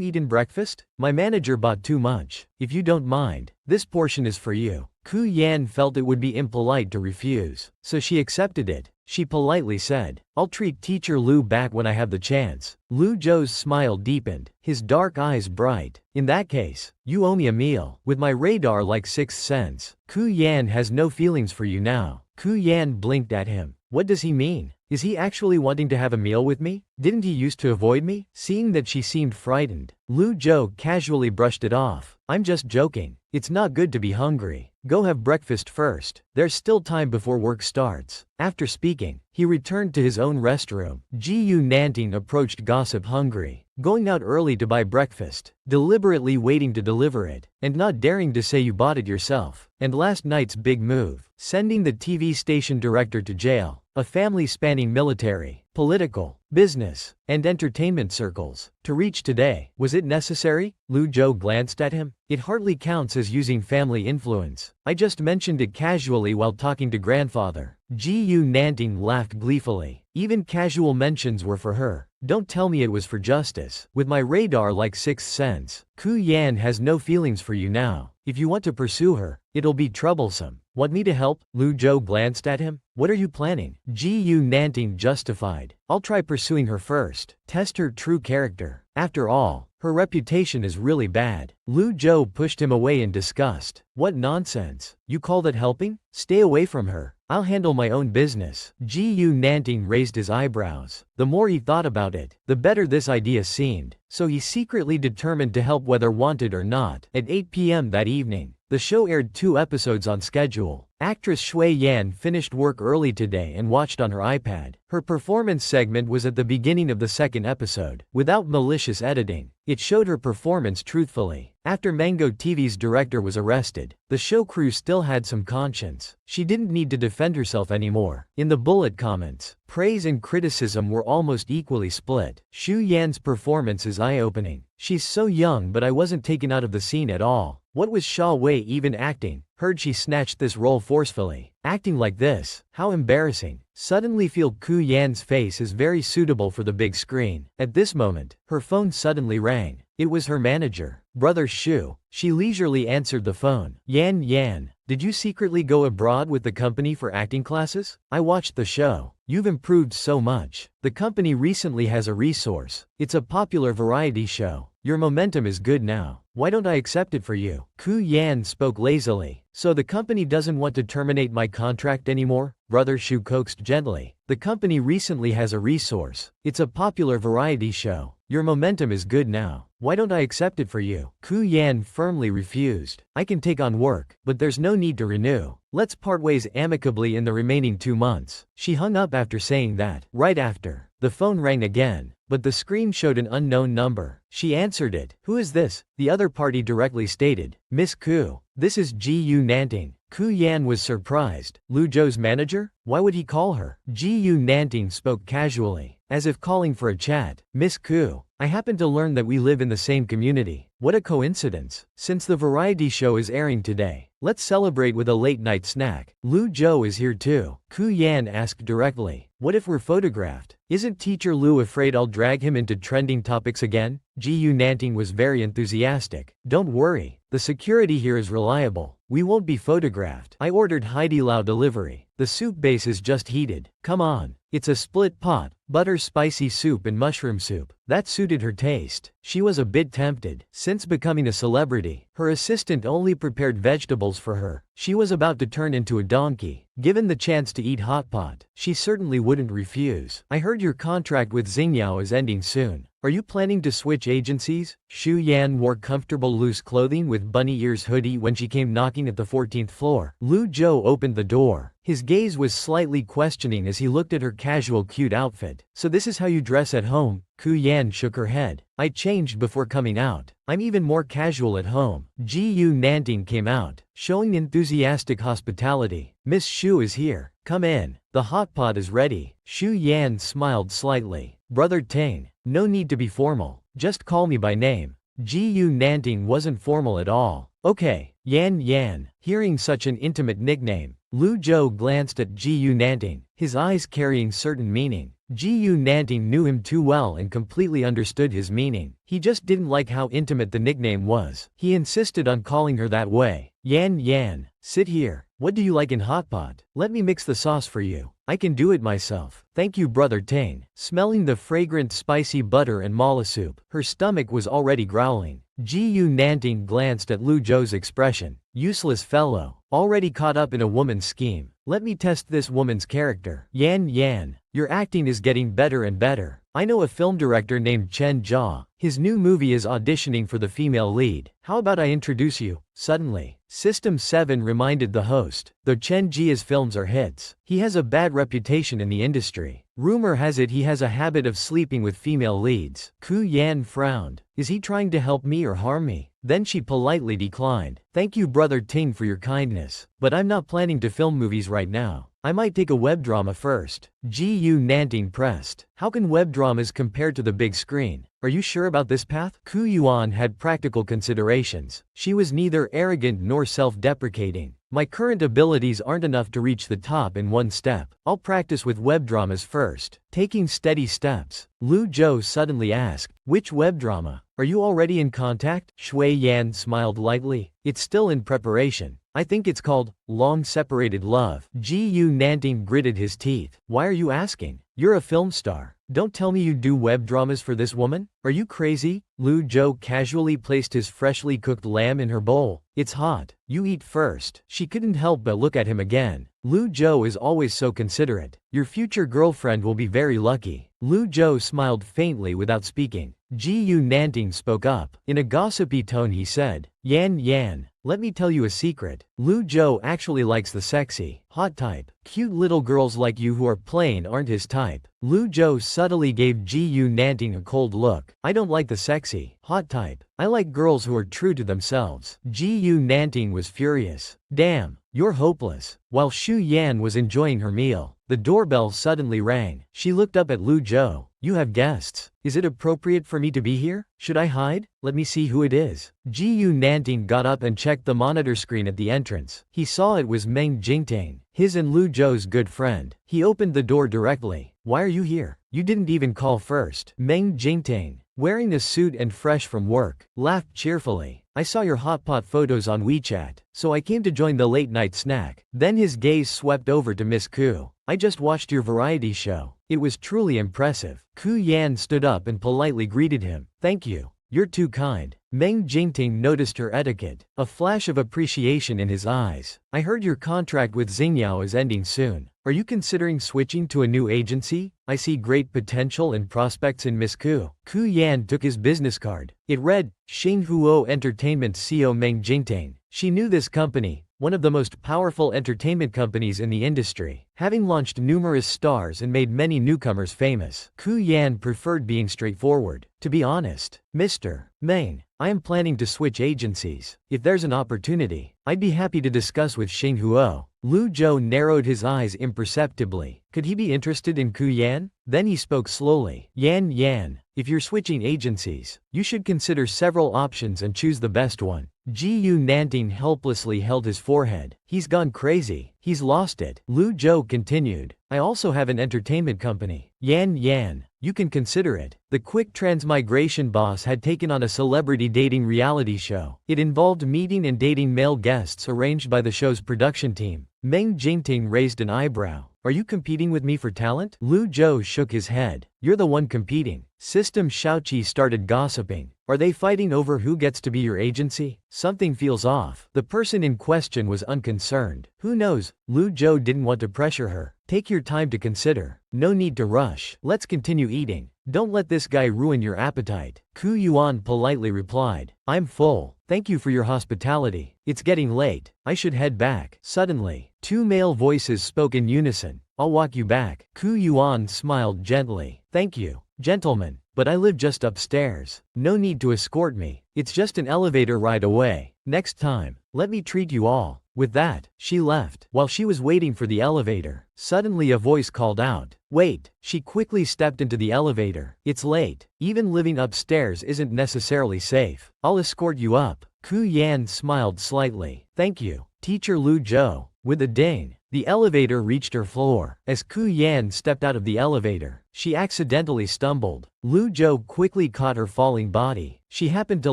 eaten breakfast? My manager bought too much. If you don't mind, this portion is for you." Ku Yan felt it would be impolite to refuse, so she accepted it. She politely said, "I'll treat Teacher Lu back when I have the chance." Lu Zhou's smile deepened, his dark eyes bright. "In that case, you owe me a meal. With my radar like sixth sense, Ku Yan has no feelings for you now." Ku Yan blinked at him. What does he mean? Is he actually wanting to have a meal with me? Didn't he used to avoid me? Seeing that she seemed frightened, Lu Zhou casually brushed it off. "I'm just joking. It's not good to be hungry. Go have breakfast first. There's still time before work starts." After speaking, he returned to his own restroom. Jiyu Nanting approached gossip hungry, going out early to buy breakfast, deliberately waiting to deliver it, and not daring to say you bought it yourself. And last night's big move, sending the TV station director to jail, a family spanning military, political, business, and entertainment circles. To reach today, was it necessary? Lu Zhou glanced at him. It hardly counts as using family influence. I just mentioned it casually while talking to grandfather. Jiyu Nanting laughed gleefully. Even casual mentions were for her. Don't tell me it was for justice. With my radar like sixth sense, Ku Yan has no feelings for you now. If you want to pursue her, it'll be troublesome. Want me to help? Lu Zhou glanced at him. What are you planning? Jiyu Nanting justified. I'll try pursuing her first. Test her true character. After all, her reputation is really bad. Lu Zhou pushed him away in disgust. What nonsense. You call that helping? Stay away from her. I'll handle my own business. Jiyu Nanting raised his eyebrows. The more he thought about it, the better this idea seemed. So he secretly determined to help whether wanted or not. At 8 p.m. that evening, the show aired 2 episodes on schedule. Actress Shui Yan finished work early today and watched on her iPad. Her performance segment was at the beginning of the 2nd episode. Without malicious editing, it showed her performance truthfully. After Mango TV's director was arrested, the show crew still had some conscience. She didn't need to defend herself anymore. In the bullet comments, praise and criticism were almost equally split. Shu Yan's performance is eye-opening. She's so young, but I wasn't taken out of the scene at all. What was Sha Wei even acting? Heard she snatched this role forcefully. Acting like this, how embarrassing. Suddenly feel Ku Yan's face is very suitable for the big screen. At this moment, her phone suddenly rang. It was her manager, Brother Shu. She leisurely answered the phone. Yan, did you secretly go abroad with the company for acting classes? I watched the show. You've improved so much. The company recently has a resource. It's a popular variety show. Your momentum is good now. Why don't I accept it for you? Ku Yan spoke lazily. So the company doesn't want to terminate my contract anymore? Brother Shu coaxed gently. The company recently has a resource. It's a popular variety show. Your momentum is good now. Why don't I accept it for you? Ku Yan firmly refused. I can take on work, but there's no need to renew. Let's part ways amicably in the remaining 2 months. She hung up after saying that. Right after, the phone rang again, but the screen showed an unknown number. She answered it. Who is this? The other party directly stated. Miss Ku. This is Jiyu Nanting. Ku Yan was surprised. Lu Zhou's manager? Why would he call her? Jiyu Nanting spoke casually, as if calling for a chat. Miss Ku, I happen to learn that we live in the same community. What a coincidence. Since the variety show is airing today, let's celebrate with a late-night snack. Lu Zhou is here too. Ku Yan asked directly. What if we're photographed? Isn't Teacher Lu afraid I'll drag him into trending topics again? Jiyu Nanting was very enthusiastic. Don't worry. The security here is reliable. We won't be photographed. I ordered Haidilao delivery. The soup base is just heated. Come on. It's a split pot, butter spicy soup and mushroom soup. That suited her taste. She was a bit tempted. Since becoming a celebrity, her assistant only prepared vegetables for her. She was about to turn into a donkey. Given the chance to eat hot pot, she certainly wouldn't refuse. I heard your contract with Xingyao is ending soon. Are you planning to switch agencies? Shu Yan wore comfortable loose clothing with bunny ears hoodie when she came knocking at the 14th floor. Lu Zhou opened the door. His gaze was slightly questioning as he looked at her casual cute outfit. So this is how you dress at home? Ku Yan shook her head. I changed before coming out. I'm even more casual at home. Jiyu Nanting came out, showing enthusiastic hospitality. Miss Shu is here. Come in. The hot pot is ready. Xu Yan smiled slightly. Brother Tang, no need to be formal. Just call me by name. Gu Nanting wasn't formal at all. Okay, Yan Yan. Hearing such an intimate nickname, Lu Zhou glanced at Gu Nanting, his eyes carrying certain meaning. Gu Nanting knew him too well and completely understood his meaning. He just didn't like how intimate the nickname was. He insisted on calling her that way. Yan Yan, sit here. What do you like in hot pot? Let me mix the sauce for you. I can do it myself. Thank you, Brother Tang. Smelling the fragrant spicy butter and mala soup, her stomach was already growling. Gu Nanting glanced at Lu Zhou's expression. Useless fellow. Already caught up in a woman's scheme. Let me test this woman's character. Yan Yan, your acting is getting better and better. I know a film director named Chen Jia. His new movie is auditioning for the female lead. How about I introduce you? Suddenly, System 7 reminded the host, though Chen Jia's films are hits, he has a bad reputation in the industry. Rumor has it he has a habit of sleeping with female leads. Ku Yan frowned. Is he trying to help me or harm me? Then she politely declined. Thank you, Brother Ting, for your kindness, but I'm not planning to film movies right now. I might take a web drama first. Gu Nanting pressed. How can web dramas compare to the big screen? Are you sure about this path? Ku Yuan had practical considerations. She was neither arrogant nor self-deprecating. My current abilities aren't enough to reach the top in one step. I'll practice with web dramas first. Taking steady steps, Lu Zhou suddenly asked, which web drama? Are you already in contact? Shui Yan smiled lightly. It's still in preparation. I think it's called Long Separated Love. Gu Nanting gritted his teeth. Why are you asking? You're a film star. Don't tell me you do web dramas for this woman? Are you crazy? Lu Zhou casually placed his freshly cooked lamb in her bowl. It's hot. You eat first. She couldn't help but look at him again. Lu Zhou is always so considerate. Your future girlfriend will be very lucky. Lu Zhou smiled faintly without speaking. Gu Nanting spoke up. In a gossipy tone he said, Yan Yan, let me tell you a secret. Lu Zhou actually likes the sexy, hot type. Cute little girls like you who are plain aren't his type. Lu Zhou subtly gave Gu Nanting a cold look. I don't like the sexy, hot type. I like girls who are true to themselves. Gu Nanting was furious. Damn, you're hopeless. While Xu Yan was enjoying her meal, the doorbell suddenly rang. She looked up at Lu Zhou. You have guests. Is it appropriate for me to be here? Should I hide? Let me see who it is. Gu Nanting got up and checked the monitor screen at the entrance. He saw it was Meng Jingting, his and Lu Zhou's good friend. He opened the door directly. Why are you here? You didn't even call first. Meng Jingting, wearing a suit and fresh from work, laughed cheerfully. I saw your hot pot photos on WeChat, so I came to join the late night snack. Then his gaze swept over to Miss Ku. I just watched your variety show. It was truly impressive. Ku Yan stood up and politely greeted him. Thank you. You're too kind. Meng Jingting noticed her etiquette, a flash of appreciation in his eyes. I heard your contract with Xingyao is ending soon. Are you considering switching to a new agency? I see great potential and prospects in Miss Ku. Ku Yan took his business card. It read, Xinghuo Entertainment CEO Meng Jingting. She knew this company, one of the most powerful entertainment companies in the industry, having launched numerous stars and made many newcomers famous. Ku Yan preferred being straightforward. To be honest, Mr. Meng, I am planning to switch agencies. If there's an opportunity, I'd be happy to discuss with Xinghuo. Lu Zhou narrowed his eyes imperceptibly. Could he be interested in Ku Yan? Then he spoke slowly. Yan Yan, if you're switching agencies, you should consider several options and choose the best one. Gu Nanting helplessly held his forehead. He's gone crazy. He's lost it. Lu Zhou continued. I also have an entertainment company. Yan Yan, you can consider it. The quick transmigration boss had taken on a celebrity dating reality show. It involved meeting and dating male guests arranged by the show's production team. Meng Jingting raised an eyebrow. Are you competing with me for talent? Lu Zhou shook his head. You're the one competing. System Shaoqi started gossiping. Are they fighting over who gets to be your agency? Something feels off. The person in question was unconcerned. Who knows? Lu Zhou didn't want to pressure her. Take your time to consider. No need to rush. Let's continue eating. Don't let this guy ruin your appetite. Ku Yuan politely replied. I'm full. Thank you for your hospitality. It's getting late. I should head back. Suddenly, two male voices spoke in unison. I'll walk you back. Ku Yuan smiled gently. Thank you, gentlemen, but I live just upstairs. No need to escort me. It's just an elevator ride away. Next time, let me treat you all. With that, she left. While she was waiting for the elevator, suddenly a voice called out, "Wait." She quickly stepped into the elevator. "It's late. Even living upstairs isn't necessarily safe. I'll escort you up." Ku Yan smiled slightly. "Thank you, Teacher Lu Zhou." With a ding, the elevator reached her floor. As Ku Yan stepped out of the elevator, she accidentally stumbled. Lu Zhou quickly caught her falling body. She happened to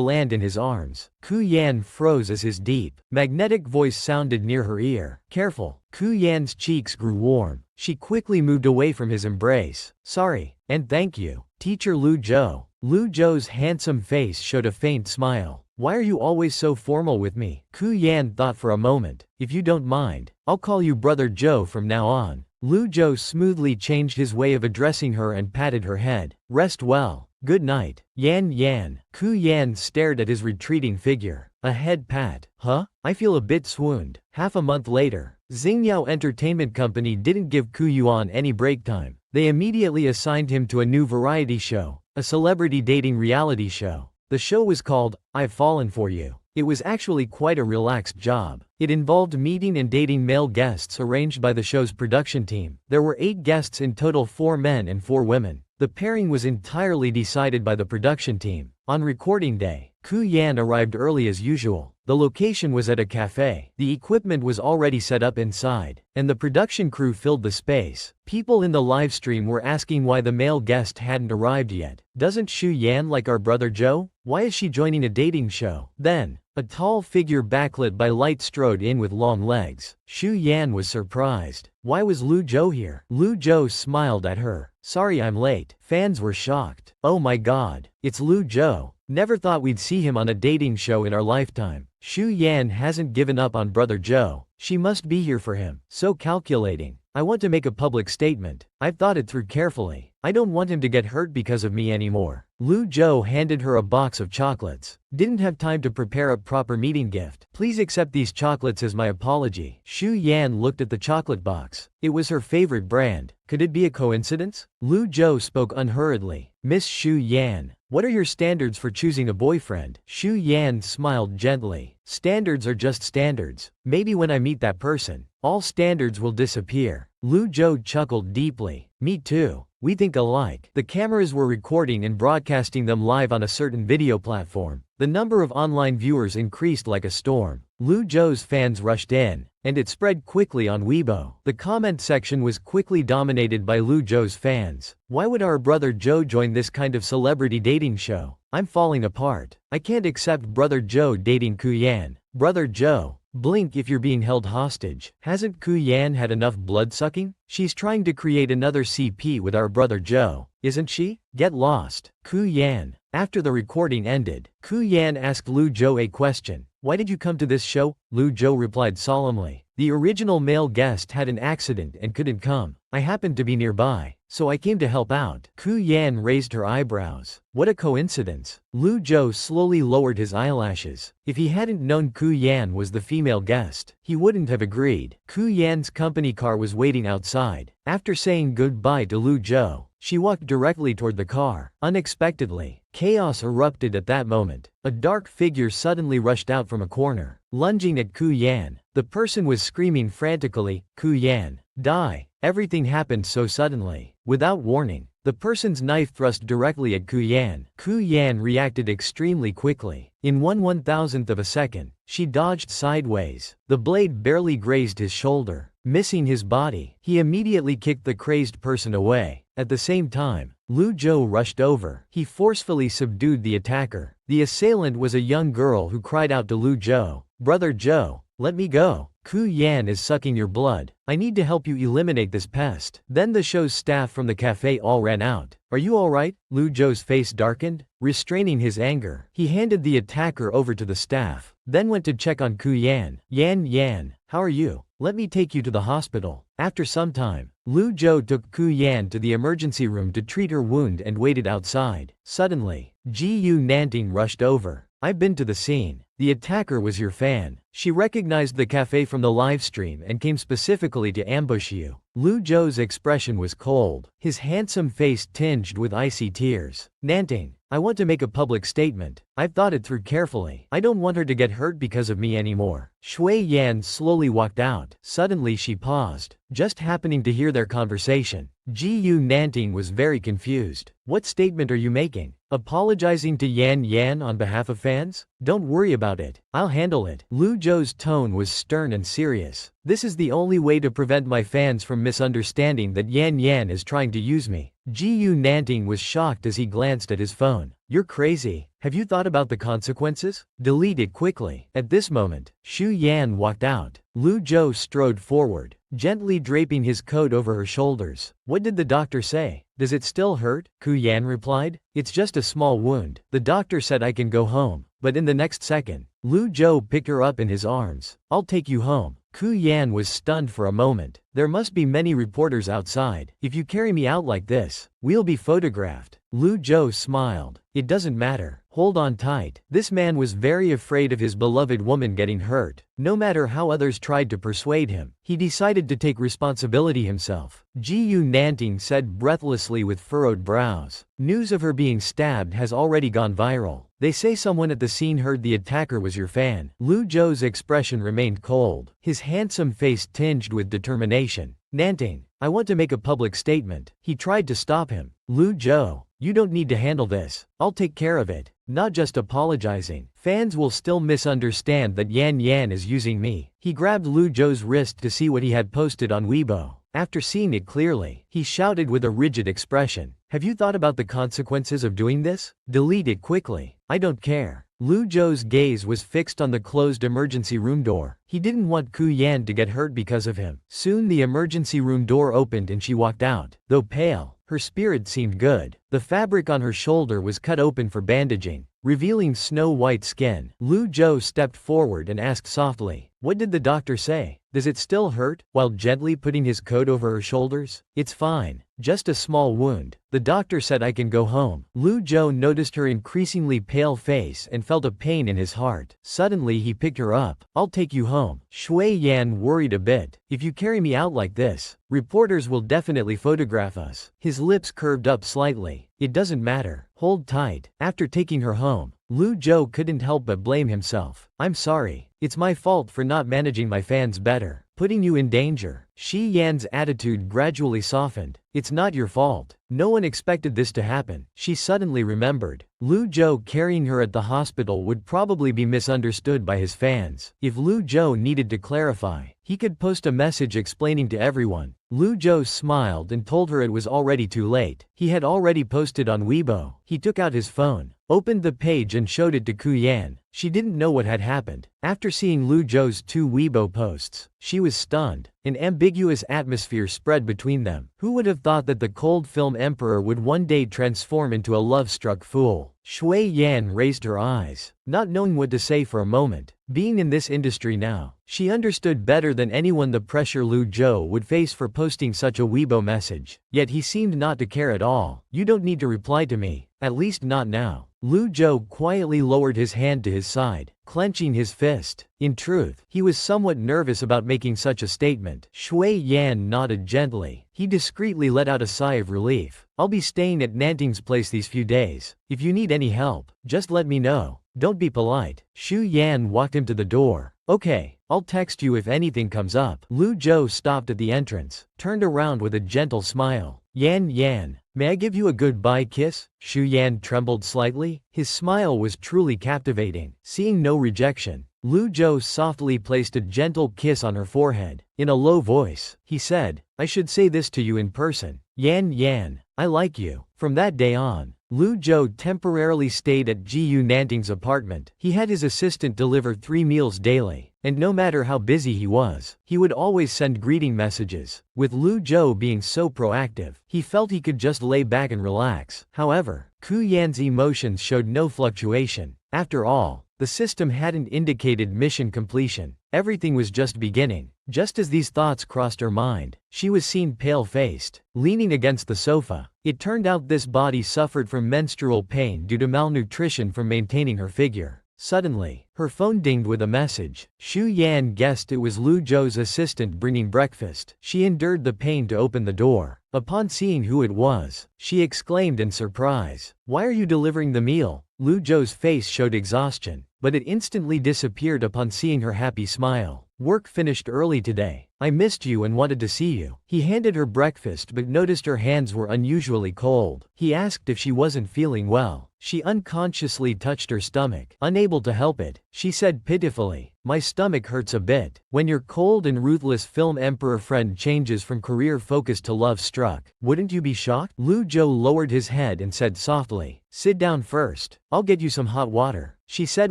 land in his arms. Ku Yan froze as his deep, magnetic voice sounded near her ear. "Careful." Ku Yan's cheeks grew warm. She quickly moved away from his embrace. "Sorry, and thank you, Teacher Lu Zhou." Lu Zhou's handsome face showed a faint smile. "Why are you always so formal with me?" Ku Yan thought for a moment. "If you don't mind, I'll call you Brother Zhou from now on." Lu Zhou smoothly changed his way of addressing her and patted her head. "Rest well. Good night, Yan Yan." Ku Yan stared at his retreating figure. A head pat. "Huh? I feel a bit swooned." Half a month later, Xingyao Entertainment Company didn't give Ku Yuan any break time. They immediately assigned him to a new variety show, a celebrity dating reality show. The show was called, "I've Fallen for You." It was actually quite a relaxed job. It involved meeting and dating male guests arranged by the show's production team. There were 8 guests in total, 4 men and 4 women. The pairing was entirely decided by the production team. On recording day, Ku Yan arrived early as usual. The location was at a cafe. The equipment was already set up inside, and the production crew filled the space. People in the livestream were asking why the male guest hadn't arrived yet. "Doesn't Shu Yan like our brother Zhou? Why is she joining a dating show?" Then, a tall figure backlit by light strode in with long legs. Shu Yan was surprised. Why was Lu Zhou here? Lu Zhou smiled at her. "Sorry I'm late." Fans were shocked. "Oh my god, it's Lu Zhou. Never thought we'd see him on a dating show in our lifetime." Shu Yan hasn't given up on brother Zhou. She must be here for him. So calculating. "I want to make a public statement. I've thought it through carefully. I don't want him to get hurt because of me anymore." Lu Zhou handed her a box of chocolates. "Didn't have time to prepare a proper meeting gift. Please accept these chocolates as my apology." Shu Yan looked at the chocolate box. It was her favorite brand. Could it be a coincidence? Lu Zhou spoke unhurriedly. "Miss Shu Yan, what are your standards for choosing a boyfriend?" Shu Yan smiled gently. "Standards are just standards. Maybe when I meet that person, all standards will disappear." Lu Zhou chuckled deeply. "Me too. We think alike." The cameras were recording and broadcasting them live on a certain video platform. The number of online viewers increased like a storm. Lu Zhou's fans rushed in, and it spread quickly on Weibo. The comment section was quickly dominated by Lu Zhou's fans. "Why would our brother Zhou join this kind of celebrity dating show? I'm falling apart. I can't accept brother Zhou dating Ku Yan. Brother Zhou, blink if you're being held hostage. Hasn't Ku Yan had enough blood-sucking? She's trying to create another CP with our brother Zhou, isn't she? Get lost, Ku Yan." After the recording ended, Ku Yan asked Lu Zhou a question. "Why did you come to this show?" Lu Zhou replied solemnly. "The original male guest had an accident and couldn't come. I happened to be nearby, so I came to help out." Ku Yan raised her eyebrows. "What a coincidence." Lu Zhou slowly lowered his eyelashes. If he hadn't known Ku Yan was the female guest, he wouldn't have agreed. Ku Yan's company car was waiting outside. After saying goodbye to Lu Zhou, she walked directly toward the car. Unexpectedly, chaos erupted at that moment. A dark figure suddenly rushed out from a corner, lunging at Ku Yan. The person was screaming frantically, "Ku Yan, die." Everything happened so suddenly. Without warning, the person's knife thrust directly at Ku Yan. Ku Yan reacted extremely quickly. In 1/1000th of a second, she dodged sideways. The blade barely grazed his shoulder, missing his body. He immediately kicked the crazed person away. At the same time, Lu Zhou rushed over. He forcefully subdued the attacker. The assailant was a young girl who cried out to Lu Zhou, "Brother Zhou, let me go. Ku Yan is sucking your blood. I need to help you eliminate this pest." Then the show's staff from the cafe all ran out. "Are you alright?" Lu Zhou's face darkened. Restraining his anger, he handed the attacker over to the staff, then went to check on Ku Yan. "Yan Yan, how are you? Let me take you to the hospital." After some time, Lu Zhou took Ku Yan to the emergency room to treat her wound and waited outside. Suddenly, Gu Nanting rushed over. "I've been to the scene. The attacker was your fan. She recognized the cafe from the livestream and came specifically to ambush you." Lu Zhou's expression was cold, his handsome face tinged with icy tears. "Nanting, I want to make a public statement. I've thought it through carefully. I don't want her to get hurt because of me anymore. Shui Yan slowly walked out. Suddenly she paused, just happening to hear their conversation. Gu Nanting was very confused. What statement are you making? Apologizing to Yan Yan on behalf of fans? Don't worry about it. I'll handle it. Lu Zhou's tone was stern and serious. This is the only way to prevent my fans from misunderstanding that Yan Yan is trying to use me. Gu Nanting was shocked as he glanced at his phone. You're crazy. Have you thought about the consequences? Delete it quickly. At this moment, Xu Yan walked out. Lu Zhou strode forward, gently draping his coat over her shoulders. What did the doctor say? Does it still hurt? Ku Yan replied. It's just a small wound. The doctor said I can go home. But in the next second, Lu Zhou picked her up in his arms. I'll take you home. Ku Yan was stunned for a moment. There must be many reporters outside. If you carry me out like this, we'll be photographed. Lu Zhou smiled. It doesn't matter. Hold on tight. This man was very afraid of his beloved woman getting hurt. No matter how others tried to persuade him, he decided to take responsibility himself. Gu Nanting said breathlessly with furrowed brows. News of her being stabbed has already gone viral. They say someone at the scene heard the attacker was your fan. Lu Zhou's expression remained cold, his handsome face tinged with determination. Nanting, I want to make a public statement. He tried to stop him. Lu Zhou, you don't need to handle this. I'll take care of it. Not just apologizing. Fans will still misunderstand that Yan Yan is using me. He grabbed Lu Zhou's wrist to see what he had posted on Weibo. After seeing it clearly, he shouted with a rigid expression. Have you thought about the consequences of doing this? Delete it quickly. I don't care. Lu Zhou's gaze was fixed on the closed emergency room door. He didn't want Ku Yan to get hurt because of him. Soon the emergency room door opened and she walked out. Though pale, her spirit seemed good. The fabric on her shoulder was cut open for bandaging, revealing snow-white skin. Lu Zhou stepped forward and asked softly, what did the doctor say? Does it still hurt? While gently putting his coat over her shoulders. It's fine. Just a small wound. The doctor said I can go home. Lu Zhou noticed her increasingly pale face and felt a pain in his heart. Suddenly he picked her up. I'll take you home. Shui Yan worried a bit. If you carry me out like this, reporters will definitely photograph us. His lips curved up slightly. It doesn't matter. Hold tight. After taking her home, Lu Zhou couldn't help but blame himself. I'm sorry. It's my fault for not managing my fans better, putting you in danger. Shi Yan's attitude gradually softened. It's not your fault. No one expected this to happen. She suddenly remembered. Lu Zhou carrying her at the hospital would probably be misunderstood by his fans. If Lu Zhou needed to clarify, he could post a message explaining to everyone. Lu Zhou smiled and told her it was already too late. He had already posted on Weibo. He took out his phone, opened the page and showed it to Ku Yan. She didn't know what had happened. After seeing Lu Zhou's 2 Weibo posts, she was stunned. An ambiguous atmosphere spread between them. Who would have thought that the cold film emperor would one day transform into a love-struck fool? Shui Yan raised her eyes, not knowing what to say for a moment. Being in this industry now, she understood better than anyone the pressure Lu Zhou would face for posting such a Weibo message. Yet he seemed not to care at all. You don't need to reply to me. At least not now. Lu Zhou quietly lowered his hand to his side, clenching his fist. In truth, he was somewhat nervous about making such a statement. Shui Yan nodded gently. He discreetly let out a sigh of relief. I'll be staying at Nanting's place these few days. If you need any help, just let me know. Don't be polite. Xu Yan walked him to the door. Okay, I'll text you if anything comes up. Lu Zhou stopped at the entrance, turned around with a gentle smile. Yan Yan, may I give you a goodbye kiss? Xu Yan trembled slightly. His smile was truly captivating. Seeing no rejection, Lu Zhou softly placed a gentle kiss on her forehead. In a low voice, he said, I should say this to you in person. Yan Yan, I like you. From that day on, Lu Zhou temporarily stayed at Gu Nanting's apartment. He had his assistant deliver 3 meals daily, and no matter how busy he was, he would always send greeting messages. With Lu Zhou being so proactive, he felt he could just lay back and relax. However, Ku Yan's emotions showed no fluctuation. After all, the system hadn't indicated mission completion. Everything was just beginning. Just as these thoughts crossed her mind, she was seen pale-faced, leaning against the sofa. It turned out this body suffered from menstrual pain due to malnutrition from maintaining her figure. Suddenly, her phone dinged with a message. Xu Yan guessed it was Lu Zhou's assistant bringing breakfast. She endured the pain to open the door. Upon seeing who it was, she exclaimed in surprise, "Why are you delivering the meal?" Lu Zhou's face showed exhaustion, but it instantly disappeared upon seeing her happy smile. Work finished early today. I missed you and wanted to see you. He handed her breakfast but noticed her hands were unusually cold. He asked if she wasn't feeling well. She unconsciously touched her stomach. Unable to help it, she said pitifully, "My stomach hurts a bit." When your cold and ruthless film emperor friend changes from career focus to love struck, wouldn't you be shocked? Lu Zhou lowered his head and said softly, "Sit down first. I'll get you some hot water," she said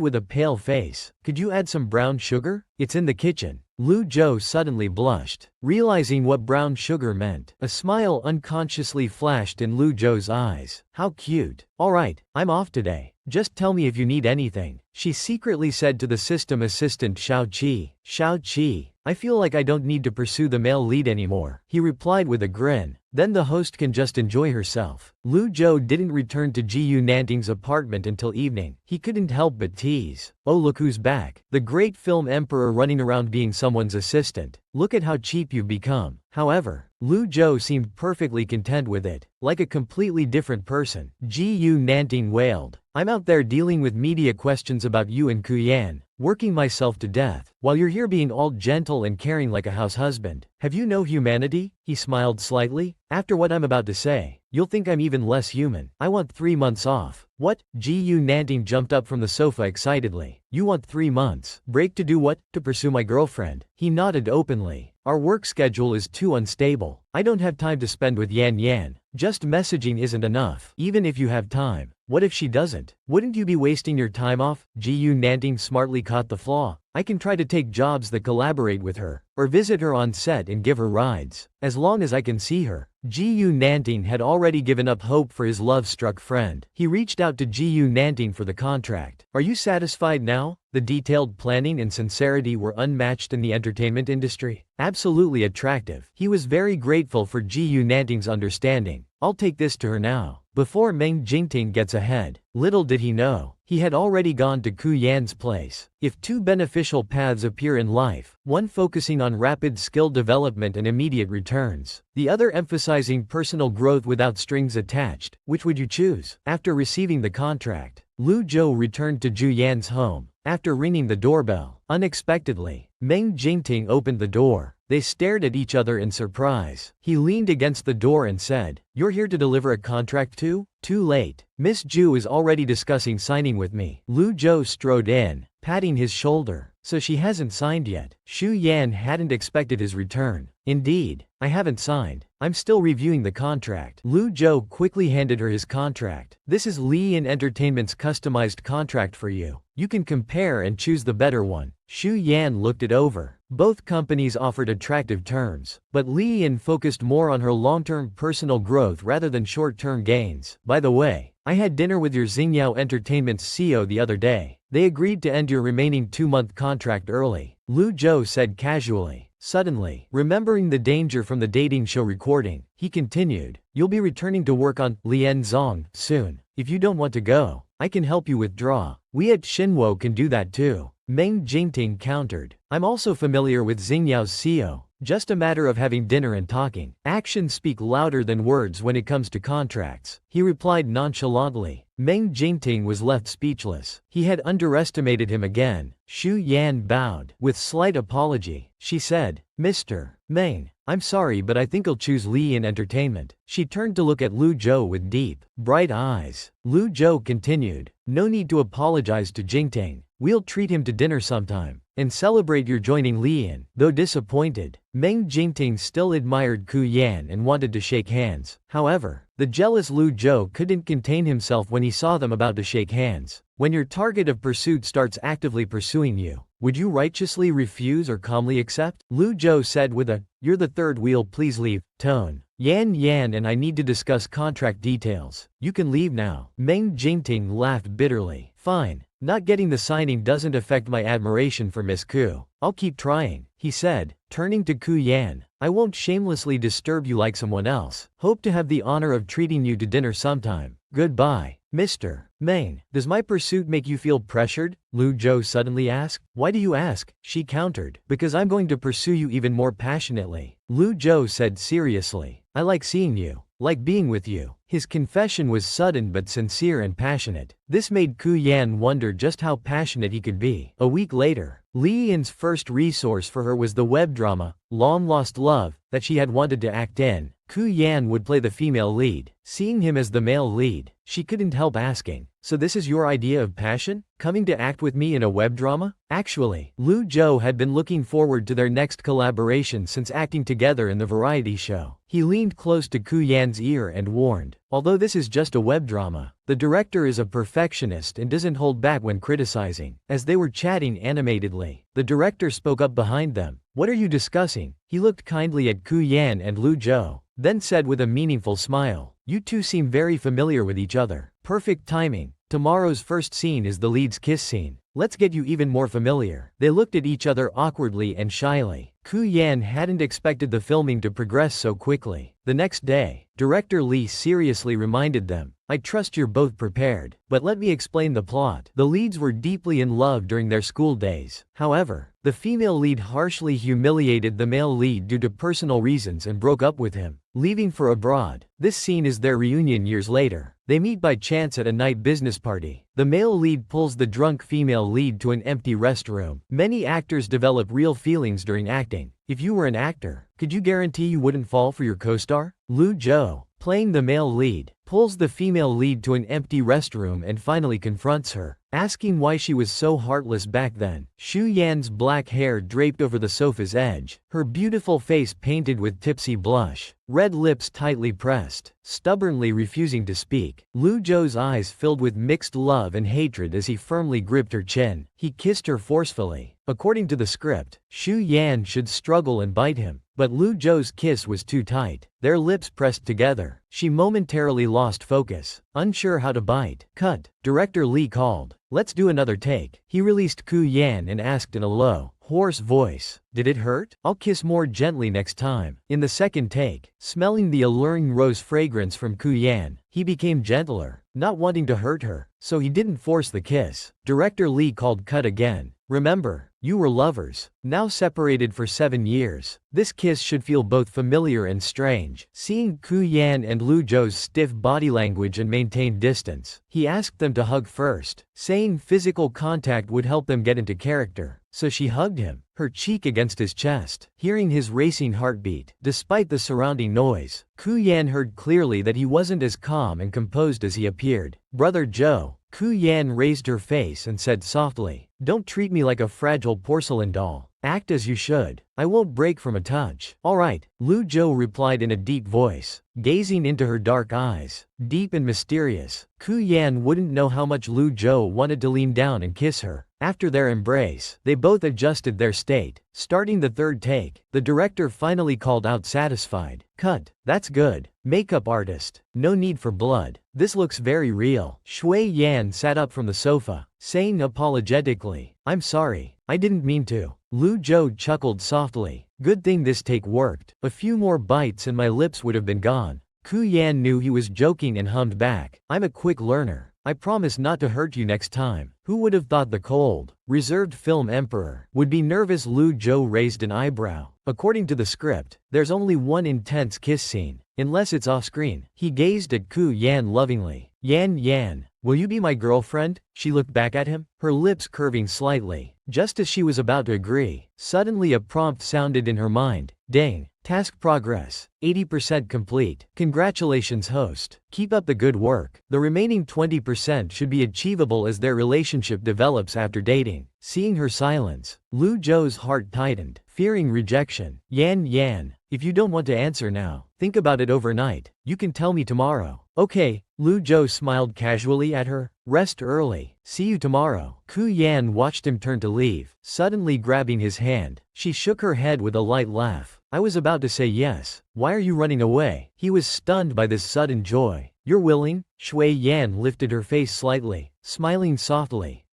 with a pale face. "Could you add some brown sugar? It's in the kitchen." Lu Zhou suddenly blushed, realizing what brown sugar meant. A smile unconsciously flashed in Lu Zhou's eyes. How cute. "All right, I'm off today. Just tell me if you need anything," she secretly said to the system assistant Xiao Qi. "Xiao Qi, I feel like I don't need to pursue the male lead anymore," he replied with a grin. "Then the host can just enjoy herself." Lu Zhou didn't return to Jiyu Nanting's apartment until evening. He couldn't help but tease. "Oh, look who's back. The great film emperor running around being someone's assistant. Look at how cheap you've become." However, Lu Zhou seemed perfectly content with it, like a completely different person. Jiyu Nanting wailed, "I'm out there dealing with media questions about you and Kuyan, working myself to death, while you're here being all gentle and caring like a house husband. Have you no humanity?" He smiled slightly. "After what I'm about to say, you'll think I'm even less human. I want 3 months off." "What?" Jiyu Nanting jumped up from the sofa excitedly. "You want 3 months? Break to do what? To pursue my girlfriend?" He nodded openly. "Our work schedule is too unstable. I don't have time to spend with Yan Yan. Just messaging isn't enough. Even if you have time, what if she doesn't? Wouldn't you be wasting your time off?" Jiyu Nanting smartly caught the flaw. "I can try to take jobs that collaborate with her, or visit her on set and give her rides, as long as I can see her." Jiyu Nanting had already given up hope for his love-struck friend. He reached out to Jiyu Nanting for the contract. "Are you satisfied now?" The detailed planning and sincerity were unmatched in the entertainment industry. Absolutely attractive. He was very grateful for Jiyu Nanting's understanding. "I'll take this to her now." Before Meng Jingting gets ahead, little did he know, he had already gone to Ku Yan's place. If two beneficial paths appear in life, one focusing on rapid skill development and immediate returns, the other emphasizing personal growth without strings attached, which would you choose? After receiving the contract, Lu Zhou returned to Zhu Yan's home. After ringing the doorbell, unexpectedly, Meng Jingting opened the door. They stared at each other in surprise. He leaned against the door and said, "You're here to deliver a contract too?" "Too late. Miss Zhu is already discussing signing with me." Lu Zhou strode in, patting his shoulder. "So she hasn't signed yet?" Xu Yan hadn't expected his return. "Indeed, I haven't signed. I'm still reviewing the contract." Lu Zhou quickly handed her his contract. "This is Li Yin Entertainment's customized contract for you. You can compare and choose the better one." Xu Yan looked it over. Both companies offered attractive terms, but Li Yin focused more on her long-term personal growth rather than short-term gains. "By the way, I had dinner with your Xingyao Entertainment's CEO the other day. They agreed to end your remaining 2-month contract early," Lu Zhou said casually. Suddenly, remembering the danger from the dating show recording, he continued, "You'll be returning to work on Lian Zong soon. If you don't want to go, I can help you withdraw. We at Xinwo can do that too." Meng Jingting countered, "I'm also familiar with Xingyao's CEO. Just a matter of having dinner and talking. Actions speak louder than words when it comes to contracts," he replied nonchalantly. Meng Jingting was left speechless. He had underestimated him again. Xu Yan bowed. With slight apology, she said, "Mr. Meng, I'm sorry but I think I'll choose Li Yin Entertainment." She turned to look at Lu Zhou with deep, bright eyes. Lu Zhou continued, "No need to apologize to Jingting. We'll treat him to dinner sometime, and celebrate your joining Li Yin." Though disappointed, Meng Jingting still admired Ku Yan and wanted to shake hands. However, the jealous Lu Zhou couldn't contain himself when he saw them about to shake hands. When your target of pursuit starts actively pursuing you, would you righteously refuse or calmly accept? Lu Zhou said with a, "You're the third wheel, please leave," tone. "Yan Yan and I need to discuss contract details. You can leave now." Meng Jingting laughed bitterly. "Fine. Not getting the signing doesn't affect my admiration for Miss Ku. I'll keep trying," he said, turning to Ku Yan. "I won't shamelessly disturb you like someone else. Hope to have the honor of treating you to dinner sometime. Goodbye, Mr. Meng." "Does my pursuit make you feel pressured?" Lu Zhou suddenly asked. "Why do you ask?" she countered. "Because I'm going to pursue you even more passionately," Lu Zhou said seriously. "I like seeing you like being with you. His confession was sudden but sincere and passionate. This made Ku Yan wonder just how passionate he could be. A week later, Li Yin's first resource for her was the web drama, Long Lost Love, that she had wanted to act in. Ku Yan would play the female lead. Seeing him as the male lead, she couldn't help asking, "So this is your idea of passion? Coming to act with me in a web drama?" Actually, Lu Zhou had been looking forward to their next collaboration since acting together in the variety show. He leaned close to Ku Yan's ear and warned, "Although this is just a web drama, the director is a perfectionist and doesn't hold back when criticizing." As they were chatting animatedly, the director spoke up behind them. "What are you discussing?" He looked kindly at Ku Yan and Lu Zhou, then said with a meaningful smile, "You two seem very familiar with each other. Perfect timing. Tomorrow's first scene is the lead's kiss scene. Let's get you even more familiar." They looked at each other awkwardly and shyly. Ku Yan hadn't expected the filming to progress so quickly. The next day, director Li seriously reminded them, "I trust you're both prepared, but let me explain the plot." The leads were deeply in love during their school days. However, the female lead harshly humiliated the male lead due to personal reasons and broke up with him, leaving for abroad. This scene is their reunion years later. They meet by chance at a night business party. The male lead pulls the drunk female lead to an empty restroom. Many actors develop real feelings during acting. If you were an actor, could you guarantee you wouldn't fall for your co-star? Lu Zhou, playing the male lead, pulls the female lead to an empty restroom and finally confronts her, asking why she was so heartless back then. Xu Yan's black hair draped over the sofa's edge, her beautiful face painted with tipsy blush, red lips tightly pressed, stubbornly refusing to speak. Lu Zhou's eyes filled with mixed love and hatred as he firmly gripped her chin. He kissed her forcefully. According to the script, Xu Yan should struggle and bite him, but Lu Zhou's kiss was too tight. Their lips pressed together. She momentarily lost focus, unsure how to bite. Cut. Director Li called, "Let's do another take." He released Ku Yan and asked in a low, hoarse voice, "Did it hurt? I'll kiss more gently next time." In the second take, smelling the alluring rose fragrance from Ku Yan, he became gentler, not wanting to hurt her, so he didn't force the kiss. Director Li called cut again. "Remember, you were lovers, now separated for 7 years. This kiss should feel both familiar and strange." Seeing Ku Yan and Lu Zhou's stiff body language and maintained distance, he asked them to hug first, saying physical contact would help them get into character. So she hugged him, her cheek against his chest. Hearing his racing heartbeat, despite the surrounding noise, Ku Yan heard clearly that he wasn't as calm and composed as he appeared. "Brother Zhou." Ku Yan raised her face and said softly, "Don't treat me like a fragile porcelain doll. Act as you should. I won't break from a touch." "All right," Lu Zhou replied in a deep voice, gazing into her dark eyes, deep and mysterious. Ku Yan wouldn't know how much Lu Zhou wanted to lean down and kiss her. After their embrace, they both adjusted their state. Starting the third take, the director finally called out satisfied, "Cut. That's good. Makeup artist. No need for blood. This looks very real." Shui Yan sat up from the sofa, saying apologetically, "I'm sorry. I didn't mean to." Lu Zhou chuckled softly. "Good thing this take worked. A few more bites and my lips would have been gone." Ku Yan knew he was joking and hummed back, "I'm a quick learner. I promise not to hurt you next time." Who would have thought the cold, reserved film emperor would be nervous? Lu Zhou raised an eyebrow. According to the script, there's only one intense kiss scene, unless it's off-screen. He gazed at Ku Yan lovingly. Yan, will you be my girlfriend?" She looked back at him, her lips curving slightly. Just as she was about to agree, suddenly a prompt sounded in her mind. Ding. Task progress. 80% complete. Congratulations, host. Keep up the good work. The remaining 20% should be achievable as their relationship develops after dating. Seeing her silence, Lu Zhou's heart tightened, fearing rejection. Yan, if you don't want to answer now, think about it overnight. You can tell me tomorrow. Okay. Lu Zhou smiled casually at her. Rest early. See you tomorrow. Ku Yan watched him turn to leave, suddenly grabbing his hand. She shook her head with a light laugh. "I was about to say yes. Why are you running away?" He was stunned by this sudden joy. "You're willing?" Shui Yan lifted her face slightly, smiling softly.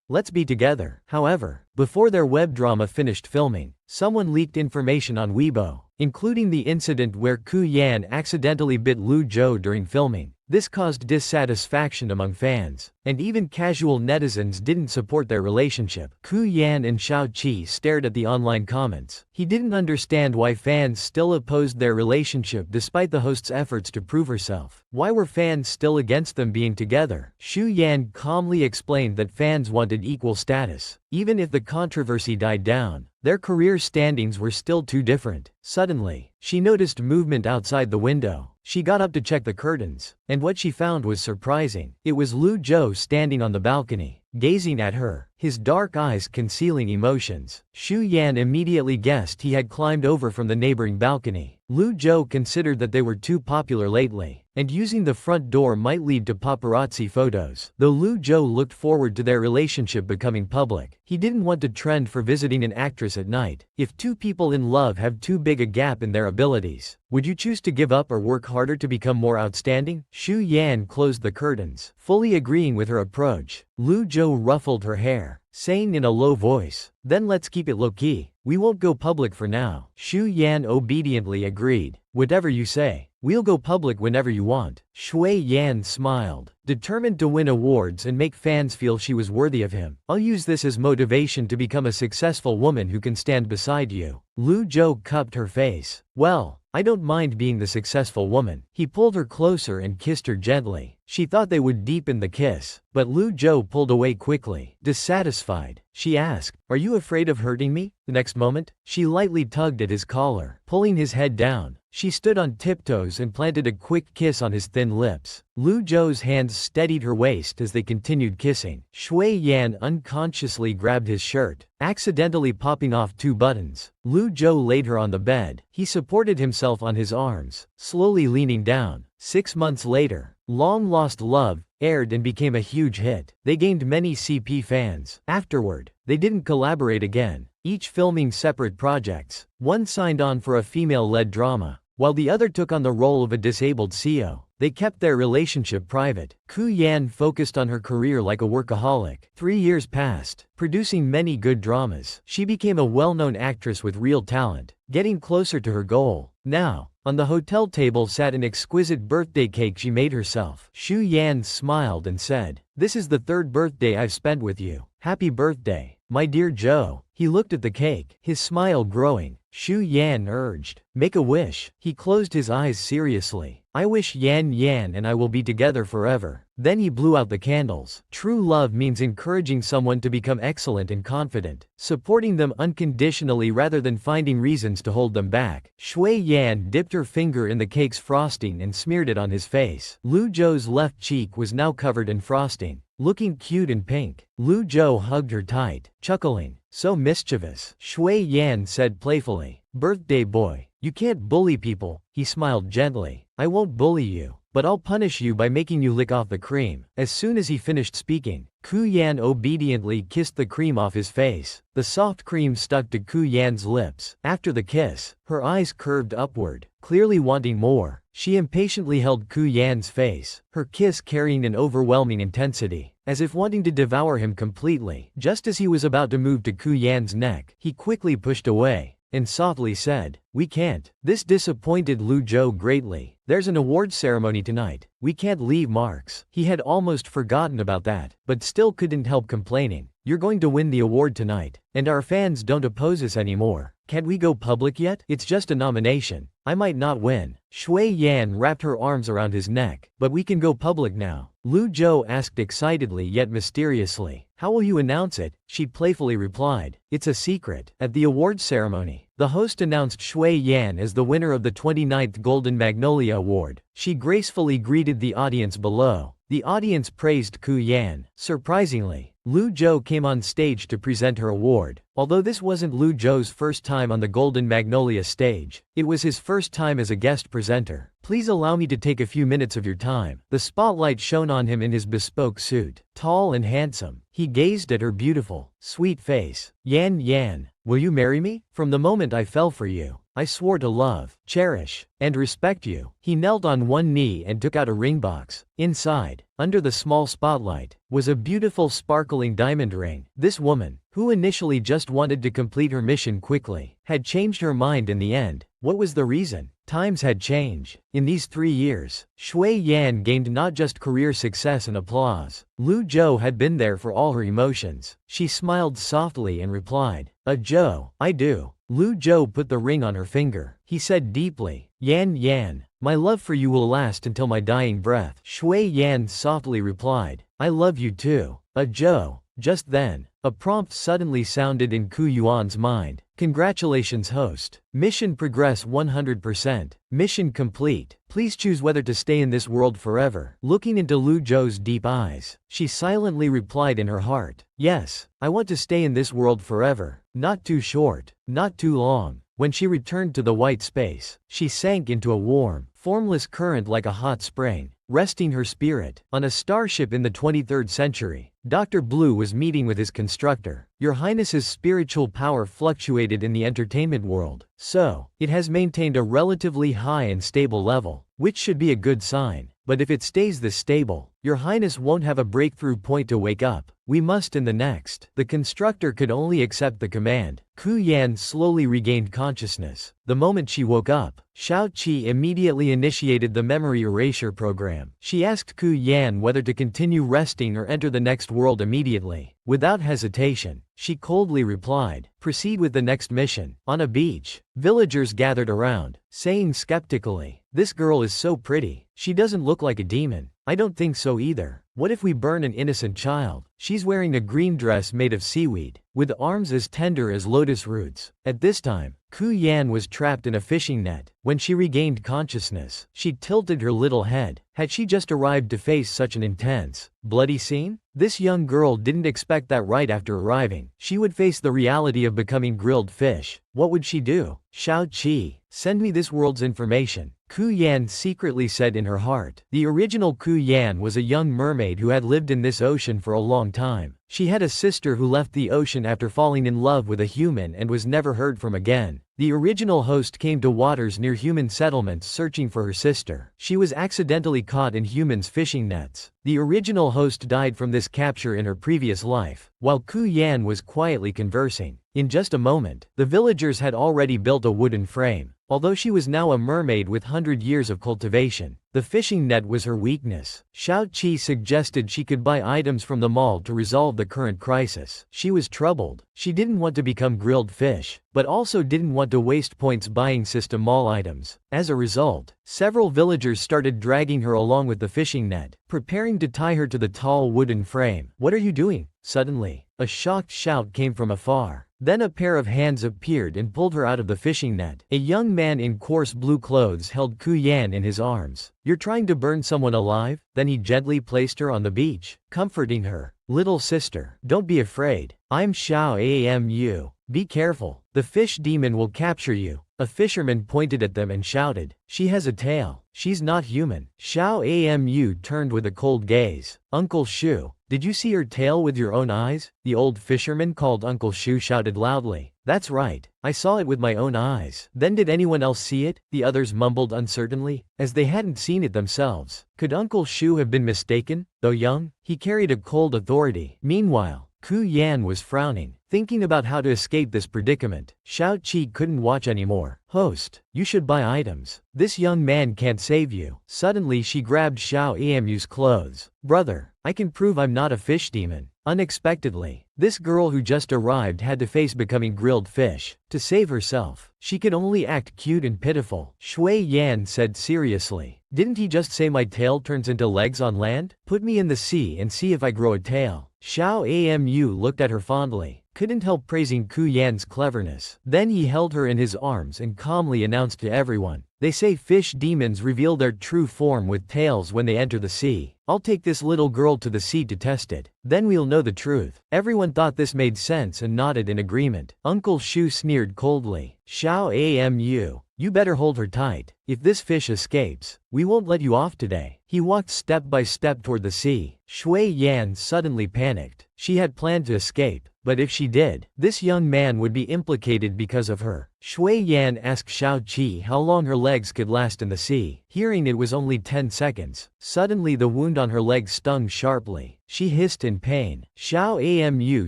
Let's be together." However, before their web drama finished filming, someone leaked information on Weibo, including the incident where Ku Yan accidentally bit Lu Zhou during filming. This caused dissatisfaction among fans, and even casual netizens didn't support their relationship. Ku Yan and Xiao Qi stared at the online comments. He didn't understand why fans still opposed their relationship despite the host's efforts to prove herself. Why were fans still against them being together? Xu Yan calmly explained that fans wanted equal status. Even if the controversy died down, their career standings were still too different. Suddenly, she noticed movement outside the window. She got up to check the curtains, and what she found was surprising. It was Lu Zhou standing on the balcony, gazing at her, his dark eyes concealing emotions. Xu Yan immediately guessed he had climbed over from the neighboring balcony. Lu Zhou considered that they were too popular lately, and using the front door might lead to paparazzi photos. Though Lu Zhou looked forward to their relationship becoming public, he didn't want to trend for visiting an actress at night. If two people in love have too big a gap in their abilities, would you choose to give up or work harder to become more outstanding? Xu Yan closed the curtains, fully agreeing with her approach. Lu Zhou ruffled her hair, saying in a low voice, "Then let's keep it low-key. We won't go public for now." Xu Yan obediently agreed. "Whatever you say. We'll go public whenever you want." Shui Yan smiled, determined to win awards and make fans feel she was worthy of him. "I'll use this as motivation to become a successful woman who can stand beside you." Lu Zhou cupped her face. "Well, I don't mind being the successful woman." He pulled her closer and kissed her gently. She thought they would deepen the kiss, but Lu Zhou pulled away quickly. Dissatisfied, she asked, "Are you afraid of hurting me?" The next moment, she lightly tugged at his collar, pulling his head down. She stood on tiptoes and planted a quick kiss on his thin lips. Lu Zhou's hands steadied her waist as they continued kissing. Shui Yan unconsciously grabbed his shirt, accidentally popping off 2 buttons. Lu Zhou laid her on the bed. He supported himself on his arms, slowly leaning down. 6 months later, Long Lost Love aired and became a huge hit. They gained many CP fans. Afterward, they didn't collaborate again, each filming separate projects. One signed on for a female-led drama, while the other took on the role of a disabled CEO. They kept their relationship private. Ku Yan focused on her career like a workaholic. 3 years passed, producing many good dramas. She became a well-known actress with real talent, getting closer to her goal. Now, on the hotel table sat an exquisite birthday cake she made herself. Xu Yan smiled and said, "This is the 3rd birthday I've spent with you. Happy birthday, my dear Zhou." He looked at the cake, his smile growing. Xu Yan urged, "Make a wish." He closed his eyes seriously. "I wish Yan Yan and I will be together forever." Then he blew out the candles. True love means encouraging someone to become excellent and confident, supporting them unconditionally rather than finding reasons to hold them back. Shui Yan dipped her finger in the cake's frosting and smeared it on his face. Lu Zhou's left cheek was now covered in frosting, looking cute and pink. Lu Zhou hugged her tight, chuckling. "So mischievous," Shui Yan said playfully. "Birthday boy, you can't bully people." He smiled gently. "I won't bully you, but I'll punish you by making you lick off the cream." As soon as he finished speaking, Ku Yan obediently kissed the cream off his face. The soft cream stuck to Ku Yan's lips. After the kiss, her eyes curved upward, clearly wanting more. She impatiently held Ku Yan's face, her kiss carrying an overwhelming intensity, as if wanting to devour him completely. Just as he was about to move to Ku Yan's neck, he quickly pushed away, and softly said, "We can't." This disappointed Lu Zhou greatly. "There's an awards ceremony tonight. We can't leave marks." He had almost forgotten about that, but still couldn't help complaining. "You're going to win the award tonight, and our fans don't oppose us anymore. Can't we go public yet? It's just a nomination. I might not win." Shui Yan wrapped her arms around his neck. "But we can go public now?" Lu Zhou asked excitedly yet mysteriously. "How will you announce it?" She playfully replied, "It's a secret." At the awards ceremony, the host announced Shui Yan as the winner of the 29th Golden Magnolia Award. She gracefully greeted the audience below. The audience praised Ku Yan. Surprisingly, Lu Zhou came on stage to present her award. Although this wasn't Lu Zhou's first time on the Golden Magnolia stage, it was his first time as a guest presenter. "Please allow me to take a few minutes of your time." The spotlight shone on him in his bespoke suit. Tall and handsome, he gazed at her beautiful, sweet face. "Yan Yan, will you marry me? From the moment I fell for you, I swore to love, cherish, and respect you." He knelt on one knee and took out a ring box. Inside, under the small spotlight, was a beautiful sparkling diamond ring. This woman, who initially just wanted to complete her mission quickly, had changed her mind in the end. What was the reason? Times had changed. In these 3 years, Shui Yan gained not just career success and applause. Lu Zhou had been there for all her emotions. She smiled softly and replied, Zhou, I do. Lu Zhou put the ring on her finger. He said deeply, Yan Yan, my love for you will last until my dying breath. Shui Yan softly replied, I love you too. Zhou. Just then, a prompt suddenly sounded in Ku Yuan's mind. Congratulations host. Mission progress 100%. Mission complete. Please choose whether to stay in this world forever. Looking into Lu Zhou's deep eyes, she silently replied in her heart, yes, I want to stay in this world forever. Not too short, not too long. When she returned to the white space, she sank into a warm, formless current like a hot spring, resting her spirit. On a starship in the 23rd century, Dr. Blue was meeting with his constructor. Your Highness's spiritual power fluctuated in the entertainment world, so it has maintained a relatively high and stable level, which should be a good sign. But if it stays this stable, Your Highness won't have a breakthrough point to wake up. We must in the next. The constructor could only accept the command. Ku Yan slowly regained consciousness. The moment she woke up, Shao Qi immediately initiated the memory erasure program. She asked Ku Yan whether to continue resting or enter the next world immediately. Without hesitation, she coldly replied, proceed with the next mission. On a beach, villagers gathered around, saying skeptically, this girl is so pretty. She doesn't look like a demon. I don't think so either. What if we burn an innocent child? She's wearing a green dress made of seaweed, with arms as tender as lotus roots. At this time, Ku Yan was trapped in a fishing net. When she regained consciousness, she tilted her little head. Had she just arrived to face such an intense, bloody scene? This young girl didn't expect that right after arriving. She would face the reality of becoming grilled fish. What would she do? Shao Qi, send me this world's information. Ku Yan secretly said in her heart. The original Ku Yan was a young mermaid who had lived in this ocean for a long time. She had a sister who left the ocean after falling in love with a human and was never heard from again. The original host came to waters near human settlements searching for her sister. She was accidentally caught in humans' fishing nets. The original host died from this capture in her previous life, while Ku Yan was quietly conversing. In just a moment, the villagers had already built a wooden frame. Although she was now a mermaid with 100 years of cultivation, the fishing net was her weakness. Shao Qi suggested she could buy items from the mall to resolve the current crisis. She was troubled. She didn't want to become grilled fish, but also didn't want to waste points buying system mall items. As a result, several villagers started dragging her along with the fishing net, preparing to tie her to the tall wooden frame. What are you doing? Suddenly, a shocked shout came from afar. Then a pair of hands appeared and pulled her out of the fishing net. A young man in coarse blue clothes held Ku Yan in his arms. You're trying to burn someone alive? Then he gently placed her on the beach, comforting her. Little sister, don't be afraid. I'm Shao Amu. Be careful. The fish demon will capture you. A fisherman pointed at them and shouted, she has a tail. She's not human. Shao Amu turned with a cold gaze. Uncle Shu, did you see her tail with your own eyes? The old fisherman called Uncle Shu shouted loudly. That's right. I saw it with my own eyes. Then did anyone else see it? The others mumbled uncertainly, as they hadn't seen it themselves. Could Uncle Shu have been mistaken? Though young, he carried a cold authority. Meanwhile, Ku Yan was frowning, thinking about how to escape this predicament. Shao Qi couldn't watch anymore. Host, you should buy items. This young man can't save you. Suddenly she grabbed Shao Amu's clothes. Brother, I can prove I'm not a fish demon. Unexpectedly, this girl who just arrived had to face becoming grilled fish. To save herself, she could only act cute and pitiful. Shui Yan said seriously, didn't he just say my tail turns into legs on land? Put me in the sea and see if I grow a tail. Shao Amu looked at her fondly, couldn't help praising Ku Yan's cleverness. Then he held her in his arms and calmly announced to everyone, they say fish demons reveal their true form with tails when they enter the sea. I'll take this little girl to the sea to test it. Then we'll know the truth. Everyone thought this made sense and nodded in agreement. Uncle Shu sneered coldly. Shao Amu, you better hold her tight. If this fish escapes, we won't let you off today. He walked step by step toward the sea. Shui Yan suddenly panicked. She had planned to escape, but if she did, this young man would be implicated because of her. Shui Yan asked Xiao Qi how long her legs could last in the sea. Hearing it was only 10 seconds. Suddenly the wound on her leg stung sharply. She hissed in pain. Xiao Amu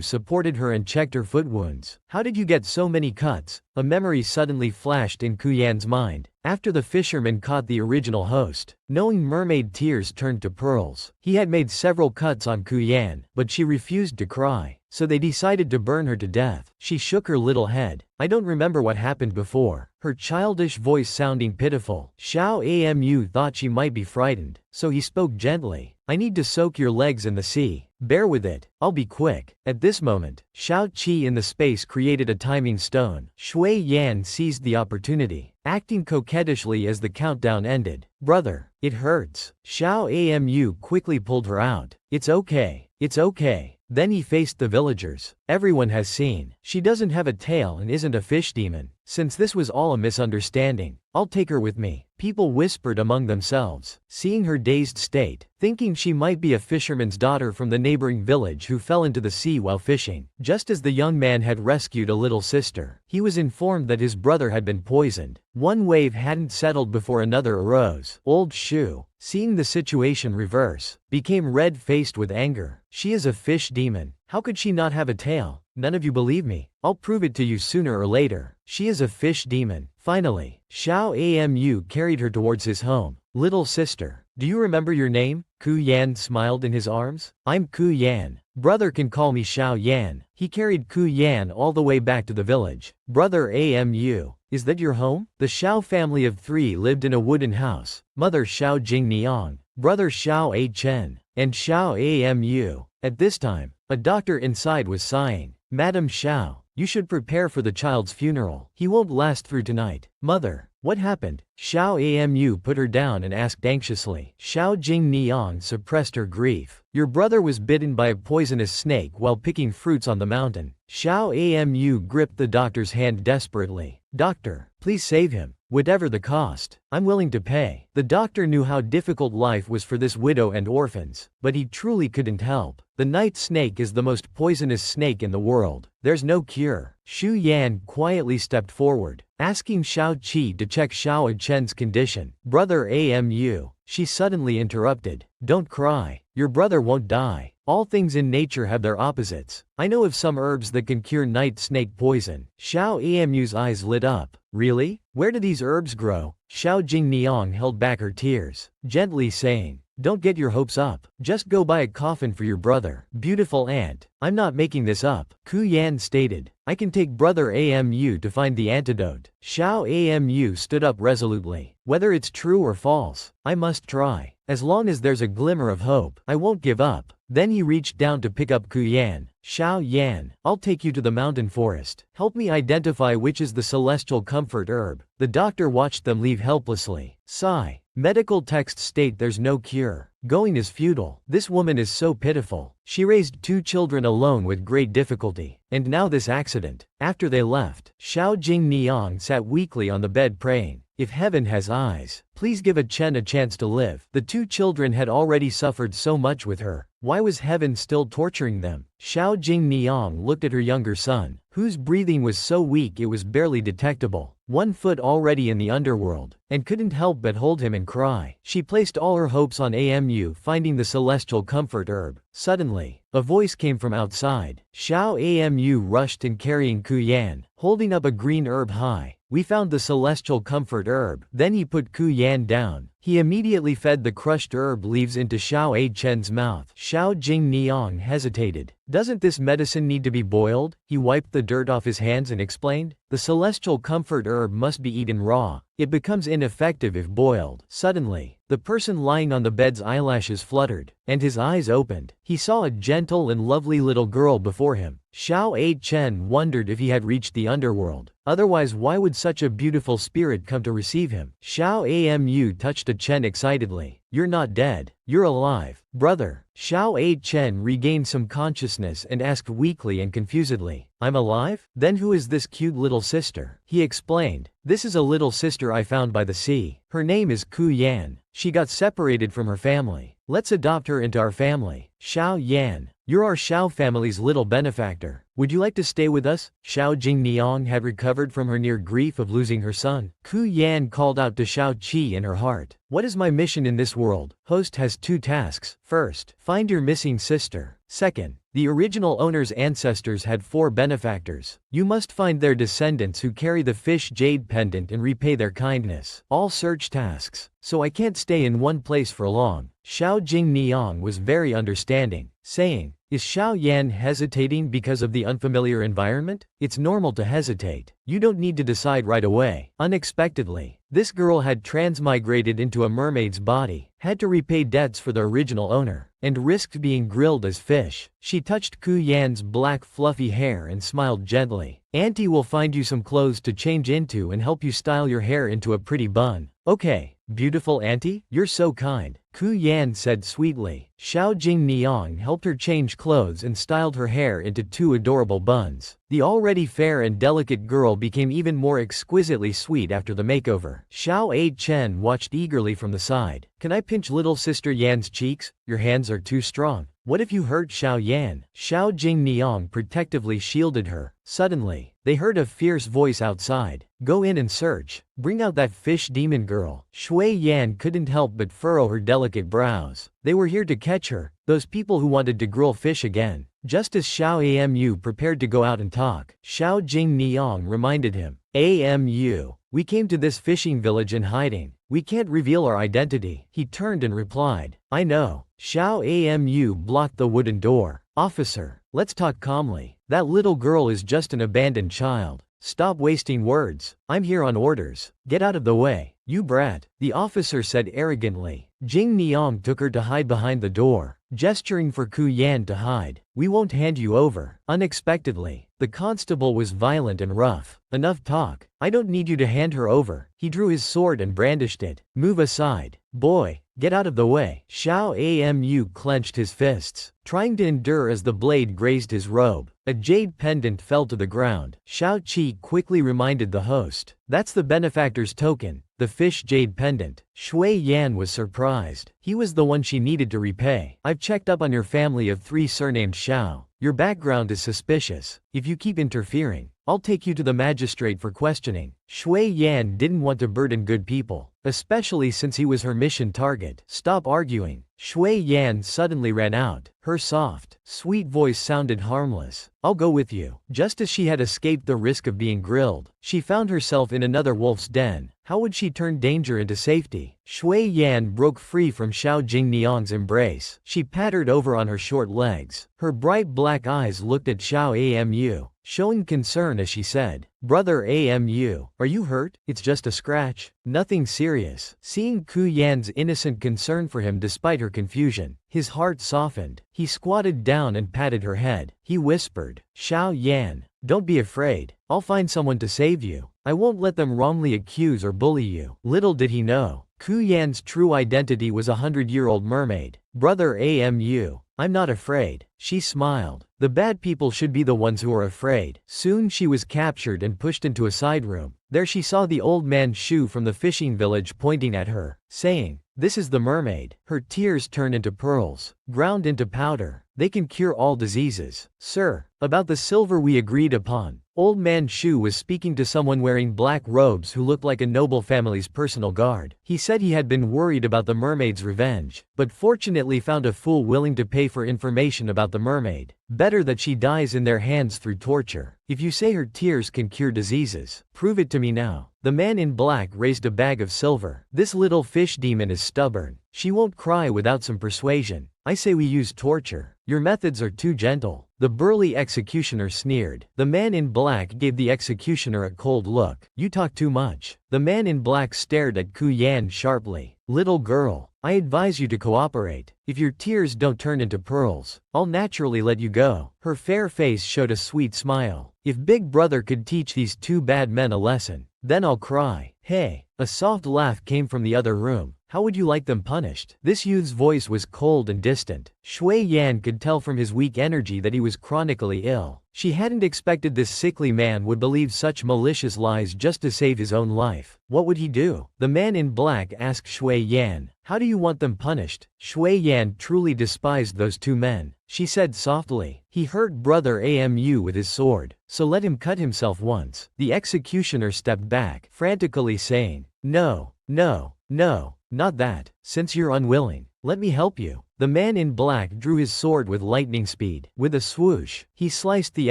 supported her and checked her foot wounds. How did you get so many cuts? A memory suddenly flashed in Ku Yan's mind. After the fisherman caught the original host, knowing mermaid tears turned to pearls. He had made several cuts on Ku Yan, but she refused to cry, so they decided to burn her to death. She shook her little head. I don't remember what happened before, her childish voice sounding pitiful. Xiao Amu thought she might be frightened, so he spoke gently. I need to soak your legs in the sea. Bear with it, I'll be quick. At this moment, Xiao Qi in the space created a timing stone. Shui Yan seized the opportunity, acting coquettishly as the countdown ended. Brother, it hurts. Xiao Amu quickly pulled her out. It's okay, it's okay. Then he faced the villagers. Everyone has seen. She doesn't have a tail and isn't a fish demon. Since this was all a misunderstanding, I'll take her with me. People whispered among themselves, seeing her dazed state, thinking she might be a fisherman's daughter from the neighboring village who fell into the sea while fishing. Just as the young man had rescued a little sister, he was informed that his brother had been poisoned. One wave hadn't settled before another arose. Old Shu, seeing the situation reverse, became red-faced with anger. She is a fish demon. How could she not have a tail? None of you believe me. I'll prove it to you sooner or later. She is a fish demon. Finally, Xiao Amu carried her towards his home. Little sister, do you remember your name? Ku Yan smiled in his arms. I'm Ku Yan. Brother can call me Xiao Yan. He carried Ku Yan all the way back to the village. Brother Amu, is that your home? The Xiao family of 3 lived in a wooden house. Mother Xiao Jingniang, brother Xiao A Chen, and Xiao Amu. At this time, a doctor inside was sighing. Madam Xiao, you should prepare for the child's funeral. He won't last through tonight. Mother, what happened? Xiao Amu put her down and asked anxiously. Xiao Jingniang suppressed her grief. Your brother was bitten by a poisonous snake while picking fruits on the mountain. Xiao Amu gripped the doctor's hand desperately. Doctor, please save him. Whatever the cost, I'm willing to pay. The doctor knew how difficult life was for this widow and orphans, but he truly couldn't help. The night snake is the most poisonous snake in the world. There's no cure. Shu Yan quietly stepped forward, asking Xiao Qi to check Xiao Chen's condition. Brother Amu, she suddenly interrupted. Don't cry. Your brother won't die. All things in nature have their opposites. I know of some herbs that can cure night snake poison. Xiao Amu's eyes lit up. Really? Where do these herbs grow? Xiao Jingniang held back her tears, gently saying, don't get your hopes up. Just go buy a coffin for your brother. Beautiful aunt, I'm not making this up. Ku Yan stated, I can take brother Amu to find the antidote. Xiao Amu stood up resolutely. Whether it's true or false, I must try. As long as there's a glimmer of hope, I won't give up. Then he reached down to pick up Ku Yan. Xiao Yan, I'll take you to the mountain forest. Help me identify which is the celestial comfort herb. The doctor watched them leave helplessly. Sigh. Medical texts state there's no cure. Going is futile. This woman is so pitiful. She raised 2 children alone with great difficulty. And now this accident. After they left, Xiao Jingniang sat weakly on the bed praying. If heaven has eyes, please give Chen a chance to live. The 2 children had already suffered so much with her. Why was heaven still torturing them? Xiao Jingniang looked at her younger son, whose breathing was so weak it was barely detectable. 1 foot already in the underworld, and couldn't help but hold him and cry. She placed all her hopes on Amu finding the celestial comfort herb. Suddenly, a voice came from outside. Xiao Amu rushed in carrying Ku Yan, holding up a green herb high. We found the celestial comfort herb. Then he put Ku Yan down. He immediately fed the crushed herb leaves into Xiao A Chen's mouth. Xiao Jingniang hesitated. Doesn't this medicine need to be boiled? He wiped the dirt off his hands and explained. The celestial comfort herb must be eaten raw. It becomes ineffective if boiled. Suddenly, the person lying on the bed's eyelashes fluttered, and his eyes opened. He saw a gentle and lovely little girl before him. Xiao A Chen wondered if he had reached the underworld. Otherwise, why would such a beautiful spirit come to receive him? Xiao Amu touched a Chen excitedly. You're not dead. You're alive. Brother. Xiao A Chen regained some consciousness and asked weakly and confusedly. I'm alive? Then who is this cute little sister? He explained. This is a little sister I found by the sea. Her name is Ku Yan. She got separated from her family. Let's adopt her into our family. Xiao Yan, You're our Xiao family's little benefactor. Would you like to stay with us? Xiao Jingniang had recovered from her near grief of losing her son. Ku Yan called out to Xiao Qi in her heart. What is my mission in this world? Host has 2 tasks. First, find your missing sister. Second, the original owner's ancestors had 4 benefactors. You must find their descendants who carry the fish jade pendant and repay their kindness. All search tasks. So I can't stay in one place for long. Xiao Jingniang was very understanding, saying, is Xiao Yan hesitating because of the unfamiliar environment? It's normal to hesitate. You don't need to decide right away. Unexpectedly, this girl had transmigrated into a mermaid's body, had to repay debts for the original owner, and risked being grilled as fish. She touched Ku Yan's black fluffy hair and smiled gently. Auntie will find you some clothes to change into and help you style your hair into a pretty bun. Okay, beautiful auntie, you're so kind, Ku Yan said sweetly. Xiao Jingniang helped her change clothes and styled her hair into 2 adorable buns. The already fair and delicate girl became even more exquisitely sweet after the makeover. Xiao A Chen watched eagerly from the side. Can I pinch little sister Yan's cheeks? Your hands are too strong. What if you hurt Xiao Yan? Xiao Jingniang protectively shielded her. Suddenly, they heard a fierce voice outside. Go in and search. Bring out that fish demon girl. Shui Yan couldn't help but furrow her delicate brows. They were here to catch her, those people who wanted to grill fish again. Just as Xiao Amu prepared to go out and talk, Xiao Jingniang reminded him. Amu, we came to this fishing village in hiding. We can't reveal our identity. He turned and replied, I know. Xiao Amu blocked the wooden door. Officer, let's talk calmly. That little girl is just an abandoned child. Stop wasting words. I'm here on orders. Get out of the way, you brat, the officer said arrogantly. Jing Niang took her to hide behind the door, gesturing for Ku Yan to hide. We won't hand you over. Unexpectedly, the constable was violent and rough. Enough talk. I don't need you to hand her over. He drew his sword and brandished it. Move aside. Boy, get out of the way. Xiao Amu clenched his fists, trying to endure as the blade grazed his robe. A jade pendant fell to the ground. Xiao Qi quickly reminded the host. That's the benefactor's token, the fish jade pendant. Shui Yan was surprised. He was the one she needed to repay. I've checked up on your family of 3 surnamed Xiao. Your background is suspicious. If you keep interfering, I'll take you to the magistrate for questioning. Shui Yan didn't want to burden good people, especially since he was her mission target. Stop arguing. Shui Yan suddenly ran out. Her soft, sweet voice sounded harmless. I'll go with you. Just as she had escaped the risk of being grilled, she found herself in another wolf's den. How would she turn danger into safety? Shui Yan broke free from Xiao Jingniang's embrace. She pattered over on her short legs. Her bright black eyes looked at Xiao Amu, showing concern as she said, Brother Amu, are you hurt? It's just a scratch. Nothing serious. Seeing Ku Yan's innocent concern for him despite her confusion, his heart softened. He squatted down and patted her head. He whispered, Xiao Yan, don't be afraid. I'll find someone to save you. I won't let them wrongly accuse or bully you. Little did he know, Ku Yan's true identity was a 100-year-old mermaid. Brother Amu, I'm not afraid. She smiled. The bad people should be the ones who are afraid. Soon she was captured and pushed into a side room. There she saw the old man Shu from the fishing village pointing at her, saying, this is the mermaid. Her tears turn into pearls, ground into powder. They can cure all diseases. Sir, about the silver we agreed upon. Old man Shu was speaking to someone wearing black robes who looked like a noble family's personal guard. He said he had been worried about the mermaid's revenge, but fortunately found a fool willing to pay for information about the mermaid. Better that she dies in their hands through torture. If you say her tears can cure diseases, prove it to me now. The man in black raised a bag of silver. This little fish demon is stubborn. She won't cry without some persuasion. I say we use torture. Your methods are too gentle. The burly executioner sneered. The man in black gave the executioner a cold look. You talk too much. The man in black stared at Ku Yan sharply. Little girl, I advise you to cooperate. If your tears don't turn into pearls, I'll naturally let you go. Her fair face showed a sweet smile. If Big Brother could teach these 2 bad men a lesson, then I'll cry. Hey, a soft laugh came from the other room. How would you like them punished? This youth's voice was cold and distant. Shui Yan could tell from his weak energy that he was chronically ill. She hadn't expected this sickly man would believe such malicious lies just to save his own life. What would he do? The man in black asked Shui Yan. How do you want them punished? Shui Yan truly despised those two men. She said softly, he hurt brother Amu with his sword, so let him cut himself once. The executioner stepped back, frantically saying, no, no, no, not that. Since you're unwilling, let me help you. The man in black drew his sword with lightning speed. With a swoosh, he sliced the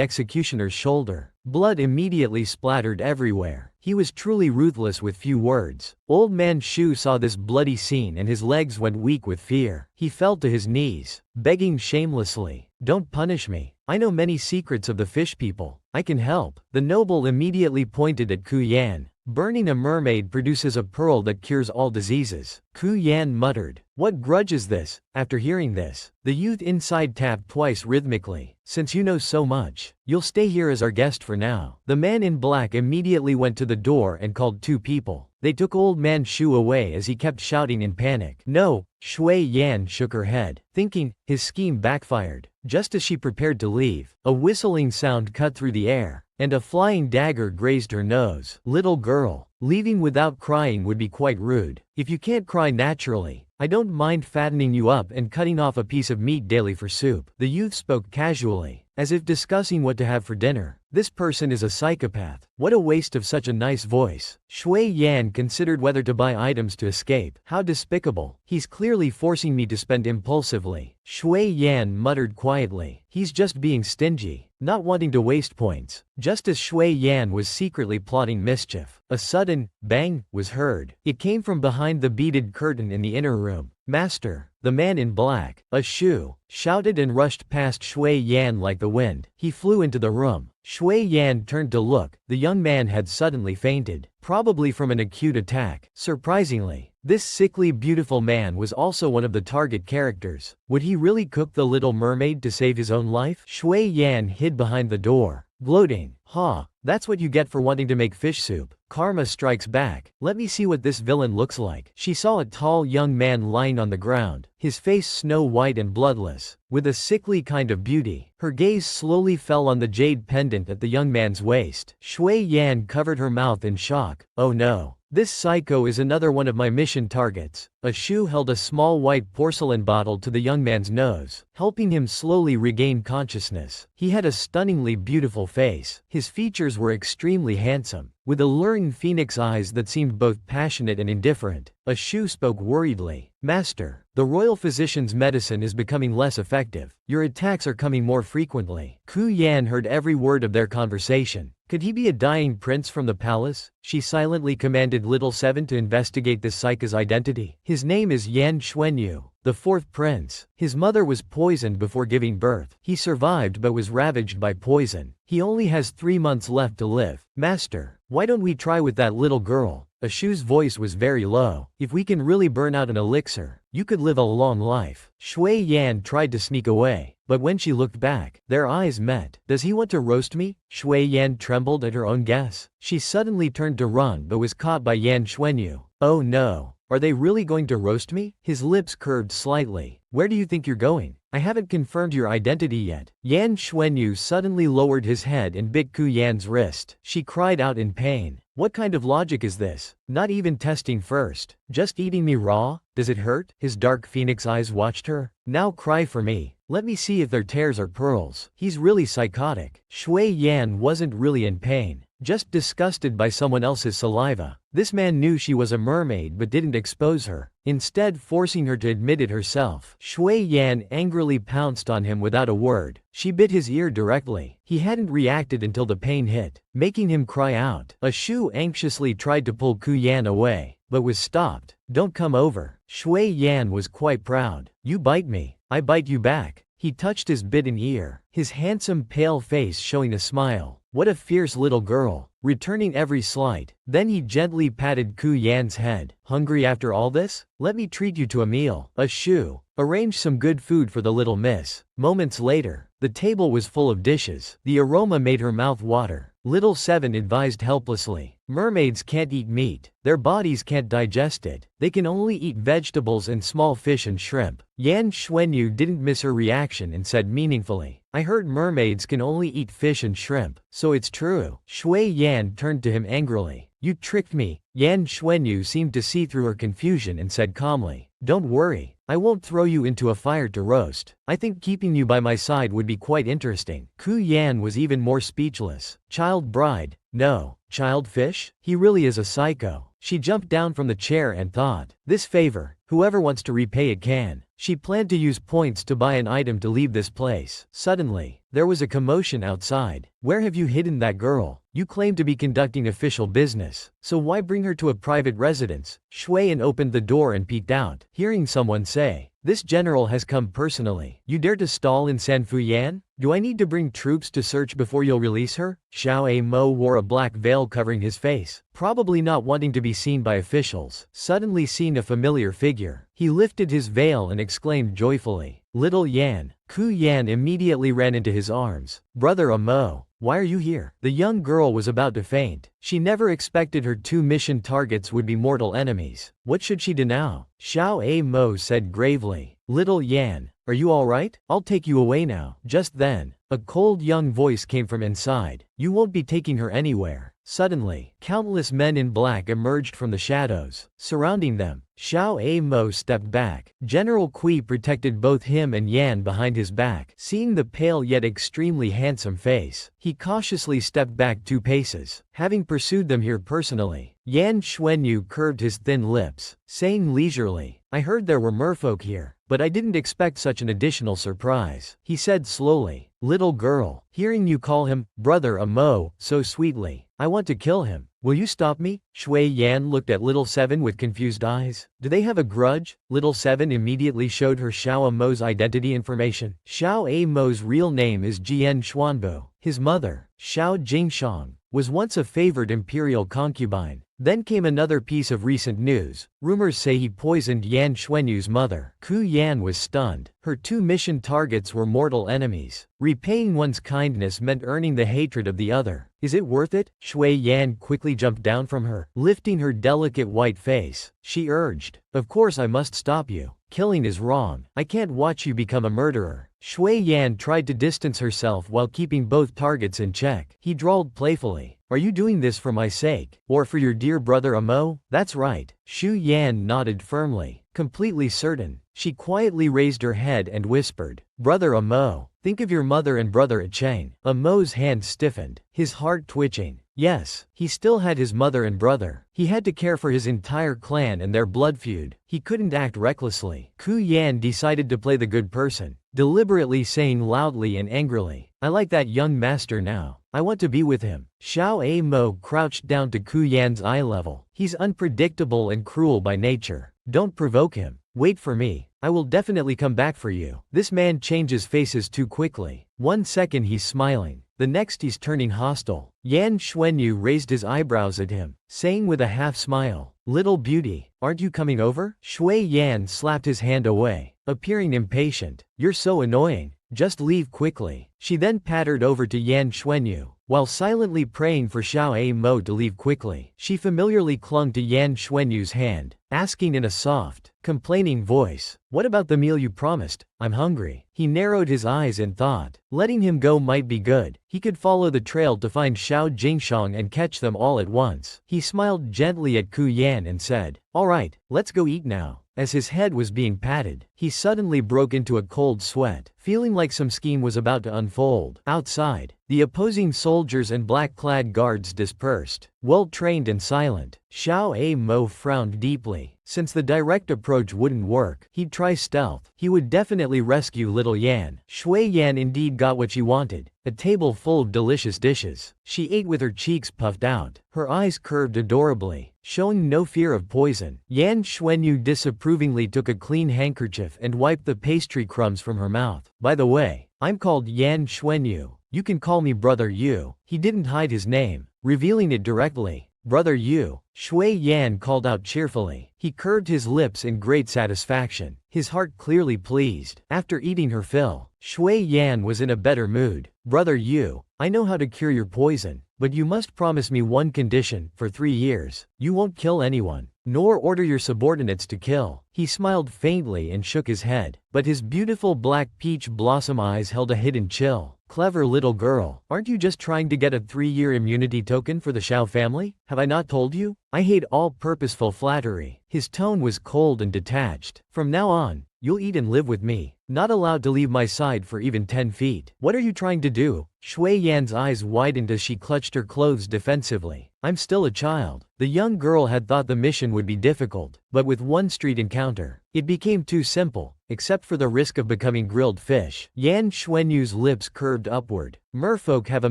executioner's shoulder. Blood immediately splattered everywhere. He was truly ruthless with few words. Old man Shu saw this bloody scene and his legs went weak with fear. He fell to his knees, begging shamelessly, don't punish me. I know many secrets of the fish people. I can help. The noble immediately pointed at Ku Yan. Burning a mermaid produces a pearl that cures all diseases. Ku Yan muttered. What grudge is this? After hearing this, the youth inside tapped twice rhythmically. Since you know so much, you'll stay here as our guest for now. The man in black immediately went to the door and called two people. They took old man Shu away as he kept shouting in panic. No, Shui Yan shook her head, thinking, his scheme backfired. Just as she prepared to leave, a whistling sound cut through the air, and a flying dagger grazed her nose. Little girl, leaving without crying would be quite rude. If you can't cry naturally, I don't mind fattening you up and cutting off a piece of meat daily for soup. The youth spoke casually, as if discussing what to have for dinner. This person is a psychopath. What a waste of such a nice voice. Shui Yan considered whether to buy items to escape. How despicable. He's clearly forcing me to spend impulsively. Shui Yan muttered quietly. He's just being stingy, not wanting to waste points. Just as Shui Yan was secretly plotting mischief, a sudden bang was heard. It came from behind the beaded curtain in the inner room. Master, the man in black, a Shu, shouted and rushed past Shui Yan like the wind. He flew into the room. Shui Yan turned to look. The young man had suddenly fainted, probably from an acute attack. Surprisingly, this sickly beautiful man was also one of the target characters. Would he really cook the little mermaid to save his own life? Shui Yan hid behind the door, gloating. Ha, that's what you get for wanting to make fish soup. Karma strikes back. Let me see what this villain looks like. She saw a tall young man lying on the ground, his face snow white and bloodless, with a sickly kind of beauty. Her gaze slowly fell on the jade pendant at the young man's waist. Shui Yan covered her mouth in shock. Oh no. This psycho is another one of my mission targets. A Shu held a small white porcelain bottle to the young man's nose, helping him slowly regain consciousness. He had a stunningly beautiful face. His features were extremely handsome, with alluring phoenix eyes that seemed both passionate and indifferent. A Shu spoke worriedly. Master, the royal physician's medicine is becoming less effective. Your attacks are coming more frequently. Ku Yan heard every word of their conversation. Could he be a dying prince from the palace? She silently commanded Little Seven to investigate this psycho's identity. His name is Yan Xuanyu, the fourth prince. His mother was poisoned before giving birth. He survived but was ravaged by poison. He only has 3 months left to live. Master, why don't we try with that little girl? A Shu's voice was very low. If we can really burn out an elixir, you could live a long life. Shui Yan tried to sneak away, but when she looked back, their eyes met. Does he want to roast me? Shui Yan trembled at her own guess. She suddenly turned to run but was caught by Yan Xuanyu. Oh no. Are they really going to roast me? His lips curved slightly. Where do you think you're going? I haven't confirmed your identity yet. Yan Xuanyu suddenly lowered his head and bit Ku Yan's wrist. She cried out in pain. What kind of logic is this? Not even testing first. Just eating me raw? Does it hurt? His dark phoenix eyes watched her. Now cry for me. Let me see if their tears are pearls. He's really psychotic. Shui Yan wasn't really in pain, just disgusted by someone else's saliva. This man knew she was a mermaid but didn't expose her, instead forcing her to admit it herself. Shui Yan angrily pounced on him without a word. She bit his ear directly. He hadn't reacted until the pain hit, making him cry out. A Shu anxiously tried to pull Ku Yan away, but was stopped. Don't come over. Shui Yan was quite proud. You bite me, I bite you back. He touched his bitten ear, his handsome pale face showing a smile. What a fierce little girl. returning every slight. Then he gently patted Ku Yan's head. Hungry after all this? Let me treat you to a meal. A shoe. Arrange some good food for the little miss. Moments later, the table was full of dishes. The aroma made her mouth water. Little Seven advised helplessly. Mermaids can't eat meat. Their bodies can't digest it. They can only eat vegetables and small fish and shrimp. Yan Xuanyu didn't miss her reaction and said meaningfully, I heard mermaids can only eat fish and shrimp, so it's true. Shui Yan turned to him angrily. You tricked me. Yan Xuanyu seemed to see through her confusion and said calmly, don't worry, I won't throw you into a fire to roast. I think keeping you by my side would be quite interesting. Ku Yan was even more speechless. Child bride? No. Child fish? He really is a psycho. She jumped down from the chair and thought, this favor, whoever wants to repay it can. She planned to use points to buy an item to leave this place. Suddenly, there was a commotion outside. Where have you hidden that girl? You claim to be conducting official business, so why bring her to a private residence? Shuiyan opened the door and peeked out, hearing someone say, this general has come personally. You dare to stall in Sanfuyan? Do I need to bring troops to search before you'll release her? Xiao Mo wore a black veil covering his face, probably not wanting to be seen by officials. Suddenly seeing a familiar figure, he lifted his veil and exclaimed joyfully, Little Yan. Ku Yan immediately ran into his arms. Brother Amo, why are you here? The young girl was about to faint. She never expected her two mission targets would be mortal enemies. What should she do now? Xiao Mo said gravely, Little Yan, are you alright? I'll take you away now. Just then, a cold young voice came from inside. You won't be taking her anywhere. Suddenly, countless men in black emerged from the shadows, surrounding them. Xiao Mo stepped back. General Kui protected both him and Yan behind his back. Seeing the pale yet extremely handsome face, he cautiously stepped back 2 paces, having pursued them here personally. Yan Xuanyu curved his thin lips, saying leisurely, I heard there were merfolk here, but I didn't expect such an additional surprise. He said slowly, Little girl, hearing you call him, Brother Amo, so sweetly, I want to kill him. Will you stop me? Shui Yan looked at Little Seven with confused eyes. Do they have a grudge? Little Seven immediately showed her Xiao Mo's identity information. Xiao Mo's real name is Jian Xuanbo. His mother, Xiao Jingshang, was once a favored imperial concubine. Then came another piece of recent news. Rumors say he poisoned Yan Xuanyu's mother. Ku Yan was stunned. Her 2 mission targets were mortal enemies. Repaying one's kindness meant earning the hatred of the other. Is it worth it? Shui Yan quickly jumped down from her, lifting her delicate white face. She urged, Of course I must stop you. Killing is wrong. I can't watch you become a murderer. Shui Yan tried to distance herself while keeping both targets in check. He drawled playfully, Are you doing this for my sake, or for your dear brother Amo? That's right. Shu Yan nodded firmly, completely certain. She quietly raised her head and whispered, Brother Amo, think of your mother and brother Achane. Amo's hand stiffened, his heart twitching. Yes, he still had his mother and brother. He had to care for his entire clan and their blood feud. He couldn't act recklessly. Ku Yan decided to play the good person, deliberately saying loudly and angrily, I like that young master now. I want to be with him. Xiao Mo crouched down to Ku Yan's eye level. He's unpredictable and cruel by nature. Don't provoke him. Wait for me. I will definitely come back for you. This man changes faces too quickly. 1 second he's smiling, the next he's turning hostile. Yan Xuanyu raised his eyebrows at him, saying with a half smile, Little beauty, aren't you coming over? Shui Yan slapped his hand away, appearing impatient. You're so annoying. Just leave quickly. She then pattered over to Yan Xuanyu, while silently praying for Xiao Mo to leave quickly. She familiarly clung to Yan Xuanyu's hand, asking in a soft, complaining voice, What about the meal you promised? I'm hungry. He narrowed his eyes and thought, letting him go might be good. He could follow the trail to find Xiao Jingshang and catch them all at once. He smiled gently at Ku Yan and said, All right, let's go eat now. As his head was being patted, he suddenly broke into a cold sweat, feeling like some scheme was about to unfold. Outside, the opposing soldiers and black-clad guards dispersed, well-trained and silent. Xiao Mo frowned deeply. Since the direct approach wouldn't work, he'd try stealth. He would definitely rescue Little Yan. Shui Yan indeed got what she wanted, a table full of delicious dishes. She ate with her cheeks puffed out, her eyes curved adorably, showing no fear of poison. Yan Xuanyu disapprovingly took a clean handkerchief and wiped the pastry crumbs from her mouth. By the way, I'm called Yan Xuanyu. You can call me Brother Yu. He didn't hide his name. revealing it directly. Brother Yu, Shui Yan called out cheerfully. He curved his lips in great satisfaction, his heart clearly pleased. After eating her fill, Shui Yan was in a better mood. Brother Yu, I know how to cure your poison, but you must promise me one condition. For 3 years, you won't kill anyone, nor order your subordinates to kill. He smiled faintly and shook his head, but his beautiful black peach blossom eyes held a hidden chill. Clever little girl, aren't you just trying to get a 3-year immunity token for the Xiao family? Have I not told you? I hate all purposeful flattery. His tone was cold and detached. From now on, you'll eat and live with me, not allowed to leave my side for even 10 feet. What are you trying to do? Shui Yan's eyes widened as she clutched her clothes defensively. I'm still a child. The young girl had thought the mission would be difficult, but with one street encounter, it became too simple, except for the risk of becoming grilled fish. Yan Xuanyu's lips curved upward. Merfolk have a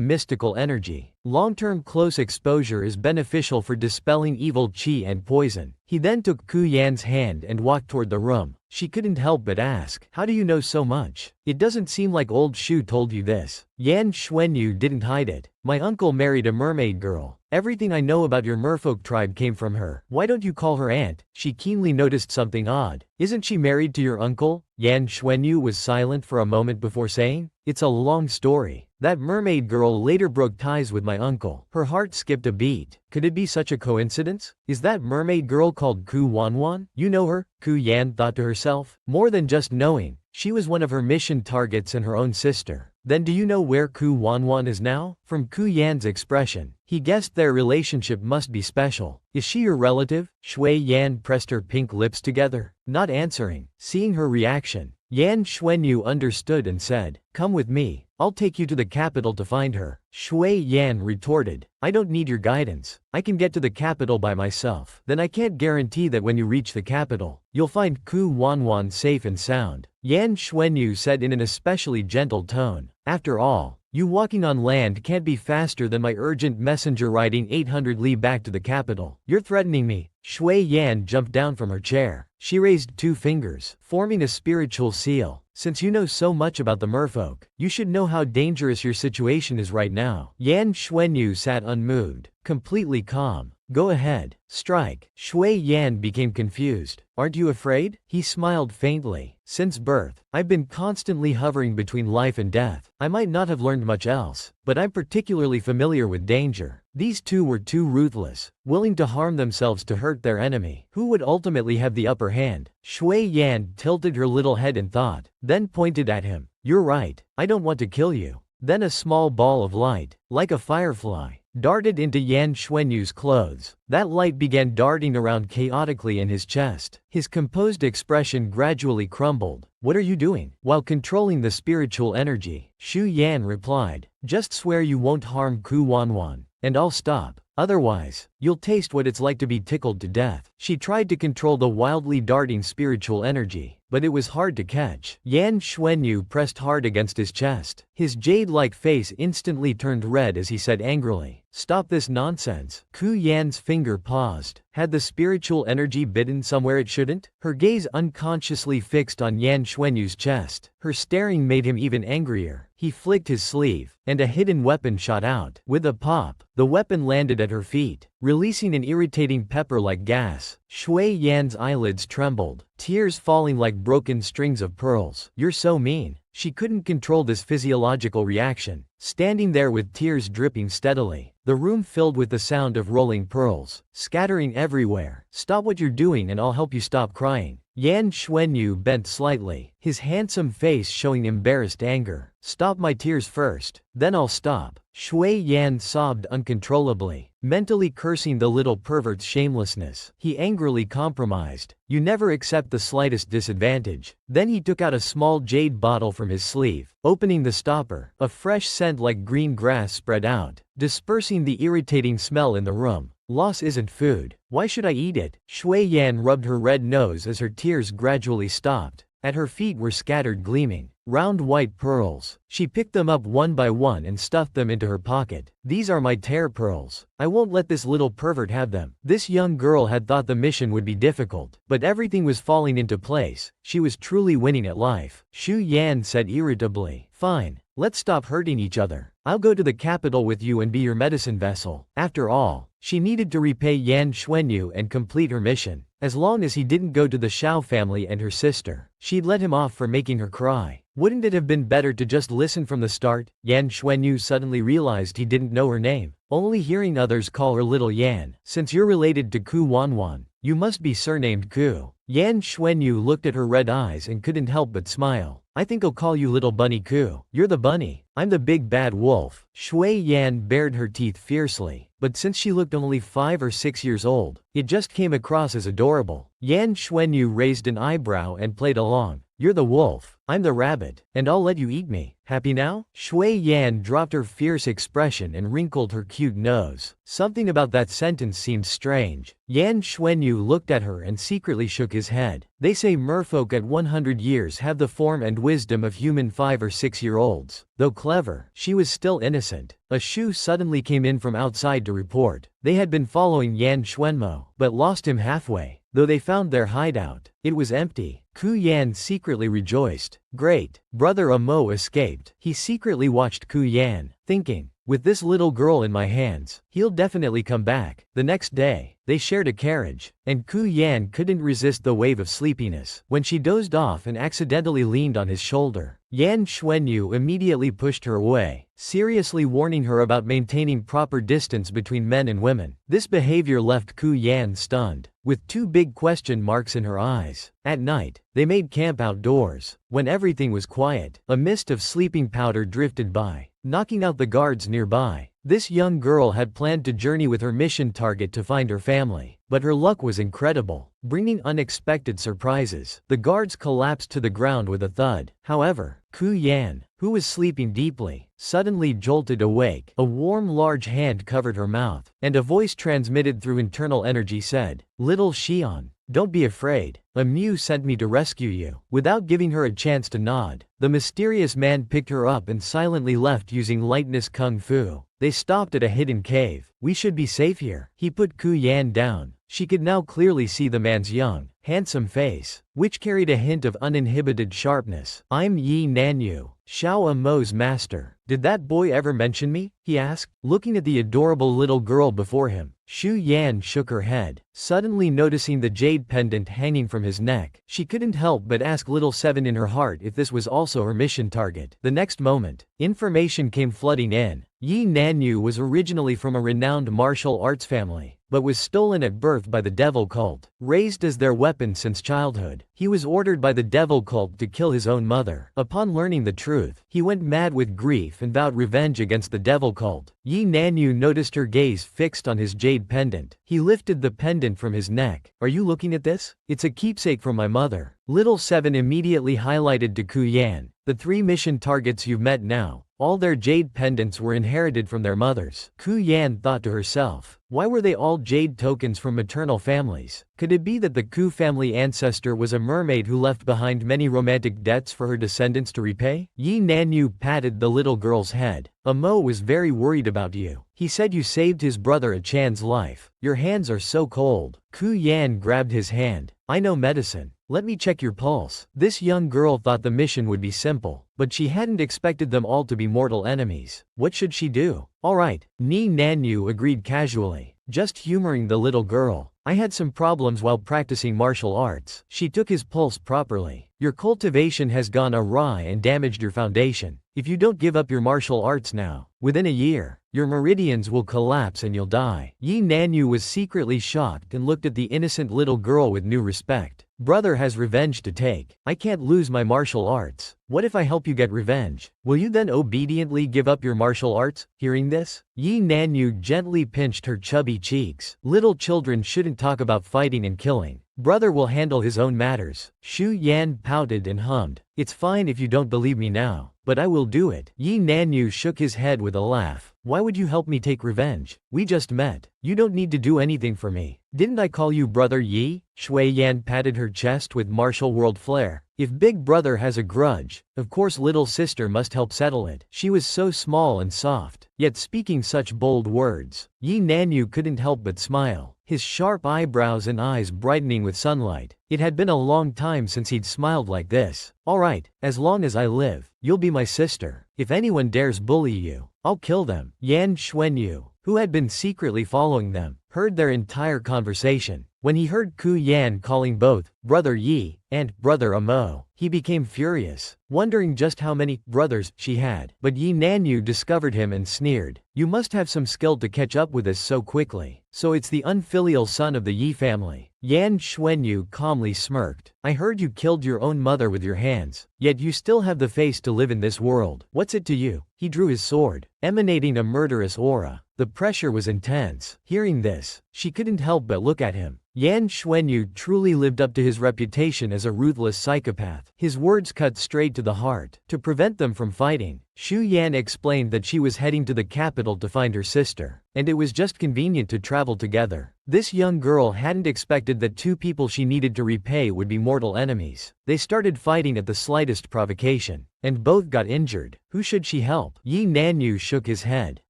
mystical energy. Long-term close exposure is beneficial for dispelling evil qi and poison. He then took Ku Yan's hand and walked toward the room. She couldn't help but ask, how do you know so much? It doesn't seem like old Shu told you this. Yan Xuanyu didn't hide it. My uncle married a mermaid girl. Everything I know about your merfolk tribe came from her. Why don't you call her aunt? She keenly noticed something odd. Isn't she married to your uncle? Yan Xuanyu was silent for a moment before saying, it's a long story. That mermaid girl later broke ties with my uncle. Her heart skipped a beat. Could it be such a coincidence? Is that mermaid girl called Ku Wanwan? You know her? Ku Yan thought to herself. More than just knowing, she was one of her mission targets and her own sister. Then do you know where Ku Wanwan is now? From Ku Yan's expression, he guessed their relationship must be special. Is she your relative? Shui Yan pressed her pink lips together, not answering. Seeing her reaction, Yan Xuanyu understood and said, come with me. I'll take you to the capital to find her. Shui Yan retorted, I don't need your guidance. I can get to the capital by myself. Then I can't guarantee that when you reach the capital, you'll find Ku Wanwan safe and sound. Yan Xuanyu said in an especially gentle tone. After all, you walking on land can't be faster than my urgent messenger riding 800 li back to the capital. You're threatening me. Shui Yan jumped down from her chair. She raised 2 fingers, forming a spiritual seal. Since you know so much about the merfolk, you should know how dangerous your situation is right now. Yan Xuanyu sat unmoved, completely calm. Go ahead, strike. Shui Yan became confused. Aren't you afraid? He smiled faintly. Since birth, I've been constantly hovering between life and death. I might not have learned much else, but I'm particularly familiar with danger. These two were too ruthless, willing to harm themselves to hurt their enemy. Who would ultimately have the upper hand? Shui Yan tilted her little head in thought, then pointed at him. You're right, I don't want to kill you. Then a small ball of light, like a firefly, darted into Yan Xuanyu's clothes. That light began darting around chaotically in his chest. His composed expression gradually crumbled. What are you doing? While controlling the spiritual energy, Shu Yan replied, just swear you won't harm Ku Wanwan, and I'll stop. Otherwise, you'll taste what it's like to be tickled to death. She tried to control the wildly darting spiritual energy, but it was hard to catch. Yan Xuanyu pressed hard against his chest. His jade-like face instantly turned red as he said angrily, stop this nonsense. Ku Yan's finger paused. Had the spiritual energy bitten somewhere it shouldn't? Her gaze unconsciously fixed on Yan Xuanyu's chest. Her staring made him even angrier. He flicked his sleeve, and a hidden weapon shot out. With a pop, the weapon landed at her feet, releasing an irritating pepper-like gas. Shui Yan's eyelids trembled, tears falling like broken strings of pearls. You're so mean. She couldn't control this physiological reaction, standing there with tears dripping steadily. The room filled with the sound of rolling pearls, scattering everywhere. Stop what you're doing and I'll help you stop crying. Yan Xuanyu bent slightly, his handsome face showing embarrassed anger. Stop my tears first, then I'll stop. Shui Yan sobbed uncontrollably, mentally cursing the little pervert's shamelessness. He angrily compromised. You never accept the slightest disadvantage. Then he took out a small jade bottle from his sleeve, opening the stopper. A fresh scent like green grass spread out, dispersing the irritating smell in the room. Loss isn't food. Why should I eat it? Shui Yan rubbed her red nose as her tears gradually stopped. At her feet were scattered gleaming, round white pearls. She picked them up one by one and stuffed them into her pocket. These are my tear pearls. I won't let this little pervert have them. This young girl had thought the mission would be difficult, but everything was falling into place. She was truly winning at life. Shu Yan said irritably, fine, let's stop hurting each other. I'll go to the capital with you and be your medicine vessel. After all, she needed to repay Yan Xuanyu and complete her mission. As long as he didn't go to the Xiao family and her sister, she'd let him off for making her cry. Wouldn't it have been better to just listen from the start? Yan Xuanyu suddenly realized he didn't know her name, only hearing others call her Little Yan. Since you're related to Ku Wanwan, you must be surnamed Ku. Yan Xuanyu looked at her red eyes and couldn't help but smile. I think I'll call you Little Bunny Ku. You're the bunny. I'm the big bad wolf. Shui Yan bared her teeth fiercely, but since she looked only 5 or 6 years old, it just came across as adorable. Yan Xuanyu raised an eyebrow and played along. You're the wolf, I'm the rabbit, and I'll let you eat me. Happy now? Shui Yan dropped her fierce expression and wrinkled her cute nose. Something about that sentence seemed strange. Yan Xuanyu looked at her and secretly shook his head. They say merfolk at 100 years have the form and wisdom of human 5 or 6-year-olds. Though clever, she was still innocent. A Shu suddenly came in from outside to report. They had been following Yan Xuanmo, but lost him halfway. Though they found their hideout, it was empty. Ku Yan secretly rejoiced. Great, brother Amo escaped. He secretly watched Ku Yan, thinking, with this little girl in my hands, he'll definitely come back. The next day, they shared a carriage, and Ku Yan couldn't resist the wave of sleepiness. When she dozed off and accidentally leaned on his shoulder, Yan Xuanyu immediately pushed her away, seriously warning her about maintaining proper distance between men and women. This behavior left Ku Yan stunned, with 2 big question marks in her eyes. At night, they made camp outdoors. When everything was quiet, a mist of sleeping powder drifted by, knocking out the guards nearby. This young girl had planned to journey with her mission target to find her family, but her luck was incredible, bringing unexpected surprises. The guards collapsed to the ground with a thud. However, Ku Yan, who was sleeping deeply, suddenly jolted awake. A warm large hand covered her mouth, and a voice transmitted through internal energy said, "Little Xian, don't be afraid. Mu sent me to rescue you." Without giving her a chance to nod, the mysterious man picked her up and silently left using lightness kung fu. They stopped at a hidden cave. We should be safe here. He put Ku Yan down. She could now clearly see the man's young, handsome face, which carried a hint of uninhibited sharpness. I'm Yi Nanyu, Xiao Amo's master. Did that boy ever mention me? He asked, looking at the adorable little girl before him. Shu Yan shook her head, suddenly noticing the jade pendant hanging from his neck. She couldn't help but ask Little Seven in her heart if this was also her mission target. The next moment, information came flooding in. Yi Nanyu was originally from a renowned martial arts family, but was stolen at birth by the devil cult. Raised as their weapon since childhood, he was ordered by the devil cult to kill his own mother. Upon learning the truth, he went mad with grief and vowed revenge against the devil cult. Yi Nanyu noticed her gaze fixed on his jade pendant. He lifted the pendant from his neck. Are you looking at this? It's a keepsake from my mother. Little Seven immediately highlighted to Ku Yan. The 3 mission targets you've met now, all their jade pendants were inherited from their mothers. Ku Yan thought to herself, why were they all jade tokens from maternal families? Could it be that the Ku family ancestor was a mermaid who left behind many romantic debts for her descendants to repay? Yi Nanyu patted the little girl's head. Amo was very worried about you. He said you saved his brother Achan's life. Your hands are so cold. Ku Yan grabbed his hand. I know medicine. Let me check your pulse. This young girl thought the mission would be simple, but she hadn't expected them all to be mortal enemies. What should she do? All right, Ni Nanyu agreed casually, just humoring the little girl. I had some problems while practicing martial arts. She took his pulse properly. Your cultivation has gone awry and damaged your foundation. If you don't give up your martial arts now, within a year, your meridians will collapse and you'll die. Yi Nanyu was secretly shocked and looked at the innocent little girl with new respect. Brother has revenge to take. I can't lose my martial arts. What if I help you get revenge? Will you then obediently give up your martial arts? Hearing this, Yi Nanyu gently pinched her chubby cheeks. Little children shouldn't talk about fighting and killing. Brother will handle his own matters. Shu Yan pouted and hummed. It's fine if you don't believe me now, but I will do it. Yi Nanyu shook his head with a laugh. Why would you help me take revenge? We just met. You don't need to do anything for me. Didn't I call you Brother Yi? Shui Yan patted her chest with martial world flair. If big brother has a grudge, of course little sister must help settle it. She was so small and soft, yet speaking such bold words. Yi Nanyu couldn't help but smile, his sharp eyebrows and eyes brightening with sunlight. It had been a long time since he'd smiled like this. Alright, as long as I live, you'll be my sister. If anyone dares bully you, I'll kill them. Yan Xuanyu, who had been secretly following them, heard their entire conversation. When he heard Ku Yan calling both Brother Yi and Brother Amo, he became furious, wondering just how many brothers she had. But Yi Nanyu discovered him and sneered, "You must have some skill to catch up with us so quickly. So it's the unfilial son of the Yi family." Yan Xuanyu calmly smirked. "I heard you killed your own mother with your hands, yet you still have the face to live in this world. What's it to you?" He drew his sword, emanating a murderous aura. The pressure was intense. Hearing this, she couldn't help but look at him. Yan Xuanyu truly lived up to his reputation as a ruthless psychopath. His words cut straight to the heart. To prevent them from fighting, Xu Yan explained that she was heading to the capital to find her sister, and it was just convenient to travel together. This young girl hadn't expected that two people she needed to repay would be mortal enemies. They started fighting at the slightest provocation, and both got injured. Who should she help? Yi Nanyu shook his head.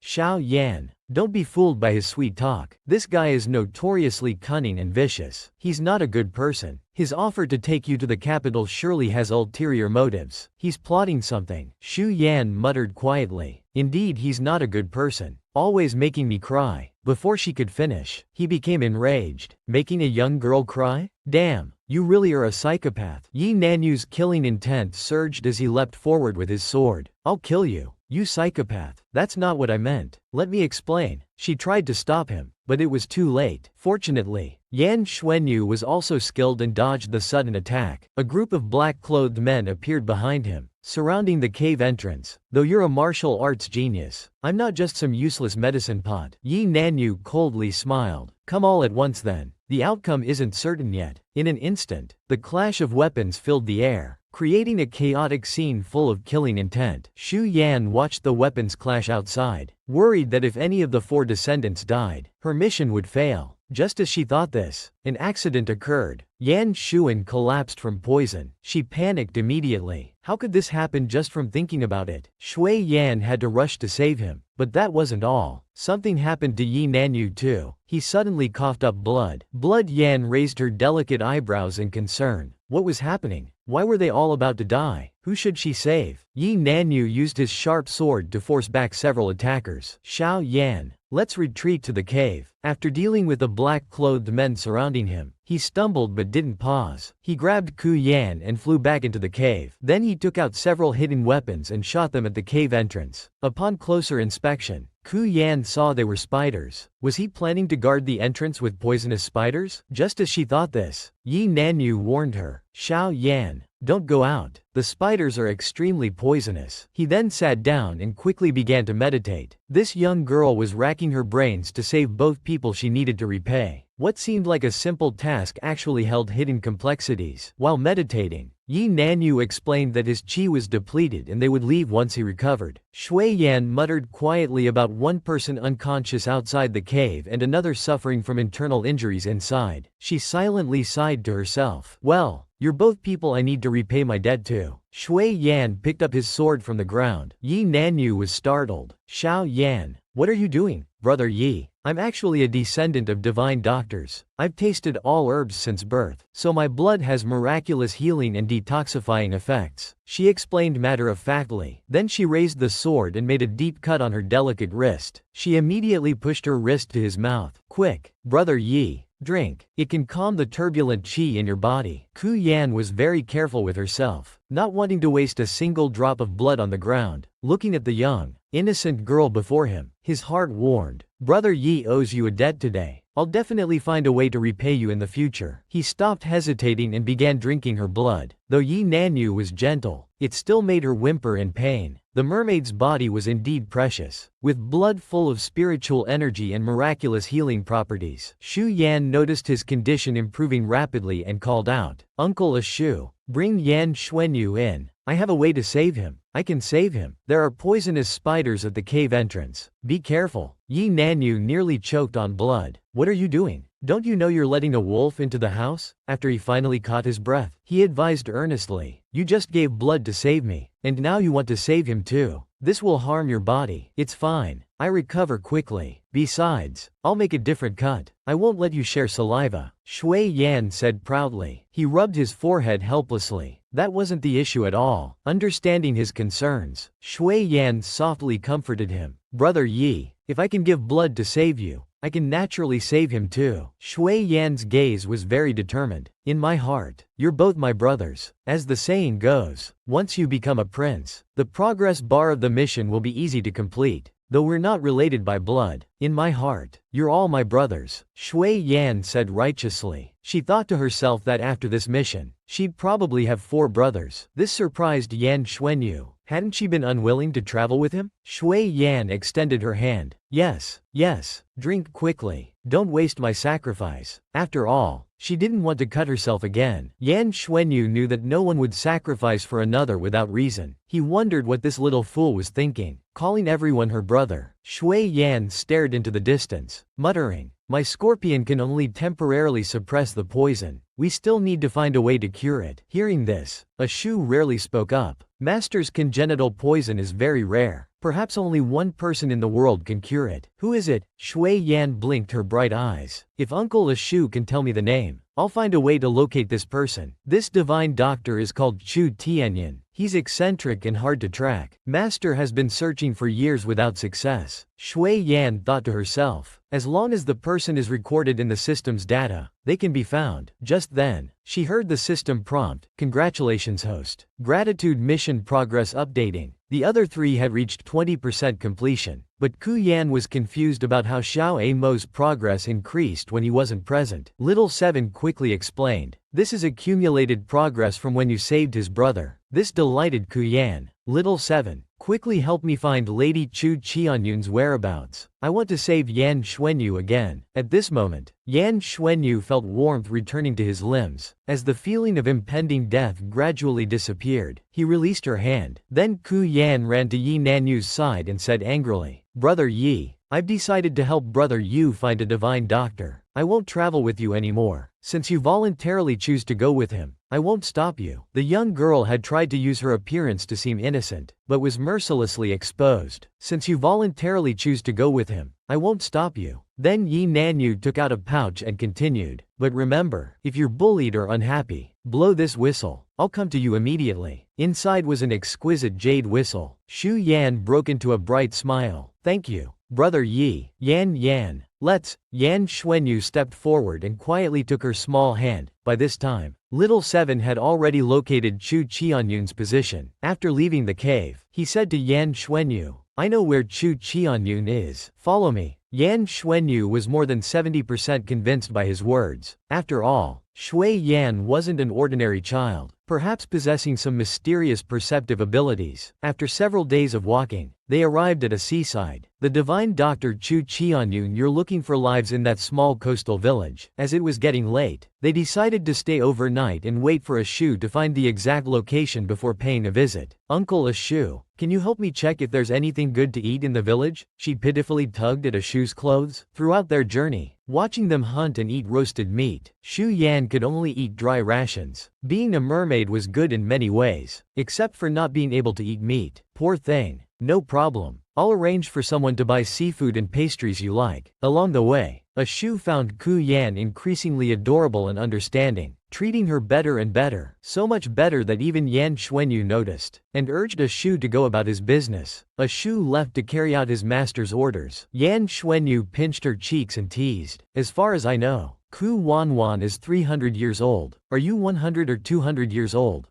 "Xiao Yan, don't be fooled by his sweet talk. This guy is notoriously cunning and vicious. He's not a good person. His offer to take you to the capital surely has ulterior motives. He's plotting something." Xu Yan muttered quietly. "Indeed, he's not a good person. Always making me cry." Before she could finish, he became enraged. "Making a young girl cry? Damn, you really are a psychopath." Yi Nanyu's killing intent surged as he leapt forward with his sword. "I'll kill you, you psychopath. That's not what I meant. Let me explain." She tried to stop him, but it was too late. Fortunately, Yan Xuanyu was also skilled and dodged the sudden attack. A group of black-clothed men appeared behind him, surrounding the cave entrance. "Though you're a martial arts genius, I'm not just some useless medicine pot." Yi Nanyu coldly smiled. "Come all at once then. The outcome isn't certain yet." In an instant, the clash of weapons filled the air, creating a chaotic scene full of killing intent. Xu Yan watched the weapons clash outside, worried that if any of the four descendants died, her mission would fail. Just as she thought this, an accident occurred. Yan Xuan collapsed from poison. She panicked immediately. How could this happen? Just from thinking about it, Shui Yan had to rush to save him. But that wasn't all. Something happened to Yi Nanyu too. He suddenly coughed up blood. Yan raised her delicate eyebrows in concern. What was happening? Why were they all about to die? Who should she save? Yi Nanyu used his sharp sword to force back several attackers. "Xiao Yan, let's retreat to the cave." After dealing with the black-clothed men surrounding him, he stumbled but didn't pause. He grabbed Ku Yan and flew back into the cave. Then he took out several hidden weapons and shot them at the cave entrance. Upon closer inspection, Ku Yan saw they were spiders. Was he planning to guard the entrance with poisonous spiders? Just as she thought this, Yi Nanyu warned her. "Xiao Yan, don't go out. The spiders are extremely poisonous." He then sat down and quickly began to meditate. This young girl was racking her brains to save both people she needed to repay. What seemed like a simple task actually held hidden complexities. While meditating, Yi Nanyu explained that his qi was depleted and they would leave once he recovered. Shui Yan muttered quietly about one person unconscious outside the cave and another suffering from internal injuries inside. She silently sighed to herself. "Well, you're both people I need to repay my debt to." Shui Yan picked up his sword from the ground. Yi Nanyu was startled. "Xiao Yan, what are you doing, Brother Yi?" "I'm actually a descendant of divine doctors. I've tasted all herbs since birth, so my blood has miraculous healing and detoxifying effects," she explained matter-of-factly. Then she raised the sword and made a deep cut on her delicate wrist. She immediately pushed her wrist to his mouth. "Quick, Brother Yi, drink. It can calm the turbulent qi in your body." Ku Yan was very careful with herself, not wanting to waste a single drop of blood on the ground. Looking at the young, innocent girl before him, his heart warmed. "Brother Yi owes you a debt today. I'll definitely find a way to repay you in the future." He stopped hesitating and began drinking her blood. Though Yi Nanyu was gentle, it still made her whimper in pain. The mermaid's body was indeed precious, with blood full of spiritual energy and miraculous healing properties. Xu Yan noticed his condition improving rapidly and called out, "Uncle Ashu, bring Yan Xuanyu in. I have a way to save him. I can save him. There are poisonous spiders at the cave entrance. Be careful." Yi Nanyu nearly choked on blood. "What are you doing? Don't you know you're letting a wolf into the house?" After he finally caught his breath, he advised earnestly. "You just gave blood to save me, and now you want to save him too. This will harm your body. It's fine. I recover quickly. Besides, I'll make a different cut. I won't let you share saliva, Shui Yan said proudly. He rubbed his forehead helplessly. That wasn't the issue at all. Understanding his concerns, Shui Yan softly comforted him. Brother Yi, if I can give blood to save you, I can naturally save him too. Shui Yan's gaze was very determined. In my heart, you're both my brothers. As the saying goes, once you become a prince, the progress bar of the mission will be easy to complete. Though we're not related by blood, in my heart, you're all my brothers, Shui Yan said righteously. She thought to herself that after this mission, she'd probably have 4 brothers. This surprised Yan Xuanyu. Hadn't she been unwilling to travel with him? Shui Yan extended her hand. Yes, yes, drink quickly. Don't waste my sacrifice. After all, she didn't want to cut herself again. Yan Xuanyu knew that no one would sacrifice for another without reason. He wondered what this little fool was thinking, calling everyone her brother. Shui Yan stared into the distance, muttering, my scorpion can only temporarily suppress the poison. We still need to find a way to cure it. Hearing this, a Shu rarely spoke up. Master's congenital poison is very rare. Perhaps only one person in the world can cure it. Who is it? Shui Yan blinked her bright eyes. If Uncle Ashu can tell me the name, I'll find a way to locate this person. This divine doctor is called Chu Tianyin. He's eccentric and hard to track. Master has been searching for years without success. Shui Yan thought to herself. As long as the person is recorded in the system's data, they can be found. Just then, she heard the system prompt, congratulations host. Gratitude mission progress updating. The other 3 had reached 20% completion, but Ku Yan was confused about how Xiao A Mo's progress increased when he wasn't present. Little 7 quickly explained, this is accumulated progress from when you saved his brother. This delighted Ku Yan. Little 7, quickly help me find Lady Chu Qianyun's whereabouts. I want to save Yan Xuanyu again. At this moment, Yan Xuanyu felt warmth returning to his limbs. As the feeling of impending death gradually disappeared, he released her hand. Then Ku Yan ran to Yi Nanyu's side and said angrily, Brother Yi, I've decided to help Brother Yu find a divine doctor. I won't travel with you anymore. Since you voluntarily choose to go with him, I won't stop you. The young girl had tried to use her appearance to seem innocent, but was mercilessly exposed. Since you voluntarily choose to go with him, I won't stop you. Then Yi Nanyu took out a pouch and continued, but remember, if you're bullied or unhappy, blow this whistle. I'll come to you immediately. Inside was an exquisite jade whistle. Shu Yan broke into a bright smile. Thank you, Brother Yi. Yan. Let's. Yan Xuanyu stepped forward and quietly took her small hand. By this time, Little 7 had already located Chu Qianyun's position. After leaving the cave, he said to Yan Xuanyu, I know where Chu Qianyun is. Follow me. Yan Xuanyu was more than 70% convinced by his words. After all, Shui Yan wasn't an ordinary child, perhaps possessing some mysterious perceptive abilities. After several days of walking, they arrived at a seaside. The divine doctor Chu Qianyun, you're looking for lives in that small coastal village. As it was getting late, they decided to stay overnight and wait for Ashu to find the exact location before paying a visit. Uncle Ashu, can you help me check if there's anything good to eat in the village? She pitifully tugged at Ashu's clothes. Throughout their journey, watching them hunt and eat roasted meat, Shu Yan could only eat dry rations. Being a mermaid was good in many ways, except for not being able to eat meat. Poor thing. No problem. I'll arrange for someone to buy seafood and pastries you like. Along the way, Ashu found Ku Yan increasingly adorable and understanding, treating her better and better, so much better that even Yan Xuanyu noticed, and urged Ashu to go about his business. Ashu left to carry out his master's orders. Yan Xuanyu pinched her cheeks and teased, as far as I know, Ku Wanwan is 300 years old. Are you 100 or 200 years old?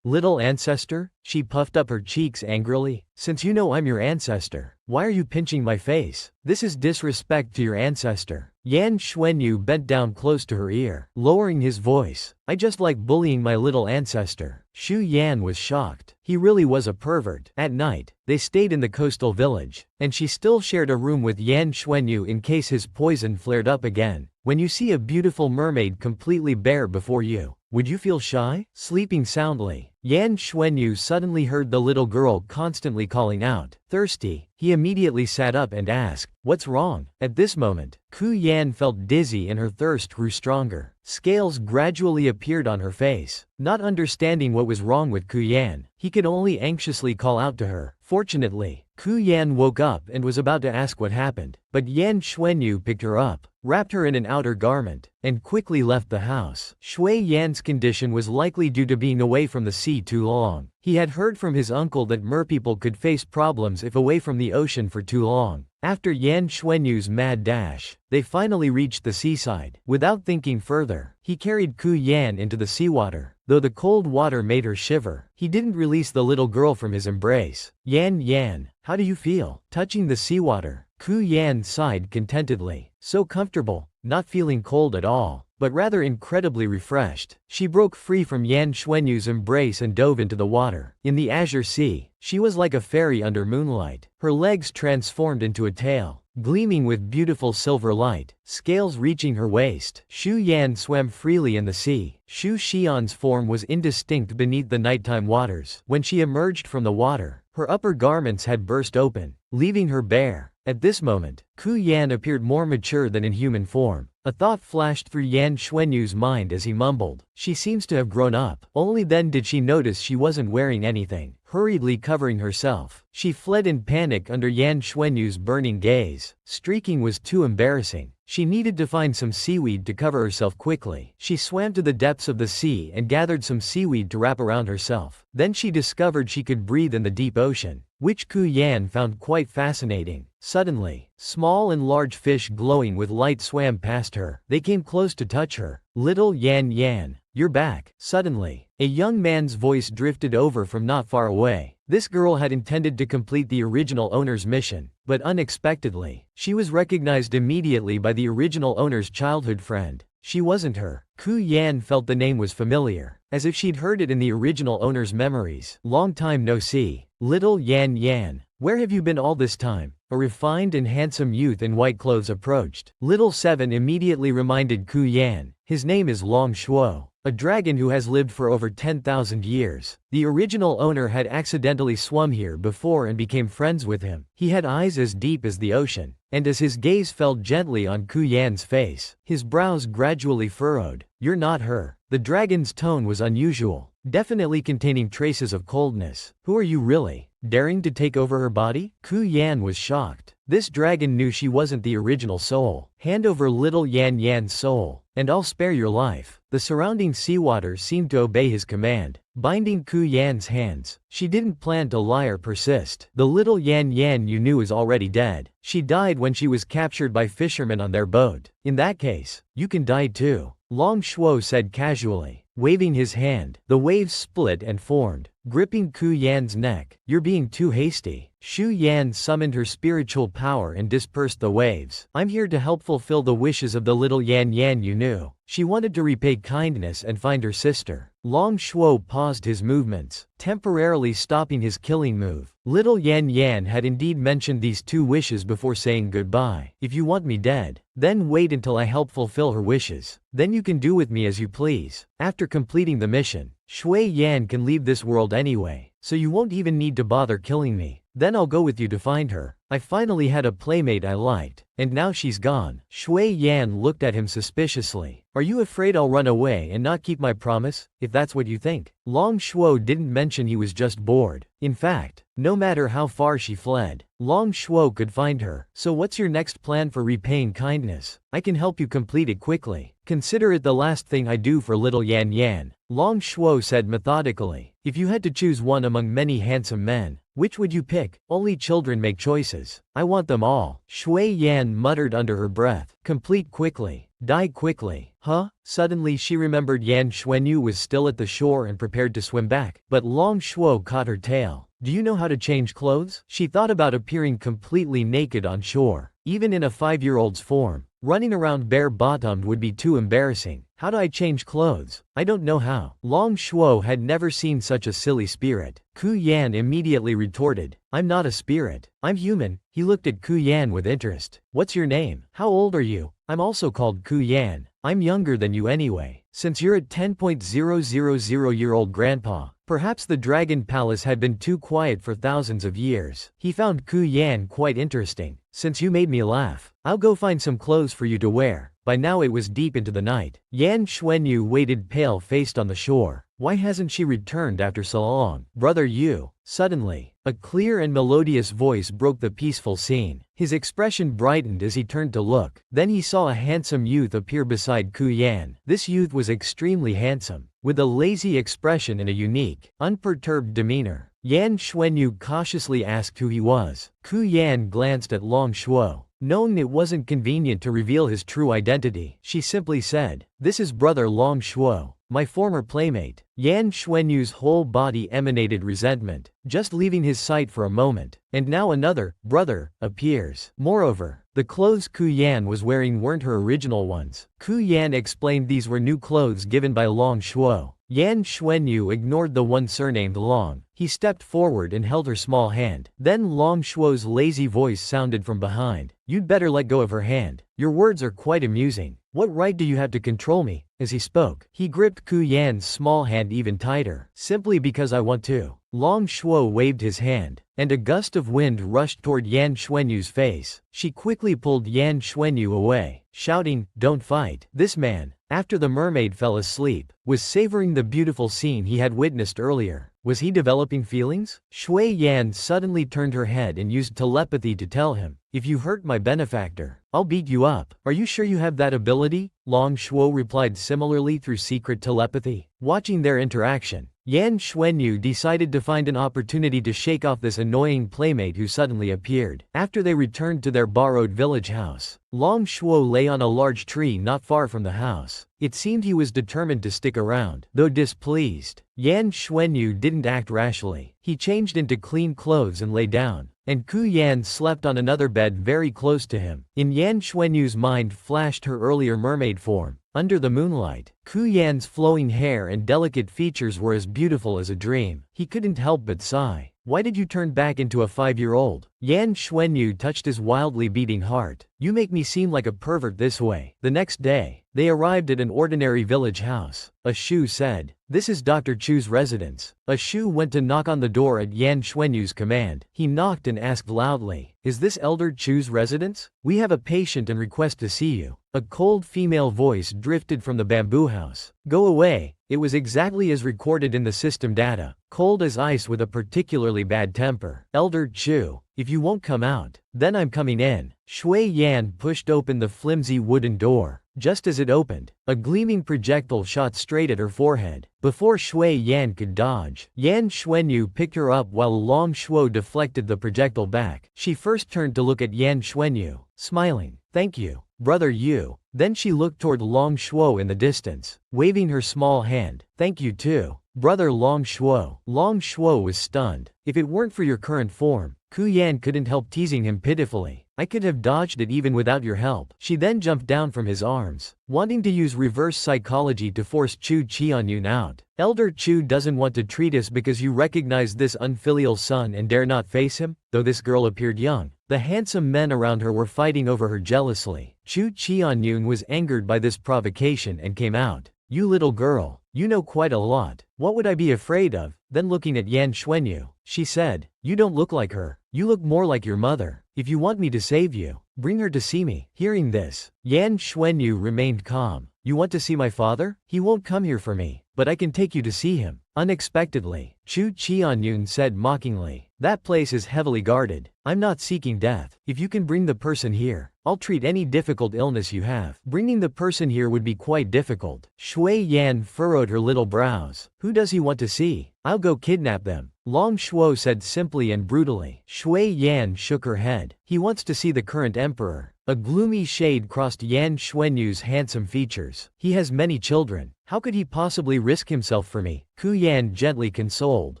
Little ancestor? She puffed up her cheeks angrily. Since you know I'm your ancestor, why are you pinching my face? This is disrespect to your ancestor. Yan Xuanyu bent down close to her ear, lowering his voice. I just like bullying my little ancestor. Shu Yan was shocked. He really was a pervert. At night, they stayed in the coastal village, and she still shared a room with Yan Xuanyu in case his poison flared up again. When you see a beautiful mermaid completely bare before you, Would you feel shy? Sleeping soundly, Yan Xuanyu suddenly heard the little girl constantly calling out, thirsty. He immediately sat up and asked, what's wrong? At this moment, Ku Yan felt dizzy and her thirst grew stronger. Scales gradually appeared on her face. Not understanding what was wrong with Ku Yan, he could only anxiously call out to her. Fortunately, Ku Yan woke up and was about to ask what happened, but Yan Xuanyu picked her up, wrapped her in an outer garment, and quickly left the house. Shui Yan's condition was likely due to being away from the sea too long. He had heard from his uncle that merpeople could face problems if away from the ocean for too long. After Yan Xuanyu's mad dash, they finally reached the seaside. Without thinking further, he carried Ku Yan into the seawater. Though the cold water made her shiver, he didn't release the little girl from his embrace. Yan, how do you feel? Touching the seawater, Ku Yan sighed contentedly. So comfortable, not feeling cold at all, but rather incredibly refreshed. She broke free from Yan Xuanyu's embrace and dove into the water. In the azure sea, she was like a fairy under moonlight. Her legs transformed into a tail, gleaming with beautiful silver light, scales reaching her waist. Shu Yan swam freely in the sea. Shu Xian's form was indistinct beneath the nighttime waters. When she emerged from the water, her upper garments had burst open, leaving her bare. At this moment, Ku Yan appeared more mature than in human form. A thought flashed through Yan Xuanyu's mind as he mumbled, she seems to have grown up. Only then did she notice she wasn't wearing anything. Hurriedly covering herself, she fled in panic under Yan Xuanyu's burning gaze. Streaking was too embarrassing. She needed to find some seaweed to cover herself quickly. She swam to the depths of the sea and gathered some seaweed to wrap around herself. Then she discovered she could breathe in the deep ocean, which Ku Yan found quite fascinating. Suddenly, small and large fish glowing with light swam past her. They came close to touch her. Little Yan, you're back. Suddenly, a young man's voice drifted over from not far away. This girl had intended to complete the original owner's mission, but unexpectedly, she was recognized immediately by the original owner's childhood friend. She wasn't her. Ku Yan felt the name was familiar, as if she'd heard it in the original owner's memories. Long time no see. Little Yan, where have you been all this time? A refined and handsome youth in white clothes approached. Little Seven immediately reminded Ku Yan, his name is Long Shuo, a dragon who has lived for over 10,000 years. The original owner had accidentally swum here before and became friends with him. He had eyes as deep as the ocean, and as his gaze fell gently on Ku Yan's face, his brows gradually furrowed. You're not her. The dragon's tone was unusual, definitely containing traces of coldness. Who are you really? Daring to take over her body? Ku Yan was shocked. This dragon knew she wasn't the original soul. Hand over little Yan's soul, and I'll spare your life. The surrounding seawater seemed to obey his command, binding Ku Yan's hands. She didn't plan to lie or persist. The little Yan you knew is already dead. She died when she was captured by fishermen on their boat. In that case, you can die too, Long Shuo said casually. Waving his hand, the waves split and formed, gripping Ku Yan's neck. You're being too hasty. Shu Yan summoned her spiritual power and dispersed the waves. I'm here to help fulfill the wishes of the little Yan you knew. She wanted to repay kindness and find her sister. Long Shuo paused his movements, temporarily stopping his killing move. Little Yan had indeed mentioned these two wishes before saying goodbye. If you want me dead, then wait until I help fulfill her wishes. Then you can do with me as you please. After completing the mission, Shui Yan can leave this world anyway, so you won't even need to bother killing me. Then I'll go with you to find her. I finally had a playmate I liked, and now she's gone. Shui Yan looked at him suspiciously. Are you afraid I'll run away and not keep my promise, if that's what you think? Long Shuo didn't mention he was just bored. In fact, no matter how far she fled, Long Shuo could find her. So what's your next plan for repaying kindness? I can help you complete it quickly. Consider it the last thing I do for little Yan, Long Shuo said methodically. If you had to choose one among many handsome men, which would you pick? Only children make choices. I want them all. Shui Yan muttered under her breath. Complete quickly. Die quickly. Huh? Suddenly she remembered Yan Xuanyu was still at the shore and prepared to swim back. But Long Shuo caught her tail. Do you know how to change clothes? She thought about appearing completely naked on shore. Even in a 5-year-old's form, running around bare-bottomed would be too embarrassing. How do I change clothes? I don't know how. Long Shuo had never seen such a silly spirit. Ku Yan immediately retorted, I'm not a spirit. I'm human. He looked at Ku Yan with interest. What's your name? How old are you? I'm also called Ku Yan. I'm younger than you anyway. Since you're a 10,000-year-old grandpa, perhaps the Dragon Palace had been too quiet for thousands of years. He found Ku Yan quite interesting. Since you made me laugh, I'll go find some clothes for you to wear. By now it was deep into the night. Yan Xuanyu waited pale-faced on the shore. Why hasn't she returned after so long? Brother Yu. Suddenly, a clear and melodious voice broke the peaceful scene. His expression brightened as he turned to look. Then he saw a handsome youth appear beside Ku Yan. This youth was extremely handsome, with a lazy expression and a unique, unperturbed demeanor. Yan Xuanyu cautiously asked who he was. Ku Yan glanced at Long Shuo. Knowing it wasn't convenient to reveal his true identity, she simply said, "This is brother Long Shuo, my former playmate." Yan Xuanyu's whole body emanated resentment, just leaving his sight for a moment. And now another, brother, appears. Moreover, the clothes Ku Yan was wearing weren't her original ones. Ku Yan explained these were new clothes given by Long Shuo. Yan Xuanyu ignored the one surnamed Long. He stepped forward and held her small hand. Then Long Shuo's lazy voice sounded from behind. "You'd better let go of her hand. Your words are quite amusing. What right do you have to control me?" As he spoke, he gripped Ku Yan's small hand even tighter. "Simply because I want to." Long Shuo waved his hand, and a gust of wind rushed toward Yan Xuanyu's face. She quickly pulled Yan Xuanyu away, shouting, "Don't fight." This man, after the mermaid fell asleep, was savoring the beautiful scene he had witnessed earlier. Was he developing feelings? Shui Yan suddenly turned her head and used telepathy to tell him, "If you hurt my benefactor, I'll beat you up." "Are you sure you have that ability?" Long Shuo replied similarly through secret telepathy. Watching their interaction, Yan Xuanyu decided to find an opportunity to shake off this annoying playmate who suddenly appeared. After they returned to their borrowed village house, Long Shuo lay on a large tree not far from the house. It seemed he was determined to stick around. Though displeased, Yan Xuanyu didn't act rashly. He changed into clean clothes and lay down, and Ku Yan slept on another bed very close to him. In Yan Xuanyu's mind flashed her earlier mermaid form. Under the moonlight, Ku Yan's flowing hair and delicate features were as beautiful as a dream. He couldn't help but sigh. "Why did you turn back into a 5-year-old? Yan Xuanyu touched his wildly beating heart. "You make me seem like a pervert this way." The next day, they arrived at an ordinary village house. A Shu said, "This is Dr. Chu's residence." A Shu went to knock on the door at Yan Xuanyu's command. He knocked and asked loudly, "Is this Elder Chu's residence? We have a patient and request to see you." A cold female voice drifted from the bamboo house. "Go away." It was exactly as recorded in the system data, cold as ice with a particularly bad temper. "Elder Chu, if you won't come out, then I'm coming in." Shui Yan pushed open the flimsy wooden door. Just as it opened, a gleaming projectile shot straight at her forehead. Before Shui Yan could dodge, Yan Xuanyu picked her up while Long Shuo deflected the projectile back. She first turned to look at Yan Xuanyu, smiling. "Thank you, brother Yu." Then she looked toward Long Shuo in the distance, waving her small hand. "Thank you too, brother Long Shuo." Long Shuo was stunned. "If it weren't for your current form," Ku Yan couldn't help teasing him pitifully, "I could have dodged it even without your help." She then jumped down from his arms, wanting to use reverse psychology to force Chu Qianyun out. "Elder Chu doesn't want to treat us because you recognize this unfilial son and dare not face him?" Though this girl appeared young, the handsome men around her were fighting over her jealously. Chu Qianyun was angered by this provocation and came out. "You little girl, you know quite a lot. What would I be afraid of?" Then looking at Yan Xuanyu, she said, "You don't look like her. You look more like your mother. If you want me to save you, bring her to see me." Hearing this, Yan Xuanyu remained calm. "You want to see my father? He won't come here for me, but I can take you to see him." Unexpectedly, Chu Qianyun said mockingly, "That place is heavily guarded. I'm not seeking death. If you can bring the person here, I'll treat any difficult illness you have." Bringing the person here would be quite difficult. Shui Yan furrowed her little brows. "Who does he want to see? I'll go kidnap them." Long Shuo said simply and brutally. Shui Yan shook her head. "He wants to see the current emperor." A gloomy shade crossed Yan Xuanyu's handsome features. "He has many children. How could he possibly risk himself for me?" Ku Yan gently consoled.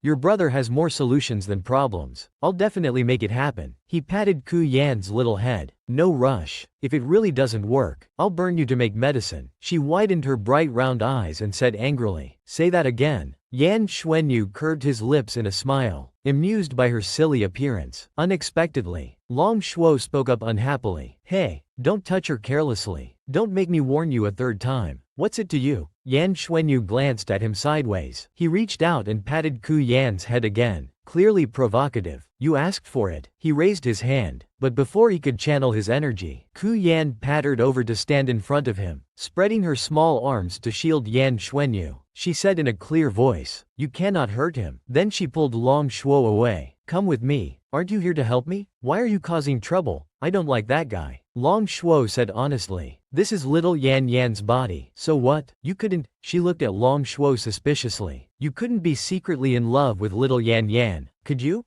"Your brother has more solutions than problems. I'll definitely make it happen." He patted Ku Yan's little head. "No rush. If it really doesn't work, I'll burn you to make medicine." She widened her bright round eyes and said angrily, "Say that again." Yan Xuanyu curved his lips in a smile, amused by her silly appearance. Unexpectedly, Long Shuo spoke up unhappily. Hey, don't touch her carelessly. Don't make me warn you a third time. What's it to you? Yan Xuanyu glanced at him sideways. He reached out and patted Ku Yan's head again, clearly provocative. You asked for it. He raised his hand, but before he could channel his energy, Ku Yan pattered over to stand in front of him, spreading her small arms to shield Yan Xuanyu. She said in a clear voice, "You cannot hurt him." Then she pulled Long Shuo away. Come with me. Aren't you here to help me? Why are you causing trouble? I don't like that guy. Long Shuo said honestly. This is little Yan Yan's body. So what? You couldn't. She looked at Long Shuo suspiciously. You couldn't be secretly in love with little Yan Yan, could you?